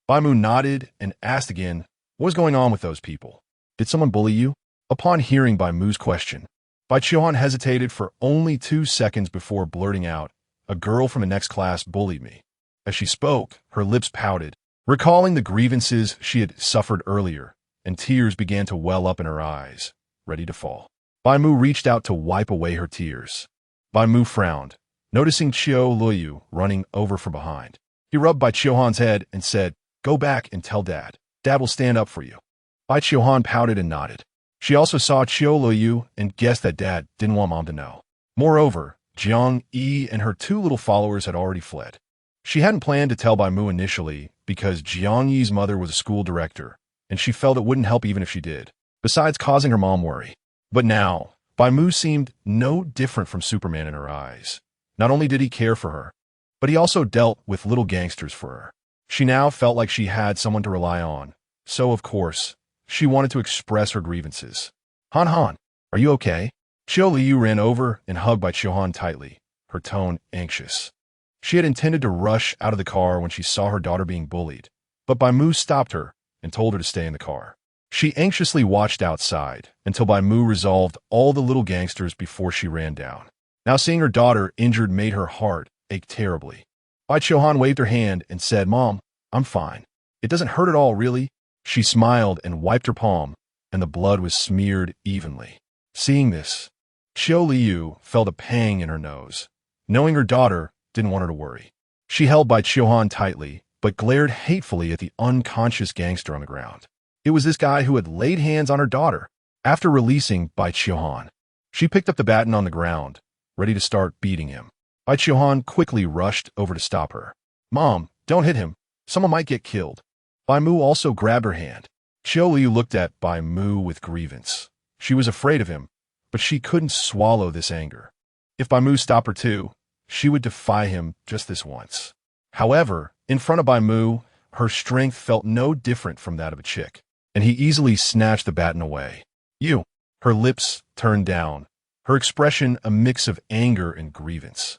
Bai Mu nodded and asked again, "What was going on with those people? Did someone bully you?" Upon hearing Bai Mu's question, Bai Chiohan hesitated for only 2 seconds before blurting out, "A girl from the next class bullied me." As she spoke, her lips pouted, recalling the grievances she had suffered earlier, and tears began to well up in her eyes, ready to fall. Bai Mu reached out to wipe away her tears. Bai Mu frowned, noticing Qiu Luoyu running over from behind. He rubbed Bai Chiohan's head and said, "Go back and tell Dad. Dad will stand up for you." Bai Chiohan pouted and nodded. She also saw Qiu Luoyu and guessed that Dad didn't want Mom to know. Moreover, Jiang Yi and her 2 little followers had already fled. She hadn't planned to tell Bai Mu initially because Jiang Yi's mother was a school director, and she felt it wouldn't help even if she did, besides causing her mom worry. But now, Bai Mu seemed no different from Superman in her eyes. Not only did he care for her, but he also dealt with little gangsters for her. She now felt like she had someone to rely on, so of course, she wanted to express her grievances. Han, are you okay?" Qiu Luoyu ran over and hugged Bai Chiohan tightly, her tone anxious. She had intended to rush out of the car when she saw her daughter being bullied, but Bai Mu stopped her and told her to stay in the car. She anxiously watched outside until Bai Mu resolved all the little gangsters before she ran down. Now seeing her daughter injured made her heart ache terribly. Bai Chiohan waved her hand and said, "Mom, I'm fine. It doesn't hurt at all, really." She smiled and wiped her palm, and the blood was smeared evenly. Seeing this, Qiu Luoyu felt a pang in her nose, knowing her daughter didn't want her to worry. She held Bai Chiohan tightly, but glared hatefully at the unconscious gangster on the ground. It was this guy who had laid hands on her daughter. After releasing Bai Mu, she picked up the baton on the ground, ready to start beating him. Bai Mu quickly rushed over to stop her. "Mom, don't hit him. Someone might get killed." Bai Mu also grabbed her hand. Qiu Luoyu looked at Bai Mu with grievance. She was afraid of him, but she couldn't swallow this anger. If Bai Mu stopped her too, she would defy him just this once. However, in front of Bai Mu, her strength felt no different from that of a chick, and he easily snatched the baton away. "You." Her lips turned down, her expression a mix of anger and grievance,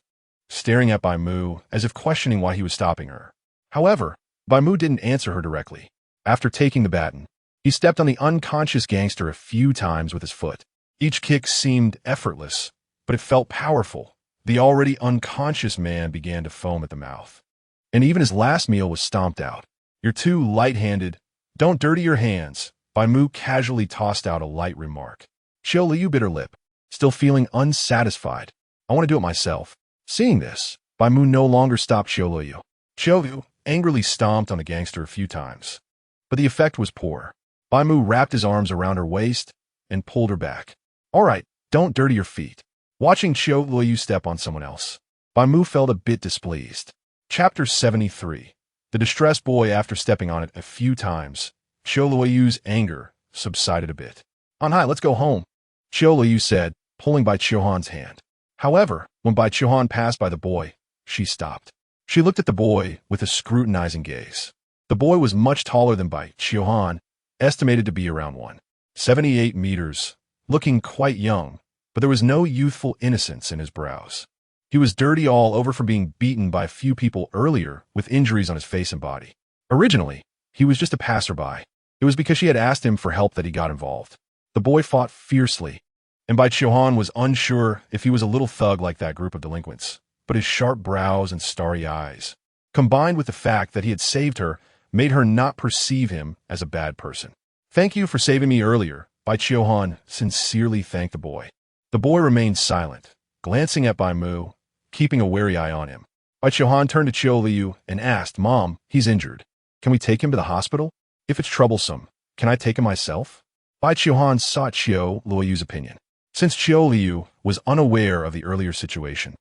staring at Bai Mu as if questioning why he was stopping her. However, Bai Mu didn't answer her directly. After taking the baton, he stepped on the unconscious gangster a few times with his foot. Each kick seemed effortless, but it felt powerful. The already unconscious man began to foam at the mouth. And even his last meal was stomped out. "You're too light-handed. Don't dirty your hands." Bai Mu casually tossed out a light remark. Qiu Luoyu bit her lip, still feeling unsatisfied. "I want to do it myself." Seeing this, Bai Mu no longer stopped Qiu Luoyu. Qiu Luoyu angrily stomped on the gangster a few times, but the effect was poor. Bai Mu wrapped his arms around her waist and pulled her back. "All right, don't dirty your feet." Watching Qiu Luoyu step on someone else, Bai Mu felt a bit displeased. Chapter 73. The distressed boy after stepping on it a few times. Qiu Luoyu's anger subsided a bit. "On high, let's go home," Qiu Luoyu said, pulling Bai Mu hand. However, when Bai Mu passed by the boy, she stopped. She looked at the boy with a scrutinizing gaze. The boy was much taller than Bai Mu, estimated to be around 178 meters, looking quite young, but there was no youthful innocence in his brows. He was dirty all over from being beaten by a few people earlier with injuries on his face and body. Originally, he was just a passerby. It was because she had asked him for help that he got involved. The boy fought fiercely, and Bai Mu was unsure if he was a little thug like that group of delinquents, but his sharp brows and starry eyes, combined with the fact that he had saved her, made her not perceive him as a bad person. "Thank you for saving me earlier," Bai Mu sincerely thanked the boy. The boy remained silent, glancing at Bai Mu, keeping a wary eye on him. Bai Mu turned to Qiu Luoyu and asked, "Mom, he's injured. Can we take him to the hospital? If it's troublesome, can I take him myself?" Bai Mu sought Qiu Luoyu's opinion. Since Qiu Luoyu was unaware of the earlier situation,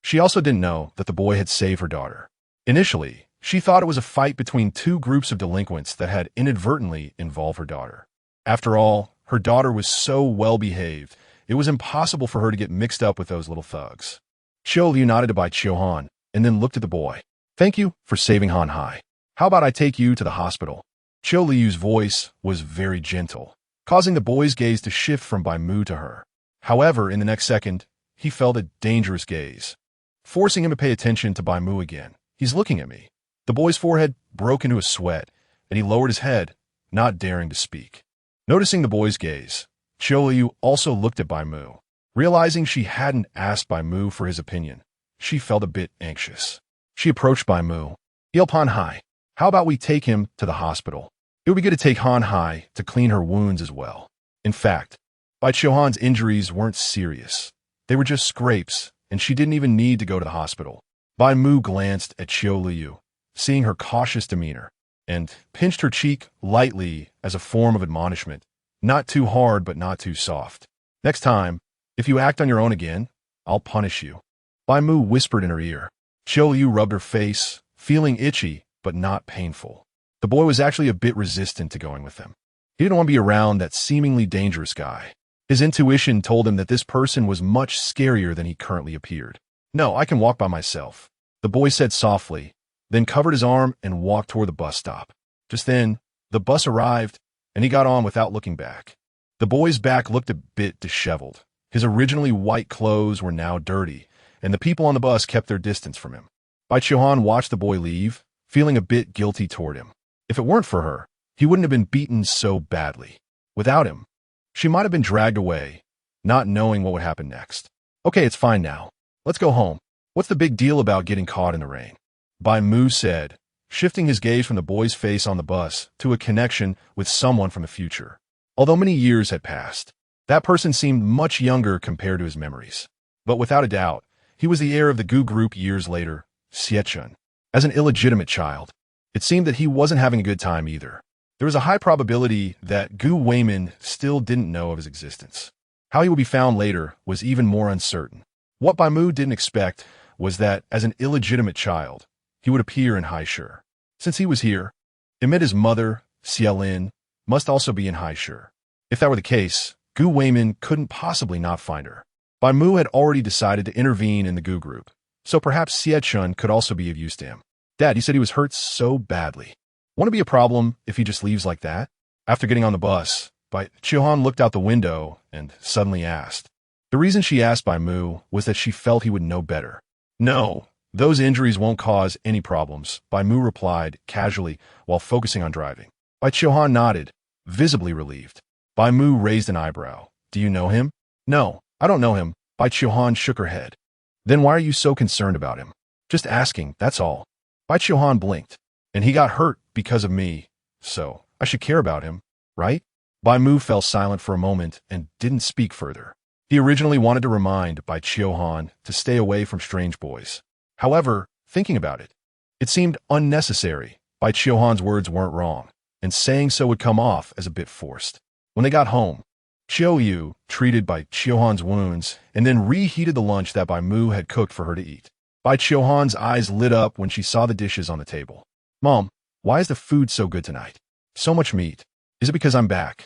she also didn't know that the boy had saved her daughter. Initially, she thought it was a fight between two groups of delinquents that had inadvertently involved her daughter. After all, her daughter was so well-behaved, it was impossible for her to get mixed up with those little thugs. Qiu Luoyu nodded to Bai Mu and then looked at the boy. "Thank you for saving Han Hai. How about I take you to the hospital?" Qiu Luoyu's voice was very gentle, causing the boy's gaze to shift from Bai Mu to her. However, in the next second, he felt a dangerous gaze, forcing him to pay attention to Bai Mu again. "He's looking at me." The boy's forehead broke into a sweat, and he lowered his head, not daring to speak. Noticing the boy's gaze, Qiu Luoyu also looked at Bai Mu. Realizing she hadn't asked Bai Mu for his opinion, she felt a bit anxious. She approached Bai Mu. "Il Han Hai, how about we take him to the hospital? It would be good to take Han Hai to clean her wounds as well." In fact, Bai Mu's injuries weren't serious. They were just scrapes, and she didn't even need to go to the hospital. Bai Mu glanced at Qiu Luoyu, seeing her cautious demeanor, and pinched her cheek lightly as a form of admonishment. Not too hard, but not too soft. "Next time, if you act on your own again, I'll punish you." Bai Mu whispered in her ear. Qiu Luoyu rubbed her face, feeling itchy, but not painful. The boy was actually a bit resistant to going with them. He didn't want to be around that seemingly dangerous guy. His intuition told him that this person was much scarier than he currently appeared. "No, I can walk by myself," the boy said softly, then covered his arm and walked toward the bus stop. Just then, the bus arrived, and he got on without looking back. The boy's back looked a bit disheveled. His originally white clothes were now dirty, and the people on the bus kept their distance from him. Bai Mu watched the boy leave, feeling a bit guilty toward him. If it weren't for her, he wouldn't have been beaten so badly. Without him, she might have been dragged away, not knowing what would happen next. "Okay, it's fine now. Let's go home. What's the big deal about getting caught in the rain?" Bai Mu said, shifting his gaze from the boy's face on the bus to a connection with someone from the future. Although many years had passed, that person seemed much younger compared to his memories. But without a doubt, he was the heir of the Gu group years later, Xiechun. As an illegitimate child, it seemed that he wasn't having a good time either. There was a high probability that Gu Weimin still didn't know of his existence. How he would be found later was even more uncertain. What Bai Mu didn't expect was that, as an illegitimate child, he would appear in Haisher. Since he was here, it meant his mother, Xiaolin, must also be in Haisher. If that were the case, Gu Weimin couldn't possibly not find her. Bai Mu had already decided to intervene in the Gu group, so perhaps Xie Chun could also be of use to him. Dad, he said he was hurt so badly. Won't it be a problem if he just leaves like that? After getting on the bus, Bai Qiuhan looked out the window and suddenly asked. The reason she asked Bai Mu was that she felt he would know better. No, those injuries won't cause any problems, Bai Mu replied casually while focusing on driving. Bai Qiuhan nodded, visibly relieved. Bai Mu raised an eyebrow. Do you know him? No, I don't know him. Bai Qiuhan shook her head. Then why are you so concerned about him? Just asking, that's all. Bai Qiuhan blinked. And he got hurt because of me, so I should care about him, right? Bai Mu fell silent for a moment and didn't speak further. He originally wanted to remind Bai Qiuhan to stay away from strange boys. However, thinking about it, it seemed unnecessary. Bai Qiuhan's words weren't wrong, and saying so would come off as a bit forced. When they got home, Qiu Yu treated Bai Qiuhan's wounds and then reheated the lunch that Bai Mu had cooked for her to eat. Bai Qiuhan's eyes lit up when she saw the dishes on the table. Mom, why is the food so good tonight? So much meat. Is it because I'm back?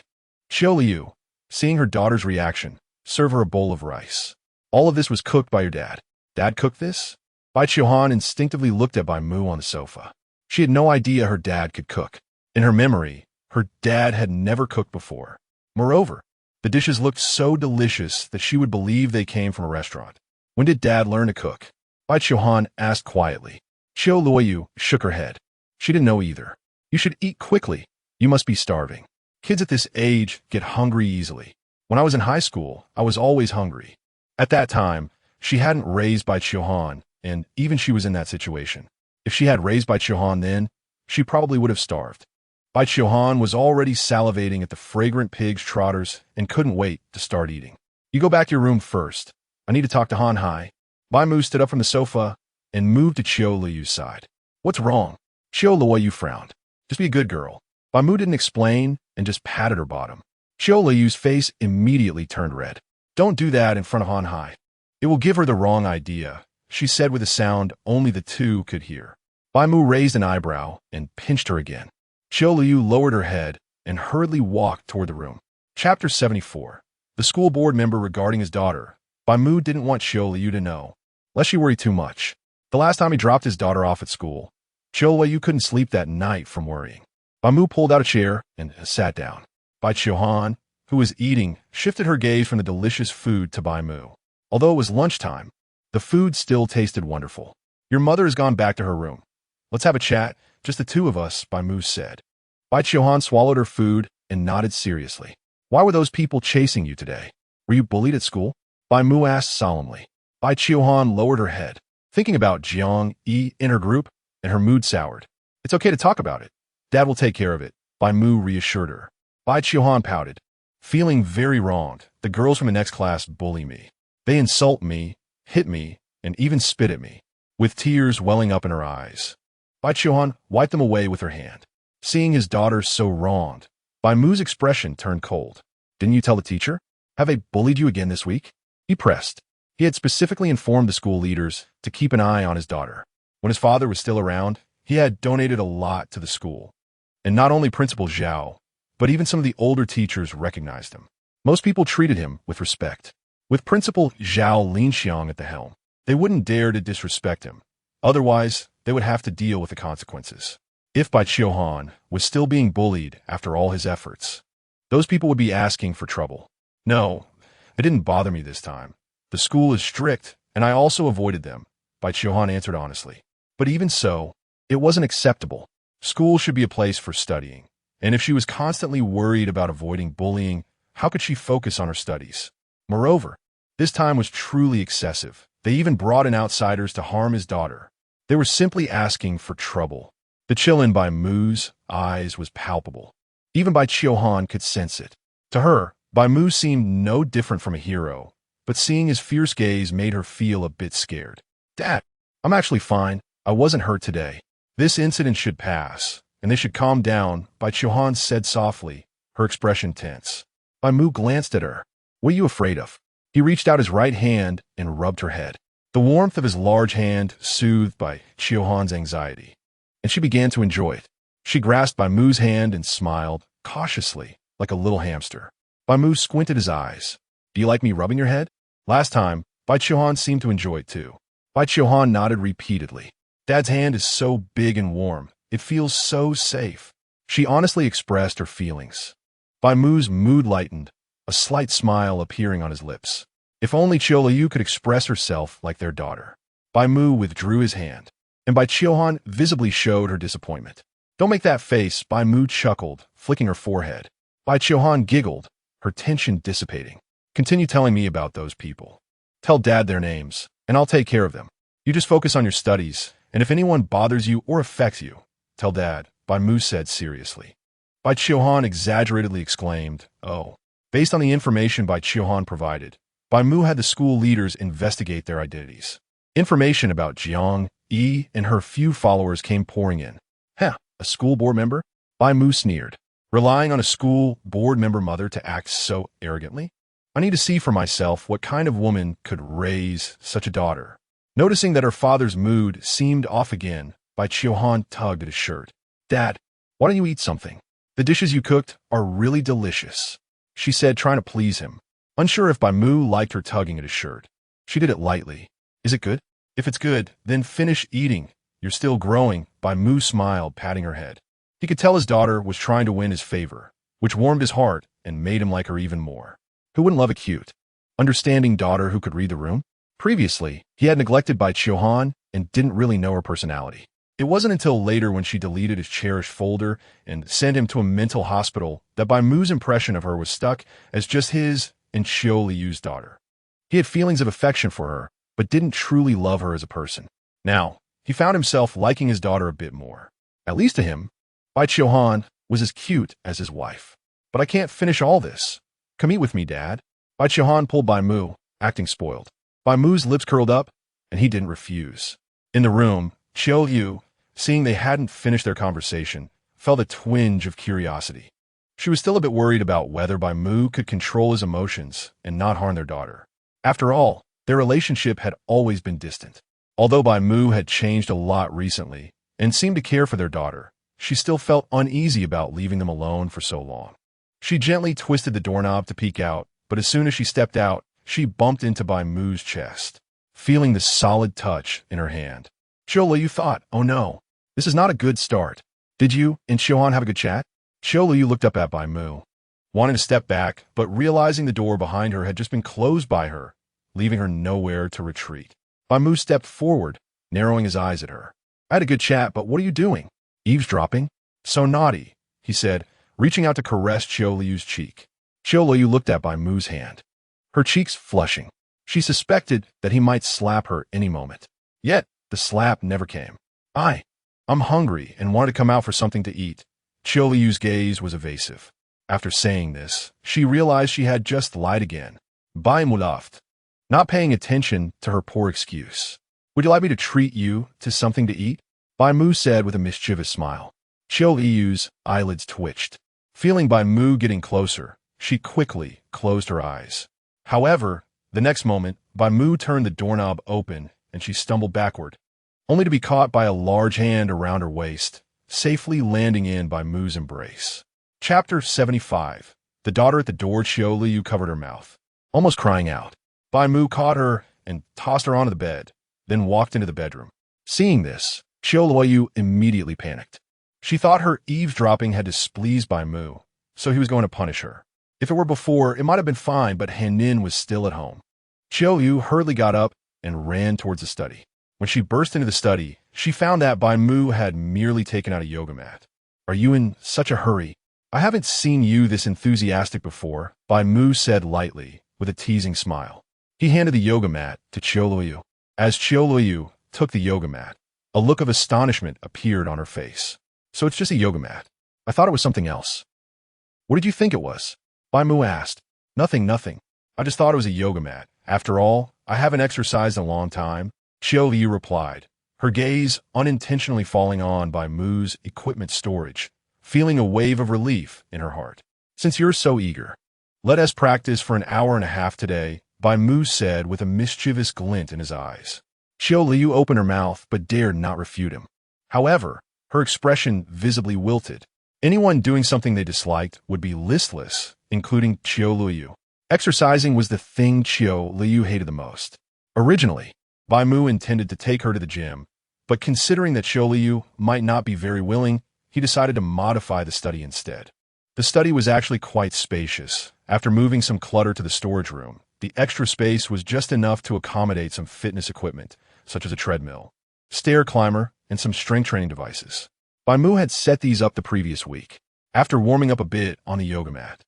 Qiu Luoyu, seeing her daughter's reaction, serve her a bowl of rice. All of this was cooked by your dad. Dad cooked this? Bai Qiuhan instinctively looked at Bai Mu on the sofa. She had no idea her dad could cook. In her memory, her dad had never cooked before. Moreover, the dishes looked so delicious that she would believe they came from a restaurant. When did Dad learn to cook? Bai Qiuhan asked quietly. Qiu Luoyu shook her head. She didn't know either. You should eat quickly. You must be starving. Kids at this age get hungry easily. When I was in high school, I was always hungry. At that time, she hadn't raised Bai Qiuhan, and even she was in that situation. If she had raised Bai Qiuhan then, she probably would have starved. Bai Qiuhan was already salivating at the fragrant pig's trotters and couldn't wait to start eating. You go back to your room first. I need to talk to Han Hai. Bai Mu stood up from the sofa and moved to Qiu Luoyu's side. What's wrong? Qiu Luoyu frowned. Just be a good girl. Bai Mu didn't explain and just patted her bottom. Qiu Luoyu's face immediately turned red. Don't do that in front of Han Hai. It will give her the wrong idea, she said with a sound only the two could hear. Bai Mu raised an eyebrow and pinched her again. Qiu Luoyu lowered her head and hurriedly walked toward the room. Chapter 74. The school board member regarding his daughter. Bai Mu didn't want Qiu Luoyu to know, lest she worry too much. The last time he dropped his daughter off at school, Qiu Luoyu couldn't sleep that night from worrying. Bai Mu pulled out a chair and sat down. Bai Qiuhan, who was eating, shifted her gaze from the delicious food to Bai Mu. Although it was lunchtime, the food still tasted wonderful. Your mother has gone back to her room. Let's have a chat, just the two of us, Bai Mu said. Bai Qiuhan swallowed her food and nodded seriously. Why were those people chasing you today? Were you bullied at school? Bai Mu asked solemnly. Bai Qiuhan lowered her head, thinking about Jiang Yi in her group, and her mood soured. It's okay to talk about it. Dad will take care of it, Bai Mu reassured her. Bai Qiuhan pouted. Feeling very wronged, the girls from the next class bully me. They insult me, hit me, and even spit at me, with tears welling up in her eyes. Bai Qiuhan wiped them away with her hand. Seeing his daughter so wronged, Bai Mu's expression turned cold. Didn't you tell the teacher? Have they bullied you again this week? He pressed. He had specifically informed the school leaders to keep an eye on his daughter. When his father was still around, he had donated a lot to the school. And not only Principal Zhao, but even some of the older teachers recognized him. Most people treated him with respect. With Principal Zhao Linxiang at the helm, they wouldn't dare to disrespect him. Otherwise, they would have to deal with the consequences. If Bai Qiuhan was still being bullied after all his efforts, those people would be asking for trouble. No, it didn't bother me this time. The school is strict, and I also avoided them, Bai Qiuhan answered honestly. But even so, it wasn't acceptable. School should be a place for studying. And if she was constantly worried about avoiding bullying, how could she focus on her studies? Moreover, this time was truly excessive. They even brought in outsiders to harm his daughter. They were simply asking for trouble. The chill in Bai Mu's eyes was palpable. Even Bai Qiuhan could sense it. To her, Bai Mu seemed no different from a hero, but seeing his fierce gaze made her feel a bit scared. Dad, I'm actually fine. I wasn't hurt today. This incident should pass, and they should calm down, Bai Mu said softly, her expression tense. Bai Mu glanced at her. What are you afraid of? He reached out his right hand and rubbed her head. The warmth of his large hand soothed Bai Mu's anxiety, and she began to enjoy it. She grasped Bai Mu's hand and smiled, cautiously, like a little hamster. Bai Mu squinted his eyes. Do you like me rubbing your head? Last time, Bai Mu seemed to enjoy it too. Bai Mu nodded repeatedly. Dad's hand is so big and warm. It feels so safe. She honestly expressed her feelings. Bai Mu's mood lightened, a slight smile appearing on his lips. If only Qiu Luoyu could express herself like their daughter. Bai Mu withdrew his hand, and Bai Mu visibly showed her disappointment. Don't make that face, Bai Mu chuckled, flicking her forehead. Bai Mu giggled, her tension dissipating. Continue telling me about those people. Tell Dad their names, and I'll take care of them. You just focus on your studies, and if anyone bothers you or affects you, tell Dad, Bai Mu said seriously. Bai Mu exaggeratedly exclaimed, oh. Based on the information Bai Mu provided, Bai Mu had the school leaders investigate their identities. Information about Jiang, Yi, and her few followers came pouring in. Heh, a school board member? Bai Mu sneered. Relying on a school board member mother to act so arrogantly? I need to see for myself what kind of woman could raise such a daughter. Noticing that her father's mood seemed off again, Bai Mu tugged at his shirt. Dad, why don't you eat something? The dishes you cooked are really delicious, she said, trying to please him. Unsure if Bai Mu liked her tugging at his shirt. She did it lightly. Is it good? If it's good, then finish eating. You're still growing, Bai Mu smiled, patting her head. He could tell his daughter was trying to win his favor, which warmed his heart and made him like her even more. Who wouldn't love a cute, understanding daughter who could read the room? Previously, he had neglected Bai Mu and didn't really know her personality. It wasn't until later when she deleted his cherished folder and sent him to a mental hospital that Bai Mu's impression of her was stuck as just his and Qiu Luoyu's daughter. He had feelings of affection for her, but didn't truly love her as a person. Now, he found himself liking his daughter a bit more. At least to him, Bai Mu was as cute as his wife. But I can't finish all this. Come eat with me, Dad. Bai Mu pulled Bai Mu, acting spoiled. Bai Mu's lips curled up, and he didn't refuse. In the room, Qiu Luoyu, seeing they hadn't finished their conversation, felt a twinge of curiosity. She was still a bit worried about whether Bai Mu could control his emotions and not harm their daughter. After all, their relationship had always been distant. Although Bai Mu had changed a lot recently and seemed to care for their daughter, she still felt uneasy about leaving them alone for so long. She gently twisted the doorknob to peek out, but as soon as she stepped out, she bumped into Bai Mu's chest, feeling the solid touch in her hand. Qiu Luoyu thought, oh no, this is not a good start. Did you and Qiu have a good chat? Qiu Luoyu looked up at Bai Mu, wanting to step back, but realizing the door behind her had just been closed by her, leaving her nowhere to retreat. Bai Mu stepped forward, narrowing his eyes at her. I had a good chat, but what are you doing? Eavesdropping? So naughty, he said, reaching out to caress Qiu Luoyu's cheek. Qiu Luoyu looked at Bai Mu's hand, her cheeks flushing. She suspected that he might slap her any moment. Yet, the slap never came. I'm hungry and wanted to come out for something to eat. Qiu Luoyu's gaze was evasive. After saying this, she realized she had just lied again. Bai Mu laughed, not paying attention to her poor excuse. Would you like me to treat you to something to eat? Bai Mu said with a mischievous smile. Qiu Luoyu's eyelids twitched. Feeling Bai Mu getting closer, she quickly closed her eyes. However, the next moment, Bai Mu turned the doorknob open and she stumbled backward, only to be caught by a large hand around her waist, safely landing in Bai Mu's embrace. Chapter 75. The daughter at the door. Qiu Luoyu covered her mouth, almost crying out. Bai Mu caught her and tossed her onto the bed, then walked into the bedroom. Seeing this, Qiu Luoyu immediately panicked. She thought her eavesdropping had displeased Bai Mu, so he was going to punish her. If it were before, it might have been fine, but Han Nin was still at home. Qiu Luoyu hurriedly got up and ran towards the study. When she burst into the study, she found that Bai Mu had merely taken out a yoga mat. Are you in such a hurry? I haven't seen you this enthusiastic before, Bai Mu said lightly, with a teasing smile. He handed the yoga mat to Qiu Luoyu. As Qiu Luoyu took the yoga mat, a look of astonishment appeared on her face. So it's just a yoga mat. I thought it was something else. What did you think it was? Bai Mu asked. Nothing. I just thought it was a yoga mat. After all, I haven't exercised in a long time, Qiu Luoyu replied, her gaze unintentionally falling on Bai Mu's equipment storage, feeling a wave of relief in her heart. Since you're so eager, let us practice for an hour and a half today, Bai Mu said with a mischievous glint in his eyes. Qiu Luoyu opened her mouth but dared not refute him. However, her expression visibly wilted. Anyone doing something they disliked would be listless, including Qiu Luoyu. Exercising was the thing Qiu Luoyu hated the most. Originally, Bai Mu intended to take her to the gym, but considering that Qiu Luoyu might not be very willing, he decided to modify the study instead. The study was actually quite spacious. After moving some clutter to the storage room, the extra space was just enough to accommodate some fitness equipment, such as a treadmill, stair climber, and some strength training devices. Bai Mu had set these up the previous week. After warming up a bit on the yoga mat,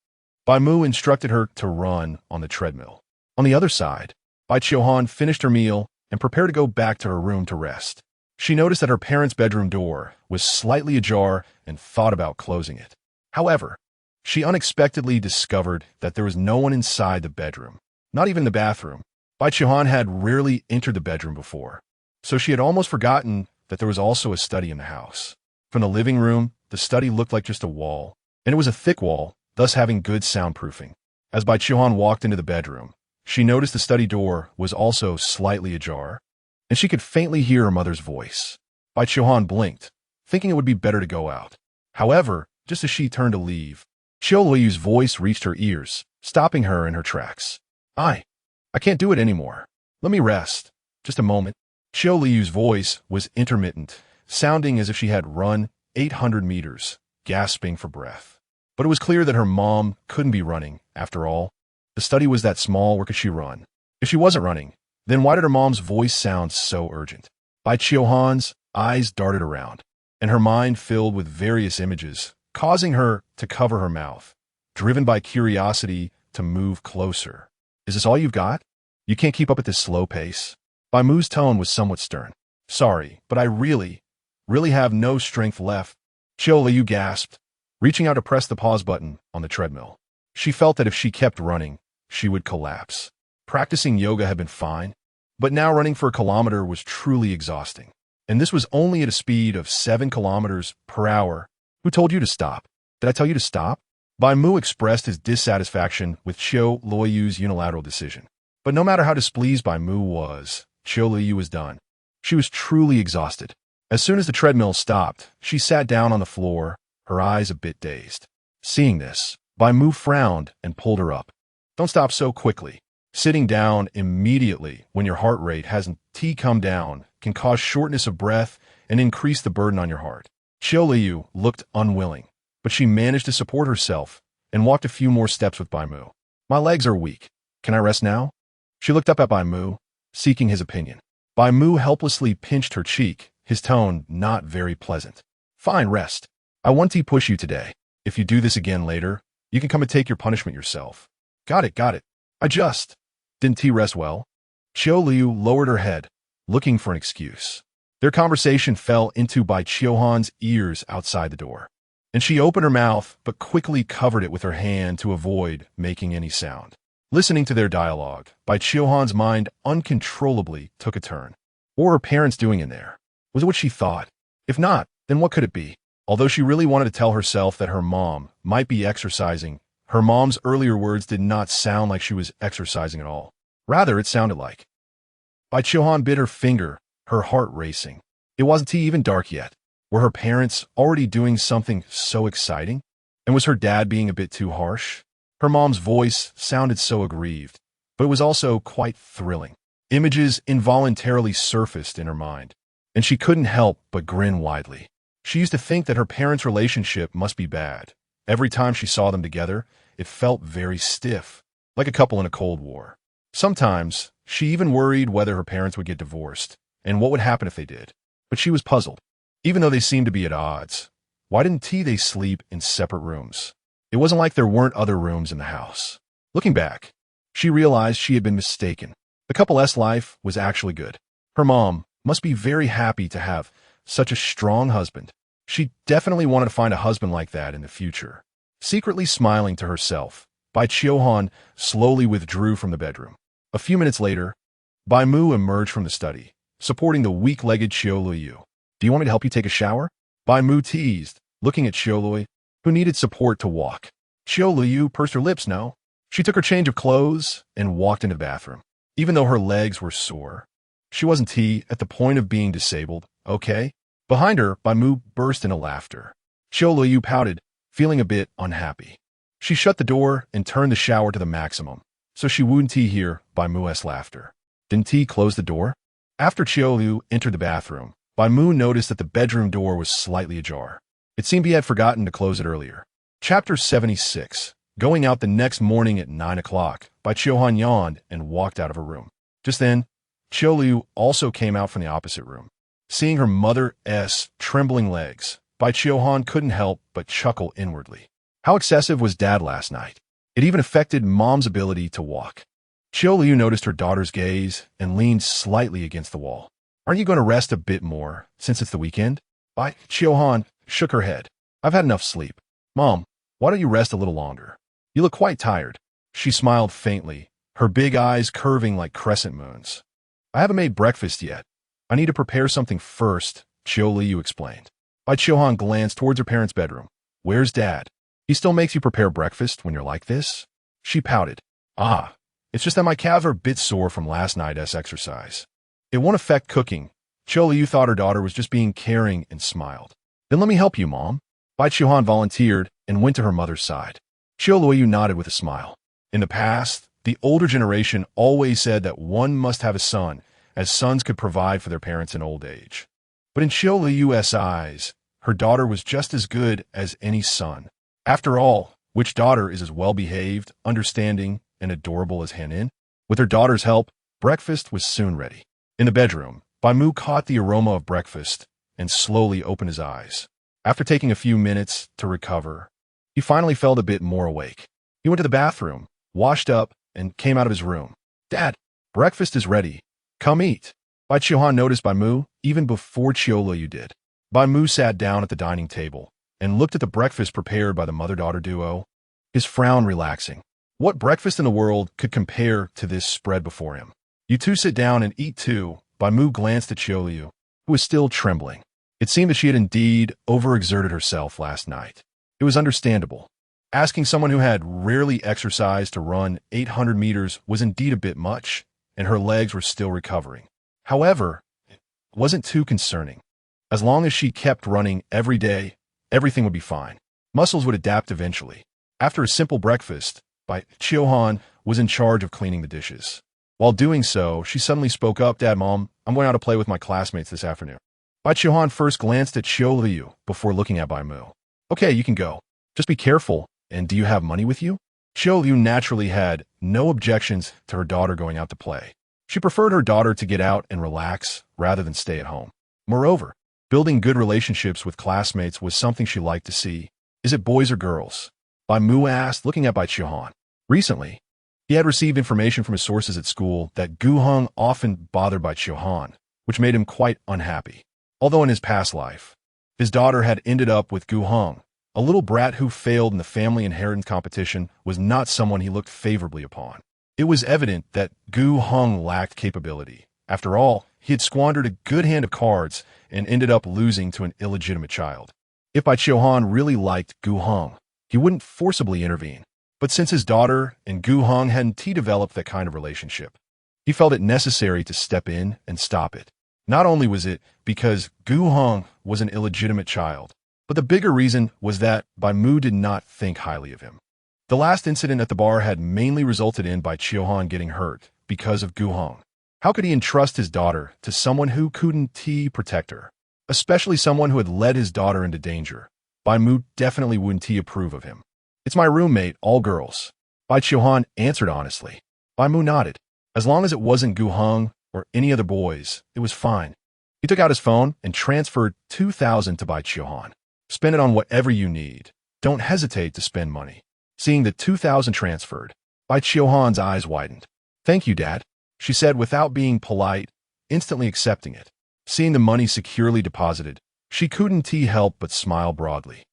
Bai Mu instructed her to run on the treadmill. On the other side, Bai Qiuhan finished her meal and prepared to go back to her room to rest. She noticed that her parents' bedroom door was slightly ajar and thought about closing it. However, she unexpectedly discovered that there was no one inside the bedroom, not even the bathroom. Bai Qiuhan had rarely entered the bedroom before, so she had almost forgotten that there was also a study in the house. From the living room, the study looked like just a wall, and it was a thick wall, thus having good soundproofing. As Bai Qiuhan walked into the bedroom, she noticed the study door was also slightly ajar, and she could faintly hear her mother's voice. Bai Qiuhan blinked, thinking it would be better to go out. However, just as she turned to leave, Qiu Luoyu's voice reached her ears, stopping her in her tracks. I can't do it anymore. Let me rest. Just a moment. Qiu Luoyu's voice was intermittent, sounding as if she had run 800 meters, gasping for breath. But it was clear that her mom couldn't be running, after all. The study was that small, where could she run? If she wasn't running, then why did her mom's voice sound so urgent? Bai Qiuhan's eyes darted around, and her mind filled with various images, causing her to cover her mouth, driven by curiosity to move closer. Is this all you've got? You can't keep up at this slow pace? Bai Mu's tone was somewhat stern. Sorry, but I really have no strength left. Qiu Luoyu gasped, reaching out to press the pause button on the treadmill. She felt that if she kept running, she would collapse. Practicing yoga had been fine, but now running for a kilometer was truly exhausting. And this was only at a speed of 7 kilometers per hour. Who told you to stop? Did I tell you to stop? Bai Mu expressed his dissatisfaction with Qiu Luoyu's unilateral decision. But no matter how displeased Bai Mu was, Qiu Luoyu was done. She was truly exhausted. As soon as the treadmill stopped, she sat down on the floor, her eyes a bit dazed. Seeing this, Bai Mu frowned and pulled her up. Don't stop so quickly. Sitting down immediately when your heart rate hasn't come down can cause shortness of breath and increase the burden on your heart. Qiu Luoyu looked unwilling, but she managed to support herself and walked a few more steps with Bai Mu. My legs are weak. Can I rest now? She looked up at Bai Mu, seeking his opinion. Bai Mu helplessly pinched her cheek, his tone not very pleasant. Fine, rest. I want to push you today. If you do this again later, you can come and take your punishment yourself. Got it. Didn't T rest well? Qiu Luoyu lowered her head, looking for an excuse. Their conversation fell into Bai Qiuhan's ears outside the door, and she opened her mouth but quickly covered it with her hand to avoid making any sound. Listening to their dialogue, Bai Qiuhan's mind uncontrollably took a turn. What were her parents doing in there? Was it what she thought? If not, then what could it be? Although she really wanted to tell herself that her mom might be exercising, her mom's earlier words did not sound like she was exercising at all. Rather, it sounded like. Bai Qiuhan bit her finger, her heart racing. It wasn't even dark yet. Were her parents already doing something so exciting? And was her dad being a bit too harsh? Her mom's voice sounded so aggrieved, but it was also quite thrilling. Images involuntarily surfaced in her mind, and she couldn't help but grin widely. She used to think that her parents' relationship must be bad. Every time she saw them together, it felt very stiff, like a couple in a Cold War. Sometimes, she even worried whether her parents would get divorced, and what would happen if they did. But she was puzzled. Even though they seemed to be at odds, why didn't they sleep in separate rooms? It wasn't like there weren't other rooms in the house. Looking back, she realized she had been mistaken. The couple's life was actually good. Her mom must be very happy to have such a strong husband. She definitely wanted to find a husband like that in the future. Secretly smiling to herself, Bai Qiuhan slowly withdrew from the bedroom. A few minutes later, Bai Mu emerged from the study, supporting the weak-legged Qiu Luoyu. Do you want me to help you take a shower? Bai Mu teased, looking at Qiu Luoyu, who needed support to walk. Qiu Luoyu pursed her lips no. She took her change of clothes and walked into the bathroom. Even though her legs were sore, she wasn't at the point of being disabled, okay? Behind her, Bai Mu burst into laughter. Qiu Luoyu pouted, feeling a bit unhappy. She shut the door and turned the shower to the maximum, so she wouldn't hear Bai Mu's laughter. Didn't he close the door? After Qiu Luoyu entered the bathroom, Bai Mu noticed that the bedroom door was slightly ajar. It seemed he had forgotten to close it earlier. Chapter 76. Going out the next morning at 9 o'clock, Bai Qiuhan yawned and walked out of her room. Just then, Qiu Luoyu also came out from the opposite room. Seeing her mother's trembling legs, Bai Qiuhan couldn't help but chuckle inwardly. How excessive was Dad last night? It even affected Mom's ability to walk. Qiu Luoyu noticed her daughter's gaze and leaned slightly against the wall. Aren't you going to rest a bit more, since it's the weekend? Bai Qiuhan shook her head. I've had enough sleep. Mom, why don't you rest a little longer? You look quite tired. She smiled faintly, her big eyes curving like crescent moons. I haven't made breakfast yet. I need to prepare something first, Qiu Luoyu explained. Bai Qiuhan glanced towards her parents' bedroom. Where's Dad? He still makes you prepare breakfast when you're like this? She pouted. It's just that my calves are a bit sore from last night's exercise. It won't affect cooking. Qiu Luoyu thought her daughter was just being caring and smiled. Then let me help you, Mom. Bai Qiuhan volunteered and went to her mother's side. Qiu Luoyu nodded with a smile. In the past, the older generation always said that one must have a son, as sons could provide for their parents in old age. But in Qiu Luoyu's eyes, her daughter was just as good as any son. After all, which daughter is as well-behaved, understanding, and adorable as Hanin? With her daughter's help, breakfast was soon ready. In the bedroom, Bai Mu caught the aroma of breakfast and slowly opened his eyes. After taking a few minutes to recover, he finally felt a bit more awake. He went to the bathroom, washed up, and came out of his room. Dad, breakfast is ready. Come eat. Bai Qiuhan noticed Bai Mu even before Qiu Luoyu did. Bai Mu sat down at the dining table and looked at the breakfast prepared by the mother-daughter duo, his frown relaxing. What breakfast in the world could compare to this spread before him? You two sit down and eat too. Bai Mu glanced at Qiu Luoyu, who was still trembling. It seemed that she had indeed overexerted herself last night. It was understandable. Asking someone who had rarely exercised to run 800 meters was indeed a bit much, and her legs were still recovering. However, it wasn't too concerning. As long as she kept running every day, everything would be fine. Muscles would adapt eventually. After a simple breakfast, Bai Qiuhan was in charge of cleaning the dishes. While doing so, she suddenly spoke up, Dad, Mom, I'm going out to play with my classmates this afternoon. Bai Qiuhan first glanced at Qiu Luoyu before looking at Bai Mu. Okay, you can go. Just be careful. And do you have money with you? Qiu Luoyu naturally had no objections to her daughter going out to play. She preferred her daughter to get out and relax rather than stay at home. Moreover, building good relationships with classmates was something she liked to see. Is it boys or girls? Bai Mu asked, looking at Bai Qiuhan. Recently, he had received information from his sources at school that Gu Heng often bothered Bai Qiuhan, which made him quite unhappy. Although in his past life, his daughter had ended up with Gu Heng, a little brat who failed in the family inheritance competition was not someone he looked favorably upon. It was evident that Gu Heng lacked capability. After all, he had squandered a good hand of cards and ended up losing to an illegitimate child. If Bai Qiuhan really liked Gu Heng, he wouldn't forcibly intervene. But since his daughter and Gu Heng hadn't developed that kind of relationship, he felt it necessary to step in and stop it. Not only was it because Gu Heng was an illegitimate child, but the bigger reason was that Bai Mu did not think highly of him. The last incident at the bar had mainly resulted in Bai Qiuhan getting hurt because of Gu Heng. How could he entrust his daughter to someone who couldn't protect her? Especially someone who had led his daughter into danger. Bai Mu definitely wouldn't approve of him. It's my roommate, all girls. Bai Qiuhan answered honestly. Bai Mu nodded. As long as it wasn't Gu Heng or any other boys, it was fine. He took out his phone and transferred 2,000 to Bai Qiuhan. Spend it on whatever you need. Don't hesitate to spend money. Seeing the 2,000 transferred, Bai Qiuhan's eyes widened. Thank you, Dad, she said without being polite, instantly accepting it. Seeing the money securely deposited, she couldn't help but smile broadly.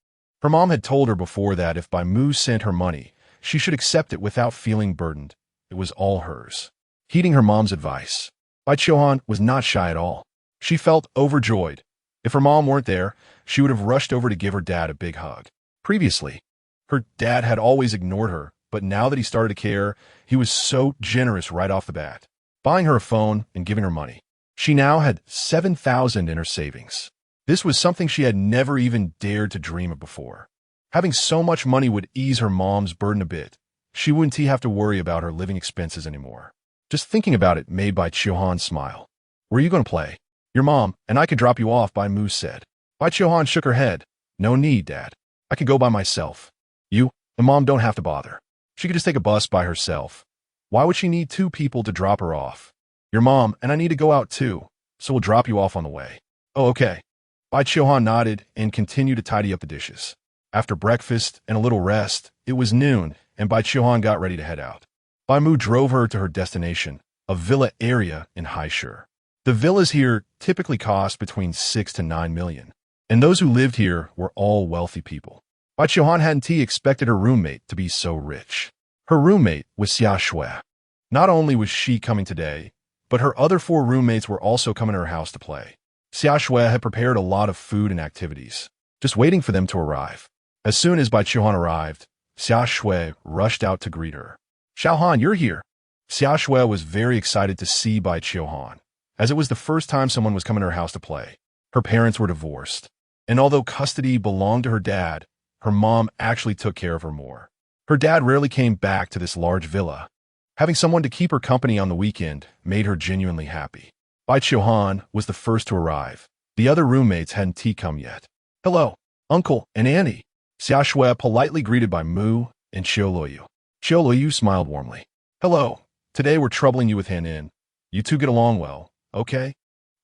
Her mom had told her before that if Bai Mu sent her money, she should accept it without feeling burdened. It was all hers. Heeding her mom's advice, Bai Mu was not shy at all. She felt overjoyed. If her mom weren't there, she would have rushed over to give her dad a big hug. Previously, her dad had always ignored her, but now that he started to care, he was so generous right off the bat, buying her a phone and giving her money. She now had 7,000 in her savings. This was something she had never even dared to dream of before. Having so much money would ease her mom's burden a bit. She wouldn't have to worry about her living expenses anymore. Just thinking about it made Bai Mu smile. Where are you going to play? Your mom, and I can drop you off, Bai Mu said. Bai Mu shook her head. No need, Dad. I can go by myself. You and Mom don't have to bother. She could just take a bus by herself. Why would she need two people to drop her off? Your mom and I need to go out too, so we'll drop you off on the way. Oh, okay. Bai Mu nodded and continued to tidy up the dishes. After breakfast and a little rest, it was noon, and Bai Mu got ready to head out. Bai Mu drove her to her destination, a villa area in Haishur. The villas here typically cost between 6 to 9 million, and those who lived here were all wealthy people. Bai Mu hadn't expected her roommate to be so rich. Her roommate was Xia Shui. Not only was she coming today, but her other 4 roommates were also coming to her house to play. Xia Shui had prepared a lot of food and activities, just waiting for them to arrive. As soon as Bai Mu arrived, Xia Shui rushed out to greet her. Xiaohan, you're here. Xia Shui was very excited to see Bai Mu, as it was the first time someone was coming to her house to play. Her parents were divorced, and although custody belonged to her dad, her mom actually took care of her more. Her dad rarely came back to this large villa. Having someone to keep her company on the weekend made her genuinely happy. Bai Mu was the first to arrive. The other roommates hadn't come yet. Hello, Uncle and Auntie. Xia Shui politely greeted Bai Mu and Qiu Luoyu. Qiu Luoyu smiled warmly. Hello, today we're troubling you with Han-In. You two get along well, okay?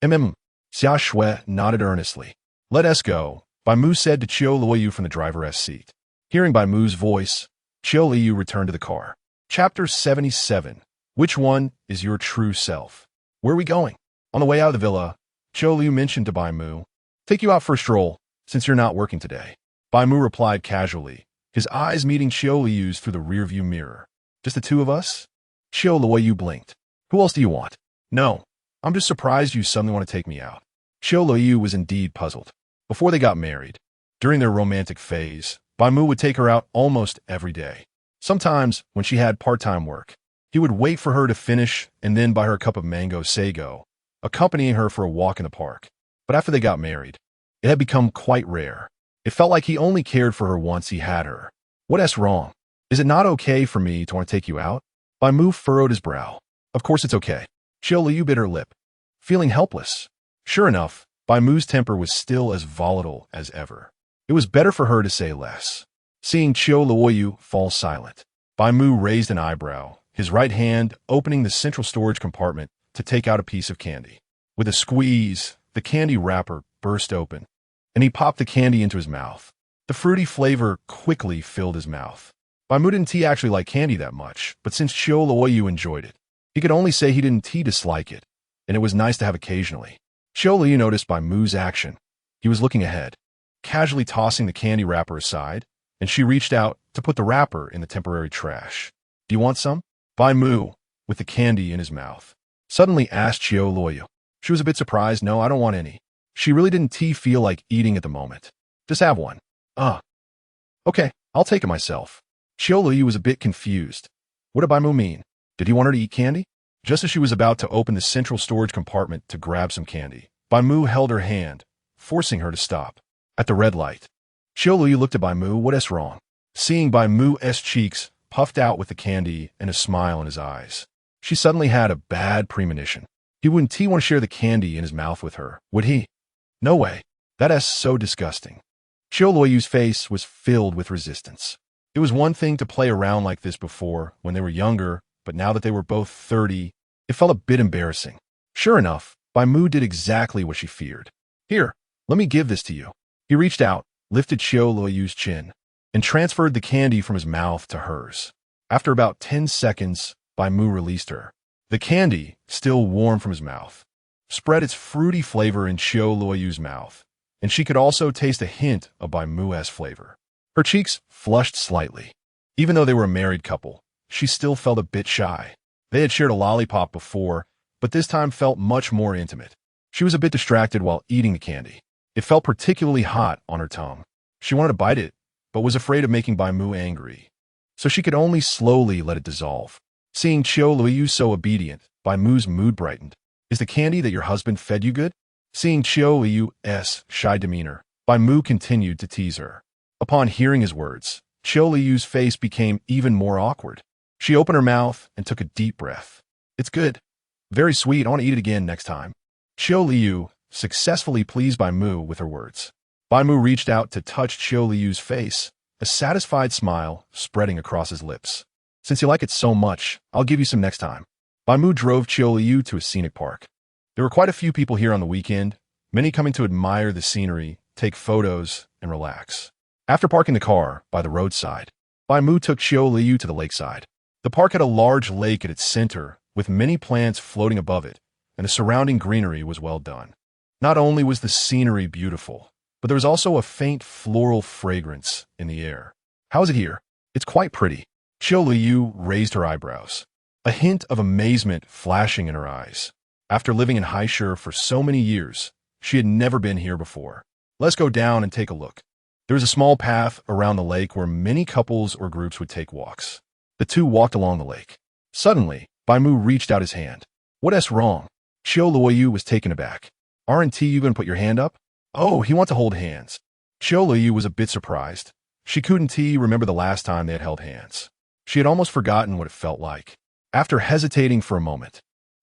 Xia Shui nodded earnestly. Let us go, Bai Mu said to Qiu Luoyu from the driver's seat. Hearing Bai Mu's voice, Qiu Luoyu returned to the car. Chapter 77. Which one is your true self? Where are we going? On the way out of the villa, Qiu Luoyu mentioned to Bai Mu, take you out for a stroll, since you're not working today. Bai Mu replied casually, his eyes meeting Qiu Luoyu's through the rearview mirror. Just the two of us? Qiu Luoyu blinked. Who else do you want? No, I'm just surprised you suddenly want to take me out. Qiu Luoyu was indeed puzzled. Before they got married, during their romantic phase, Bai Mu would take her out almost every day. Sometimes, when she had part-time work, he would wait for her to finish and then buy her a cup of mango sago, accompanying her for a walk in the park. But after they got married, it had become quite rare. It felt like he only cared for her once he had her. What's wrong? Is it not okay for me to want to take you out? Bai Mu furrowed his brow. Of course it's okay. Qiu Luoyu bit her lip, feeling helpless. Sure enough, Bai Mu's temper was still as volatile as ever. It was better for her to say less. Seeing Qiu Luoyu fall silent, Bai Mu raised an eyebrow, his right hand opening the central storage compartment to take out a piece of candy. With a squeeze, the candy wrapper burst open, and he popped the candy into his mouth. The fruity flavor quickly filled his mouth. Bai Mu didn't actually like candy that much, but since Qiu Luoyu enjoyed it, he could only say he didn't dislike it, and it was nice to have occasionally. Qiu Luoyu noticed Bai Mu's action. He was looking ahead, casually tossing the candy wrapper aside, and she reached out to put the wrapper in the temporary trash. Do you want some? Bai Mu, with the candy in his mouth, suddenly asked Qiu Luoyu. She was a bit surprised. No, I don't want any. She really didn't feel like eating at the moment. Just have one. Okay, I'll take it myself. Qiu Luoyu was a bit confused. What did Bai Mu mean? Did he want her to eat candy? Just as she was about to open the central storage compartment to grab some candy, Bai Mu held her hand, forcing her to stop. At the red light, Qiu Luoyu looked at Bai Mu. What's wrong? Seeing Bai Mu's cheeks puffed out with the candy and a smile in his eyes, she suddenly had a bad premonition. He wouldn't want to share the candy in his mouth with her, would he? No way. That's so disgusting. Qiu Luoyu's face was filled with resistance. It was one thing to play around like this before, when they were younger, but now that they were both 30, it felt a bit embarrassing. Sure enough, Bai Mu did exactly what she feared. Here, let me give this to you. He reached out, lifted Qiu Luoyu's chin, and transferred the candy from his mouth to hers. After about 10 seconds, Bai Mu released her. The candy, still warm from his mouth, spread its fruity flavor in Qiu Luoyu's mouth, and she could also taste a hint of Bai Mu's flavor. Her cheeks flushed slightly. Even though they were a married couple, she still felt a bit shy. They had shared a lollipop before, but this time felt much more intimate. She was a bit distracted while eating the candy. It felt particularly hot on her tongue. She wanted to bite it, but was afraid of making Bai Mu angry, so she could only slowly let it dissolve. Seeing Qiu Luoyu so obedient, Bai Mu's mood brightened. "Is the candy that your husband fed you good?" Seeing Qiu Luoyu's shy demeanor, Bai Mu continued to tease her. Upon hearing his words, Qiu Luoyu's face became even more awkward. She opened her mouth and took a deep breath. "It's good. Very sweet. I want to eat it again next time." Qiu Luoyu successfully pleased Bai Mu with her words. Bai Mu reached out to touch Qiu Luoyu's face, a satisfied smile spreading across his lips. "Since you like it so much, I'll give you some next time." Bai Mu drove Qiu Luoyu to a scenic park. There were quite a few people here on the weekend, many coming to admire the scenery, take photos, and relax. After parking the car by the roadside, Bai Mu took Qiu Luoyu to the lakeside. The park had a large lake at its center, with many plants floating above it, and the surrounding greenery was well done. Not only was the scenery beautiful, but there was also a faint floral fragrance in the air. "How is it here?" "It's quite pretty." Qiu Luoyu raised her eyebrows, a hint of amazement flashing in her eyes. After living in Haisher for so many years, she had never been here before. "Let's go down and take a look." There was a small path around the lake where many couples or groups would take walks. The two walked along the lake. Suddenly, Bai Mu reached out his hand. "What's wrong?" Qiu Luoyu was taken aback. "Aren't you going to put your hand up?" "Oh, he wants to hold hands." Qiu Luoyu was a bit surprised. She couldn't remember the last time they had held hands. She had almost forgotten what it felt like. After hesitating for a moment,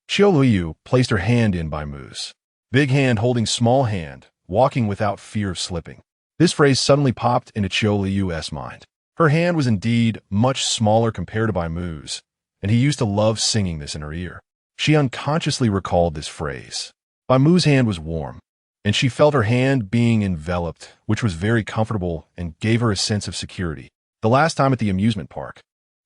Qiu Luoyu placed her hand in Bai Mu's. Big hand holding small hand, walking without fear of slipping. This phrase suddenly popped into Qiu Luoyu's mind. Her hand was indeed much smaller compared to Bai Mu's, and he used to love singing this in her ear. She unconsciously recalled this phrase. Bai Mu's hand was warm, and she felt her hand being enveloped, which was very comfortable and gave her a sense of security. The last time at the amusement park,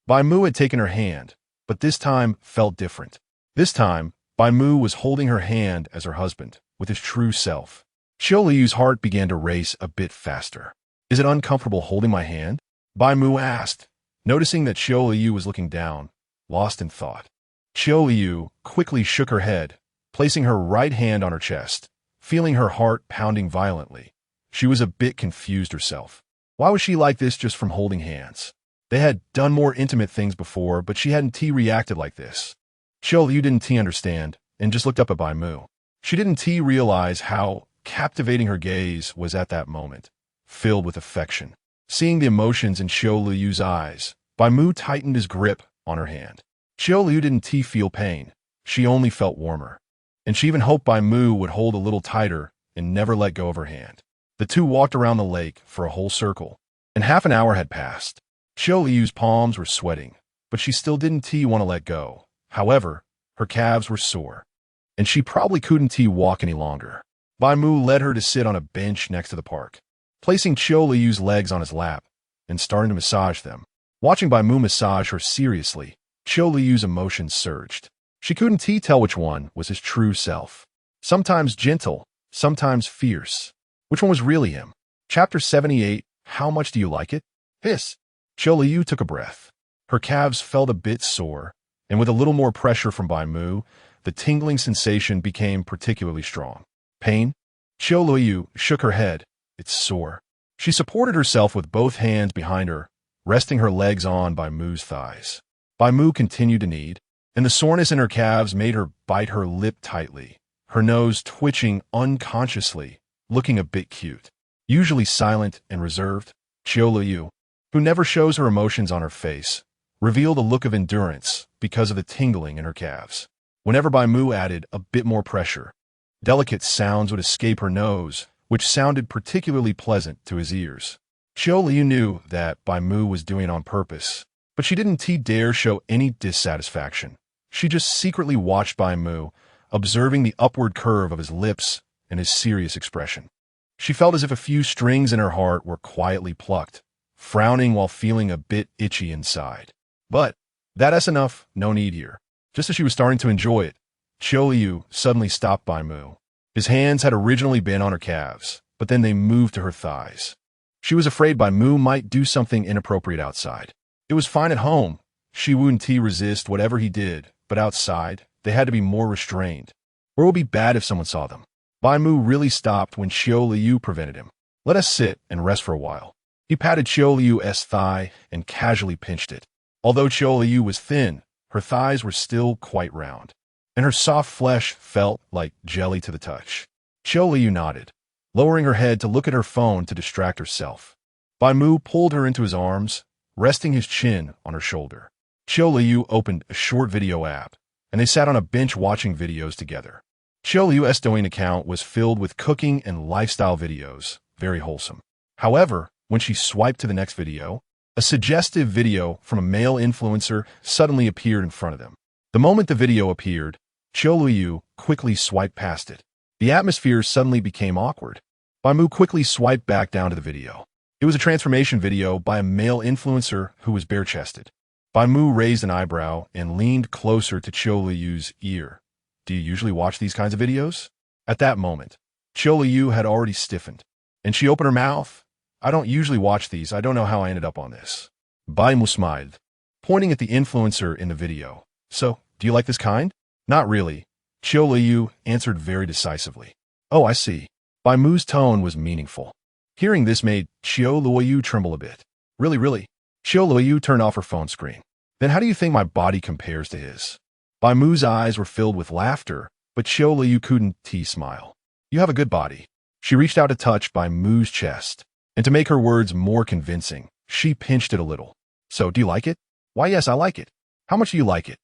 Bai Mu had taken her hand, but this time felt different. This time, Bai Mu was holding her hand as her husband, with his true self. Qiu Luoyu's heart began to race a bit faster. "Is it uncomfortable holding my hand?" Bai Mu asked, noticing that Qiu Luoyu was looking down, lost in thought. Qiu Luoyu quickly shook her head, placing her right hand on her chest, feeling her heart pounding violently. She was a bit confused herself. Why was she like this just from holding hands? They had done more intimate things before, but she hadn't reacted like this. Qiu Luoyu didn't understand, and just looked up at Bai Mu. She didn't realize how captivating her gaze was at that moment, filled with affection. Seeing the emotions in Qiu Luoyu's eyes, Bai Mu tightened his grip on her hand. Qiu Luoyu didn't feel pain. She only felt warmer. And she even hoped Bai Mu would hold a little tighter and never let go of her hand. The two walked around the lake for a whole circle, and half an hour had passed. Qiu Luoyu's palms were sweating, but she still didn't want to let go. However, her calves were sore, and she probably couldn't walk any longer. Bai Mu led her to sit on a bench next to the park, placing Qiu Luoyu's legs on his lap and starting to massage them. Watching Bai Mu massage her seriously, Qiu Luoyu's emotions surged. She couldn't tell which one was his true self. Sometimes gentle, sometimes fierce. Which one was really him? Chapter 78, How Much Do You Like It? Hiss. Qiu Luoyu took a breath. Her calves felt a bit sore, and with a little more pressure from Bai Mu, the tingling sensation became particularly strong. Pain? Qiu Luoyu shook her head. It's sore. She supported herself with both hands behind her, resting her legs on Bai Mu's thighs. Bai Mu continued to knead, and the soreness in her calves made her bite her lip tightly, her nose twitching unconsciously, looking a bit cute. Usually silent and reserved, Qiu Luoyu, who never shows her emotions on her face, revealed a look of endurance because of the tingling in her calves. Whenever Bai Mu added a bit more pressure, delicate sounds would escape her nose, which sounded particularly pleasant to his ears. Qiu Luoyu knew that Bai Mu was doing it on purpose, but she didn't dare show any dissatisfaction. She just secretly watched Bai Mu, observing the upward curve of his lips and his serious expression. She felt as if a few strings in her heart were quietly plucked, frowning while feeling a bit itchy inside. But that's enough, no need here. Just as she was starting to enjoy it, Qiu Luoyu suddenly stopped Bai Mu. His hands had originally been on her calves, but then they moved to her thighs. She was afraid Bai Mu might do something inappropriate outside. It was fine at home. She wouldn't resist whatever he did, but outside, they had to be more restrained, or it would be bad if someone saw them. Bai Mu really stopped when Qiu Luoyu prevented him. Let us sit and rest for a while. He patted Qiu Luoyu's thigh and casually pinched it. Although Qiu Luoyu was thin, her thighs were still quite round, and her soft flesh felt like jelly to the touch. Qiu Luoyu nodded, lowering her head to look at her phone to distract herself. Bai Mu pulled her into his arms, resting his chin on her shoulder. Qiu Luoyu opened a short video app, and they sat on a bench watching videos together. Qiu Luoyu's Douyin account was filled with cooking and lifestyle videos, very wholesome. However, when she swiped to the next video, a suggestive video from a male influencer suddenly appeared in front of them. The moment the video appeared, Qiu Luoyu quickly swiped past it. The atmosphere suddenly became awkward. Bai Mu quickly swiped back down to the video. It was a transformation video by a male influencer who was bare-chested. Bai Mu raised an eyebrow and leaned closer to Qiu Luoyu's ear. Do you usually watch these kinds of videos? At that moment, Qiu Luoyu had already stiffened, and she opened her mouth. I don't usually watch these. I don't know how I ended up on this. Bai Mu smiled, pointing at the influencer in the video. So, do you like this kind? Not really. Qiu Luoyu answered very decisively. Oh, I see. Bai Mu's tone was meaningful. Hearing this made Qiu Luoyu tremble a bit. Really? Qiu Luoyu turned off her phone screen. Then how do you think my body compares to his? Bai Mu's eyes were filled with laughter, but Qiu Luoyu couldn't smile. You have a good body. She reached out to touch Bai Mu's chest, and to make her words more convincing, she pinched it a little. So, do you like it? Why, yes, I like it. How much do you like it?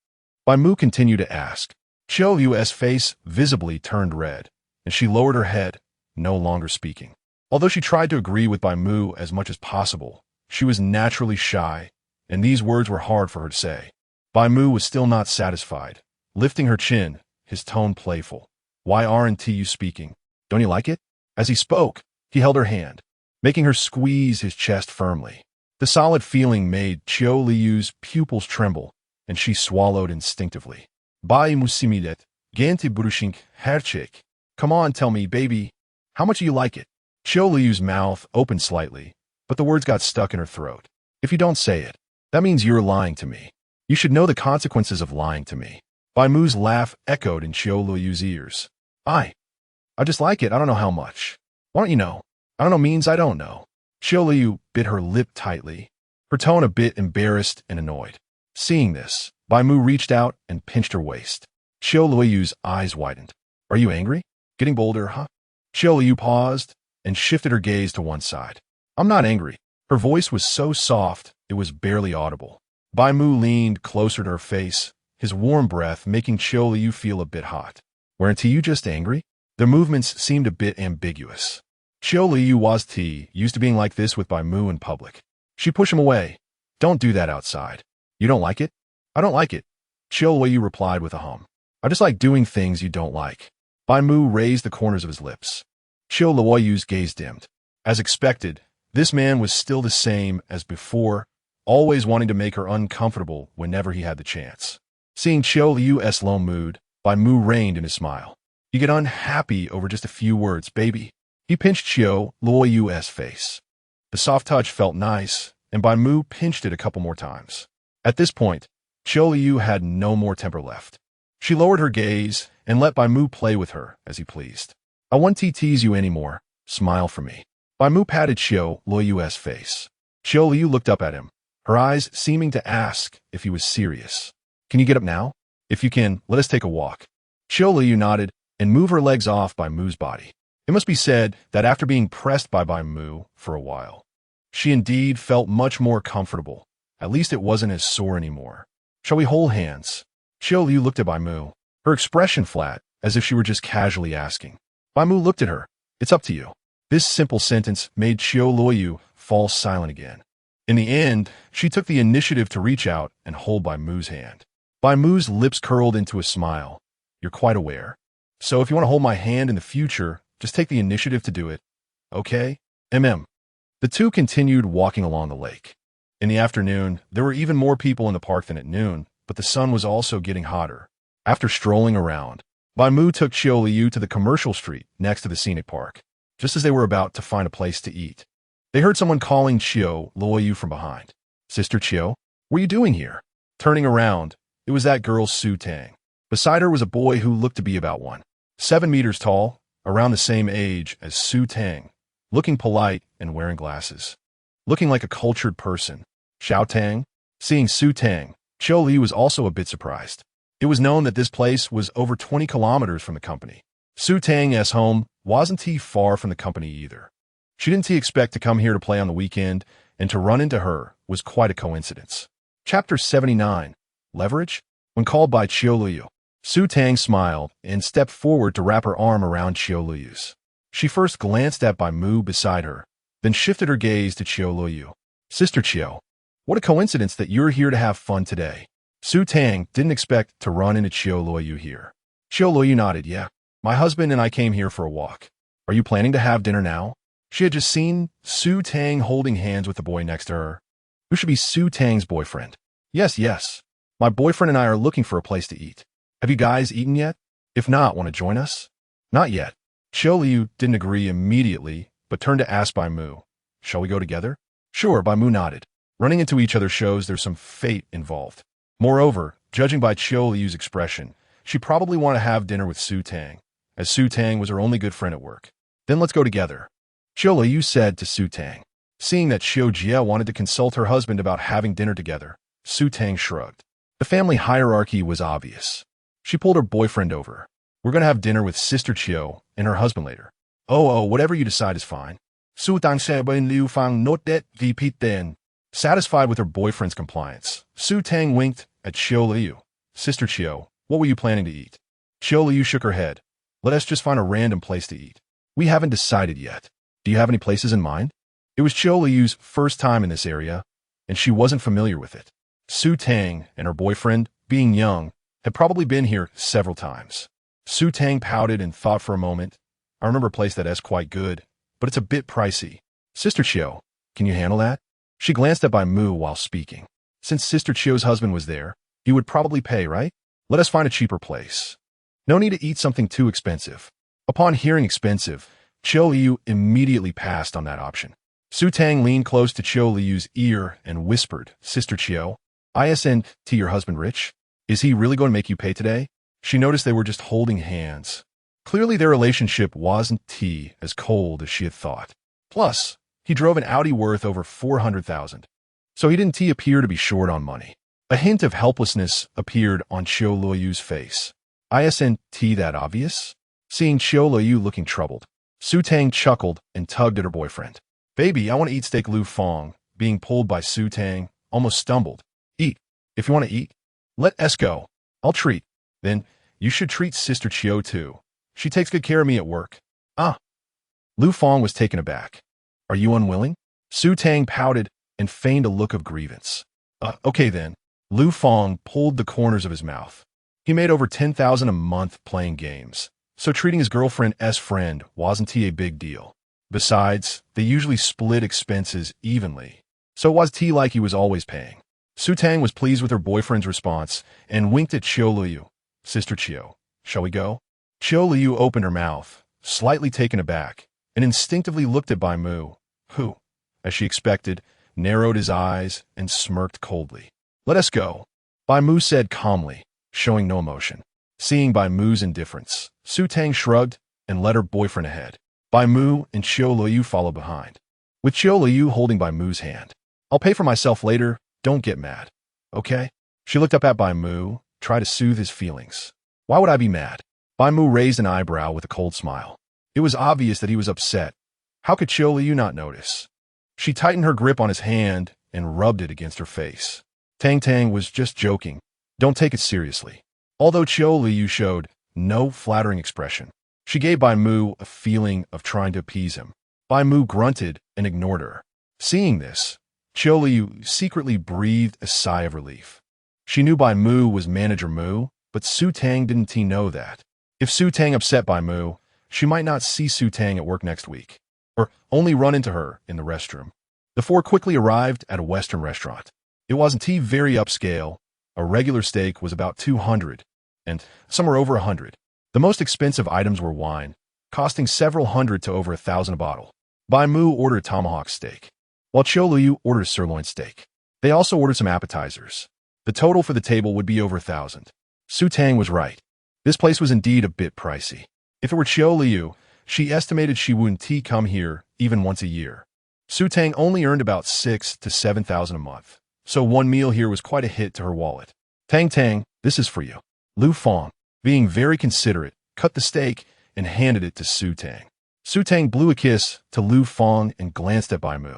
Bai Mu continued to ask. Qiu Luoyu's face visibly turned red, and she lowered her head, no longer speaking. Although she tried to agree with Bai Mu as much as possible, she was naturally shy, and these words were hard for her to say. Bai Mu was still not satisfied, lifting her chin, his tone playful. Why aren't you speaking? Don't you like it? As he spoke, he held her hand, making her squeeze his chest firmly. The solid feeling made Qiu Luoyu's pupils tremble, and she swallowed instinctively. Bai Mu simidet, ganti burushink herchik. Come on, tell me, baby. How much do you like it? Qiu Luoyu's mouth opened slightly, but the words got stuck in her throat. If you don't say it, that means you're lying to me. You should know the consequences of lying to me. Bai Mu's laugh echoed in Qiu Luoyu's ears. I just like it. I don't know how much. Why don't you know? I don't know means I don't know. Qiu Luoyu bit her lip tightly, her tone a bit embarrassed and annoyed. Seeing this, Bai Mu reached out and pinched her waist. Qiu Luoyu's eyes widened. Are you angry? Getting bolder, huh? Qiu Luoyu paused and shifted her gaze to one side. I'm not angry. Her voice was so soft, it was barely audible. Bai Mu leaned closer to her face, his warm breath making Qiu Luoyu feel a bit hot. Weren't you just angry? Their movements seemed a bit ambiguous. Qiu Luoyu was used to being like this with Bai Mu in public. She pushed him away. Don't do that outside. You don't like it? I don't like it. Qiu Luoyu replied with a hum. I just like doing things you don't like. Bai Mu raised the corners of his lips. Qiu Luoyu's gaze dimmed. As expected, this man was still the same as before, always wanting to make her uncomfortable whenever he had the chance. Seeing Qiu Luoyu's low mood, Bai Mu reined in his smile. You get unhappy over just a few words, baby. He pinched Qiu Luoyu's face. The soft touch felt nice, and Bai Mu pinched it a couple more times. At this point, Qiu Luoyu had no more temper left. She lowered her gaze and let Bai Mu play with her as he pleased. I won't tease you anymore. Smile for me. Bai Mu patted Qiu Luoyu's face. Qiu Luoyu looked up at him, her eyes seeming to ask if he was serious. Can you get up now? If you can, let us take a walk. Qiu Luoyu nodded and moved her legs off Bai Mu's body. It must be said that after being pressed by Bai Mu for a while, she indeed felt much more comfortable. At least it wasn't as sore anymore. Shall we hold hands? Qiu Luoyu looked at Bai Mu, her expression flat, as if she were just casually asking. Bai Mu looked at her. It's up to you. This simple sentence made Qiu Luoyu fall silent again. In the end, she took the initiative to reach out and hold Bai Mu's hand. Bai Mu's lips curled into a smile. You're quite aware. So if you want to hold my hand in the future, just take the initiative to do it. Okay? The two continued walking along the lake. In the afternoon, there were even more people in the park than at noon, but the sun was also getting hotter. After strolling around, Bai Mu took Qiu Luoyu to the commercial street next to the scenic park. Just as they were about to find a place to eat, they heard someone calling Qiu Luoyu from behind. Sister Qiu, what are you doing here? Turning around, it was that girl Su Tang. Beside her was a boy who looked to be about 7 meters tall, around the same age as Su Tang, looking polite and wearing glasses. Looking like a cultured person. Xiao Tang? Seeing Su Tang, Qiu Luoyu was also a bit surprised. It was known that this place was over 20 kilometers from the company. Su Tang's home wasn't too far from the company either. She didn't expect to come here to play on the weekend, and to run into her was quite a coincidence. Chapter 79. Leverage? When called by Qiu Luoyu, Su Tang smiled and stepped forward to wrap her arm around Qiu Luoyu's. She first glanced at Bai Mu beside her, then shifted her gaze to Qiu Luoyu. Sister Qiu, what a coincidence that you're here to have fun today. Su Tang didn't expect to run into Qiu Luoyu here. Qiu Luoyu nodded. Yeah, my husband and I came here for a walk. Are you planning to have dinner now? She had just seen Su Tang holding hands with the boy next to her, who should be Su Tang's boyfriend. Yes. My boyfriend and I are looking for a place to eat. Have you guys eaten yet? If not, want to join us? Not yet. Qiu Luoyu didn't agree immediately, but turned to ask Bai Mu, shall we go together? Sure, Bai Mu nodded. Running into each other shows there's some fate involved. Moreover, judging by Qiu Luoyu's expression, she probably wanted to have dinner with Su Tang, as Su Tang was her only good friend at work. Then let's go together, Qiu Luoyu said to Su Tang. Seeing that Qiu Jie wanted to consult her husband about having dinner together, Su Tang shrugged. The family hierarchy was obvious. She pulled her boyfriend over. We're going to have dinner with Sister Qiu and her husband later. Oh, whatever you decide is fine. Su Tang said when Liu Fang noted repeat then. Satisfied with her boyfriend's compliance, Su Tang winked at Qiu Luoyu. Sister Qiu, what were you planning to eat? Qiu Luoyu shook her head. Let us just find a random place to eat. We haven't decided yet. Do you have any places in mind? It was Qiu Luoyu's first time in this area, and she wasn't familiar with it. Su Tang and her boyfriend, being young, had probably been here several times. Su Tang pouted and thought for a moment. I remember a place that is quite good, but it's a bit pricey. Sister Qiu, can you handle that? She glanced at Bai Mu while speaking. Since Sister Qiu's husband was there, he would probably pay, right? Let us find a cheaper place. No need to eat something too expensive. Upon hearing expensive, Qiu Luoyu immediately passed on that option. Su Tang leaned close to Qiu Luoyu's ear and whispered, Sister Qiu, isn't your husband rich? Is he really going to make you pay today? She noticed they were just holding hands. Clearly their relationship wasn't as cold as she had thought. Plus, he drove an Audi worth over 400,000. So he didn't appear to be short on money. A hint of helplessness appeared on Qiu Luoyu's face. Isn't that obvious? Seeing Qiu Luoyu looking troubled, Su Tang chuckled and tugged at her boyfriend. Baby, I want to eat steak. Lu Fang, being pulled by Su Tang, almost stumbled. Eat. If you want to eat, let us go. I'll treat. Then, you should treat Sister Qiu too. She takes good care of me at work. Ah. Lu Fang was taken aback. Are you unwilling? Su Tang pouted and feigned a look of grievance. Okay then. Lu Fang pulled the corners of his mouth. He made over 10,000 a month playing games, so treating his girlfriend's friend wasn't a big deal. Besides, they usually split expenses evenly, so it was like he was always paying. Su Tang was pleased with her boyfriend's response and winked at Qiu Luoyu. Sister Qiu, shall we go? Qiu Luoyu opened her mouth, slightly taken aback, and instinctively looked at Bai Mu, who, as she expected, narrowed his eyes and smirked coldly. Let us go, Bai Mu said calmly, showing no emotion. Seeing Bai Mu's indifference, Su Tang shrugged and led her boyfriend ahead. Bai Mu and Qiu Luoyu followed behind, with Qiu Luoyu holding Bai Mu's hand. I'll pay for myself later, don't get mad. Okay? She looked up at Bai Mu, tried to soothe his feelings. Why would I be mad? Bai Mu raised an eyebrow with a cold smile. It was obvious that he was upset. How could Qiu Luoyu not notice? She tightened her grip on his hand and rubbed it against her face. Tang was just joking. Don't take it seriously. Although Qiu Luoyu showed no flattering expression, she gave Bai Mu a feeling of trying to appease him. Bai Mu grunted and ignored her. Seeing this, Qiu Luoyu secretly breathed a sigh of relief. She knew Bai Mu was Manager Mu, but Su Tang didn't know that. If Su Tang upset Bai Mu, she might not see Su Tang at work next week, or only run into her in the restroom. The four quickly arrived at a Western restaurant. It wasn't very upscale. A regular steak was about 200, and some were over 100. The most expensive items were wine, costing several hundred to over 1,000 a bottle. Bai Mu ordered tomahawk steak, while Qiu Luoyu ordered sirloin steak. They also ordered some appetizers. The total for the table would be over 1,000. Su Tang was right. This place was indeed a bit pricey. If it were Qiu Luoyu, she estimated she wouldn't come here even once a year. Su Tang only earned about 6,000 to 7,000 a month, so one meal here was quite a hit to her wallet. Tang Tang, this is for you. Lu Fong, being very considerate, cut the steak and handed it to Su Tang. Su Tang blew a kiss to Lu Fong and glanced at Bai Mu.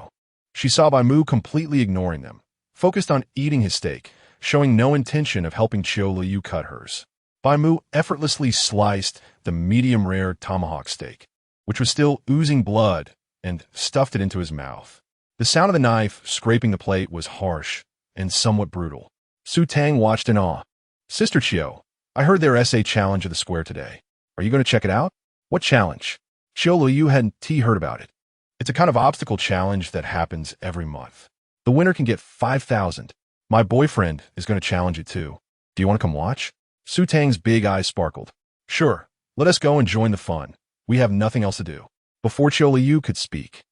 She saw Bai Mu completely ignoring them, focused on eating his steak, showing no intention of helping Qiu Luoyu cut hers. Bai Mu effortlessly sliced the medium-rare tomahawk steak, which was still oozing blood, and stuffed it into his mouth. The sound of the knife scraping the plate was harsh and somewhat brutal. Su Tang watched in awe. Sister Qiu, I heard their essay challenge of the square today. Are you going to check it out? What challenge? Qiu Luoyu hadn't heard about it. It's a kind of obstacle challenge that happens every month. The winner can get 5,000. My boyfriend is going to challenge it too. Do you want to come watch? Su Tang's big eyes sparkled. Sure, let us go and join the fun. We have nothing else to do. Before Qiu Luoyu could speak,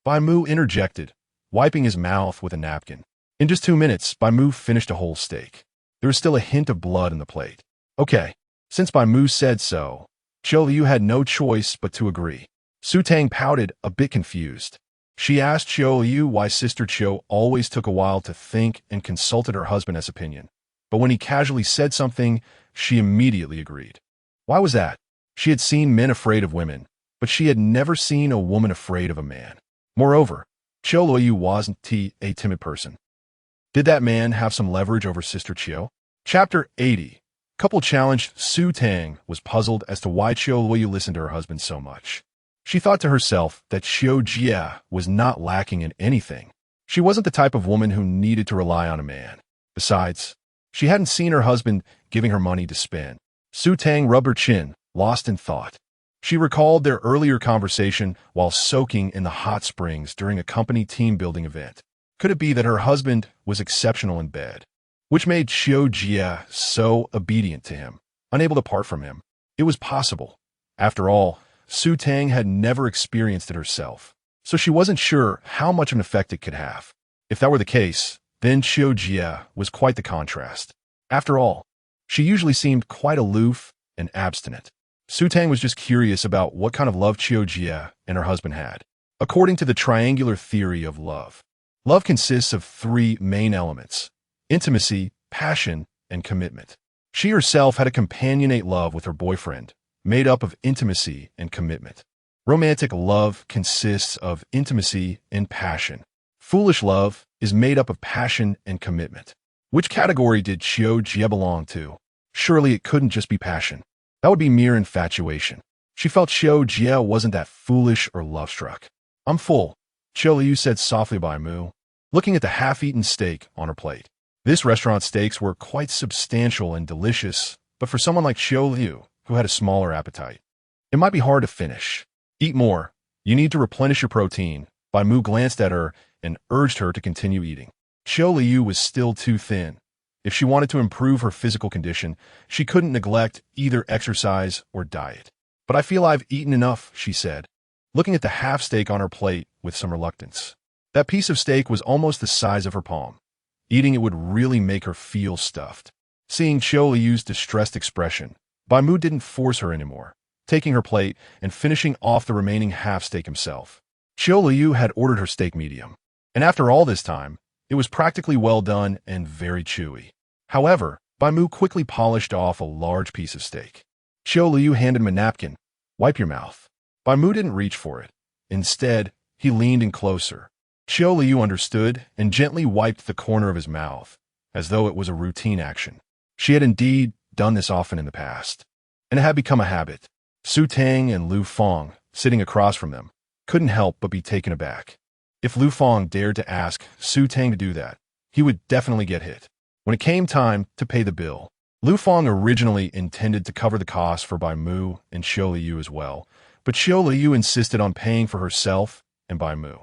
Bai Mu interjected, wiping his mouth with a napkin. In just 2 minutes, Bai Mu finished a whole steak. There was still a hint of blood in the plate. Okay, since Bai Mu said so, Qiu Luoyu had no choice but to agree. Su Tang pouted, a bit confused. She asked Qiu Luoyu why Sister Qiu always took a while to think and consulted her husband's opinion. But when he casually said something, she immediately agreed. Why was that? She had seen men afraid of women, but she had never seen a woman afraid of a man. Moreover, Qiu Luoyu wasn't a timid person. Did that man have some leverage over Sister Qiu? Chapter 80. Couple challenged. Su Tang was puzzled as to why Qiu Luoyu listened to her husband so much. She thought to herself that Qiu Jie was not lacking in anything. She wasn't the type of woman who needed to rely on a man. Besides, she hadn't seen her husband giving her money to spend. Su Tang rubbed her chin, lost in thought. She recalled their earlier conversation while soaking in the hot springs during a company team-building event. Could it be that her husband was exceptional in bed, which made Qiu Jie so obedient to him, unable to part from him? It was possible. After all, Su Tang had never experienced it herself, so she wasn't sure how much of an effect it could have. If that were the case, then Qiu Jie was quite the contrast. After all, she usually seemed quite aloof and abstinent. Su Tang was just curious about what kind of love Qiu Jie and her husband had. According to the triangular theory of love, love consists of 3 main elements: intimacy, passion, and commitment. She herself had a companionate love with her boyfriend, made up of intimacy and commitment. Romantic love consists of intimacy and passion. Foolish love is made up of passion and commitment. Which category did Qiu Jie belong to? Surely it couldn't just be passion. That would be mere infatuation. She felt Qiu Jie wasn't that foolish or love-struck. I'm full, Qiu Luoyu said softly to Bai Mu, looking at the half-eaten steak on her plate. This restaurant steaks were quite substantial and delicious, but for someone like Qiu Luoyu, who had a smaller appetite, it might be hard to finish. Eat more. You need to replenish your protein. Bai Mu glanced at her and urged her to continue eating. Qiu Luoyu was still too thin. If she wanted to improve her physical condition, she couldn't neglect either exercise or diet. But I feel I've eaten enough, she said, looking at the half steak on her plate with some reluctance. That piece of steak was almost the size of her palm. Eating it would really make her feel stuffed. Seeing Qiu Luoyu's distressed expression, Bai Mu didn't force her anymore, taking her plate and finishing off the remaining half steak himself. Qiu Luoyu had ordered her steak medium, and after all this time, it was practically well done and very chewy. However, Bai Mu quickly polished off a large piece of steak. Qiu Luoyu handed him a napkin. Wipe your mouth. Bai Mu didn't reach for it. Instead, he leaned in closer. Qiu Luoyu understood and gently wiped the corner of his mouth, as though it was a routine action. She had indeed done this often in the past, and it had become a habit. Su Tang and Lu Fong, sitting across from them, couldn't help but be taken aback. If Lu Fong dared to ask Su Tang to do that, he would definitely get hit. When it came time to pay the bill, Lu Fong originally intended to cover the costs for Bai Mu and Qiu Luoyu as well, but Qiu Luoyu insisted on paying for herself and Bai Mu.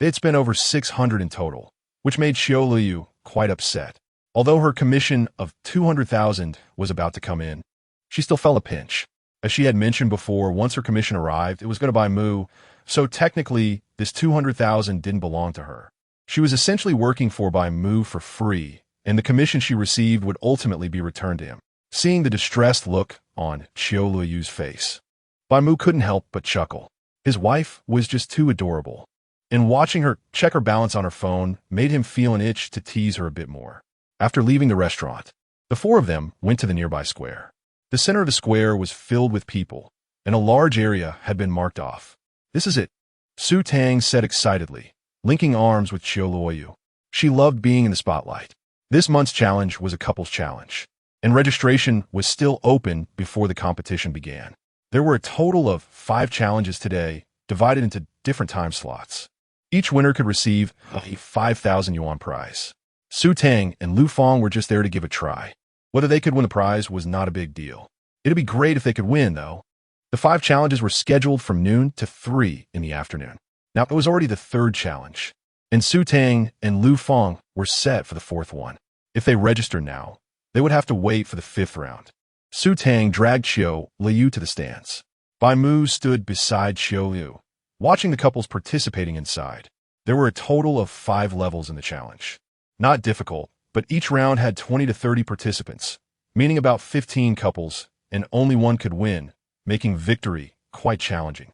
They had spent over 600 in total, which made Qiu Luoyu quite upset. Although her commission of 200,000 was about to come in, she still felt a pinch. As she had mentioned before, once her commission arrived, it was going to Bai Mu, so technically, this 200,000 didn't belong to her. She was essentially working for Bai Mu for free, and the commission she received would ultimately be returned to him. Seeing the distressed look on Qiu Luoyu's face, Bai Mu couldn't help but chuckle. His wife was just too adorable, and watching her check her balance on her phone made him feel an itch to tease her a bit more. After leaving the restaurant, the four of them went to the nearby square. The center of the square was filled with people, and a large area had been marked off. "This is it," Su Tang said excitedly, linking arms with Qiu Luoyu. She loved being in the spotlight. This month's challenge was a couples challenge, and registration was still open before the competition began. There were a total of 5 challenges today, divided into different time slots. Each winner could receive a 5,000 yuan prize. Su Tang and Lu Fong were just there to give a try. Whether they could win the prize was not a big deal. It'd be great if they could win, though. The 5 challenges were scheduled from noon to 3 in the afternoon. Now, it was already the 3rd challenge, and Su Tang and Lu Fong were set for the 4th one. If they register now, they would have to wait for the 5th round. Su Tang dragged Qiu Luoyu to the stands. Bai Mu stood beside Qiu Luoyu, watching the couples participating inside. There were a total of 5 levels in the challenge. Not difficult, but each round had 20 to 30 participants, meaning about 15 couples, and only one could win, making victory quite challenging.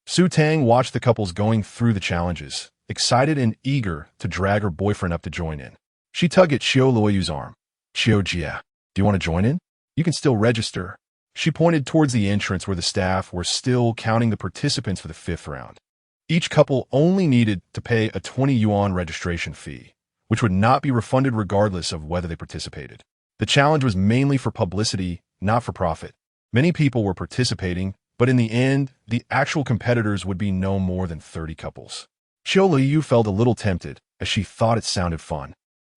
Su Tang watched the couples going through the challenges, excited and eager to drag her boyfriend up to join in. She tugged at Qiu Luoyu's arm. "Qiu Jia, do you want to join in? You can still register." She pointed towards the entrance where the staff were still counting the participants for the 5th round. Each couple only needed to pay a 20 yuan registration fee, which would not be refunded regardless of whether they participated. The challenge was mainly for publicity, not for profit. Many people were participating, but in the end, the actual competitors would be no more than 30 couples. Qiu Luoyu felt a little tempted, as she thought it sounded fun.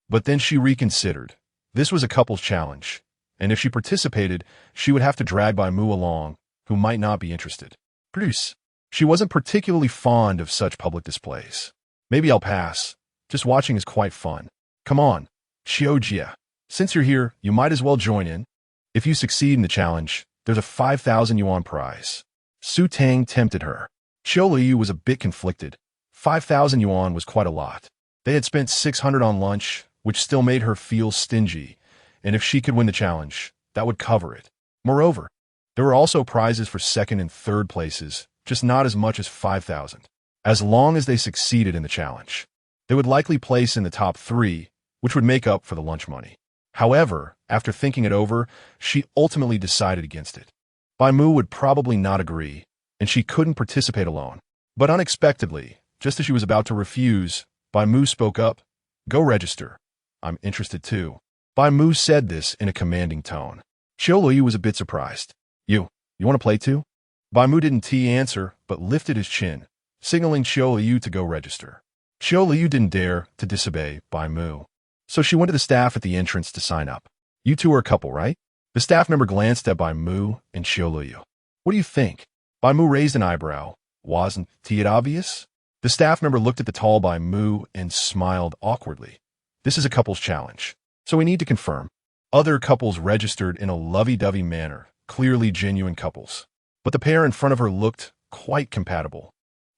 But then she reconsidered. This was a couples challenge, and if she participated, she would have to drag Bai Mu along, who might not be interested. Produce. She wasn't particularly fond of such public displays. "Maybe I'll pass. Just watching is quite fun. Come on, Qiu Jia. Since you're here, you might as well join in. If you succeed in the challenge, there's a 5,000 yuan prize." Su Tang tempted her. Qiu Luoyu was a bit conflicted. 5,000 yuan was quite a lot. They had spent 600 on lunch, which still made her feel stingy, and if she could win the challenge, that would cover it. Moreover, there were also prizes for 2nd and 3rd places, just not as much as 5,000. As long as they succeeded in the challenge, they would likely place in the top 3, which would make up for the lunch money. However, after thinking it over, she ultimately decided against it. Bai Mu would probably not agree, and she couldn't participate alone. But unexpectedly, just as she was about to refuse, Bai Mu spoke up. "Go register. I'm interested too." Bai Mu said this in a commanding tone. Qiu Luoyu was a bit surprised. You want to play too?" Bai Mu didn't answer, but lifted his chin, signaling Qiu Luoyu to go register. Qiu Luoyu didn't dare to disobey Bai Mu, so she went to the staff at the entrance to sign up. "You two are a couple, right?" The staff member glanced at Bai Mu and Qiu Luoyu. "What do you think?" Bai Mu raised an eyebrow. "Wasn't it obvious?" The staff member looked at the tall Bai Mu and smiled awkwardly. "This is a couples challenge, so we need to confirm." Other couples registered in a lovey-dovey manner, clearly genuine couples. But the pair in front of her looked quite compatible.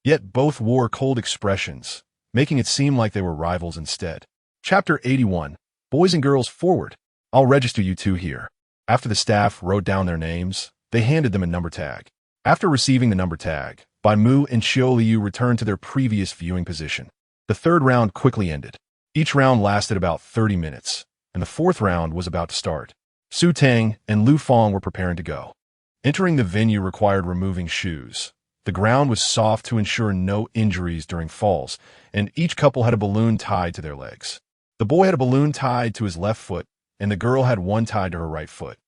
Yet both wore cold expressions, making it seem like they were rivals instead. Chapter 81. Boys and girls forward. "I'll register you two here." After the staff wrote down their names, they handed them a number tag. After receiving the number tag, Bai Mu and Qiu Luoyu returned to their previous viewing position. The 3rd round quickly ended. Each round lasted about 30 minutes, and the 4th round was about to start. Su Tang and Lu Fong were preparing to go. Entering the venue required removing shoes. The ground was soft to ensure no injuries during falls, and each couple had a balloon tied to their legs. The boy had a balloon tied to his left foot, and the girl had one tied to her right foot.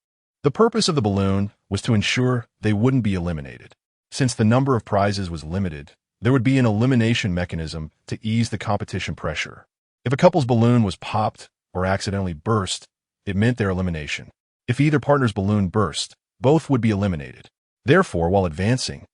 The purpose of the balloon was to ensure they wouldn't be eliminated. Since the number of prizes was limited, there would be an elimination mechanism to ease the competition pressure. If a couple's balloon was popped or accidentally burst, it meant their elimination. If either partner's balloon burst, both would be eliminated. Therefore, while advancing,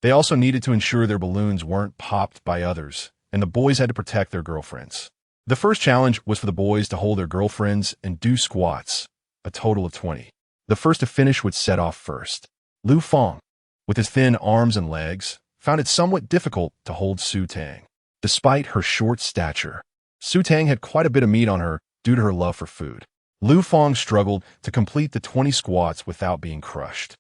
they also needed to ensure their balloons weren't popped by others, and the boys had to protect their girlfriends. The first challenge was for the boys to hold their girlfriends and do squats, a total of 20. The first to finish would set off first. Lu Fong, with his thin arms and legs, found it somewhat difficult to hold Su Tang. Despite her short stature, Su Tang had quite a bit of meat on her due to her love for food. Lu Fong struggled to complete the 20 squats without being crushed.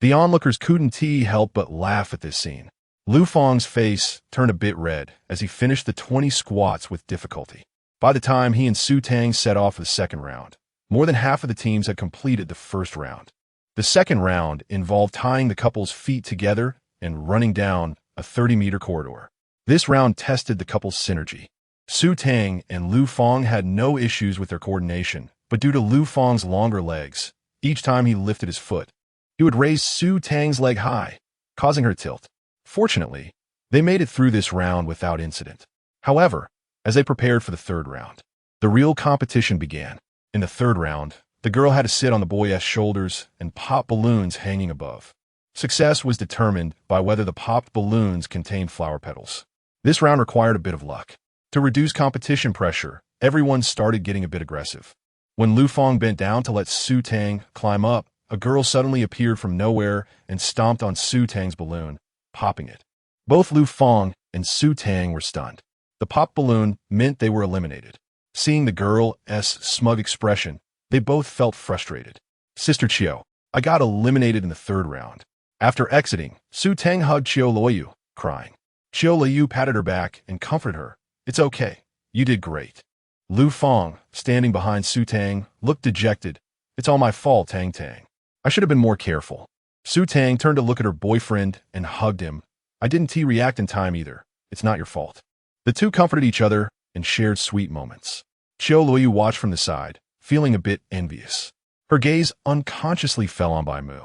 The onlookers couldn't help but laugh at this scene. Lu Fong's face turned a bit red as he finished the 20 squats with difficulty. By the time he and Su Tang set off for the second round, more than half of the teams had completed the first round. The second round involved tying the couple's feet together and running down a 30-meter corridor. This round tested the couple's synergy. Su Tang and Lu Fong had no issues with their coordination, but due to Lu Fong's longer legs, each time he lifted his foot, he would raise Su Tang's leg high, causing her to tilt. Fortunately, they made it through this round without incident. However, as they prepared for the third round, the real competition began. In the third round, the girl had to sit on the boy's shoulders and pop balloons hanging above. Success was determined by whether the popped balloons contained flower petals. This round required a bit of luck. To reduce competition pressure, everyone started getting a bit aggressive. When Lu Fong bent down to let Su Tang climb up, a girl suddenly appeared from nowhere and stomped on Su Tang's balloon, popping it. Both Lu Fong and Su Tang were stunned. The popped balloon meant they were eliminated. Seeing the girl's smug expression, they both felt frustrated. Sister Qiu, I got eliminated in the third round. After exiting, Su Tang hugged Qiu Luoyu, crying. Qiu Luoyu patted her back and comforted her. It's okay. You did great. Lu Fong, standing behind Su Tang, looked dejected. It's all my fault, Tang Tang. I should have been more careful. Su Tang turned to look at her boyfriend and hugged him. I didn't react in time either. It's not your fault. The two comforted each other and shared sweet moments. Qiu Luoyu watched from the side, feeling a bit envious. Her gaze unconsciously fell on Bai Mu.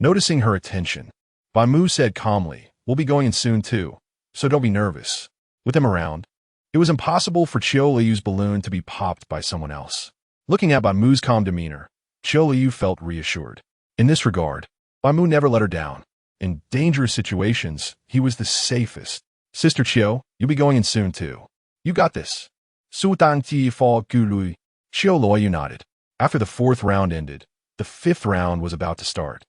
Noticing her attention, Bai Mu said calmly, we'll be going in soon too, so don't be nervous. With them around, it was impossible for Qiu Luoyu's balloon to be popped by someone else. Looking at Bai Mu's calm demeanor, Qiu Luoyu felt reassured. In this regard, Bai Mu never let her down. In dangerous situations, he was the safest. Sister Qiu, you'll be going in soon too. You got this. Su Tang Ti Fa Gu Lui. Qiu Luoyu nodded. After the fourth round ended, the fifth round was about to start.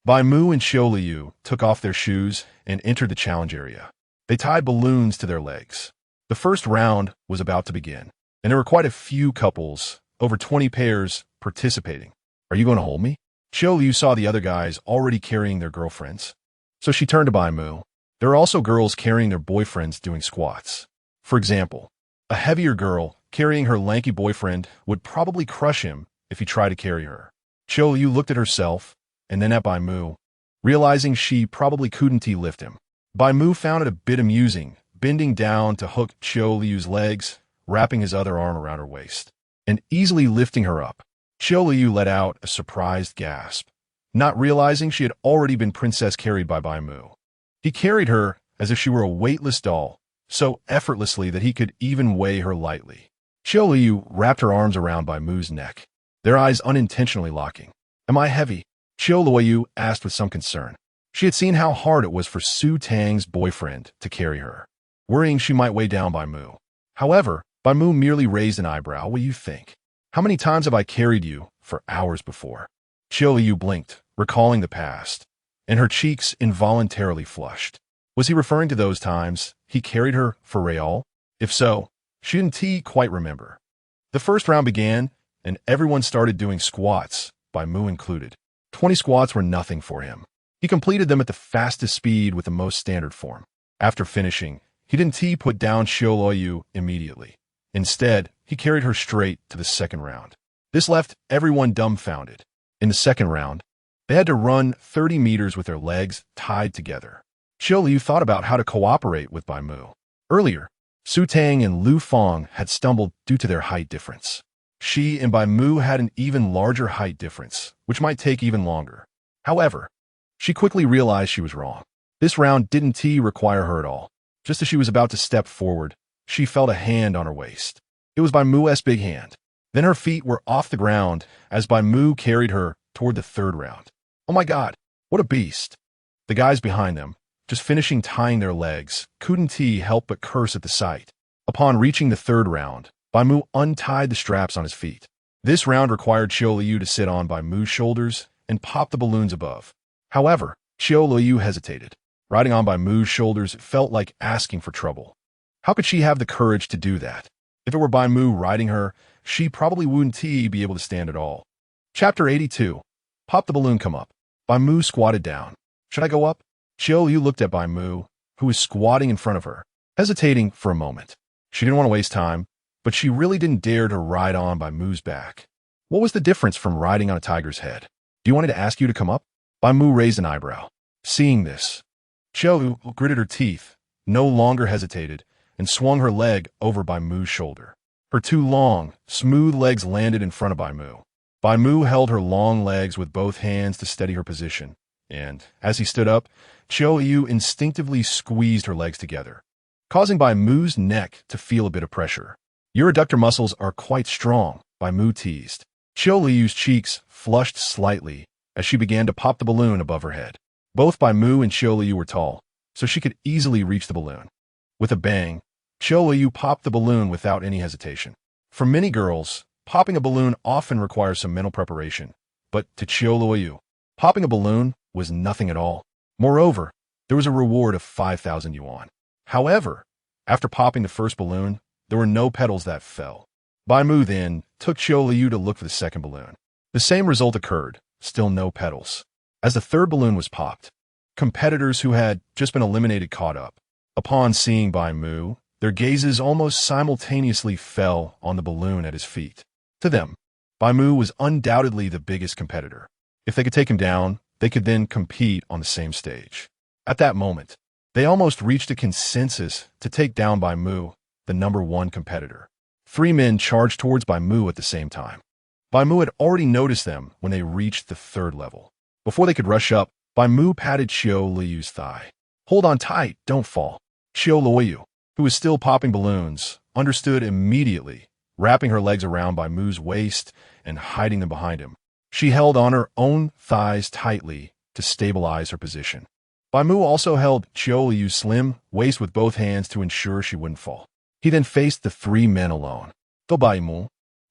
Bai Mu and Qiu Luoyu took off their shoes and entered the challenge area. They tied balloons to their legs. The first round was about to begin, and there were quite a few couples, over 20 pairs, participating. Are you going to hold me? Qiu Luoyu saw the other guys already carrying their girlfriends. So she turned to Bai Mu. There are also girls carrying their boyfriends doing squats. For example, a heavier girl carrying her lanky boyfriend would probably crush him if he tried to carry her. Qiu Luoyu looked at herself and then at Bai Mu, realizing she probably couldn't lift him. Bai Mu found it a bit amusing, bending down to hook Qiu Luoyu's legs, wrapping his other arm around her waist, and easily lifting her up. Qiu Luoyu let out a surprised gasp, not realizing she had already been princess carried by Bai Mu. He carried her as if she were a weightless doll, so effortlessly that he could even weigh her lightly. Qiu Luoyu wrapped her arms around Bai Mu's neck, their eyes unintentionally locking. Am I heavy? Qiu Luoyu asked with some concern. She had seen how hard it was for Su Tang's boyfriend to carry her, worrying she might weigh down Bai Mu. However, Bai Mu merely raised an eyebrow. What do you think? How many times have I carried you for hours before? Qiu Luoyu blinked, recalling the past, and her cheeks involuntarily flushed. Was he referring to those times he carried her for real? If so, she didn't quite remember. The first round began, and everyone started doing squats, Bai Mu included. 20 squats were nothing for him. He completed them at the fastest speed with the most standard form. After finishing, he didn't put down Qiu Luoyu immediately. Instead, he carried her straight to the second round. This left everyone dumbfounded. In the second round, they had to run 30 meters with their legs tied together. Qiu Luoyu thought about how to cooperate with Bai Mu. Earlier, Su Tang and Lu Fong had stumbled due to their height difference. She and Bai Mu had an even larger height difference, which might take even longer. However, she quickly realized she was wrong. This round didn't require her at all. Just as she was about to step forward, she felt a hand on her waist. It was Bai Mu's big hand. Then her feet were off the ground as Bai Mu carried her toward the third round. Oh my God, what a beast. The guys behind them, just finishing tying their legs, couldn't help but curse at the sight. Upon reaching the third round, Bai Mu untied the straps on his feet. This round required Qiu Luoyu to sit on Bai Mu's shoulders and pop the balloons above. However, Qiu Luoyu hesitated. Riding on Bai Mu's shoulders felt like asking for trouble. How could she have the courage to do that? If it were Bai Mu riding her, she probably wouldn't be able to stand at all. Chapter 82. Pop the balloon come up. Bai Mu squatted down. Should I go up? Qiu Luoyu looked at Bai Mu, who was squatting in front of her, hesitating for a moment. She didn't want to waste time, but she really didn't dare to ride on Bai Mu's back. What was the difference from riding on a tiger's head? Do you want me to ask you to come up? Bai Mu raised an eyebrow. Seeing this, Qiu Luoyu gritted her teeth, no longer hesitated, and swung her leg over Bai Mu's shoulder. Her two long, smooth legs landed in front of Bai Mu. Bai Mu held her long legs with both hands to steady her position, and, as he stood up, Qiu Luoyu instinctively squeezed her legs together, causing Bai Mu's neck to feel a bit of pressure. Your adductor muscles are quite strong, Bai Mu teased. Qiu Luoyu's cheeks flushed slightly as she began to pop the balloon above her head. Both Bai Mu and Qiu Luoyu were tall, so she could easily reach the balloon. With a bang, Qiu Luoyu popped the balloon without any hesitation. For many girls, popping a balloon often requires some mental preparation, but to Qiu Luoyu, popping a balloon was nothing at all. Moreover, there was a reward of 5,000 yuan. However, after popping the first balloon, there were no petals that fell. Bai Mu then took Qiu Luoyu to look for the second balloon. The same result occurred, still no petals. As the third balloon was popped, competitors who had just been eliminated caught up. Upon seeing Bai Mu, their gazes almost simultaneously fell on the balloon at his feet. To them, Bai Mu was undoubtedly the biggest competitor. If they could take him down, they could then compete on the same stage. At that moment, they almost reached a consensus to take down Bai Mu, the #1 competitor. 3 men charged towards Bai Mu at the same time. Bai Mu had already noticed them when they reached the third level. Before they could rush up, Bai Mu patted Qiu Luoyu's thigh. Hold on tight, don't fall. Qiu Luoyu, who was still popping balloons, understood immediately, wrapping her legs around Bai Mu's waist and hiding them behind him. She held on her own thighs tightly to stabilize her position. Bai Mu also held Qiu Luoyu's slim waist with both hands to ensure she wouldn't fall. He then faced the 3 men alone. Though Bai Mu,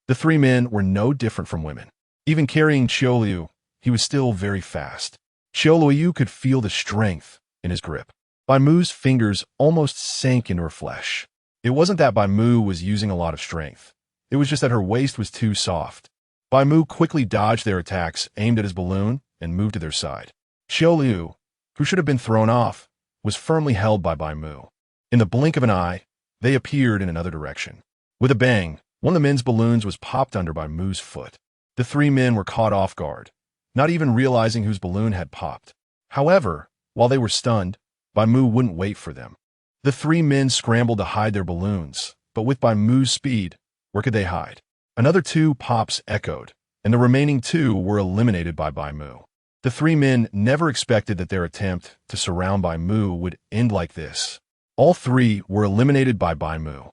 the 3 men were no different from women. Even carrying Qiu Luoyu, he was still very fast. Qiu Luoyu could feel the strength in his grip. Bai Mu's fingers almost sank into her flesh. It wasn't that Bai Mu was using a lot of strength. It was just that her waist was too soft. Bai Mu quickly dodged their attacks, aimed at his balloon, and moved to their side. Qiu Luoyu, who should have been thrown off, was firmly held by Bai Mu. In the blink of an eye, they appeared in another direction. With a bang, one of the men's balloons was popped under Bai Mu's foot. The 3 men were caught off guard, not even realizing whose balloon had popped. However, while they were stunned, Bai Mu wouldn't wait for them. The 3 men scrambled to hide their balloons, but with Bai Mu's speed, where could they hide? Another 2 pops echoed, and the remaining 2 were eliminated by Bai Mu. The 3 men never expected that their attempt to surround Bai Mu would end like this. All 3 were eliminated by Bai Mu.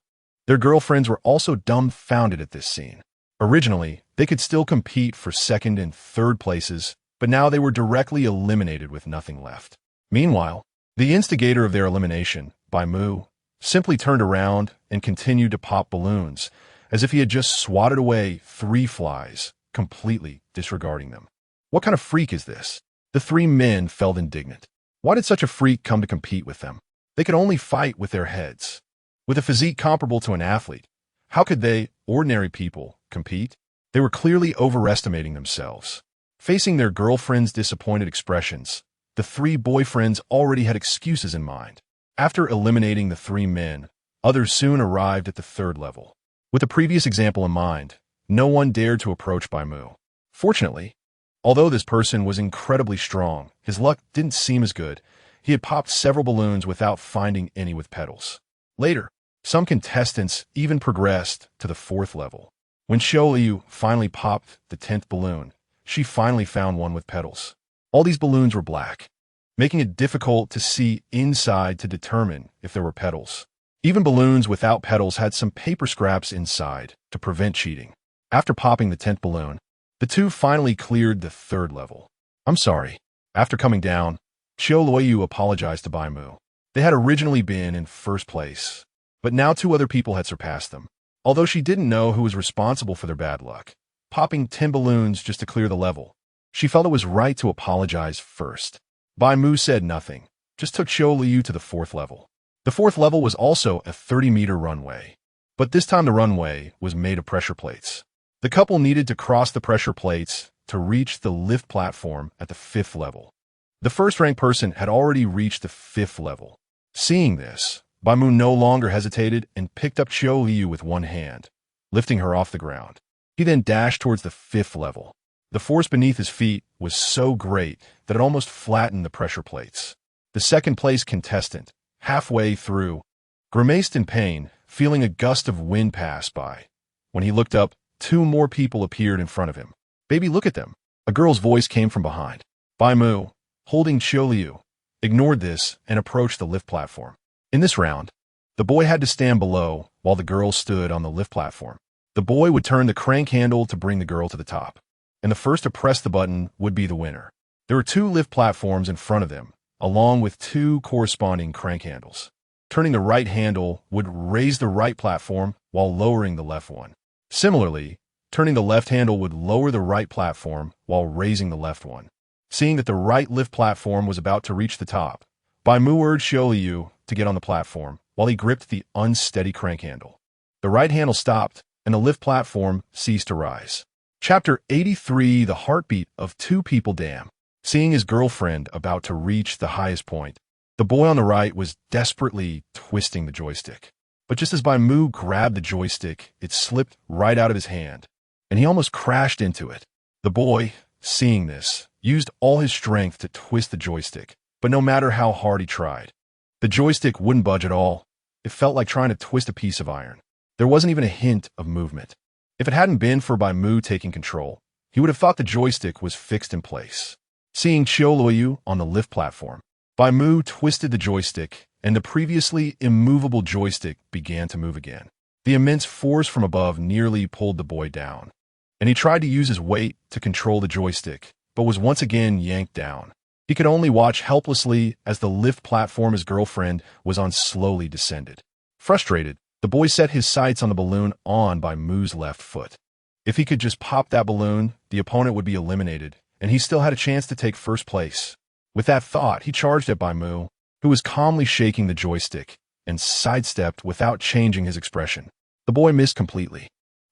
Their girlfriends were also dumbfounded at this scene. Originally, they could still compete for 2nd and 3rd places, but now they were directly eliminated with nothing left. Meanwhile, the instigator of their elimination, Bai Mu, simply turned around and continued to pop balloons, as if he had just swatted away 3 flies, completely disregarding them. What kind of freak is this? The 3 men felt indignant. Why did such a freak come to compete with them? They could only fight with their heads. With a physique comparable to an athlete, how could they, ordinary people, compete? They were clearly overestimating themselves. Facing their girlfriends' disappointed expressions, the 3 boyfriends already had excuses in mind. After eliminating the 3 men, others soon arrived at the 3rd level. With the previous example in mind, no one dared to approach Bai Mu. Fortunately, although this person was incredibly strong, his luck didn't seem as good. He had popped several balloons without finding any with petals. Later, some contestants even progressed to the 4th level. When Qiu Luoyu finally popped the 10th balloon, she finally found one with petals. All these balloons were black, making it difficult to see inside to determine if there were petals. Even balloons without petals had some paper scraps inside to prevent cheating. After popping the 10th balloon, the 2 finally cleared the 3rd level. I'm sorry. After coming down, Qiu Luoyu apologized to Bai Mu. They had originally been in 1st place, but now 2 other people had surpassed them. Although she didn't know who was responsible for their bad luck, popping 10 balloons just to clear the level, she felt it was right to apologize first. Bai Mu said nothing, just took Qiu Luoyu to the 4th level. The 4th level was also a 30-meter runway. But this time the runway was made of pressure plates. The couple needed to cross the pressure plates to reach the lift platform at the 5th level. The first-ranked person had already reached the 5th level. Seeing this, Bai Mu no longer hesitated and picked up Qiu Luoyu with one hand, lifting her off the ground. He then dashed towards the 5th level. The force beneath his feet was so great that it almost flattened the pressure plates. The second-place contestant, halfway through, grimaced in pain, feeling a gust of wind pass by. When he looked up, 2 more people appeared in front of him. "Baby, look at them." A girl's voice came from behind. Bai Mu, holding Qiu Luoyu, ignored this and approached the lift platform. In this round, the boy had to stand below while the girl stood on the lift platform. The boy would turn the crank handle to bring the girl to the top, and the first to press the button would be the winner. There were 2 lift platforms in front of them, along with 2 corresponding crank handles. Turning the right handle would raise the right platform while lowering the left one. Similarly, turning the left handle would lower the right platform while raising the left one. Seeing that the right lift platform was about to reach the top, Bai Mu urged Qiu Luoyu to get on the platform while he gripped the unsteady crank handle. The right handle stopped, and the lift platform ceased to rise. Chapter 83: The Heartbeat of 2 People. Damn. Seeing his girlfriend about to reach the highest point, the boy on the right was desperately twisting the joystick. But just as Bai Mu grabbed the joystick, it slipped right out of his hand, and he almost crashed into it. The boy, seeing this, used all his strength to twist the joystick, but no matter how hard he tried, the joystick wouldn't budge at all. It felt like trying to twist a piece of iron. There wasn't even a hint of movement. If it hadn't been for Bai Mu taking control, he would have thought the joystick was fixed in place. Seeing Qiu Luoyu on the lift platform, Bai Mu twisted the joystick, and the previously immovable joystick began to move again. The immense force from above nearly pulled the boy down, and he tried to use his weight to control the joystick, but was once again yanked down. He could only watch helplessly as the lift platform his girlfriend was on slowly descended. Frustrated, the boy set his sights on the balloon on Bai Mu's left foot. If he could just pop that balloon, the opponent would be eliminated, and he still had a chance to take first place. With that thought, he charged at Bai Mu, who was calmly shaking the joystick, and sidestepped without changing his expression. The boy missed completely.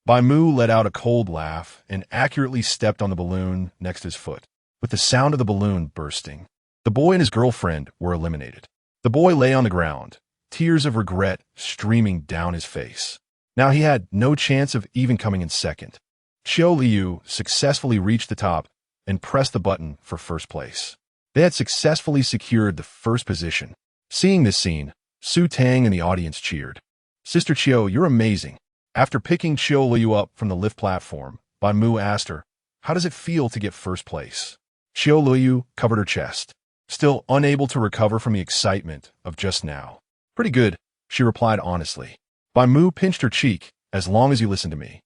Bai Mu let out a cold laugh and accurately stepped on the balloon next to his foot, with the sound of the balloon bursting. The boy and his girlfriend were eliminated. The boy lay on the ground, tears of regret streaming down his face. Now he had no chance of even coming in second. Qiu Luoyu successfully reached the top and pressed the button for first place. They had successfully secured the first position. Seeing this scene, Su Tang and the audience cheered. "Sister Qiu, you're amazing." After picking Qiu Luoyu up from the lift platform, Bai Mu asked her, "How does it feel to get first place?" Qiu Luoyu covered her chest, still unable to recover from the excitement of just now. "Pretty good," she replied honestly. Bai Mu pinched her cheek. "As long as you listen to me,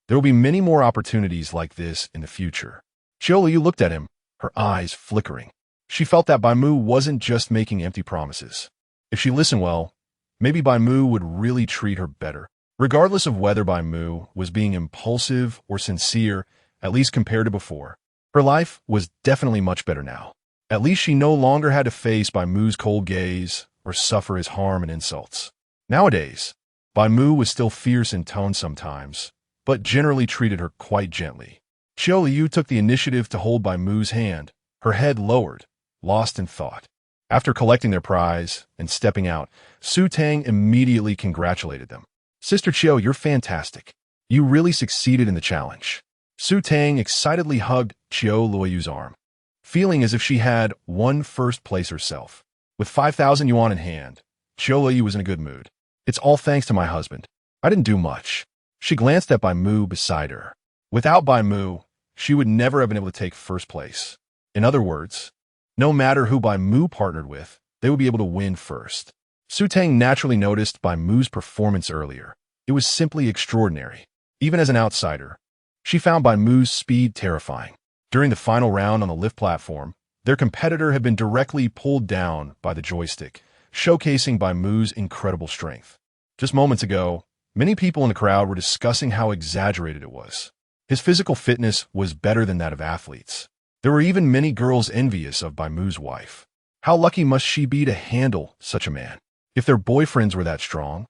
there will be many more opportunities like this in the future." Qiu Luoyu looked at him, her eyes flickering. She felt that Bai Mu wasn't just making empty promises. If she listened well, maybe Bai Mu would really treat her better. Regardless of whether Bai Mu was being impulsive or sincere, at least compared to before, her life was definitely much better now. At least she no longer had to face Bai Mu's cold gaze or suffer his harm and insults. Nowadays, Bai Mu was still fierce in tone sometimes, but generally treated her quite gently. Qiu Luoyu took the initiative to hold Bai Mu's hand, her head lowered, lost in thought. After collecting their prize and stepping out, Su Tang immediately congratulated them. "Sister Qiu, you're fantastic. You really succeeded in the challenge." Su Tang excitedly hugged Qiu Luoyu's arm, feeling as if she had won first place herself. With 5,000 yuan in hand, Qiu Luoyu was in a good mood. "It's all thanks to my husband. I didn't do much." She glanced at Bai Mu beside her. Without Bai Mu, she would never have been able to take first place. In other words, no matter who Bai Mu partnered with, they would be able to win first. Su Tang naturally noticed Bai Mu's performance earlier. It was simply extraordinary. Even as an outsider, she found Bai Mu's speed terrifying. During the final round on the lift platform, their competitor had been directly pulled down by the joystick, showcasing Bai Mu's incredible strength. Just moments ago, many people in the crowd were discussing how exaggerated it was. His physical fitness was better than that of athletes. There were even many girls envious of Bai Mu's wife. How lucky must she be to handle such a man? If their boyfriends were that strong,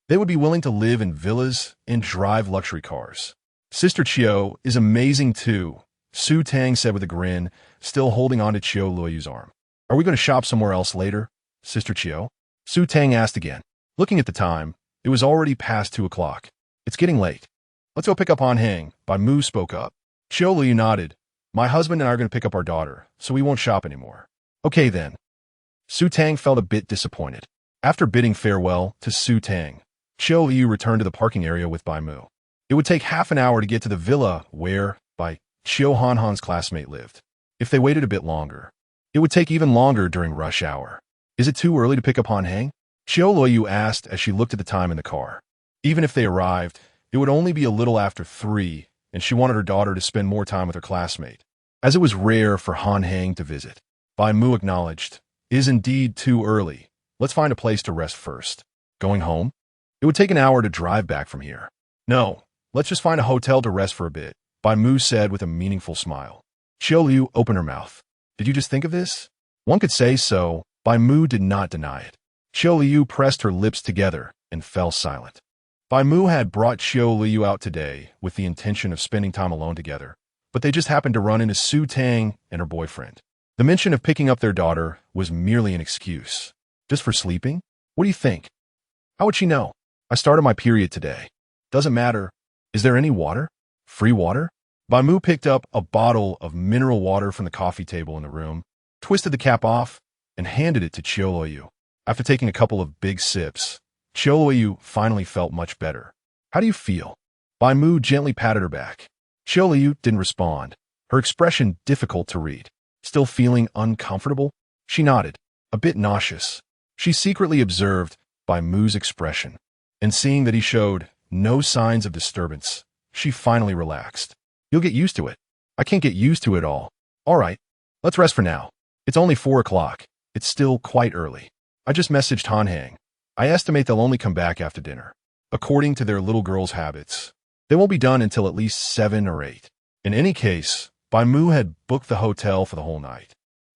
They would be willing to live in villas and drive luxury cars. Sister Qiu is amazing too, Su Tang said with a grin, still holding on to Qiu Luoyu's arm. Are we going to shop somewhere else later, Sister Qiu? Su Tang asked again. Looking at the time, it was already past 2 o'clock. It's getting late. Let's go pick up Han Heng, Bai Mu spoke up. Qiu Luoyu nodded. My husband and I are going to pick up our daughter, so we won't shop anymore. Okay then. Su Tang felt a bit disappointed. After bidding farewell to Su Tang, Qiu Luoyu returned to the parking area with Bai Mu. It would take half an hour to get to the villa where, Bai Qiu Han's classmate lived. If they waited a bit longer, it would take even longer during rush hour. Is it too early to pick up Han Heng? Qiu Luoyu asked as she looked at the time in the car. Even if they arrived, it would only be a little after 3, and she wanted her daughter to spend more time with her classmate. As it was rare for Han Heng to visit, Bai Mu acknowledged, It is indeed too early. Let's find a place to rest first. Going home? It would take an hour to drive back from here. No, let's just find a hotel to rest for a bit, Bai Mu said with a meaningful smile. Qiu Luoyu opened her mouth. Did you just think of this? One could say so. Bai Mu did not deny it. Qiu Luoyu pressed her lips together and fell silent. Bai Mu had brought Qiu Luoyu out today with the intention of spending time alone together, but they just happened to run into Su Tang and her boyfriend. The mention of picking up their daughter was merely an excuse. Just for sleeping? What do you think? How would she know? I started my period today. Doesn't matter. Is there any water? Free water? Bai Mu picked up a bottle of mineral water from the coffee table in the room, twisted the cap off, and handed it to Qiu Luoyu. After taking a couple of big sips, Qiu Luoyu finally felt much better. How do you feel? Bai Mu gently patted her back. Qiu Luoyu didn't respond, her expression difficult to read. Still feeling uncomfortable? She nodded, a bit nauseous. She secretly observed Bai Mu's expression, and seeing that he showed no signs of disturbance, she finally relaxed. You'll get used to it. I can't get used to it all. All right, let's rest for now. It's only 4 o'clock. It's still quite early. I just messaged Han Heng. I estimate they'll only come back after dinner. According to their little girl's habits, they won't be done until at least 7 or 8. In any case, Bai Mu had booked the hotel for the whole night,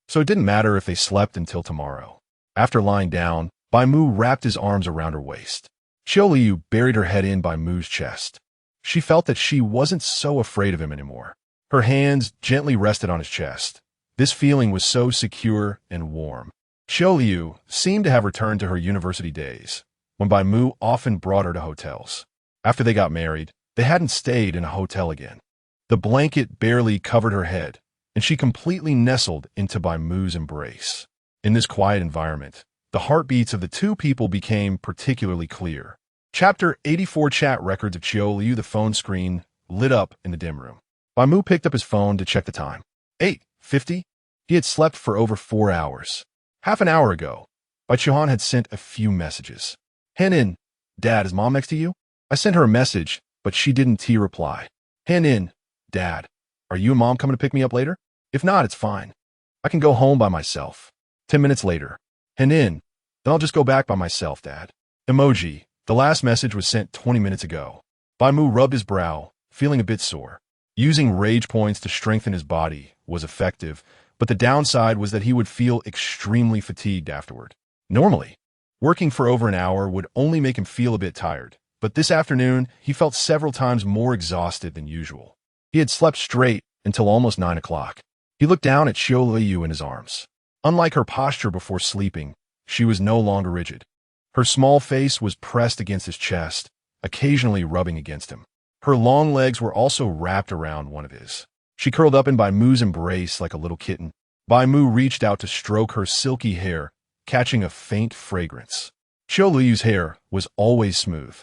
so it didn't matter if they slept until tomorrow. After lying down, Bai Mu wrapped his arms around her waist. Qiu Luoyu buried her head in Bai Mu's chest. She felt that she wasn't so afraid of him anymore. Her hands gently rested on his chest. This feeling was so secure and warm. Qiu Luoyu seemed to have returned to her university days, when Bai Mu often brought her to hotels. After they got married, they hadn't stayed in a hotel again. The blanket barely covered her head, and she completely nestled into Bai Mu's embrace. In this quiet environment, the heartbeats of the two people became particularly clear. Chapter 84 Chat records of Qiu Luoyu. The phone screen lit up in the dim room. Bai Mu picked up his phone to check the time. 8:50. He had slept for over 4 hours. Half an hour ago, Bai Qiu had sent a few messages. Henin, Dad, is Mom next to you? I sent her a message, but she didn't reply. Henin, Dad, are you and Mom coming to pick me up later? If not, it's fine. I can go home by myself. 10 minutes later. Henin, then I'll just go back by myself, Dad. Emoji. The last message was sent 20 minutes ago. Bai Mu rubbed his brow, feeling a bit sore. Using rage points to strengthen his body was effective, but the downside was that he would feel extremely fatigued afterward. Normally, working for over an hour would only make him feel a bit tired, but this afternoon he felt several times more exhausted than usual. He had slept straight until almost 9 o'clock. He looked down at Qiu Luoyu in his arms. Unlike her posture before sleeping, she was no longer rigid. Her small face was pressed against his chest, occasionally rubbing against him. Her long legs were also wrapped around one of his. She curled up in Bai Mu's embrace like a little kitten. Bai Mu reached out to stroke her silky hair, catching a faint fragrance. Qiu Luoyu's hair was always smooth,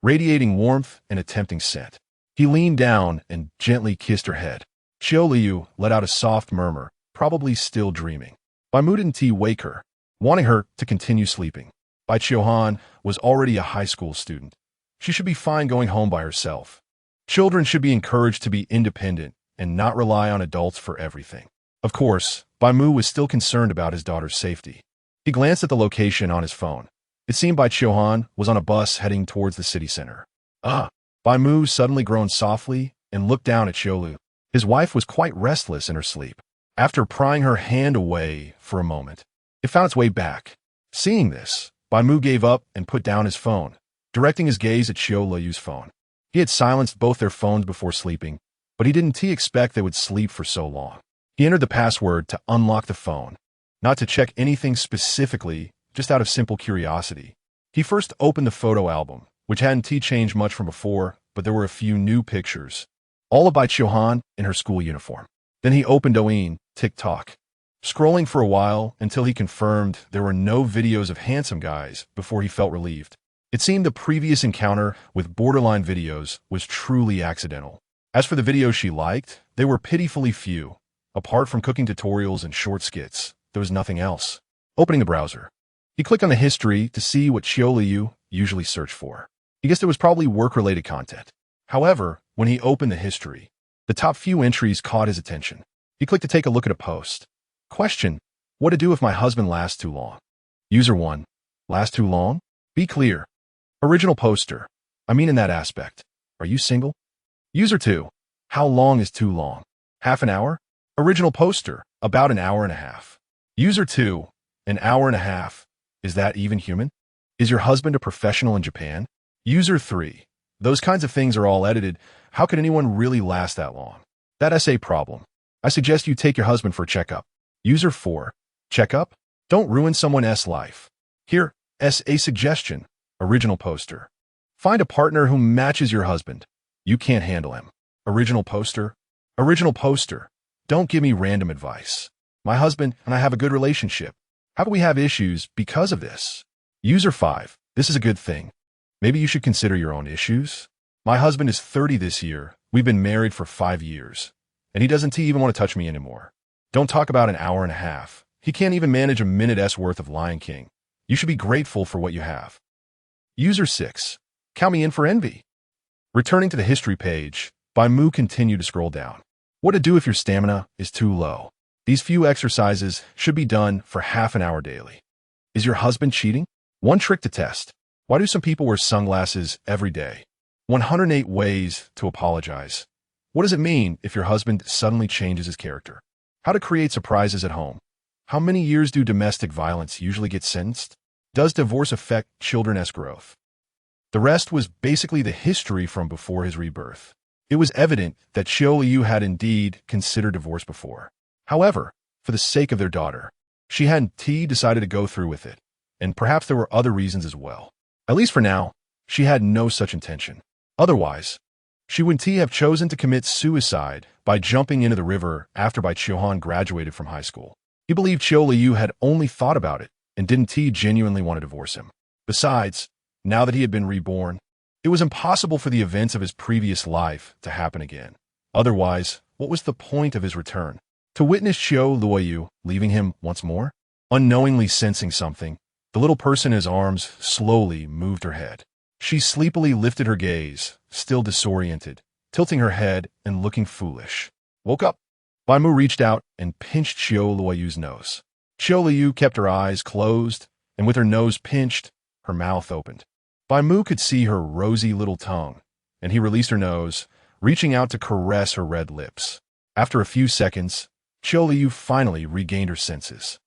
radiating warmth and a tempting scent. He leaned down and gently kissed her head. Qiu Luoyu let out a soft murmur, probably still dreaming. Bai Mu didn't wake her, wanting her to continue sleeping. Bai Qiu was already a high school student. She should be fine going home by herself. Children should be encouraged to be independent and not rely on adults for everything. Of course, Bai Mu was still concerned about his daughter's safety. He glanced at the location on his phone. It seemed Bai Qiu was on a bus heading towards the city center. Bai Mu suddenly groaned softly and looked down at Qiu Luoyu. His wife was quite restless in her sleep. After prying her hand away for a moment, it found its way back. Seeing this, Bai Mu gave up and put down his phone. directing his gaze at Qiu Luoyu's phone. He had silenced both their phones before sleeping, but he didn't expect they would sleep for so long. He entered the password to unlock the phone, not to check anything specifically, just out of simple curiosity. He first opened the photo album, which hadn't changed much from before, but there were a few new pictures, all of Bai Mu in her school uniform. Then he opened Douyin, TikTok, scrolling for a while until he confirmed there were no videos of handsome guys before he felt relieved. It seemed the previous encounter with borderline videos was truly accidental. As for the videos she liked, they were pitifully few. Apart from cooking tutorials and short skits, there was nothing else. Opening the browser, he clicked on the history to see what Qiu Luoyu usually searched for. He guessed it was probably work-related content. However, when he opened the history, the top few entries caught his attention. He clicked to take a look at a post. Question: what to do if my husband lasts too long? User 1. Last too long? Be clear. Original poster. I mean in that aspect. Are you single? User 2. How long is too long? Half an hour? Original poster. About an hour and a half. User 2. An hour and a half. Is that even human? Is your husband a professional in Japan? User 3. Those kinds of things are all edited. How could anyone really last that long? That's a problem. I suggest you take your husband for a checkup. User 4. Checkup? Don't ruin someone's life. Here, as a suggestion. Original poster. Find a partner who matches your husband. You can't handle him. Original poster. Original poster. Don't give me random advice. My husband and I have a good relationship. How do we have issues because of this? User 5. This is a good thing. Maybe you should consider your own issues. My husband is 30 this year. We've been married for 5 years. And he doesn't even want to touch me anymore. Don't talk about an hour and a half. He can't even manage a minute's worth of Lion King. You should be grateful for what you have. User 6. Count me in for envy. Returning to the history page, Bai Mu continued to scroll down. What to do if your stamina is too low? These few exercises should be done for half an hour daily. Is your husband cheating? One trick to test. Why do some people wear sunglasses every day? 108 ways to apologize. What does it mean if your husband suddenly changes his character? How to create surprises at home. How many years do domestic violence usually get sentenced? Does divorce affect children's growth? The rest was basically the history from before his rebirth. It was evident that Qiu Luoyu had indeed considered divorce before. However, for the sake of their daughter, she hadn't decided to go through with it, and perhaps there were other reasons as well. At least for now, she had no such intention. Otherwise, she wouldn't have chosen to commit suicide by jumping into the river after Bai Mu graduated from high school. He believed Qiu Luoyu had only thought about it and didn't genuinely want to divorce him. Besides, now that he had been reborn, it was impossible for the events of his previous life to happen again. Otherwise, what was the point of his return? To witness Qiu Luoyu leaving him once more? Unknowingly sensing something, the little person in his arms slowly moved her head. She sleepily lifted her gaze, still disoriented, tilting her head and looking foolish. Woke up. Bai Mu reached out and pinched Qiu Luoyu's nose. Qiu Luoyu kept her eyes closed, and with her nose pinched, her mouth opened. Bai Mu could see her rosy little tongue, and he released her nose, reaching out to caress her red lips. After a few seconds, Qiu Luoyu finally regained her senses.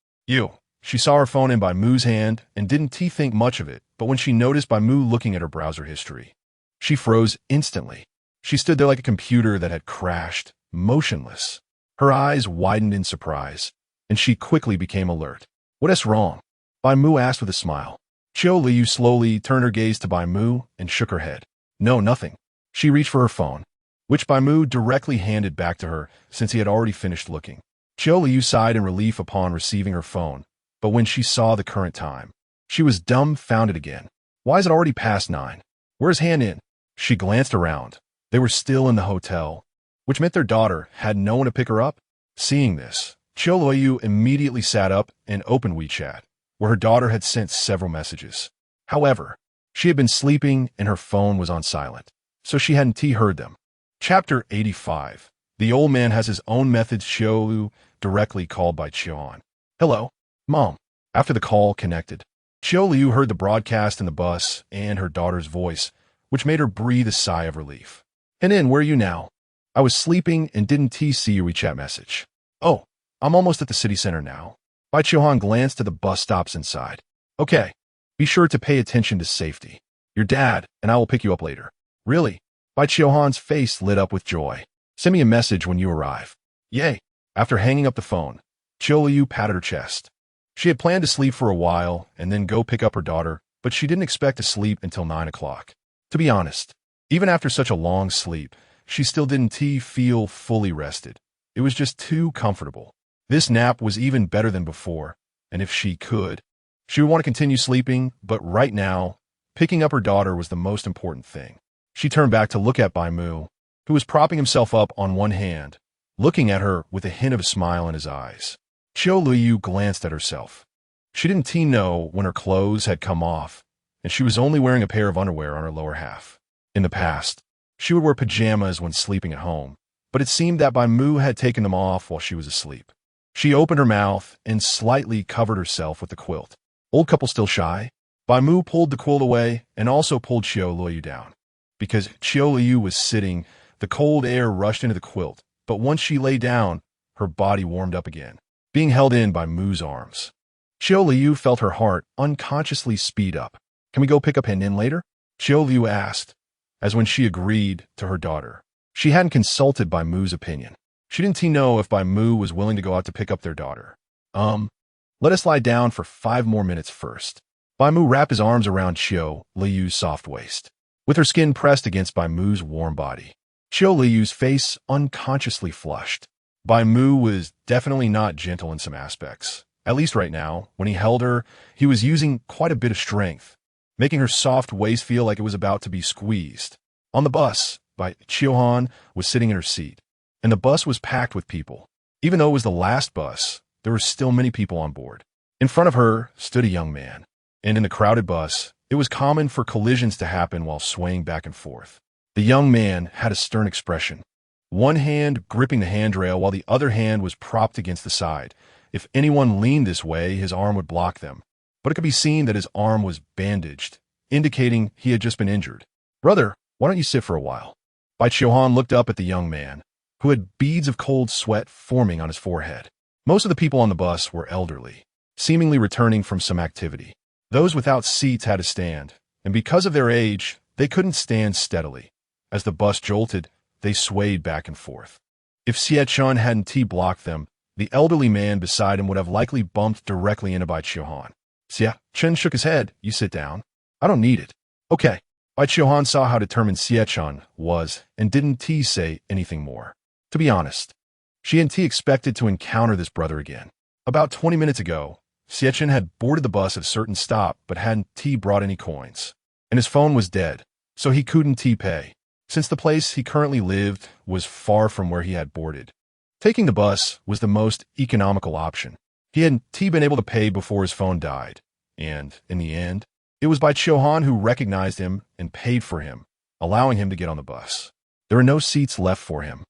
She saw her phone in Bai Mu's hand and didn't think much of it, but when she noticed Bai Mu looking at her browser history, she froze instantly. She stood there like a computer that had crashed, motionless. Her eyes widened in surprise, and she quickly became alert. What's wrong? Bai Mu asked with a smile. Qiu Luoyu slowly turned her gaze to Bai Mu and shook her head. No, nothing. She reached for her phone, which Bai Mu directly handed back to her since he had already finished looking. Qiu Luoyu sighed in relief upon receiving her phone, but when she saw the current time, she was dumbfounded again. Why is it already past 9? Where's Han in? She glanced around. They were still in the hotel, which meant their daughter had no one to pick her up. Seeing this, Qiu Luoyu immediately sat up and opened WeChat, where her daughter had sent several messages. However, she had been sleeping and her phone was on silent, so she hadn't heard them. Chapter 85. The old man has his own methods. Qiu Luoyu directly called Bai Mu. Hello, Mom. After the call connected, Qiu Luoyu heard the broadcast in the bus and her daughter's voice, which made her breathe a sigh of relief. And where are you now? I was sleeping and didn't see your WeChat message. Oh, I'm almost at the city center now. Bai Mu glanced at the bus stops inside. Okay, be sure to pay attention to safety. Your dad, and I will pick you up later. Really? Bai Qiuhan's face lit up with joy. Send me a message when you arrive. Yay. After hanging up the phone, Qiu Luoyu patted her chest. She had planned to sleep for a while and then go pick up her daughter, but she didn't expect to sleep until 9 o'clock. To be honest, even after such a long sleep, she still didn't feel fully rested. It was just too comfortable. This nap was even better than before, and if she could, she would want to continue sleeping, but right now, picking up her daughter was the most important thing. She turned back to look at Bai Mu, who was propping himself up on one hand, looking at her with a hint of a smile in his eyes. Qiu Luoyu glanced at herself. She didn't know when her clothes had come off, and she was only wearing a pair of underwear on her lower half. In the past, she would wear pajamas when sleeping at home, but it seemed that Bai Mu had taken them off while she was asleep. She opened her mouth and slightly covered herself with the quilt. Old couple still shy? Bai Mu pulled the quilt away and also pulled Qiu Luoyu down. Because Qiu Luoyu was sitting, the cold air rushed into the quilt, but once she lay down, her body warmed up again, being held in by Mu's arms. Qiu Luoyu felt her heart unconsciously speed up. Can we go pick up Henin later? Qiu Luoyu asked, as when she agreed to her daughter. She hadn't consulted Bai Mu's opinion. She didn't know if Bai Mu was willing to go out to pick up their daughter. Let us lie down for 5 more minutes first. Bai Mu wrapped his arms around Qiu Luoyu's soft waist, with her skin pressed against Bai Mu's warm body. Qiu Luoyu's face unconsciously flushed. Bai Mu was definitely not gentle in some aspects. At least right now, when he held her, he was using quite a bit of strength, making her soft waist feel like it was about to be squeezed. On the bus, Bai Qiuhan was sitting in her seat, and the bus was packed with people. Even though it was the last bus, there were still many people on board. In front of her stood a young man, and in the crowded bus, it was common for collisions to happen while swaying back and forth. The young man had a stern expression, one hand gripping the handrail while the other hand was propped against the side. If anyone leaned this way, his arm would block them, but it could be seen that his arm was bandaged, indicating he had just been injured. Brother, why don't you sit for a while? Bai Qiuhan looked up at the young man, who had beads of cold sweat forming on his forehead. Most of the people on the bus were elderly, seemingly returning from some activity. Those without seats had to stand, and because of their age, they couldn't stand steadily. As the bus jolted, they swayed back and forth. If Xie Chun hadn't blocked them, the elderly man beside him would have likely bumped directly into Bai Qiuhan. Xie Chun shook his head. You sit down. I don't need it. Okay. Bai Qiuhan saw how determined Xie Chun was and didn't say anything more. To be honest, she hadn't expected to encounter this brother again. About 20 minutes ago, Xie Chun had boarded the bus at a certain stop but hadn't brought any coins, and his phone was dead, so he couldn't pay, since the place he currently lived was far from where he had boarded. Taking the bus was the most economical option. He hadn't been able to pay before his phone died, and, in the end, it was Bai Qiuhan who recognized him and paid for him, allowing him to get on the bus. There were no seats left for him,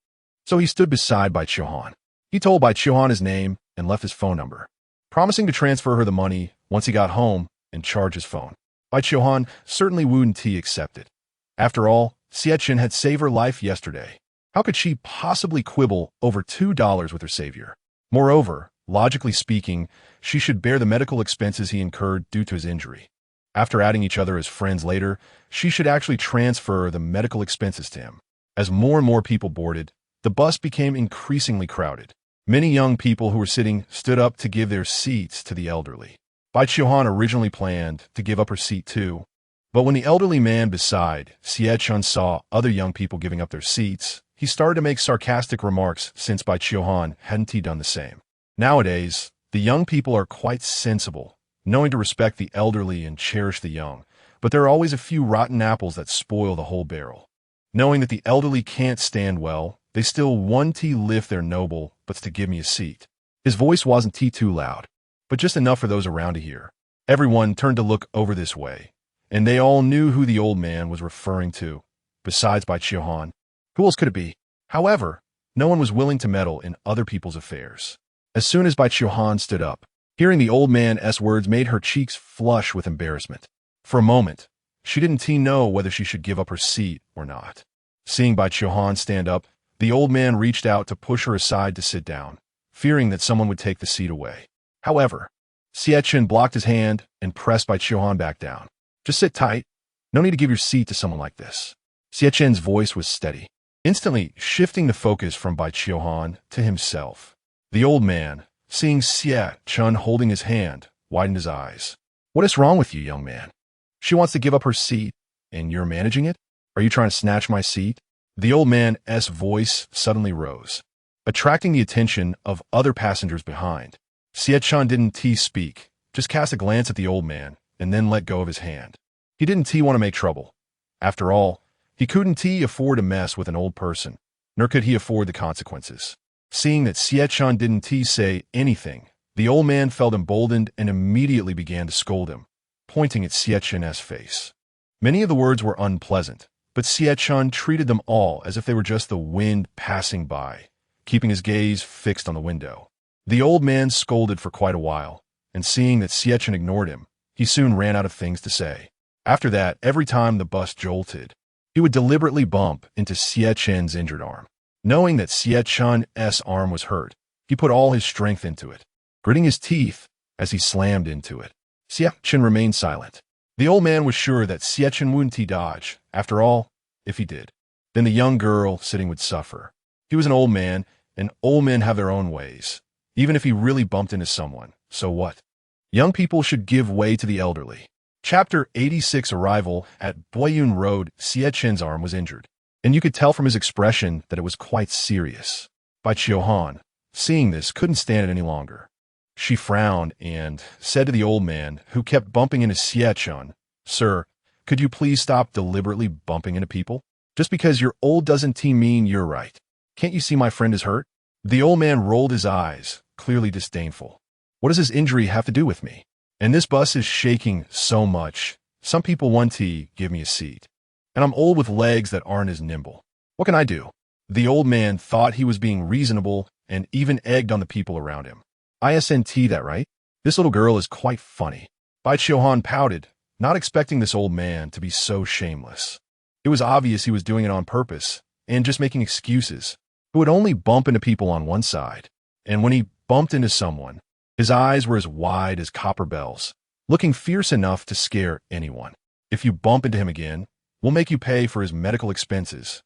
so he stood beside Bai Qiuhan. He told Bai Qiuhan his name and left his phone number, promising to transfer her the money once he got home and charge his phone. Bai Qiuhan certainly wouldn't accept it. After all, Xie Chun had saved her life yesterday. How could she possibly quibble over $2 with her savior? Moreover, logically speaking, she should bear the medical expenses he incurred due to his injury. After adding each other as friends later, she should actually transfer the medical expenses to him. As more and more people boarded, the bus became increasingly crowded. Many young people who were sitting stood up to give their seats to the elderly. Bai Qiuhan originally planned to give up her seat too, but when the elderly man beside Xie Chun saw other young people giving up their seats, he started to make sarcastic remarks since Bai Qiuhan hadn't done the same. Nowadays, the young people are quite sensible, knowing to respect the elderly and cherish the young, but there are always a few rotten apples that spoil the whole barrel. Knowing that the elderly can't stand well, they still want to lift their noble but to give me a seat. His voice wasn't too loud, but just enough for those around to hear. Everyone turned to look over this way, and they all knew who the old man was referring to, besides Bai Qiuhan. Who else could it be? However, no one was willing to meddle in other people's affairs. As soon as Bai Qiuhan stood up, hearing the old man's words made her cheeks flush with embarrassment. For a moment, she didn't know whether she should give up her seat or not. Seeing Bai Qiuhan stand up, the old man reached out to push her aside to sit down, fearing that someone would take the seat away. However, Xie Chun blocked his hand and pressed Bai Qiuhan back down. Just sit tight. No need to give your seat to someone like this. Xie Chen's voice was steady, instantly shifting the focus from Bai Qiu to himself. The old man, seeing Xie Chen holding his hand, widened his eyes. What is wrong with you, young man? She wants to give up her seat, and you're managing it? Are you trying to snatch my seat? The old man's voice suddenly rose, attracting the attention of other passengers behind. Xie Chen didn't speak, just cast a glance at the old man, and then let go of his hand. He didn't want to make trouble. After all, he couldn't afford to mess with an old person, nor could he afford the consequences. Seeing that Xie Chen didn't say anything, the old man felt emboldened and immediately began to scold him, pointing at Xie Chen's face. Many of the words were unpleasant, but Xie Chen treated them all as if they were just the wind passing by, keeping his gaze fixed on the window. The old man scolded for quite a while, and seeing that Xie Chen ignored him, he soon ran out of things to say. After that, every time the bus jolted, he would deliberately bump into Xie Chen's injured arm. Knowing that Xie Chen's arm was hurt, he put all his strength into it, gritting his teeth as he slammed into it. Xie Chen remained silent. The old man was sure that Xie Chen wouldn't dodge. After all, if he did, then the young girl sitting would suffer. He was an old man, and old men have their own ways. Even if he really bumped into someone, so what? Young people should give way to the elderly. Chapter 86 Arrival at Boyun Road. Xie Chen's arm was injured, and you could tell from his expression that it was quite serious. Bai Qiu, seeing this, couldn't stand it any longer. She frowned and said to the old man, who kept bumping into Xie Chen, "Sir, could you please stop deliberately bumping into people? Just because you're old doesn't mean you're right. Can't you see my friend is hurt?" The old man rolled his eyes, clearly disdainful. "What does his injury have to do with me? And this bus is shaking so much. Some people want to give me a seat. And I'm old with legs that aren't as nimble. What can I do?" The old man thought he was being reasonable and even egged on the people around him. "Isn't that right? This little girl is quite funny." Bai Qiu pouted, not expecting this old man to be so shameless. It was obvious he was doing it on purpose and just making excuses. He would only bump into people on one side. And when he bumped into someone, his eyes were as wide as copper bells, looking fierce enough to scare anyone. "If you bump into him again, we'll make you pay for his medical expenses,"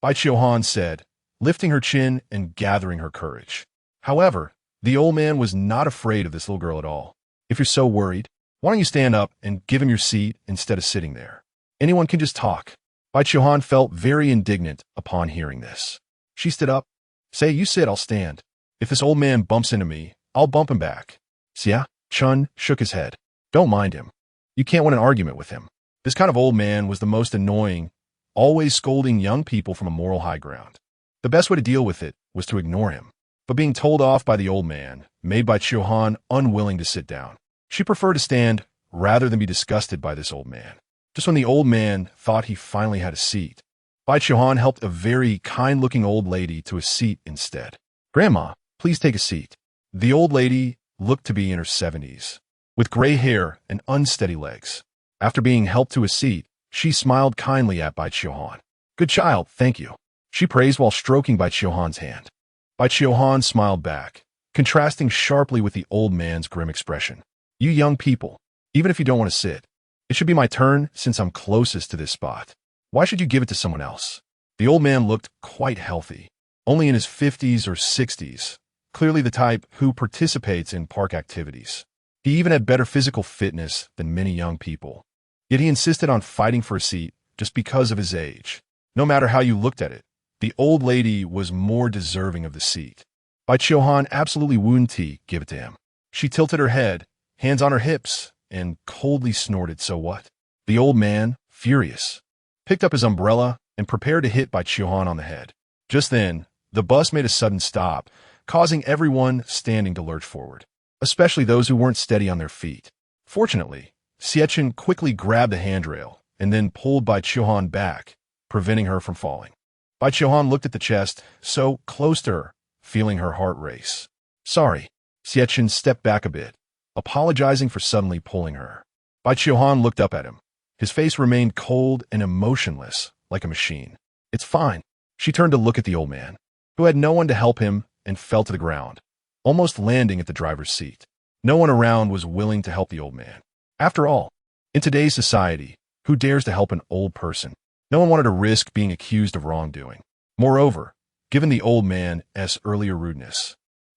Bai Qiu said, lifting her chin and gathering her courage. However, the old man was not afraid of this little girl at all. "If you're so worried, why don't you stand up and give him your seat instead of sitting there? Anyone can just talk." Bai Qiu felt very indignant upon hearing this. She stood up. "Say, you sit, I'll stand. If this old man bumps into me, I'll bump him back." Xie Chen shook his head. "Don't mind him. You can't win an argument with him." This kind of old man was the most annoying, always scolding young people from a moral high ground. The best way to deal with it was to ignore him. But being told off by the old man made Bai Qiu unwilling to sit down. She preferred to stand rather than be disgusted by this old man. Just when the old man thought he finally had a seat, Bai Qiu helped a very kind-looking old lady to a seat instead. "Grandma, please take a seat." The old lady looked to be in her 70s, with gray hair and unsteady legs. After being helped to a seat, she smiled kindly at Bai Qiu. "Good child, thank you," she praised while stroking Bai Qiu's hand. Bai Qiu smiled back, contrasting sharply with the old man's grim expression. "You young people, even if you don't want to sit, it should be my turn since I'm closest to this spot. Why should you give it to someone else?" The old man looked quite healthy, only in his 50s or 60s, clearly the type who participates in park activities. He even had better physical fitness than many young people. Yet he insisted on fighting for a seat just because of his age. No matter how you looked at it, the old lady was more deserving of the seat. Bai Qiu absolutely wouldn't give it to him. She tilted her head, hands on her hips, and coldly snorted, "So what?" The old man, furious, picked up his umbrella and prepared to hit Bai Qiu on the head. Just then, the bus made a sudden stop, causing everyone standing to lurch forward, especially those who weren't steady on their feet. Fortunately, Xie Chen quickly grabbed the handrail and then pulled Bai Qiu back, preventing her from falling. Bai Qiu looked at the chest, so close to her, feeling her heart race. "Sorry." Xie Chen stepped back a bit, apologizing for suddenly pulling her. Bai Qiu looked up at him. His face remained cold and emotionless, like a machine. "It's fine." She turned to look at the old man, who had no one to help him, and fell to the ground, almost landing at the driver's seat. No one around was willing to help the old man. After all, in today's society, Who dares to help an old person? No one wanted to risk being accused of wrongdoing. Moreover, given the old man's earlier rudeness,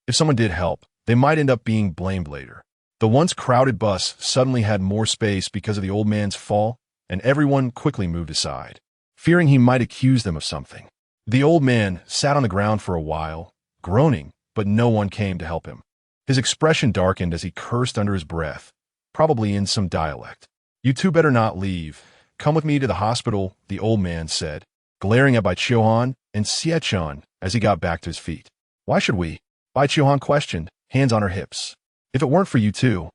if someone did help, they might end up being blamed later. The once crowded bus suddenly had more space because of the old man's fall, and everyone quickly moved aside, fearing he might accuse them of something. The old man sat on the ground for a while, groaning, but no one came to help him. His expression darkened as he cursed under his breath, probably in some dialect. "You two better not leave. Come with me to the hospital," the old man said, glaring at Bai Qiuhan and Xiechun as he got back to his feet. "Why should we?" Bai Qiuhan questioned, hands on her hips. "If it weren't for you two,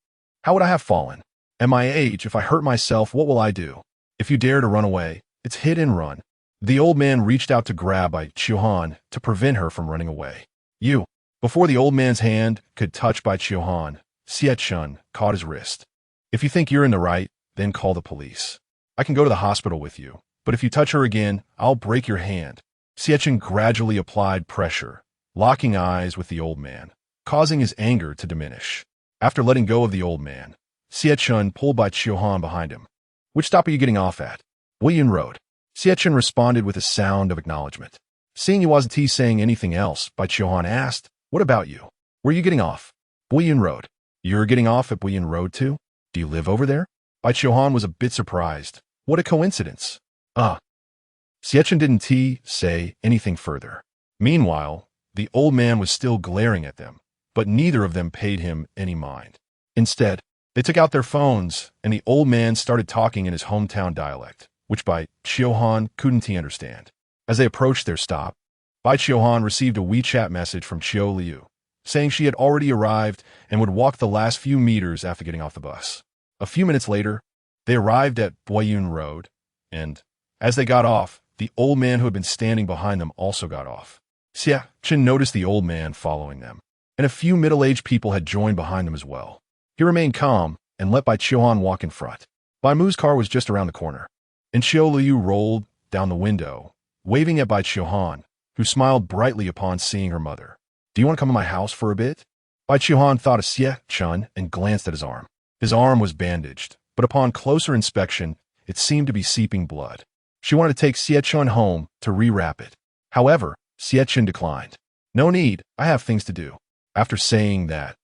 how would I have fallen? At my age, if I hurt myself, what will I do? If you dare to run away, it's hit and run." The old man reached out to grab Bai Qiuhan to prevent her from running away. "You!" Before the old man's hand could touch Bai Qiuhan, Xiechun caught his wrist. "If you think you're in the right, then call the police. I can go to the hospital with you, but if you touch her again, I'll break your hand." Xiechun gradually applied pressure, locking eyes with the old man, causing his anger to diminish. After letting go of the old man, Xiechun pulled Bai Qiuhan behind him. "Which stop are you getting off at?" "Widened Road." Xiechun responded with a sound of acknowledgement. Seeing he wasn't saying anything else, Bai Qiuhan asked, "What about you? Where are you getting off?" "Widened Road." "You're getting off at Widened Road too? Do you live over there?" Bai Qiuhan was a bit surprised. What a coincidence. Xiechun didn't say anything further. Meanwhile, the old man was still glaring at them, but neither of them paid him any mind. Instead, they took out their phones, and the old man started talking in his hometown dialect, which Bai Qiuhan couldn't understand. As they approached their stop, Bai Qiuhan received a WeChat message from Qiu Luoyu, saying she had already arrived and would walk the last few meters after getting off the bus. A few minutes later, they arrived at Widened Road, and as they got off, the old man who had been standing behind them also got off. Xiechun noticed the old man following them, and a few middle-aged people had joined behind them as well. He remained calm and let Bai Qiuhan walk in front. Bai Mu's car was just around the corner, and Qiu Luoyu rolled down the window, waving at Bai Qiuhan, who smiled brightly upon seeing her mother. "Do you want to come to my house for a bit?" Bai Qiuhan thought of Xiechun and glanced at his arm. His arm was bandaged, but upon closer inspection, it seemed to be seeping blood. She wanted to take Xiechun home to rewrap it. However, Xiechun declined. "No need, I have things to do." After saying that,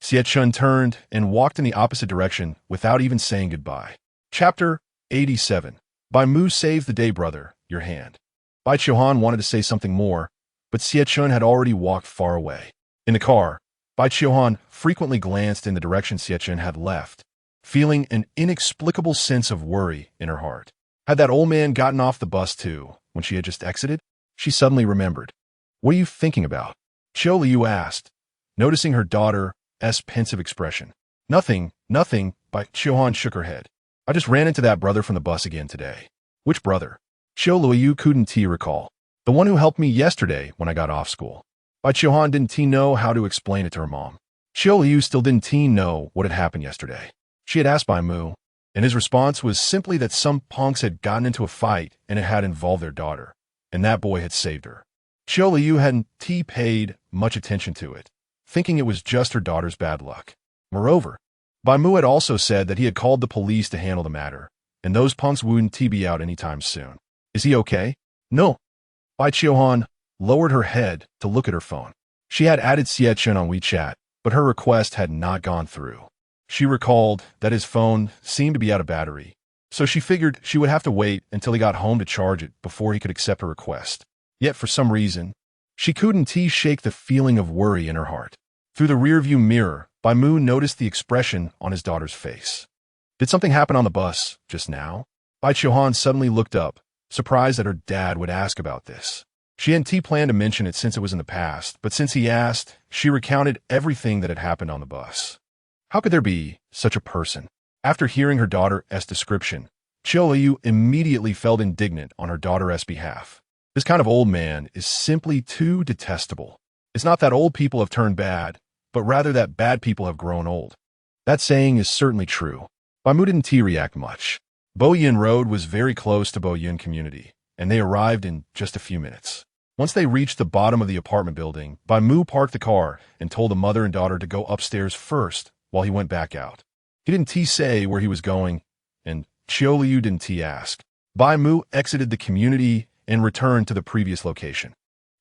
Xiechun turned and walked in the opposite direction without even saying goodbye. Chapter 87. Bai Mu saved the day, brother, your hand. Bai Qiuhan wanted to say something more, but Xiechun had already walked far away. In the car, Bai Qiuhan frequently glanced in the direction Xiechun had left, feeling an inexplicable sense of worry in her heart. Had that old man gotten off the bus too, when she had just exited? She suddenly remembered. "What are you thinking about?" Qiu Luoyu asked, noticing her daughter's pensive expression. Nothing. Bai Qiuhan shook her head. "I just ran into that brother from the bus again today." "Which brother?" Qiu Luoyu couldn't recall. "The one who helped me yesterday when I got off school." Bai Qiuhan didn't know how to explain it to her mom. Qiu Luoyu still didn't know what had happened yesterday. She had asked Bai Mu, and his response was simply that some punks had gotten into a fight and it had involved their daughter, and that boy had saved her. Qiu Luoyu hadn't paid much attention to it, thinking it was just her daughter's bad luck. Moreover, Bai Mu had also said that he had called the police to handle the matter, and those punks wouldn't be out anytime soon. "Is he okay?" "No." Bai Qiuhan lowered her head to look at her phone. She had added Xiechun on WeChat, but her request had not gone through. She recalled that his phone seemed to be out of battery, so she figured she would have to wait until he got home to charge it before he could accept her request. Yet for some reason, she couldn't shake the feeling of worry in her heart. Through the rearview mirror, Bai Mu noticed the expression on his daughter's face. "Did something happen on the bus just now?" Bai Qiuhan suddenly looked up, surprised that her dad would ask about this. She hadn't planned to mention it since it was in the past, but since he asked, she recounted everything that had happened on the bus. How could there be such a person? After hearing her daughter's description, Qiu Luoyu immediately felt indignant on her daughter's behalf. This kind of old man is simply too detestable. It's not that old people have turned bad, but rather that bad people have grown old. That saying is certainly true. Bai Mu didn't react much. Widened Road was very close to Widened community, and they arrived in just a few minutes. Once they reached the bottom of the apartment building, Bai Mu parked the car and told the mother and daughter to go upstairs first while he went back out. He didn't say where he was going, and Qiu Luoyu didn't ask. Bai Mu exited the community and returned to the previous location.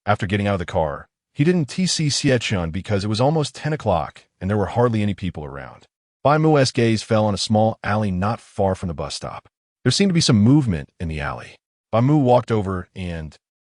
After getting out of the car, he didn't see Xiechun because it was almost 10 o'clock and there were hardly any people around. Bai Mu's gaze fell on a small alley not far from the bus stop. There seemed to be some movement in the alley. Bai Mu walked over and,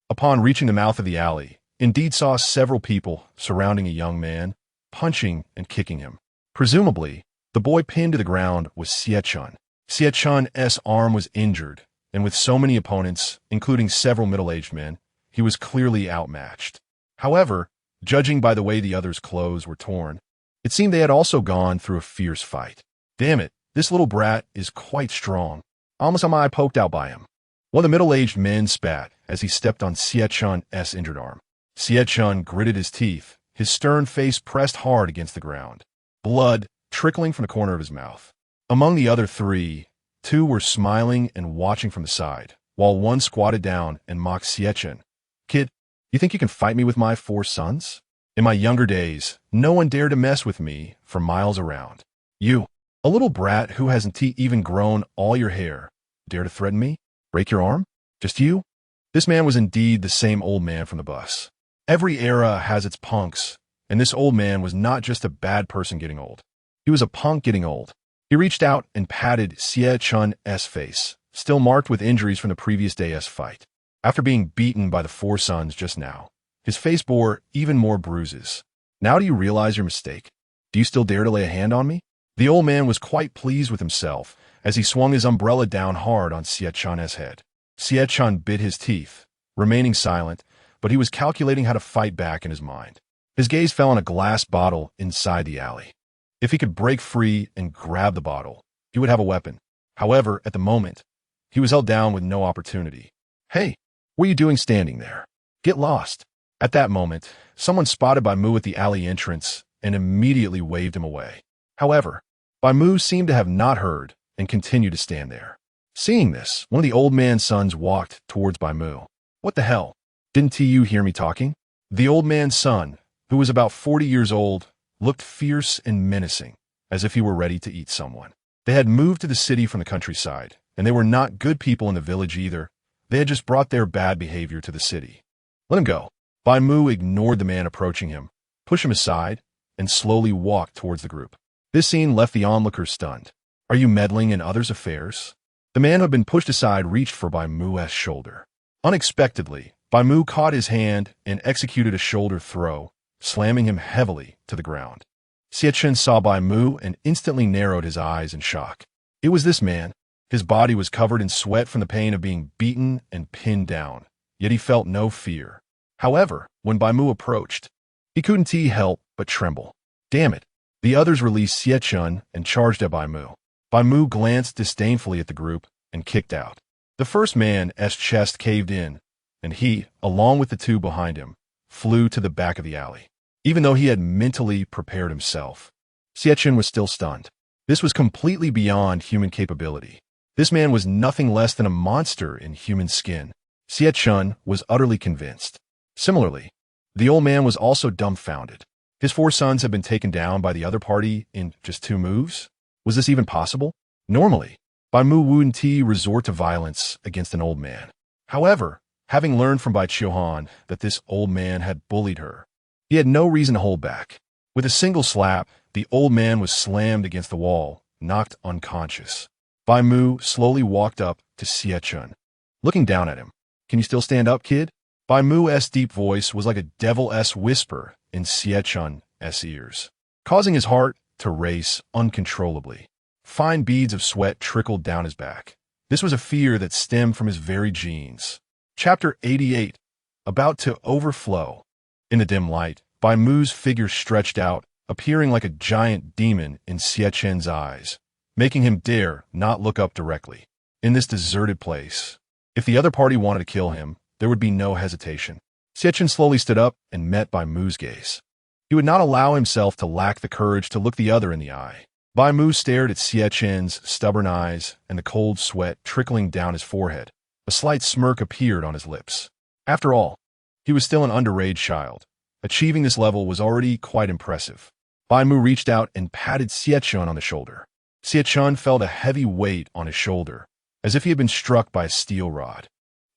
upon reaching the mouth of the alley, indeed saw several people surrounding a young man, punching and kicking him. Presumably, the boy pinned to the ground was Xiechun. Xiechun's arm was injured, and with so many opponents, including several middle-aged men, he was clearly outmatched. However, judging by the way the others' clothes were torn, it seemed they had also gone through a fierce fight. Damn it, this little brat is quite strong. Almost had my eye poked out by him. One of the middle-aged men spat as he stepped on Xiechun's injured arm. Xiechun gritted his teeth, his stern face pressed hard against the ground, blood trickling from the corner of his mouth. Among the other three, two were smiling and watching from the side, while one squatted down and mocked Xiechun. Kid, you think you can fight me with my 4 sons? In my younger days, no one dared to mess with me for miles around. You, a little brat who hasn't even grown all your hair, dare to threaten me? Break your arm? Just you? This man was indeed the same old man from the bus. Every era has its punks, and this old man was not just a bad person getting old. He was a punk getting old. He reached out and patted Xiechun's face, still marked with injuries from the previous day's fight. After being beaten by the 4 sons just now, his face bore even more bruises. Now do you realize your mistake? Do you still dare to lay a hand on me? The old man was quite pleased with himself as he swung his umbrella down hard on Xiechun's head. Xiechun bit his teeth, remaining silent, but he was calculating how to fight back in his mind. His gaze fell on a glass bottle inside the alley. If he could break free and grab the bottle, he would have a weapon. However, at the moment, he was held down with no opportunity. Hey, what are you doing standing there? Get lost. At that moment, someone spotted Bai Mu at the alley entrance and immediately waved him away. However, Bai Mu seemed to have not heard and continued to stand there. Seeing this, one of the old man's sons walked towards Bai Mu. What the hell? Didn't you hear me talking? The old man's son, who was about 40 years old, looked fierce and menacing, as if he were ready to eat someone. They had moved to the city from the countryside, and they were not good people in the village either. They had just brought their bad behavior to the city. Let him go. Bai Mu ignored the man approaching him, pushed him aside, and slowly walked towards the group. This scene left the onlookers stunned. Are you meddling in others' affairs? The man who had been pushed aside reached for Bai Mu's shoulder. Unexpectedly, Bai Mu caught his hand and executed a shoulder throw, slamming him heavily to the ground. Xiechun saw Bai Mu and instantly narrowed his eyes in shock. It was this man. His body was covered in sweat from the pain of being beaten and pinned down, yet he felt no fear. However, when Bai Mu approached, he couldn't help but tremble. Damn it. The others released Xiechun and charged at Bai Mu. Bai Mu glanced disdainfully at the group and kicked out. The first man's chest caved in, and he, along with the 2 behind him, flew to the back of the alley. Even though he had mentally prepared himself, Xiechun was still stunned. This was completely beyond human capability. This man was nothing less than a monster in human skin. Xiechun was utterly convinced. Similarly, the old man was also dumbfounded. His 4 sons had been taken down by the other party in just 2 moves? Was this even possible? Normally, Bai Mu wouldn't resort to violence against an old man. However, having learned from Bai Qiuhan that this old man had bullied her, he had no reason to hold back. With a single slap, the old man was slammed against the wall, knocked unconscious. Bai Mu slowly walked up to Xiechun, looking down at him. Can you still stand up, kid? Bai Mu's deep voice was like a devil's whisper in Xiechun's ears, causing his heart to race uncontrollably. Fine beads of sweat trickled down his back. This was a fear that stemmed from his very genes. Chapter 88, about to overflow. In the dim light, Bai Mu's figure stretched out, appearing like a giant demon in Xiechun's eyes, making him dare not look up directly. In this deserted place, if the other party wanted to kill him, there would be no hesitation. Xiechun slowly stood up and met Bai Mu's gaze. He would not allow himself to lack the courage to look the other in the eye. Bai Mu stared at Xiechun's stubborn eyes and the cold sweat trickling down his forehead. A slight smirk appeared on his lips. After all, he was still an underage child. Achieving this level was already quite impressive. Bai Mu reached out and patted Xiechun on the shoulder. Xie Chun felt a heavy weight on his shoulder, as if he had been struck by a steel rod.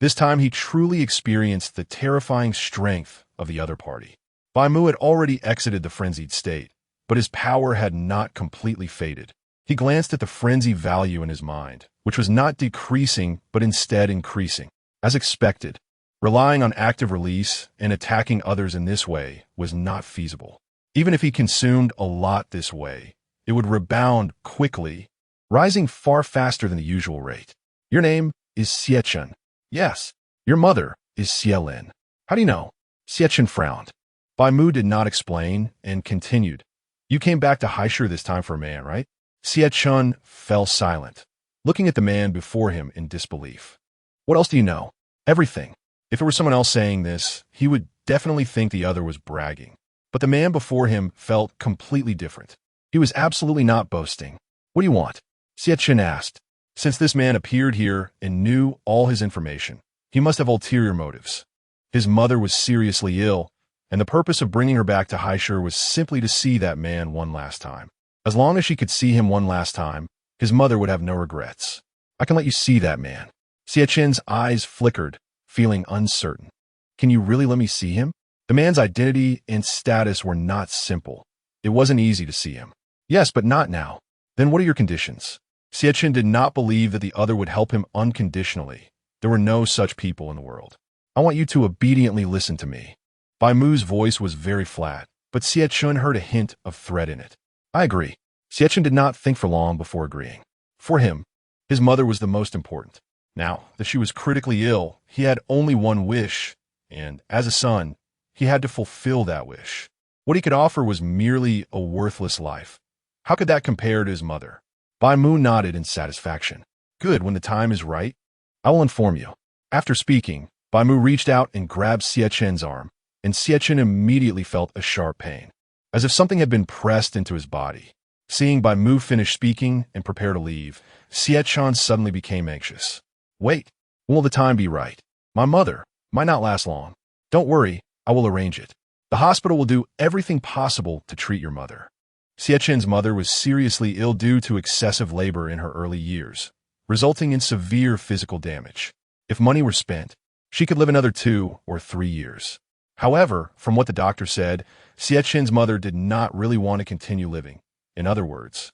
This time he truly experienced the terrifying strength of the other party. Bai Mu had already exited the frenzied state, but his power had not completely faded. He glanced at the frenzy value in his mind, which was not decreasing but instead increasing. As expected, relying on active release and attacking others in this way was not feasible. Even if he consumed a lot this way, it would rebound quickly, rising far faster than the usual rate. Your name is Xie Chun. Yes. Your mother is Xie Lin. How do you know? Xie Chun frowned. Bai Mu did not explain and continued. You came back to Haishu this time for a man, right? Xie Chun fell silent, looking at the man before him in disbelief. What else do you know? Everything. If it were someone else saying this, he would definitely think the other was bragging. But the man before him felt completely different. He was absolutely not boasting. What do you want? Xie Chun asked. Since this man appeared here and knew all his information, he must have ulterior motives. His mother was seriously ill, and the purpose of bringing her back to Haishu was simply to see that man one last time. As long as she could see him one last time, his mother would have no regrets. I can let you see that man. Xie Chun's eyes flickered, feeling uncertain. Can you really let me see him? The man's identity and status were not simple. It wasn't easy to see him. Yes, but not now. Then what are your conditions? Xie Chun did not believe that the other would help him unconditionally. There were no such people in the world. I want you to obediently listen to me. Bai Mu's voice was very flat, but Xie Chun heard a hint of threat in it. I agree. Xie Chun did not think for long before agreeing. For him, his mother was the most important. Now that she was critically ill, he had only one wish, and as a son, he had to fulfill that wish. What he could offer was merely a worthless life. How could that compare to his mother? Bai Mu nodded in satisfaction. Good, when the time is right, I will inform you. After speaking, Bai Mu reached out and grabbed Xie Chun's arm, and Xie Chun immediately felt a sharp pain, as if something had been pressed into his body. Seeing Bai Mu finish speaking and prepare to leave, Xie Chun suddenly became anxious. Wait, when will the time be right? My mother might not last long. Don't worry, I will arrange it. The hospital will do everything possible to treat your mother. Xie Chun's mother was seriously ill due to excessive labor in her early years, resulting in severe physical damage. If money were spent, she could live another 2 or 3 years. However, from what the doctor said, Xie Chun's mother did not really want to continue living. In other words,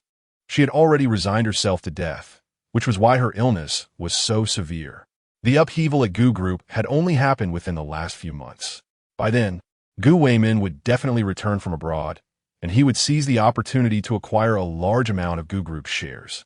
she had already resigned herself to death, which was why her illness was so severe. The upheaval at Gu Group had only happened within the last few months. By then, Gu Weimin would definitely return from abroad, and he would seize the opportunity to acquire a large amount of Gu Group's shares.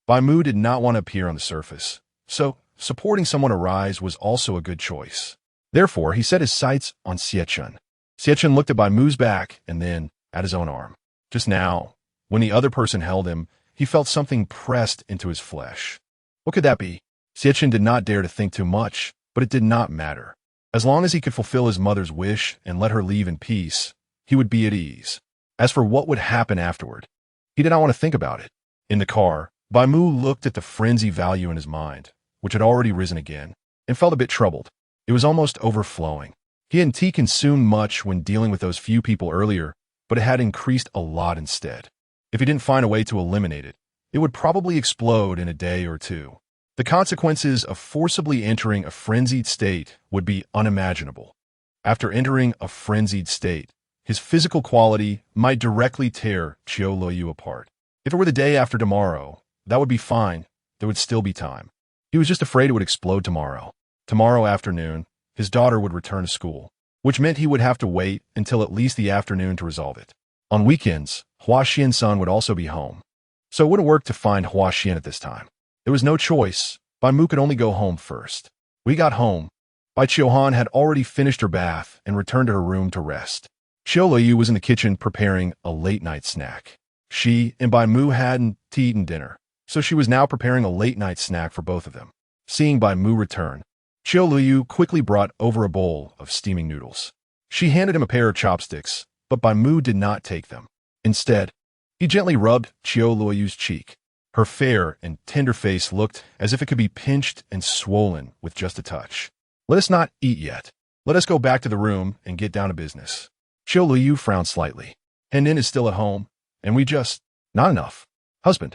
Bai Mu did not want to appear on the surface, so supporting someone to rise was also a good choice. Therefore, he set his sights on Xie Chun. Xie Chun looked at Bai Mu's back and then at his own arm. Just now, when the other person held him, he felt something pressed into his flesh. What could that be? Xie Chun did not dare to think too much, but it did not matter. As long as he could fulfill his mother's wish and let her leave in peace, he would be at ease. As for what would happen afterward, he did not want to think about it. In the car, Bai Mu looked at the frenzy value in his mind, which had already risen again, and felt a bit troubled. It was almost overflowing. He hadn't consumed much when dealing with those few people earlier, but it had increased a lot instead. If he didn't find a way to eliminate it, it would probably explode in a day or two. The consequences of forcibly entering a frenzied state would be unimaginable. After entering a frenzied state, his physical quality might directly tear Qiu Luoyu apart. If it were the day after tomorrow, that would be fine. There would still be time. He was just afraid it would explode tomorrow. Tomorrow afternoon, his daughter would return to school, which meant he would have to wait until at least the afternoon to resolve it. On weekends, Hua Xian-san would also be home, so it wouldn't work to find Hua Xian at this time. There was no choice. Bai Mu could only go home first. When he got home, Bai Chiohan had already finished her bath and returned to her room to rest. Qiu Luoyu was in the kitchen preparing a late-night snack. She and Bai Mu hadn't eaten dinner, so she was now preparing a late-night snack for both of them. Seeing Bai Mu return, Qiu Luoyu quickly brought over a bowl of steaming noodles. She handed him a pair of chopsticks, but Bai Mu did not take them. Instead, he gently rubbed Qiu Luoyu's cheek. Her fair and tender face looked as if it could be pinched and swollen with just a touch. Let us not eat yet. Let us go back to the room and get down to business. Qiu Luoyu frowned slightly. Henin is still at home, and we just... Not enough. Husband.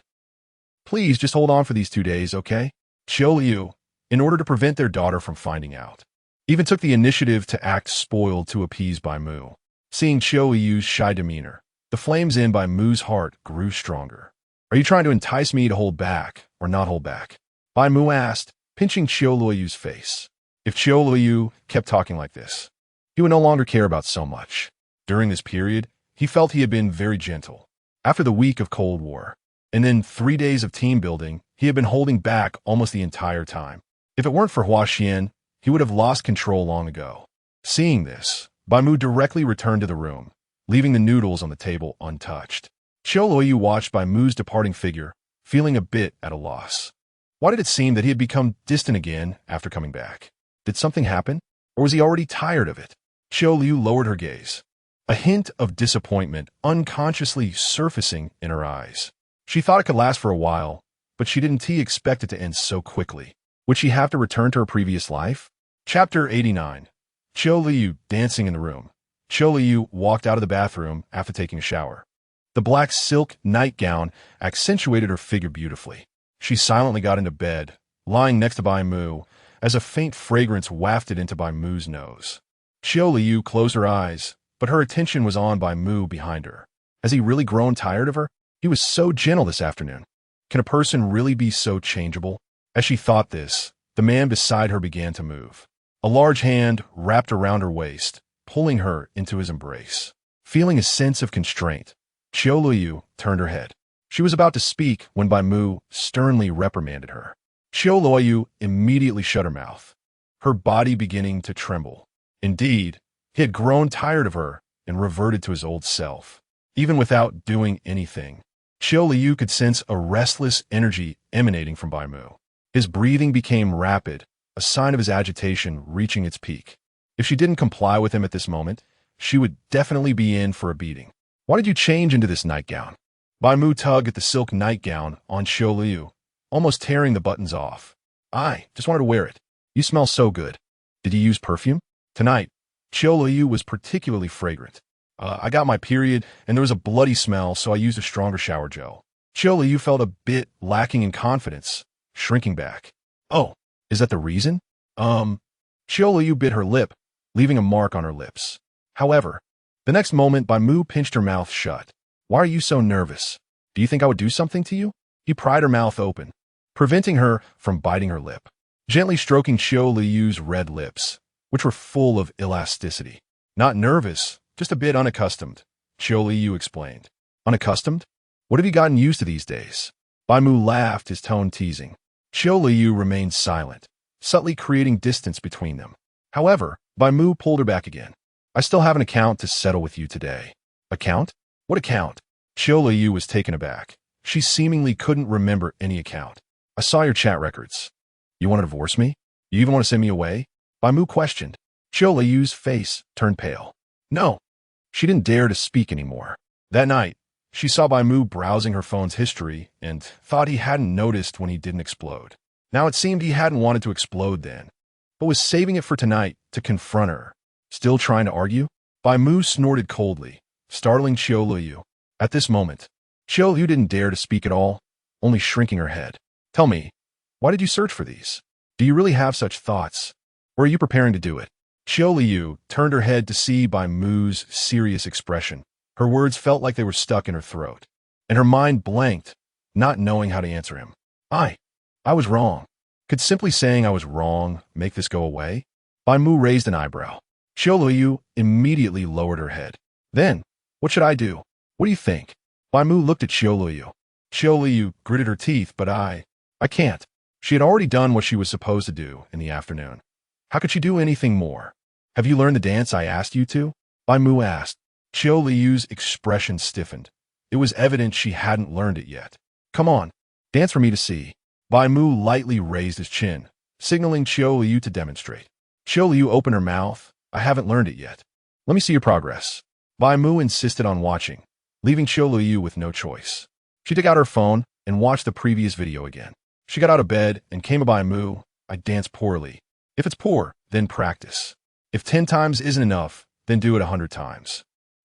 Please just hold on for these 2 days, okay? Qiu Luoyu, in order to prevent their daughter from finding out, even took the initiative to act spoiled to appease Bai Mu. Seeing Qiu Luoyu's shy demeanor, the flames in Bai Mu's heart grew stronger. Are you trying to entice me to hold back or not hold back? Bai Mu asked, pinching Qiu Luoyu's face. If Qiu Luoyu kept talking like this, he would no longer care about so much. During this period, he felt he had been very gentle. After the week of Cold War, and then 3 days of team building, he had been holding back almost the entire time. If it weren't for Hua Xian, he would have lost control long ago. Seeing this, Bai Mu directly returned to the room, leaving the noodles on the table untouched. Qiu Luoyu watched Bai Mu's departing figure, feeling a bit at a loss. Why did it seem that he had become distant again after coming back? Did something happen? Or was he already tired of it? Qiu Luoyu lowered her gaze, a hint of disappointment unconsciously surfacing in her eyes. She thought it could last for a while, but she didn't expect it to end so quickly. Would she have to return to her previous life? Chapter 89. Qiu Luoyu dancing in the room. Qiu Luoyu walked out of the bathroom after taking a shower. The black silk nightgown accentuated her figure beautifully. She silently got into bed, lying next to Bai Mu, as a faint fragrance wafted into Bai Mu's nose. Qiu Luoyu closed her eyes, but her attention was on Bai Mu behind her. Has he really grown tired of her? He was so gentle this afternoon. Can a person really be so changeable? As she thought this, the man beside her began to move. A large hand wrapped around her waist, pulling her into his embrace. Feeling a sense of constraint, Qiu Luoyu turned her head. She was about to speak when Bai Mu sternly reprimanded her. Qiu Luoyu immediately shut her mouth, her body beginning to tremble. Indeed, he had grown tired of her and reverted to his old self. Even without doing anything, Qiu Luoyu could sense a restless energy emanating from Bai Mu. His breathing became rapid, a sign of his agitation reaching its peak. If she didn't comply with him at this moment, she would definitely be in for a beating. Why did you change into this nightgown? Bai Mu tugged at the silk nightgown on Qiu Luoyu, almost tearing the buttons off. I just wanted to wear it. You smell so good. Did you use perfume? Tonight, Qiu Luoyu was particularly fragrant. I got my period, and there was a bloody smell, so I used a stronger shower gel. Qiu Luoyu felt a bit lacking in confidence, shrinking back. Oh, is that the reason? Qiu Luoyu bit her lip, leaving a mark on her lips. However, the next moment, Bai Mu pinched her mouth shut. Why are you so nervous? Do you think I would do something to you? He pried her mouth open, preventing her from biting her lip, gently stroking Qiu Luoyu's red lips, which were full of elasticity. Not nervous, just a bit unaccustomed, Qiu Luoyu explained. Unaccustomed? What have you gotten used to these days? Bai Mu laughed, his tone teasing. Qiu Luoyu remained silent, subtly creating distance between them. However, Bai Mu pulled her back again. I still have an account to settle with you today. Account? What account? Qiu Luoyu was taken aback. She seemingly couldn't remember any account. I saw your chat records. You want to divorce me? You even want to send me away? Bai Mu questioned. Qiu Luoyu's face turned pale. No. She didn't dare to speak anymore. That night, she saw Bai Mu browsing her phone's history and thought he hadn't noticed when he didn't explode. Now it seemed he hadn't wanted to explode then, but was saving it for tonight to confront her. Still trying to argue? Bai Mu snorted coldly, startling Qiu Luoyu. At this moment, Qiu Luoyu didn't dare to speak at all, only shrinking her head. Tell me, why did you search for these? Do you really have such thoughts? Or are you preparing to do it? Qiu Luoyu turned her head to see Bai Mu's serious expression. Her words felt like they were stuck in her throat, and her mind blanked, not knowing how to answer him. I was wrong. Could simply saying I was wrong make this go away? Bai Mu raised an eyebrow. Qiu Luoyu immediately lowered her head. Then, what should I do? What do you think? Bai Mu looked at Qiu Luoyu. Qiu Luoyu gritted her teeth, but I can't. She had already done what she was supposed to do in the afternoon. How could she do anything more? Have you learned the dance I asked you to? Bai Mu asked. Qiu Luoyu's expression stiffened. It was evident she hadn't learned it yet. Come on, dance for me to see. Bai Mu lightly raised his chin, signaling Qiu Luoyu to demonstrate. Qiu Luoyu opened her mouth. I haven't learned it yet. Let me see your progress. Bai Mu insisted on watching, leaving Qiu Luoyu with no choice. She took out her phone and watched the previous video again. She got out of bed and came to Bai Mu. I dance poorly. If it's poor, then practice. If 10 times isn't enough, then do it 100 times.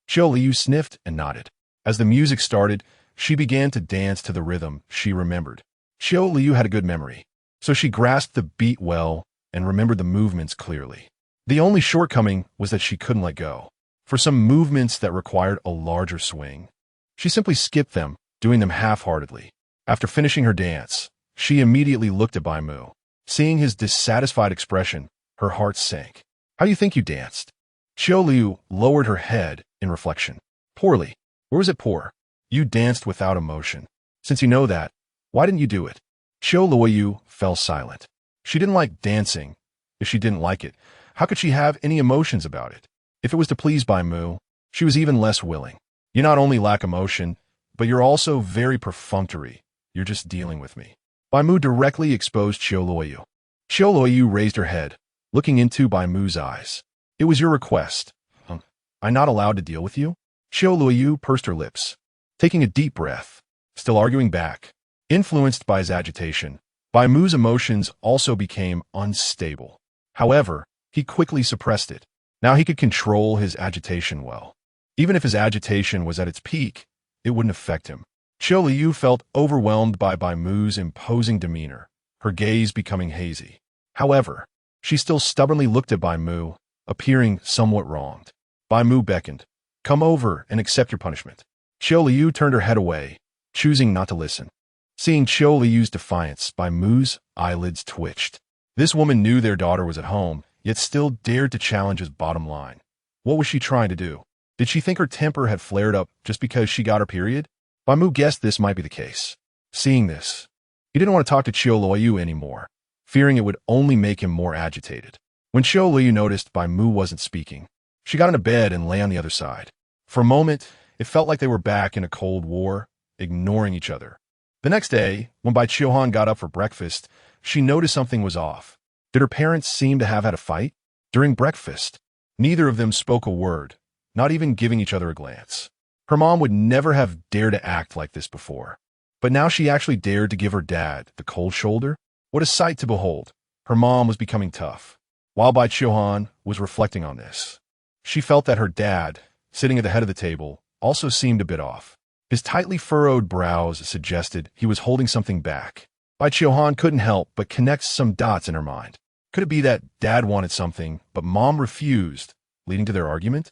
Qiu Luoyu sniffed and nodded. As the music started, she began to dance to the rhythm she remembered. Qiu Luoyu had a good memory, so she grasped the beat well and remembered the movements clearly. The only shortcoming was that she couldn't let go. For some movements that required a larger swing, she simply skipped them, doing them half-heartedly. After finishing her dance, she immediately looked at Bai Mu. Seeing his dissatisfied expression, her heart sank. How do you think you danced? Qiu Luoyu lowered her head in reflection. Poorly. Where was it poor? You danced without emotion. Since you know that, why didn't you do it? Qiu Luoyu fell silent. She didn't like dancing. If she didn't like it, how could she have any emotions about it? If it was to please Bai Mu, she was even less willing. You not only lack emotion, but you're also very perfunctory. You're just dealing with me. Bai Mu directly exposed Qiu Luoyu. Qiu Luoyu raised her head, looking into Bai Mu's eyes. It was your request. I'm not allowed to deal with you? Qiu Luoyu pursed her lips, taking a deep breath, still arguing back. Influenced by his agitation, Bai Mu's emotions also became unstable. However, he quickly suppressed it. Now he could control his agitation well. Even if his agitation was at its peak, it wouldn't affect him. Qiu Luoyu felt overwhelmed by Bai Mu's imposing demeanor, her gaze becoming hazy. However, she still stubbornly looked at Bai Mu, appearing somewhat wronged. Bai Mu beckoned. Come over and accept your punishment. Qiu Luoyu turned her head away, choosing not to listen. Seeing Qiu Luoyu's defiance, Bai Mu's eyelids twitched. This woman knew their daughter was at home, yet still dared to challenge his bottom line. What was she trying to do? Did she think her temper had flared up just because she got her period? Bai Mu guessed this might be the case. Seeing this, he didn't want to talk to Qiu Luoyu anymore, fearing it would only make him more agitated. When Qiu Luoyu noticed Bai Mu wasn't speaking, she got into bed and lay on the other side. For a moment, it felt like they were back in a Cold War, ignoring each other. The next day, when Bai Qiuhan got up for breakfast, she noticed something was off. Did her parents seem to have had a fight? During breakfast, neither of them spoke a word, not even giving each other a glance. Her mom would never have dared to act like this before. But now she actually dared to give her dad the cold shoulder? What a sight to behold. Her mom was becoming tough. While Bai Qiuhan was reflecting on this, she felt that her dad, sitting at the head of the table, also seemed a bit off. His tightly furrowed brows suggested he was holding something back. Bai Qiuhan couldn't help but connect some dots in her mind. Could it be that dad wanted something, but mom refused, leading to their argument?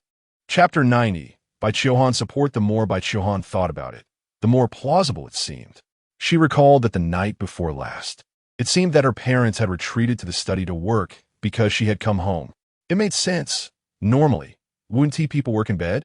Chapter 90. Bai Qiuhan support. The more Bai Qiuhan thought about it, the more plausible it seemed. She recalled that the night before last, it seemed that her parents had retreated to the study to work because she had come home. It made sense. Normally, wouldn't people work in bed?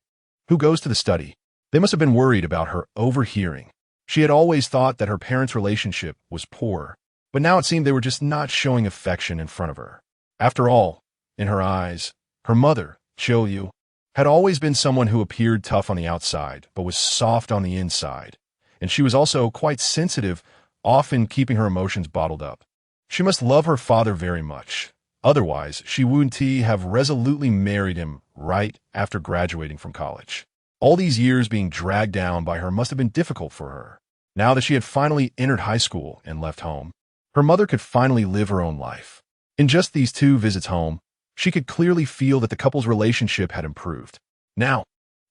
Who goes to the study? They must have been worried about her overhearing. She had always thought that her parents' relationship was poor, but now it seemed they were just not showing affection in front of her. After all, in her eyes, her mother, Qiu Luoyu, had always been someone who appeared tough on the outside, but was soft on the inside. And she was also quite sensitive, often keeping her emotions bottled up. She must love her father very much. Otherwise, she wouldn't have resolutely married him right after graduating from college. All these years being dragged down by her must have been difficult for her. Now that she had finally entered high school and left home, her mother could finally live her own life. In just these 2 visits home, she could clearly feel that the couple's relationship had improved. Now,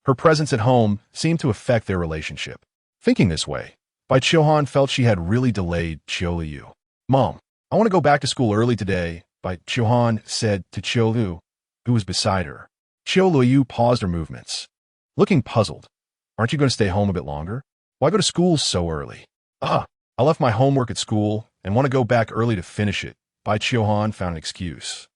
her presence at home seemed to affect their relationship. Thinking this way, Bai Qiuhan felt she had really delayed Qiu Luoyu. Mom, I want to go back to school early today, Bai Qiuhan said to Qiu Luoyu, who was beside her. Qiu Luoyu paused her movements, looking puzzled. Aren't you going to stay home a bit longer? Why go to school so early? I left my homework at school and want to go back early to finish it. Bai Qiuhan found an excuse.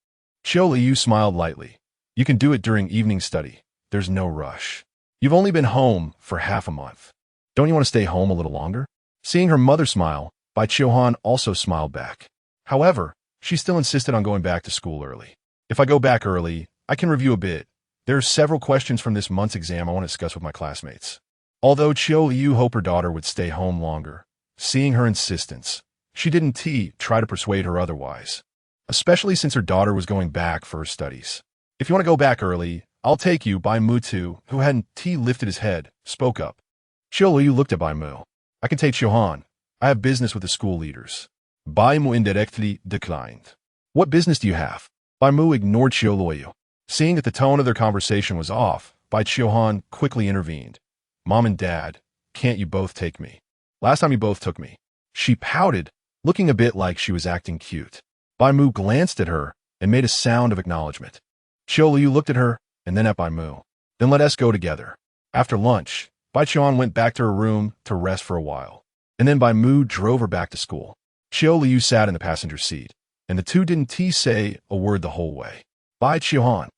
Qiu Luoyu smiled lightly. You can do it during evening study. There's no rush. You've only been home for half a month. Don't you want to stay home a little longer? Seeing her mother smile, Bai Qiuhan also smiled back. However, she still insisted on going back to school early. If I go back early, I can review a bit. There are several questions from this month's exam I want to discuss with my classmates. Although Qiu Luoyu hoped her daughter would stay home longer, seeing her insistence, she didn't try to persuade her otherwise, especially since her daughter was going back for her studies. If you want to go back early, I'll take you. Bai Mu, who hadn't lifted his head, spoke up. Qiu Luoyu looked at Bai Mu. I can take Qiuhan. I have business with the school leaders. Bai Mu indirectly declined. What business do you have? Bai Mu ignored Qiu Luoyu. Seeing that the tone of their conversation was off, Bai Qiuhan quickly intervened. Mom and Dad, can't you both take me? Last time you both took me. She pouted, looking a bit like she was acting cute. Bai Mu glanced at her and made a sound of acknowledgement. Qiu Luoyu looked at her and then at Bai Mu. Then let us go together. After lunch, Bai Qiuhan went back to her room to rest for a while. And then Bai Mu drove her back to school. Qiu Luoyu sat in the passenger seat, and the two didn't say a word the whole way. Bai Qiuhan,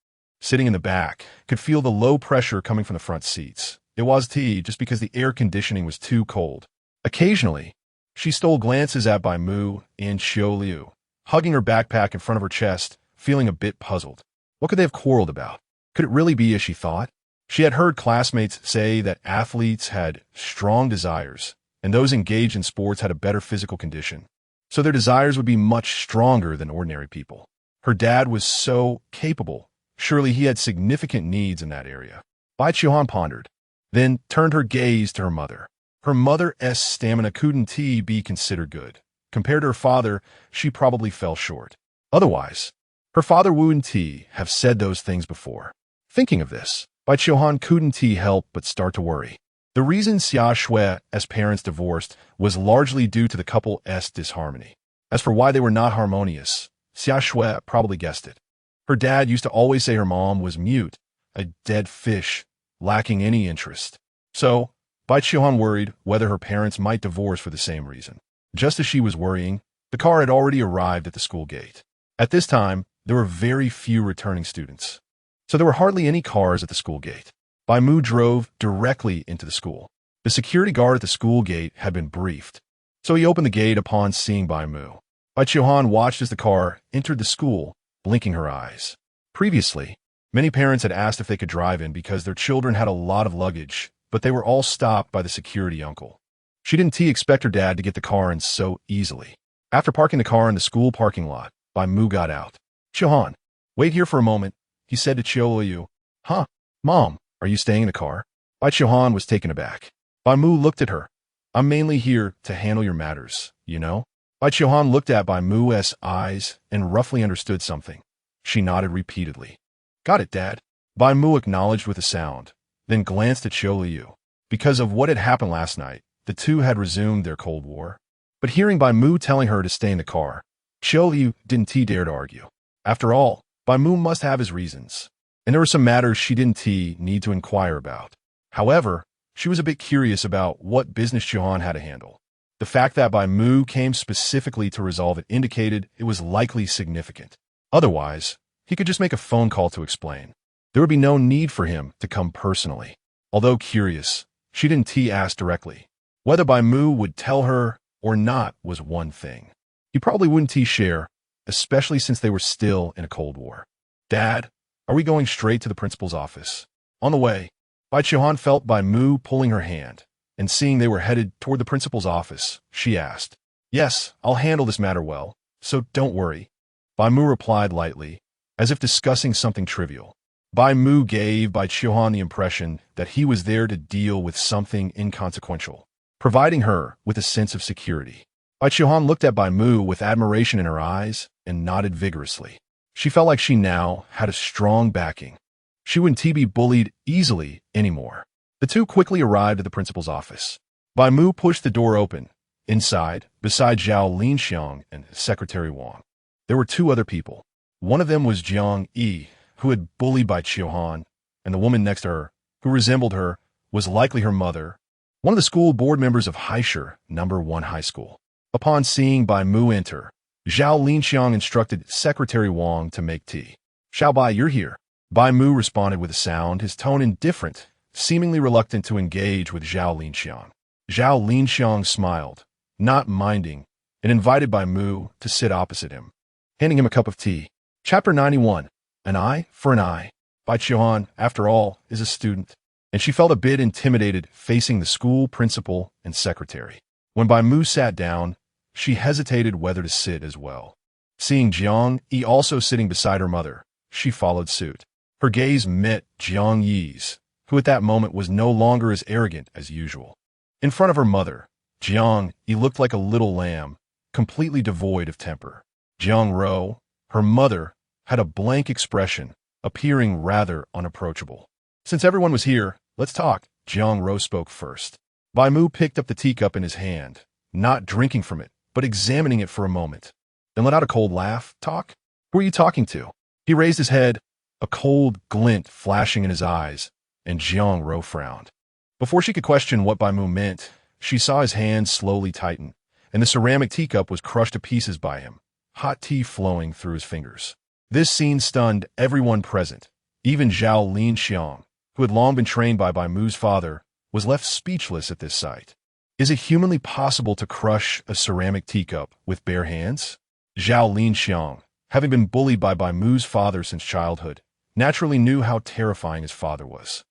sitting in the back, could feel the low pressure coming from the front seats. It was just because the air conditioning was too cold. Occasionally, she stole glances at Bai Mu and Qiu Luoyu, hugging her backpack in front of her chest, feeling a bit puzzled. What could they have quarreled about? Could it really be as she thought? She had heard classmates say that athletes had strong desires, and those engaged in sports had a better physical condition. So their desires would be much stronger than ordinary people. Her dad was so capable. Surely he had significant needs in that area. Bai Qiuhan pondered, then turned her gaze to her mother. Her mother's stamina couldn't be considered good. Compared to her father, she probably fell short. Otherwise, her father wouldn't have said those things before. Thinking of this, Bai Qiuhan couldn't help but start to worry. The reason Xia Shui's parents divorced was largely due to the couple's disharmony. As for why they were not harmonious, Xia Shui probably guessed it. Her dad used to always say her mom was mute, a dead fish, lacking any interest. So, Bai Qiuhan worried whether her parents might divorce for the same reason. Just as she was worrying, the car had already arrived at the school gate. At this time, there were very few returning students. So there were hardly any cars at the school gate. Bai Mu drove directly into the school. The security guard at the school gate had been briefed, so he opened the gate upon seeing Bai Mu. Bai Qiuhan watched as the car entered the school, blinking her eyes. Previously, many parents had asked if they could drive in because their children had a lot of luggage, but they were all stopped by the security uncle. She didn't expect her dad to get the car in so easily. After parking the car in the school parking lot, Bai Mu got out. Qiuhan, wait here for a moment, he said to Qiu Luoyu. Huh? Mom, are you staying in the car? Bai Qiuhan was taken aback. Bai Mu looked at her. I'm mainly here to handle your matters, you know? Bai Qiuhan looked at Bai Mu's eyes and roughly understood something. She nodded repeatedly. Got it, Dad. Bai Mu acknowledged with a sound, then glanced at Qiu Luoyu. Because of what had happened last night, the two had resumed their Cold War. But hearing Bai Mu telling her to stay in the car, Qiu Luoyu didn't dare to argue. After all, Bai Mu must have his reasons, and there were some matters she didn't need to inquire about. However, she was a bit curious about what business Qiuhan had to handle. The fact that Bai Mu came specifically to resolve it indicated it was likely significant. Otherwise, he could just make a phone call to explain. There would be no need for him to come personally. Although curious, she didn't ask directly. Whether Bai Mu would tell her or not was one thing. He probably wouldn't share, especially since they were still in a Cold War. Dad, are we going straight to the principal's office? On the way, Bai Qiuhan felt Bai Mu pulling her hand, and seeing they were headed toward the principal's office, she asked, Yes, I'll handle this matter well, so don't worry. Bai Mu replied lightly, as if discussing something trivial. Bai Mu gave Bai Qiuhan the impression that he was there to deal with something inconsequential, providing her with a sense of security. Bai Qiuhan looked at Bai Mu with admiration in her eyes and nodded vigorously. She felt like she now had a strong backing. She wouldn't be bullied easily anymore. The two quickly arrived at the principal's office. Bai Mu pushed the door open. Inside, beside Zhao Linxiang and Secretary Wang, there were two other people. One of them was Jiang Yi, who had bullied Bai Qiuhan, and the woman next to her, who resembled her, was likely her mother, one of the school board members of Haisher No. 1 High School. Upon seeing Bai Mu enter, Zhao Linxiang instructed Secretary Wang to make tea. Xiao Bai, you're here. Bai Mu responded with a sound, his tone indifferent, seemingly reluctant to engage with Zhao Linxiang. Zhao Linxiang smiled, not minding, and invited Bai Mu to sit opposite him, handing him a cup of tea. Chapter 91. An eye for an eye. Bai Qiuhan, after all, is a student, and she felt a bit intimidated facing the school principal and secretary. When Bai Mu sat down, she hesitated whether to sit as well. Seeing Jiang Yi also sitting beside her mother, she followed suit. Her gaze met Jiang Yi's, who at that moment was no longer as arrogant as usual. In front of her mother, Jiang Yi looked like a little lamb, completely devoid of temper. Jiang Ro, her mother, had a blank expression, appearing rather unapproachable. Since everyone was here, let's talk. Jiang Ro spoke first. Bai Mu picked up the teacup in his hand, not drinking from it, but examining it for a moment. Then let out a cold laugh. Talk? Who are you talking to? He raised his head, a cold glint flashing in his eyes, and Jiang Ro frowned. Before she could question what Bai Mu meant, she saw his hand slowly tighten, and the ceramic teacup was crushed to pieces by him, hot tea flowing through his fingers. This scene stunned everyone present. Even Zhao Linxiang, who had long been trained by Bai Mu's father, was left speechless at this sight. Is it humanly possible to crush a ceramic teacup with bare hands? Zhao Linxiang, having been bullied by Bai Mu's father since childhood, naturally knew how terrifying his father was.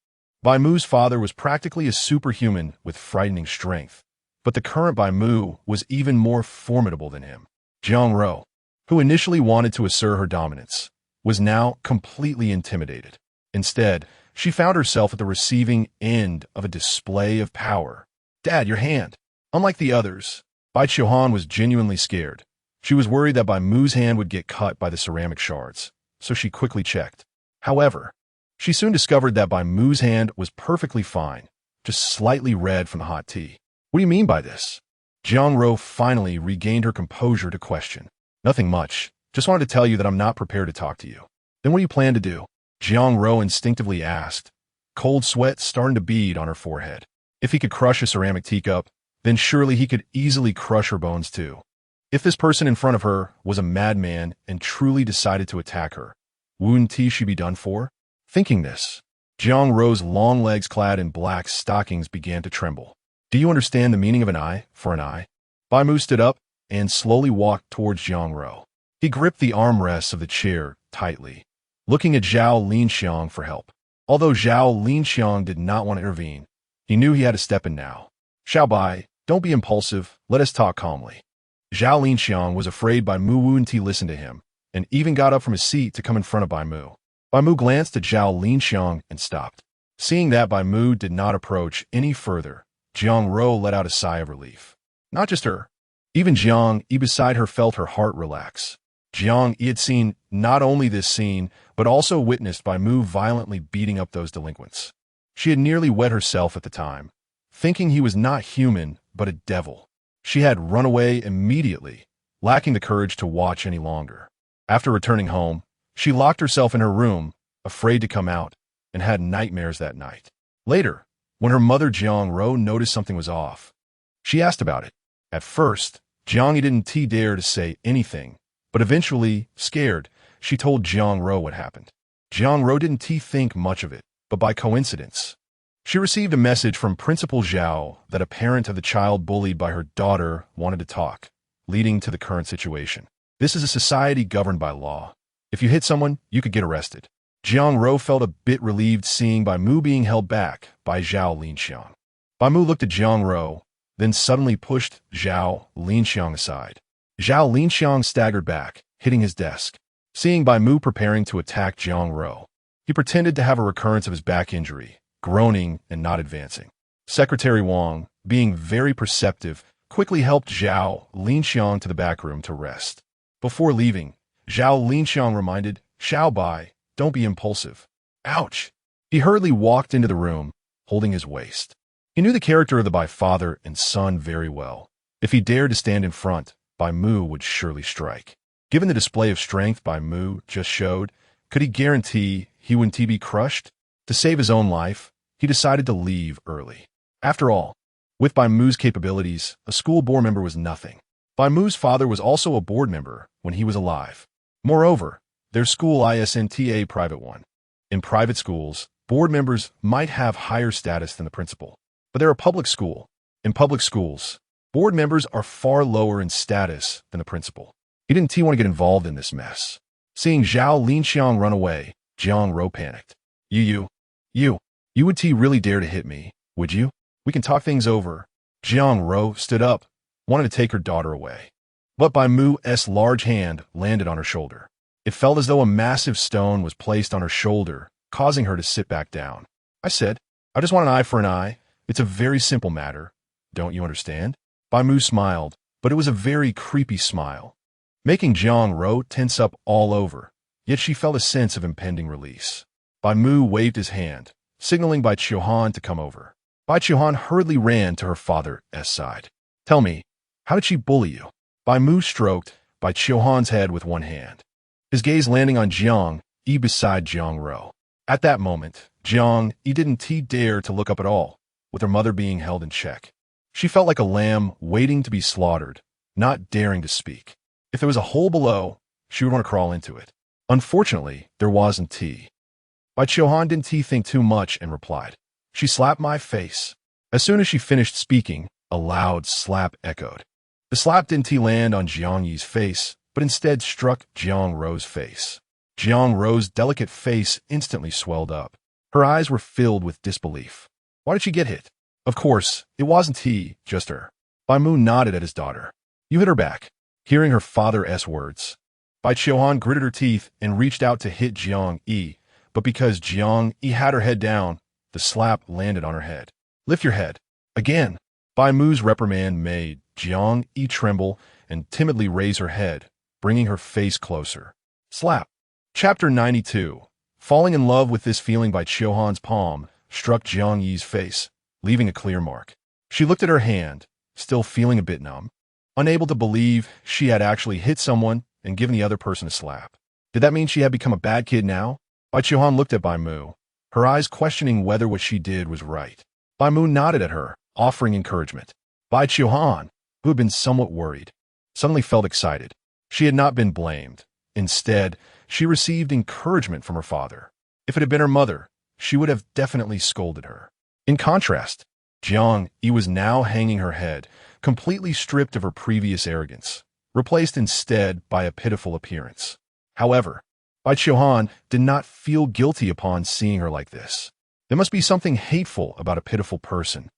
Bai Mu's father was practically a superhuman with frightening strength, but the current Bai Mu was even more formidable than him. Jiang Ro, who initially wanted to assert her dominance, was now completely intimidated. Instead, she found herself at the receiving end of a display of power. Dad, your hand. Unlike the others, Bai Qiuhan was genuinely scared. She was worried that Bai Mu's hand would get cut by the ceramic shards, so she quickly checked. However, she soon discovered that Bai Mu's hand was perfectly fine, just slightly red from the hot tea. What do you mean by this? Jiang Ro finally regained her composure to question. Nothing much. Just wanted to tell you that I'm not prepared to talk to you. Then what do you plan to do? Jiang Ro instinctively asked, cold sweat starting to bead on her forehead. If he could crush a ceramic teacup, then surely he could easily crush her bones too. If this person in front of her was a madman and truly decided to attack her, wouldn't she be done for? Thinking this, Jiang Ro's long legs clad in black stockings began to tremble. Do you understand the meaning of an eye for an eye? Bai Mu stood up and slowly walked towards Jiang Ro. He gripped the armrests of the chair tightly, looking at Zhao Linxiang for help. Although Zhao Linxiang did not want to intervene, he knew he had to step in now. Xiao Bai, don't be impulsive, let us talk calmly. Zhao Linxiang was afraid Bai Mu wouldn't listen to him, and even got up from his seat to come in front of Bai Mu. Bai Mu glanced at Zhao Linxiang and stopped. Seeing that Bai Mu did not approach any further, Jiang Ro let out a sigh of relief. Not just her. Even Jiang Yi beside her felt her heart relax. Jiang Yi had seen not only this scene, but also witnessed Bai Mu violently beating up those delinquents. She had nearly wet herself at the time, thinking he was not human, but a devil. She had run away immediately, lacking the courage to watch any longer. After returning home, she locked herself in her room, afraid to come out, and had nightmares that night. Later, when her mother Jiang Ro noticed something was off, she asked about it. At first, Jiang Yi didn't dare to say anything, but eventually, scared, she told Jiang Ro what happened. Jiang Ro didn't think much of it, but by coincidence, she received a message from Principal Zhao that a parent of the child bullied by her daughter wanted to talk, leading to the current situation. This is a society governed by law. If you hit someone, you could get arrested. Jiang Ro felt a bit relieved seeing Bai Mu being held back by Zhao Linxiang. Bai Mu looked at Jiang Ro, then suddenly pushed Zhao Linxiang aside. Zhao Linxiang staggered back, hitting his desk. Seeing Bai Mu preparing to attack Jiang Ro, he pretended to have a recurrence of his back injury, groaning and not advancing. Secretary Wang, being very perceptive, quickly helped Zhao Linxiang to the back room to rest. Before leaving, Zhao Linxiang reminded, Xiao Bai, don't be impulsive. Ouch! He hurriedly walked into the room, holding his waist. He knew the character of the Bai father and son very well. If he dared to stand in front, Bai Mu would surely strike. Given the display of strength Bai Mu just showed, could he guarantee he wouldn't be crushed? To save his own life, he decided to leave early. After all, with Bai Mu's capabilities, a school board member was nothing. Bai Mu's father was also a board member when he was alive. Moreover, their school isn't a private one. In private schools, board members might have higher status than the principal, but they're a public school. In public schools, board members are far lower in status than the principal. He didn't want to get involved in this mess. Seeing Zhao Linxiang run away, Jiang Ro panicked. You would really dare to hit me, would you? We can talk things over. Jiang Ro stood up, wanted to take her daughter away. But Bai Mu's large hand landed on her shoulder. It felt as though a massive stone was placed on her shoulder, causing her to sit back down. I said, I just want an eye for an eye. It's a very simple matter. Don't you understand? Bai Mu smiled, but it was a very creepy smile, making Jiang Ro tense up all over, yet she felt a sense of impending release. Bai Mu waved his hand, signaling Bai Qiuhan to come over. Bai Qiuhan hurriedly ran to her father's side. Tell me, How did she bully you? Bai Mu stroked Bai Qiuhan's head with one hand, his gaze landing on Jiang Yi beside Jiang Ro. At that moment, Jiang Yi didn't dare to look up at all, with her mother being held in check. She felt like a lamb waiting to be slaughtered, not daring to speak. If there was a hole below, she would want to crawl into it. Unfortunately, there wasn't tea. Bai Qiuhan didn't think too much and replied, "She slapped my face." As soon as she finished speaking, a loud slap echoed. The slap didn't land on Jiang Yi's face, but instead struck Jiang Ro's face. Jiang Ro's delicate face instantly swelled up. Her eyes were filled with disbelief. Why did she get hit? Of course, it wasn't he, just her. Bai Mu nodded at his daughter. You hit her back. Hearing her father's words, Bai Qiuhan gritted her teeth and reached out to hit Jiang Yi, but because Jiang Yi had her head down, the slap landed on her head. Lift your head. Again. Bai Mu's reprimand made Jiang Yi tremble and timidly raise her head, bringing her face closer. Slap. Chapter 92. Falling in love with this feeling Bai Qiuhan's palm struck Jiang Yi's face, leaving a clear mark. She looked at her hand, still feeling a bit numb, unable to believe she had actually hit someone and given the other person a slap. Did that mean she had become a bad kid now? Bai Qiuhan looked at Bai Mu, her eyes questioning whether what she did was right. Bai Mu nodded at her, offering encouragement. Bai Qiuhan, who had been somewhat worried, suddenly felt excited. She had not been blamed. Instead, she received encouragement from her father. If it had been her mother, she would have definitely scolded her. In contrast, Jiang Yi was now hanging her head, completely stripped of her previous arrogance, replaced instead by a pitiful appearance. However, Bai Qiuhan did not feel guilty upon seeing her like this. There must be something hateful about a pitiful person.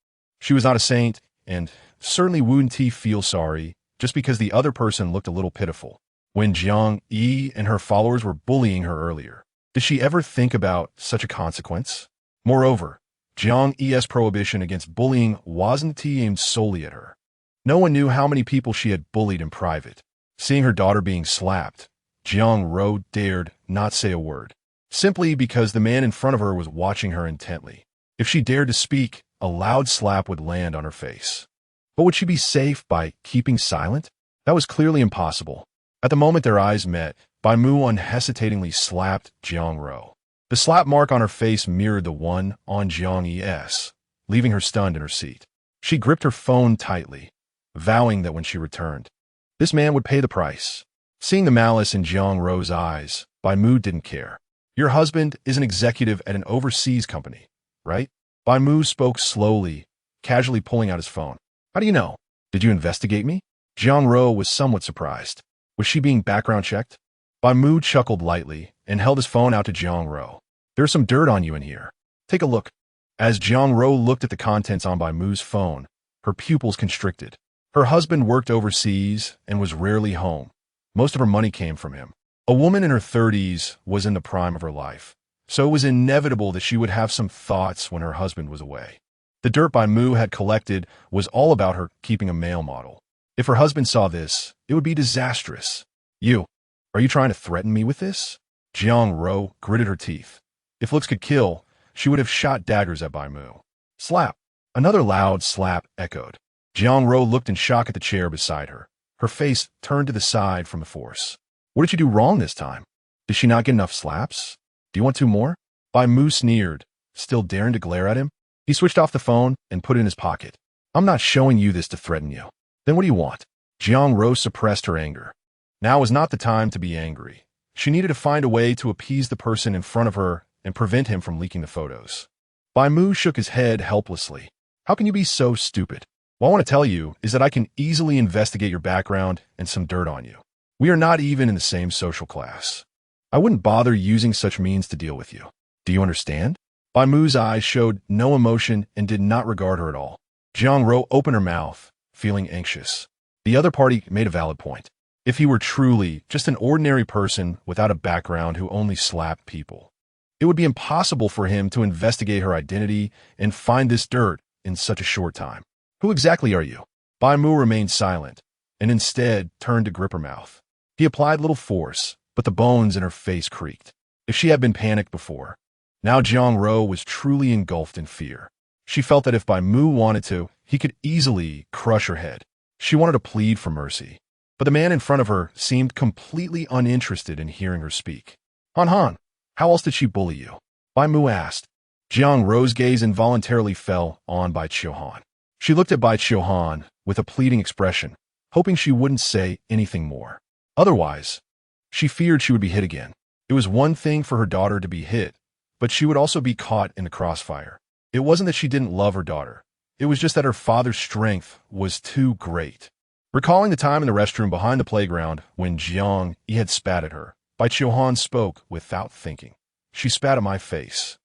She was not a saint, and certainly wouldn't feel sorry just because the other person looked a little pitiful. When Jiang Yi and her followers were bullying her earlier, did she ever think about such a consequence? Moreover, Jiang Yi's prohibition against bullying wasn't aimed solely at her. No one knew how many people she had bullied in private. Seeing her daughter being slapped, Jiang Ro dared not say a word, simply because the man in front of her was watching her intently. If she dared to speak, a loud slap would land on her face. But would she be safe by keeping silent? That was clearly impossible. At the moment their eyes met, Bai Mu unhesitatingly slapped Jiang Ro. The slap mark on her face mirrored the one on Jiang Yi's, leaving her stunned in her seat. She gripped her phone tightly, vowing that when she returned, this man would pay the price. Seeing the malice in Jiang Ro's eyes, Bai Mu didn't care. Your husband is an executive at an overseas company, right? Bai Mu spoke slowly, casually pulling out his phone. How do you know? Did you investigate me? Jiang Ro was somewhat surprised. Was she being background checked? Bai Mu chuckled lightly and held his phone out to Jiang Ro. There's some dirt on you in here. Take a look. As Jiang Ro looked at the contents on Bai Mu's phone, her pupils constricted. Her husband worked overseas and was rarely home. Most of her money came from him. A woman in her 30s was in the prime of her life, so it was inevitable that she would have some thoughts when her husband was away. The dirt Bai Mu had collected was all about her keeping a male model. If her husband saw this, it would be disastrous. Are you trying to threaten me with this? Jiang Ro gritted her teeth. If looks could kill, she would have shot daggers at Bai Mu. Slap. Another loud slap echoed. Jiang Ro looked in shock at the chair beside her. Her face turned to the side from the force. What did you do wrong this time? Did she not get enough slaps? Do you want two more? Bai Mu sneered, still daring to glare at him. He switched off the phone and put it in his pocket. I'm not showing you this to threaten you. Then what do you want? Jiang Ro suppressed her anger. Now was not the time to be angry. She needed to find a way to appease the person in front of her and prevent him from leaking the photos. Bai Mu shook his head helplessly. How can you be so stupid? What I want to tell you is that I can easily investigate your background and some dirt on you. We are not even in the same social class. I wouldn't bother using such means to deal with you. Do you understand? Bai Mu's eyes showed no emotion and did not regard her at all. Jiang Ro opened her mouth, feeling anxious. The other party made a valid point. If he were truly just an ordinary person without a background who only slapped people, it would be impossible for him to investigate her identity and find this dirt in such a short time. Who exactly are you? Bai Mu remained silent and instead turned to grip her mouth. He applied little force, but the bones in her face creaked. If she had been panicked before, now Jiang Ro was truly engulfed in fear. She felt that if Bai Mu wanted to, he could easily crush her head. She wanted to plead for mercy, but the man in front of her seemed completely uninterested in hearing her speak. Han, how else did she bully you? Bai Mu asked. Jiang Ro's gaze involuntarily fell on Bai Qiu. She looked at Bai Qiu with a pleading expression, hoping she wouldn't say anything more. Otherwise, she feared she would be hit again. It was one thing for her daughter to be hit, but she would also be caught in the crossfire. It wasn't that she didn't love her daughter. It was just that her father's strength was too great. Recalling the time in the restroom behind the playground when Jiang Yi had spat at her, Bai Qiu spoke without thinking. She spat at my face.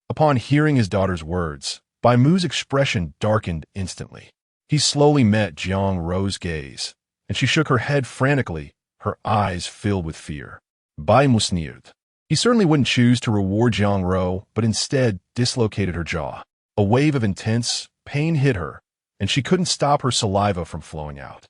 Upon hearing his daughter's words, Bai Mu's expression darkened instantly. He slowly met Jiang Ro's gaze, and she shook her head frantically, her eyes filled with fear. Bai Mu sneered. He certainly wouldn't choose to reward Jiang Ro, but instead dislocated her jaw. A wave of intense pain hit her, and she couldn't stop her saliva from flowing out.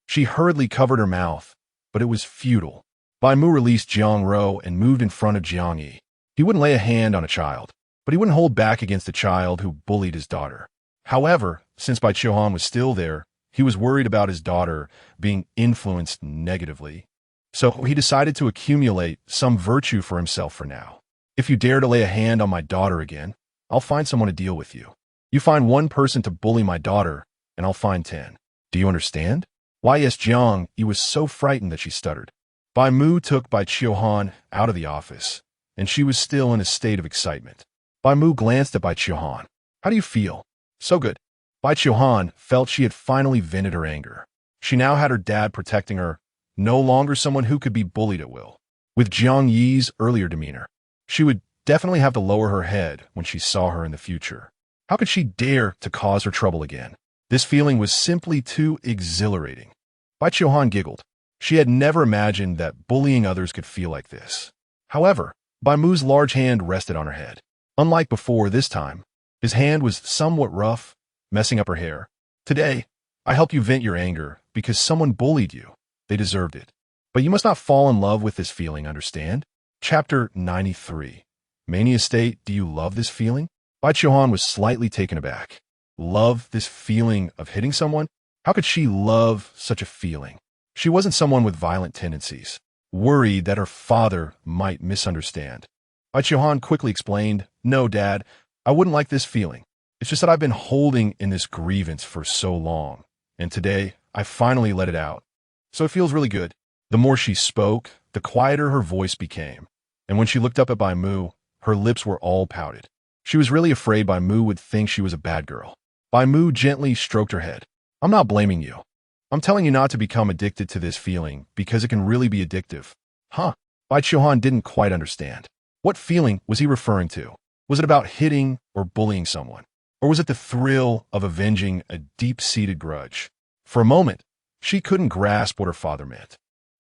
She hurriedly covered her mouth, but it was futile. Bai Mu released Jiang Ro and moved in front of Jiang Yi. He wouldn't lay a hand on a child, but he wouldn't hold back against a child who bullied his daughter. However, since Bai Qiu was still there, he was worried about his daughter being influenced negatively. So he decided to accumulate some virtue for himself for now. If you dare to lay a hand on my daughter again, I'll find someone to deal with you. You find one person to bully my daughter, and I'll find 10. Do you understand? Yes, Jiang Yi was so frightened that she stuttered. Bai Mu took Bai Qiu out of the office, and she was still in a state of excitement. Bai Mu glanced at Bai Qiu. How do you feel? So good. Bai Qiu felt she had finally vented her anger. She now had her dad protecting her, no longer someone who could be bullied at will. With Jiang Yi's earlier demeanor, she would definitely have to lower her head when she saw her in the future. How could she dare to cause her trouble again? This feeling was simply too exhilarating. Bai Qiu giggled. She had never imagined that bullying others could feel like this. However, Bai Mu's large hand rested on her head. Unlike before this time, his hand was somewhat rough, messing up her hair. Today, I help you vent your anger because someone bullied you. They deserved it. But you must not fall in love with this feeling, understand? Chapter 93. Mania state, do you love this feeling? Bai Qiu was slightly taken aback. Love this feeling of hitting someone? How could she love such a feeling? She wasn't someone with violent tendencies, worried that her father might misunderstand. Bai Qiu quickly explained, No, Dad, I wouldn't like this feeling. It's just that I've been holding in this grievance for so long, and today I finally let it out. So it feels really good. The more she spoke, the quieter her voice became, and when she looked up at Bai Mu, her lips were all pouted. She was really afraid Bai Mu would think she was a bad girl. Bai Mu gently stroked her head. I'm not blaming you. I'm telling you not to become addicted to this feeling because it can really be addictive. Huh? Bai Qiu didn't quite understand. What feeling was he referring to? Was it about hitting or bullying someone? Or was it the thrill of avenging a deep-seated grudge? For a moment, she couldn't grasp what her father meant.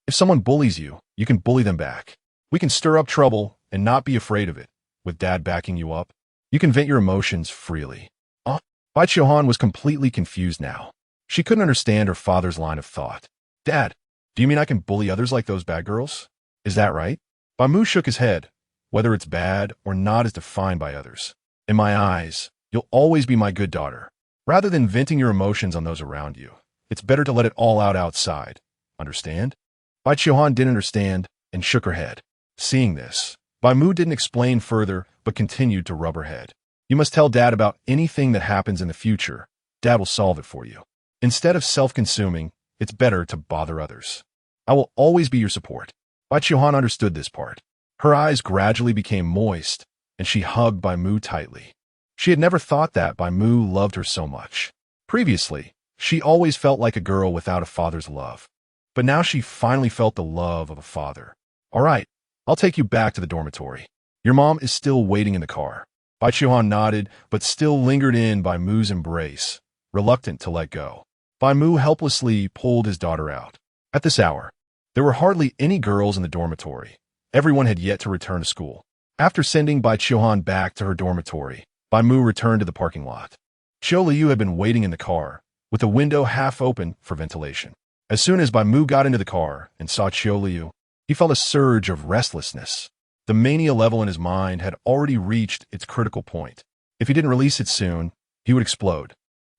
If someone bullies you, you can bully them back. We can stir up trouble and not be afraid of it, with Dad backing you up. You can vent your emotions freely. Bai Qiu was completely confused now. She couldn't understand her father's line of thought. Dad, do you mean I can bully others like those bad girls? Is that right? Bai Mu shook his head. Whether it's bad or not is defined by others. In my eyes, you'll always be my good daughter. Rather than venting your emotions on those around you, it's better to let it all out outside. Understand? Bai Qiu didn't understand and shook her head. Seeing this, Bai Mu didn't explain further but continued to rub her head. You must tell Dad about anything that happens in the future. Dad will solve it for you. Instead of self-consuming, it's better to bother others. I will always be your support. Bai Qiu understood this part. Her eyes gradually became moist, and she hugged Bai Mu tightly. She had never thought that Bai Mu loved her so much. Previously, she always felt like a girl without a father's love. But now she finally felt the love of a father. All right, I'll take you back to the dormitory. Your mom is still waiting in the car. Bai Qiu nodded, but still lingered in Bai Mu's embrace, reluctant to let go. Bai Mu helplessly pulled his daughter out. At this hour, there were hardly any girls in the dormitory. Everyone had yet to return to school. After sending Bai Qiu back to her dormitory, Bai Mu returned to the parking lot. Qiu Luoyu had been waiting in the car, with the window half open for ventilation. As soon as Bai Mu got into the car and saw Qiu Luoyu, he felt a surge of restlessness. The mania level in his mind had already reached its critical point. If he didn't release it soon, he would explode.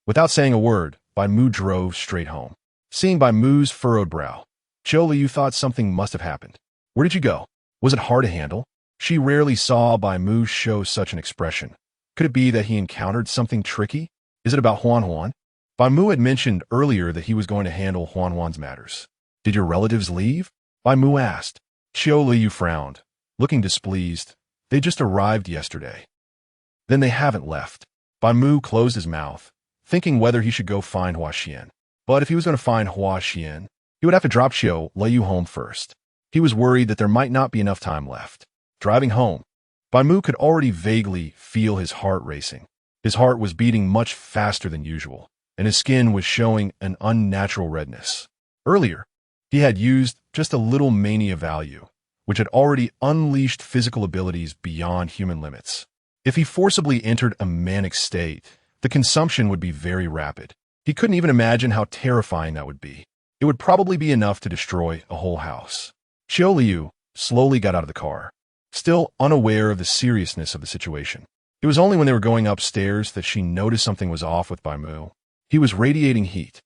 Without saying a word, Bai Mu drove straight home. Seeing Bai Mu's furrowed brow, Qiu Luoyu thought something must have happened. Where did you go? Was it hard to handle? She rarely saw Bai Mu show such an expression. Could it be that he encountered something tricky? Is it about Huan Huan? Bai Mu had mentioned earlier that he was going to handle Huan Huan's matters. Did your relatives leave? Bai Mu asked. Qiu Luoyu frowned, looking displeased. They just arrived yesterday. Then they haven't left. Bai Mu closed his mouth, thinking whether he should go find Hua Xian. But if he was going to find Hua Xian, he would have to drop Qiu Luoyu home first. He was worried that there might not be enough time left. Driving home, Bai Mu could already vaguely feel his heart racing. His heart was beating much faster than usual, and his skin was showing an unnatural redness. Earlier, he had used just a little mania value, which had already unleashed physical abilities beyond human limits. If he forcibly entered a manic state, the consumption would be very rapid. He couldn't even imagine how terrifying that would be. It would probably be enough to destroy a whole house. Qiu Luoyu slowly got out of the car, still unaware of the seriousness of the situation. It was only when they were going upstairs that she noticed something was off with Bai Mu. He was radiating heat,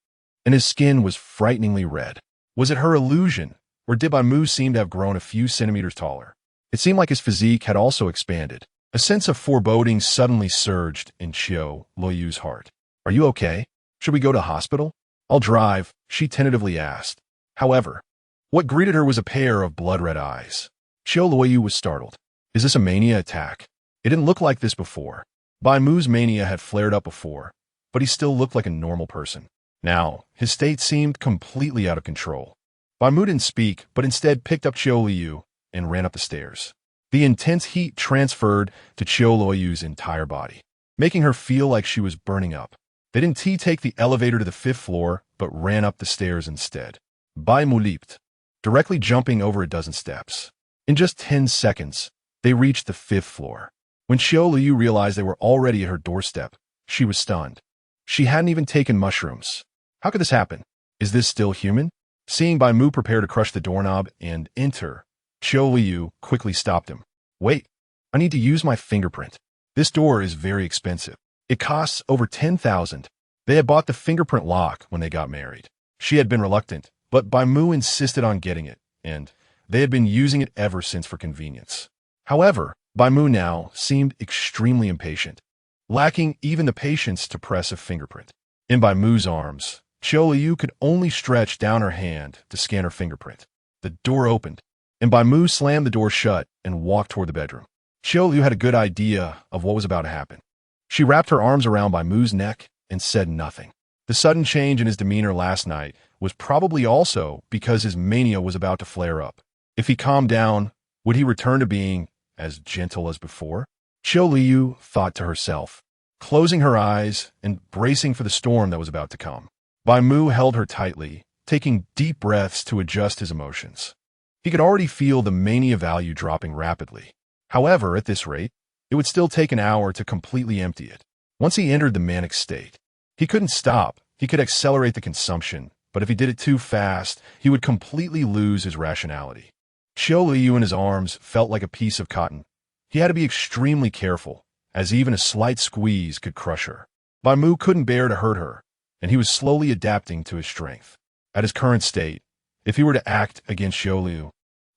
and his skin was frighteningly red. Was it her illusion, or did Bai Mu seem to have grown a few centimeters taller? It seemed like his physique had also expanded. A sense of foreboding suddenly surged in Qiu Luoyu's heart. Are you okay? Should we go to hospital? I'll drive, she tentatively asked. However, what greeted her was a pair of blood-red eyes. Qiu Luoyu was startled. Is this a mania attack? It didn't look like this before. Bai Mu's mania had flared up before, but he still looked like a normal person. Now, his state seemed completely out of control. Bai Mu didn't speak, but instead picked up Qiu Luoyu and ran up the stairs. The intense heat transferred to Qiu Luoyu's entire body, making her feel like she was burning up. They didn't take the elevator to the 5th floor, but ran up the stairs instead. Bai Mu leaped, directly jumping over a dozen steps. In just 10 seconds, they reached the 5th floor. When Qiu Luoyu realized they were already at her doorstep, she was stunned. She hadn't even taken mushrooms. How could this happen? Is this still human? Seeing Bai Mu prepare to crush the doorknob and enter, Qiu Luoyu quickly stopped him. Wait, I need to use my fingerprint. This door is very expensive. It costs over 10,000. They had bought the fingerprint lock when they got married. She had been reluctant, but Bai Mu insisted on getting it, and they had been using it ever since for convenience. However, Bai Mu now seemed extremely impatient, lacking even the patience to press a fingerprint. In Bai Mu's arms, Qiu Luoyu could only stretch down her hand to scan her fingerprint. The door opened, and Bai Mu slammed the door shut and walked toward the bedroom. Qiu Luoyu had a good idea of what was about to happen. She wrapped her arms around Bai Mu's neck and said nothing. The sudden change in his demeanor last night was probably also because his mania was about to flare up. If he calmed down, would he return to being as gentle as before? Qiu Luoyu thought to herself, closing her eyes and bracing for the storm that was about to come. Bai Mu held her tightly, taking deep breaths to adjust his emotions. He could already feel the mania value dropping rapidly. However, at this rate, it would still take an hour to completely empty it. Once he entered the manic state, he couldn't stop. He could accelerate the consumption, but if he did it too fast, he would completely lose his rationality. Qiu Luoyu in his arms felt like a piece of cotton. He had to be extremely careful, as even a slight squeeze could crush her. Bai Mu couldn't bear to hurt her, and he was slowly adapting to his strength. At his current state, if he were to act against Qiu Luoyu,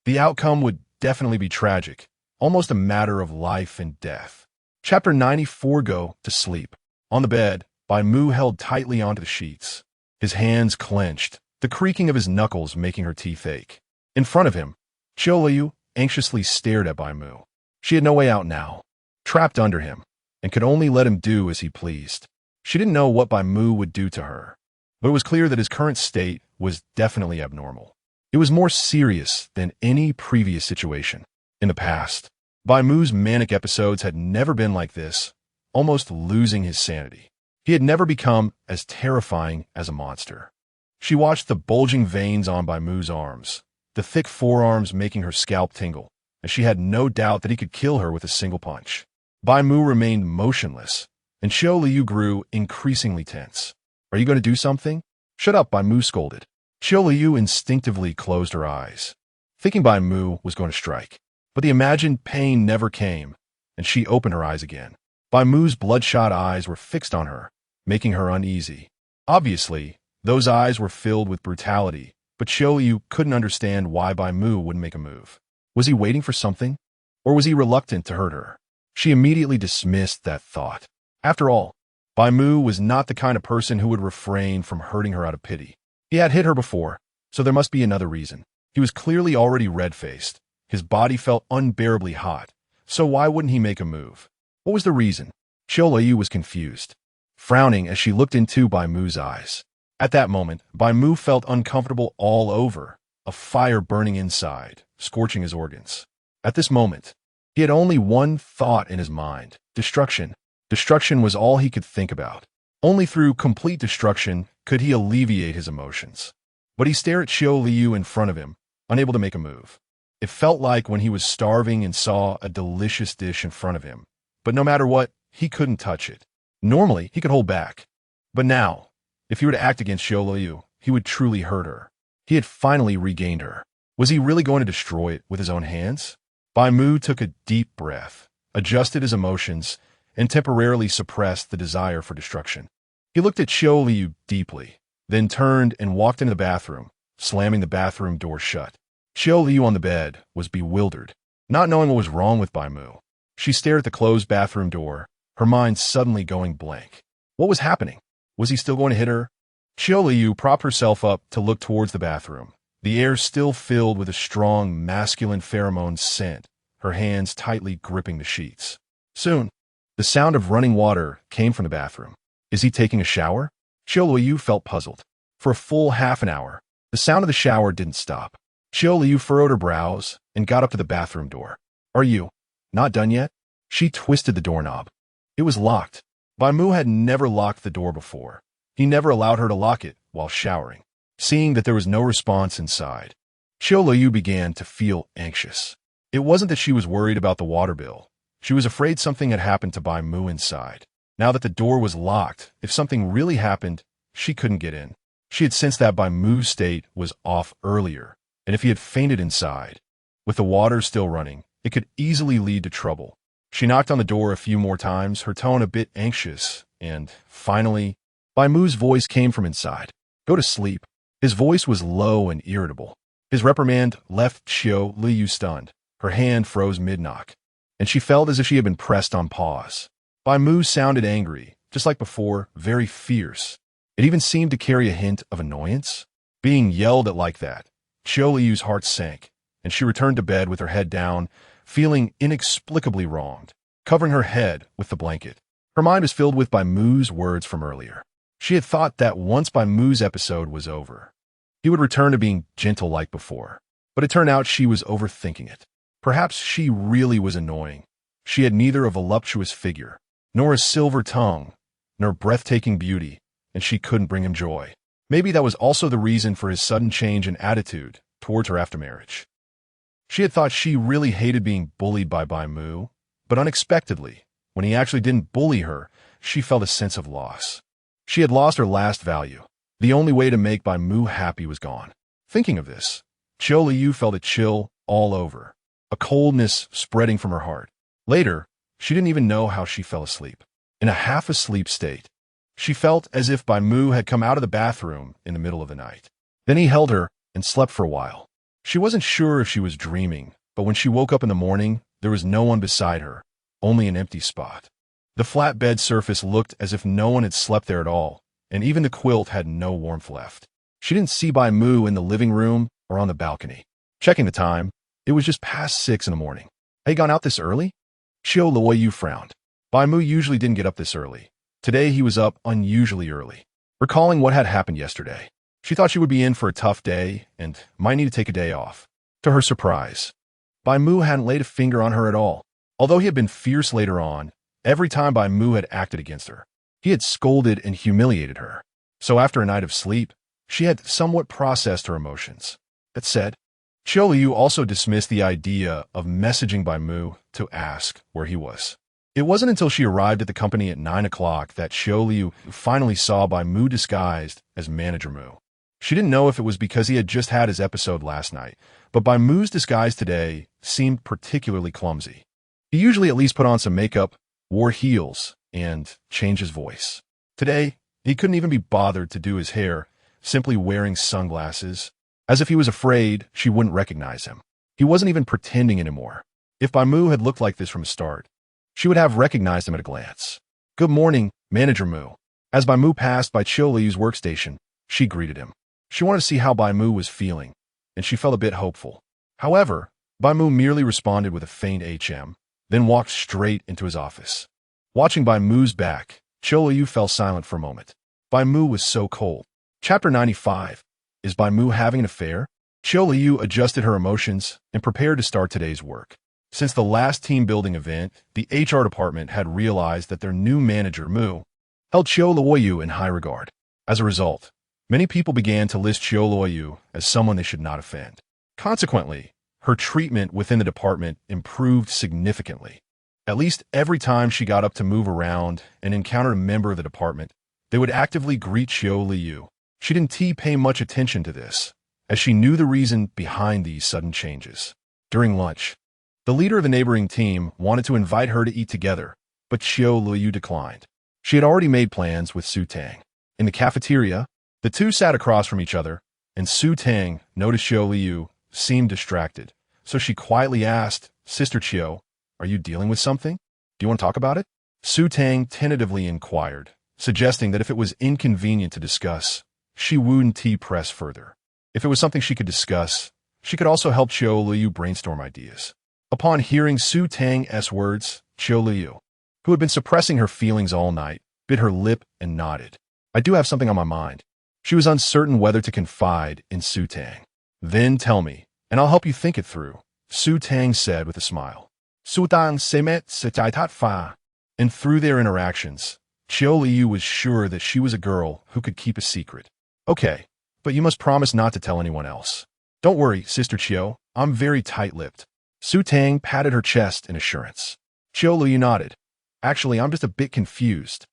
the outcome would definitely be tragic, almost a matter of life and death. Chapter 94. Go to sleep. On the bed, Bai Mu held tightly onto the sheets. His hands clenched, the creaking of his knuckles making her teeth ache. In front of him, Qiu Luoyu anxiously stared at Bai Mu. She had no way out now, trapped under him, and could only let him do as he pleased. She didn't know what Bai Mu would do to her, but it was clear that his current state was definitely abnormal. It was more serious than any previous situation. In the past, Bai Mu's manic episodes had never been like this, almost losing his sanity. He had never become as terrifying as a monster. She watched the bulging veins on Bai Mu's arms, the thick forearms making her scalp tingle, as she had no doubt that he could kill her with a single punch. Bai Mu remained motionless, and Qiu Luoyu grew increasingly tense. Are you going to do something? Shut up, Bai Mu scolded. Qiu Luoyu instinctively closed her eyes, thinking Bai Mu was going to strike. But the imagined pain never came, and she opened her eyes again. Bai Mu's bloodshot eyes were fixed on her, making her uneasy. Obviously, Those eyes were filled with brutality, but Qiu Luoyu couldn't understand why Bai Mu wouldn't make a move. Was he waiting for something? Or was he reluctant to hurt her? She immediately dismissed that thought. After all, Bai Mu was not the kind of person who would refrain from hurting her out of pity. He had hit her before, so there must be another reason. He was clearly already red-faced. His body felt unbearably hot, so why wouldn't he make a move? What was the reason? Qiu Luoyu was confused, frowning as she looked into Bai Mu's eyes. At that moment, Bai Mu felt uncomfortable all over, a fire burning inside, scorching his organs. At this moment, he had only one thought in his mind: destruction. Destruction was all he could think about. Only through complete destruction could he alleviate his emotions. But he stared at Qiu Luoyu in front of him, unable to make a move. It felt like when he was starving and saw a delicious dish in front of him. But no matter what, he couldn't touch it. Normally, he could hold back. But now, if he were to act against Qiu Luoyu, he would truly hurt her. He had finally regained her. Was he really going to destroy it with his own hands? Bai Mu took a deep breath, adjusted his emotions, and temporarily suppressed the desire for destruction. He looked at Qiu Luoyu deeply, then turned and walked into the bathroom, slamming the bathroom door shut. Qiu Luoyu on the bed was bewildered, not knowing what was wrong with Bai Mu. She stared at the closed bathroom door, her mind suddenly going blank. What was happening? Was he still going to hit her? Qiu Luoyu propped herself up to look towards the bathroom, the air still filled with a strong masculine pheromone scent, her hands tightly gripping the sheets. Soon, the sound of running water came from the bathroom. Is he taking a shower? Qiu Luoyu felt puzzled. For a full half an hour, the sound of the shower didn't stop. Qiu Luoyu furrowed her brows and got up to the bathroom door. Are you not done yet? She twisted the doorknob. It was locked. Bai Mu had never locked the door before. He never allowed her to lock it while showering. Seeing that there was no response inside, Qiu Luoyu began to feel anxious. It wasn't that she was worried about the water bill. She was afraid something had happened to Bai Mu inside. Now that the door was locked, if something really happened, she couldn't get in. She had sensed that Bai Mu's state was off earlier, and if he had fainted inside, with the water still running, it could easily lead to trouble. She knocked on the door a few more times, her tone a bit anxious, and finally, Bai Mu's voice came from inside. Go to sleep. His voice was low and irritable. His reprimand left Qiu Luoyu stunned. Her hand froze mid-knock, and she felt as if she had been pressed on pause. Bai Mu sounded angry, just like before, very fierce. It even seemed to carry a hint of annoyance. Being yelled at like that, Qiu Luoyu's heart sank, and she returned to bed with her head down, feeling inexplicably wronged, covering her head with the blanket. Her mind was filled with Bai Mu's words from earlier. She had thought that once Bai Mu's episode was over, he would return to being gentle like before. But it turned out she was overthinking it. Perhaps she really was annoying. She had neither a voluptuous figure, nor a silver tongue, nor breathtaking beauty, and she couldn't bring him joy. Maybe that was also the reason for his sudden change in attitude towards her after marriage. She had thought she really hated being bullied by Bai Mu, but unexpectedly, when he actually didn't bully her, she felt a sense of loss. She had lost her last value. The only way to make Bai Mu happy was gone. Thinking of this, Qiu Luoyu felt a chill all over, a coldness spreading from her heart. Later, she didn't even know how she fell asleep. In a half-asleep state, she felt as if Bai Mu had come out of the bathroom in the middle of the night. Then he held her and slept for a while. She wasn't sure if she was dreaming, but when she woke up in the morning, there was no one beside her, only an empty spot. The flat bed surface looked as if no one had slept there at all, and even the quilt had no warmth left. She didn't see Bai Mu in the living room or on the balcony. Checking the time, it was just past 6 in the morning. Had he gone out this early? Qiu Luoyu frowned. Bai Mu usually didn't get up this early. Today he was up unusually early. Recalling what had happened yesterday, she thought she would be in for a tough day and might need to take a day off. To her surprise, Bai Mu hadn't laid a finger on her at all. Although he had been fierce later on, every time Bai Mu had acted against her, he had scolded and humiliated her. So after a night of sleep, she had somewhat processed her emotions. That said, Qiu Luoyu also dismissed the idea of messaging Bai Mu to ask where he was. It wasn't until she arrived at the company at 9 o'clock that Qiu Luoyu finally saw Bai Mu disguised as Manager Mu. She didn't know if it was because he had just had his episode last night, but Bai Mu's disguise today seemed particularly clumsy. He usually at least put on some makeup, wore heels, and changed his voice. Today, he couldn't even be bothered to do his hair, simply wearing sunglasses, as if he was afraid she wouldn't recognize him. He wasn't even pretending anymore. If Bai Mu had looked like this from the start, she would have recognized him at a glance. "Good morning, Manager Mu." As Bai Mu passed by Qiu Luoyu's workstation, she greeted him. She wanted to see how Bai Mu was feeling, and she felt a bit hopeful. However, Bai Mu merely responded with a faint HM, then walked straight into his office. Watching Bai Mu's back, Qiu Luoyu fell silent for a moment. Bai Mu was so cold. Chapter 95. Is Bai Mu having an affair? Qiu Luoyu adjusted her emotions and prepared to start today's work. Since the last team-building event, the HR department had realized that their new manager, Mu, held Qiu Luoyu in high regard. As a result, many people began to list Qiu Luoyu as someone they should not offend. Consequently, her treatment within the department improved significantly. At least every time she got up to move around and encountered a member of the department, they would actively greet Qiu Luoyu. She didn't pay much attention to this, as she knew the reason behind these sudden changes. During lunch, the leader of the neighboring team wanted to invite her to eat together, but Qiu Luoyu declined. She had already made plans with Su Tang. In the cafeteria, the two sat across from each other, and Su Tang noticed Qiu Luoyu seemed distracted, so she quietly asked, "Sister Qiu, are you dealing with something? Do you want to talk about it?" Su Tang tentatively inquired, suggesting that if it was inconvenient to discuss, she wouldn't press further. If it was something she could discuss, she could also help Qiu Luoyu brainstorm ideas. Upon hearing Su Tang's words, Qiu Luoyu, who had been suppressing her feelings all night, bit her lip and nodded. "I do have something on my mind." She was uncertain whether to confide in Su Tang. "Then tell me, and I'll help you think it through," Su Tang said with a smile. Su Tang se met tat fa. And through their interactions, Qiu Luoyu was sure that she was a girl who could keep a secret. "Okay, but you must promise not to tell anyone else." "Don't worry, Sister Qiu, I'm very tight-lipped." Su Tang patted her chest in assurance. Qiu Luoyu nodded. "Actually, I'm just a bit confused."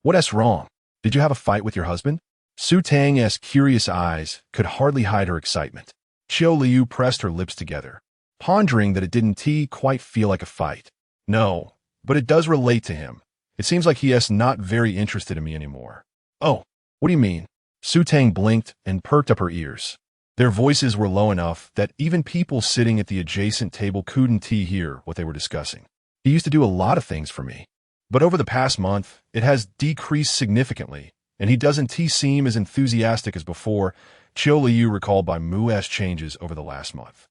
"What's wrong? Did you have a fight with your husband?" Su Tang's curious eyes could hardly hide her excitement. Qiu Luoyu pressed her lips together, pondering that it didn't quite feel like a fight. "No, but it does relate to him. It seems like he is not very interested in me anymore." "Oh, what do you mean?" Su Tang blinked and perked up her ears. Their voices were low enough that even people sitting at the adjacent table couldn't hear what they were discussing. "He used to do a lot of things for me, but over the past month, it has decreased significantly, and he doesn't seem as enthusiastic as before." Qiu Luoyu recalled Bai Mu's changes over the last month.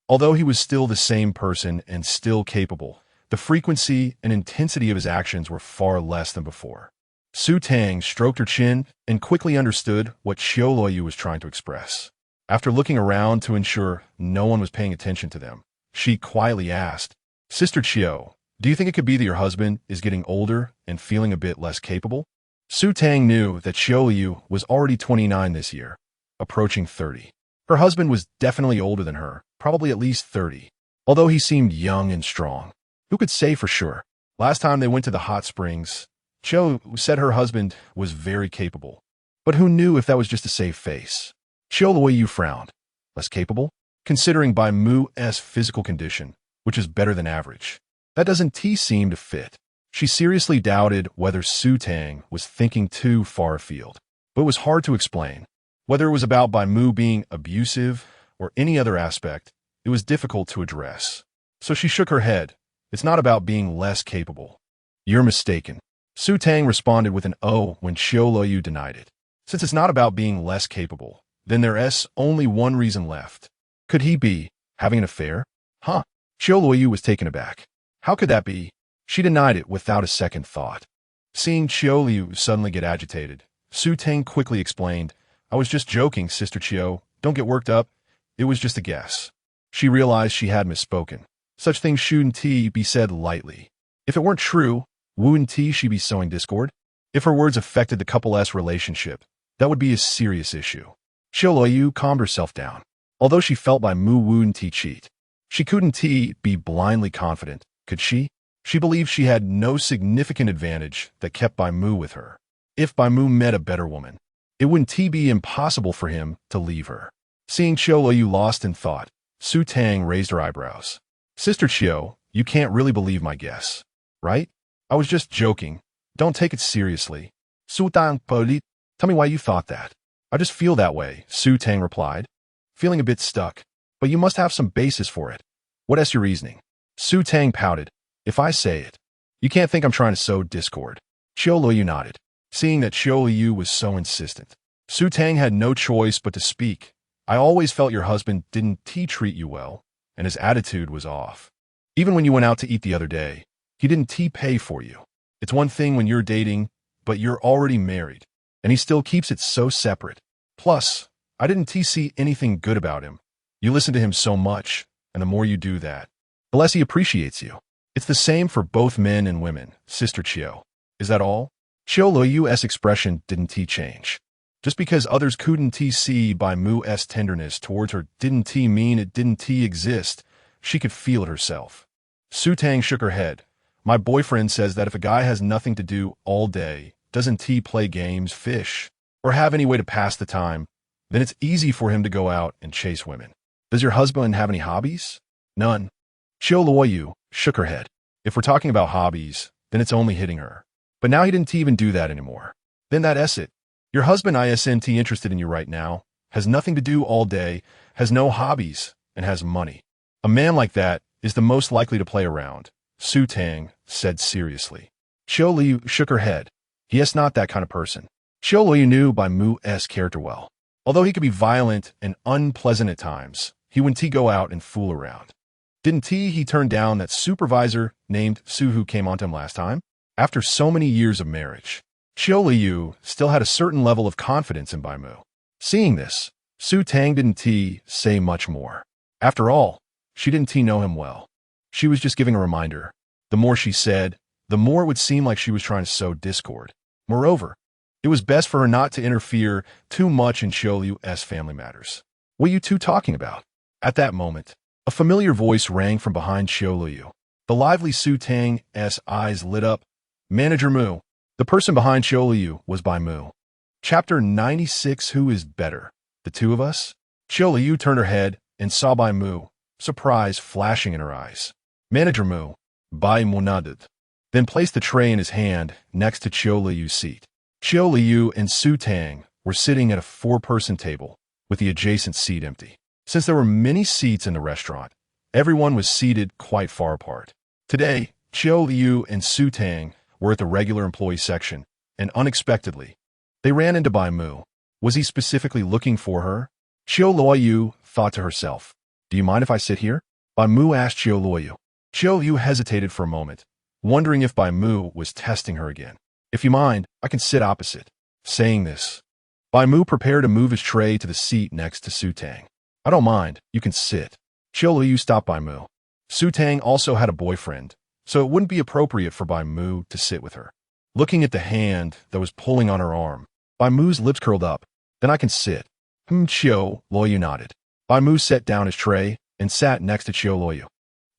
Although he was still the same person and still capable, the frequency and intensity of his actions were far less than before. Su Tang stroked her chin and quickly understood what Qiu Luoyu was trying to express. After looking around to ensure no one was paying attention to them, she quietly asked, "Sister Qiu, do you think it could be that your husband is getting older and feeling a bit less capable?" Su Tang knew that Qiu Luoyu was already 29 this year, approaching 30. Her husband was definitely older than her, probably at least 30, although he seemed young and strong. Who could say for sure? Last time they went to the hot springs, Qiu said her husband was very capable, but who knew if that was just to save face? Qiu Luoyu frowned. Less capable? Considering Bai Mu's physical condition, which is better than average. That doesn't seem to fit. She seriously doubted whether Su Tang was thinking too far afield, but it was hard to explain. Whether it was about Bai Mu being abusive or any other aspect, it was difficult to address. So she shook her head. "It's not about being less capable." "You're mistaken." Su Tang responded with an "oh" when Qiu Luoyu denied it. "Since it's not about being less capable, then there's only one reason left. Could he be having an affair?" "Huh?" Qiu Luoyu was taken aback. "How could that be?" She denied it without a second thought. Seeing Qiu Luoyu suddenly get agitated, Su Tang quickly explained, "I was just joking, Sister Qiu. Don't get worked up. It was just a guess." She realized she had misspoken. Such things shouldn't be said lightly. If it weren't true, wouldn't she be sowing discord? If her words affected the couple's relationship, that would be a serious issue. Qiu Luoyu calmed herself down. Although she felt Bai Mu wouldn't cheat, she couldn't be blindly confident, could she? She believed she had no significant advantage that kept Bai Mu with her. If Bai Mu met a better woman, it wouldn't be impossible for him to leave her. Seeing Qiu Luoyu lost in thought, Su Tang raised her eyebrows. "Sister Qiu, you can't really believe my guess, right? I was just joking. Don't take it seriously." "Su Tang, tell me why you thought that." I just feel that way, Su Tang replied, feeling a bit stuck. But you must have some basis for it. What is your reasoning? Su Tang pouted. If I say it, you can't think I'm trying to sow discord. Qiu Luoyu nodded, seeing that Qiu Luoyu was so insistent. Su Tang had no choice but to speak. I always felt your husband didn't treat you well, and his attitude was off. Even when you went out to eat the other day, he didn't pay for you. It's one thing when you're dating, but you're already married, and he still keeps it so separate. Plus, I didn't see anything good about him. You listen to him so much, and the more you do that, the less he appreciates you. It's the same for both men and women, Sister Qiu. Is that all? Qiu Luoyu's expression didn't change. Just because others couldn't see Bai Mu's tenderness towards her didn't mean it didn't exist. She could feel it herself. Su Tang shook her head. My boyfriend says that if a guy has nothing to do all day, doesn't play games, fish, or have any way to pass the time, then it's easy for him to go out and chase women. Does your husband have any hobbies? None. Qiu Luoyu shook her head. If we're talking about hobbies, then it's only hitting her. But now he didn't even do that anymore. Then that's it. Your husband isn't interested in you right now, has nothing to do all day, has no hobbies, and has money. A man like that is the most likely to play around, Su Tang said seriously. Qiu Luoyu shook her head. He is not that kind of person. Qiu Luoyu knew Bai Mu's character well. Although he could be violent and unpleasant at times, he wouldn't go out and fool around. Didn't he turn down that supervisor named Su who came onto him last time? After so many years of marriage, Qiu Luoyu still had a certain level of confidence in Bai Mu. Seeing this, Su Tang didn't say much more. After all, she didn't know him well. She was just giving a reminder. The more she said, the more it would seem like she was trying to sow discord. Moreover, it was best for her not to interfere too much in Qiu Luoyu's family matters. What are you two talking about? At that moment, a familiar voice rang from behind Qiu Luoyu. The lively Su Tang's eyes lit up. Manager Mu. The person behind Qiu Luoyu was Bai Mu. Chapter 96. Who is better? The two of us? Qiu Luoyu turned her head and saw Bai Mu, surprise flashing in her eyes. Manager Mu. Bai Mu nodded, then placed the tray in his hand next to Qiu Luoyu's seat. Qiu Luoyu and Su Tang were sitting at a four-person table, with the adjacent seat empty. Since there were many seats in the restaurant, everyone was seated quite far apart. Today, Qiu Luoyu and Su Tang were at the regular employee section, and unexpectedly, they ran into Bai Mu. Was he specifically looking for her? Qiu Luoyu thought to herself. Do you mind if I sit here? Bai Mu asked Qiu Luoyu. Qiu Luoyu hesitated for a moment, wondering if Bai Mu was testing her again. If you mind, I can sit opposite. Saying this, Bai Mu prepared to move his tray to the seat next to Su Tang. I don't mind, you can sit. Qiu Luoyu stopped Bai Mu. Su Tang also had a boyfriend, so it wouldn't be appropriate for Bai Mu to sit with her. Looking at the hand that was pulling on her arm, Bai Mu's lips curled up. Then I can sit. Qiu Luoyu nodded. Bai Mu set down his tray and sat next to Qiu Luoyu.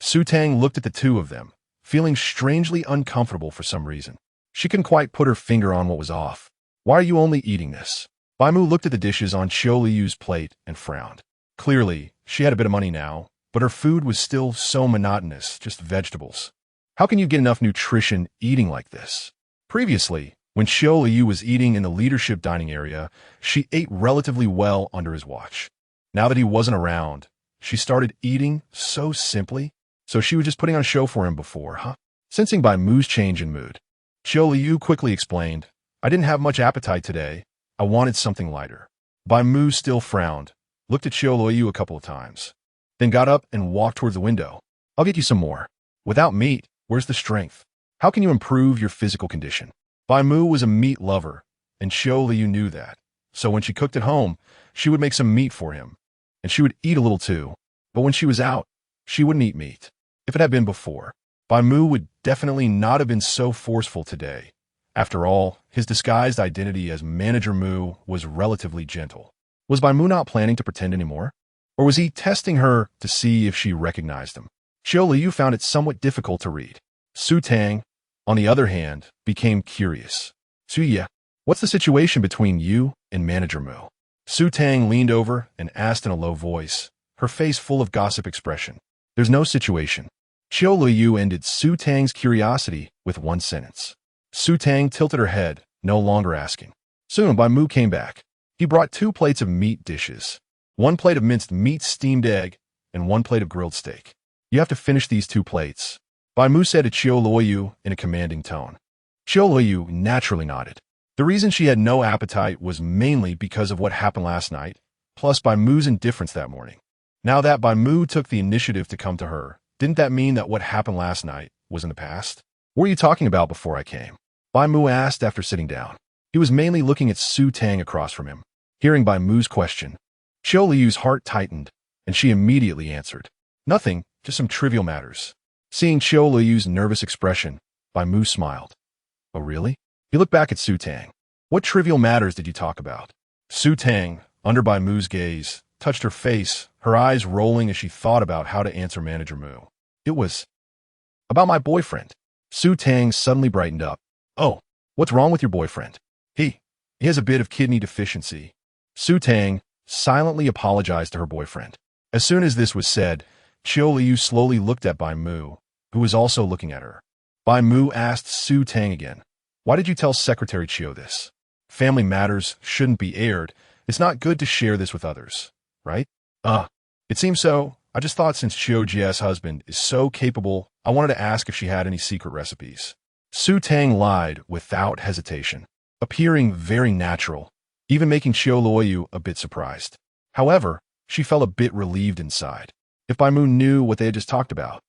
Su Tang looked at the two of them, feeling strangely uncomfortable for some reason. She couldn't quite put her finger on what was off. Why are you only eating this? Bai Mu looked at the dishes on Qiu Luoyu's plate and frowned. Clearly, she had a bit of money now, but her food was still so monotonous, just vegetables. How can you get enough nutrition eating like this? Previously, when Qiu Luoyu was eating in the leadership dining area, she ate relatively well under his watch. Now that he wasn't around, she started eating so simply, so she was just putting on a show for him before, huh? Sensing Bai Mu's change in mood, Qiu Luoyu quickly explained, I didn't have much appetite today. I wanted something lighter. Bai Mu still frowned, looked at Qiu Luoyu a couple of times, then got up and walked towards the window. I'll get you some more. Without meat, where's the strength? How can you improve your physical condition? Bai Mu was a meat lover, and Qiu Luoyu knew that. So when she cooked at home, she would make some meat for him, and she would eat a little too. But when she was out, she wouldn't eat meat. If it had been before, Bai Mu would definitely not have been so forceful today. After all, his disguised identity as Manager Mu was relatively gentle. Was Bai Mu not planning to pretend anymore? Or was he testing her to see if she recognized him? Qiu Luoyu found it somewhat difficult to read. Su Tang, on the other hand, became curious. Suya, what's the situation between you and Manager Mu? Su Tang leaned over and asked in a low voice, her face full of gossip expression. There's no situation. Qiu Luoyu ended Su Tang's curiosity with one sentence. Su Tang tilted her head, no longer asking. Soon Bai Mu came back. He brought 2 plates of meat dishes, 1 plate of minced meat steamed egg, and 1 plate of grilled steak. You have to finish these 2 plates, Bai Mu said to Qiu Luoyu in a commanding tone. Qiu Luoyu naturally nodded. The reason she had no appetite was mainly because of what happened last night, plus Bai Mu's indifference that morning. Now that Bai Mu took the initiative to come to her, didn't that mean that what happened last night was in the past? What were you talking about before I came? Bai Mu asked after sitting down. He was mainly looking at Su Tang across from him. Hearing Bai Mu's question, Qiu Luyu's heart tightened, and she immediately answered. Nothing, just some trivial matters. Seeing Qiu Luyu's nervous expression, Bai Mu smiled. Oh really? He looked back at Su Tang. What trivial matters did you talk about? Su Tang, under Bai Mu's gaze, touched her face, her eyes rolling as she thought about how to answer Manager Mu. It was about my boyfriend. Su Tang suddenly brightened up. Oh, what's wrong with your boyfriend? He has a bit of kidney deficiency. Su Tang silently apologized to her boyfriend. As soon as this was said, Qiu Luoyu slowly looked at Bai Mu, who was also looking at her. Bai Mu asked Su Tang again, why did you tell Secretary Qiu this? Family matters shouldn't be aired. It's not good to share this with others, right? It seems so. I just thought since Qiu Jia's husband is so capable, I wanted to ask if she had any secret recipes. Su Tang lied without hesitation, appearing very natural, even making Qiu Luoyu a bit surprised. However, she felt a bit relieved inside. If Bai Mu knew what they had just talked about,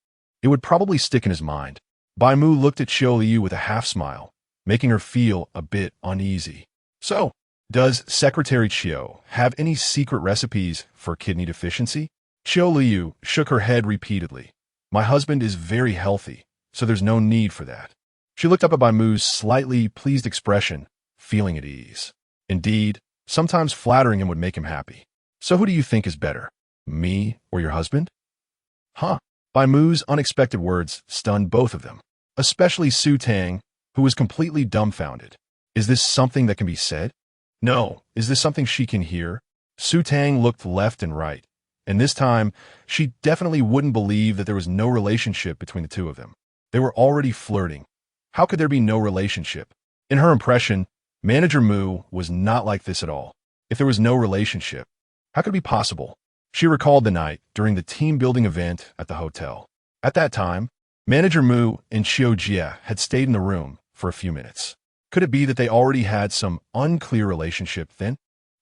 it would probably stick in his mind. Bai Mu looked at Qiu Luoyu with a half-smile, making her feel a bit uneasy. So, does Secretary Qiu have any secret recipes for kidney deficiency? Qiu Luoyu shook her head repeatedly. My husband is very healthy, so there's no need for that. She looked up at Bai Mu's slightly pleased expression, feeling at ease. Indeed, sometimes flattering him would make him happy. So who do you think is better, me or your husband? Huh? Bai Mu's unexpected words stunned both of them, especially Su Tang, who was completely dumbfounded. Is this something that can be said? No. Is this something she can hear? Su Tang looked left and right, and this time, she definitely wouldn't believe that there was no relationship between the two of them. They were already flirting. How could there be no relationship? In her impression, Manager Mu was not like this at all. If there was no relationship, how could it be possible? She recalled the night during the team-building event at the hotel. At that time, Manager Mu and Qiu Jia had stayed in the room for a few minutes. Could it be that they already had some unclear relationship then?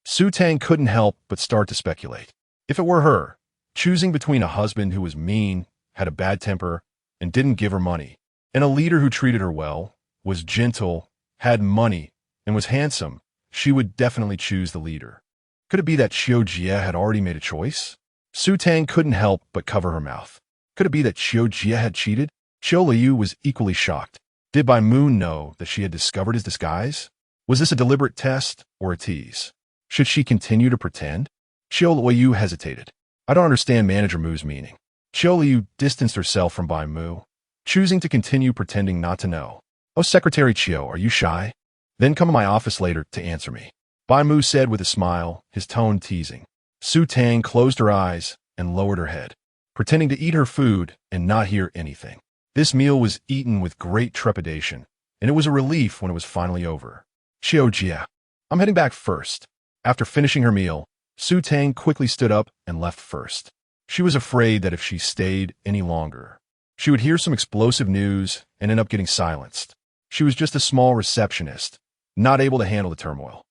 Su Tang couldn't help but start to speculate. If it were her, choosing between a husband who was mean, had a bad temper, and didn't give her money, and a leader who treated her well, was gentle, had money, and was handsome, she would definitely choose the leader. Could it be that Qiu Jia had already made a choice? Su Tang couldn't help but cover her mouth. Could it be that Qiu Jia had cheated? Qiu Luoyu was equally shocked. Did Bai Mu know that she had discovered his disguise? Was this a deliberate test or a tease? Should she continue to pretend? Qiu Luoyu hesitated. I don't understand Manager Mu's meaning. Qiu Luoyu distanced herself from Bai Mu, choosing to continue pretending not to know. Oh, Secretary Qiu, are you shy? Then come to my office later to answer me. Bai Mu said with a smile, his tone teasing. Su Tang closed her eyes and lowered her head, pretending to eat her food and not hear anything. This meal was eaten with great trepidation, and it was a relief when it was finally over. Qiu Jia, I'm heading back first. After finishing her meal, Su Tang quickly stood up and left first. She was afraid that if she stayed any longer, she would hear some explosive news and end up getting silenced. She was just a small receptionist, not able to handle the turmoil.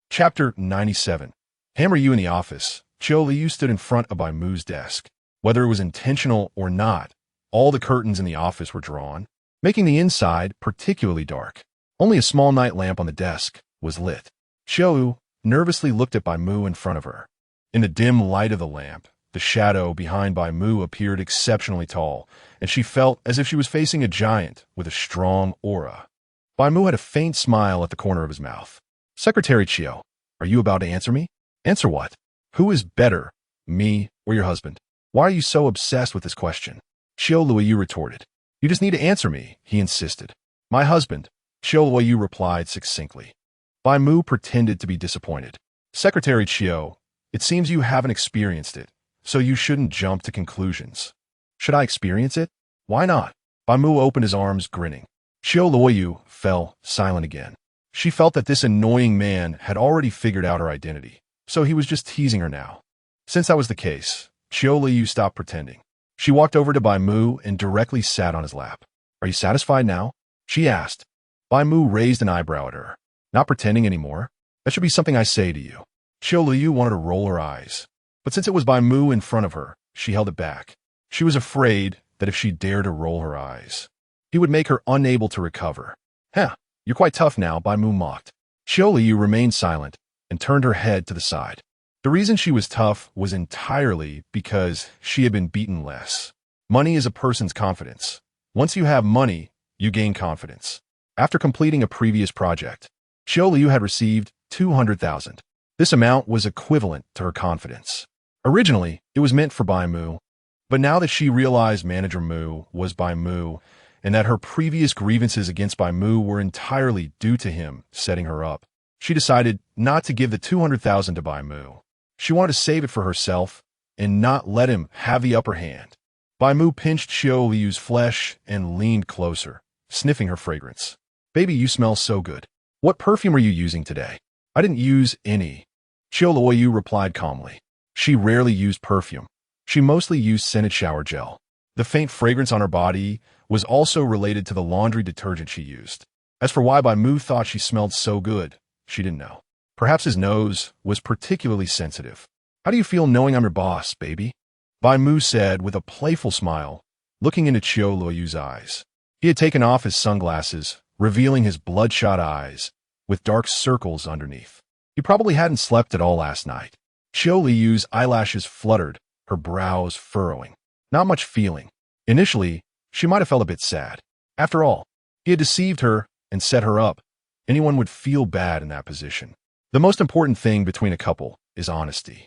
Chapter 97. Hammer you in the office. Qiu Luoyu stood in front of Bai Mu's desk. Whether it was intentional or not, all the curtains in the office were drawn, making the inside particularly dark. Only a small night lamp on the desk was lit. Qiu nervously looked at Bai Mu in front of her. In the dim light of the lamp, the shadow behind Bai Mu appeared exceptionally tall, and she felt as if she was facing a giant with a strong aura. Bai Mu had a faint smile at the corner of his mouth. Secretary Qiu, are you about to answer me? Answer what? Who is better, me or your husband? Why are you so obsessed with this question? Qiu Luoyu retorted. You just need to answer me, he insisted. My husband, Qiu Luoyu replied succinctly. Bai Mu pretended to be disappointed. Secretary Qiu, it seems you haven't experienced it, so you shouldn't jump to conclusions. Should I experience it? Why not? Bai Mu opened his arms, grinning. Qiu Luoyu fell silent again. She felt that this annoying man had already figured out her identity, so he was just teasing her now. Since that was the case, Qiu Luoyu stopped pretending. She walked over to Bai Mu and directly sat on his lap. "Are you satisfied now?" she asked. Bai Mu raised an eyebrow at her. "Not pretending anymore? That should be something I say to you." Qiu Luoyu wanted to roll her eyes, but since it was Bai Mu in front of her, she held it back. She was afraid that if she dared to roll her eyes, he would make her unable to recover. "Huh, you're quite tough now," Bai Mu mocked. Qiu Luoyu remained silent and turned her head to the side. The reason she was tough was entirely because she had been beaten less. Money is a person's confidence. Once you have money, you gain confidence. After completing a previous project, Qiu Luoyu had received 200,000. This amount was equivalent to her confidence. Originally, it was meant for Bai Mu, but now that she realized Manager Mu was Bai Mu, and that her previous grievances against Bai Mu were entirely due to him setting her up, she decided not to give the 200,000 to Bai Mu. She wanted to save it for herself and not let him have the upper hand. Bai Mu pinched Qiu Luoyu's flesh and leaned closer, sniffing her fragrance. "Baby, you smell so good. What perfume are you using today?" "I didn't use any," Qiu Luoyu replied calmly. She rarely used perfume. She mostly used scented shower gel. The faint fragrance on her body was also related to the laundry detergent she used. As for why Bai Mu thought she smelled so good, she didn't know. Perhaps his nose was particularly sensitive. "How do you feel knowing I'm your boss, baby?" Bai Mu said with a playful smile, looking into Qiu Luoyu's eyes. He had taken off his sunglasses, revealing his bloodshot eyes, with dark circles underneath. He probably hadn't slept at all last night. Qiu Luoyu's eyelashes fluttered, her brows furrowing. Not much feeling. Initially, she might have felt a bit sad. After all, he had deceived her and set her up. Anyone would feel bad in that position. The most important thing between a couple is honesty.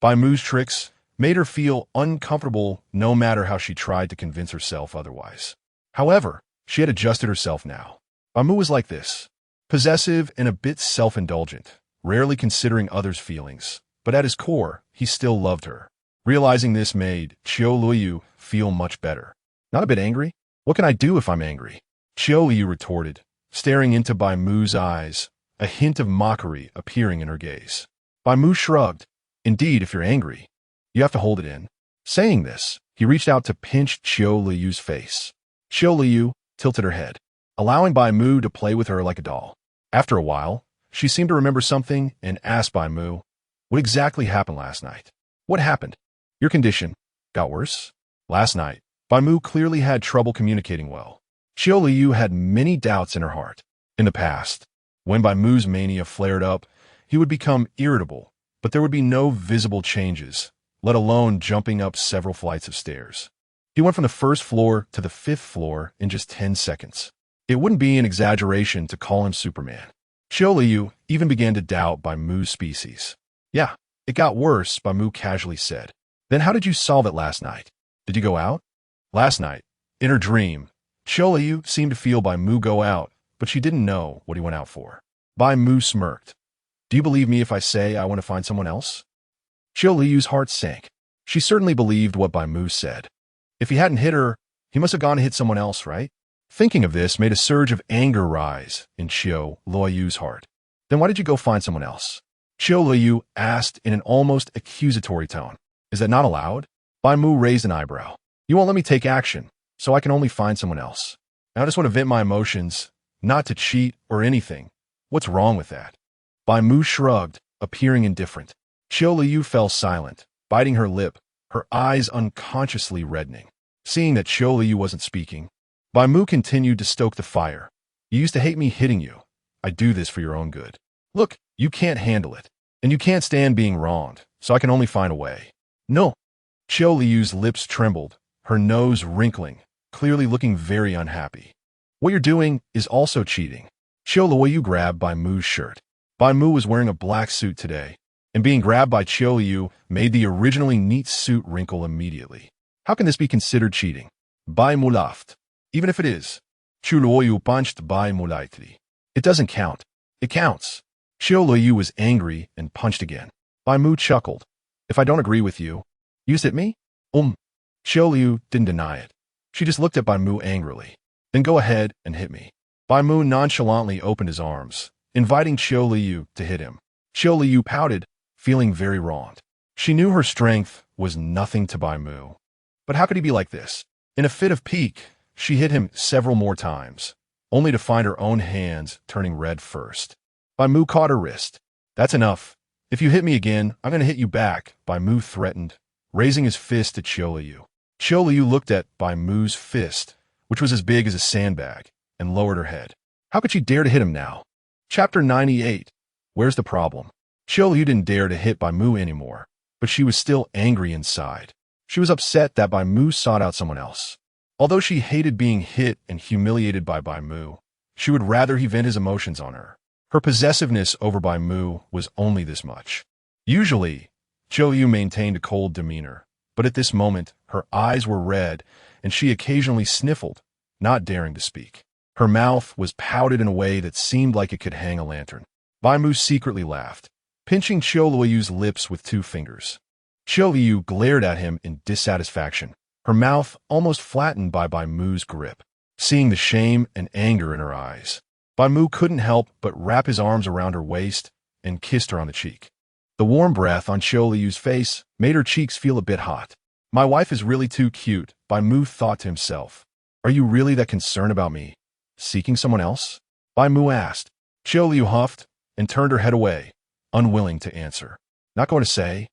Bai Mu's tricks made her feel uncomfortable no matter how she tried to convince herself otherwise. However, she had adjusted herself now. Bai Mu was like this, possessive and a bit self-indulgent, rarely considering others' feelings, but at his core, he still loved her. Realizing this made Qiu Luoyu feel much better. "Not a bit angry? What can I do if I'm angry?" Qiu Luoyu retorted, staring into Bai Mu's eyes, a hint of mockery appearing in her gaze. Bai Mu shrugged. "Indeed, if you're angry, you have to hold it in." Saying this, he reached out to pinch Qiu Luoyu's face. Qiu Luoyu tilted her head, allowing Bai Mu to play with her like a doll. After a while, she seemed to remember something and asked Bai Mu, "What exactly happened last night?" "What happened?" "Your condition got worse." Last night, Bai Mu clearly had trouble communicating well. Qiu Luoyu had many doubts in her heart. In the past, when Bai Mu's mania flared up, he would become irritable, but there would be no visible changes, let alone jumping up several flights of stairs. He went from the first floor to the 5th floor in just 10 seconds. It wouldn't be an exaggeration to call him Superman. Qiu Luoyu even began to doubt Bai Mu's species. "Yeah, it got worse," Bai Mu casually said. "Then how did you solve it last night? Did you go out?" Last night, in her dream, Qiu Luoyu seemed to feel Bai Mu go out, but she didn't know what he went out for. Bai Mu smirked. "Do you believe me if I say I want to find someone else?" Qiu Luoyu's heart sank. She certainly believed what Bai Mu said. If he hadn't hit her, he must have gone to hit someone else, right? Thinking of this made a surge of anger rise in Qiu Luoyu's heart. "Then why did you go find someone else?" Qiu Luoyu asked in an almost accusatory tone. "Is that not allowed?" Bai Mu raised an eyebrow. "You won't let me take action, so I can only find someone else. I just want to vent my emotions, not to cheat or anything. What's wrong with that?" Bai Mu shrugged, appearing indifferent. Qiu Luoyu fell silent, biting her lip, her eyes unconsciously reddening. Seeing that Qiu Luoyu wasn't speaking, Bai Mu continued to stoke the fire. "You used to hate me hitting you. I do this for your own good. Look, you can't handle it, and you can't stand being wronged, so I can only find a way." "No." Qiu Luoyu's lips trembled, her nose wrinkling, clearly looking very unhappy. "What you're doing is also cheating." Qiu Luoyu grabbed Bai Mu's shirt. Bai Mu was wearing a black suit today, and being grabbed by Qiu Luoyu made the originally neat suit wrinkle immediately. How can this be considered cheating? Bai Mu laughed. "Even if it is." Qiu Luoyu punched Bai Mu lightly. "It doesn't count." "It counts." Qiu Luoyu was angry and punched again. Bai Mu chuckled. "If I don't agree with you, you hit me?" Qiu Luoyu didn't deny it. She just looked at Bai Mu angrily. "Then go ahead and hit me." Bai Mu nonchalantly opened his arms, inviting Qiu Luoyu to hit him. Qiu Luoyu pouted, feeling very wronged. She knew her strength was nothing to Bai Mu. But how could he be like this? In a fit of pique, she hit him several more times, only to find her own hands turning red first. Bai Mu caught her wrist. That's enough. If you hit me again, I'm going to hit you back, Bai Mu threatened, raising his fist at Qiu Luoyu. Qiu Luoyu looked at Bai Mu's fist, which was as big as a sandbag, and lowered her head. How could she dare to hit him now? Chapter 98. Where's the problem? Qiu Luoyu didn't dare to hit Bai Mu anymore, but she was still angry inside. She was upset that Bai Mu sought out someone else. Although she hated being hit and humiliated by Bai Mu, she would rather he vent his emotions on her. Her possessiveness over Bai Mu was only this much. Usually, Qiu Luoyu maintained a cold demeanor, but at this moment, her eyes were red, and she occasionally sniffled, not daring to speak. Her mouth was pouted in a way that seemed like it could hang a lantern. Bai Mu secretly laughed, pinching Qiu Luoyu's lips with 2 fingers. Qiu Luoyu glared at him in dissatisfaction, her mouth almost flattened by Bai Mu's grip. Seeing the shame and anger in her eyes, Bai Mu couldn't help but wrap his arms around her waist and kissed her on the cheek. The warm breath on Qiu Luoyu's face made her cheeks feel a bit hot. My wife is really too cute, Bai Mu thought to himself. Are you really that concerned about me? Seeking someone else? Bai Mu asked. Qiu Luoyu huffed and turned her head away, unwilling to answer. Not going to say?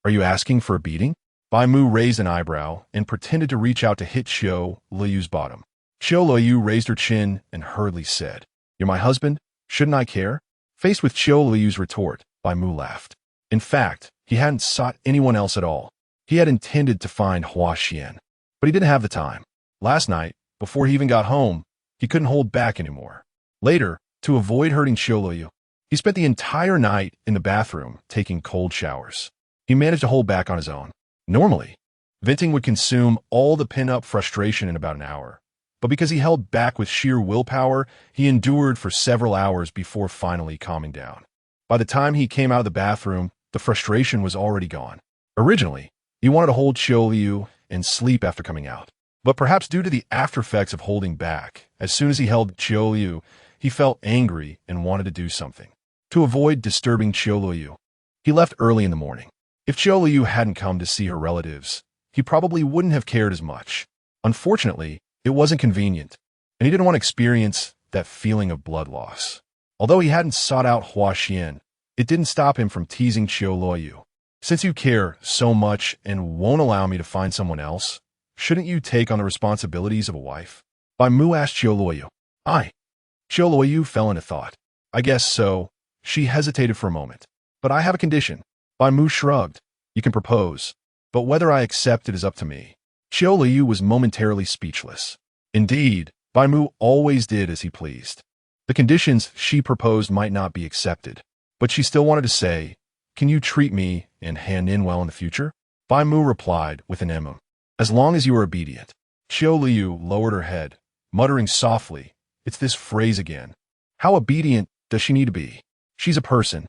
Are you asking for a beating? Bai Mu raised an eyebrow and pretended to reach out to hit Qiu Luoyu's bottom. Qiu Luoyu raised her chin and hurriedly said, You're my husband? Shouldn't I care? Faced with Qiu Luoyu's retort, Bai Mu laughed. In fact, he hadn't sought anyone else at all. He had intended to find Hua Xian, but he didn't have the time. Last night, before he even got home, he couldn't hold back anymore. Later, to avoid hurting Qiu Luoyu, he spent the entire night in the bathroom taking cold showers. He managed to hold back on his own. Normally, venting would consume all the pent-up frustration in about an hour. But because he held back with sheer willpower, he endured for several hours before finally calming down. By the time he came out of the bathroom, the frustration was already gone. Originally, he wanted to hold Qiu Luoyu and sleep after coming out. But perhaps due to the after-effects of holding back, as soon as he held Qiu Luoyu, he felt angry and wanted to do something. To avoid disturbing Qiu Luoyu, he left early in the morning. If Qiu Luoyu hadn't come to see her relatives, he probably wouldn't have cared as much. Unfortunately, it wasn't convenient, and he didn't want to experience that feeling of blood loss. Although he hadn't sought out Hua Xian, it didn't stop him from teasing Qiu Luoyu. Since you care so much and won't allow me to find someone else, shouldn't you take on the responsibilities of a wife? Bai Mu asked Qiu Luoyu. Qiu Luoyu fell into thought. I guess so. She hesitated for a moment. But I have a condition. Bai Mu shrugged. You can propose, but whether I accept it is up to me. Qiu Luoyu was momentarily speechless. Indeed, Bai Mu always did as he pleased. The conditions she proposed might not be accepted, but she still wanted to say, Can you treat me and hand in well in the future? Bai Mu replied with an As long as you are obedient. Qiu Luoyu lowered her head, muttering softly, It's this phrase again. How obedient does she need to be? She's a person,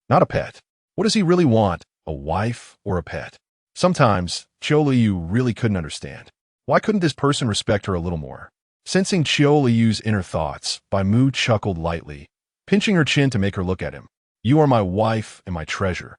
not a pet. What does he really want, a wife or a pet? Sometimes, Qiu Luoyu really couldn't understand. Why couldn't this person respect her a little more? Sensing Qiu Luoyu's inner thoughts, Bai Mu chuckled lightly, pinching her chin to make her look at him. You are my wife and my treasure.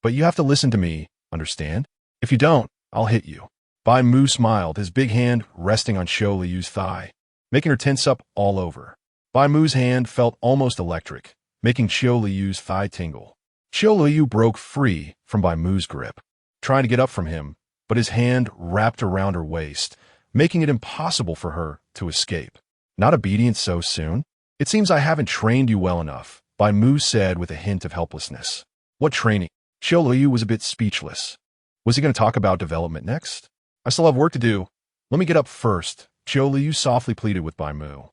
But you have to listen to me, understand? If you don't, I'll hit you. Bai Mu smiled, his big hand resting on Qiu Luoyu's thigh, making her tense up all over. Bai Mu's hand felt almost electric, making Qiu Luoyu's thigh tingle. Qiu Luoyu broke free from Bai Mu's grip, trying to get up from him, but his hand wrapped around her waist, making it impossible for her to escape. Not obedient so soon? It seems I haven't trained you well enough, Bai Mu said with a hint of helplessness. What training? Qiu Luoyu was a bit speechless. Was he going to talk about development next? I still have work to do. Let me get up first, Qiu Luoyu softly pleaded with Bai Mu.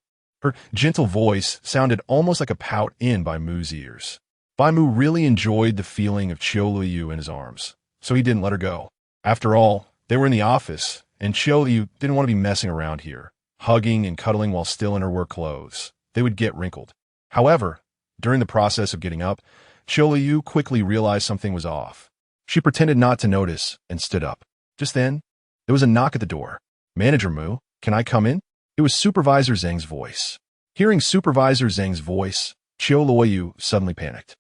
Her gentle voice sounded almost like a pout in Bai Mu's ears. Bai Mu really enjoyed the feeling of Qiu Luoyu in his arms, so he didn't let her go. After all, they were in the office, and Qiu Luoyu didn't want to be messing around here, hugging and cuddling while still in her work clothes. They would get wrinkled. However, during the process of getting up, Qiu Luoyu quickly realized something was off. She pretended not to notice and stood up. Just then, there was a knock at the door. Manager Mu, can I come in? It was Supervisor Zheng's voice. Hearing Supervisor Zheng's voice, Qiu Luoyu suddenly panicked.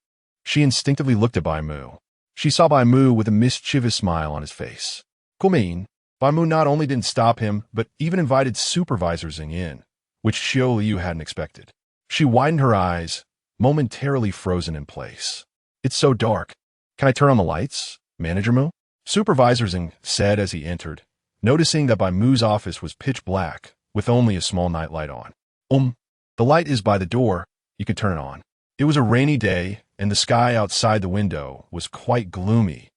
She instinctively looked at Bai Mu. She saw Bai Mu with a mischievous smile on his face. Mean, Bai Mu not only didn't stop him, but even invited Supervisor Zeng in, which Qiu Luoyu hadn't expected. She widened her eyes, momentarily frozen in place. It's so dark. Can I turn on the lights, Manager Mu? Supervisor Zeng said as he entered, noticing that Bai Mu's office was pitch black, with only a small nightlight on. The light is by the door. You can turn it on. It was a rainy day, and the sky outside the window was quite gloomy.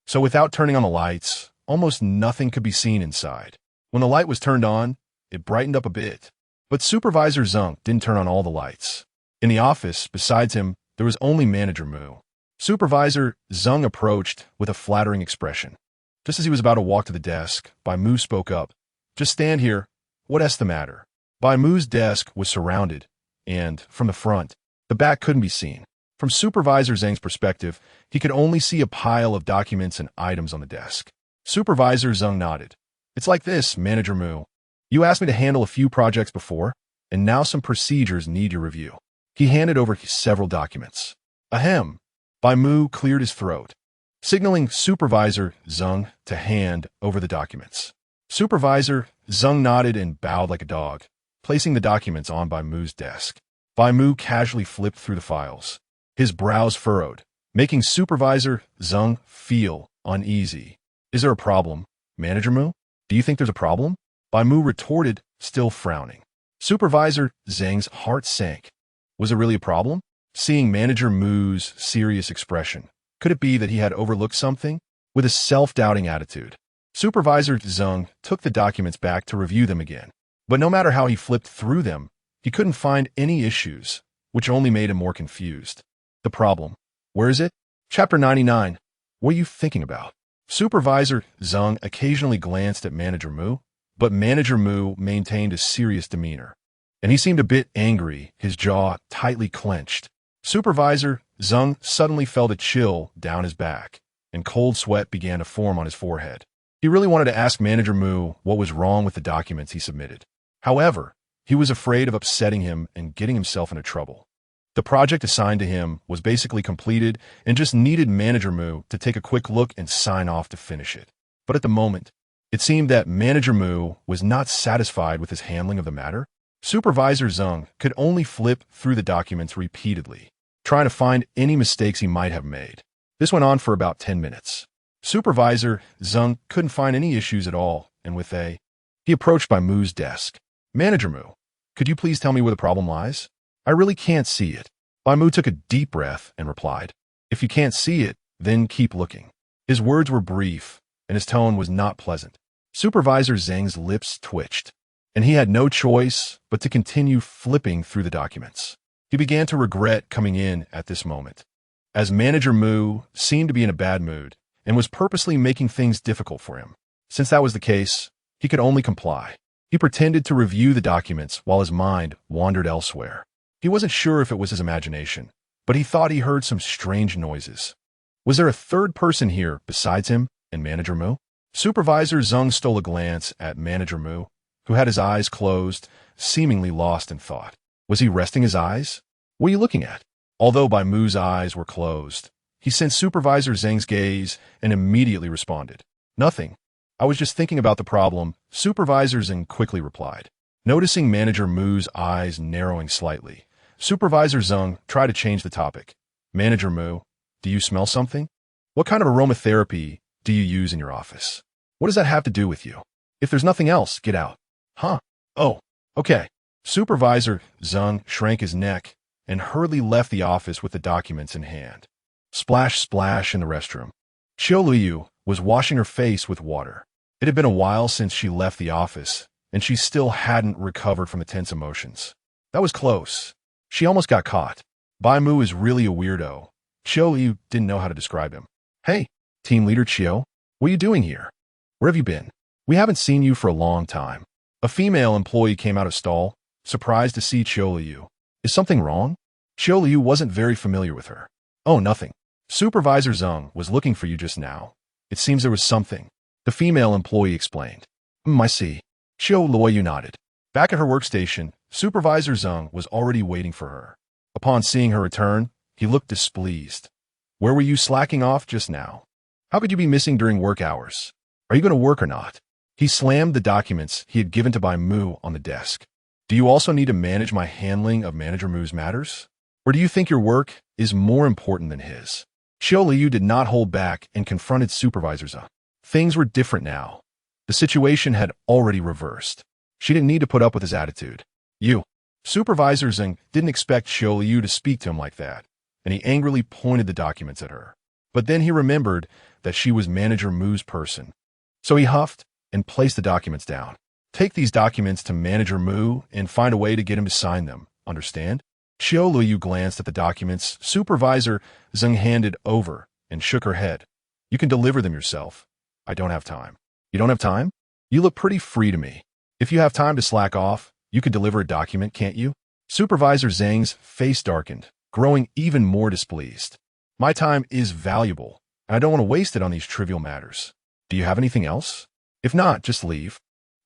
So without turning on the lights, almost nothing could be seen inside. When the light was turned on, it brightened up a bit. But Supervisor Zeng didn't turn on all the lights. In the office, besides him, there was only Manager Mu. Supervisor Zeng approached with a flattering expression. Just as he was about to walk to the desk, Bai Mu spoke up. Just stand here. What's the matter? Bai Mu's desk was surrounded, and, from the front, the back couldn't be seen. From Supervisor Zeng's perspective, he could only see a pile of documents and items on the desk. Supervisor Zeng nodded. It's like this, Manager Mu. You asked me to handle a few projects before, and now some procedures need your review. He handed over several documents. Ahem. Bai Mu cleared his throat, signaling Supervisor Zeng to hand over the documents. Supervisor Zeng nodded and bowed like a dog, placing the documents on Bai Mu's desk. Bai Mu casually flipped through the files, his brows furrowed, making Supervisor Zeng feel uneasy. Is there a problem, Manager Mu? Do you think there's a problem? Bai Mu retorted, still frowning. Supervisor Zeng's heart sank. Was it really a problem? Seeing Manager Mu's serious expression, could it be that he had overlooked something? With a self-doubting attitude, Supervisor Zeng took the documents back to review them again. But no matter how he flipped through them, he couldn't find any issues, which only made him more confused. The problem. Where is it? Chapter 99. What are you thinking about? Supervisor Zeng occasionally glanced at Manager Mu, but Manager Mu maintained a serious demeanor, and he seemed a bit angry, his jaw tightly clenched. Supervisor Zeng suddenly felt a chill down his back, and cold sweat began to form on his forehead. He really wanted to ask Manager Mu what was wrong with the documents he submitted. However, he was afraid of upsetting him and getting himself into trouble. The project assigned to him was basically completed and just needed Manager Mu to take a quick look and sign off to finish it. But at the moment, it seemed that Manager Mu was not satisfied with his handling of the matter. Supervisor Zeng could only flip through the documents repeatedly, trying to find any mistakes he might have made. This went on for about 10 minutes. Supervisor Zeng couldn't find any issues at all, and he approached Bai Mu's desk. Manager Mu, could you please tell me where the problem lies? I really can't see it. Bai Mu took a deep breath and replied, If you can't see it, then keep looking. His words were brief, and his tone was not pleasant. Supervisor Zeng's lips twitched, and he had no choice but to continue flipping through the documents. He began to regret coming in at this moment, as Manager Mu seemed to be in a bad mood and was purposely making things difficult for him. Since that was the case, he could only comply. He pretended to review the documents while his mind wandered elsewhere. He wasn't sure if it was his imagination, but he thought he heard some strange noises. Was there a third person here besides him and Manager Mu? Supervisor Zeng stole a glance at Manager Mu, who had his eyes closed, seemingly lost in thought. Was he resting his eyes? What are you looking at? Although Bai Mu's eyes were closed, he sensed Supervisor Zeng's gaze and immediately responded. Nothing. I was just thinking about the problem, Supervisor Zeng quickly replied. Noticing Manager Mu's eyes narrowing slightly, Supervisor Zeng tried to change the topic. Manager Mu, do you smell something? What kind of aromatherapy do you use in your office? What does that have to do with you? If there's nothing else, get out. Huh? Oh, okay. Supervisor Zeng shrank his neck and hurriedly left the office with the documents in hand. Splash, splash in the restroom. Qiu Luoyu was washing her face with water. It had been a while since she left the office, and she still hadn't recovered from the tense emotions. That was close. She almost got caught. Bai Mu is really a weirdo. Qiu Luoyu didn't know how to describe him. Hey, Team Leader Qiu, what are you doing here? Where have you been? We haven't seen you for a long time. A female employee came out of stall, surprised to see Qiu Luoyu. Is something wrong? Qiu Luoyu wasn't very familiar with her. Oh, nothing. Supervisor Zeng was looking for you just now. It seems there was something. The female employee explained. I see. Qiu Luoyu nodded. Back at her workstation, Supervisor Zeng was already waiting for her. Upon seeing her return, he looked displeased. Where were you slacking off just now? How could you be missing during work hours? Are you going to work or not? He slammed the documents he had given to Bai Mu on the desk. Do you also need to manage my handling of Manager Mu's matters? Or do you think your work is more important than his? Qiu Luoyu did not hold back and confronted Supervisor Zeng. Things were different now. The situation had already reversed. She didn't need to put up with his attitude. Supervisor Zeng didn't expect Qiu Luoyu to speak to him like that, and he angrily pointed the documents at her. But then he remembered that she was Manager Mu's person. So he huffed and placed the documents down. Take these documents to Manager Mu and find a way to get him to sign them, understand? Qiu Luoyu glanced at the documents Supervisor Zeng handed over and shook her head. You can deliver them yourself. I don't have time. You don't have time? You look pretty free to me. If you have time to slack off, you could deliver a document, can't you? Supervisor Zhang's face darkened, growing even more displeased. My time is valuable, and I don't want to waste it on these trivial matters. Do you have anything else? If not, just leave.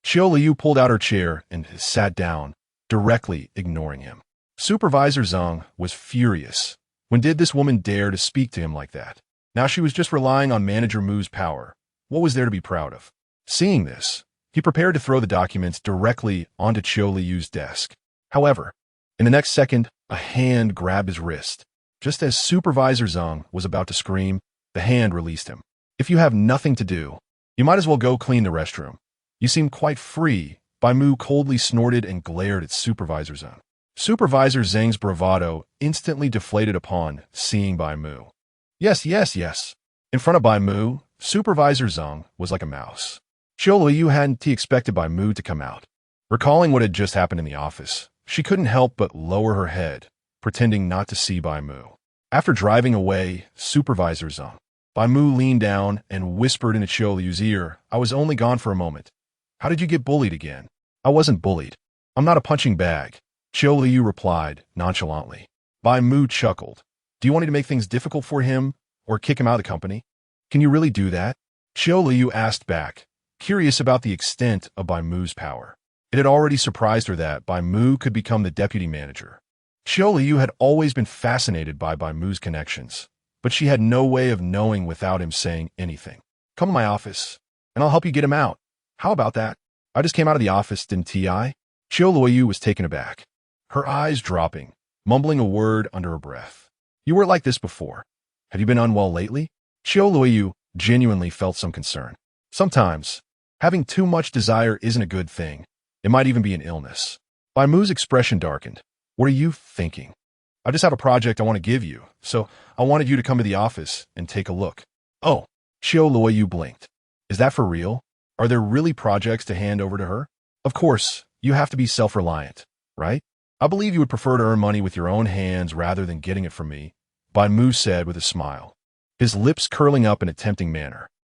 Qiu Luoyu pulled out her chair and sat down, directly ignoring him. Supervisor Zeng was furious. When did this woman dare to speak to him like that? Now she was just relying on Manager Mu's power. What was there to be proud of? Seeing this, he prepared to throw the documents directly onto Qiu Luoyu's desk. However, in the next second, a hand grabbed his wrist. Just as Supervisor Zeng was about to scream, the hand released him. If you have nothing to do, you might as well go clean the restroom. You seem quite free. Bai Mu coldly snorted and glared at Supervisor Zeng. Supervisor Zhang's bravado instantly deflated upon seeing Bai Mu. Yes. In front of Bai Mu, Supervisor Zeng was like a mouse. Qiu Luoyu hadn't expected Bai Mu to come out. Recalling what had just happened in the office, she couldn't help but lower her head, pretending not to see Bai Mu. After driving away Supervisor Zeng, Bai Mu leaned down and whispered into Qiu Luoyu's ear, I was only gone for a moment. How did you get bullied again? I wasn't bullied. I'm not a punching bag. Qiu Luoyu replied nonchalantly. Bai Mu chuckled. Do you want me to make things difficult for him or kick him out of the company? Can you really do that? Qiu Luoyu asked back, curious about the extent of Bai Mu's power. It had already surprised her that Bai Mu could become the deputy manager. Qiu Luoyu had always been fascinated by Bai Mu's connections, but she had no way of knowing without him saying anything. Come to my office, and I'll help you get him out. How about that? I just came out of the office, didn't I? Qiu Luoyu was taken aback, her eyes dropping, mumbling a word under her breath. You were like this before. Have you been unwell lately? Qiu Luoyu genuinely felt some concern. Sometimes, having too much desire isn't a good thing. It might even be an illness. Bai Mu's expression darkened. What are you thinking? I just have a project I want to give you, so I wanted you to come to the office and take a look. Oh, Qiu Luoyu blinked. Is that for real? Are there really projects to hand over to her? Of course, you have to be self-reliant, right? I believe you would prefer to earn money with your own hands rather than getting it from me, Bai Mu said with a smile, his lips curling up in a tempting manner.